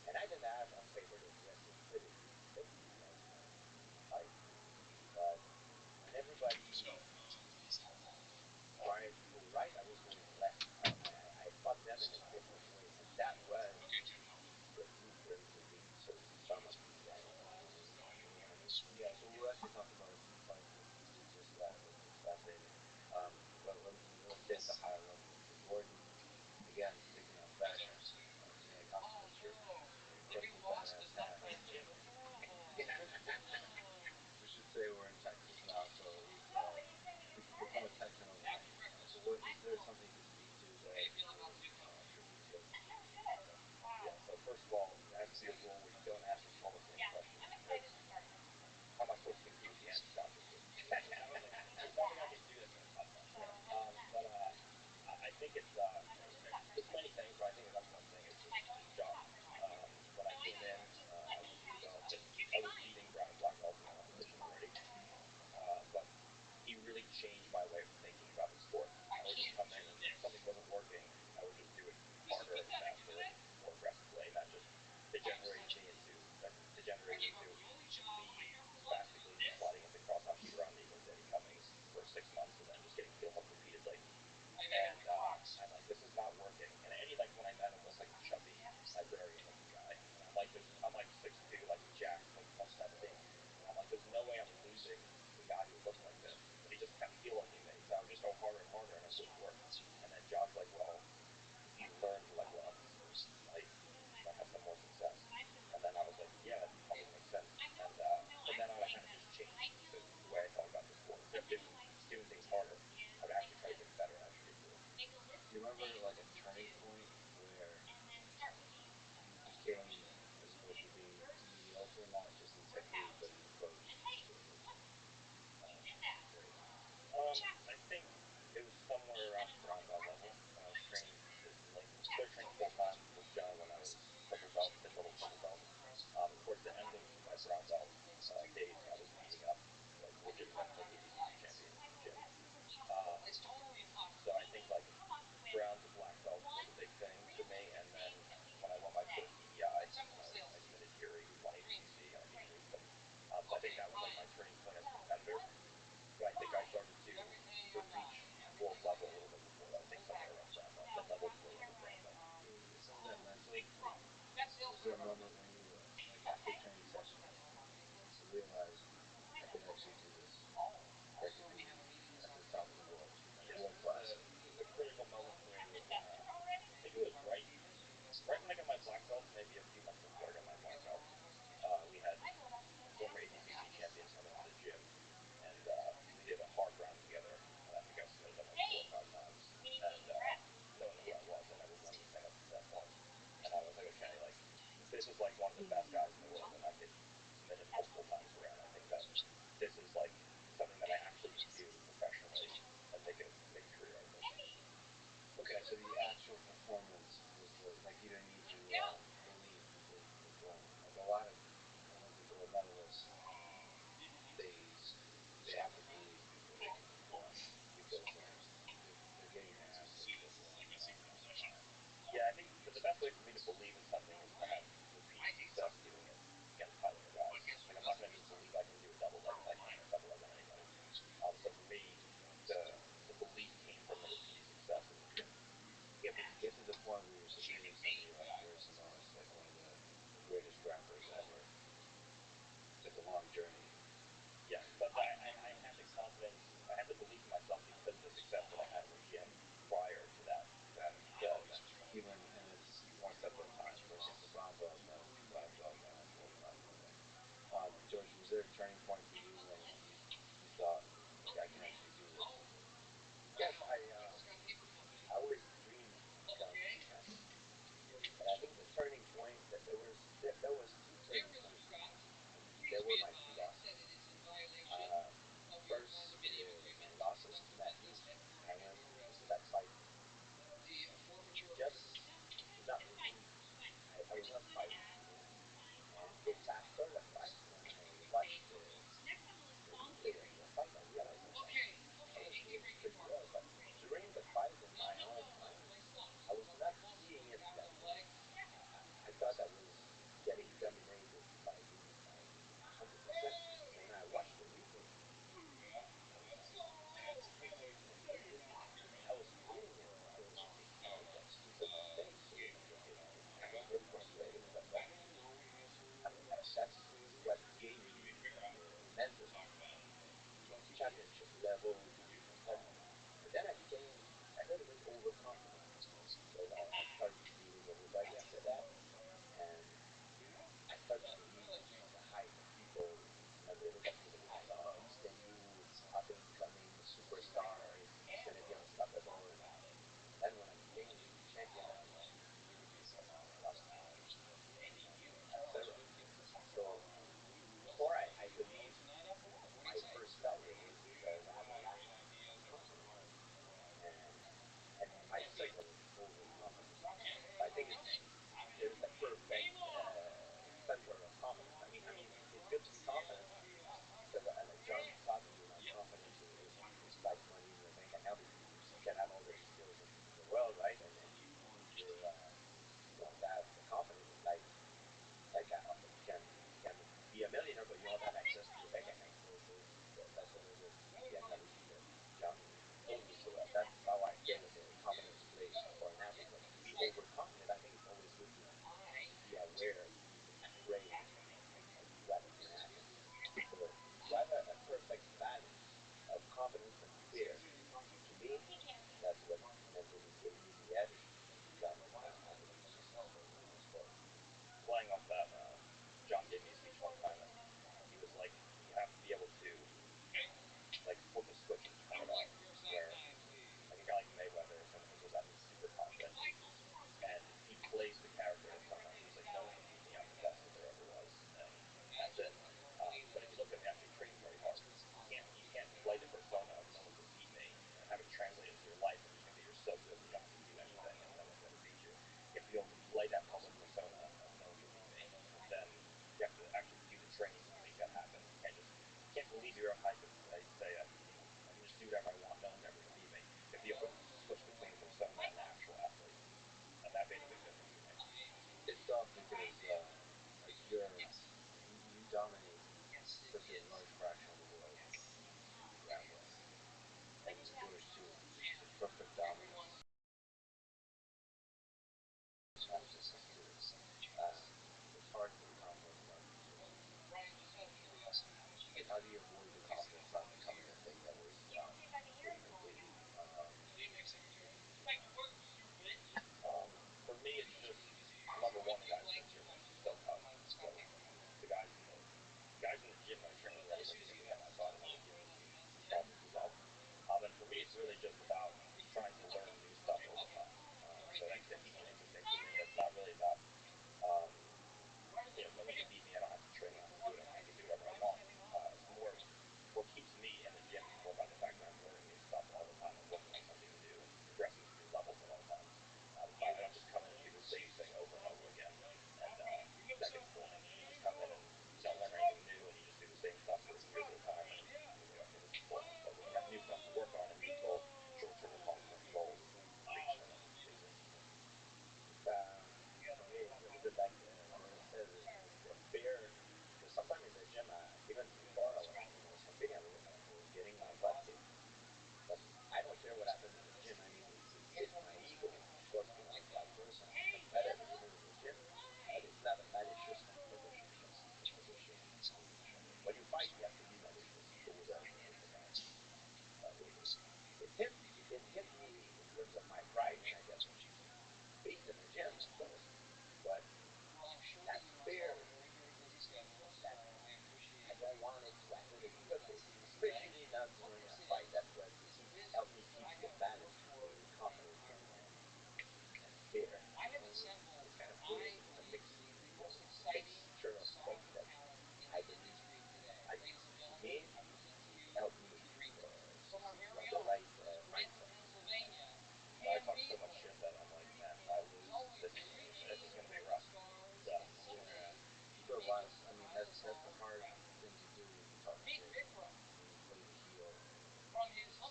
And I didn't have on paper the wrestling pedigree to take these guys down in a fight. But when everybody tried to go right, I was going left. I fought them in a different way. And that was the blueprint to beat some of these guys. You know what I mean? Yeah. So we'll actually talk about a few points that you just said, which is fascinating. But let's get into higher level. So Gordon, again, sticking on fashion, you know, compliment your incredible badass hat. We should say we're in Texas now, so we could become a Texan overnight. So, what is there something you could speak to that attributes to that to you? Yeah. So first of all, there has to be a rule where you don't ask a Hall of Fame question because how am I supposed to compete with the answers doctors give? And I was like, there's nothing I can do that's gonna top that. Yeah. But I think it's many things, but I think that's one thing. It's Josh. When I came in as a blue belt, and I was beating black belts in the competition already, but he really changed my way of thinking about the sport. I would just come in, and if something wasn't working, I would just do it harder, faster, and more aggressively, and that just degenerated into me spastically sliding into cross hockey around Eagles Eddie Cummings for 6 months, and then just getting field hooked repeatedly. And I'm like, this is not working. And Eddie, like when I met him, was like a chubby, Iberian looking guy, and I'm like 6'2", like jacked, like 170, and I'm like, there's no way I'm losing to a guy who looks like this. But he just kept field hooking me, so I would just go harder and harder, and it wouldn't work. And then Josh was like, well, if you learn to let go of this first, you might have some more success. And then I was like, yeah, that totally makes sense. And from then on, I kind of just changed the way I thought about the sport. Instead of doing things harder, I would actually try to get better and actually improve. Do you remember like a turning point where you became, as opposed to being mediocre, not just in technique but in approach, was great? I think it was somewhere around that level when I was training, like started training full time with John when I was purple belt, thin level purple belt. Towards the end of my brown belt days, I was beating up like legitimate like ADCC champions in the gym. Um, so I think like brown to black belt was a big thing to me. And then when I won my first EDI, I submitted Yuri, who won ADCC, and I beat Brisbane. So I think that was like my turning point as a competitor. But I think I started to reach world level a little bit before that. I think somewhere around brown belt, mid level to low level brown belt. Is some of that mentally, like, was there a moment when you, like after training sessions, you realized I could actually do this, or I could be at the top of the world, like world class? The critical moment for me was I think it was right when I got my black belt, maybe a few months before I got my black belt. We had former ADCC champions come into the gym, and we did a hard round together. And I think I submitted them like 4 or 5 times, and knowing who I was, I never won anything up to that point. And I was like, okay, like this is like one of the best guys in the world, and I could submit him multiple times around. I think that this is like something that I actually can do professionally and make a career out of it. Okay, so the actual performance was the, like, you didn't need to believe before you perform. Like a lot of Olympic gold medalists, they they have to believe before they can perform because they're getting their ass kicked so often. Yeah, I think the best way for me to believe in something is to have repeated success doing it. so it's a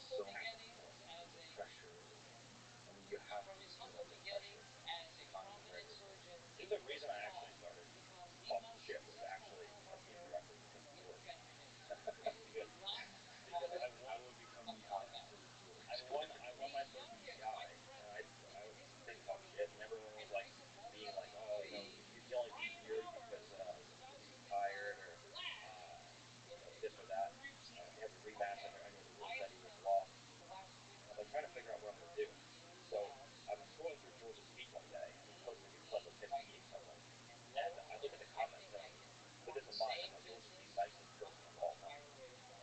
pressure. I mean, you have to be put under pressure on a regular basis. The reason I actually started talk shit was actually indirectly because of George. because because I will become the opposite of George. I won my first PTI, and I didn't talk shit, and everyone was like being like, oh, you know, you only PT'd because you were tired or you know this or that, and you have a rematch under the rules that he was lost. And I'm like trying to figure out what I'm gonna do. So I'm scrolling through George's feed one day, and he posted a clip of him beating someone, and I look at the comments, and with this in mind, I'm like, George is the nicest person of all time.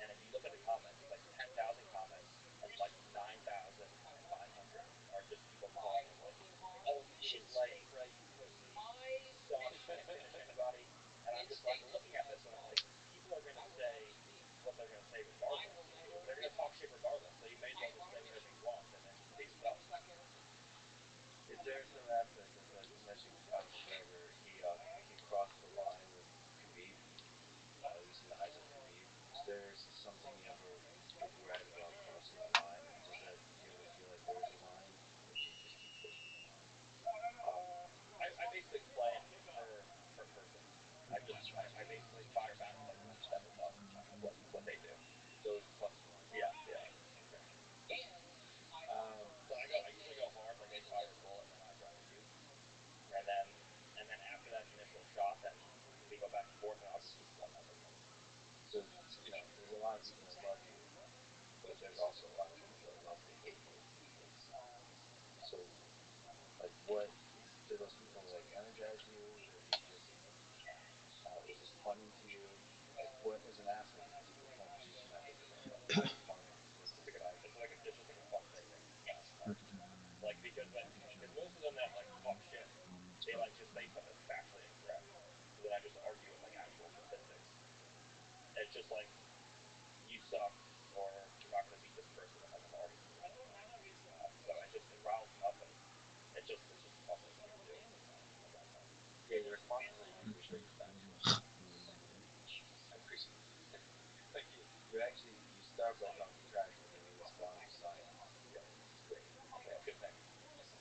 And if you look at the comments, it's like 10,000 comments, and like 9,500 are just people calling him like, "Oh, eat his legs, Trey, you pussy, you suck, you can't finish anybody." And I'm just like looking at this, and I'm like, people are gonna say what they're gonna say regardless. They're gonna talk shit regardless. So you may as well just say whatever you want, and then be yourself. Is there some aspect of, like, you mentioned Conor McGregor? He crossed the line with Khabib, at least in the eyes of Khabib. Is there something you ever regret about crossing the line, and do you ever feel like there's a line, or do you just keep pushing the line? I basically play it per person. I basically fire back like one step above what they do. Those plus one. Yeah, yeah. Okay. Um, So I usually go hard, like I fire a bullet and then I drop a few, and then and then after that initial shot, then we go back and forth, and I'll just keep one number close. so there's a lot of people that love you, but there's also a lot of people that love to hate you. So, like, what do those people, like, energize you, or do you just is it funny to you? Like, what as an athlete, as a performer, do you find it fun working It's with like them? it's just like a fun thing to have. Like because most of them that like talk shit, they like just say stuff that's factually incorrect. So then I just argue with like actual statistics. It's just like you suck or you're not going to beat this person, and like I'm arguing with them. So it riles them up, and it's just a fun thing for me to do at that point. Yeah, your responses are usually pretty factual. I appreciate it. Thank you. You start by talking trash, but then you respond with science, Yeah, which is great. yeah, good thing.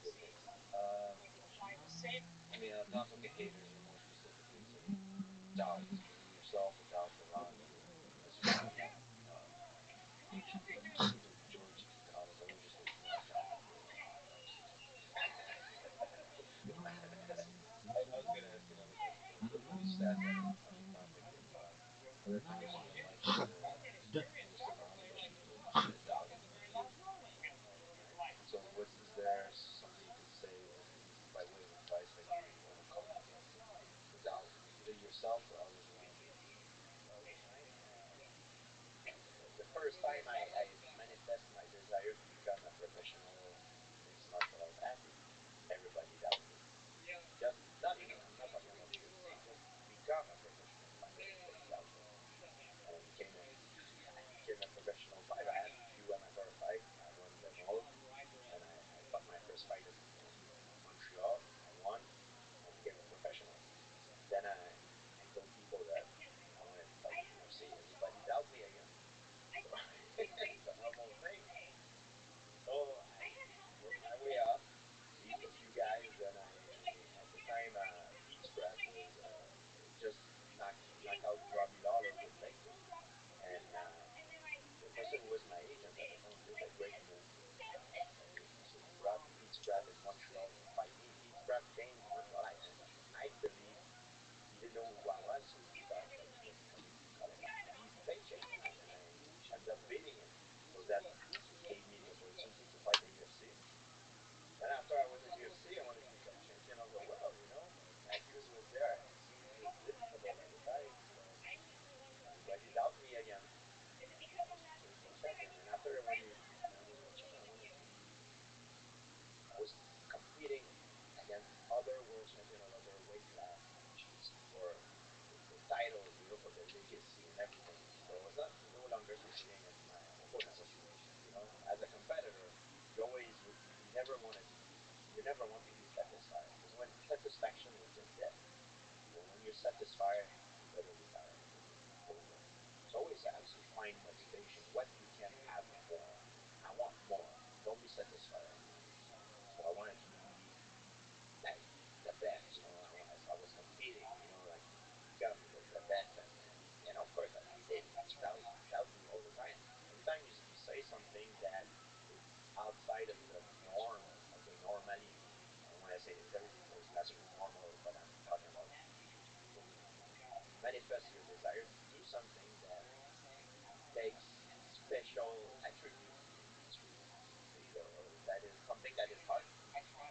Good thing. Um, I mean, on topic of haters, and more specifically to doubts within yourself or doubts around you, as you see them. Even George comments, "I'm interested to know how Jonathan feels about that." I was gonna ask another question, but when you said that on the topic of are there times when you like you're surrounded by people that doubt you? So what is there something you can say as by way of advice that you can overcome the doubt, either yourself or others around you? The first time I manifest my desire to become a professional mixed martial art athlete, everybody doubted me. Just not even, I'm not talking about UFC, just become a professional fighter, everybody doubted me. And I became a professional fighter. I had a few amateur fights, I won them all, and I fought my first fight in Montreal. I won, I became a professional. Then I told people that I wanted to fight in UFC. Everybody doubted me again. So it's a normal thing. So I worked my way up, beat a few guys. Then at the time, Pete Spratt was just knock out Robbie Lawler with leg kicks, and the person who was my agent at the time did a great move. He brought Pete Spratt in Montreal to fight me. Pete Spratt came to Montreal, and I believe he didn't know who I was, so he thought that he was coming to collect an easy paycheck, and I ended up beating him. So that gave me the opportunity to fight in UFC. Then after I was in UFC, I wanted to become champion of the world. Matthews was there, and he was invincible at the time. So everybody doubted me again. I was world champion, and after when I was world champion, I was competing against other world champion of other weight class for the titles, for the legacy and everything. So I was not no longer competing as my opponent, which is, as a competitor, you never want to be satisfied, because when satisfaction will just death. So when you're satisfied, you better retire, because it's over. So always have to find motivation, what you can have more. don't be satisfied anymore. So I wanted to be like the best, you know. I was competing, you know, like you gotta be the best, and of course I did it. That was me all the time. Every time you say something that it's outside of the norm, okay, normally. And when I say this, everything is not normal, but I'm talking about when you manifest your desire, do something that takes special attribute to it, or that is something that is hard to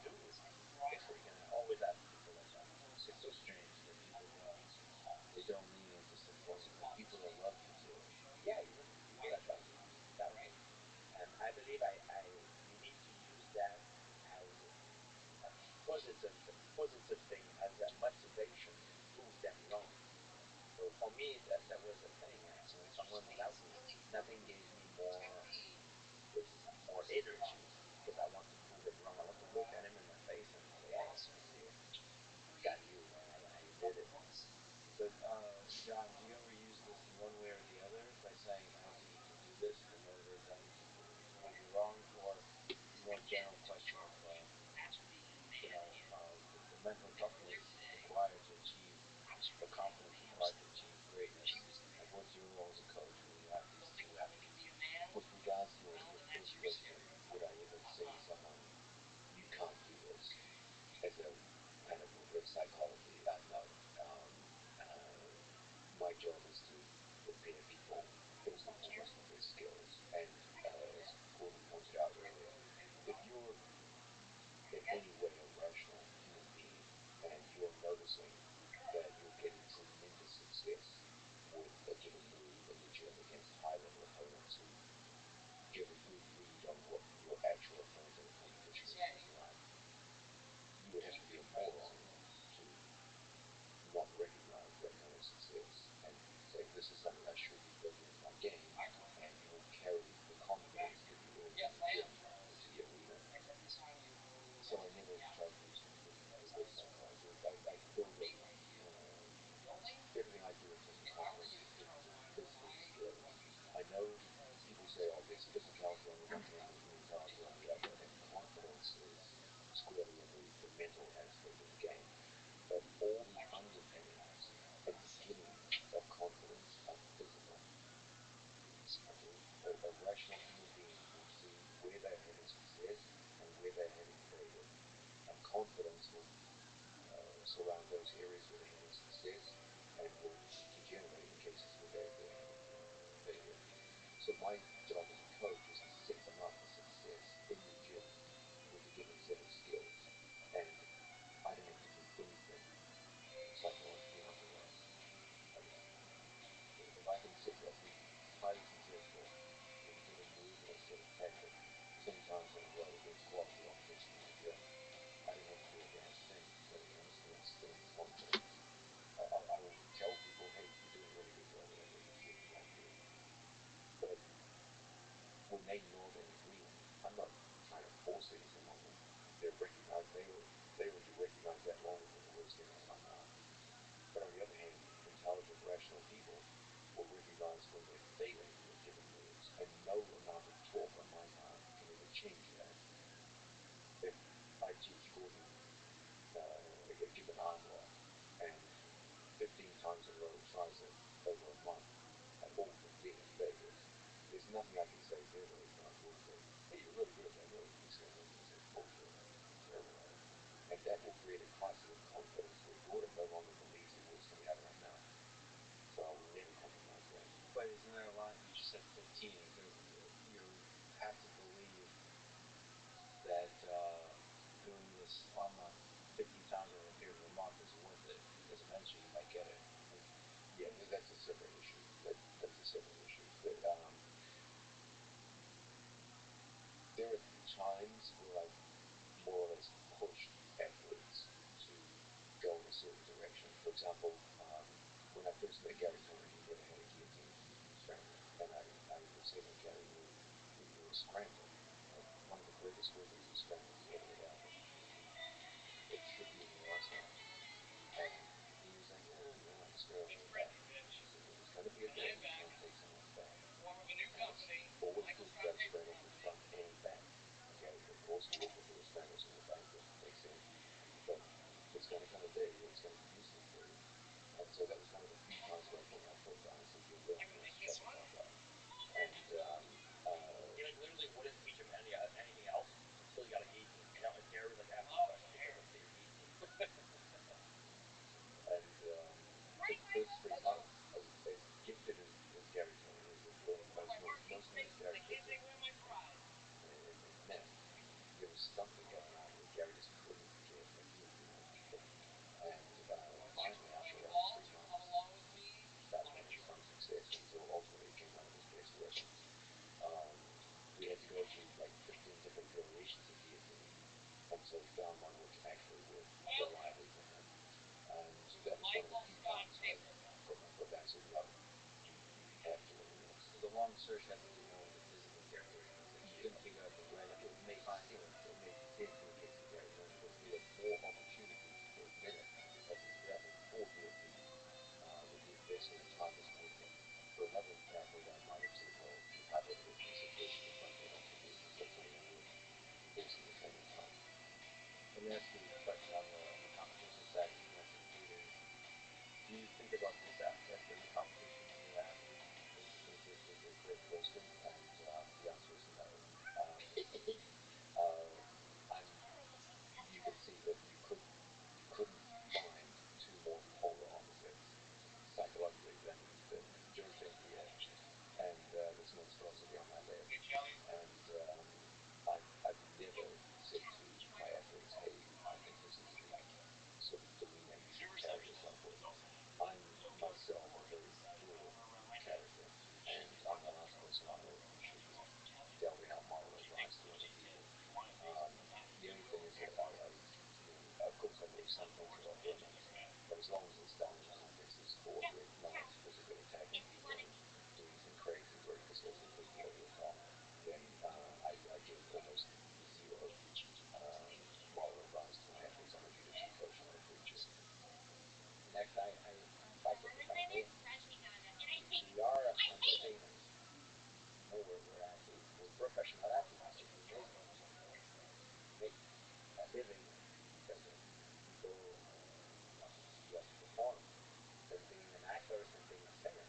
do. Okay, so you're gonna always have people like that. It's so strange that people they don't lean into simplicity. Like people that love you too. Yeah, even people that love you, doubt me. And I believe I you need to use that as a positive thing, as a motivation to prove them wrong. So for me, that was the thing. When someone doubts me, nothing gives me more this more energy because I want to prove him wrong. I want to look at him in the face and say, "Hey, see, got you. You did it." But John, do you ever use this in one way or the other by saying, "I don't think you can do this," in order then to prove you wrong, or more general question of, the mental toughness required to achieve, the confidence required to achieve greatness? Like, what's your role as a coach when you have these two athletes? With regards to your first question, would I ever say to someone, "You can't do this," as a kind of reverse psychology? No. Um, uh, my job is to prepare people first and foremost with their skills. And as Gordon pointed out earlier, if you're in any way a rational human being and you're noticing that you're getting tremendous success with a given move in the gym against high level opponents who give a good read on what your actual opponent in the competition is looking like, you would have to be a moron to not recognize that kind of success and say, "This is something I should be building in my game," and you will carry the confidence that you earned in the gym into the arena. So I never try to use reverse psychology. I build it. Everything I do in terms of confidence is built through physical skills. I know people say, "Oh, there's physicality on the one hand, there's mentality on the other," and confidence is squarely in the mental aspect of the game. But all the underpinnings and beginnings of confidence are physical. Okay? A rational human being will see where they're having success and where they're having failure. And confidence will surround those areas where they're having success and will degenerate in cases where they're having failure. So my job as a coach is to set them up for success in the gym with a given set of skills. And I don't have to do anything psychologically after that. Like, if I can sit, be highly successful with a given move and a set of tactics 10 times in a row against quality opposition in the gym, I don't have to do a damn thing until I instill confidence. I will tell people, "Hey, you're doing a really good job, whatever it is you want to do." But when they nod in agreement, I'm not trying to force anything on them. They already recognize that long before the words came out of my mouth. But on the other hand, intelligent, rational people will recognize when they're failing with given moves, and no amount of talk on my part can ever change that. If I teach Gordon a given arm lock, and 15 times in a row he tries it over a month, all complete failures, there's nothing I can say verbally to my Gordon say, "Hey, you're really good at that move." He's going to look at me and say, "Bullshit, I'm terrible at it." And that will create a crisis of confidence where Gordon no longer believes the words coming out of my mouth. So I will never compromise that. But isn't there a line? You just said 15. Is there? You have to believe that doing this arm lock 15 times over a period of a month is worth it, because eventually you might get it. Yeah, that's a separate issue. That's a separate issue. There are times where I've more or less pushed athletes to go in a certain direction. For example, when I first met Gary Turner, he never had a guillotine scramble. And I would say, "No, Gary, you're a scrambler. Like, one of the greatest offensive scramblers ever to happen. It should be in your arsenal." And he was like, "No, I'm scared I'll get back." I said, "Well, there's going to be a day when you can't take someone's back. And it's always good to be able to scramble from front and back." research has to do more with the physical characteristics, and you couldn't figure out the right. It may find, it may tend to the case that there are more opportunities for better ethics development for VOCs with the investment of time that's put in. For another example, one might have said, well, you hypothetically, it's a person in front of you wants to do something with forcing the training time. Let me ask you a question on the competition side that you mentioned, Peter. Do you think about this aspect of the competition when you're athletes? Don't you think this is a great question? And the answer is no. Um, I'm. You can see that you couldn't find two more polar opposites psychologically than George St. Pierre and there's no philosophy on my left. And I've never said to my athletes, hey, I think this is the sort of demeanor you should carry yourself with. I'm myself a very flawed character, and I'm the last person on earth who should be delving out moral advice to other people. Um, the only thing is that of course, I believe some things are off limits, but as long as it's done in a context of sport where no one's physically attacking people and doing some crazy, recklessly completely over the top, then I give almost zero um, moral advice to my athletes. I'm a jiu-jitsu coach, not a preacher. Next, if I could, if I may, we are entertainers. We're athletes. We're professional athletes. So we make a living because of people wanting to see us perform. Than being an actor and being a singer.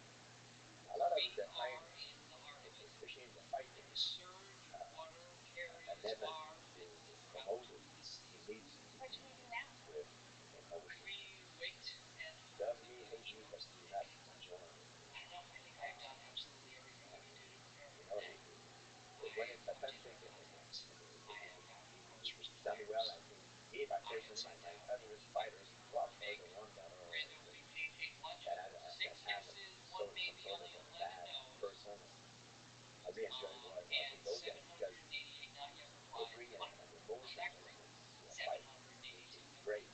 A lot of the trainers, especially in the fighting, an athlete is promoted. He needs to be with emotion. Love me, hate me, but do not join with me. And when it's authentic and it's done well, I think me, personally, my favorite fighters are the ones that are that have some sort of a bad persona. I really enjoy watching those guys because they bring an emotion element to a fight, which is great.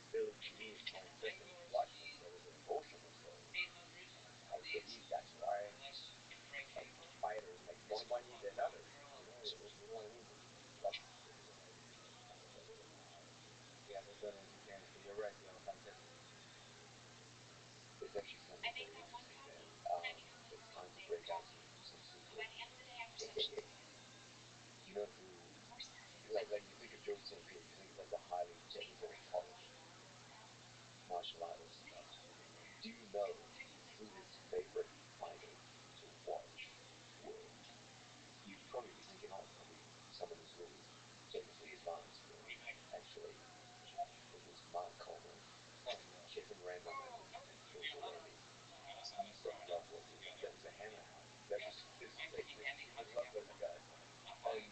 Still, to me, it's more interesting to watch them. There is an emotion involved. I believe that's why some fighters make more money than others. You know what I mean? That's the reason why we kind of get rid of that. Yeah, they're better entertainers. But you're right, the authenticity is actually something very interesting there. It's time to break out some secrets. You know, like you think of George St. Pierre, you think of like the highly technical, polished martial artist. Do you know who his favorite fighters to watch were? You'd probably be thinking, oh, probably someone who's really technically advanced. Actually, it was Mark Coleman, Kevin Raymerman, and Phil Maloney. We used to love watching them. The Hammer House. That was I love those guys. And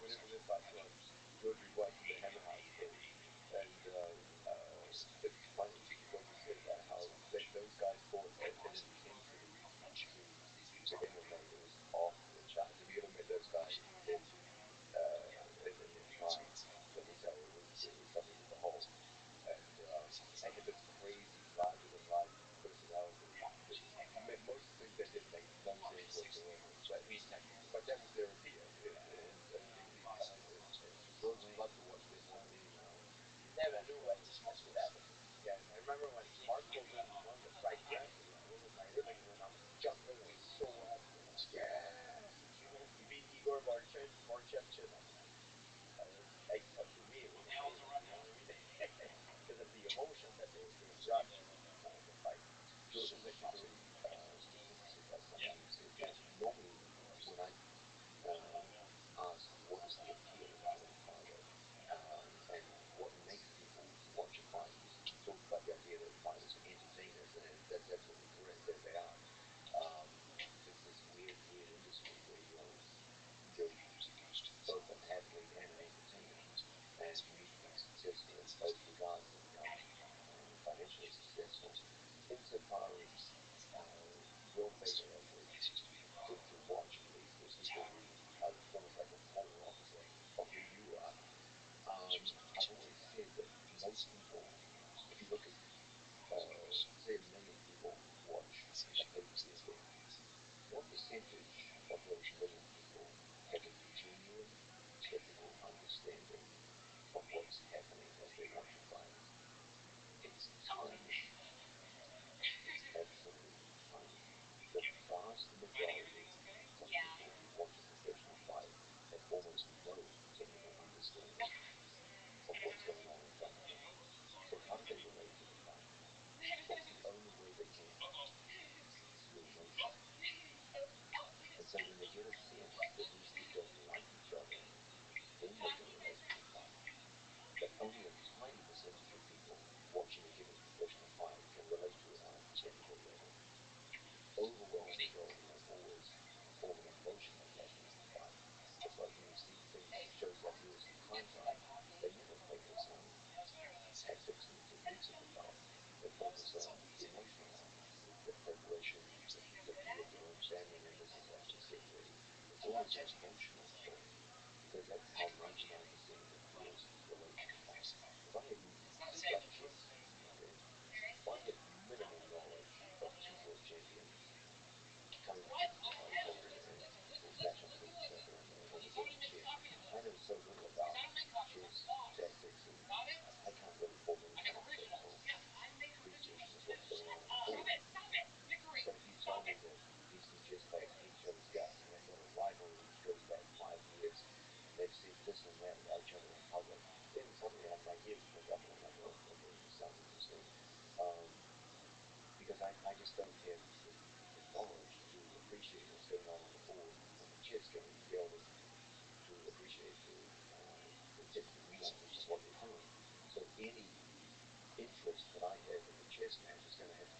whenever their fights were on, George would watch the Hammer House tapes, and it's funny what you said about how those guys fought at an intensity to MMA that was off the charts. If you ever met those guys in their prime, let me tell you, it was something to behold. And they had this crazy, larger than life personality. Most of the things they did made no sense whatsoever. But that was their appeal. And these guys, George loved to watch them fight. You never knew what would happen. Yeah, I remember when Mark Coleman won the fight. It was my living room. I'm jumping. I was so happy. I'm like, yeah! He beat Igor Barchevchuk. To me, it was amazing. You know what I mean? Because of the emotion that they brought to the fight. George was actually very interested by something you said. Normally, when I um, ask what is the appeal to a fighter and what makes people watch a fight, you talked about the idea that fighters are entertainers, and that's absolutely correct. They are. Um, it's this weird industry where you're both an athlete and an entertainer, and you need to be successful in both regards to become financially successful. Insofar as percentage of those million people have a genuine, typical understanding of what's happening as they're watching fights. It's tiny. It's absolutely tiny. The vast majority of people who watch a professional fight have almost no technical understanding of what's going on in front of them. So how do they relate to the fight? What's the only way they can? Through emotion. And so when they get a sense that these two don't like each other, then they can relate to the fight. But only a tiny percentage of people watching a given professional fight can relate to it on a technical level. Overwhelming majority will always form an emotional attachment to the fight. It's like when you see things, shows like UFC Primetime, they never focus on tactics and techniques of the fight. They focus on the emotional element, the preparation, the view of their own family members as they get ready. It's always an emotional story because that's how 99% of the viewers relate to the fight. If I had, it's like chess, okay? If I had minimal knowledge of two world champions coming up against a fight and we'll match up against each other on the game of chess, I know so little about chess tactics and I can't really form any kind of technical appreciation of what's going on the board. But if you tell me that these two chess players hate each other's guts and they've got a rivalry which goes back 5 years and they've said this and that about each other in public, then suddenly my ears perk up and I'm like, oh, okay, this sounds interesting. Um, because I just don't have the knowledge to appreciate what's going on the board of a chess game to be able to appreciate the technical nuances of what they're doing. So any interest that I have in the chess match is going to have to